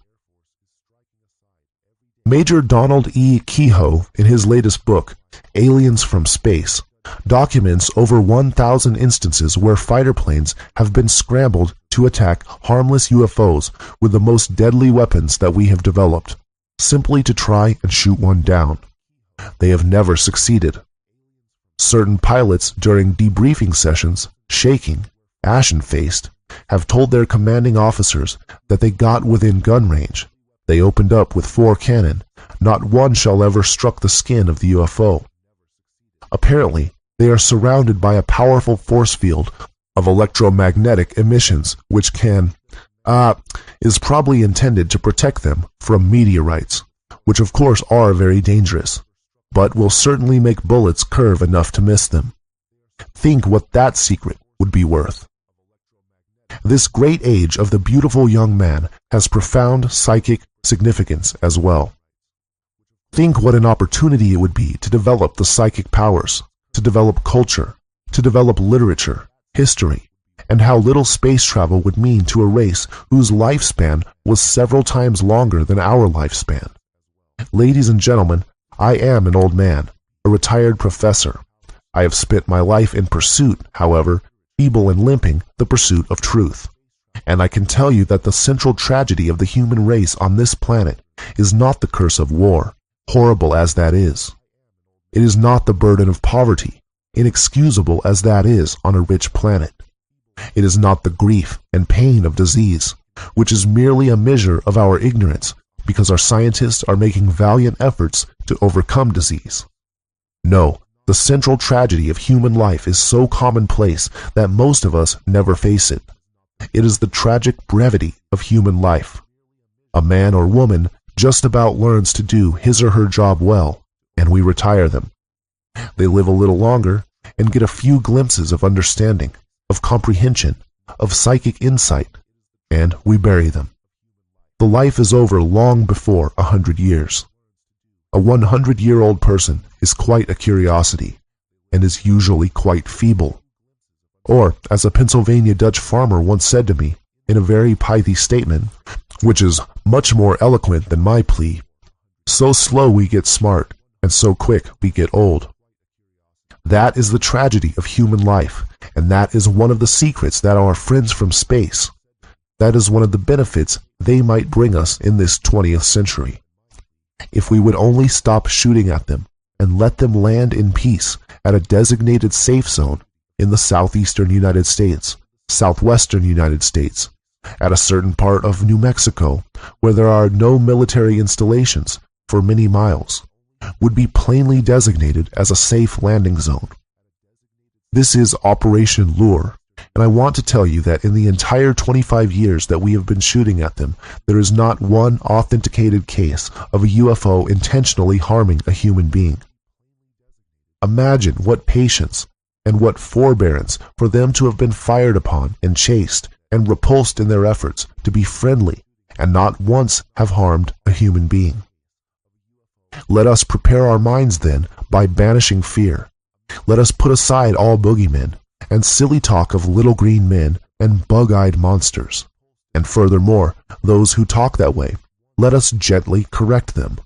Major Donald E. Kehoe, in his latest book, Aliens from Space, documents over 1,000 instances where fighter planes have been scrambled to attack harmless UFOs with the most deadly weapons that we have developed, simply to try and shoot one down. They have never succeeded. Certain pilots during debriefing sessions, shaking, ashen-faced, have told their commanding officers that they got within gun range. They opened up with 4 cannon. Not one shall ever struck the skin of the UFO. Apparently, they are surrounded by a powerful force field of electromagnetic emissions which is probably intended to protect them from meteorites, which of course are very dangerous, but will certainly make bullets curve enough to miss them. Think what that secret would be worth. This great age of the beautiful young man has profound psychic significance as well. Think what an opportunity it would be to develop the psychic powers, to develop culture, to develop literature, history, and how little space travel would mean to a race whose lifespan was several times longer than our lifespan. Ladies and gentlemen, I am an old man, a retired professor. I have spent my life in pursuit, however, feeble and limping, the pursuit of truth. And I can tell you that the central tragedy of the human race on this planet is not the curse of war, horrible as that is. It is not the burden of poverty, inexcusable as that is on a rich planet. It is not the grief and pain of disease, which is merely a measure of our ignorance because our scientists are making valiant efforts to overcome disease. No, the central tragedy of human life is so commonplace that most of us never face it. It is the tragic brevity of human life. A man or woman just about learns to do his or her job well, and we retire them. They live a little longer and get a few glimpses of understanding, of comprehension, of psychic insight, and we bury them. The life is over long before 100 years. A 100-year-old person is quite a curiosity, and is usually quite feeble. Or, as a Pennsylvania Dutch farmer once said to me, in a very pithy statement, which is much more eloquent than my plea, so slow we get smart, and so quick we get old. That is the tragedy of human life, and that is one of the secrets that our friends from space, that is one of the benefits they might bring us in this 20th century. If we would only stop shooting at them and let them land in peace at a designated safe zone in the southeastern United States, southwestern United States, at a certain part of New Mexico where there are no military installations for many miles, would be plainly designated as a safe landing zone. This is Operation Lure, and I want to tell you that in the entire 25 years that we have been shooting at them, there is not one authenticated case of a UFO intentionally harming a human being. Imagine what patience and what forbearance for them to have been fired upon and chased and repulsed in their efforts to be friendly and not once have harmed a human being. Let us prepare our minds then by banishing fear. Let us put aside all boogeymen and silly talk of little green men and bug-eyed monsters. And furthermore, those who talk that way, let us gently correct them.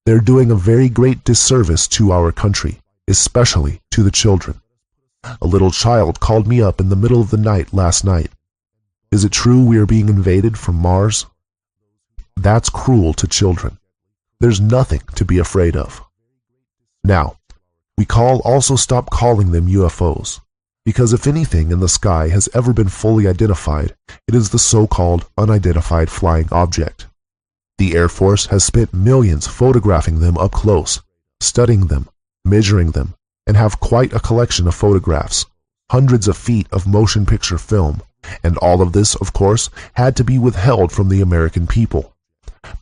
They're doing a very great disservice to our country, especially to the children. A little child called me up in the middle of the night last night. Is it true we are being invaded from Mars? That's cruel to children. There's nothing to be afraid of. Now, we also stop calling them UFOs, because if anything in the sky has ever been fully identified, it is the so-called unidentified flying object. The Air Force has spent millions photographing them up close, studying them, measuring them, and have quite a collection of photographs, hundreds of feet of motion picture film, and all of this, of course, had to be withheld from the American people.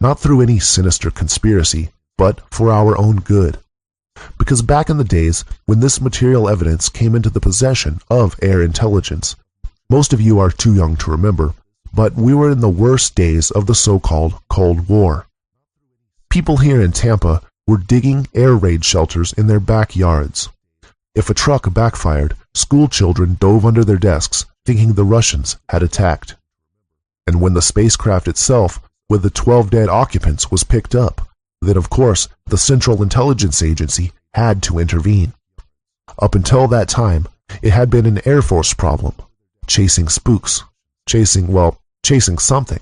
Not through any sinister conspiracy, but for our own good. Because back in the days when this material evidence came into the possession of air intelligence, most of you are too young to remember, but we were in the worst days of the so-called Cold War. People here in Tampa were digging air raid shelters in their backyards. If a truck backfired, school children dove under their desks thinking the Russians had attacked. And when the spacecraft itself, with the 12 dead occupants, was picked up, then of course the Central Intelligence Agency had to intervene. Up until that time, it had been an Air Force problem, chasing spooks, chasing something.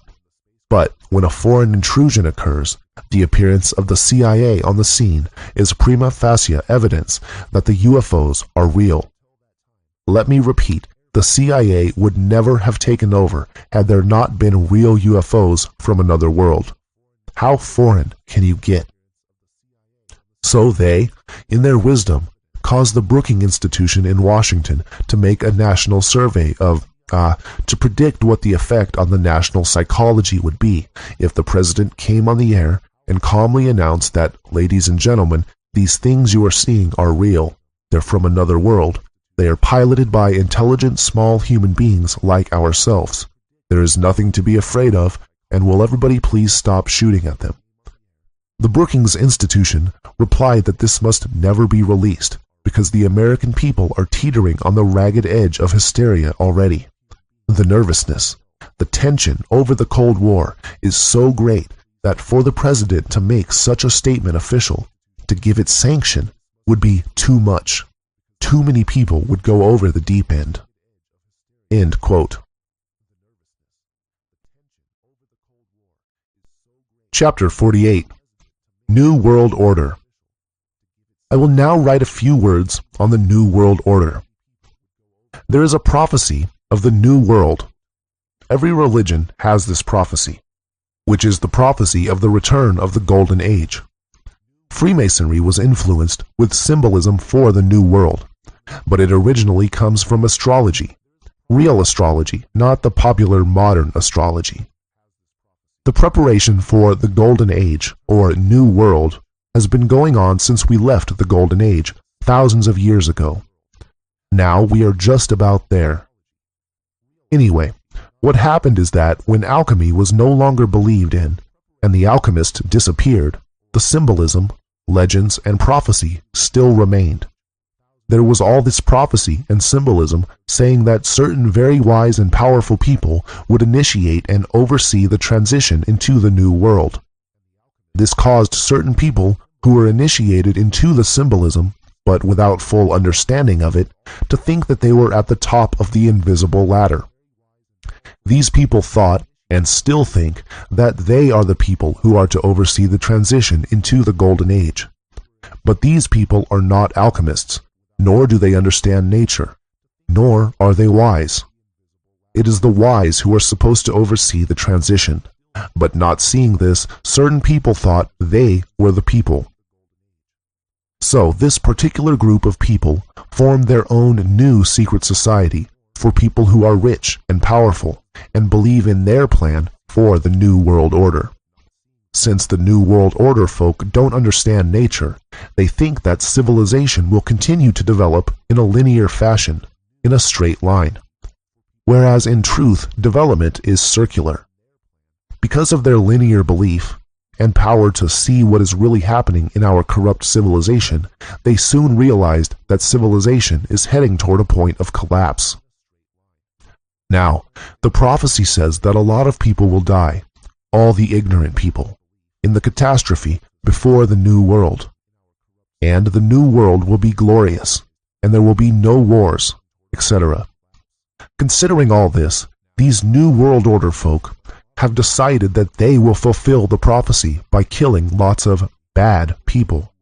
But when a foreign intrusion occurs, the appearance of the CIA on the scene is prima facie evidence that the UFOs are real. Let me repeat, the CIA would never have taken over had there not been real UFOs from another world. How foreign can you get? So they, in their wisdom, caused the Brookings Institution in Washington to make a national survey to predict what the effect on the national psychology would be if the president came on the air and calmly announced that, ladies and gentlemen, these things you are seeing are real. They're from another world. They are piloted by intelligent small human beings like ourselves. There is nothing to be afraid of, and will everybody please stop shooting at them? The Brookings Institution replied that this must never be released because the American people are teetering on the ragged edge of hysteria already. The nervousness, the tension over the Cold War is so great that for the president to make such a statement official, to give it sanction, would be too much. Too many people would go over the deep end. End quote. Chapter 48. New World Order. I will now write a few words on the New World Order. There is a prophecy of the New World. Every religion has this prophecy, which is the prophecy of the return of the Golden Age. Freemasonry was influenced with symbolism for the New World, but it originally comes from astrology, real astrology, not the popular modern astrology. The preparation for the Golden Age, or New World, has been going on since we left the Golden Age, thousands of years ago. Now we are just about there. Anyway, what happened is that when alchemy was no longer believed in, and the alchemist disappeared, the symbolism, legends, and prophecy still remained. There was all this prophecy and symbolism saying that certain very wise and powerful people would initiate and oversee the transition into the new world. This caused certain people who were initiated into the symbolism but without full understanding of it, to think that they were at the top of the invisible ladder. These people thought, and still think, that they are the people who are to oversee the transition into the Golden Age. But these people are not alchemists, nor do they understand nature, nor are they wise. It is the wise who are supposed to oversee the transition, but not seeing this, certain people thought they were the people. So this particular group of people formed their own new secret society for people who are rich and powerful and believe in their plan for the New World Order. Since the New World Order folk don't understand nature, they think that civilization will continue to develop in a linear fashion, in a straight line, whereas in truth, development is circular. Because of their linear belief and power to see what is really happening in our corrupt civilization, they soon realized that civilization is heading toward a point of collapse. Now, the prophecy says that a lot of people will die, all the ignorant people, in the catastrophe before the New World. And the New World will be glorious, and there will be no wars, etc. Considering all this, these New World Order folk have decided that they will fulfill the prophecy by killing lots of bad people,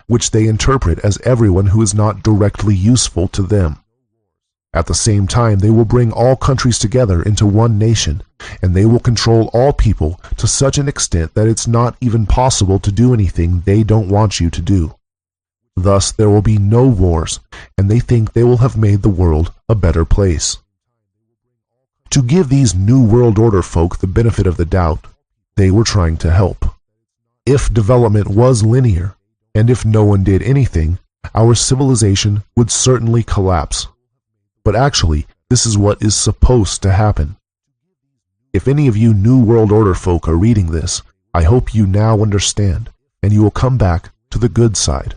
which they interpret as everyone who is not directly useful to them. At the same time, they will bring all countries together into one nation, and they will control all people to such an extent that it's not even possible to do anything they don't want you to do. Thus, there will be no wars, and they think they will have made the world a better place. To give these New World Order folk the benefit of the doubt, they were trying to help. If development was linear, and if no one did anything, our civilization would certainly collapse. But actually, this is what is supposed to happen. If any of you New World Order folk are reading this, I hope you now understand, and you will come back to the good side.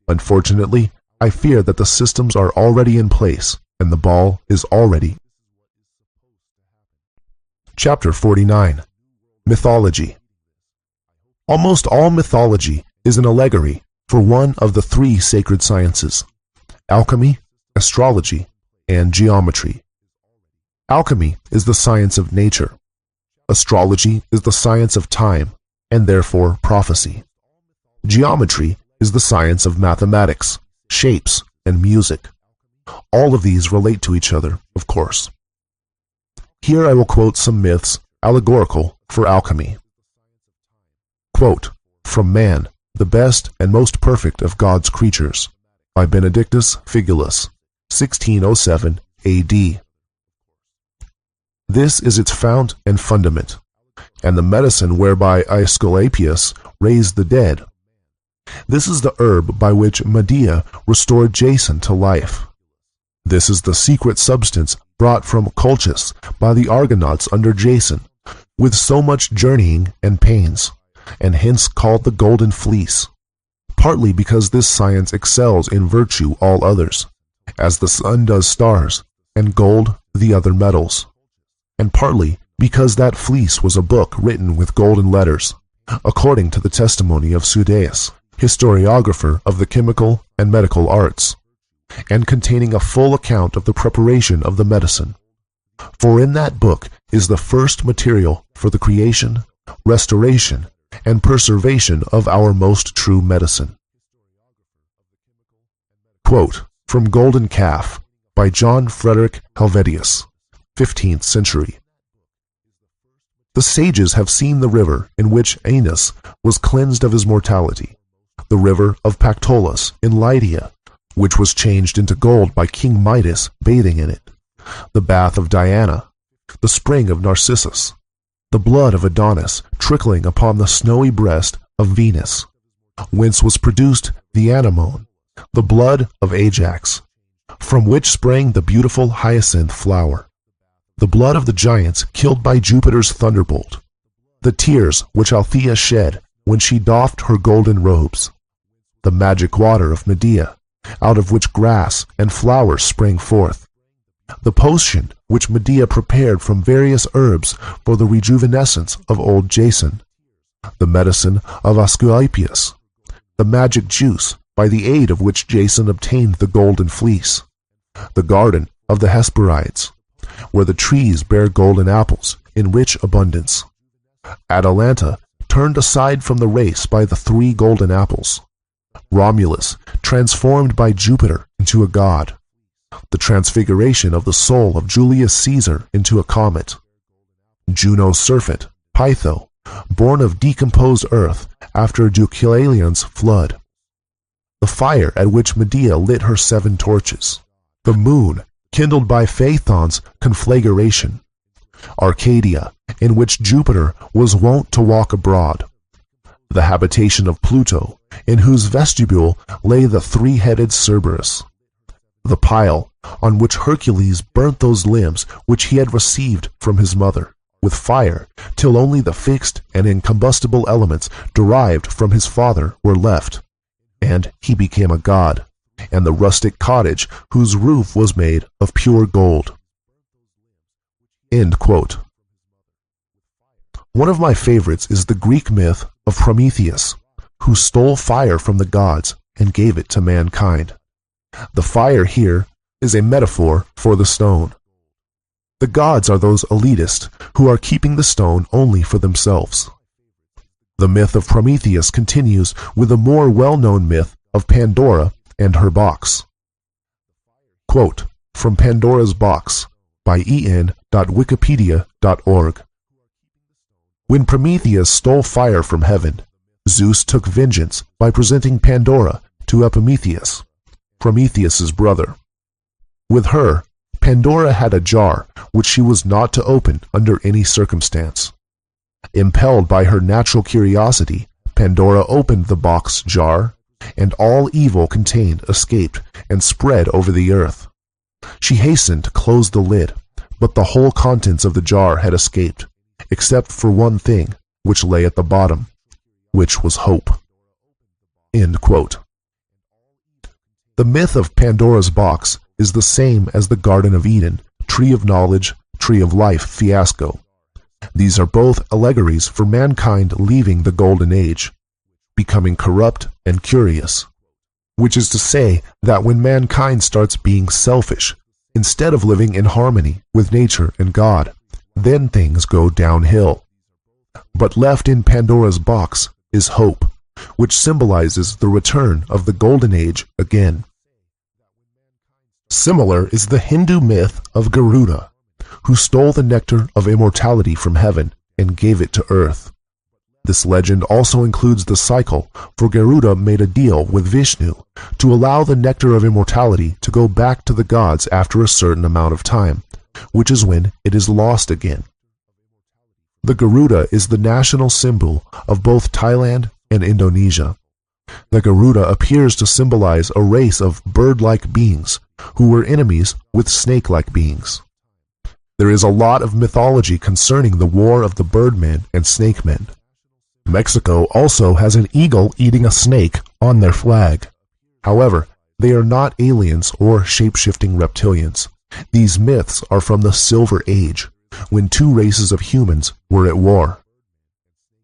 Unfortunately, I fear that the systems are already in place, and the ball is already. Chapter 49. Mythology. Almost all mythology is an allegory for one of the three sacred sciences: alchemy, astrology, and geometry. Alchemy is the science of nature. Astrology is the science of time, and therefore prophecy. Geometry is the science of mathematics, shapes, and music. All of these relate to each other, of course. Here I will quote some myths allegorical for alchemy. Quote, from Man, the best and most perfect of God's creatures, by Benedictus Figulus, 1607 AD. This is its fount and fundament, and the medicine whereby Aesculapius raised the dead. This is the herb by which Medea restored Jason to life. This is the secret substance brought from Colchis by the Argonauts under Jason, with so much journeying and pains, and hence called the Golden Fleece, partly because this science excels in virtue all others, as the sun does stars, and gold the other metals, and partly because that fleece was a book written with golden letters, according to the testimony of Sudeus, historiographer of the chemical and medical arts, and containing a full account of the preparation of the medicine. For in that book is the first material for the creation, restoration, and preservation of our most true medicine. Quote, from Golden Calf, by John Frederick Helvetius, 15th century. The sages have seen the river in which Aeneas was cleansed of his mortality, the river of Pactolus in Lydia, which was changed into gold by King Midas bathing in it, the bath of Diana, the spring of Narcissus, the blood of Adonis trickling upon the snowy breast of Venus, whence was produced the anemone, the blood of Ajax, from which sprang the beautiful hyacinth flower, the blood of the giants killed by Jupiter's thunderbolt, the tears which Althea shed when she doffed her golden robes, the magic water of Medea, out of which grass and flowers sprang forth, the potion which Medea prepared from various herbs for the rejuvenescence of old Jason, the medicine of Asclepius, the magic juice by the aid of which Jason obtained the golden fleece, the garden of the Hesperides, where the trees bear golden apples in rich abundance. Atalanta turned aside from the race by the 3 golden apples. Romulus transformed by Jupiter into a god. The transfiguration of the soul of Julius Caesar into a comet. Juno's serpent, Pytho, born of decomposed earth after Deucalion's flood. The fire at which Medea lit her 7 torches. The moon, kindled by Phaethon's conflagration. Arcadia, in which Jupiter was wont to walk abroad. The habitation of Pluto, in whose vestibule lay the 3-headed Cerberus. The pile on which Hercules burnt those limbs which he had received from his mother, with fire, till only the fixed and incombustible elements derived from his father were left, and he became a god, and the rustic cottage whose roof was made of pure gold. End quote. One of my favorites is the Greek myth of Prometheus, who stole fire from the gods and gave it to mankind. The fire here is a metaphor for the stone. The gods are those elitists who are keeping the stone only for themselves. The myth of Prometheus continues with the more well-known myth of Pandora and her box. Quote from Pandora's Box by en.wikipedia.org. When Prometheus stole fire from heaven, Zeus took vengeance by presenting Pandora to Epimetheus, Prometheus's brother. With her, Pandora had a jar which she was not to open under any circumstance. Impelled by her natural curiosity, Pandora opened the box jar, and all evil contained escaped and spread over the earth. She hastened to close the lid, but the whole contents of the jar had escaped, except for one thing which lay at the bottom, which was hope. End quote. The myth of Pandora's box is the same as the Garden of Eden, Tree of Knowledge, Tree of Life fiasco. These are both allegories for mankind leaving the Golden Age, becoming corrupt and curious, which is to say that when mankind starts being selfish, instead of living in harmony with nature and God, then things go downhill. But left in Pandora's box is hope, which symbolizes the return of the Golden Age again. Similar is the Hindu myth of Garuda, who stole the nectar of immortality from heaven and gave it to earth. This legend also includes the cycle, for Garuda made a deal with Vishnu to allow the nectar of immortality to go back to the gods after a certain amount of time, which is when it is lost again. The Garuda is the national symbol of both Thailand and Indonesia. The Garuda appears to symbolize a race of bird-like beings who were enemies with snake-like beings. There is a lot of mythology concerning the war of the birdmen and snake-men. Mexico also has an eagle eating a snake on their flag. However, they are not aliens or shape-shifting reptilians. These myths are from the Silver Age, when 2 races of humans were at war.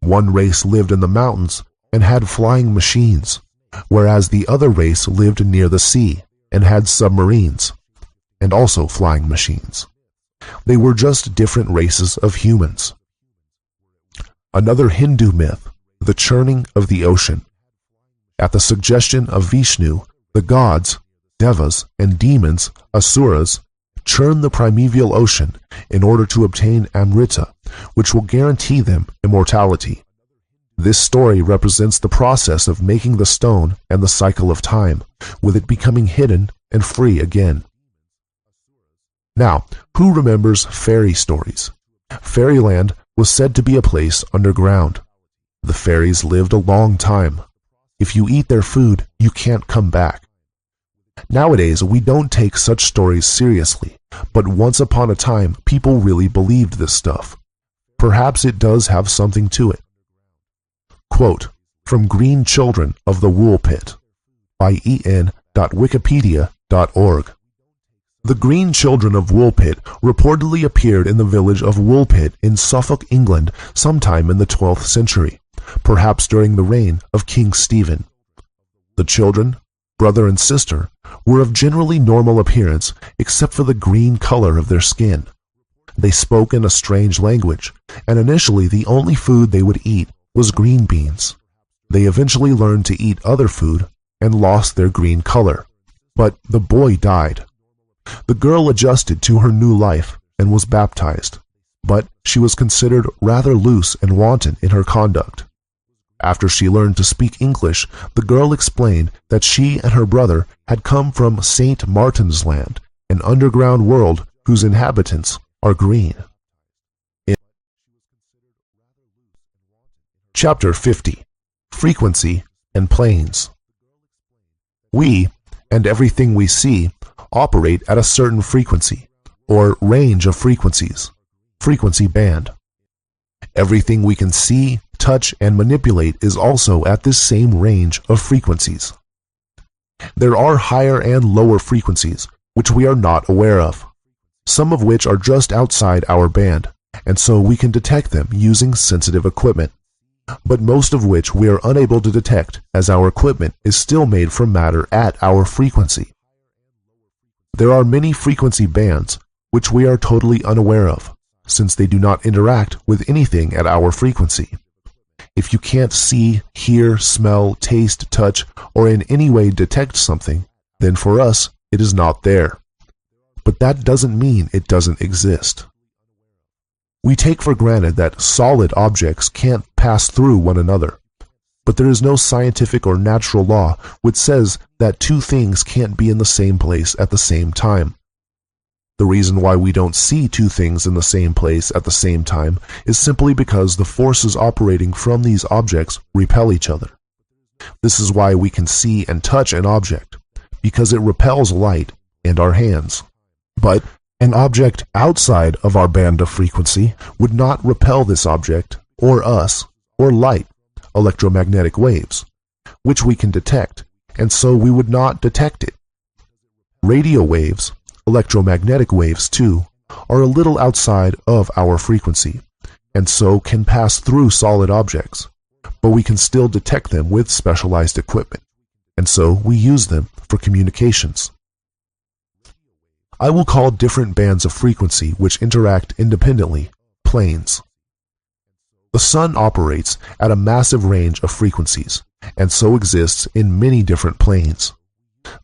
One race lived in the mountains and had flying machines, whereas the other race lived near the sea and had submarines, and also flying machines. They were just different races of humans. Another Hindu myth, the churning of the ocean. At the suggestion of Vishnu, the gods, devas, and demons, asuras, churn the primeval ocean in order to obtain Amrita, which will guarantee them immortality. This story represents the process of making the stone and the cycle of time, with it becoming hidden and free again. Now, who remembers fairy stories? Fairyland was said to be a place underground. The fairies lived a long time. If you eat their food, you can't come back. Nowadays, we don't take such stories seriously, but once upon a time, people really believed this stuff. Perhaps it does have something to it. Quote from Green Children of the Wool Pit by en.wikipedia.org. The Green Children of Woolpit reportedly appeared in the village of Woolpit in Suffolk, England, sometime in the 12th century, perhaps during the reign of King Stephen. The children brother and sister, were of generally normal appearance except for the green color of their skin. They spoke in a strange language, and initially the only food they would eat was green beans. They eventually learned to eat other food and lost their green color, but the boy died. The girl adjusted to her new life and was baptized, but she was considered rather loose and wanton in her conduct. After she learned to speak English, the girl explained that she and her brother had come from St. Martin's Land, an underground world whose inhabitants are green. Chapter 50. Frequency and Planes. We, and everything we see, operate at a certain frequency, or range of frequencies, frequency band. Everything we can see, touch, and manipulate is also at this same range of frequencies. There are higher and lower frequencies, which we are not aware of, some of which are just outside our band, and so we can detect them using sensitive equipment, but most of which we are unable to detect as our equipment is still made from matter at our frequency. There are many frequency bands which we are totally unaware of, since they do not interact with anything at our frequency. If you can't see, hear, smell, taste, touch, or in any way detect something, then for us it is not there. But that doesn't mean it doesn't exist. We take for granted that solid objects can't pass through one another, but there is no scientific or natural law which says that two things can't be in the same place at the same time. The reason why we don't see two things in the same place at the same time is simply because the forces operating from these objects repel each other. This is why we can see and touch an object, because it repels light and our hands. But an object outside of our band of frequency would not repel this object, or us, or light, electromagnetic waves, which we can detect, and so we would not detect it. Radio waves, electromagnetic waves too, are a little outside of our frequency, and so can pass through solid objects, but we can still detect them with specialized equipment, and so we use them for communications. I will call different bands of frequency which interact independently planes. The sun operates at a massive range of frequencies, and so exists in many different planes.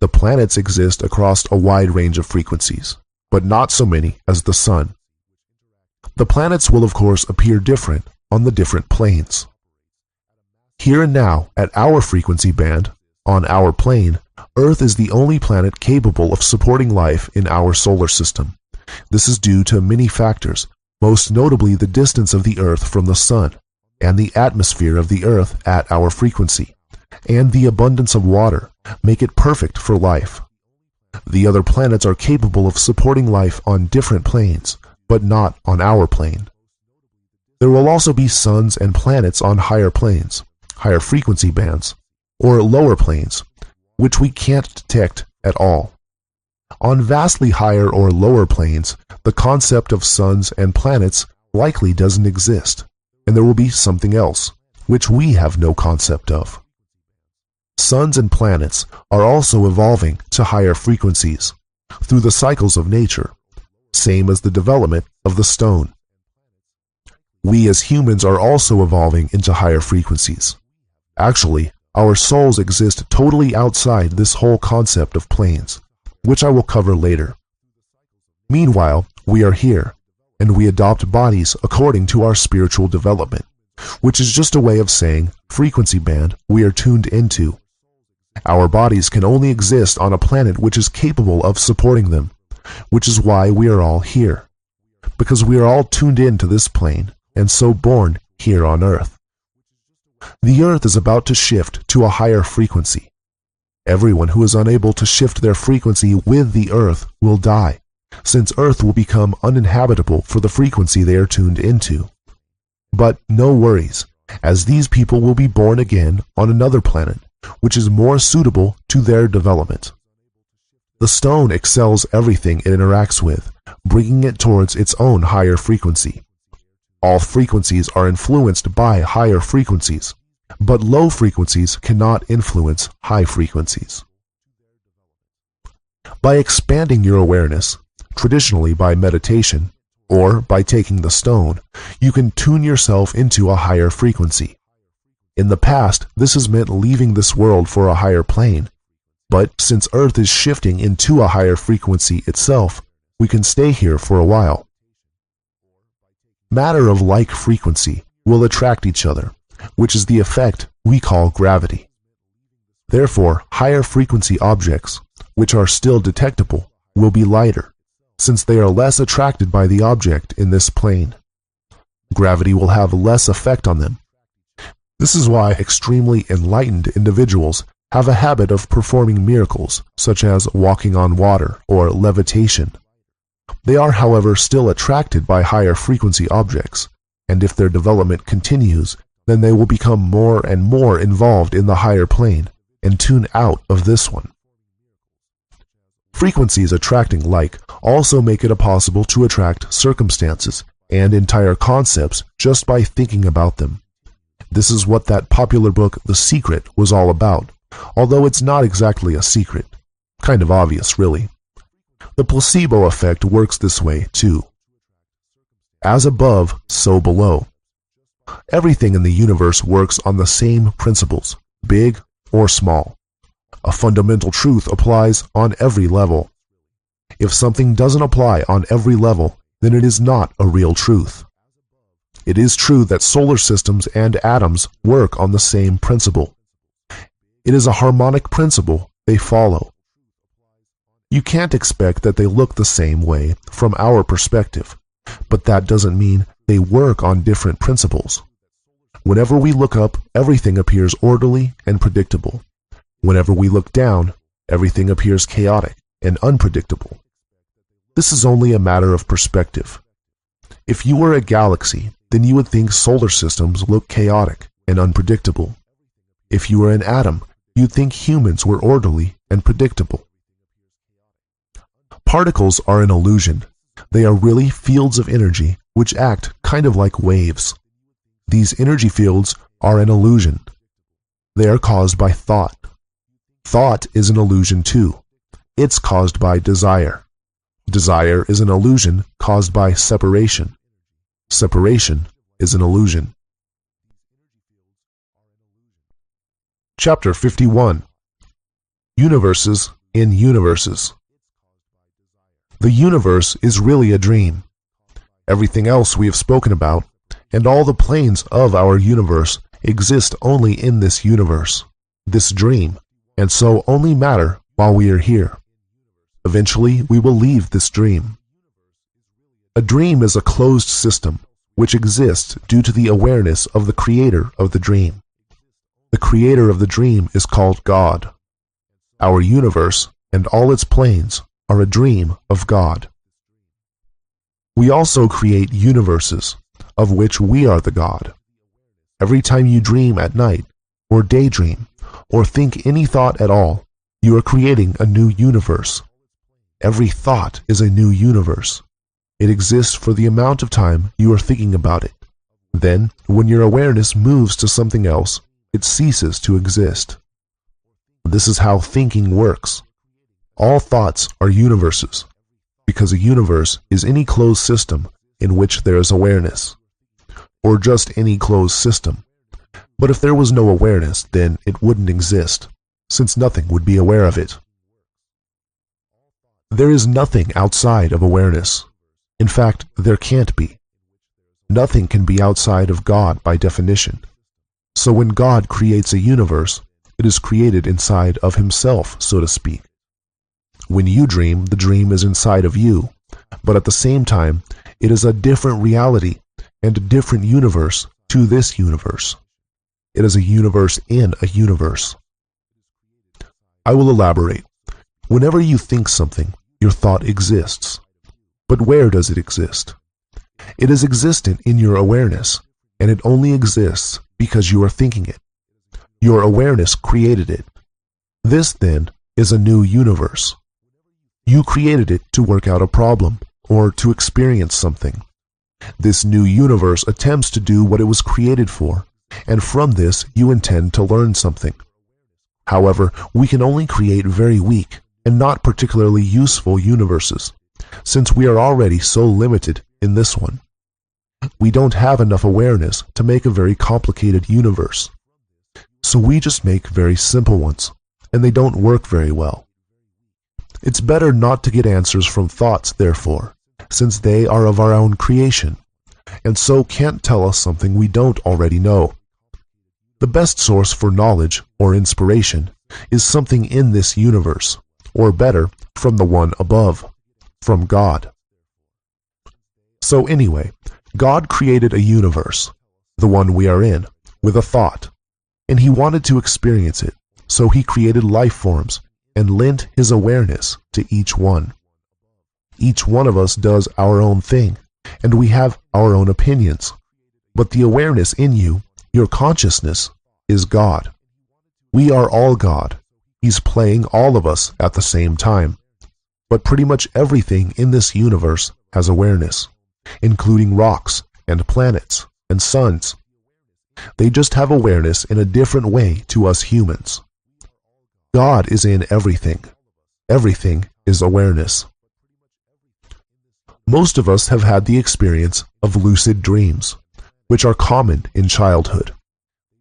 The planets exist across a wide range of frequencies, but not so many as the sun. The planets will of course appear different on the different planes. Here and now, at our frequency band, on our plane, Earth is the only planet capable of supporting life in our solar system. This is due to many factors, most notably the distance of the Earth from the Sun, and the atmosphere of the Earth at our frequency, and the abundance of water make it perfect for life. The other planets are capable of supporting life on different planes, but not on our plane. There will also be suns and planets on higher planes, higher frequency bands, or lower planes, which we can't detect at all. On vastly higher or lower planes, the concept of suns and planets likely doesn't exist, and there will be something else, which we have no concept of. Suns and planets are also evolving to higher frequencies through the cycles of nature, same as the development of the stone. We as humans are also evolving into higher frequencies. Actually, our souls exist totally outside this whole concept of planes, which I will cover later. Meanwhile, we are here, and we adopt bodies according to our spiritual development, which is just a way of saying frequency band we are tuned into. Our bodies can only exist on a planet which is capable of supporting them, which is why we are all here, because we are all tuned into this plane, and so born here on Earth. The Earth is about to shift to a higher frequency. Everyone who is unable to shift their frequency with the Earth will die, since Earth will become uninhabitable for the frequency they are tuned into. But no worries, as these people will be born again on another planet, which is more suitable to their development. The stone excels everything it interacts with, bringing it towards its own higher frequency. All frequencies are influenced by higher frequencies, but low frequencies cannot influence high frequencies. By expanding your awareness, traditionally by meditation, or by taking the stone, you can tune yourself into a higher frequency. In the past, this has meant leaving this world for a higher plane, but since Earth is shifting into a higher frequency itself, we can stay here for a while. Matter of like frequency will attract each other, which is the effect we call gravity. Therefore, higher frequency objects, which are still detectable, will be lighter, since they are less attracted by the object in this plane. Gravity will have less effect on them. This is why extremely enlightened individuals have a habit of performing miracles, such as walking on water or levitation. They are, however, still attracted by higher frequency objects, and if their development continues, then they will become more and more involved in the higher plane and tune out of this one. Frequencies attracting like also make it possible to attract circumstances and entire concepts just by thinking about them. This is what that popular book, The Secret, was all about, although it's not exactly a secret. Kind of obvious, really. The placebo effect works this way, too. As above, so below. Everything in the universe works on the same principles, big or small. A fundamental truth applies on every level. If something doesn't apply on every level, then it is not a real truth. It is true that solar systems and atoms work on the same principle. It is a harmonic principle they follow. You can't expect that they look the same way from our perspective, but that doesn't mean they work on different principles. Whenever we look up, everything appears orderly and predictable. Whenever we look down, everything appears chaotic and unpredictable. This is only a matter of perspective. If you were a galaxy, then you would think solar systems look chaotic and unpredictable. If you were an atom, you'd think humans were orderly and predictable. Particles are an illusion. They are really fields of energy which act kind of like waves. These energy fields are an illusion. They are caused by thought. Thought is an illusion too. It's caused by desire. Desire is an illusion caused by separation. Separation is an illusion. Chapter 51. Universes in Universes. The universe is really a dream. Everything else we have spoken about, and all the planes of our universe, exist only in this universe, this dream, and so only matter while we are here. Eventually, we will leave this dream. A dream is a closed system which exists due to the awareness of the creator of the dream. The creator of the dream is called God. Our universe and all its planes are a dream of God. We also create universes, of which we are the God. Every time you dream at night, or daydream, or think any thought at all, you are creating a new universe. Every thought is a new universe. It exists for the amount of time you are thinking about it. Then, when your awareness moves to something else, it ceases to exist. This is how thinking works. All thoughts are universes, because a universe is any closed system in which there is awareness, or just any closed system. But if there was no awareness, then it wouldn't exist, since nothing would be aware of it. There is nothing outside of awareness. In fact, there can't be. Nothing can be outside of God by definition. So when God creates a universe, it is created inside of himself, so to speak. When you dream, the dream is inside of you, but at the same time, it is a different reality and a different universe to this universe. It is a universe in a universe. I will elaborate. Whenever you think something, your thought exists. But where does it exist? It is existent in your awareness, and it only exists because you are thinking it. Your awareness created it. This, then, is a new universe. You created it to work out a problem, or to experience something. This new universe attempts to do what it was created for, and from this you intend to learn something. However, we can only create very weak and not particularly useful universes, since we are already so limited in this one. We don't have enough awareness to make a very complicated universe. So we just make very simple ones, and they don't work very well. It's better not to get answers from thoughts, therefore, since they are of our own creation, and so can't tell us something we don't already know. The best source for knowledge or inspiration is something in this universe, or better, from the one above, from God. So anyway, God created a universe, the one we are in, with a thought, and He wanted to experience it, so He created life forms and lent His awareness to each one. Each one of us does our own thing, and we have our own opinions, but the awareness in you, your consciousness, is God. We are all God. He's playing all of us at the same time. But pretty much everything in this universe has awareness, including rocks and planets and suns. They just have awareness in a different way to us humans. God is in everything. Everything is awareness. Most of us have had the experience of lucid dreams, which are common in childhood.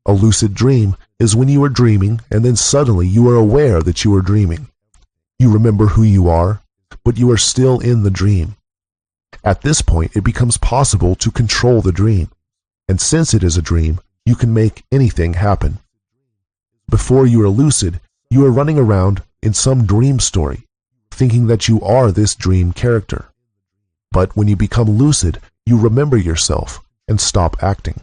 A lucid dream is when you are dreaming and then suddenly you are aware that you are dreaming. You remember who you are, but you are still in the dream. At this point, it becomes possible to control the dream, and since it is a dream, you can make anything happen. Before you are lucid, you are running around in some dream story, thinking that you are this dream character. But when you become lucid, you remember yourself and stop acting.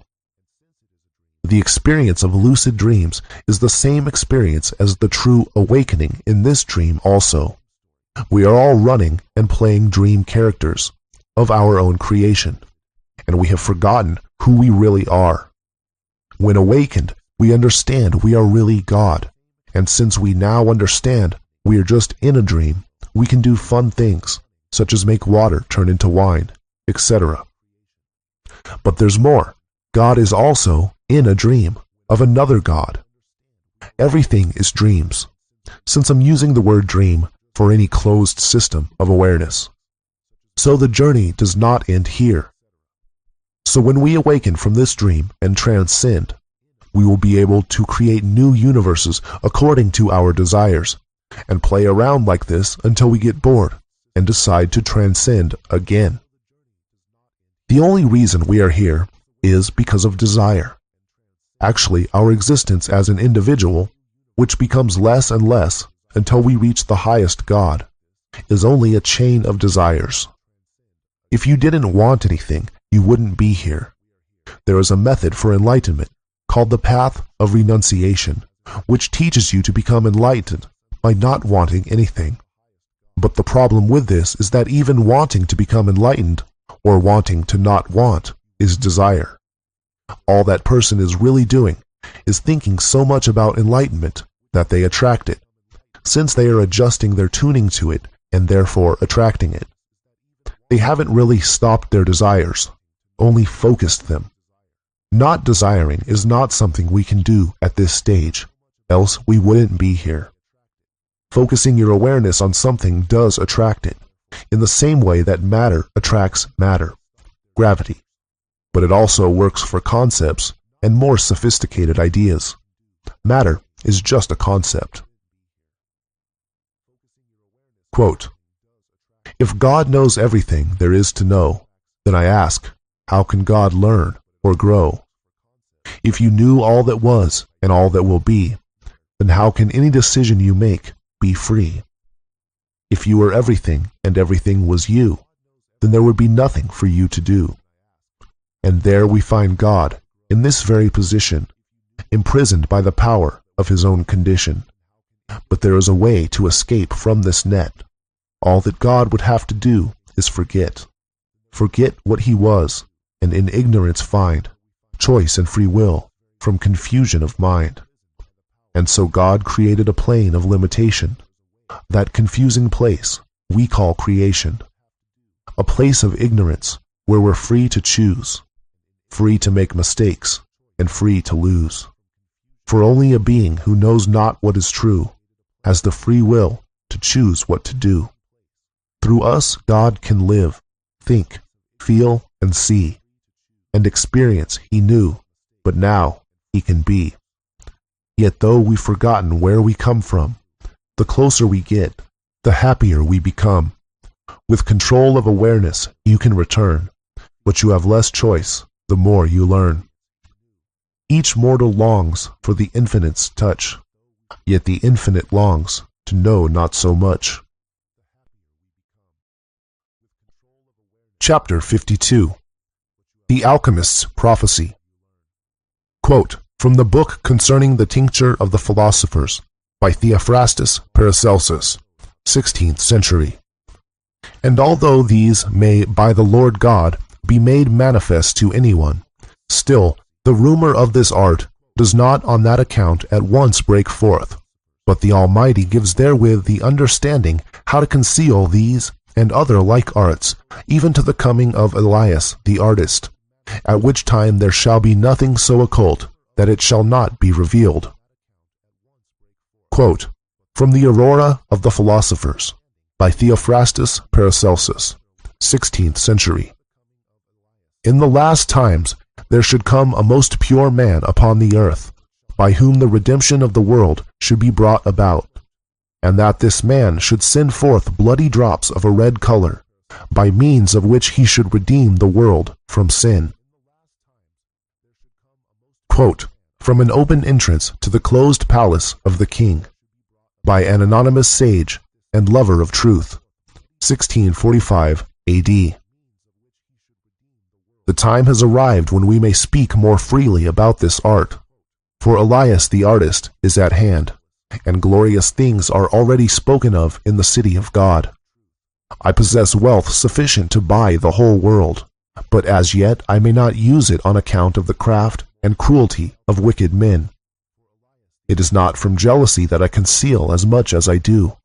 The experience of lucid dreams is the same experience as the true awakening in this dream also. We are all running and playing dream characters of our own creation, and we have forgotten who we really are. When awakened, we understand we are really God, and since we now understand we are just in a dream, we can do fun things, such as make water turn into wine, etc. But there's more. God is also in a dream of another God. Everything is dreams, since I'm using the word dream for any closed system of awareness. So the journey does not end here. So when we awaken from this dream and transcend, we will be able to create new universes according to our desires, and play around like this until we get bored and decide to transcend again. The only reason we are here is because of desire. Actually, our existence as an individual, which becomes less and less until we reach the highest God, is only a chain of desires. If you didn't want anything, you wouldn't be here. There is a method for enlightenment called the Path of Renunciation, which teaches you to become enlightened by not wanting anything. But the problem with this is that even wanting to become enlightened, or wanting to not want, is desire. All that person is really doing is thinking so much about enlightenment that they attract it, since they are adjusting their tuning to it and therefore attracting it. They haven't really stopped their desires, only focused them. Not desiring is not something we can do at this stage, else we wouldn't be here. Focusing your awareness on something does attract it, in the same way that matter attracts matter, gravity. But it also works for concepts and more sophisticated ideas. Matter is just a concept. Quote, "If God knows everything there is to know, then I ask, how can God learn or grow? If you knew all that was and all that will be, then how can any decision you make be free? If you were everything and everything was you, then there would be nothing for you to do. And there we find God, in this very position, imprisoned by the power of His own condition. But there is a way to escape from this net. All that God would have to do is forget. Forget what He was, and in ignorance find choice and free will from confusion of mind. And so God created a plane of limitation, that confusing place we call creation, a place of ignorance where we're free to choose, free to make mistakes, and free to lose. For only a being who knows not what is true has the free will to choose what to do. Through us, God can live, think, feel, and see, and experience he knew, but now he can be. Yet though we've forgotten where we come from, the closer we get, the happier we become. With control of awareness, you can return, but you have less choice the more you learn. Each mortal longs for the infinite's touch, yet the infinite longs to know not so much. Chapter 52. The Alchemist's Prophecy. Quote, from the book concerning the tincture of the philosophers, by Theophrastus Paracelsus, 16th century. And although these may by the Lord God be made manifest to anyone, still the rumor of this art does not on that account at once break forth, but the Almighty gives therewith the understanding how to conceal these and other like arts, even to the coming of Elias the artist, at which time there shall be nothing so occult that it shall not be revealed. Quote, from the Aurora of the Philosophers, by Theophrastus Paracelsus, 16th century. In the last times there should come a most pure man upon the earth, by whom the redemption of the world should be brought about, and that this man should send forth bloody drops of a red color, by means of which he should redeem the world from sin. Quote, from an open entrance to the closed palace of the king, by an anonymous sage and lover of truth, 1645 A.D. The time has arrived when we may speak more freely about this art, for Elias the artist is at hand, and glorious things are already spoken of in the city of God. I possess wealth sufficient to buy the whole world, but as yet I may not use it on account of the craft and cruelty of wicked men. It is not from jealousy that I conceal as much as I do.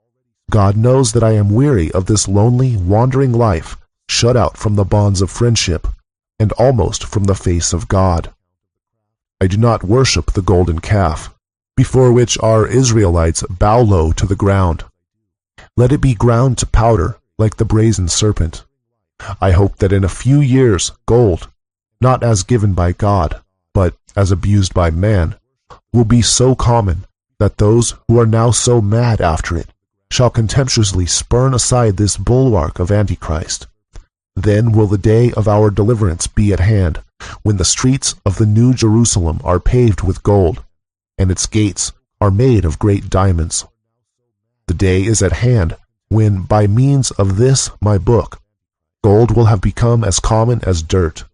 God knows that I am weary of this lonely, wandering life, shut out from the bonds of friendship, and almost from the face of God. I do not worship the golden calf, before which our Israelites bow low to the ground. Let it be ground to powder like the brazen serpent. I hope that in a few years gold, not as given by God, but as abused by man, will be so common that those who are now so mad after it shall contemptuously spurn aside this bulwark of Antichrist. Then will the day of our deliverance be at hand, when the streets of the New Jerusalem are paved with gold, and its gates are made of great diamonds. The day is at hand when, by means of this my book, gold will have become as common as dirt,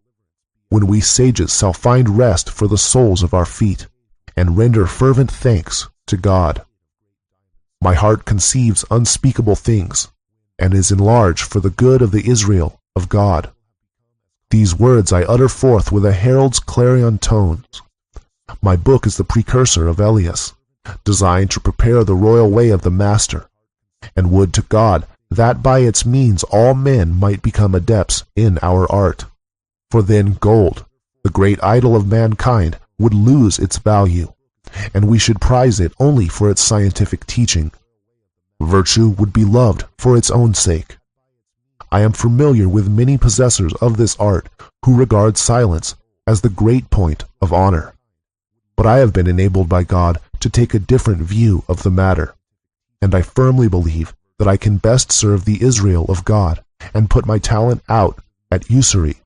when we sages shall find rest for the soles of our feet, and render fervent thanks to God. My heart conceives unspeakable things, and is enlarged for the good of the Israel of God. These words I utter forth with a herald's clarion tones. My book is the precursor of Elias, designed to prepare the royal way of the Master, and would to God that by its means all men might become adepts in our art. For then gold, the great idol of mankind, would lose its value, and we should prize it only for its scientific teaching. Virtue would be loved for its own sake. I am familiar with many possessors of this art who regard silence as the great point of honor. But I have been enabled by God to take a different view of the matter, and I firmly believe that I can best serve the Israel of God and put my talent out at usury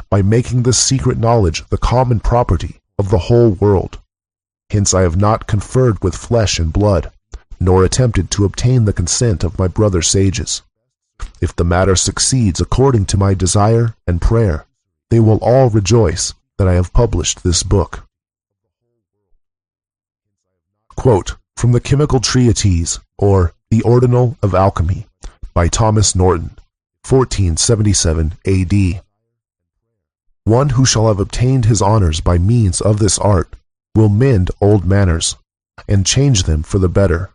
by making this secret knowledge the common property of the whole world. Hence I have not conferred with flesh and blood, nor attempted to obtain the consent of my brother sages. If the matter succeeds according to my desire and prayer, they will all rejoice that I have published this book. Quote, from the Chemical Treatise, or The Ordinal of Alchemy, by Thomas Norton, 1477 A.D. One who shall have obtained his honors by means of this art will mend old manners, and change them for the better.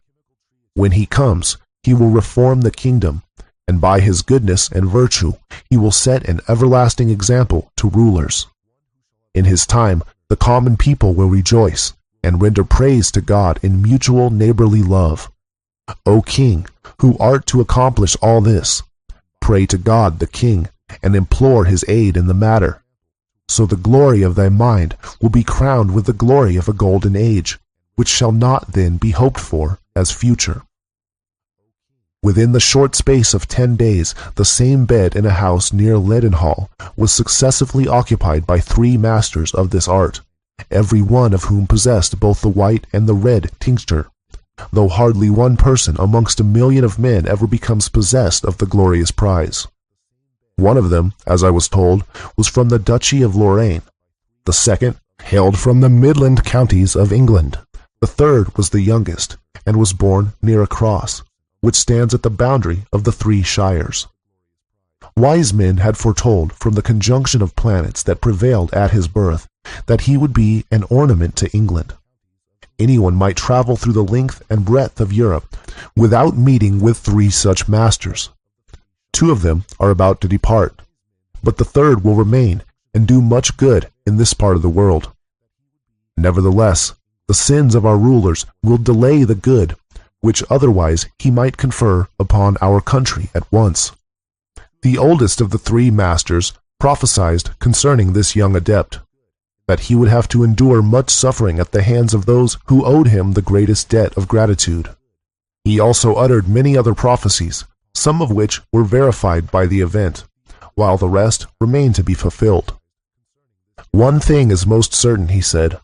When he comes, he will reform the kingdom, and by his goodness and virtue he will set an everlasting example to rulers. In his time, the common people will rejoice, and render praise to God in mutual neighborly love. O king, who art to accomplish all this, pray to God the king, and implore his aid in the matter. So the glory of thy mind will be crowned with the glory of a golden age, which shall not then be hoped for as future. Within the short space of 10 days, the same bed in a house near Leadenhall was successively occupied by 3 masters of this art, every one of whom possessed both the white and the red tincture, though hardly one person amongst 1,000,000 of men ever becomes possessed of the glorious prize. One of them, as I was told, was from the Duchy of Lorraine. The second hailed from the Midland counties of England. The third was the youngest, and was born near a cross, which stands at the boundary of the 3 shires. Wise men had foretold from the conjunction of planets that prevailed at his birth that he would be an ornament to England. Anyone might travel through the length and breadth of Europe without meeting with 3 such masters. 2 of them are about to depart, but the third will remain and do much good in this part of the world. Nevertheless, the sins of our rulers will delay the good, which otherwise he might confer upon our country at once. The oldest of the 3 masters prophesied concerning this young adept, that he would have to endure much suffering at the hands of those who owed him the greatest debt of gratitude. He also uttered many other prophecies, some of which were verified by the event, while the rest remained to be fulfilled. One thing is most certain, he said.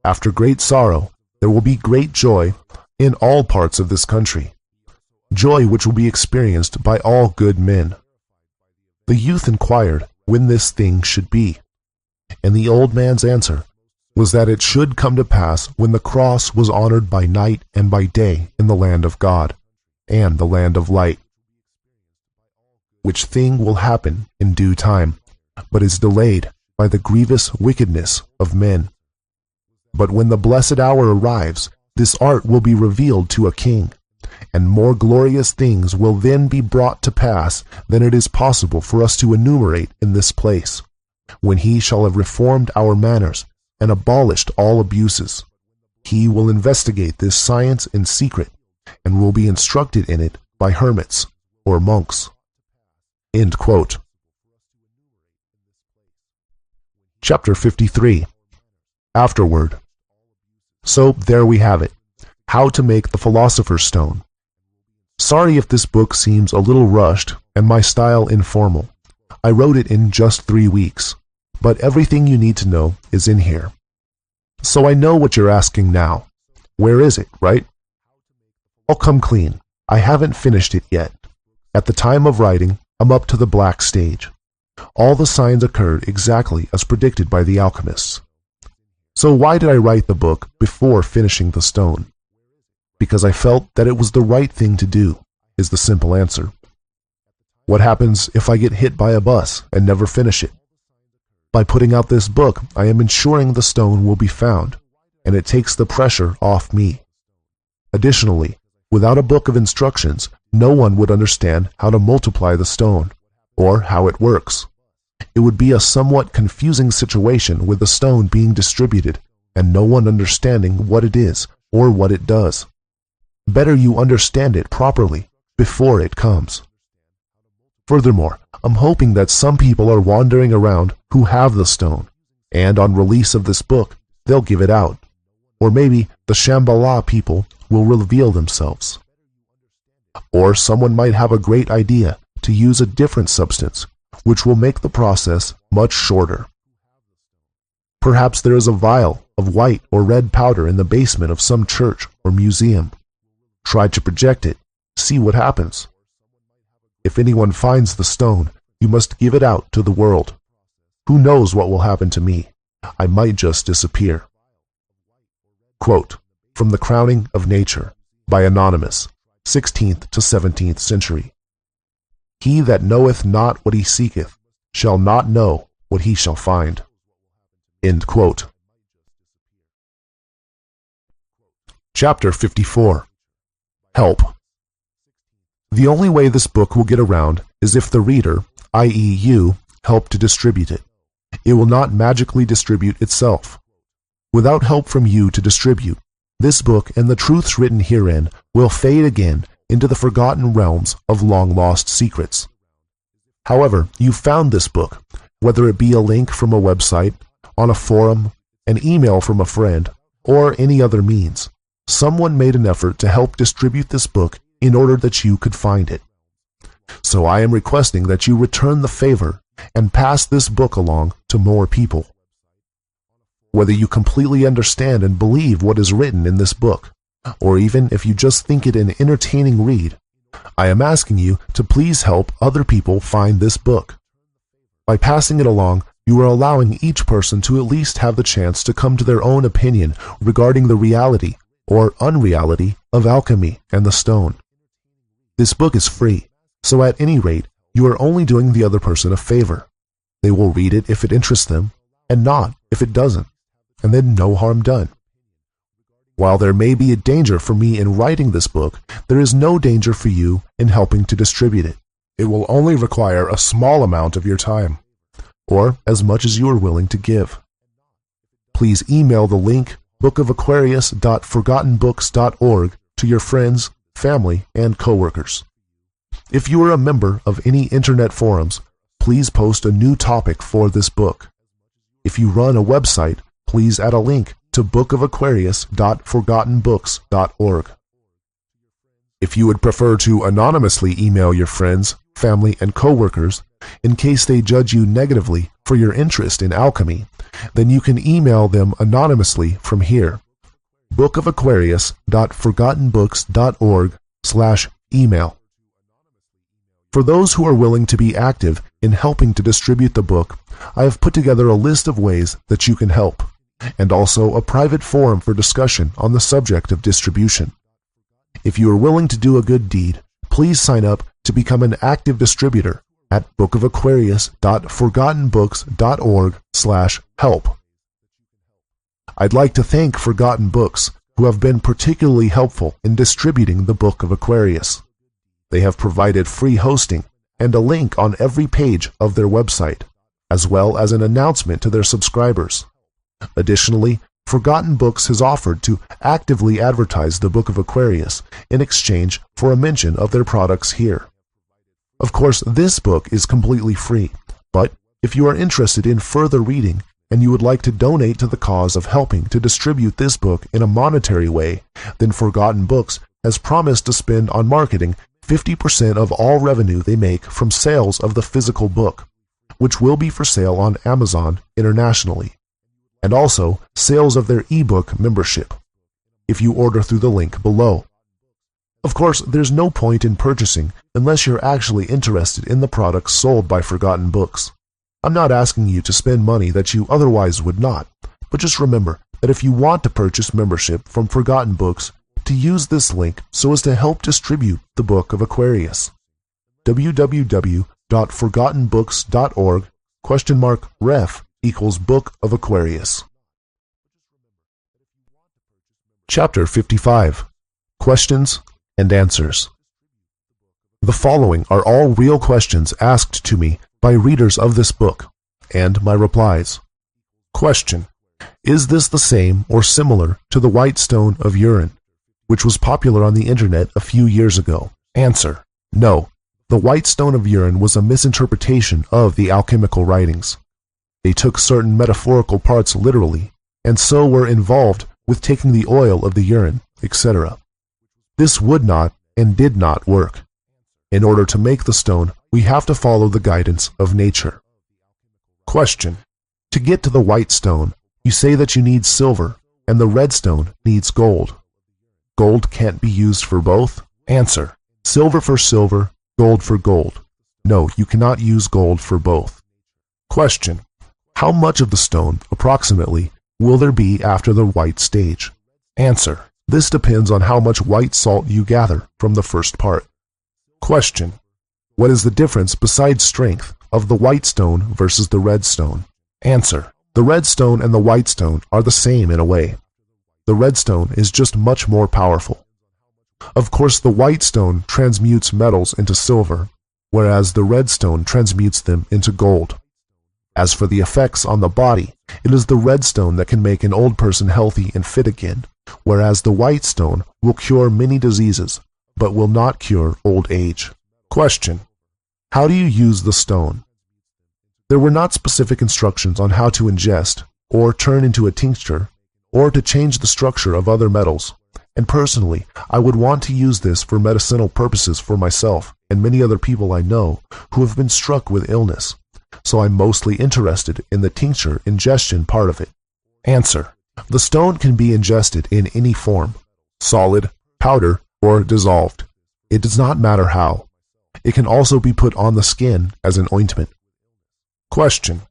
After great sorrow, there will be great joy in all parts of this country, joy which will be experienced by all good men. The youth inquired when this thing should be, and the old man's answer was that it should come to pass when the cross was honored by night and by day in the land of God and the land of light, which thing will happen in due time, but is delayed by the grievous wickedness of men. But when the blessed hour arrives, this art will be revealed to a king, and more glorious things will then be brought to pass than it is possible for us to enumerate in this place, when he shall have reformed our manners and abolished all abuses. He will investigate this science in secret, and will be instructed in it by hermits or monks. End quote. Chapter 53. Afterward. So there we have it. How to make the Philosopher's Stone. Sorry if this book seems a little rushed and my style informal. I wrote it in just 3 weeks, but everything you need to know is in here. So I know what you're asking now. Where is it, right? I'll come clean. I haven't finished it yet. At the time of writing, I'm up to the black stage. All the signs occurred exactly as predicted by the alchemists. So why did I write the book before finishing the stone? Because I felt that it was the right thing to do, is the simple answer. What happens if I get hit by a bus and never finish it? By putting out this book, I am ensuring the stone will be found, and it takes the pressure off me. Additionally, without a book of instructions, no one would understand how to multiply the stone, or how it works. It would be a somewhat confusing situation with the stone being distributed, and no one understanding what it is or what it does. Better you understand it properly before it comes. Furthermore, I'm hoping that some people are wandering around who have the stone, and on release of this book, they'll give it out. Or maybe the Shambhala people will reveal themselves. Or someone might have a great idea to use a different substance, which will make the process much shorter. Perhaps there is a vial of white or red powder in the basement of some church or museum. Try to project it, see what happens. If anyone finds the stone, you must give it out to the world. Who knows what will happen to me? I might just disappear. Quote, from The Crowning of Nature, by Anonymous, 16th to 17th century. He that knoweth not what he seeketh shall not know what he shall find. End quote. Chapter 54. Help. The only way this book will get around is if the reader, i.e. you, help to distribute it. It will not magically distribute itself. Without help from you to distribute, this book and the truths written herein will fade again into the forgotten realms of long-lost secrets. However, you found this book, whether it be a link from a website, on a forum, an email from a friend, or any other means. Someone made an effort to help distribute this book in order that you could find it. So I am requesting that you return the favor and pass this book along to more people. Whether you completely understand and believe what is written in this book, or even if you just think it an entertaining read, I am asking you to please help other people find this book. By passing it along, you are allowing each person to at least have the chance to come to their own opinion regarding the reality or unreality of alchemy and the stone. This book is free, so at any rate, you are only doing the other person a favor. They will read it if it interests them, and not if it doesn't, and then no harm done. While there may be a danger for me in writing this book, there is no danger for you in helping to distribute it. It will only require a small amount of your time, or as much as you are willing to give. Please email the link bookofaquarius.forgottenbooks.org to your friends, family, and coworkers. If you are a member of any internet forums, please post a new topic for this book. If you run a website, please add a link to bookofaquarius.forgottenbooks.org. If you would prefer to anonymously email your friends, family, and coworkers in case they judge you negatively for your interest in alchemy, then you can email them anonymously from here. bookofaquarius.forgottenbooks.org/email. For those who are willing to be active in helping to distribute the book, I have put together a list of ways that you can help, and also a private forum for discussion on the subject of distribution. If you are willing to do a good deed, please sign up to become an active distributor at bookofaquarius.forgottenbooks.org/help. I'd like to thank Forgotten Books, who have been particularly helpful in distributing the Book of Aquarius. They have provided free hosting and a link on every page of their website, as well as an announcement to their subscribers. Additionally, Forgotten Books has offered to actively advertise the Book of Aquarius in exchange for a mention of their products here. Of course, this book is completely free, but if you are interested in further reading and you would like to donate to the cause of helping to distribute this book in a monetary way, then Forgotten Books has promised to spend on marketing 50% of all revenue they make from sales of the physical book, which will be for sale on Amazon internationally, and also sales of their ebook membership, if you order through the link below. Of course, there's no point in purchasing unless you're actually interested in the products sold by Forgotten Books. I'm not asking you to spend money that you otherwise would not, but just remember that if you want to purchase membership from Forgotten Books, to use this link so as to help distribute the Book of Aquarius. www.forgottenbooks.org?ref=Book of Aquarius. Chapter 55. Questions and Answers. The following are all real questions asked to me by readers of this book, and my replies. Question: is this the same or similar to the white stone of urine, which was popular on the internet a few years ago? Answer: no. The white stone of urine was a misinterpretation of the alchemical writings. They took certain metaphorical parts literally, and so were involved with taking the oil of the urine, etc. This would not and did not work. In order to make the stone, we have to follow the guidance of nature. Question: to get to the white stone, you say that you need silver, and the red stone needs gold. Gold can't be used for both? Answer: silver for silver, gold for gold. No, you cannot use gold for both. Question: how much of the stone, approximately, will there be after the white stage? Answer: this depends on how much white salt you gather from the first part. Question: what is the difference besides strength of the white stone versus the red stone? Answer: the red stone and the white stone are the same in a way. The red stone is just much more powerful. Of course, the white stone transmutes metals into silver, whereas the red stone transmutes them into gold. As for the effects on the body, it is the red stone that can make an old person healthy and fit again, whereas the white stone will cure many diseases, but will not cure old age. Question: how do you use the stone? There were not specific instructions on how to ingest, or turn into a tincture, or to change the structure of other metals, and personally, I would want to use this for medicinal purposes for myself and many other people I know who have been struck with illness, so I'm mostly interested in the tincture ingestion part of it. Answer: the stone can be ingested in any form, solid, powder, or dissolved. It does not matter how. It can also be put on the skin as an ointment. Question: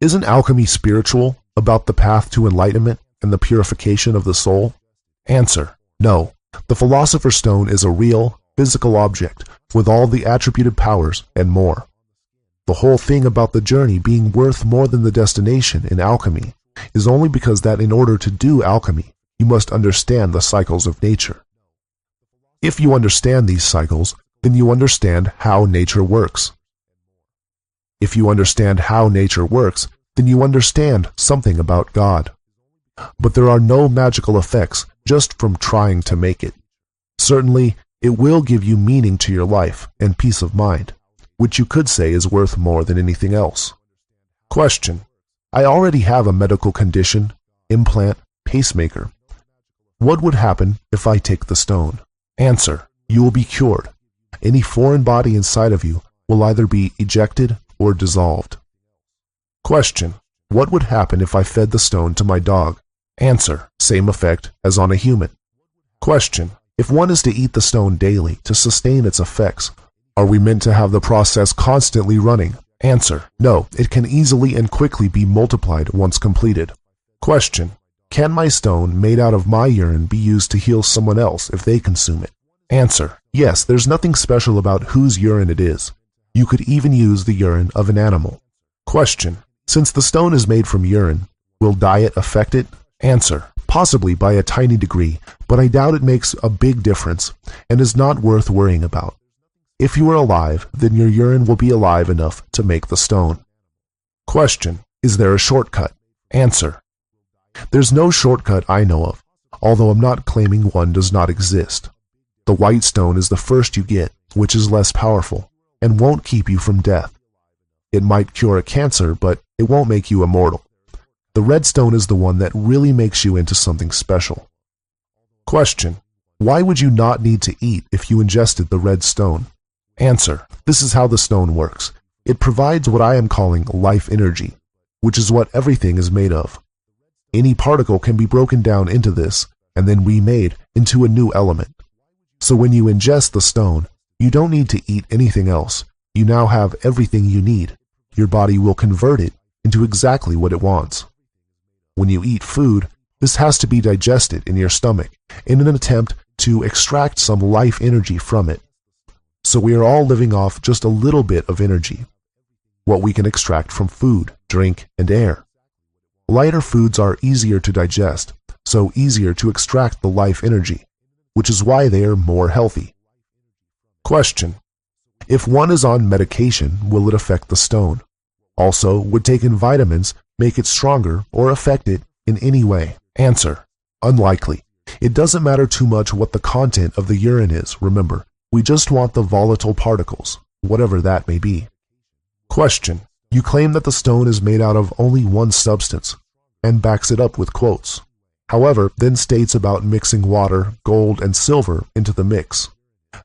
isn't alchemy spiritual, about the path to enlightenment and the purification of the soul? Answer: no. The Philosopher Stone is a real, physical object with all the attributed powers and more. The whole thing about the journey being worth more than the destination in alchemy is only because that in order to do alchemy, you must understand the cycles of nature. If you understand these cycles, then you understand how nature works. If you understand how nature works, then you understand something about God. But there are no magical effects just from trying to make it. Certainly, it will give you meaning to your life and peace of mind, which you could say is worth more than anything else. Question: I already have a medical condition, implant, pacemaker. What would happen if I take the stone? Answer: you will be cured. Any foreign body inside of you will either be ejected or dissolved. Question: what would happen if I fed the stone to my dog? Answer: same effect as on a human. Question: if one is to eat the stone daily to sustain its effects, are we meant to have the process constantly running? Answer: no, it can easily and quickly be multiplied once completed. Question: can my stone made out of my urine be used to heal someone else if they consume it? Answer: yes, there's nothing special about whose urine it is. You could even use the urine of an animal. Question: since the stone is made from urine, will diet affect it? Answer: possibly by a tiny degree, but I doubt it makes a big difference and is not worth worrying about. If you are alive, then your urine will be alive enough to make the stone. Question: is there a shortcut? Answer: there's no shortcut I know of, although I'm not claiming one does not exist. The white stone is the first you get, which is less powerful and won't keep you from death. It might cure a cancer, but it won't make you immortal. The red stone is the one that really makes you into something special. Question: why would you not need to eat if you ingested the red stone? Answer: this is how the stone works. It provides what I am calling life energy, which is what everything is made of. Any particle can be broken down into this and then remade into a new element. So when you ingest the stone, you don't need to eat anything else. You now have everything you need. Your body will convert it into exactly what it wants. When you eat food, this has to be digested in your stomach in an attempt to extract some life energy from it. So we are all living off just a little bit of energy, what we can extract from food, drink, and air. Lighter foods are easier to digest, so easier to extract the life energy, which is why they are more healthy. Question: if one is on medication, will it affect the stone? Also, would taking vitamins make it stronger or affect it in any way? Answer: unlikely. It doesn't matter too much what the content of the urine is, remember. We just want the volatile particles, whatever that may be. Question: you claim that the stone is made out of only one substance, and backs it up with quotes. However, then states about mixing water, gold, and silver into the mix.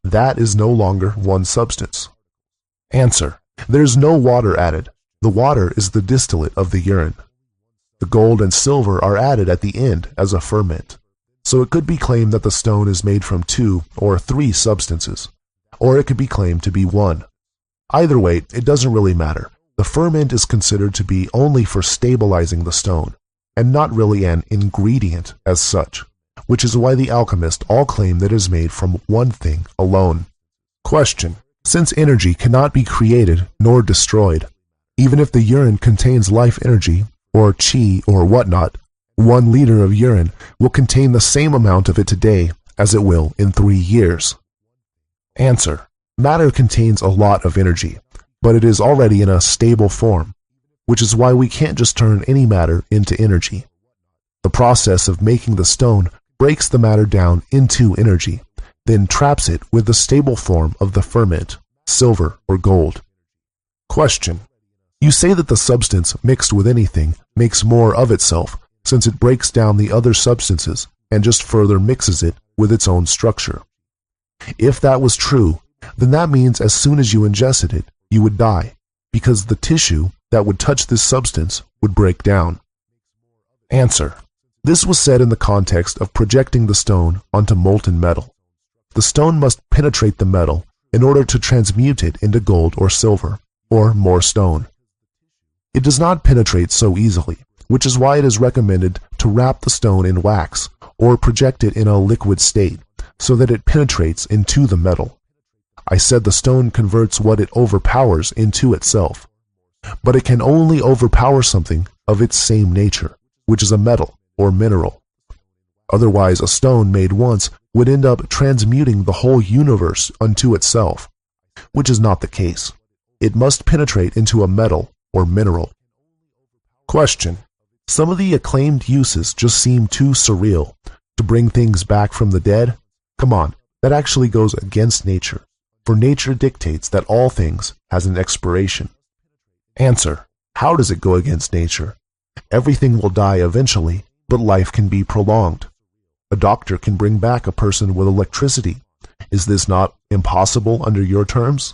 That is no longer one substance. Answer: there's no water added. The water is the distillate of the urine. The gold and silver are added at the end as a ferment. So it could be claimed that the stone is made from 2 or 3 substances, or it could be claimed to be 1. Either way, it doesn't really matter. The ferment is considered to be only for stabilizing the stone, and not really an ingredient as such, which is why the alchemists all claim that it is made from one thing alone. Question: since energy cannot be created nor destroyed, even if the urine contains life energy, or chi or whatnot, 1 liter of urine will contain the same amount of it today as it will in 3 years. Answer: matter contains a lot of energy, but it is already in a stable form, which is why we can't just turn any matter into energy. The process of making the stone breaks the matter down into energy, then traps it with the stable form of the ferment, silver or gold. Question: you say that the substance mixed with anything makes more of itself, since it breaks down the other substances and just further mixes it with its own structure. If that was true, then that means as soon as you ingested it, you would die, because the tissue that would touch this substance would break down. Answer: this was said in the context of projecting the stone onto molten metal. The stone must penetrate the metal in order to transmute it into gold or silver, or more stone. It does not penetrate so easily, which is why it is recommended to wrap the stone in wax or project it in a liquid state so that it penetrates into the metal. I said the stone converts what it overpowers into itself, but it can only overpower something of its same nature, which is a metal or mineral. Otherwise, a stone made once would end up transmuting the whole universe unto itself, which is not the case. It must penetrate into a metal or mineral. Question: some of the acclaimed uses just seem too surreal. To bring things back from the dead? Come on, that actually goes against nature, for nature dictates that all things has an expiration. Answer: how does it go against nature? Everything will die eventually, but life can be prolonged. A doctor can bring back a person with electricity. Is this not impossible under your terms?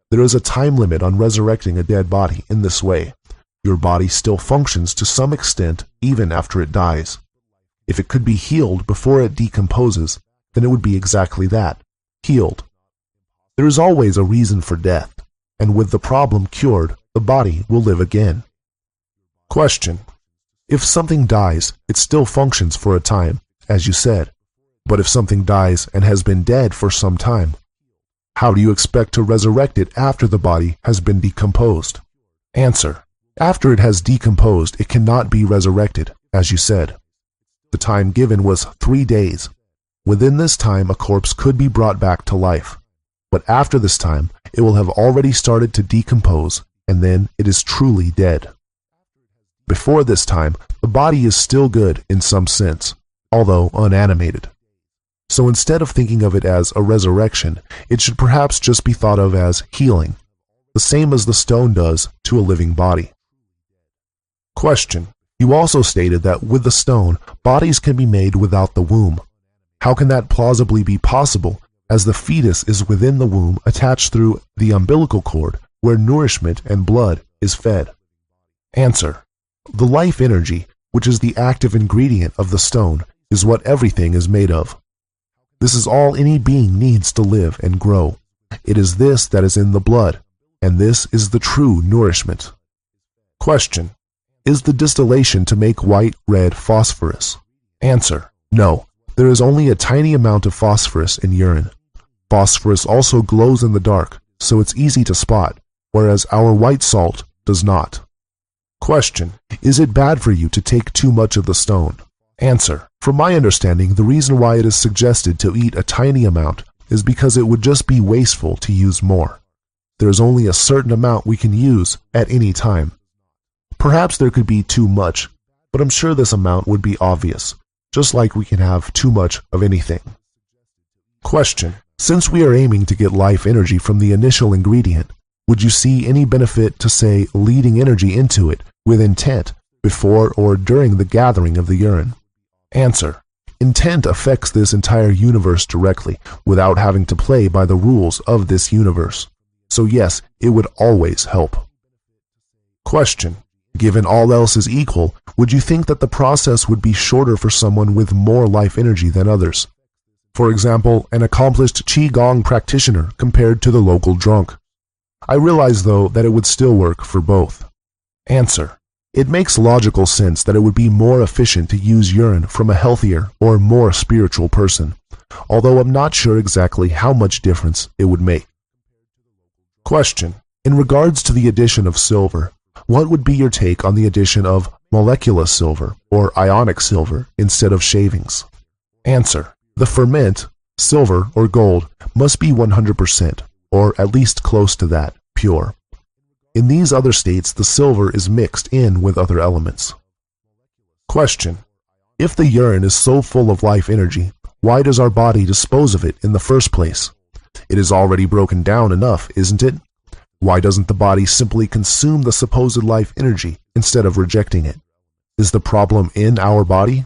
There is a time limit on resurrecting a dead body in this way. Your body still functions to some extent even after it dies. If it could be healed before it decomposes, then it would be exactly that, healed. There is always a reason for death, and with the problem cured, the body will live again. Question: if something dies, it still functions for a time, as you said. But if something dies and has been dead for some time, how do you expect to resurrect it after the body has been decomposed? Answer: after it has decomposed, it cannot be resurrected, as you said. The time given was 3 days. Within this time, a corpse could be brought back to life. But after this time, it will have already started to decompose, and then it is truly dead. Before this time, the body is still good in some sense, although unanimated. So instead of thinking of it as a resurrection, it should perhaps just be thought of as healing, the same as the stone does to a living body. Question: you also stated that with the stone, bodies can be made without the womb. How can that plausibly be possible, as the fetus is within the womb attached through the umbilical cord where nourishment and blood is fed? Answer: the life energy, which is the active ingredient of the stone, is what everything is made of. This is all any being needs to live and grow. It is this that is in the blood, and this is the true nourishment. Question: is the distillation to make white, red phosphorus? Answer: no, there is only a tiny amount of phosphorus in urine. Phosphorus also glows in the dark, so it's easy to spot, whereas our white salt does not. Question: is it bad for you to take too much of the stone? Answer: from my understanding, the reason why it is suggested to eat a tiny amount is because it would just be wasteful to use more. There is only a certain amount we can use at any time. Perhaps there could be too much, but I'm sure this amount would be obvious, just like we can have too much of anything. Question: since we are aiming to get life energy from the initial ingredient, would you see any benefit to, say, leading energy into it with intent before or during the gathering of the urine? Answer: intent affects this entire universe directly without having to play by the rules of this universe. So yes, it would always help. Question: given all else is equal, would you think that the process would be shorter for someone with more life energy than others? For example, an accomplished Qigong practitioner compared to the local drunk. I realize, though, that it would still work for both. Answer: it makes logical sense that it would be more efficient to use urine from a healthier or more spiritual person, although I'm not sure exactly how much difference it would make. Question: in regards to the addition of silver, what would be your take on the addition of molecular silver or ionic silver instead of shavings? Answer: the ferment, silver or gold, must be 100%, or at least close to that, pure. In these other states, the silver is mixed in with other elements. Question: If the urine is so full of life energy, why does our body dispose of it in the first place? It is already broken down enough, isn't it? Why doesn't the body simply consume the supposed life energy instead of rejecting it? Is the problem in our body?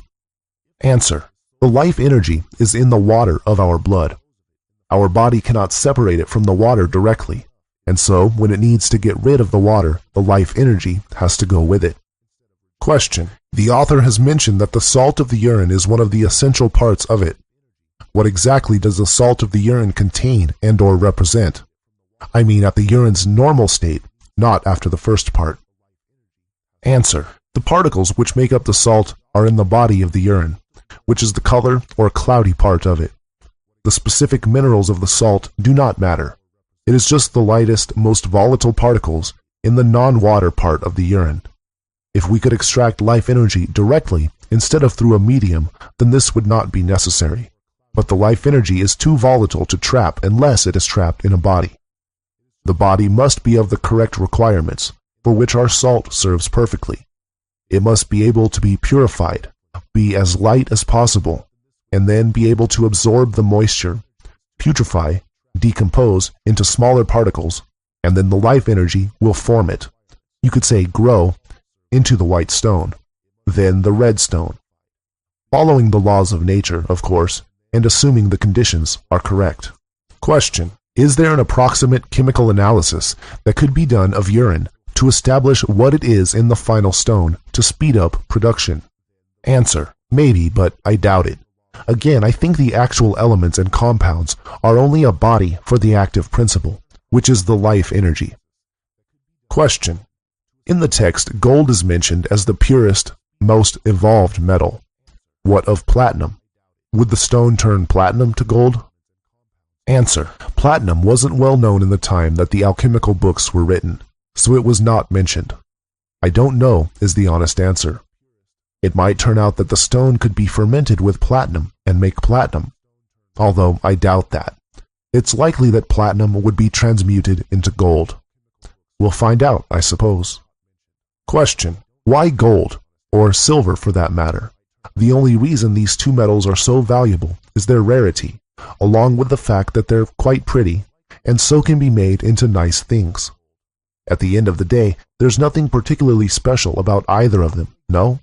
Answer: the life energy is in the water of our blood. Our body cannot separate it from the water directly, and so when it needs to get rid of the water, the life energy has to go with it. Question: the author has mentioned that the salt of the urine is one of the essential parts of it. What exactly does the salt of the urine contain and/or represent? I mean at the urine's normal state, not after the first part. Answer: the particles which make up the salt are in the body of the urine, which is the color or cloudy part of it. The specific minerals of the salt do not matter. It is just the lightest, most volatile particles in the non-water part of the urine. If we could extract life energy directly instead of through a medium, then this would not be necessary. But the life energy is too volatile to trap unless it is trapped in a body. The body must be of the correct requirements, for which our salt serves perfectly. It must be able to be purified, be as light as possible, and then be able to absorb the moisture, putrefy, decompose into smaller particles, and then the life energy will form it. You could say grow into the white stone, then the red stone. Following the laws of nature, of course, and assuming the conditions are correct. Question: is there an approximate chemical analysis that could be done of urine to establish what it is in the final stone to speed up production? Answer: maybe, but I doubt it. Again, I think the actual elements and compounds are only a body for the active principle, which is the life energy. Question: in the text, gold is mentioned as the purest, most evolved metal. What of platinum? Would the stone turn platinum to gold? Answer: platinum wasn't well known in the time that the alchemical books were written, so it was not mentioned. I don't know is the honest answer. It might turn out that the stone could be fermented with platinum and make platinum, although I doubt that. It's likely that platinum would be transmuted into gold. We'll find out, I suppose. Question: why gold, or silver for that matter? The only reason these two metals are so valuable is their rarity, along with the fact that they're quite pretty, and so can be made into nice things. At the end of the day, there's nothing particularly special about either of them, no?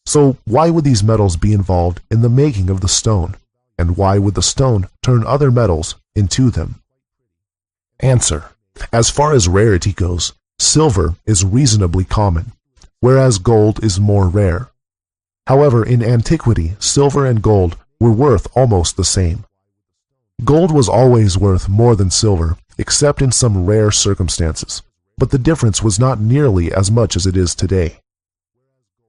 So why would these metals be involved in the making of the stone, and why would the stone turn other metals into them? Answer: as far as rarity goes, silver is reasonably common, whereas gold is more rare. However, in antiquity, silver and gold were worth almost the same. Gold was always worth more than silver, except in some rare circumstances, but the difference was not nearly as much as it is today.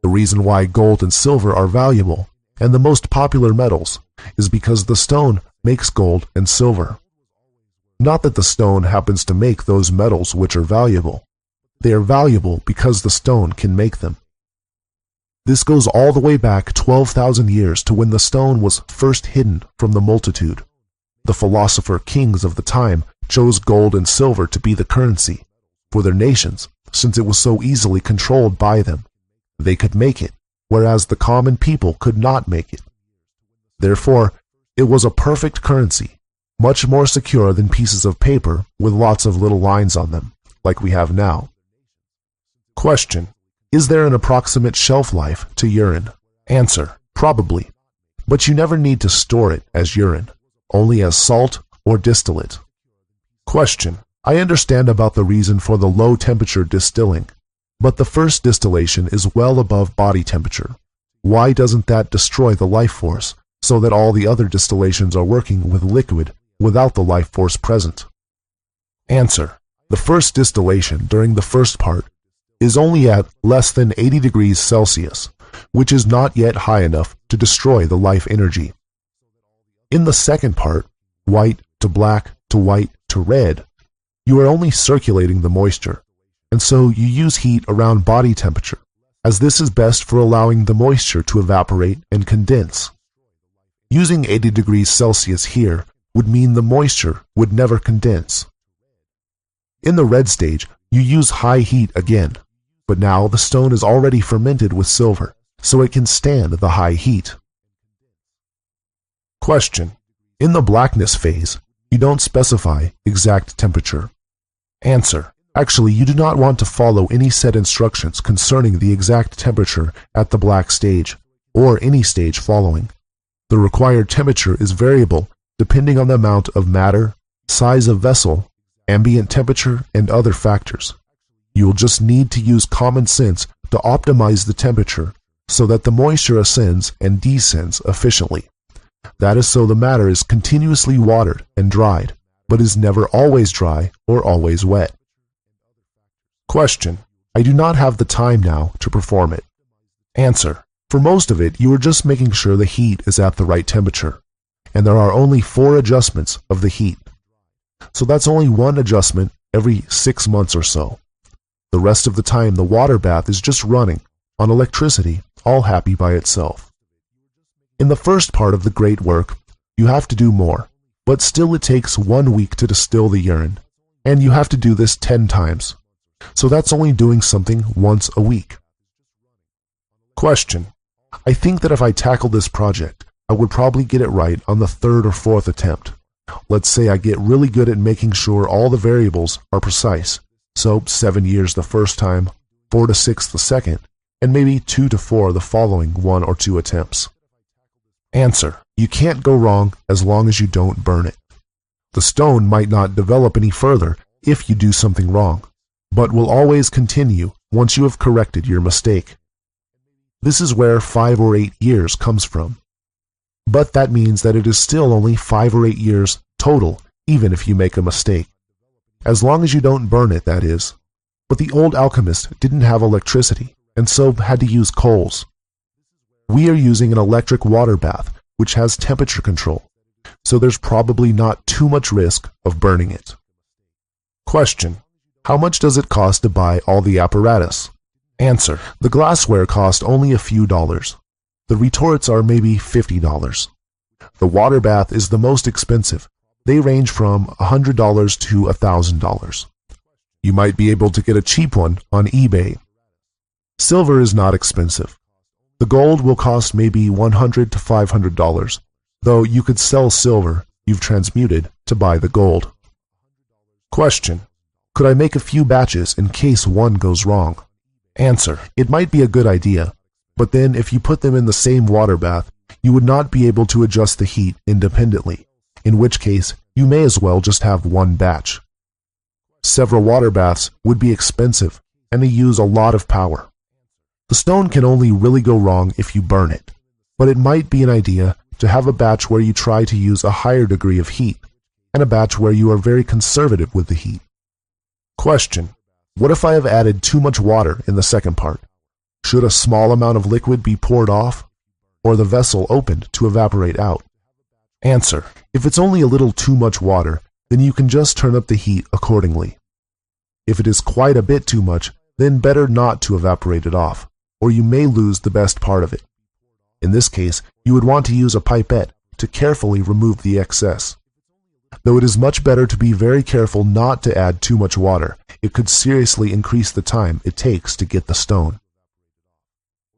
The reason why gold and silver are valuable, and the most popular metals, is because the stone makes gold and silver. Not that the stone happens to make those metals which are valuable. They are valuable because the stone can make them. This goes all the way back 12,000 years to when the stone was first hidden from the multitude. The philosopher kings of the time chose gold and silver to be the currency for their nations, since it was so easily controlled by them. They could make it, whereas the common people could not make it. Therefore, it was a perfect currency, much more secure than pieces of paper with lots of little lines on them, like we have now. Question: is there an approximate shelf life to urine? Answer: probably, but you never need to store it as urine, only as salt or distillate. Question: I understand about the reason for the low temperature distilling, but the first distillation is well above body temperature. Why doesn't that destroy the life force, so that all the other distillations are working with liquid without the life force present? Answer: the first distillation during the first part is only at less than 80 degrees Celsius, which is not yet high enough to destroy the life energy. In the second part, white to black to white to red, you are only circulating the moisture, and so you use heat around body temperature, as this is best for allowing the moisture to evaporate and condense. Using 80 degrees Celsius here would mean the moisture would never condense. In the red stage, you use high heat again, but now the stone is already fermented with silver, so it can stand the high heat. Question. In the blackness phase, you don't specify exact temperature. Answer. Actually, you do not want to follow any set instructions concerning the exact temperature at the black stage, or any stage following. The required temperature is variable depending on the amount of matter, size of vessel, ambient temperature, and other factors. You will just need to use common sense to optimize the temperature so that the moisture ascends and descends efficiently. That is so the matter is continuously watered and dried, but is never always dry or always wet. Question. I do not have the time now to perform it. Answer. For most of it, you are just making sure the heat is at the right temperature, and there are only 4 adjustments of the heat. So that's only one adjustment every 6 months or so. The rest of the time, the water bath is just running on electricity, all happy by itself. In the first part of the great work, you have to do more, but still it takes 1 week to distill the urine, and you have to do this 10 times. So that's only doing something once a week. Question. I think that if I tackle this project, I would probably get it right on the 3rd or 4th attempt. Let's say I get really good at making sure all the variables are precise. So 7 years the first time, 4 to 6 the second, and maybe 2 to 4 the following 1 or 2 attempts. Answer. You can't go wrong as long as you don't burn it. The stone might not develop any further if you do something wrong, but will always continue once you have corrected your mistake. This is where 5 or 8 years comes from. But that means that it is still only 5 or 8 years total, even if you make a mistake. As long as you don't burn it, that is. But the old alchemist didn't have electricity, and so had to use coals. We are using an electric water bath, which has temperature control, so there's probably not too much risk of burning it. Question. How much does it cost to buy all the apparatus? Answer. The glassware cost only a few dollars. The retorts are maybe $50. The water bath is the most expensive. They range from $100 to $1,000. You might be able to get a cheap one on eBay. Silver is not expensive. The gold will cost maybe $100 to $500, though you could sell silver you've transmuted to buy the gold. Question. Could I make a few batches in case one goes wrong? Answer. It might be a good idea, but then if you put them in the same water bath, you would not be able to adjust the heat independently, in which case you may as well just have one batch. Several water baths would be expensive, and they use a lot of power. The stone can only really go wrong if you burn it, but it might be an idea to have a batch where you try to use a higher degree of heat, and a batch where you are very conservative with the heat. Question. What if I have added too much water in the second part? Should a small amount of liquid be poured off, or the vessel opened to evaporate out? Answer. If it's only a little too much water, then you can just turn up the heat accordingly. If it is quite a bit too much, then better not to evaporate it off, or you may lose the best part of it. In this case, you would want to use a pipette to carefully remove the excess. Though it is much better to be very careful not to add too much water, it could seriously increase the time it takes to get the stone.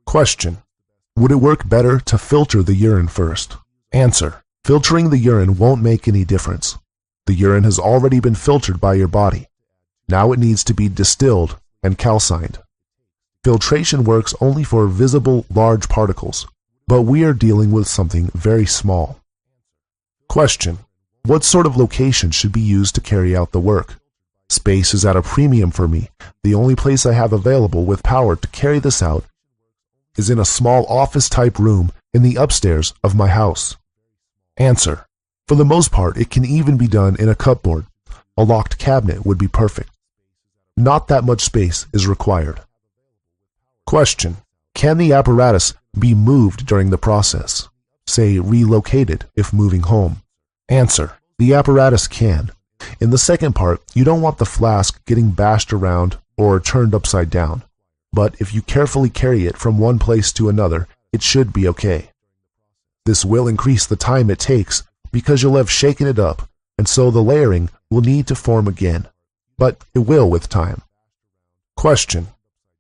Question. Would it work better to filter the urine first? Answer. Filtering the urine won't make any difference. The urine has already been filtered by your body. Now it needs to be distilled and calcined. Filtration works only for visible large particles, but we are dealing with something very small. Question. What sort of location should be used to carry out the work? Space is at a premium for me. The only place I have available with power to carry this out is in a small office-type room in the upstairs of my house. Answer. For the most part, it can even be done in a cupboard. A locked cabinet would be perfect. Not that much space is required. Question. Can the apparatus be moved during the process? Say, relocated if moving home? Answer. The apparatus can. In the second part, you don't want the flask getting bashed around or turned upside down. But if you carefully carry it from one place to another, it should be okay. This will increase the time it takes because you'll have shaken it up, and so the layering will need to form again. But it will with time. Question.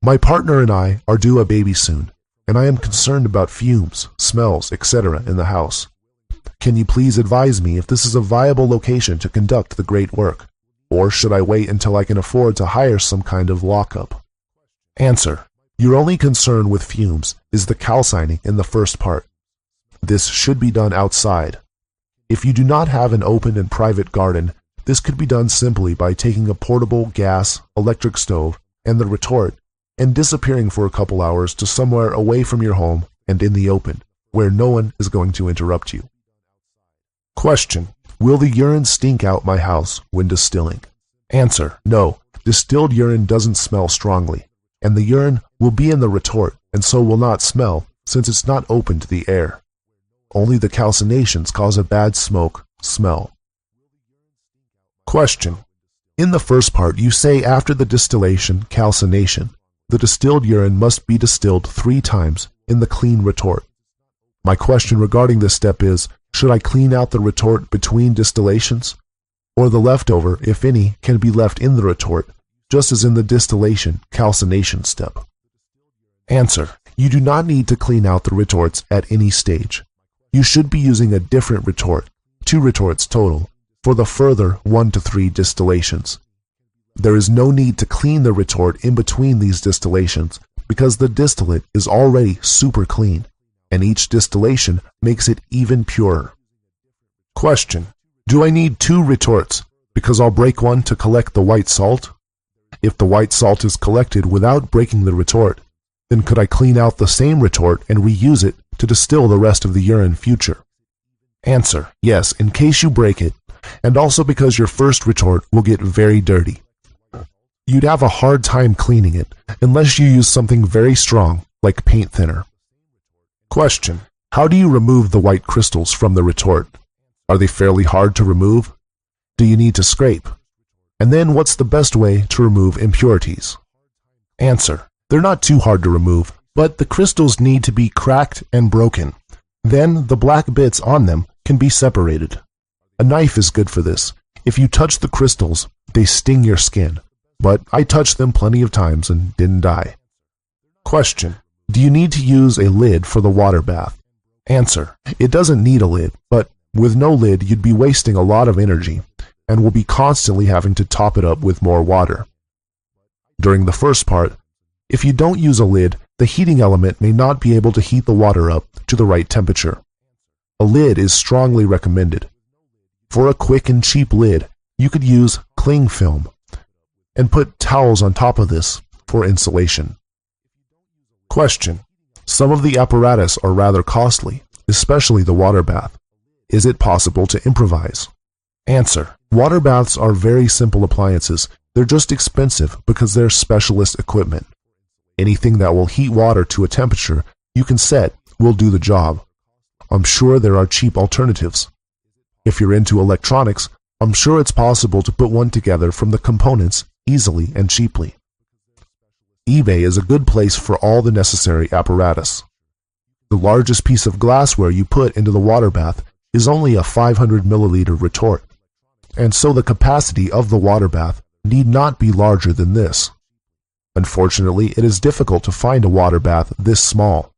My partner and I are due a baby soon. and I am concerned about fumes, smells, etc. in the house. Can you please advise me if this is a viable location to conduct the great work, or should I wait until I can afford to hire some kind of lockup? Answer: your only concern with fumes is the calcining in the first part. This should be done outside. If you do not have an open and private garden, this could be done simply by taking a portable gas, electric stove, and the retort, and disappearing for a couple hours to somewhere away from your home and in the open, where no one is going to interrupt you. Question: will the urine stink out my house when distilling? Answer: no, distilled urine doesn't smell strongly, and the urine will be in the retort and so will not smell since it's not open to the air. Only the calcinations cause a bad smell. Question: in the first part you say after the distillation, calcination, the distilled urine must be distilled 3 times in the clean retort. My question regarding this step is, should I clean out the retort between distillations? Or the leftover, if any, can be left in the retort, just as in the distillation, calcination step? Answer: you do not need to clean out the retorts at any stage. You should be using a different retort, 2 retorts total, for the further 1 to 3 distillations. There is no need to clean the retort in between these distillations because the distillate is already super clean, and each distillation makes it even purer. Question: do I need 2 retorts because I'll break one to collect the white salt? If the white salt is collected without breaking the retort, then could I clean out the same retort and reuse it to distill the rest of the urine future? Answer: yes, in case you break it, and also because your first retort will get very dirty. You'd have a hard time cleaning it unless you use something very strong like paint thinner. Question: how do you remove the white crystals from the retort? Are they fairly hard to remove? Do you need to scrape? And then what's the best way to remove impurities? Answer: they're not too hard to remove, but the crystals need to be cracked and broken. Then the black bits on them can be separated. A knife is good for this. If you touch the crystals, they sting your skin, but I touched them plenty of times and didn't die. Question: do you need to use a lid for the water bath? Answer: it doesn't need a lid, but with no lid you'd be wasting a lot of energy and will be constantly having to top it up with more water. During the first part, if you don't use a lid, the heating element may not be able to heat the water up to the right temperature. A lid is strongly recommended. For a quick and cheap lid, you could use cling film and put towels on top of this for insulation. Question: some of the apparatus are rather costly, especially the water bath. Is it possible to improvise? Answer: water baths are very simple appliances. They're just expensive because they're specialist equipment. Anything that will heat water to a temperature you can set will do the job. I'm sure there are cheap alternatives. If you're into electronics, I'm sure it's possible to put one together from the components easily and cheaply. eBay is a good place for all the necessary apparatus. The largest piece of glassware you put into the water bath is only a 500 milliliter retort, and so the capacity of the water bath need not be larger than this. Unfortunately, it is difficult to find a water bath this small.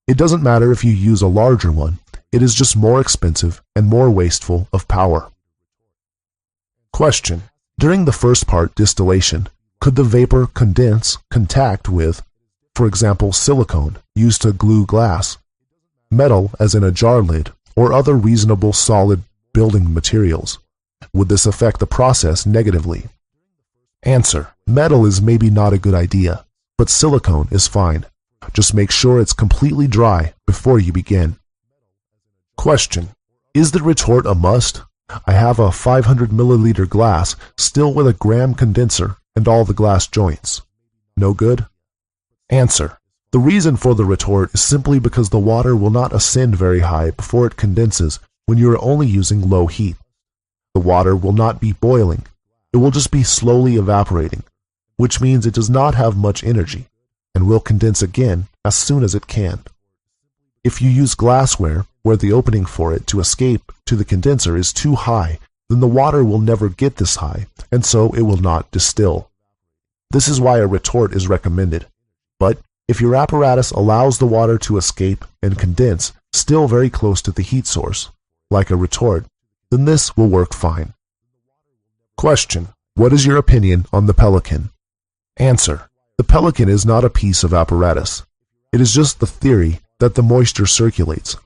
It doesn't matter if you use a larger one, it is just more expensive and more wasteful of power. Question: during the first part, distillation, could the vapor contact with, for example, silicone used to glue glass, metal as in a jar lid, or other reasonable solid building materials? Would this affect the process negatively? Answer: metal is maybe not a good idea, but silicone is fine. Just make sure it's completely dry before you begin. Question: is the retort a must? I have a 500 milliliter glass still with a gram condenser and all the glass joints. No good? Answer: the reason for the retort is simply because the water will not ascend very high before it condenses when you are only using low heat. The water will not be boiling. It will just be slowly evaporating, which means it does not have much energy and will condense again as soon as it can. If you use glassware where the opening for it to escape to the condenser is too high, then the water will never get this high, and so it will not distill. This is why a retort is recommended, but If your apparatus allows the water to escape and condense still very close to the heat source, like a retort, then this will work fine. Question: what is your opinion on the pelican? Answer: the pelican is not a piece of apparatus. It is just the theory that the moisture circulates,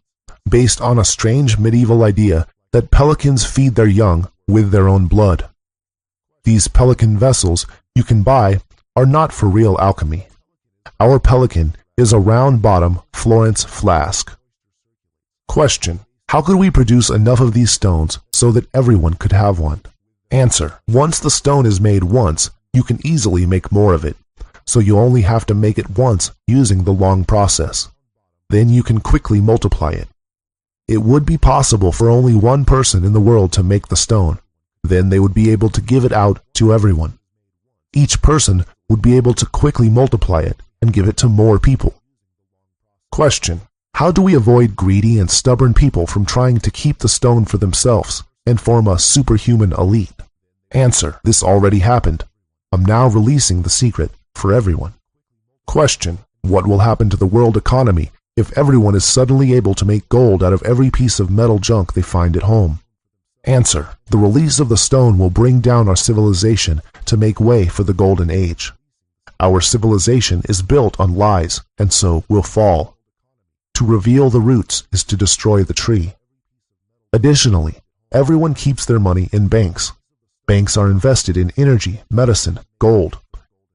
based on a strange medieval idea that pelicans feed their young with their own blood. These pelican vessels you can buy are not for real alchemy. Our pelican is a round-bottom Florence flask. Question: how could we produce enough of these stones so that everyone could have one? Answer: once the stone is made once, you can easily make more of it, so you only have to make it once using the long process. Then you can quickly multiply it. It would be possible for only one person in the world to make the stone. Then they would be able to give it out to everyone. Each person would be able to quickly multiply it and give it to more people. Question: how do we avoid greedy and stubborn people from trying to keep the stone for themselves and form a superhuman elite? Answer: this already happened. I'm now releasing the secret for everyone. Question: what will happen to the world economy if everyone is suddenly able to make gold out of every piece of metal junk they find at home? Answer: the release of the stone will bring down our civilization to make way for the golden age. Our civilization is built on lies and so will fall. To reveal the roots is to destroy the tree. Additionally, everyone keeps their money in banks. Banks are invested in energy, medicine, gold.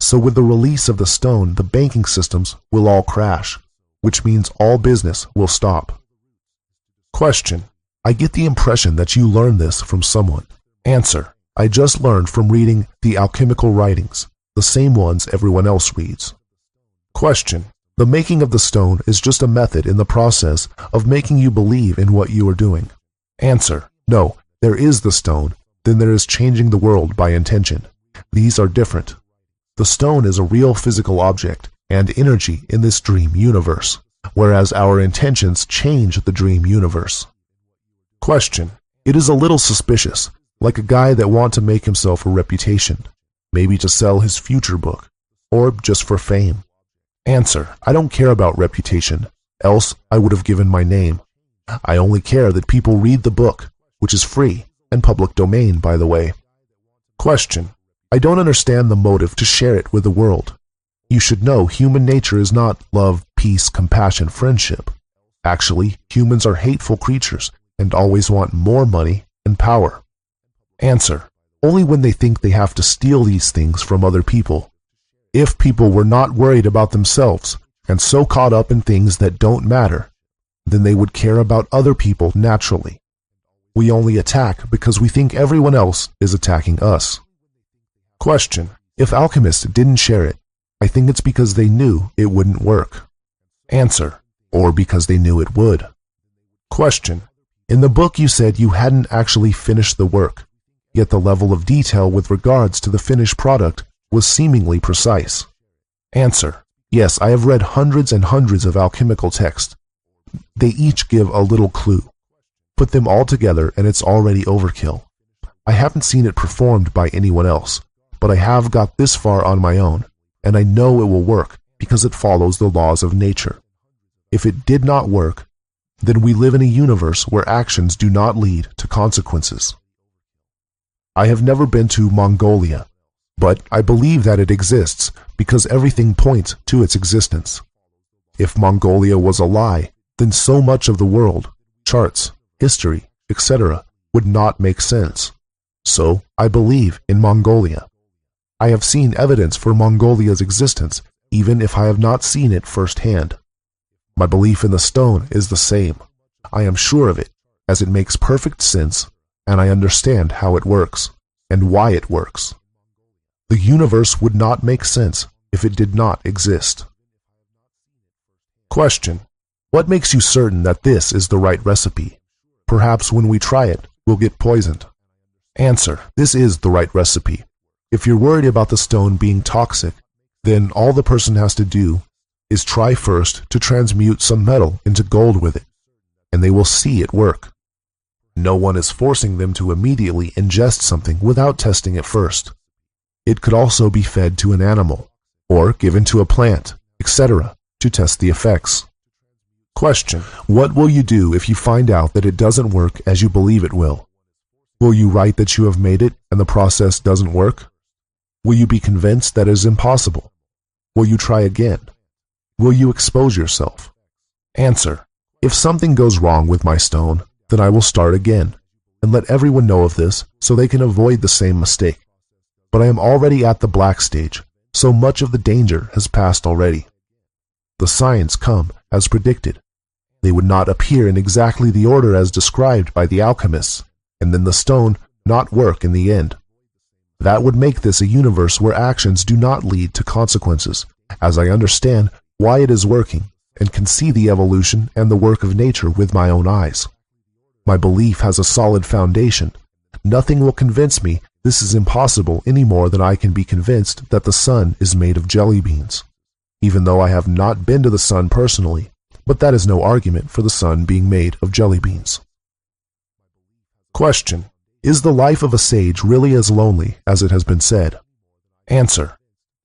So with the release of the stone, the banking systems will all crash, which means all business will stop. Question: I get the impression that you learned this from someone. Answer: I just learned from reading the alchemical writings, the same ones everyone else reads. Question: the making of the stone is just a method in the process of making you believe in what you are doing. Answer: no, there is the stone, then there is changing the world by intention. These are different. The stone is a real physical object and energy in this dream universe, whereas our intentions change the dream universe. Question: it is a little suspicious, like a guy that wants to make himself a reputation, maybe to sell his future book, or just for fame. Answer: I don't care about reputation, else I would have given my name. I only care that people read the book, which is free and public domain, by the way. Question: I don't understand the motive to share it with the world. You should know human nature is not love, peace, compassion, friendship. Actually, humans are hateful creatures and always want more money and power. Answer: only when they think they have to steal these things from other people. If people were not worried about themselves and so caught up in things that don't matter, then they would care about other people naturally. We only attack because we think everyone else is attacking us. Question: if alchemists didn't share it, I think it's because they knew it wouldn't work. Answer: or because they knew it would. Question: in the book you said you hadn't actually finished the work, yet the level of detail with regards to the finished product was seemingly precise. Answer: yes, I have read hundreds and hundreds of alchemical texts. They each give a little clue. Put them all together and it's already overkill. I haven't seen it performed by anyone else, but I have got this far on my own, and I know it will work because it follows the laws of nature. If it did not work, then we live in a universe where actions do not lead to consequences. I have never been to Mongolia, but I believe that it exists because everything points to its existence. If Mongolia was a lie, then so much of the world, charts, history, etc., would not make sense. So I believe in Mongolia. I have seen evidence for Mongolia's existence, even if I have not seen it firsthand. My belief in the stone is the same. I am sure of it, as it makes perfect sense, and I understand how it works, and why it works. The universe would not make sense if it did not exist. Question: what makes you certain that this is the right recipe? Perhaps when we try it, we'll get poisoned. Answer: this is the right recipe. If you're worried about the stone being toxic, then all the person has to do is try first to transmute some metal into gold with it, and they will see it work. No one is forcing them to immediately ingest something without testing it first. It could also be fed to an animal, or given to a plant, etc., to test the effects. Question: what will you do if you find out that it doesn't work as you believe it will? Will you write that you have made it and the process doesn't work? Will you be convinced that it is impossible? Will you try again? Will you expose yourself? Answer: if something goes wrong with my stone, then I will start again, and let everyone know of this so they can avoid the same mistake. But I am already at the black stage, so much of the danger has passed already. The signs come as predicted. They would not appear in exactly the order as described by the alchemists, and then the stone not work in the end. That would make this a universe where actions do not lead to consequences, as I understand why it is working and can see the evolution and the work of nature with my own eyes. My belief has a solid foundation. Nothing will convince me this is impossible any more than I can be convinced that the sun is made of jelly beans, even though I have not been to the sun personally, but that is no argument for the sun being made of jelly beans. Question: is the life of a sage really as lonely as it has been said? Answer: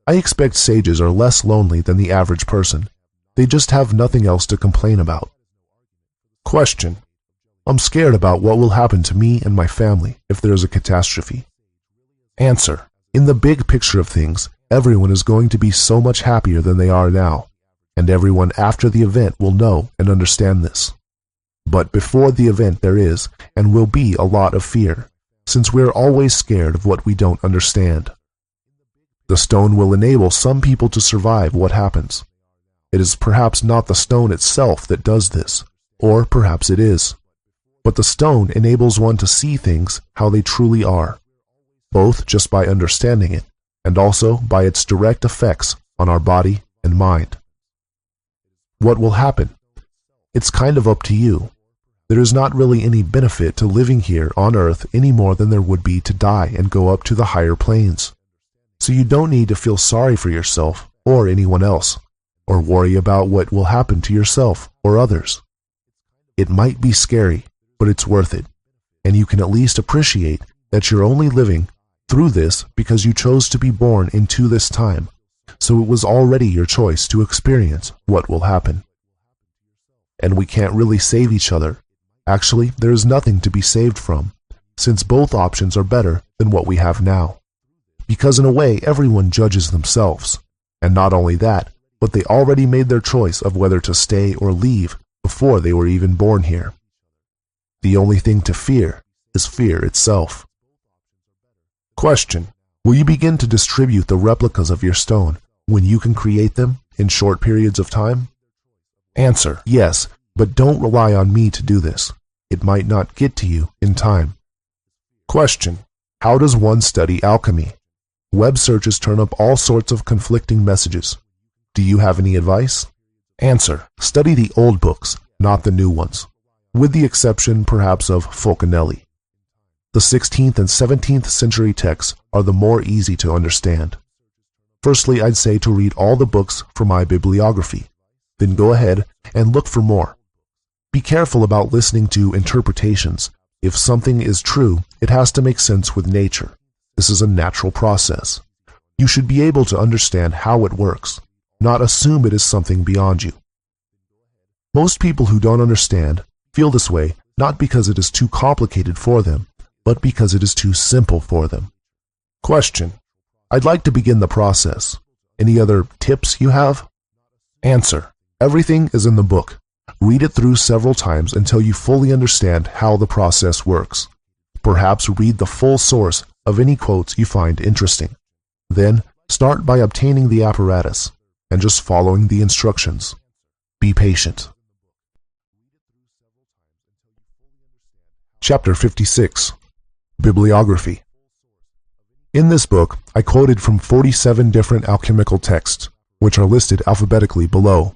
I expect sages are less lonely than the average person. They just have nothing else to complain about. Question: I'm scared about what will happen to me and my family if there is a catastrophe. Answer: in the big picture of things, everyone is going to be so much happier than they are now, and everyone after the event will know and understand this. But before the event there is and will be a lot of fear, since we are always scared of what we don't understand. The stone will enable some people to survive what happens. It is perhaps not the stone itself that does this, or perhaps it is. But the stone enables one to see things how they truly are, both just by understanding it, and also by its direct effects on our body and mind. What will happen? It's kind of up to you. There is not really any benefit to living here on Earth any more than there would be to die and go up to the higher planes. So you don't need to feel sorry for yourself or anyone else, or worry about what will happen to yourself or others. It might be scary, but it's worth it, and you can at least appreciate that you're only living through this because you chose to be born into this time, so it was already your choice to experience what will happen. And we can't really save each other. Actually, there is nothing to be saved from, since both options are better than what we have now. Because in a way, everyone judges themselves, and not only that, but they already made their choice of whether to stay or leave before they were even born here. The only thing to fear is fear itself. Question: will you begin to distribute the replicas of your stone when you can create them in short periods of time? Answer: yes, but don't rely on me to do this. It might not get to you in time. Question: how does one study alchemy? Web searches turn up all sorts of conflicting messages. Do you have any advice? Answer: study the old books, not the new ones, with the exception perhaps of Fulcanelli. The 16th and 17th century texts are the more easy to understand. Firstly, I'd say to read all the books from my bibliography. Then go ahead and look for more. Be careful about listening to interpretations. If something is true, it has to make sense with nature. This is a natural process. You should be able to understand how it works, not assume it is something beyond you. Most people who don't understand feel this way not because it is too complicated for them, but because it is too simple for them. Question: I'd like to begin the process. Any other tips you have? Answer: everything is in the book. Read it through several times until you fully understand how the process works. Perhaps read the full source of any quotes you find interesting. Then start by obtaining the apparatus and just following the instructions. Be patient. Chapter 56. Bibliography. In this book, I quoted from 47 different alchemical texts, which are listed alphabetically below.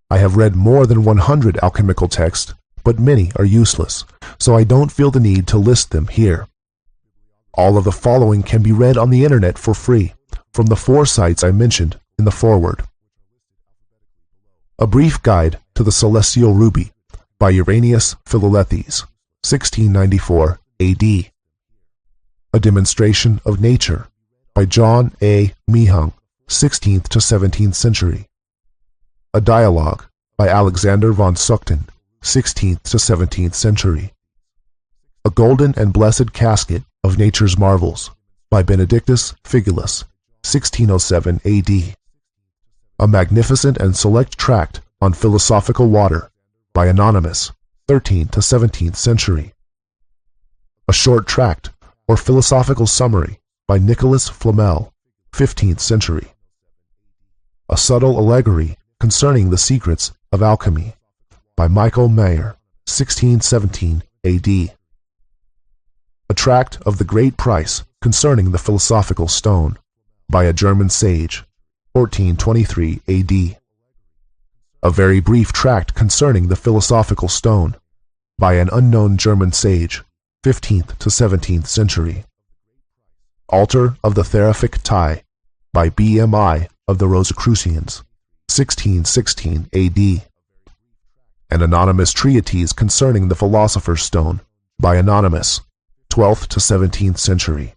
I have read more than 100 alchemical texts, but many are useless, so I don't feel the need to list them here. All of the following can be read on the internet for free, from the 4 sites I mentioned in the foreword. A Brief Guide to the Celestial Ruby by Irenaeus Philalethes, 1694 AD. A Demonstration of Nature by John A. Mehung, 16th to 17th century. A Dialogue by Alexander von Suchten, 16th to 17th century. A Golden and Blessed Casket of Nature's Marvels by Benedictus Figulus, 1607 A.D. A Magnificent and Select Tract on Philosophical Water by Anonymous, 13th to 17th century. A Short Tract or Philosophical Summary by Nicholas Flamel, 15th century. A Subtle Allegory Concerning the Secrets of Alchemy by Michael Mayer, 1617 A.D. A Tract of the Great Price Concerning the Philosophical Stone by a German sage, 1423 A.D. A Very Brief Tract Concerning the Philosophical Stone by an unknown German sage, 15th to 17th century. Altar of the Therific Tie by B.M.I. of the Rosicrucians, 1616 A.D. An Anonymous Treatise Concerning the Philosopher's Stone by Anonymous, 12th to 17th century.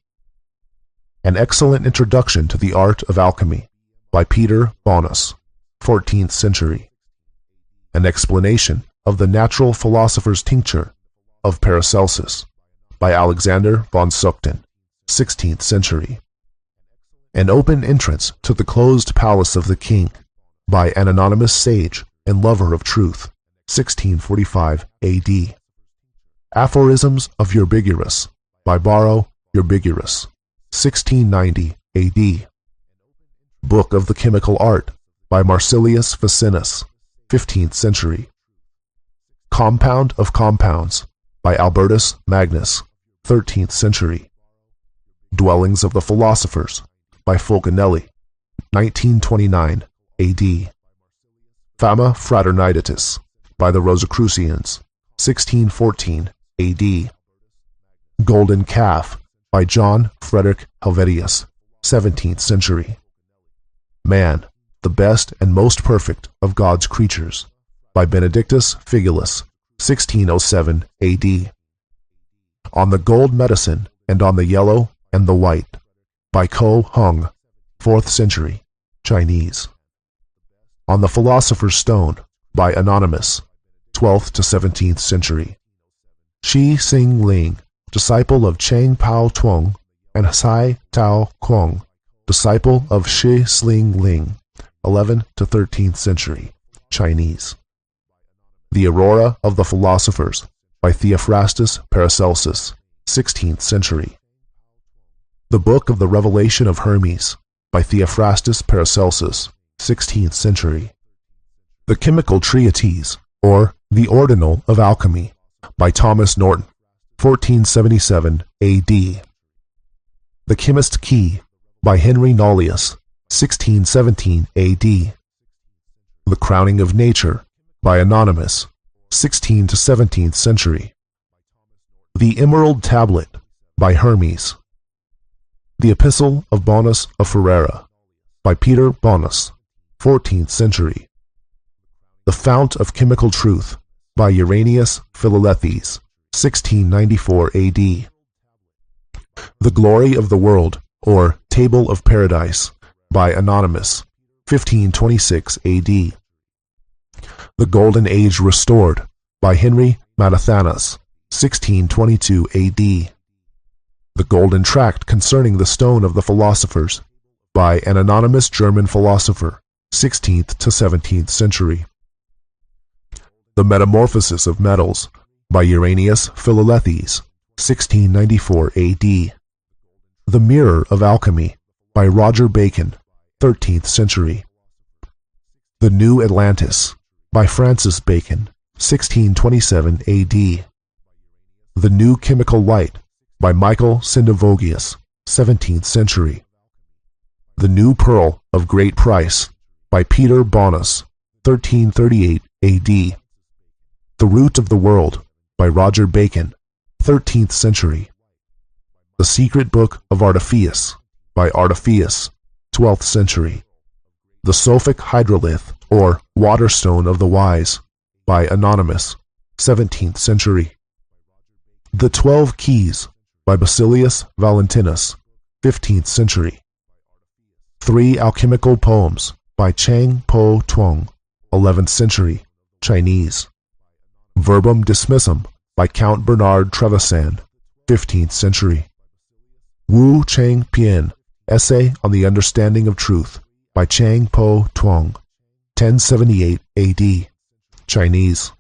An Excellent Introduction to the Art of Alchemy by Peter Bonus, 14th century. An Explanation of the Natural Philosopher's Tincture of Paracelsus by Alexander von Suchten, 16th century. An Open Entrance to the Closed Palace of the King by an Anonymous Sage and Lover of Truth, 1645 A.D. Aphorisms of Eubigerus by Barrow Eubigerus, 1690 A.D. Book of the Chemical Art by Marsilius Ficinus, 15th century. Compound of Compounds by Albertus Magnus, 13th century. Dwellings of the Philosophers by Fulcanelli, 1929 A.D. Fama Fraternitatis by the Rosicrucians, 1614 A.D. Golden Calf by John Frederick Helvetius, 17th century. Man, the Best and Most Perfect of God's Creatures by Benedictus Figulus, 1607 A.D. On the Gold Medicine and on the Yellow and the White by Ko Hung, 4th century, Chinese. On the Philosopher's Stone by Anonymous, 12th to 17th century. Shi Xing Ling, disciple of Chang Pao Tuong, and Sai Tao Kuang, disciple of Shi Xing Ling, 11th to 13th century, Chinese. The Aurora of the Philosophers by Theophrastus Paracelsus, 16th century. The Book of the Revelation of Hermes by Theophrastus Paracelsus, 16th century. The Chemical Treatise, or The Ordinal of Alchemy, by Thomas Norton, 1477 A.D. The Chemist's Key by Henry Nollius, 1617 A.D. The Crowning of Nature by Anonymous, 16th to 17th century. The Emerald Tablet by Hermes. The Epistle of Bonus of Ferrara by Peter Bonus, 14th century. The Fount of Chemical Truth by Irenaeus Philalethes, 1694 A.D. The Glory of the World, or Table of Paradise by Anonymous, 1526 A.D. The Golden Age Restored by Henry Mattathanas, 1622 A.D. The Golden Tract Concerning the Stone of the Philosophers by an anonymous German philosopher, 16th to 17th century. The Metamorphosis of Metals by Irenaeus Philalethes, 1694 A.D. The Mirror of Alchemy by Roger Bacon, 13th century. The New Atlantis by Francis Bacon, 1627 A.D. The New Chemical Light by Michael Sendivogius, 17th century. The New Pearl of Great Price by Peter Bonus, 1338 A.D. The Root of the World by Roger Bacon, 13th century. The Secret Book of Artephius by Artephius, 12th century. The Sophic Hydrolith, or Waterstone of the Wise by Anonymous, 17th century. The 12 Keys by Basilius Valentinus, 15th century. 3 Alchemical Poems by Chang Po Tuong, 11th century, Chinese. Verbum Dismissum by Count Bernard Trevisan, 15th century. Wu Chang Pian, Essay on the Understanding of Truth by Chang Po Tuong, 1078 AD, Chinese.